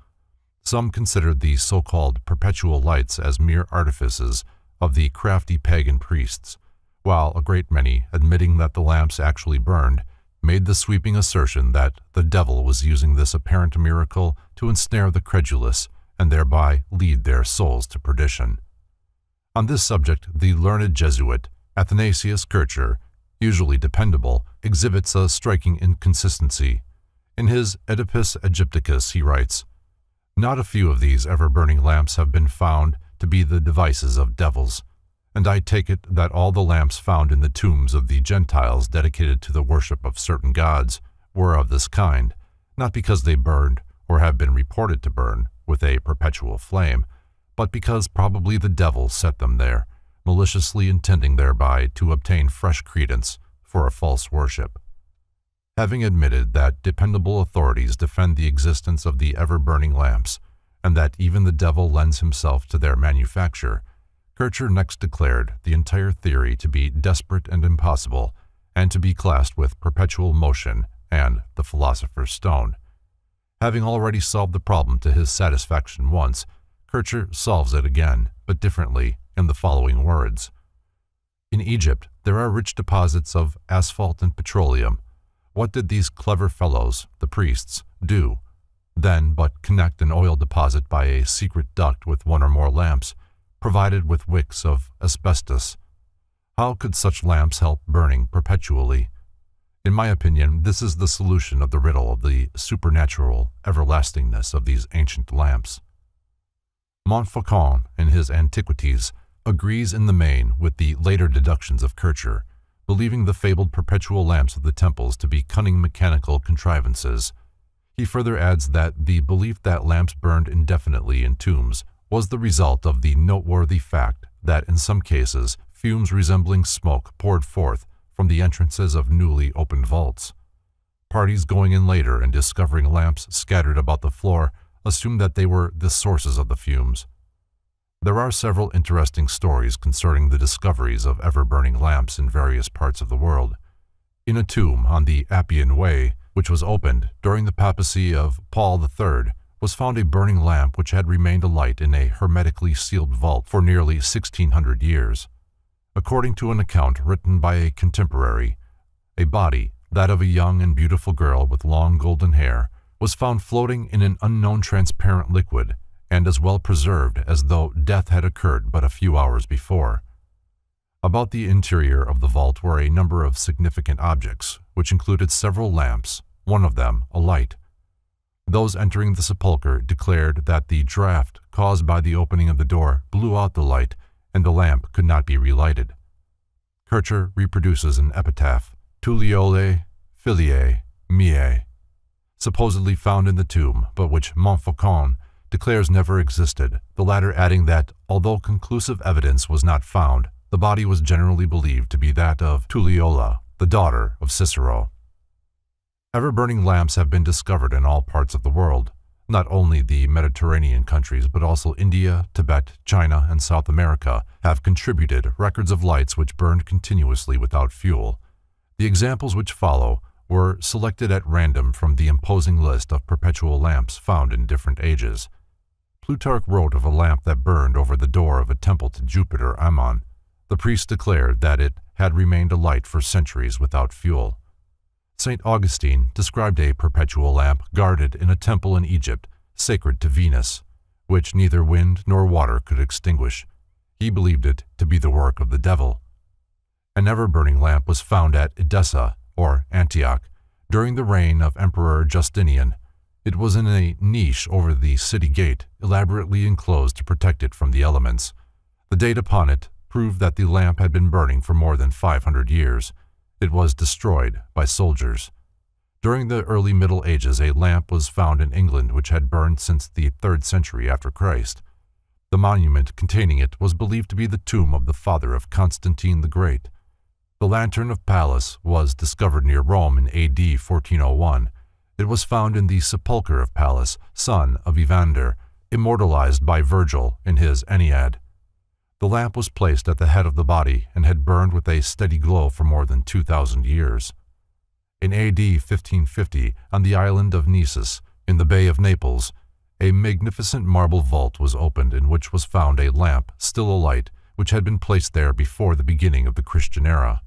Some considered these so-called perpetual lights as mere artifices of the crafty pagan priests, while a great many, admitting that the lamps actually burned, made the sweeping assertion that the devil was using this apparent miracle to ensnare the credulous and thereby lead their souls to perdition. On this subject, the learned Jesuit Athanasius Kircher, usually dependable, exhibits a striking inconsistency. In his Oedipus Aegypticus he writes, "Not a few of these ever-burning lamps have been found to be the devices of devils, and I take it that all the lamps found in the tombs of the Gentiles dedicated to the worship of certain gods were of this kind, not because they burned, or have been reported to burn, with a perpetual flame, but because probably the devil set them there, maliciously intending thereby to obtain fresh credence for a false worship." Having admitted that dependable authorities defend the existence of the ever-burning lamps, and that even the devil lends himself to their manufacture, Kircher next declared the entire theory to be desperate and impossible, and to be classed with perpetual motion and the philosopher's stone. Having already solved the problem to his satisfaction once, Kircher solves it again, but differently, in the following words. "In Egypt, there are rich deposits of asphalt and petroleum. What did these clever fellows, the priests, do? Then but connect an oil deposit by a secret duct with one or more lamps, provided with wicks of asbestos. How could such lamps help burning perpetually? In my opinion, this is the solution of the riddle of the supernatural everlastingness of these ancient lamps." Montfaucon, in his Antiquities, agrees in the main with the later deductions of Kircher, believing the fabled perpetual lamps of the temples to be cunning mechanical contrivances. He further adds that the belief that lamps burned indefinitely in tombs was the result of the noteworthy fact that in some cases fumes resembling smoke poured forth from the entrances of newly opened vaults. Parties going in later and discovering lamps scattered about the floor assumed that they were the sources of the fumes. There are several interesting stories concerning the discoveries of ever-burning lamps in various parts of the world. In a tomb on the Appian Way, which was opened during the papacy of Paul III, was found a burning lamp which had remained alight in a hermetically sealed vault for nearly 1600 years. According to an account written by a contemporary, a body, that of a young and beautiful girl with long golden hair, was found floating in an unknown transparent liquid, and as well preserved as though death had occurred but a few hours before. About the interior of the vault were a number of significant objects, which included several lamps, one of them alight. Those entering the sepulchre declared that the draught caused by the opening of the door blew out the light, and the lamp could not be relighted. Kircher reproduces an epitaph, Tuliole Filiae Miae, supposedly found in the tomb, but which Montfaucon declares never existed, the latter adding that, although conclusive evidence was not found, the body was generally believed to be that of Tuliola, the daughter of Cicero. Ever-burning lamps have been discovered in all parts of the world, not only the Mediterranean countries but also India, Tibet, China, and South America have contributed records of lights which burned continuously without fuel. The examples which follow were selected at random from the imposing list of perpetual lamps found in different ages. Plutarch wrote of a lamp that burned over the door of a temple to Jupiter Ammon. The priest declared that it had remained alight for centuries without fuel. St. Augustine described a perpetual lamp guarded in a temple in Egypt, sacred to Venus, which neither wind nor water could extinguish. He believed it to be the work of the devil. An ever-burning lamp was found at Edessa, or Antioch, during the reign of Emperor Justinian. It was in a niche over the city gate, elaborately enclosed to protect it from the elements. The date upon it proved that the lamp had been burning for more than 500 years. It was destroyed by soldiers. During the early Middle Ages, a lamp was found in England which had burned since the 3rd century after Christ. The monument containing it was believed to be the tomb of the father of Constantine the Great. The lantern of Pallas was discovered near Rome in AD 1401. It was found in the sepulchre of Pallas, son of Evander, immortalized by Virgil in his Aeneid. The lamp was placed at the head of the body and had burned with a steady glow for more than 2,000 years. In AD 1550, on the island of Nisus, in the Bay of Naples, a magnificent marble vault was opened in which was found a lamp still alight which had been placed there before the beginning of the Christian era.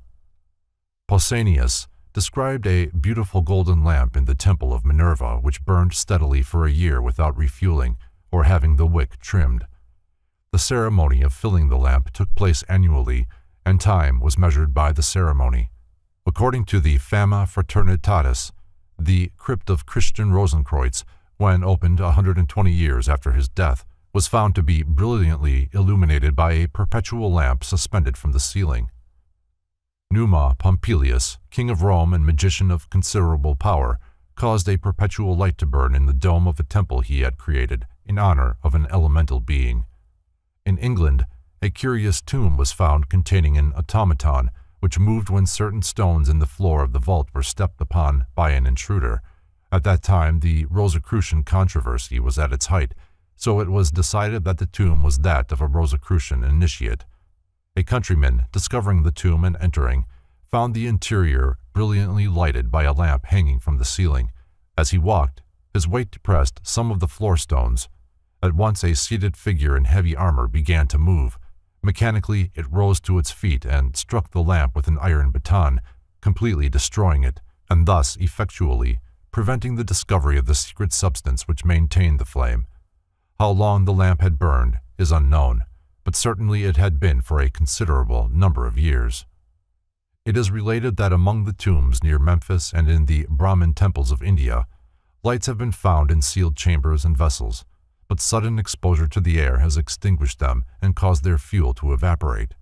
Pausanias described a beautiful golden lamp in the temple of Minerva which burned steadily for a year without refueling or having the wick trimmed. The ceremony of filling the lamp took place annually, and time was measured by the ceremony. According to the Fama Fraternitatis, The crypt of Christian Rosenkreutz, when opened 120 years after his death, was found to be brilliantly illuminated by a perpetual lamp suspended from the ceiling. Numa Pompilius, king of Rome and magician of considerable power, caused a perpetual light to burn in the dome of a temple he had created in honor of an elemental being. In England, a curious tomb was found containing an automaton which moved when certain stones in the floor of the vault were stepped upon by an intruder. At that time, the Rosicrucian controversy was at its height, so it was decided that the tomb was that of a Rosicrucian initiate. A countryman, discovering the tomb and entering, found the interior brilliantly lighted by a lamp hanging from the ceiling. As he walked, his weight depressed some of the floor stones. At once a seated figure in heavy armor began to move. Mechanically, it rose to its feet and struck the lamp with an iron baton, completely destroying it, and thus effectually preventing the discovery of the secret substance which maintained the flame. How long the lamp had burned is unknown, but certainly it had been for a considerable number of years. It is related that among the tombs near Memphis and in the Brahmin temples of India, lights have been found in sealed chambers and vessels, but sudden exposure to the air has extinguished them and caused their fuel to evaporate.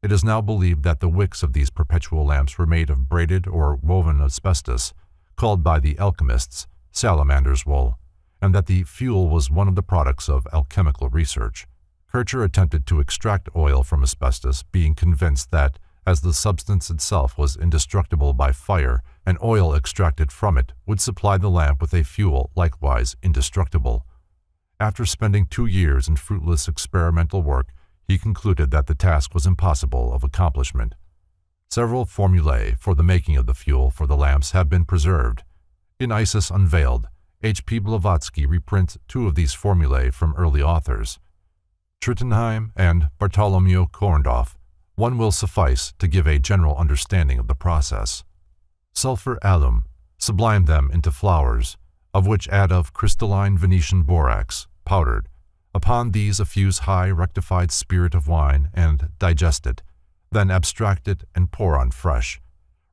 It is now believed that the wicks of these perpetual lamps were made of braided or woven asbestos, called by the alchemists salamander's wool, and that the fuel was one of the products of alchemical research. Kircher attempted to extract oil from asbestos, being convinced that, as the substance itself was indestructible by fire, an oil extracted from it would supply the lamp with a fuel likewise indestructible. After spending 2 years in fruitless experimental work, he concluded that the task was impossible of accomplishment. Several formulae for the making of the fuel for the lamps have been preserved. In Isis Unveiled, H.P. Blavatsky reprints 2 of these formulae from early authors, Trittenheim and Bartholomew Korndorff. One will suffice to give a general understanding of the process. Sulfur alum, sublime them into flowers, of which add of crystalline Venetian borax, powdered. Upon these effuse high rectified spirit of wine and digest it, then abstract it and pour on fresh.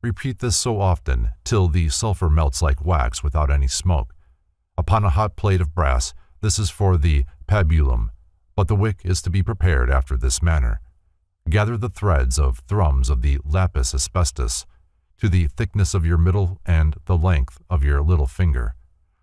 Repeat this so often till the sulfur melts like wax without any smoke. Upon a hot plate of brass, this is for the pabulum, but the wick is to be prepared after this manner. Gather the threads of thrums of the lapis asbestos to the thickness of your middle and the length of your little finger.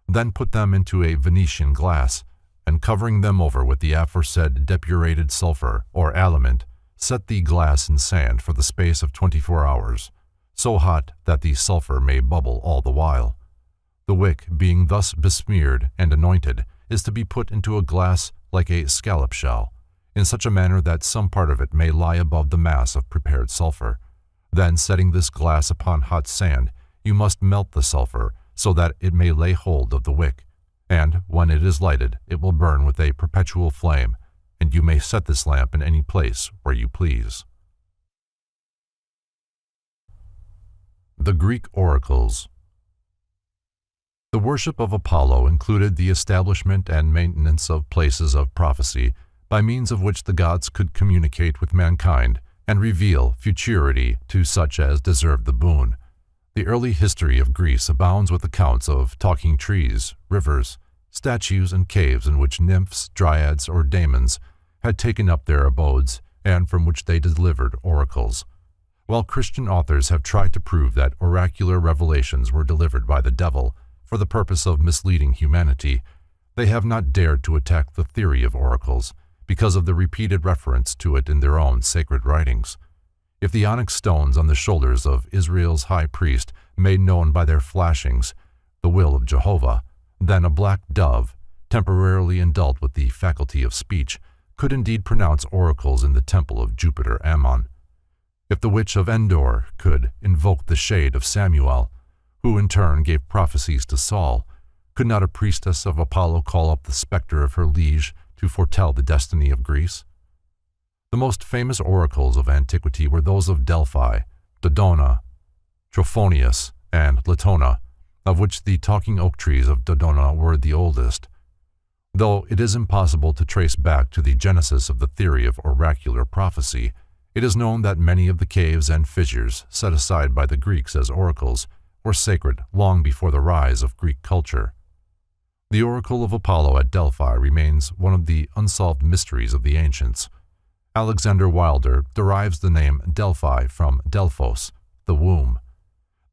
Then put them into a Venetian glass, and covering them over with the aforesaid depurated sulfur or aliment, set the glass in sand for the space of 24 hours, so hot that the sulfur may bubble all the while. The wick, being thus besmeared and anointed, is to be put into a glass like a scallop shell, in such a manner that some part of it may lie above the mass of prepared sulfur. Then, setting this glass upon hot sand, you must melt the sulfur so that it may lay hold of the wick, and when it is lighted, it will burn with a perpetual flame, and you may set this lamp in any place where you please. The Greek Oracles. The worship of Apollo included the establishment and maintenance of places of prophecy, by means of which the gods could communicate with mankind and reveal futurity to such as deserved the boon. The early history of Greece abounds with accounts of talking trees, rivers, statues, and caves in which nymphs, dryads, or daemons had taken up their abodes, and from which they delivered oracles. While Christian authors have tried to prove that oracular revelations were delivered by the devil for the purpose of misleading humanity, they have not dared to attack the theory of oracles, because of the repeated reference to it in their own sacred writings. If the onyx stones on the shoulders of Israel's high priest made known by their flashings the will of Jehovah, then a black dove, temporarily endowed with the faculty of speech, could indeed pronounce oracles in the temple of Jupiter Ammon. If the witch of Endor could invoke the shade of Samuel, who in turn gave prophecies to Saul, could not a priestess of Apollo call up the specter of her liege to foretell the destiny of Greece? The most famous oracles of antiquity were those of Delphi, Dodona, Trophonius, and Latona, of which the talking oak trees of Dodona were the oldest. Though it is impossible to trace back to the genesis of the theory of oracular prophecy, it is known that many of the caves and fissures set aside by the Greeks as oracles were sacred long before the rise of Greek culture. The Oracle of Apollo at Delphi remains one of the unsolved mysteries of the ancients. Alexander Wilder derives the name Delphi from Delphos, the womb.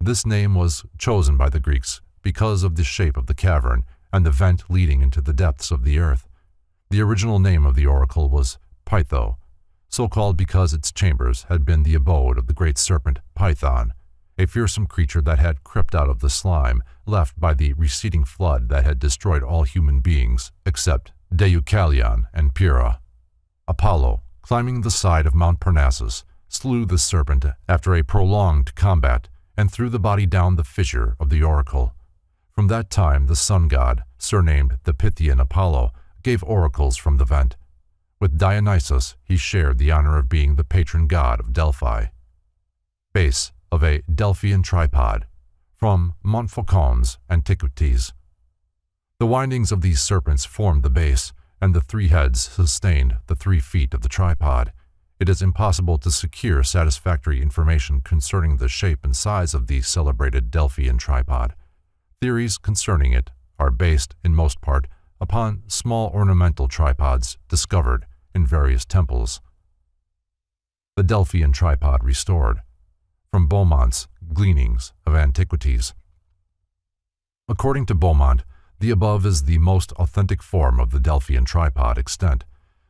This name was chosen by the Greeks because of the shape of the cavern and the vent leading into the depths of the earth. The original name of the oracle was Pytho, so called because its chambers had been the abode of the great serpent Python, a fearsome creature that had crept out of the slime left by the receding flood that had destroyed all human beings except Deucalion and Pyrrha. Apollo, climbing the side of Mount Parnassus, slew the serpent after a prolonged combat and threw the body down the fissure of the oracle. From that time, the sun god, surnamed the Pythian Apollo, gave oracles from the vent. With Dionysus, he shared the honor of being the patron god of Delphi. Base of a Delphian tripod, from Montfaucon's Antiquities. The windings of these serpents formed the base, and the 3 heads sustained the 3 feet of the tripod. It is impossible to secure satisfactory information concerning the shape and size of the celebrated Delphian tripod. Theories concerning it are based, in most part, upon small ornamental tripods discovered in various temples. The Delphian tripod restored, from Beaumont's Gleanings of Antiquities. According to Beaumont, the above is the most authentic form of the Delphian tripod extant,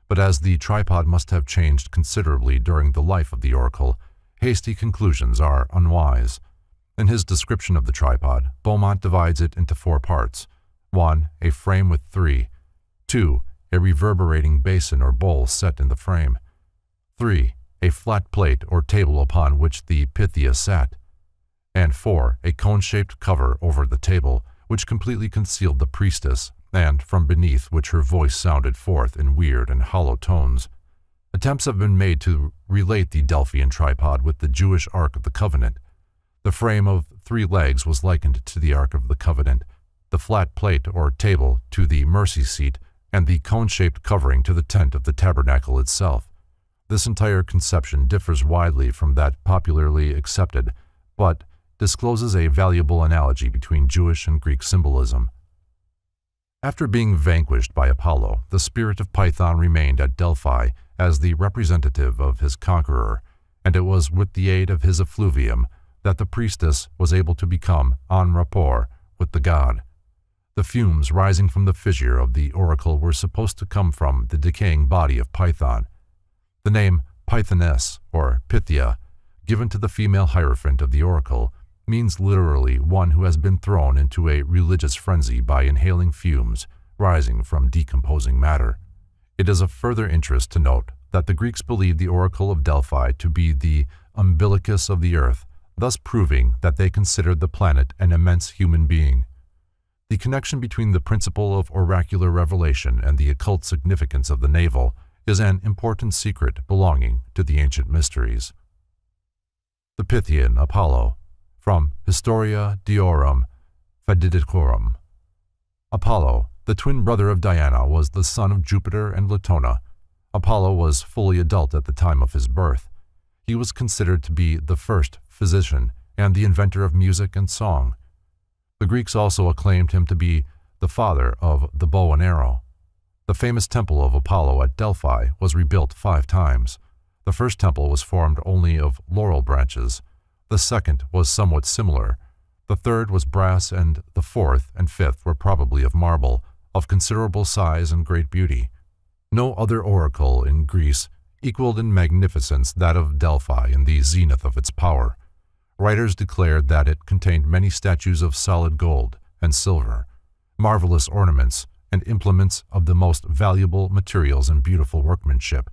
but as the tripod must have changed considerably during the life of the oracle, hasty conclusions are unwise. In his description of the tripod, Beaumont divides it into 4 parts. 1. A frame with 3. 2. A reverberating basin or bowl set in the frame. 3. A flat plate or table upon which the Pythia sat. And 4. A cone-shaped cover over the table, which completely concealed the priestess, and from beneath which her voice sounded forth in weird and hollow tones. Attempts have been made to relate the Delphian tripod with the Jewish Ark of the Covenant. The frame of 3 legs was likened to the Ark of the Covenant, the flat plate or table to the mercy seat, and the cone-shaped covering to the tent of the tabernacle itself. This entire conception differs widely from that popularly accepted, but discloses a valuable analogy between Jewish and Greek symbolism. After being vanquished by Apollo, the spirit of Python remained at Delphi as the representative of his conqueror, and it was with the aid of his effluvium that the priestess was able to become en rapport with the god. The fumes rising from the fissure of the oracle were supposed to come from the decaying body of Python. The name Pythoness, or Pythia, given to the female hierophant of the oracle, means literally one who has been thrown into a religious frenzy by inhaling fumes rising from decomposing matter. It is of further interest to note that the Greeks believed the oracle of Delphi to be the umbilicus of the earth, thus proving that they considered the planet an immense human being. The connection between the principle of oracular revelation and the occult significance of the navel is an important secret belonging to the ancient mysteries. The Pythian Apollo, from Historia Deorum Fadidicorum. Apollo, the twin brother of Diana, was the son of Jupiter and Latona. Apollo was fully adult at the time of his birth. He was considered to be the first physician and the inventor of music and song. The Greeks also acclaimed him to be the father of the bow and arrow. The famous temple of Apollo at Delphi was rebuilt 5 times. The first temple was formed only of laurel branches. The second was somewhat similar. The third was brass, and the 4th and 5th were probably of marble, of considerable size and great beauty. No other oracle in Greece equaled in magnificence that of Delphi in the zenith of its power. Writers declared that it contained many statues of solid gold and silver, marvelous ornaments, and implements of the most valuable materials and beautiful workmanship,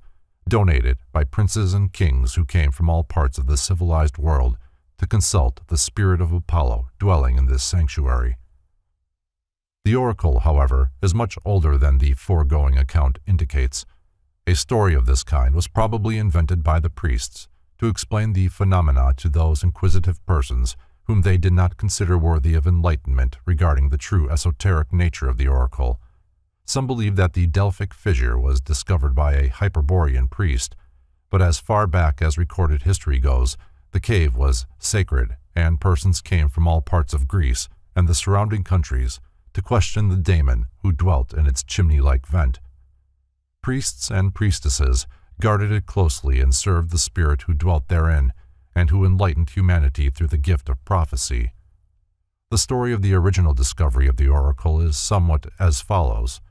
donated by princes and kings who came from all parts of the civilized world to consult the spirit of Apollo dwelling in this sanctuary. The oracle, however, is much older than the foregoing account indicates. A story of this kind was probably invented by the priests to explain the phenomena to those inquisitive persons whom they did not consider worthy of enlightenment regarding the true esoteric nature of the oracle. Some believe that the Delphic fissure was discovered by a Hyperborean priest, but as far back as recorded history goes, the cave was sacred and persons came from all parts of Greece and the surrounding countries to question the daemon who dwelt in its chimney-like vent. Priests and priestesses guarded it closely and served the spirit who dwelt therein and who enlightened humanity through the gift of prophecy. The story of the original discovery of the oracle is somewhat as follows.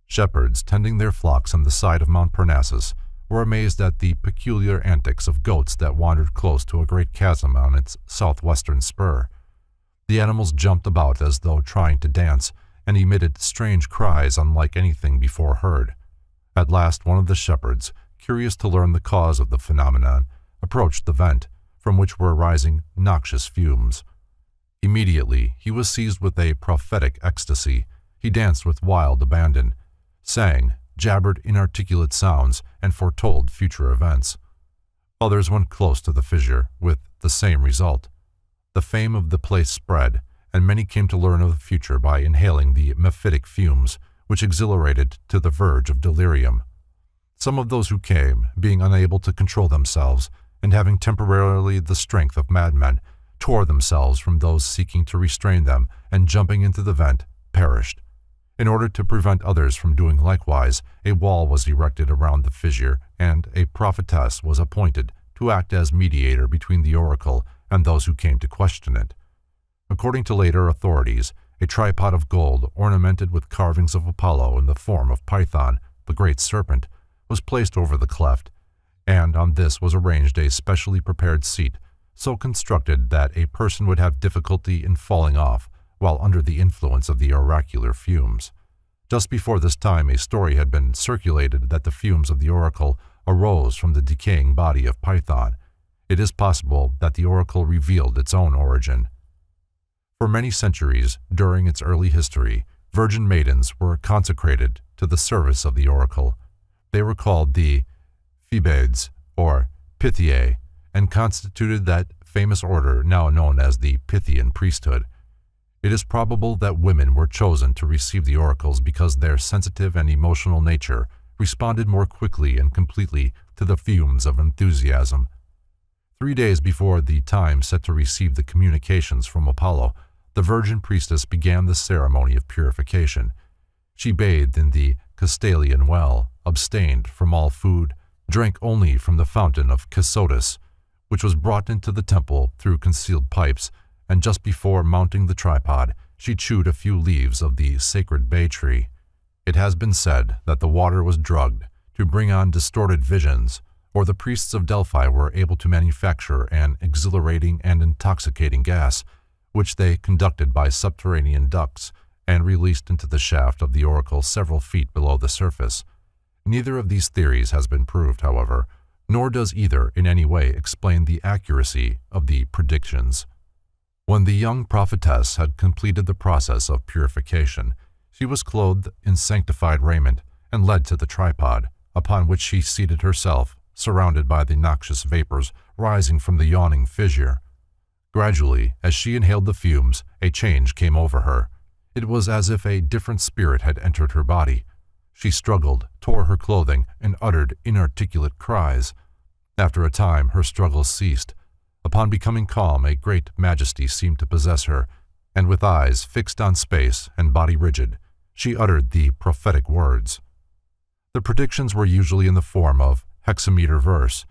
Shepherds tending their flocks on the side of Mount Parnassus were amazed at the peculiar antics of goats that wandered close to a great chasm on its southwestern spur. The animals jumped about as though trying to dance and emitted strange cries unlike anything before heard. At last one of the shepherds, curious to learn the cause of the phenomenon, approached the vent, from which were rising noxious fumes. Immediately he was seized with a prophetic ecstasy. He danced with wild abandon, sang, jabbered inarticulate sounds, and foretold future events. Others went close to the fissure, with the same result. The fame of the place spread, and many came to learn of the future by inhaling the mephitic fumes, which exhilarated to the verge of delirium. Some of those who came, being unable to control themselves, and having temporarily the strength of madmen, tore themselves from those seeking to restrain them, and jumping into the vent, perished. In order to prevent others from doing likewise, a wall was erected around the fissure, and a prophetess was appointed to act as mediator between the oracle and those who came to question it. According to later authorities, a tripod of gold ornamented with carvings of Apollo in the form of Python, the great serpent, was placed over the cleft, and on this was arranged a specially prepared seat, so constructed that a person would have difficulty in falling off while under the influence of the oracular fumes. Just before this time a story had been circulated that the fumes of the oracle arose from the decaying body of Python. It is possible that the oracle revealed its own origin. For many centuries during its early history, virgin maidens were consecrated to the service of the oracle. They were called the Phoebades, or Pythiae, and constituted that famous order now known as the Pythian priesthood. It is probable that women were chosen to receive the oracles because their sensitive and emotional nature responded more quickly and completely to the fumes of enthusiasm. 3 days before the time set to receive the communications from Apollo, the virgin priestess began the ceremony of purification. She bathed in the Castalian well, abstained from all food, drank only from the fountain of Cassotus, which was brought into the temple through concealed pipes, and just before mounting the tripod, she chewed a few leaves of the sacred bay tree. It has been said that the water was drugged to bring on distorted visions, or the priests of Delphi were able to manufacture an exhilarating and intoxicating gas, which they conducted by subterranean ducts and released into the shaft of the oracle several feet below the surface. Neither of these theories has been proved, however, nor does either in any way explain the accuracy of the predictions. When the young prophetess had completed the process of purification, she was clothed in sanctified raiment and led to the tripod, upon which she seated herself, surrounded by the noxious vapors rising from the yawning fissure. Gradually, as she inhaled the fumes, a change came over her. It was as if a different spirit had entered her body. She struggled, tore her clothing, and uttered inarticulate cries. After a time, her struggles ceased. Upon becoming calm, a great majesty seemed to possess her, and with eyes fixed on space and body rigid, she uttered the prophetic words. The predictions were usually in the form of hexameter verse,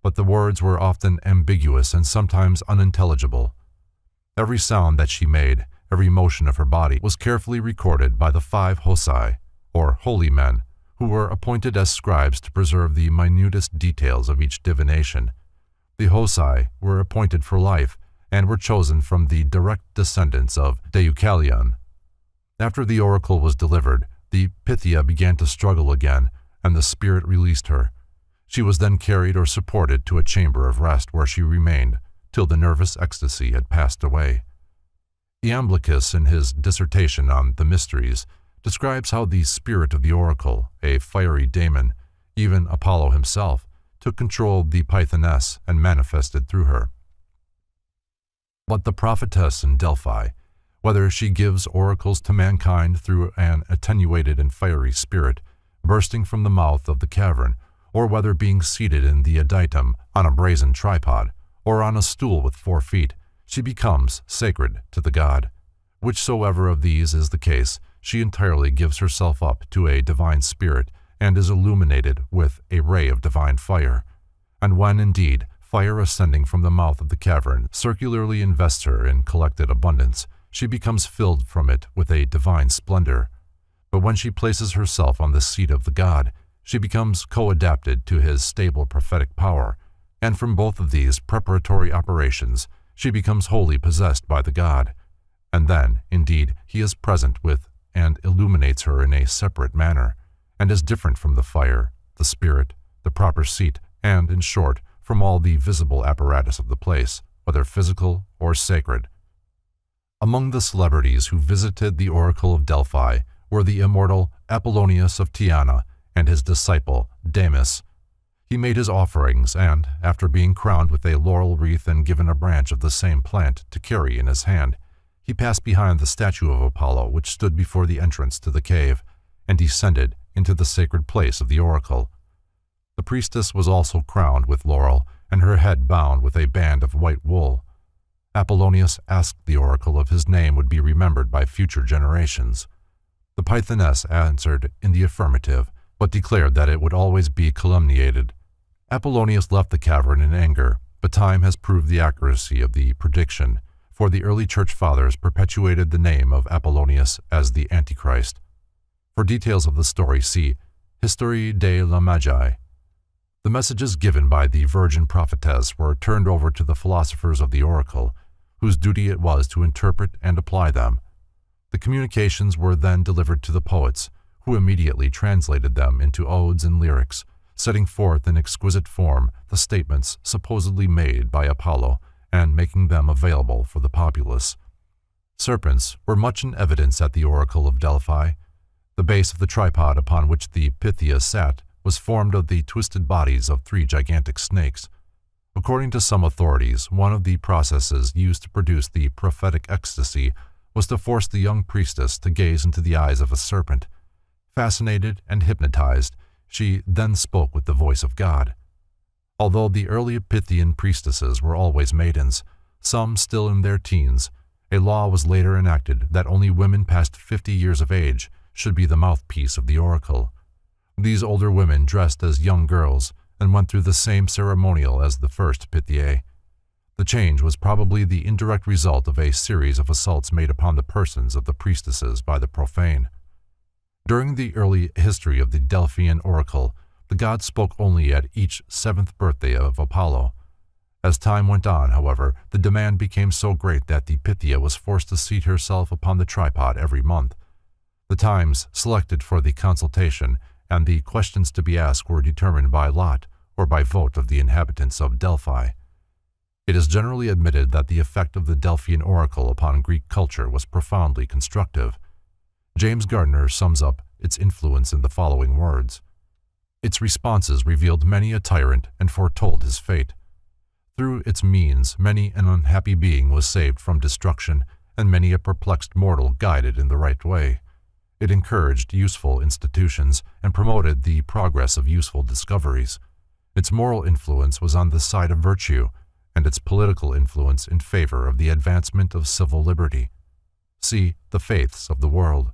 but the words were often ambiguous and sometimes unintelligible. Every sound that she made, every motion of her body, was carefully recorded by the 5 Hosai, or holy men, who were appointed as scribes to preserve the minutest details of each divination. The Hosai were appointed for life and were chosen from the direct descendants of Deucalion. After the oracle was delivered, the Pythia began to struggle again, and the spirit released her. She was then carried or supported to a chamber of rest where she remained till the nervous ecstasy had passed away. Iamblichus, in his dissertation on the mysteries, describes how the spirit of the oracle, a fiery daemon, even Apollo himself, took control of the Pythoness and manifested through her. But the prophetess in Delphi, whether she gives oracles to mankind through an attenuated and fiery spirit bursting from the mouth of the cavern, or whether being seated in the adytum on a brazen tripod, or on a stool with 4 feet, she becomes sacred to the god. Whichsoever of these is the case, she entirely gives herself up to a divine spirit and is illuminated with a ray of divine fire. And when, indeed, fire ascending from the mouth of the cavern circularly invests her in collected abundance, she becomes filled from it with a divine splendor. But when she places herself on the seat of the god, she becomes co-adapted to his stable prophetic power, and from both of these preparatory operations, she becomes wholly possessed by the god. And then, indeed, he is present with and illuminates her in a separate manner, and is different from the fire, the spirit, the proper seat, and, in short, from all the visible apparatus of the place, whether physical or sacred. Among the celebrities who visited the Oracle of Delphi were the immortal Apollonius of Tyana and his disciple Damis. He made his offerings, and, after being crowned with a laurel wreath and given a branch of the same plant to carry in his hand, he passed behind the statue of Apollo which stood before the entrance to the cave, and descended into the sacred place of the oracle. The priestess was also crowned with laurel, and her head bound with a band of white wool. Apollonius asked the oracle if his name would be remembered by future generations. The Pythoness answered in the affirmative, but declared that it would always be calumniated. Apollonius left the cavern in anger, but time has proved the accuracy of the prediction, for the early church fathers perpetuated the name of Apollonius as the Antichrist. For details of the story, see Histoire de la Magi. The messages given by the virgin prophetess were turned over to the philosophers of the oracle, whose duty it was to interpret and apply them. The communications were then delivered to the poets, who immediately translated them into odes and lyrics, setting forth in exquisite form the statements supposedly made by Apollo and making them available for the populace. Serpents were much in evidence at the Oracle of Delphi. The base of the tripod upon which the Pythia sat was formed of the twisted bodies of 3 gigantic snakes. According to some authorities, one of the processes used to produce the prophetic ecstasy was to force the young priestess to gaze into the eyes of a serpent. Fascinated and hypnotized, she then spoke with the voice of God. Although the early Pythian priestesses were always maidens, some still in their teens, a law was later enacted that only women past 50 years of age should be the mouthpiece of the oracle. These older women dressed as young girls and went through the same ceremonial as the first Pythiae. The change was probably the indirect result of a series of assaults made upon the persons of the priestesses by the profane. During the early history of the Delphian oracle, the god spoke only at each 7th birthday of Apollo. As time went on, however, the demand became so great that the Pythia was forced to seat herself upon the tripod every month. The times selected for the consultation and the questions to be asked were determined by lot or by vote of the inhabitants of Delphi. It is generally admitted that the effect of the Delphian oracle upon Greek culture was profoundly constructive. James Gardner sums up its influence in the following words. Its responses revealed many a tyrant and foretold his fate. Through its means, many an unhappy being was saved from destruction, and many a perplexed mortal guided in the right way. It encouraged useful institutions and promoted the progress of useful discoveries. Its moral influence was on the side of virtue, and its political influence in favor of the advancement of civil liberty. See the faiths of the world.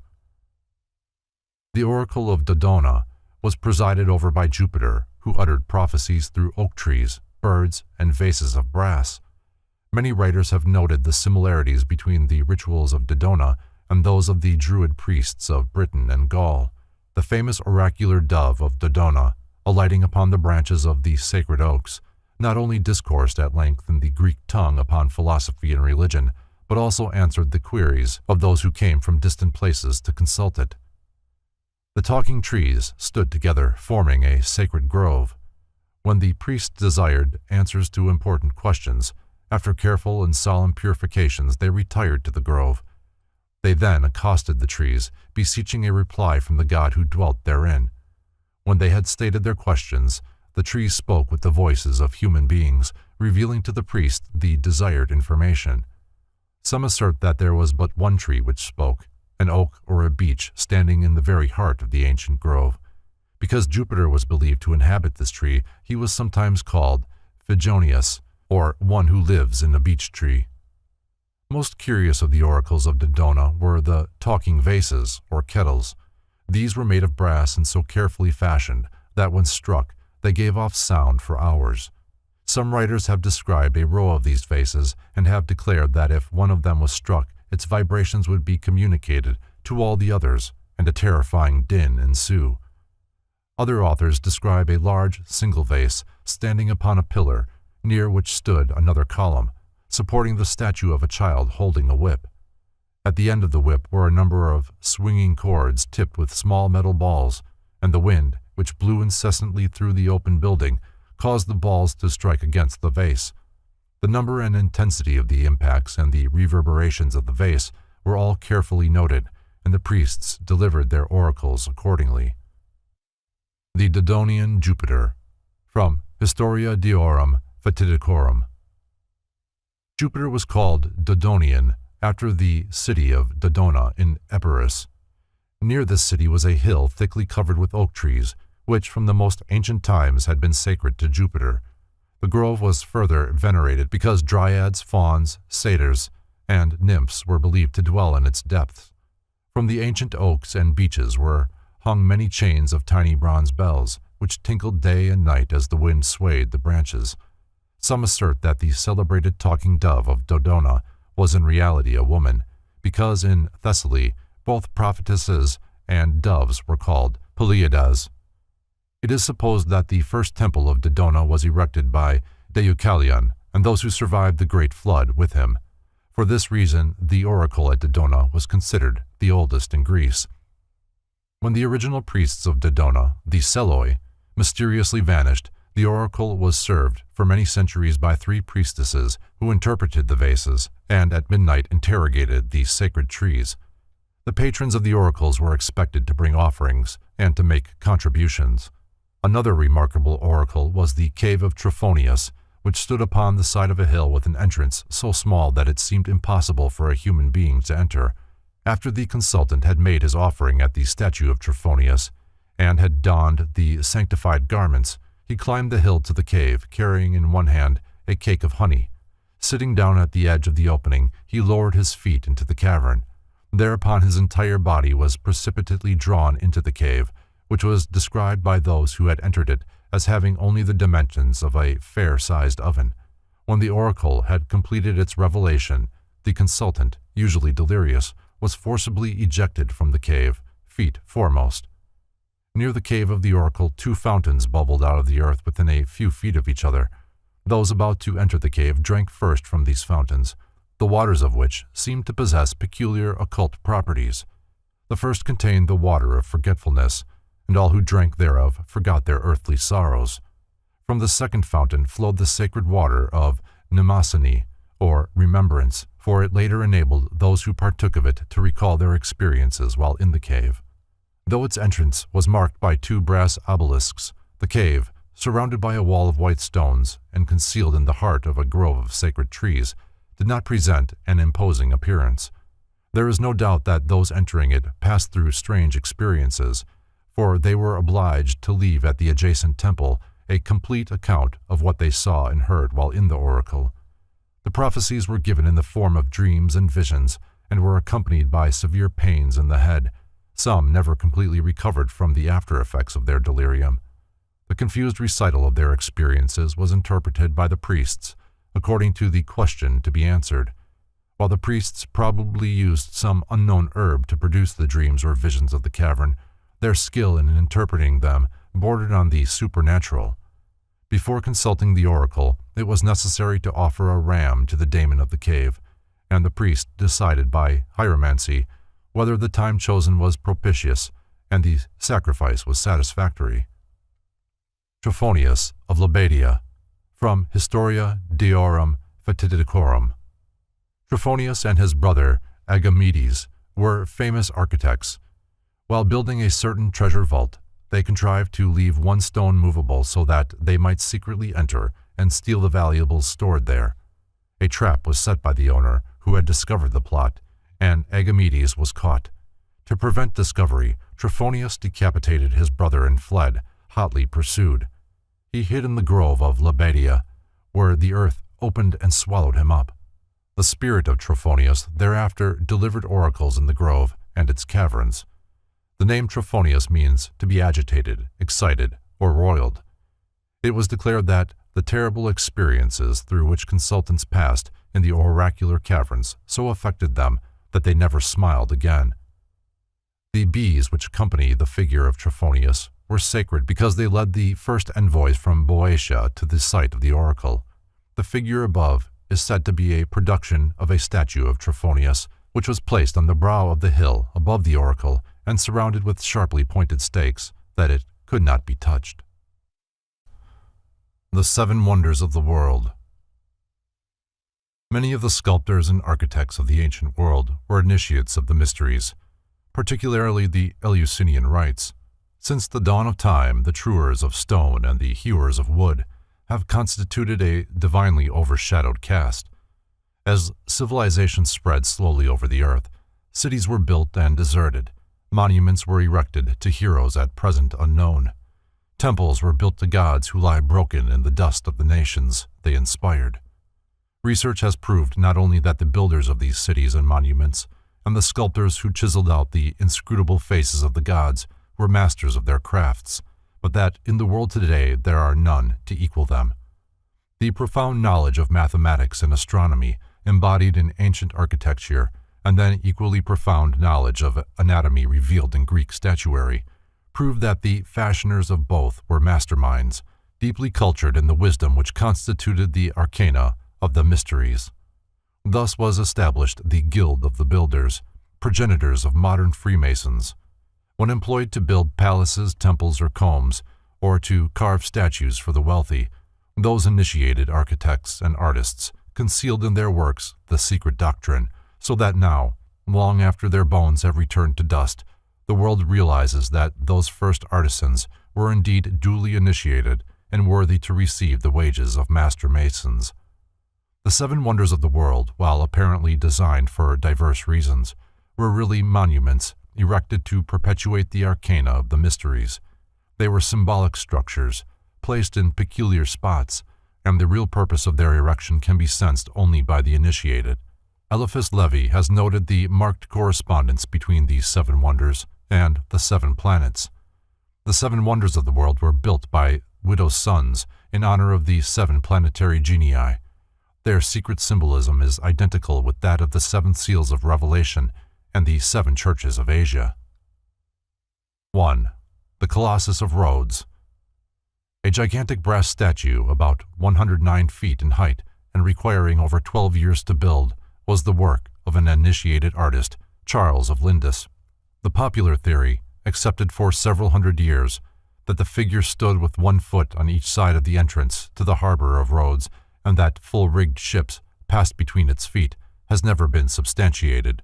The Oracle of Dodona was presided over by Jupiter, who uttered prophecies through oak trees, birds, and vases of brass. Many writers have noted the similarities between the rituals of Dodona and those of the Druid priests of Britain and Gaul. The famous oracular dove of Dodona, alighting upon the branches of the sacred oaks, not only discoursed at length in the Greek tongue upon philosophy and religion, but also answered the queries of those who came from distant places to consult it. The talking trees stood together, forming a sacred grove. When the priests desired answers to important questions, after careful and solemn purifications they retired to the grove. They then accosted the trees, beseeching a reply from the god who dwelt therein. When they had stated their questions, the trees spoke with the voices of human beings, revealing to the priest the desired information. Some assert that there was but one tree which spoke, an oak or a beech standing in the very heart of the ancient grove. Because Jupiter was believed to inhabit this tree, he was sometimes called Phigonius, or one who lives in a beech tree. Most curious of the oracles of Dodona were the talking vases, or kettles. These were made of brass and so carefully fashioned that when struck, they gave off sound for hours. Some writers have described a row of these vases and have declared that if one of them was struck, its vibrations would be communicated to all the others, and a terrifying din ensue. Other authors describe a large single vase standing upon a pillar, near which stood another column, supporting the statue of a child holding a whip. At the end of the whip were a number of swinging cords tipped with small metal balls, and the wind, which blew incessantly through the open building, caused the balls to strike against the vase. The number and intensity of the impacts and the reverberations of the vase were all carefully noted, and the priests delivered their oracles accordingly. The Dodonian Jupiter, from Historia Deorum Fatidicorum. Jupiter was called Dodonian after the city of Dodona in Epirus. Near this city was a hill thickly covered with oak trees, which from the most ancient times had been sacred to Jupiter. The grove was further venerated because dryads, fauns, satyrs, and nymphs were believed to dwell in its depths. From the ancient oaks and beeches were hung many chains of tiny bronze bells, which tinkled day and night as the wind swayed the branches. Some assert that the celebrated talking dove of Dodona was in reality a woman, because in Thessaly both prophetesses and doves were called Pleiades. It is supposed that the first temple of Dodona was erected by Deucalion and those who survived the great flood with him. For this reason, the oracle at Dodona was considered the oldest in Greece. When the original priests of Dodona, the Seloi, mysteriously vanished, the oracle was served for many centuries by 3 priestesses who interpreted the vases and at midnight interrogated these sacred trees. The patrons of the oracles were expected to bring offerings and to make contributions. Another remarkable oracle was the cave of Trophonius, which stood upon the side of a hill with an entrance so small that it seemed impossible for a human being to enter. After the consultant had made his offering at the statue of Trophonius and had donned the sanctified garments, he climbed the hill to the cave, carrying in one hand a cake of honey. Sitting down at the edge of the opening, he lowered his feet into the cavern. Thereupon his entire body was precipitately drawn into the cave, which was described by those who had entered it as having only the dimensions of a fair-sized oven. When the oracle had completed its revelation, the consultant, usually delirious, was forcibly ejected from the cave, feet foremost. Near the cave of the oracle 2 fountains bubbled out of the earth within a few feet of each other. Those about to enter the cave drank first from these fountains, the waters of which seemed to possess peculiar occult properties. The first contained the water of forgetfulness, and all who drank thereof forgot their earthly sorrows. From the second fountain flowed the sacred water of mnemosyne, or remembrance, for it later enabled those who partook of it to recall their experiences while in the cave. Though its entrance was marked by 2 brass obelisks, the cave, surrounded by a wall of white stones and concealed in the heart of a grove of sacred trees, did not present an imposing appearance. There is no doubt that those entering it passed through strange experiences, for they were obliged to leave at the adjacent temple a complete account of what they saw and heard while in the oracle. The prophecies were given in the form of dreams and visions, and were accompanied by severe pains in the head. Some never completely recovered from the after-effects of their delirium. The confused recital of their experiences was interpreted by the priests, according to the question to be answered. While the priests probably used some unknown herb to produce the dreams or visions of the cavern, their skill in interpreting them bordered on the supernatural. Before consulting the oracle, it was necessary to offer a ram to the daemon of the cave, and the priest decided by hieromancy whether the time chosen was propitious and the sacrifice was satisfactory. Trophonius of Lebedia, from Historia Deorum Fatidicorum. Trophonius and his brother Agamedes were famous architects. While building a certain treasure vault, they contrived to leave 1 stone movable so that they might secretly enter and steal the valuables stored there. A trap was set by the owner, who had discovered the plot, and Agamedes was caught. To prevent discovery, Trophonius decapitated his brother and fled, hotly pursued. He hid in the grove of Lebedia, where the earth opened and swallowed him up. The spirit of Trophonius thereafter delivered oracles in the grove and its caverns. The name Trophonius means to be agitated, excited, or roiled. It was declared that the terrible experiences through which consultants passed in the oracular caverns so affected them that they never smiled again. The bees which accompany the figure of Trophonius were sacred because they led the first envoys from Boeotia to the site of the oracle. The figure above is said to be a production of a statue of Trophonius, which was placed on the brow of the hill above the oracle and surrounded with sharply pointed stakes, that it could not be touched. The Seven Wonders of the World. Many of the sculptors and architects of the ancient world were initiates of the mysteries, particularly the Eleusinian rites. Since the dawn of time, the truers of stone and the hewers of wood have constituted a divinely overshadowed caste. As civilization spread slowly over the earth, cities were built and deserted, monuments were erected to heroes at present unknown. Temples were built to gods who lie broken in the dust of the nations they inspired. Research has proved not only that the builders of these cities and monuments and the sculptors who chiseled out the inscrutable faces of the gods were masters of their crafts, but that in the world today there are none to equal them. The profound knowledge of mathematics and astronomy embodied in ancient architecture, and then equally profound knowledge of anatomy revealed in Greek statuary, proved that the fashioners of both were masterminds, deeply cultured in the wisdom which constituted the arcana of the mysteries. Thus was established the Guild of the Builders, progenitors of modern Freemasons. When employed to build palaces, temples, or combs, or to carve statues for the wealthy, those initiated architects and artists concealed in their works the secret doctrine, so that now, long after their bones have returned to dust, the world realizes that those first artisans were indeed duly initiated and worthy to receive the wages of master masons. The seven wonders of the world, while apparently designed for diverse reasons, were really monuments erected to perpetuate the arcana of the mysteries. They were symbolic structures, placed in peculiar spots, and the real purpose of their erection can be sensed only by the initiated. Eliphas Levi has noted the marked correspondence between these seven wonders and the seven planets. The seven wonders of the world were built by widows' sons in honor of the seven planetary genii. Their secret symbolism is identical with that of the seven seals of Revelation and the seven churches of Asia. 1. The Colossus of Rhodes. A gigantic brass statue, about 109 feet in height and requiring over 12 years to build, was the work of an initiated artist, Charles of Lindus. The popular theory, accepted for several hundred years, that the figure stood with 1 foot on each side of the entrance to the harbor of Rhodes and that full-rigged ships passed between its feet, has never been substantiated.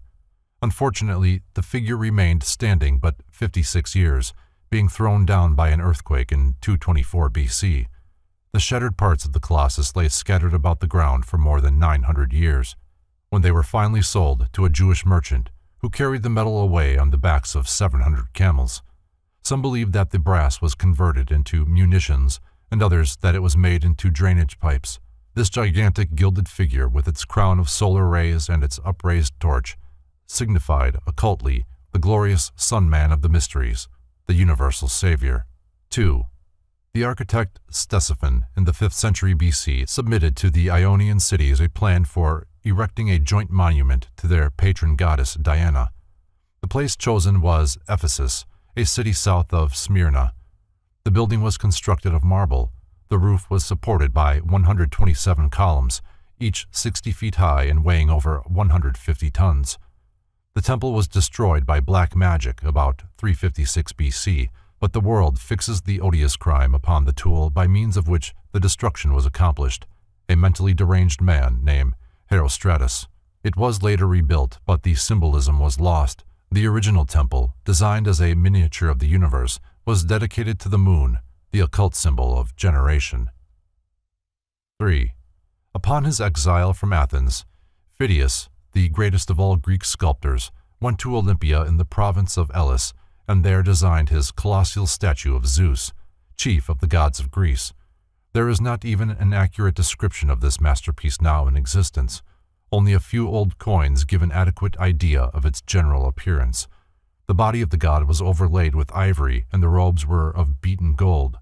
Unfortunately, the figure remained standing but 56 years, being thrown down by an earthquake in 224 BC. The shattered parts of the Colossus lay scattered about the ground for more than 900 years. When they were finally sold to a Jewish merchant, who carried the metal away on the backs of 700 camels. Some believed that the brass was converted into munitions, and others that it was made into drainage pipes. This gigantic gilded figure, with its crown of solar rays and its upraised torch, signified, occultly, the glorious Son-Man of the mysteries, the universal Savior. 2. The architect Ctesiphon, in the 5th century BC, submitted to the Ionian cities a plan for erecting a joint monument to their patron goddess Diana. The place chosen was Ephesus, a city south of Smyrna. The building was constructed of marble. The roof was supported by 127 columns, each 60 feet high and weighing over 150 tons. The temple was destroyed by black magic about 356 BC, but the world fixes the odious crime upon the tool by means of which the destruction was accomplished, a mentally deranged man named Herostratus. It was later rebuilt, but the symbolism was lost. The original temple, designed as a miniature of the universe, was dedicated to the moon, the occult symbol of generation. 3. Upon his exile from Athens, Phidias, the greatest of all Greek sculptors, went to Olympia in the province of Elis and there designed his colossal statue of Zeus, chief of the gods of Greece. There is not even an accurate description of this masterpiece now in existence. Only a few old coins give an adequate idea of its general appearance. The body of the god was overlaid with ivory, and the robes were of beaten gold.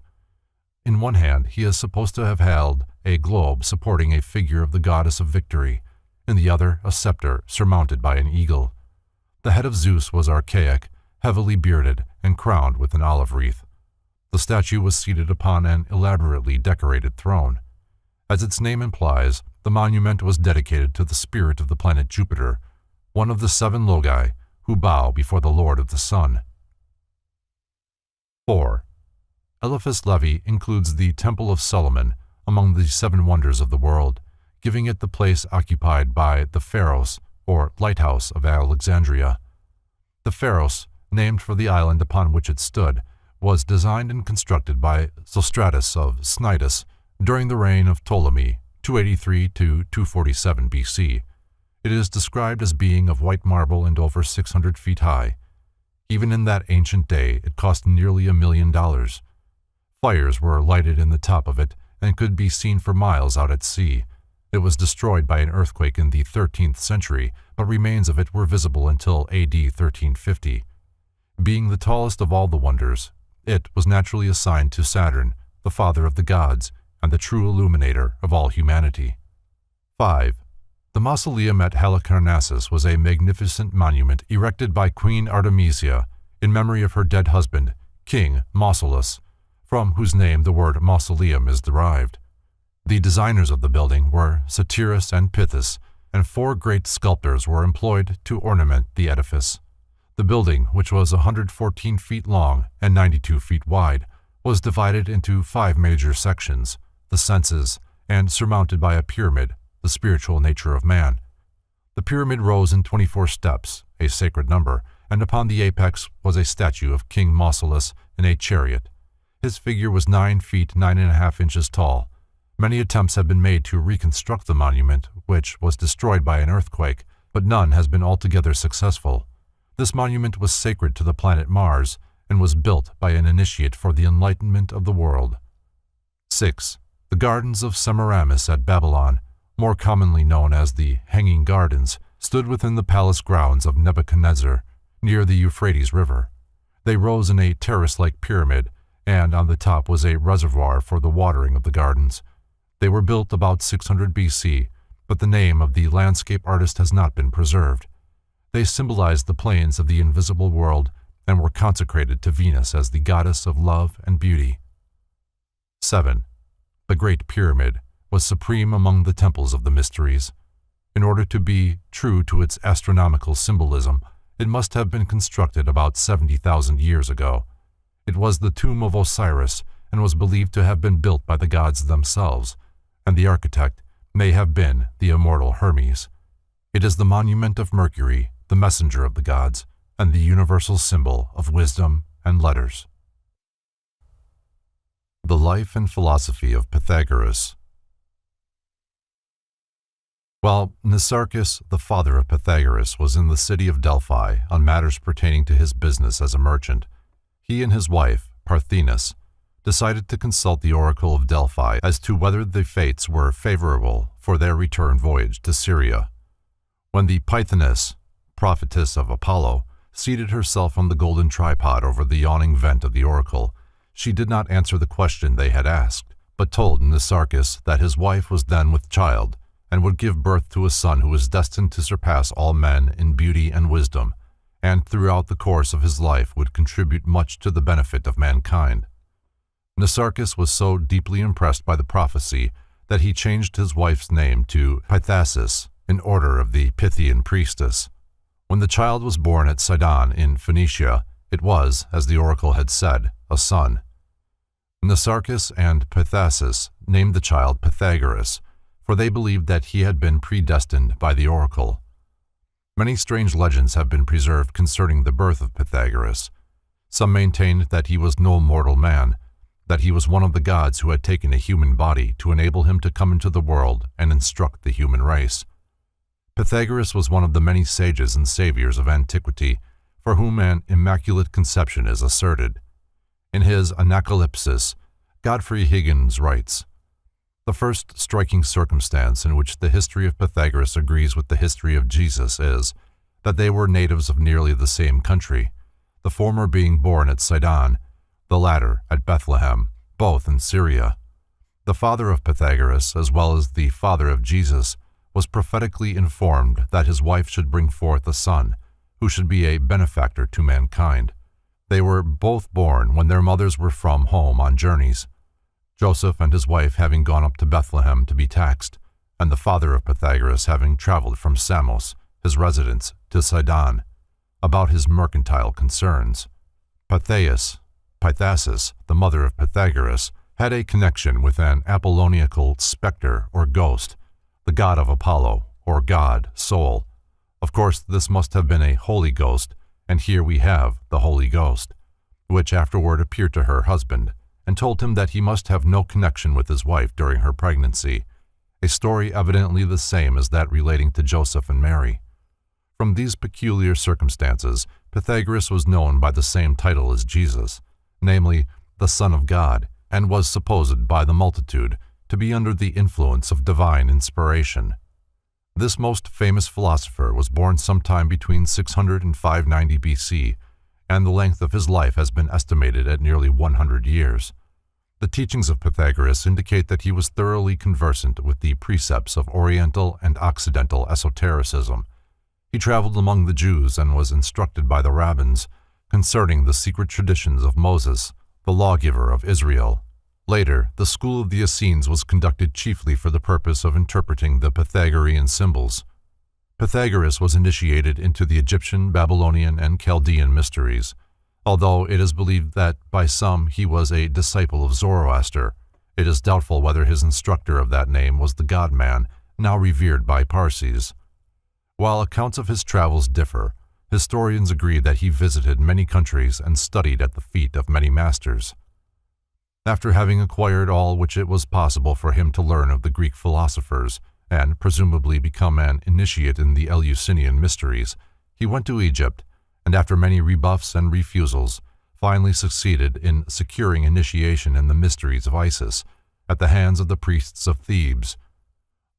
In one hand, he is supposed to have held a globe supporting a figure of the goddess of victory, in the other a scepter surmounted by an eagle. The head of Zeus was archaic, heavily bearded, and crowned with an olive wreath. The statue was seated upon an elaborately decorated throne. As its name implies, the monument was dedicated to the spirit of the planet Jupiter, one of the 7 Logi who bow before the Lord of the Sun. 4. Eliphas Levi includes the Temple of Solomon among the 7 wonders of the world, giving it the place occupied by the Pharos, or lighthouse of Alexandria. The Pharos, named for the island upon which it stood, was designed and constructed by Sostratus of Cnidus during the reign of Ptolemy, 283 to 247 BC. It is described as being of white marble and over 600 feet high. Even in that ancient day, it cost nearly $1 million. Fires were lighted in the top of it and could be seen for miles out at sea. It was destroyed by an earthquake in the 13th century, but remains of it were visible until AD 1350. Being the tallest of all the wonders, it was naturally assigned to Saturn, the father of the gods, and the true illuminator of all humanity. 5. The mausoleum at Halicarnassus was a magnificent monument erected by Queen Artemisia in memory of her dead husband, King Mausolus, from whose name the word mausoleum is derived. The designers of the building were Satyrus and Pythis, and 4 great sculptors were employed to ornament the edifice. The building, which was 114 feet long and 92 feet wide, was divided into 5 major sections, the senses, and surmounted by a pyramid, the spiritual nature of man. The pyramid rose in 24 steps, a sacred number, and upon the apex was a statue of King Mausolus in a chariot. His figure was 9 feet 9.5 inches tall. Many attempts have been made to reconstruct the monument, which was destroyed by an earthquake, but none has been altogether successful. This monument was sacred to the planet Mars and was built by an initiate for the enlightenment of the world. 6. The Gardens of Semiramis at Babylon, more commonly known as the Hanging Gardens, stood within the palace grounds of Nebuchadnezzar, near the Euphrates River. They rose in a terrace-like pyramid, and on the top was a reservoir for the watering of the gardens. They were built about 600 BC, but the name of the landscape artist has not been preserved. They symbolized the plains of the invisible world and were consecrated to Venus as the goddess of love and beauty. 7. The Great Pyramid was supreme among the temples of the mysteries. In order to be true to its astronomical symbolism, it must have been constructed about 70,000 years ago. It was the tomb of Osiris and was believed to have been built by the gods themselves, and the architect may have been the immortal Hermes. It is the monument of Mercury, the messenger of the gods, and the universal symbol of wisdom and letters. The life and philosophy of Pythagoras. While Nicarchus, the father of Pythagoras, was in the city of Delphi on matters pertaining to his business as a merchant, he and his wife, Parthenis, decided to consult the oracle of Delphi as to whether the fates were favorable for their return voyage to Syria. When the Pythoness, prophetess of Apollo, seated herself on the golden tripod over the yawning vent of the oracle, she did not answer the question they had asked, but told Nicarchus that his wife was then with child and would give birth to a son who was destined to surpass all men in beauty and wisdom, and throughout the course of his life would contribute much to the benefit of mankind. Nicarchus was so deeply impressed by the prophecy that he changed his wife's name to Pythasis in honor of the Pythian priestess. When the child was born at Sidon in Phoenicia, it was, as the oracle had said, a son. Nicarchus and Pythasis named the child Pythagoras, for they believed that he had been predestined by the oracle. Many strange legends have been preserved concerning the birth of Pythagoras. Some maintained that he was no mortal man, that he was one of the gods who had taken a human body to enable him to come into the world and instruct the human race. Pythagoras was one of the many sages and saviors of antiquity for whom an immaculate conception is asserted. In his Anacalypsis, Godfrey Higgins writes, The first striking circumstance in which the history of Pythagoras agrees with the history of Jesus is that they were natives of nearly the same country, the former being born at Sidon, the latter at Bethlehem, both in Syria. The father of Pythagoras, as well as the father of Jesus, was prophetically informed that his wife should bring forth a son, who should be a benefactor to mankind. They were both born when their mothers were from home on journeys, Joseph and his wife having gone up to Bethlehem to be taxed, and the father of Pythagoras having traveled from Samos, his residence, to Sidon, about his mercantile concerns. Pythasus, the mother of Pythagoras, had a connection with an Apolloniacal specter or ghost, the god of Apollo, or god, soul. Of course, this must have been a Holy Ghost, and here we have the Holy Ghost, which afterward appeared to her husband, and told him that he must have no connection with his wife during her pregnancy, a story evidently the same as that relating to Joseph and Mary. From these peculiar circumstances, Pythagoras was known by the same title as Jesus, namely, the Son of God, and was supposed by the multitude to be under the influence of divine inspiration. This most famous philosopher was born sometime between 600 and 590 BC, and the length of his life has been estimated at nearly 100 years. The teachings of Pythagoras indicate that he was thoroughly conversant with the precepts of Oriental and Occidental esotericism. He traveled among the Jews and was instructed by the rabbins concerning the secret traditions of Moses, the lawgiver of Israel. Later, the school of the Essenes was conducted chiefly for the purpose of interpreting the Pythagorean symbols. Pythagoras was initiated into the Egyptian, Babylonian, and Chaldean mysteries, although it is believed that by some he was a disciple of Zoroaster. It is doubtful whether his instructor of that name was the God-man, now revered by Parsees. While accounts of his travels differ, historians agree that he visited many countries and studied at the feet of many masters. After having acquired all which it was possible for him to learn of the Greek philosophers, and presumably become an initiate in the Eleusinian mysteries, he went to Egypt, and after many rebuffs and refusals, finally succeeded in securing initiation in the mysteries of Isis at the hands of the priests of Thebes.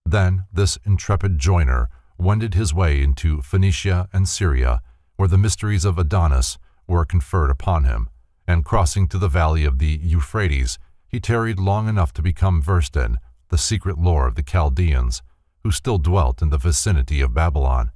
Then this intrepid joiner wended his way into Phoenicia and Syria, where the mysteries of Adonis were conferred upon him, and crossing to the valley of the Euphrates, he tarried long enough to become versed in the secret lore of the Chaldeans, who still dwelt in the vicinity of Babylon.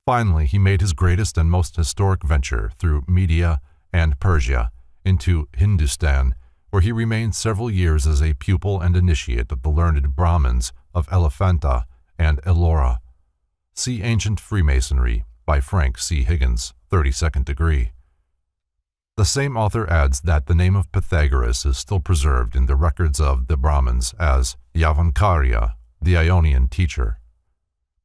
Finally, he made his greatest and most historic venture through Media and Persia into Hindustan, where he remained several years as a pupil and initiate of the learned Brahmins of Elephanta and Ellora. See Ancient Freemasonry by Frank C. Higgins, 32nd degree. The same author adds that the name of Pythagoras is still preserved in the records of the Brahmins as Yavankarya, the Ionian teacher.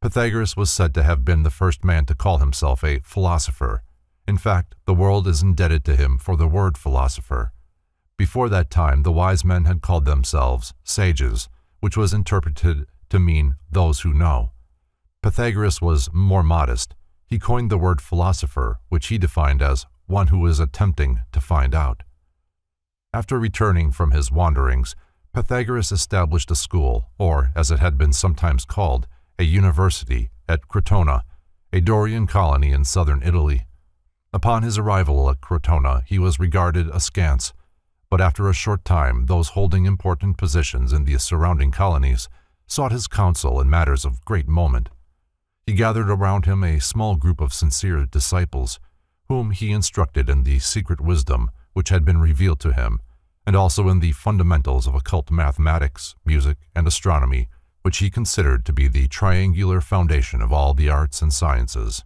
Pythagoras was said to have been the first man to call himself a philosopher. In fact, the world is indebted to him for the word philosopher. Before that time, the wise men had called themselves sages, which was interpreted to mean those who know. Pythagoras was more modest. He coined the word philosopher, which he defined as one who is attempting to find out. After returning from his wanderings, Pythagoras established a school, or, as it had been sometimes called, a university, at Crotona, a Dorian colony in southern Italy. Upon his arrival at Crotona, he was regarded askance, but after a short time those holding important positions in the surrounding colonies sought his counsel in matters of great moment. He gathered around him a small group of sincere disciples, whom he instructed in the secret wisdom which had been revealed to him, and also in the fundamentals of occult mathematics, music, and astronomy, which he considered to be the triangular foundation of all the arts and sciences.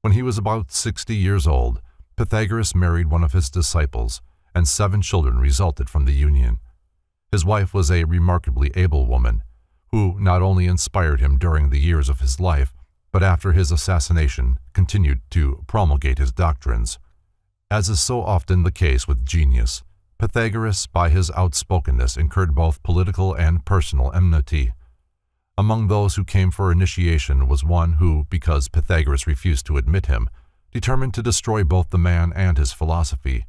When he was about 60 years old, Pythagoras married one of his disciples, and 7 children resulted from the union. His wife was a remarkably able woman, who not only inspired him during the years of his life, but after his assassination continued to promulgate his doctrines. As is so often the case with genius, Pythagoras, by his outspokenness, incurred both political and personal enmity. Among those who came for initiation was one who, because Pythagoras refused to admit him, determined to destroy both the man and his philosophy.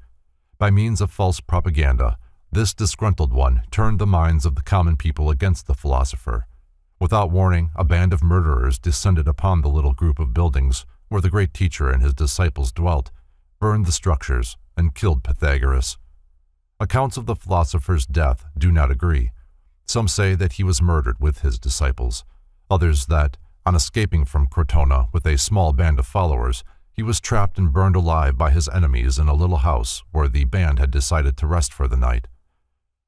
By means of false propaganda, This disgruntled one turned the minds of the common people against the philosopher. Without warning, a band of murderers descended upon the little group of buildings where the great teacher and his disciples dwelt, burned the structures, and killed Pythagoras. Accounts of the philosopher's death do not agree. Some say that he was murdered with his disciples, others that, on escaping from Crotona with a small band of followers, he was trapped and burned alive by his enemies in a little house where the band had decided to rest for the night.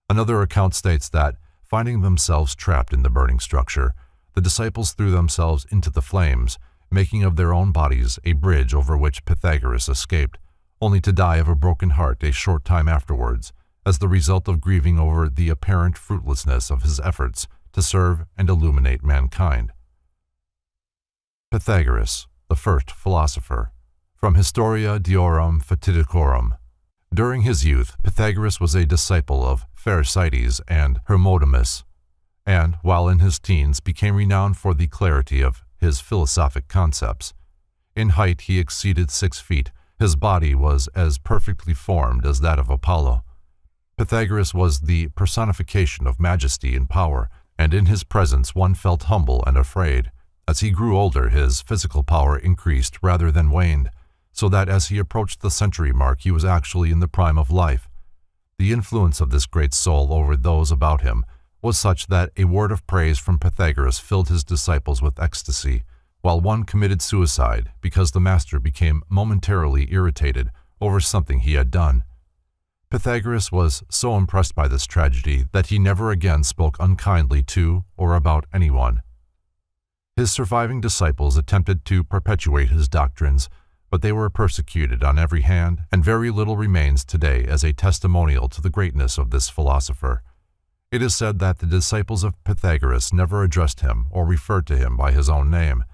Another account states that, finding themselves trapped in the burning structure, the disciples threw themselves into the flames, making of their own bodies a bridge over which Pythagoras escaped, only to die of a broken heart a short time afterwards, as the result of grieving over the apparent fruitlessness of his efforts to serve and illuminate mankind. Pythagoras, the first philosopher. From Historia Deorum Fatidicorum. During his youth, Pythagoras was a disciple of Pherecydes and Hermodamus, and, while in his teens, became renowned for the clarity of his philosophic concepts. In height he exceeded 6 feet. His body was as perfectly formed as that of Apollo. Pythagoras was the personification of majesty and power, and in his presence one felt humble and afraid. As he grew older, his physical power increased rather than waned, so that as he approached the century mark he was actually in the prime of life. The influence of this great soul over those about him was such that a word of praise from Pythagoras filled his disciples with ecstasy, while one committed suicide because the master became momentarily irritated over something he had done. Pythagoras was so impressed by this tragedy that he never again spoke unkindly to or about anyone. His surviving disciples attempted to perpetuate his doctrines, but they were persecuted on every hand, and very little remains today as a testimonial to the greatness of this philosopher. It is said that the disciples of Pythagoras never addressed him or referred to him by his own name,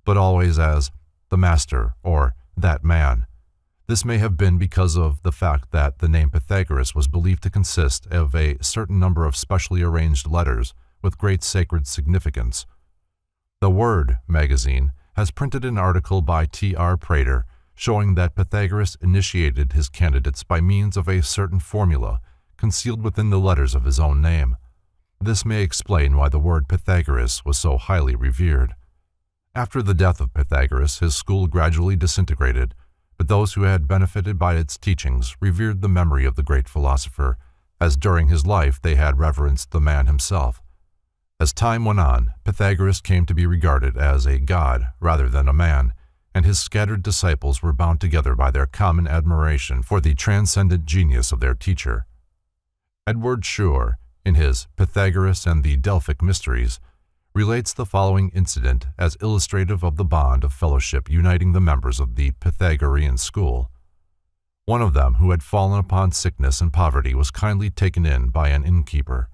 but always as the master or that man. This may have been because of the fact that the name Pythagoras was believed to consist of a certain number of specially arranged letters with great sacred significance. The Word magazine has printed an article by T.R. Prater showing that Pythagoras initiated his candidates by means of a certain formula concealed within the letters of his own name. This may explain why the word Pythagoras was so highly revered. After the death of Pythagoras, his school gradually disintegrated, but those who had benefited by its teachings revered the memory of the great philosopher, as during his life they had reverenced the man himself. As time went on, Pythagoras came to be regarded as a god rather than a man, and his scattered disciples were bound together by their common admiration for the transcendent genius of their teacher. Edward Schur, in his Pythagoras and the Delphic Mysteries, relates the following incident as illustrative of the bond of fellowship uniting the members of the Pythagorean school. One of them, who had fallen upon sickness and poverty, was kindly taken in by an innkeeper.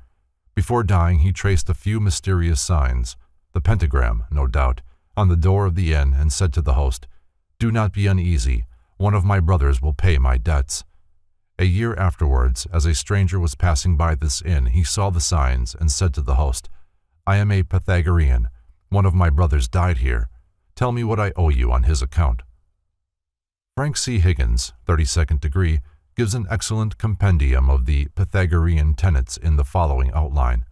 Before dying, he traced a few mysterious signs, the pentagram, no doubt, on the door of the inn, and said to the host, "Do not be uneasy, one of my brothers will pay my debts." A year afterwards, as a stranger was passing by this inn, he saw the signs and said to the host, "I am a Pythagorean. One of my brothers died here. Tell me what I owe you on his account." Frank C. Higgins, 32nd degree, gives an excellent compendium of the Pythagorean tenets in the following outline.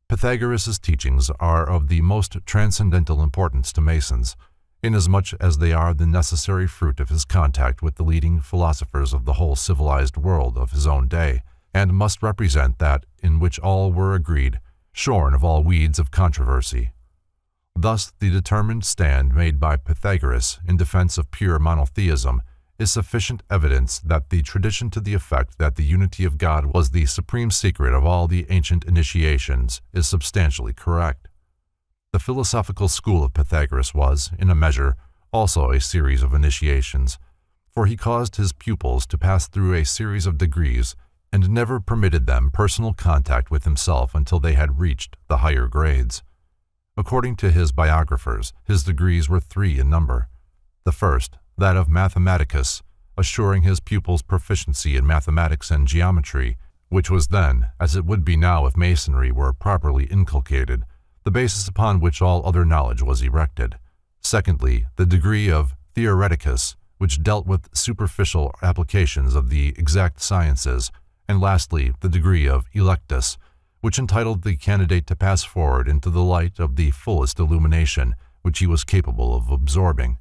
Pythagoras' teachings are of the most transcendental importance to Masons, inasmuch as they are the necessary fruit of his contact with the leading philosophers of the whole civilized world of his own day, and must represent that in which all were agreed, shorn of all weeds of controversy. Thus, the determined stand made by Pythagoras in defense of pure monotheism is sufficient evidence that the tradition to the effect that the unity of God was the supreme secret of all the ancient initiations is substantially correct. The philosophical school of Pythagoras was, in a measure, also a series of initiations, for he caused his pupils to pass through a series of degrees and never permitted them personal contact with himself until they had reached the higher grades. According to his biographers, his degrees were 3 in number. The first, that of Mathematicus, assuring his pupils proficiency in mathematics and geometry, which was then, as it would be now if Masonry were properly inculcated, the basis upon which all other knowledge was erected. Secondly, the degree of Theoreticus, which dealt with superficial applications of the exact sciences, and lastly the degree of electus, which entitled the candidate to pass forward into the light of the fullest illumination which he was capable of absorbing.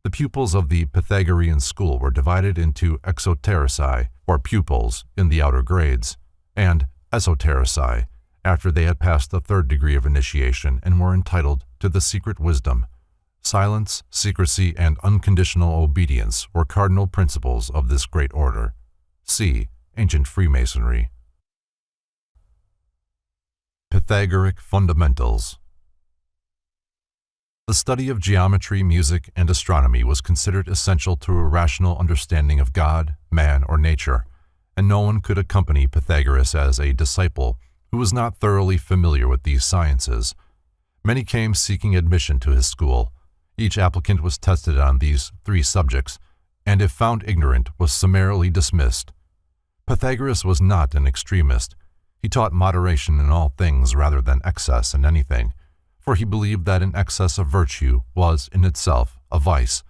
The pupils of the Pythagorean school were divided into exoterici, or pupils in the outer grades, and esoterici, after they had passed the third degree of initiation and were entitled to the secret wisdom. Silence, secrecy, and unconditional obedience were cardinal principles of this great order. See Ancient Freemasonry. Pythagorean Fundamentals. The study of geometry, music, and astronomy was considered essential to a rational understanding of God, man, or nature, and no one could accompany Pythagoras as a disciple who was not thoroughly familiar with these sciences. Many came seeking admission to his school. Each applicant was tested on these 3 subjects, and if found ignorant, was summarily dismissed. Pythagoras was not an extremist. He taught moderation in all things rather than excess in anything, for he believed that an excess of virtue was in itself a vice.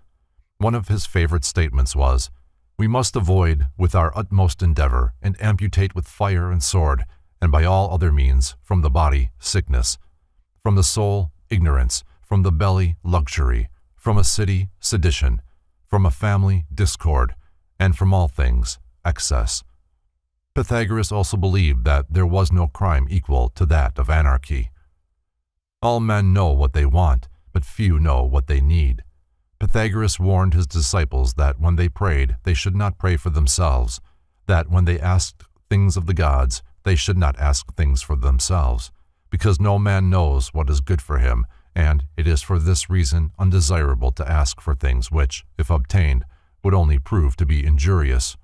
One of his favorite statements was, "We must avoid with our utmost endeavor and amputate with fire and sword, and by all other means, from the body, sickness, from the soul, ignorance, from the belly, luxury, from a city, sedition, from a family, discord, and from all things, excess." Pythagoras also believed that there was no crime equal to that of anarchy. All men know what they want, but few know what they need. Pythagoras warned his disciples that when they prayed, they should not pray for themselves, that when they asked things of the gods, they should not ask things for themselves, because no man knows what is good for him, and it is for this reason undesirable to ask for things which, if obtained, would only prove to be injurious.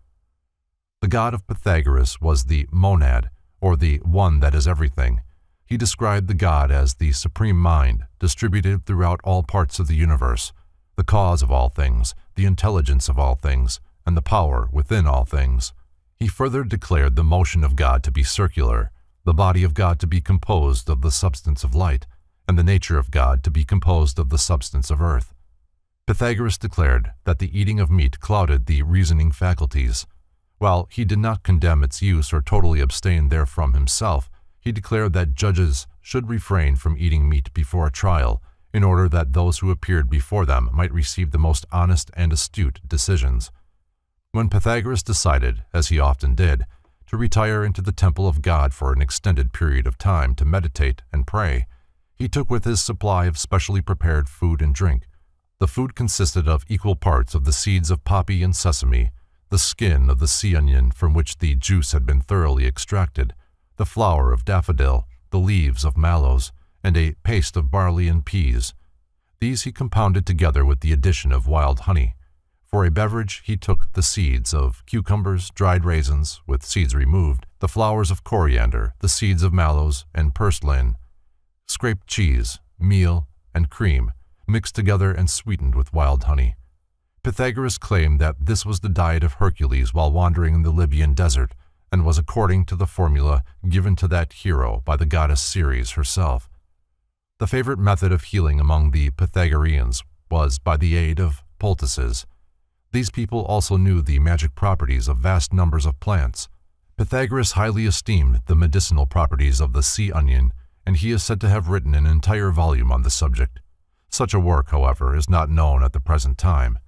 The god of Pythagoras was the monad, or the one that is everything. He described the god as the supreme mind, distributed throughout all parts of the universe, the cause of all things, the intelligence of all things, and the power within all things. He further declared the motion of God to be circular, the body of God to be composed of the substance of light, and the nature of God to be composed of the substance of earth. Pythagoras declared that the eating of meat clouded the reasoning faculties. While he did not condemn its use or totally abstain therefrom himself, he declared that judges should refrain from eating meat before a trial, in order that those who appeared before them might receive the most honest and astute decisions. When Pythagoras decided, as he often did, to retire into the temple of God for an extended period of time to meditate and pray, he took with his supply of specially prepared food and drink. The food consisted of equal parts of the seeds of poppy and sesame, the skin of the sea onion from which the juice had been thoroughly extracted, the flower of daffodil, the leaves of mallows, and a paste of barley and peas. These he compounded together with the addition of wild honey. For a beverage he took the seeds of cucumbers, dried raisins, with seeds removed, the flowers of coriander, the seeds of mallows and purslane, scraped cheese, meal, and cream, mixed together and sweetened with wild honey. Pythagoras claimed that this was the diet of Hercules while wandering in the Libyan desert, and was according to the formula given to that hero by the goddess Ceres herself. The favorite method of healing among the Pythagoreans was by the aid of poultices. These people also knew the magic properties of vast numbers of plants. Pythagoras highly esteemed the medicinal properties of the sea onion, and he is said to have written an entire volume on the subject. Such a work, however, is not known at the present time.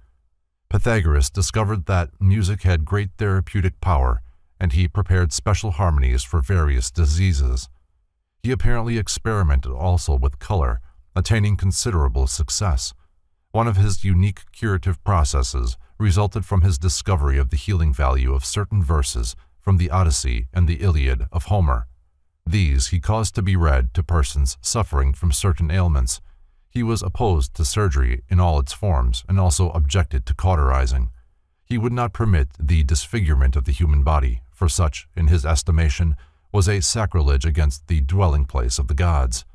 Pythagoras discovered that music had great therapeutic power, and he prepared special harmonies for various diseases. He apparently experimented also with color, attaining considerable success. One of his unique curative processes resulted from his discovery of the healing value of certain verses from the Odyssey and the Iliad of Homer. These he caused to be read to persons suffering from certain ailments. He was opposed to surgery in all its forms and also objected to cauterizing. He would not permit the disfigurement of the human body, for such, in his estimation, was a sacrilege against the dwelling place of the gods.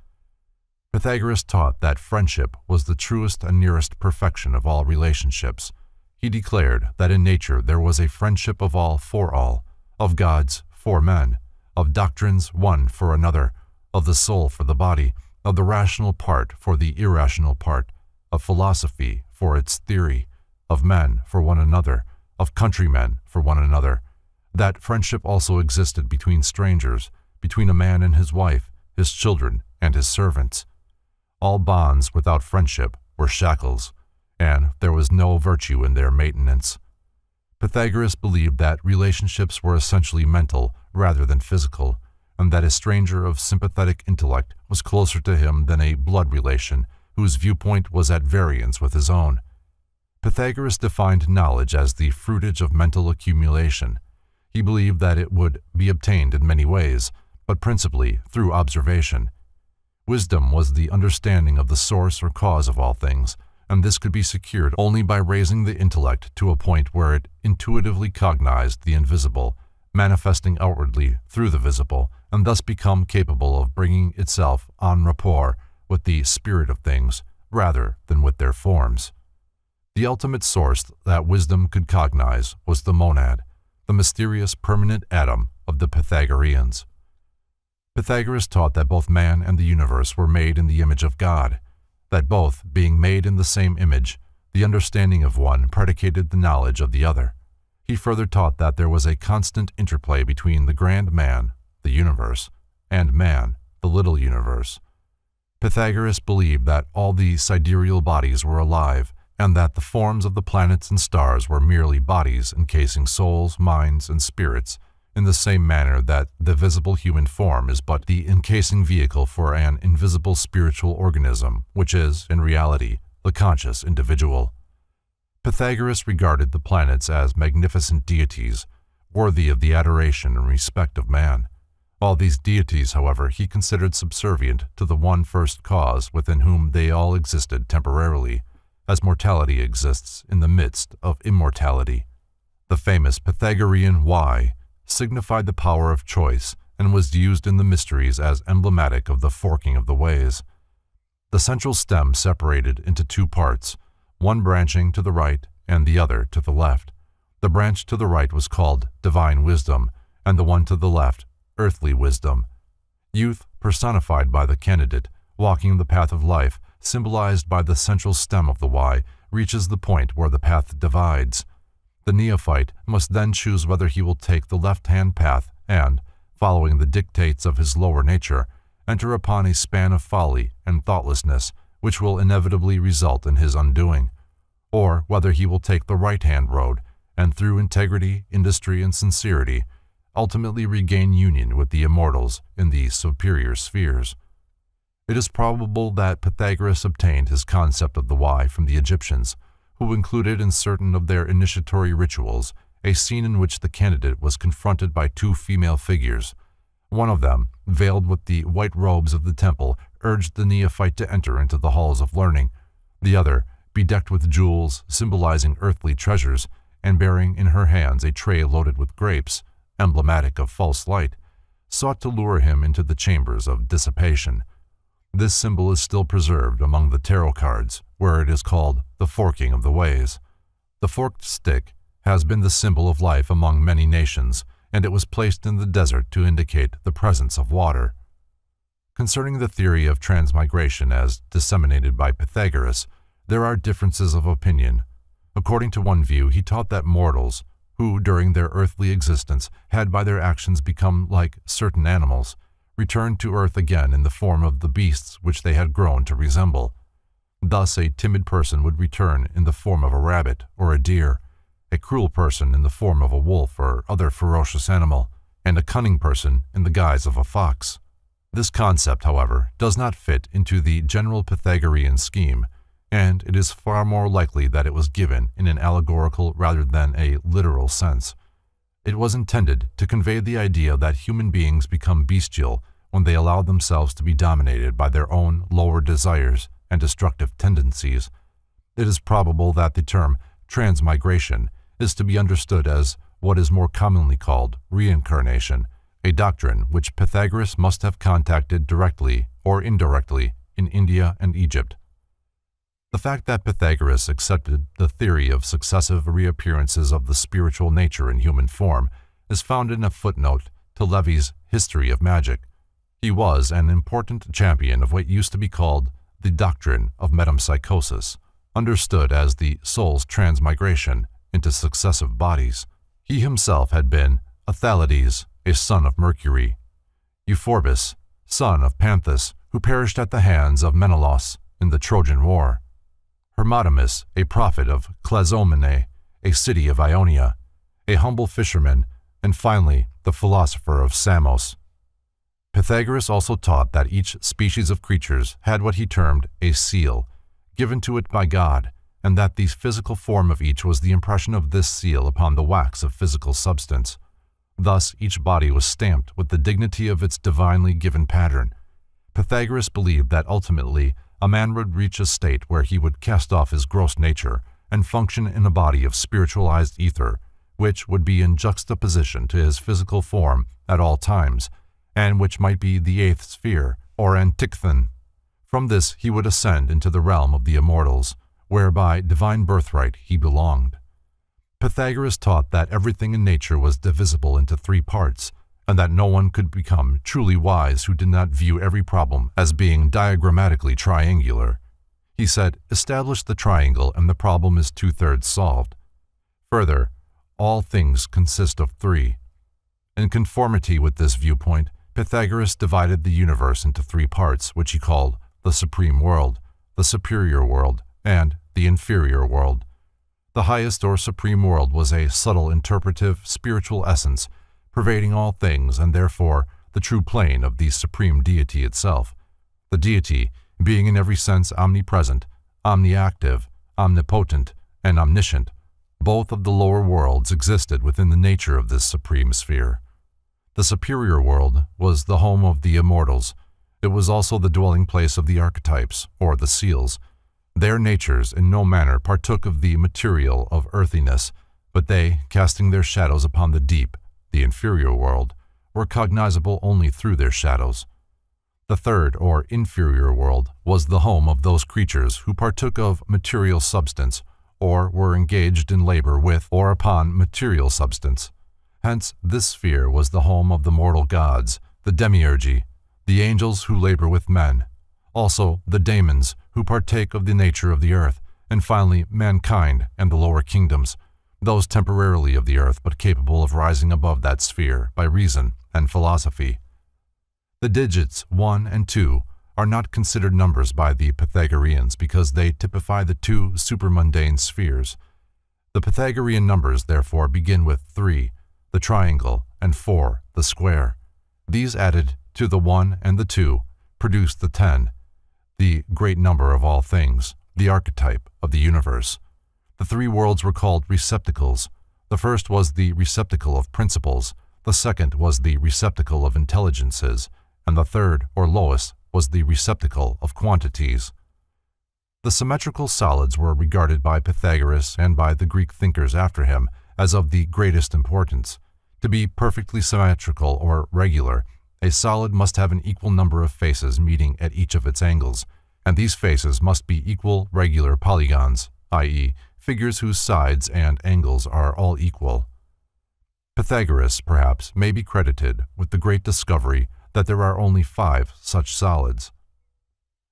Pythagoras taught that friendship was the truest and nearest perfection of all relationships. He declared that in nature there was a friendship of all for all, of gods for men, of doctrines one for another, of the soul for the body, of the rational part for the irrational part, of philosophy for its theory, of men for one another, of countrymen for one another, that friendship also existed between strangers, between a man and his wife, his children, and his servants. All bonds without friendship were shackles, and there was no virtue in their maintenance. Pythagoras believed that relationships were essentially mental rather than physical, and that a stranger of sympathetic intellect was closer to him than a blood relation whose viewpoint was at variance with his own. Pythagoras defined knowledge as the fruitage of mental accumulation. He believed that it would be obtained in many ways, but principally through observation. Wisdom was the understanding of the source or cause of all things, and this could be secured only by raising the intellect to a point where it intuitively cognized the invisible, manifesting outwardly through the visible, and thus become capable of bringing itself en rapport with the spirit of things rather than with their forms. The ultimate source that wisdom could cognize was the monad, the mysterious permanent atom of the Pythagoreans. Pythagoras taught that both man and the universe were made in the image of God, that both, being made in the same image, the understanding of one predicated the knowledge of the other. He further taught that there was a constant interplay between the grand man, the universe, and man, the little universe. Pythagoras believed that all the sidereal bodies were alive, and that the forms of the planets and stars were merely bodies encasing souls, minds, and spirits, in the same manner that the visible human form is but the encasing vehicle for an invisible spiritual organism, which is, in reality, the conscious individual. Pythagoras regarded the planets as magnificent deities, worthy of the adoration and respect of man. All these deities, however, he considered subservient to the one first cause within whom they all existed temporarily, as mortality exists in the midst of immortality. The famous Pythagorean Y signified the power of choice and was used in the mysteries as emblematic of the forking of the ways. The central stem separated into two parts, one branching to the right and the other to the left. The branch to the right was called divine wisdom, and the one to the left, earthly wisdom. Youth, personified by the candidate, walking the path of life, symbolized by the central stem of the Y, reaches the point where the path divides. The neophyte must then choose whether he will take the left-hand path and, following the dictates of his lower nature, enter upon a span of folly and thoughtlessness which will inevitably result in his undoing, or whether he will take the right-hand road and through integrity, industry, and sincerity, ultimately regain union with the immortals in the superior spheres. It is probable that Pythagoras obtained his concept of the Y from the Egyptians, who included in certain of their initiatory rituals a scene in which the candidate was confronted by two female figures. One of them, veiled with the white robes of the temple, urged the neophyte to enter into the halls of learning. The other, bedecked with jewels symbolizing earthly treasures, and bearing in her hands a tray loaded with grapes, emblematic of false light, sought to lure him into the chambers of dissipation. This symbol is still preserved among the tarot cards, where it is called the forking of the ways. The forked stick has been the symbol of life among many nations, and it was placed in the desert to indicate the presence of water. Concerning the theory of transmigration as disseminated by Pythagoras, there are differences of opinion. According to one view, he taught that mortals, who during their earthly existence had by their actions become like certain animals, returned to earth again in the form of the beasts which they had grown to resemble. Thus a timid person would return in the form of a rabbit or a deer, a cruel person in the form of a wolf or other ferocious animal, and a cunning person in the guise of a fox. This concept, however, does not fit into the general Pythagorean scheme, and it is far more likely that it was given in an allegorical rather than a literal sense. It was intended to convey the idea that human beings become bestial when they allow themselves to be dominated by their own lower desires and destructive tendencies. It is probable that the term transmigration is to be understood as what is more commonly called reincarnation, a doctrine which Pythagoras must have contacted directly or indirectly in India and Egypt. The fact that Pythagoras accepted the theory of successive reappearances of the spiritual nature in human form is found in a footnote to Levy's History of Magic. He was an important champion of what used to be called the doctrine of metempsychosis, understood as the soul's transmigration into successive bodies. He himself had been Aethalides, a son of Mercury; Euphorbus, son of Panthus, who perished at the hands of Menelaus in the Trojan War; Hermodamus, a prophet of Clazomenae, a city of Ionia, a humble fisherman; and finally the philosopher of Samos. Pythagoras also taught that each species of creatures had what he termed a seal, given to it by God, and that the physical form of each was the impression of this seal upon the wax of physical substance. Thus each body was stamped with the dignity of its divinely given pattern. Pythagoras believed that ultimately a man would reach a state where he would cast off his gross nature and function in a body of spiritualized ether, which would be in juxtaposition to his physical form at all times, and which might be the eighth sphere, or Antichthon. From this he would ascend into the realm of the immortals, where by divine birthright he belonged. Pythagoras taught that everything in nature was divisible into three parts, and that no one could become truly wise who did not view every problem as being diagrammatically triangular. He said, "Establish the triangle and the problem is 2/3 solved." Further, all things consist of three. In conformity with this viewpoint, Pythagoras divided the universe into three parts, which he called the supreme world, the superior world, and the inferior world. The highest or supreme world was a subtle interpretive spiritual essence, pervading all things and therefore the true plane of the supreme deity itself. The deity, being in every sense omnipresent, omniactive, omnipotent, and omniscient, both of the lower worlds existed within the nature of this supreme sphere. The superior world was the home of the immortals. It was also the dwelling place of the archetypes, or the seals. Their natures in no manner partook of the material of earthiness, but they, casting their shadows upon the deep, the inferior world, were cognizable only through their shadows. The third, or inferior world, was the home of those creatures who partook of material substance, or were engaged in labor with or upon material substance. Hence, this sphere was the home of the mortal gods, the demiurgi, the angels who labor with men, also the daemons who partake of the nature of the earth, and finally mankind and the lower kingdoms, those temporarily of the earth but capable of rising above that sphere by reason and philosophy. The digits 1 and 2 are not considered numbers by the Pythagoreans because they typify the two supermundane spheres. The Pythagorean numbers therefore begin with 3, the triangle, and 4, the square. These added to the 1 and the 2 produce the 10, the great number of all things, the archetype of the universe. The three worlds were called receptacles. The first was the receptacle of principles, the second was the receptacle of intelligences, and the third, or lowest, was the receptacle of quantities. The symmetrical solids were regarded by Pythagoras and by the Greek thinkers after him as of the greatest importance. To be perfectly symmetrical or regular, a solid must have an equal number of faces meeting at each of its angles, and these faces must be equal regular polygons, i.e., figures whose sides and angles are all equal. Pythagoras, perhaps, may be credited with the great discovery that there are only 5 such solids.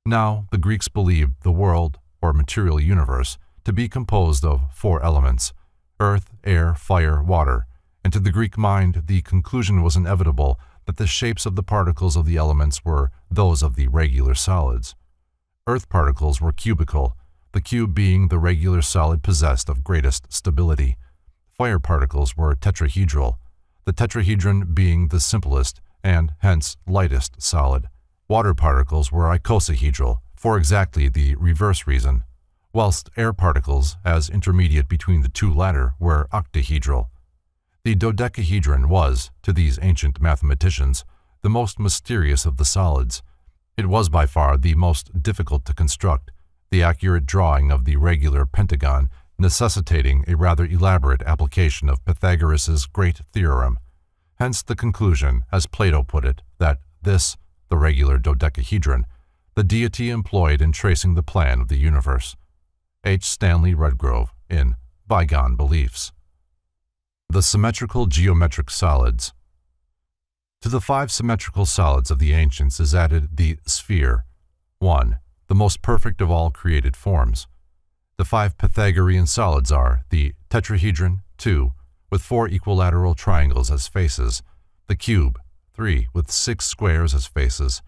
Now, the Greeks believed the world, or material universe, to be composed of 4 elements: earth, air, fire, water, and to the Greek mind the conclusion was inevitable that the shapes of the particles of the elements were those of the regular solids. Earth particles were cubical, the cube being the regular solid possessed of greatest stability. Fire particles were tetrahedral, the tetrahedron being the simplest and hence lightest solid. Water particles were icosahedral, for exactly the reverse reason, whilst air particles, as intermediate between the two latter, were octahedral. The dodecahedron was, to these ancient mathematicians, the most mysterious of the solids. It was by far the most difficult to construct, the accurate drawing of the regular pentagon necessitating a rather elaborate application of Pythagoras's great theorem. Hence the conclusion, as Plato put it, that this, the regular dodecahedron, the deity employed in tracing the plan of the universe. H. Stanley Redgrove, in Bygone Beliefs. The symmetrical geometric solids. To the 5 symmetrical solids of the ancients is added the sphere, 1, the most perfect of all created forms. The 5 Pythagorean solids are the tetrahedron, 2, with 4 equilateral triangles as faces, the cube, 3, with 6 squares as faces,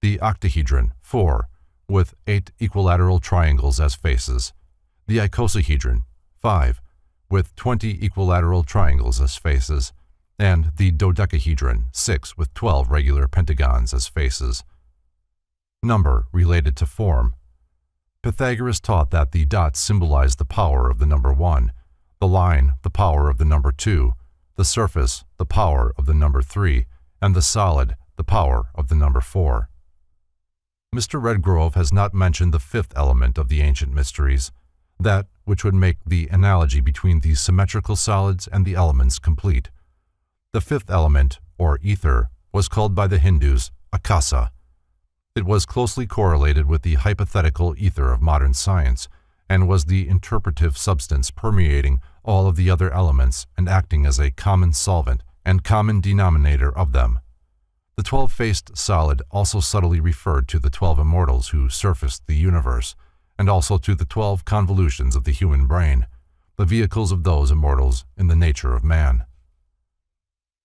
the octahedron, 4, with 8 equilateral triangles as faces, the icosahedron, 5, with 20 equilateral triangles as faces, and the dodecahedron, 6, with 12 regular pentagons as faces. Number related to form. Pythagoras taught that the dots symbolize the power of the number 1, the line the power of the number 2, the surface the power of the number 3, and the solid the power of the number 4. Mr. Redgrove has not mentioned the 5th element of the ancient mysteries, that which would make the analogy between the symmetrical solids and the elements complete. The 5th element, or ether, was called by the Hindus akasa. It was closely correlated with the hypothetical ether of modern science, and was the interpretive substance permeating all of the other elements and acting as a common solvent and common denominator of them. The 12-faced solid also subtly referred to the 12 immortals who surfaced the universe, and also to the 12 convolutions of the human brain, the vehicles of those immortals in the nature of man.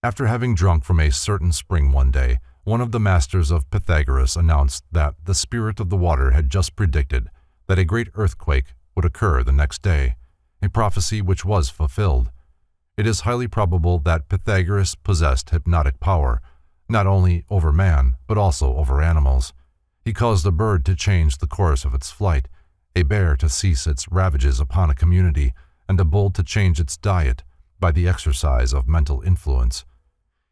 After having drunk from a certain spring one day, one of the masters of Pythagoras announced that the spirit of the water had just predicted that a great earthquake would occur the next day, a prophecy which was fulfilled. It is highly probable that Pythagoras possessed hypnotic power, not only over man, but also over animals. He caused a bird to change the course of its flight, a bear to cease its ravages upon a community, and a bull to change its diet by the exercise of mental influence.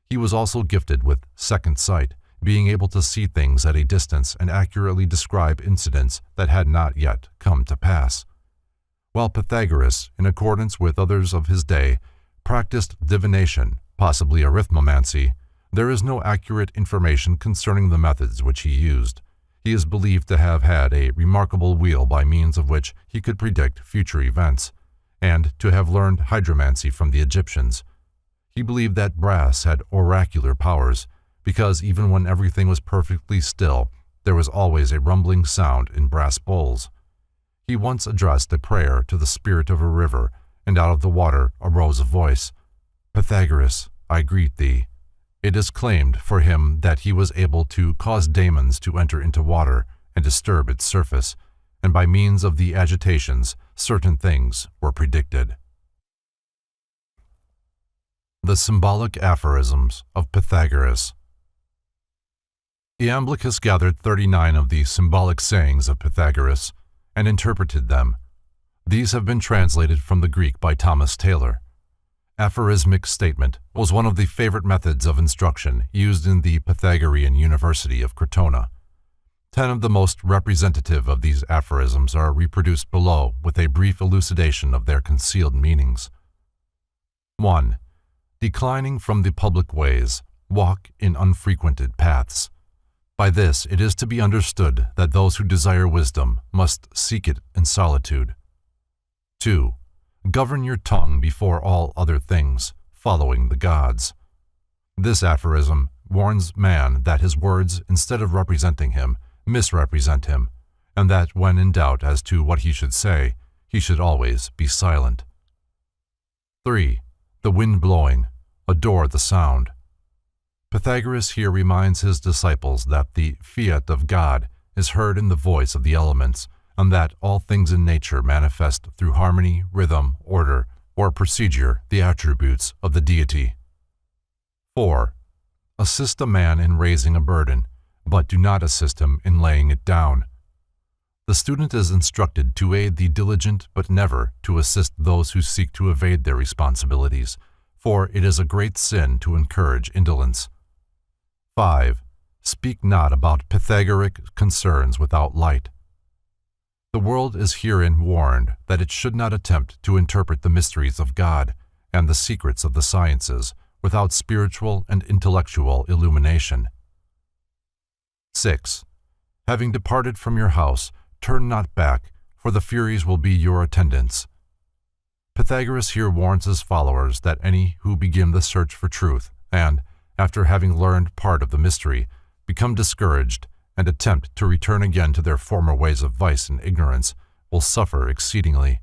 He was also gifted with second sight, being able to see things at a distance and accurately describe incidents that had not yet come to pass. While Pythagoras, in accordance with others of his day, practiced divination, possibly arithmomancy, there is no accurate information concerning the methods which he used. He is believed to have had a remarkable wheel by means of which he could predict future events, and to have learned hydromancy from the Egyptians. He believed that brass had oracular powers, because even when everything was perfectly still, there was always a rumbling sound in brass bowls. He once addressed a prayer to the spirit of a river, and out of the water arose a voice, "Pythagoras, I greet thee." It is claimed for him that he was able to cause daemons to enter into water and disturb its surface, and by means of the agitations, certain things were predicted. The symbolic aphorisms of Pythagoras. Iamblichus gathered 39 of the symbolic sayings of Pythagoras and interpreted them. These have been translated from the Greek by Thomas Taylor. Aphorismic statement was one of the favorite methods of instruction used in the Pythagorean University of Crotona. 10 of the most representative of these aphorisms are reproduced below with a brief elucidation of their concealed meanings. 1. Declining from the public ways, walk in unfrequented paths. By this it is to be understood that those who desire wisdom must seek it in solitude. 2. Govern your tongue before all other things, following the gods. This aphorism warns man that his words, instead of representing him, misrepresent him, and that when in doubt as to what he should say, he should always be silent. 3. The wind blowing, adore the sound. Pythagoras here reminds his disciples that the fiat of God is heard in the voice of the elements, and that all things in nature manifest through harmony, rhythm, order, or procedure the attributes of the deity. 4. Assist a man in raising a burden, but do not assist him in laying it down. The student is instructed to aid the diligent, but never to assist those who seek to evade their responsibilities, for it is a great sin to encourage indolence. 5. Speak not about Pythagoric concerns without light. The world is herein warned that it should not attempt to interpret the mysteries of God and the secrets of the sciences without spiritual and intellectual illumination. 6. Having departed from your house, turn not back, for the Furies will be your attendants. Pythagoras here warns his followers that any who begin the search for truth and, after having learned part of the mystery, become discouraged and attempt to return again to their former ways of vice and ignorance, will suffer exceedingly,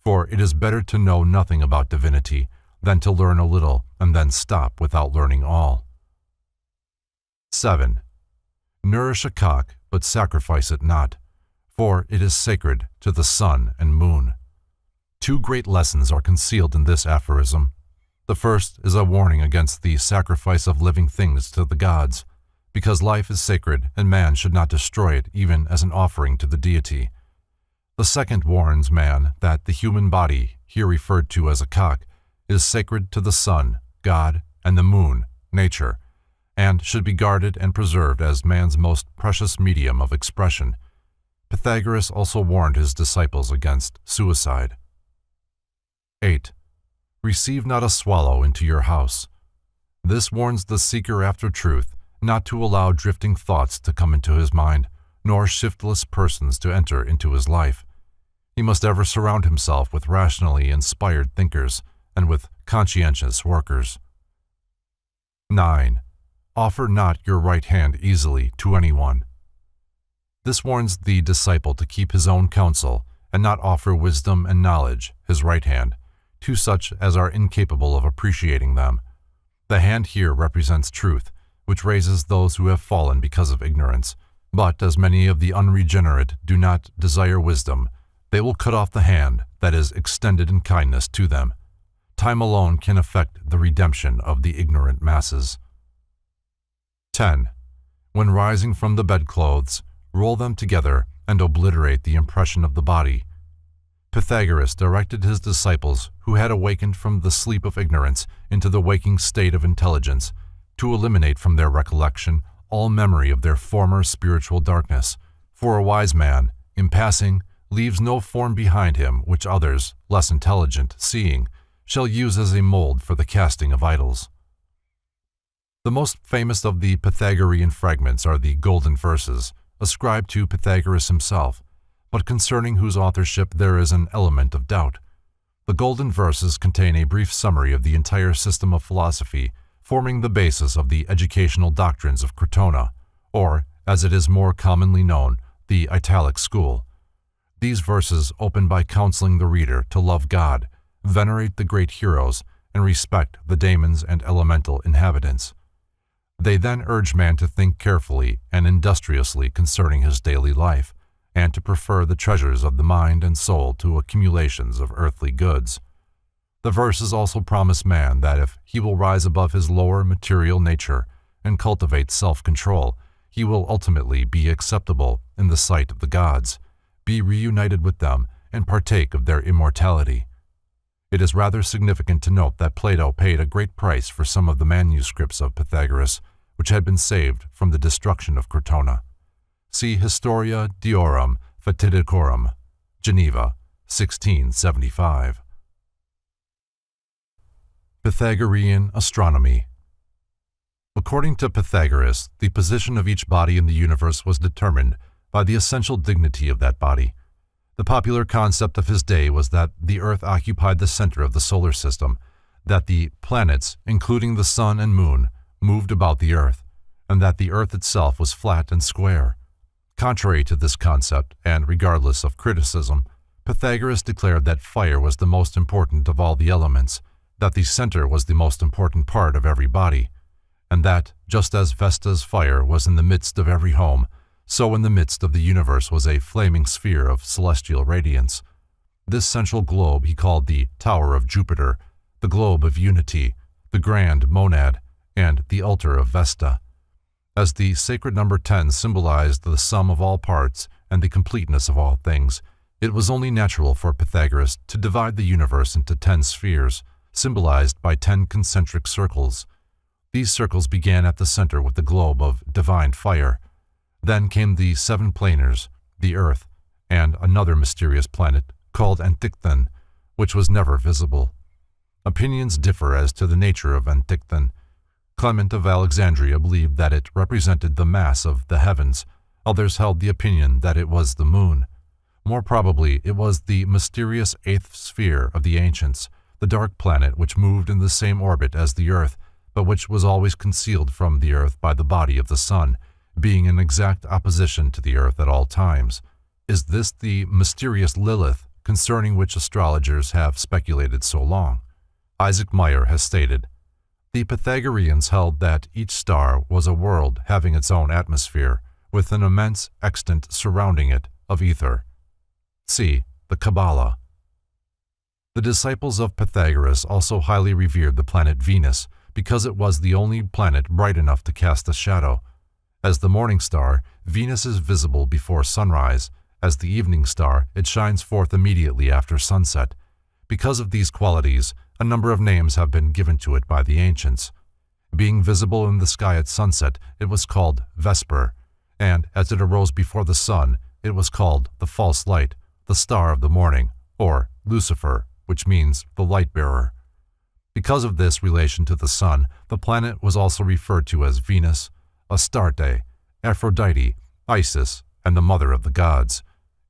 for it is better to know nothing about divinity than to learn a little and then stop without learning all. 7. Nourish a cock, but sacrifice it not, for it is sacred to the sun and moon. 2 great lessons are concealed in this aphorism. The first is a warning against the sacrifice of living things to the gods, because life is sacred and man should not destroy it even as an offering to the deity. The second warns man that the human body, here referred to as a cock, is sacred to the sun, God, and the moon, nature, and should be guarded and preserved as man's most precious medium of expression. Pythagoras also warned his disciples against suicide. 8. Receive not a swallow into your house. This warns the seeker after truth not to allow drifting thoughts to come into his mind, nor shiftless persons to enter into his life. He must ever surround himself with rationally inspired thinkers and with conscientious workers. 9. Offer not your right hand easily to anyone. This warns the disciple to keep his own counsel and not offer wisdom and knowledge, his right hand, to such as are incapable of appreciating them. The hand here represents truth, which raises those who have fallen because of ignorance. But as many of the unregenerate do not desire wisdom, they will cut off the hand that is extended in kindness to them. Time alone can effect the redemption of the ignorant masses. 10. When rising from the bedclothes, roll them together and obliterate the impression of the body. Pythagoras directed his disciples, who had awakened from the sleep of ignorance into the waking state of intelligence, to eliminate from their recollection all memory of their former spiritual darkness. For a wise man, in passing, leaves no form behind him which others, less intelligent, seeing, shall use as a mold for the casting of idols. The most famous of the Pythagorean fragments are the Golden Verses, ascribed to Pythagoras himself, but concerning whose authorship there is an element of doubt. The Golden Verses contain a brief summary of the entire system of philosophy, forming the basis of the educational doctrines of Crotona, or, as it is more commonly known, the Italic school. These verses open by counseling the reader to love God, venerate the great heroes, and respect the daemons and elemental inhabitants. They then urge man to think carefully and industriously concerning his daily life, and to prefer the treasures of the mind and soul to accumulations of earthly goods. The verses also promise man that if he will rise above his lower material nature and cultivate self-control, he will ultimately be acceptable in the sight of the gods, be reunited with them, and partake of their immortality. It is rather significant to note that Plato paid a great price for some of the manuscripts of Pythagoras, which had been saved from the destruction of Crotona. See Historia Deorum Fatidicorum, Geneva, 1675. Pythagorean astronomy. According to Pythagoras, the position of each body in the universe was determined by the essential dignity of that body. The popular concept of his day was that the Earth occupied the center of the solar system, that the planets, including the sun and moon, moved about the Earth, and that the Earth itself was flat and square. Contrary to this concept, and regardless of criticism, Pythagoras declared that fire was the most important of all the elements, that the center was the most important part of every body, and that, just as Vesta's fire was in the midst of every home, so in the midst of the universe was a flaming sphere of celestial radiance. This central globe he called the Tower of Jupiter, the globe of unity, the grand monad, and the altar of Vesta. As the sacred number 10 symbolized the sum of all parts and the completeness of all things, it was only natural for Pythagoras to divide the universe into 10 spheres, symbolized by 10 concentric circles. These circles began at the center with the globe of divine fire. Then came the 7 planars, the Earth, and another mysterious planet called Antichthon, which was never visible. Opinions differ as to the nature of Antichthon. Clement of Alexandria believed that it represented the mass of the heavens. Others held the opinion that it was the moon. More probably, it was the mysterious 8th sphere of the ancients, the dark planet which moved in the same orbit as the Earth, but which was always concealed from the Earth by the body of the sun, being in exact opposition to the Earth at all times. Is this the mysterious Lilith, concerning which astrologers have speculated so long? Isaac Meyer has stated, "The Pythagoreans held that each star was a world having its own atmosphere, with an immense extent surrounding it of ether." See the Kabbalah. The disciples of Pythagoras also highly revered the planet Venus because it was the only planet bright enough to cast a shadow. As the morning star, Venus is visible before sunrise. As the evening star, it shines forth immediately after sunset. Because of these qualities, a number of names have been given to it by the ancients. Being visible in the sky at sunset, it was called Vesper, and as it arose before the sun, it was called the false light, the star of the morning, or Lucifer, which means the light-bearer. Because of this relation to the sun, the planet was also referred to as Venus, Astarte, Aphrodite, Isis, and the mother of the gods.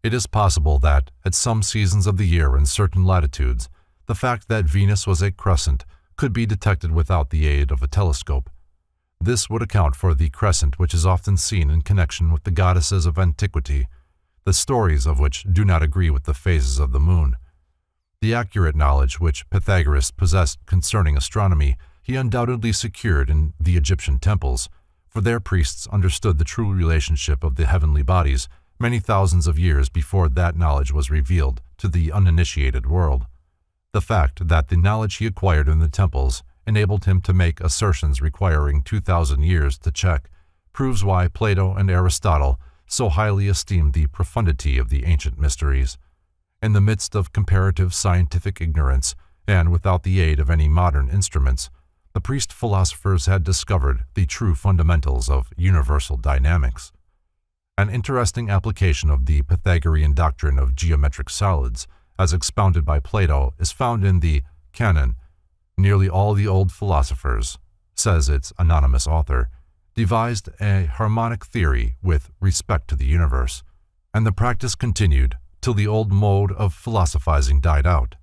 It is possible that, at some seasons of the year in certain latitudes, the fact that Venus was a crescent could be detected without the aid of a telescope. This would account for the crescent which is often seen in connection with the goddesses of antiquity, the stories of which do not agree with the phases of the moon. The accurate knowledge which Pythagoras possessed concerning astronomy he undoubtedly secured in the Egyptian temples, for their priests understood the true relationship of the heavenly bodies many thousands of years before that knowledge was revealed to the uninitiated world. The fact that the knowledge he acquired in the temples enabled him to make assertions requiring 2,000 years to check proves why Plato and Aristotle so highly esteemed the profundity of the ancient mysteries. In the midst of comparative scientific ignorance, and without the aid of any modern instruments, the priest-philosophers had discovered the true fundamentals of universal dynamics. An interesting application of the Pythagorean doctrine of geometric solids, as expounded by Plato, is found in the Canon. Nearly all the old philosophers, says its anonymous author, devised a harmonic theory with respect to the universe, and the practice continued till the old mode of philosophizing died out.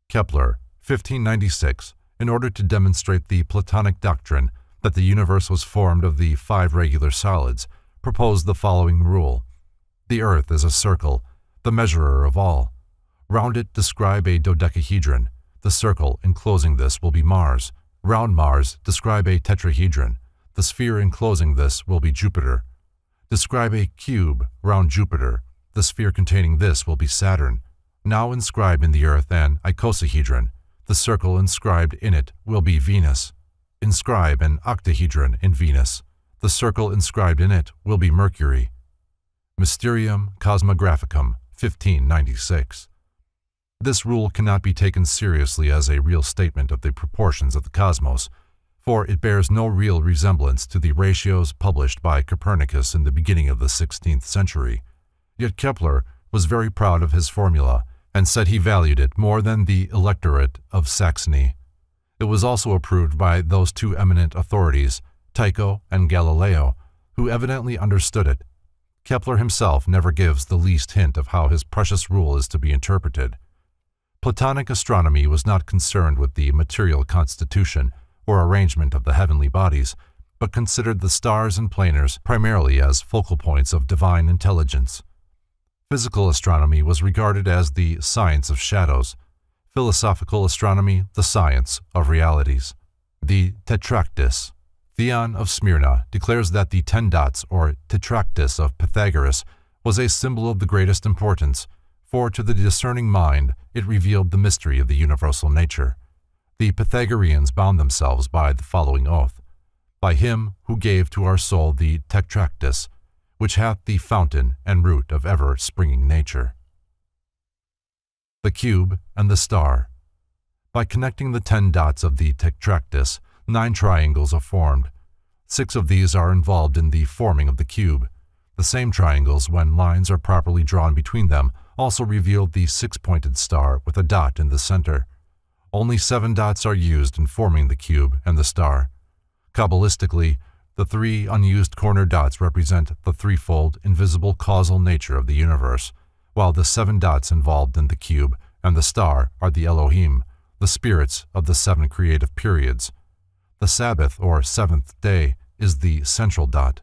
Kepler, 1596, in order to demonstrate the Platonic doctrine that the universe was formed of the 5 regular solids, proposed the following rule: the earth is a circle, the measurer of all. Round it describe a dodecahedron. The circle enclosing this will be Mars. Round Mars describe a tetrahedron. The sphere enclosing this will be Jupiter. Describe a cube round Jupiter. The sphere containing this will be Saturn. Now inscribe in the earth an icosahedron. The circle inscribed in it will be Venus. Inscribe an octahedron in Venus. The circle inscribed in it will be Mercury. Mysterium Cosmographicum, 1596. This rule cannot be taken seriously as a real statement of the proportions of the cosmos, for it bears no real resemblance to the ratios published by Copernicus in the beginning of the 16th century. Yet Kepler was very proud of his formula and said he valued it more than the electorate of Saxony. It was also approved by those 2 eminent authorities, Tycho and Galileo, who evidently understood it. Kepler himself never gives the least hint of how his precious rule is to be interpreted. Platonic astronomy was not concerned with the material constitution or arrangement of the heavenly bodies, but considered the stars and planets primarily as focal points of divine intelligence. Physical astronomy was regarded as the science of shadows, philosophical astronomy the science of realities. The Tetractys, Theon of Smyrna, declares that the 10 dots or Tetractys of Pythagoras was a symbol of the greatest importance, for to the discerning mind it revealed the mystery of the universal nature. The Pythagoreans bound themselves by the following oath: by him who gave to our soul the Tetractys, which hath the fountain and root of ever-springing nature. The cube and the star. By connecting the 10 dots of the Tetractys, 9 triangles are formed. 6 of these are involved in the forming of the cube. The same triangles, when lines are properly drawn between them, also reveal the 6-pointed star with a dot in the center. Only 7 dots are used in forming the cube and the star. Kabbalistically, the 3 unused corner dots represent the threefold, invisible causal nature of the universe, while the 7 dots involved in the cube and the star are the Elohim, the spirits of the 7 creative periods. The Sabbath, or 7th day, is the central dot.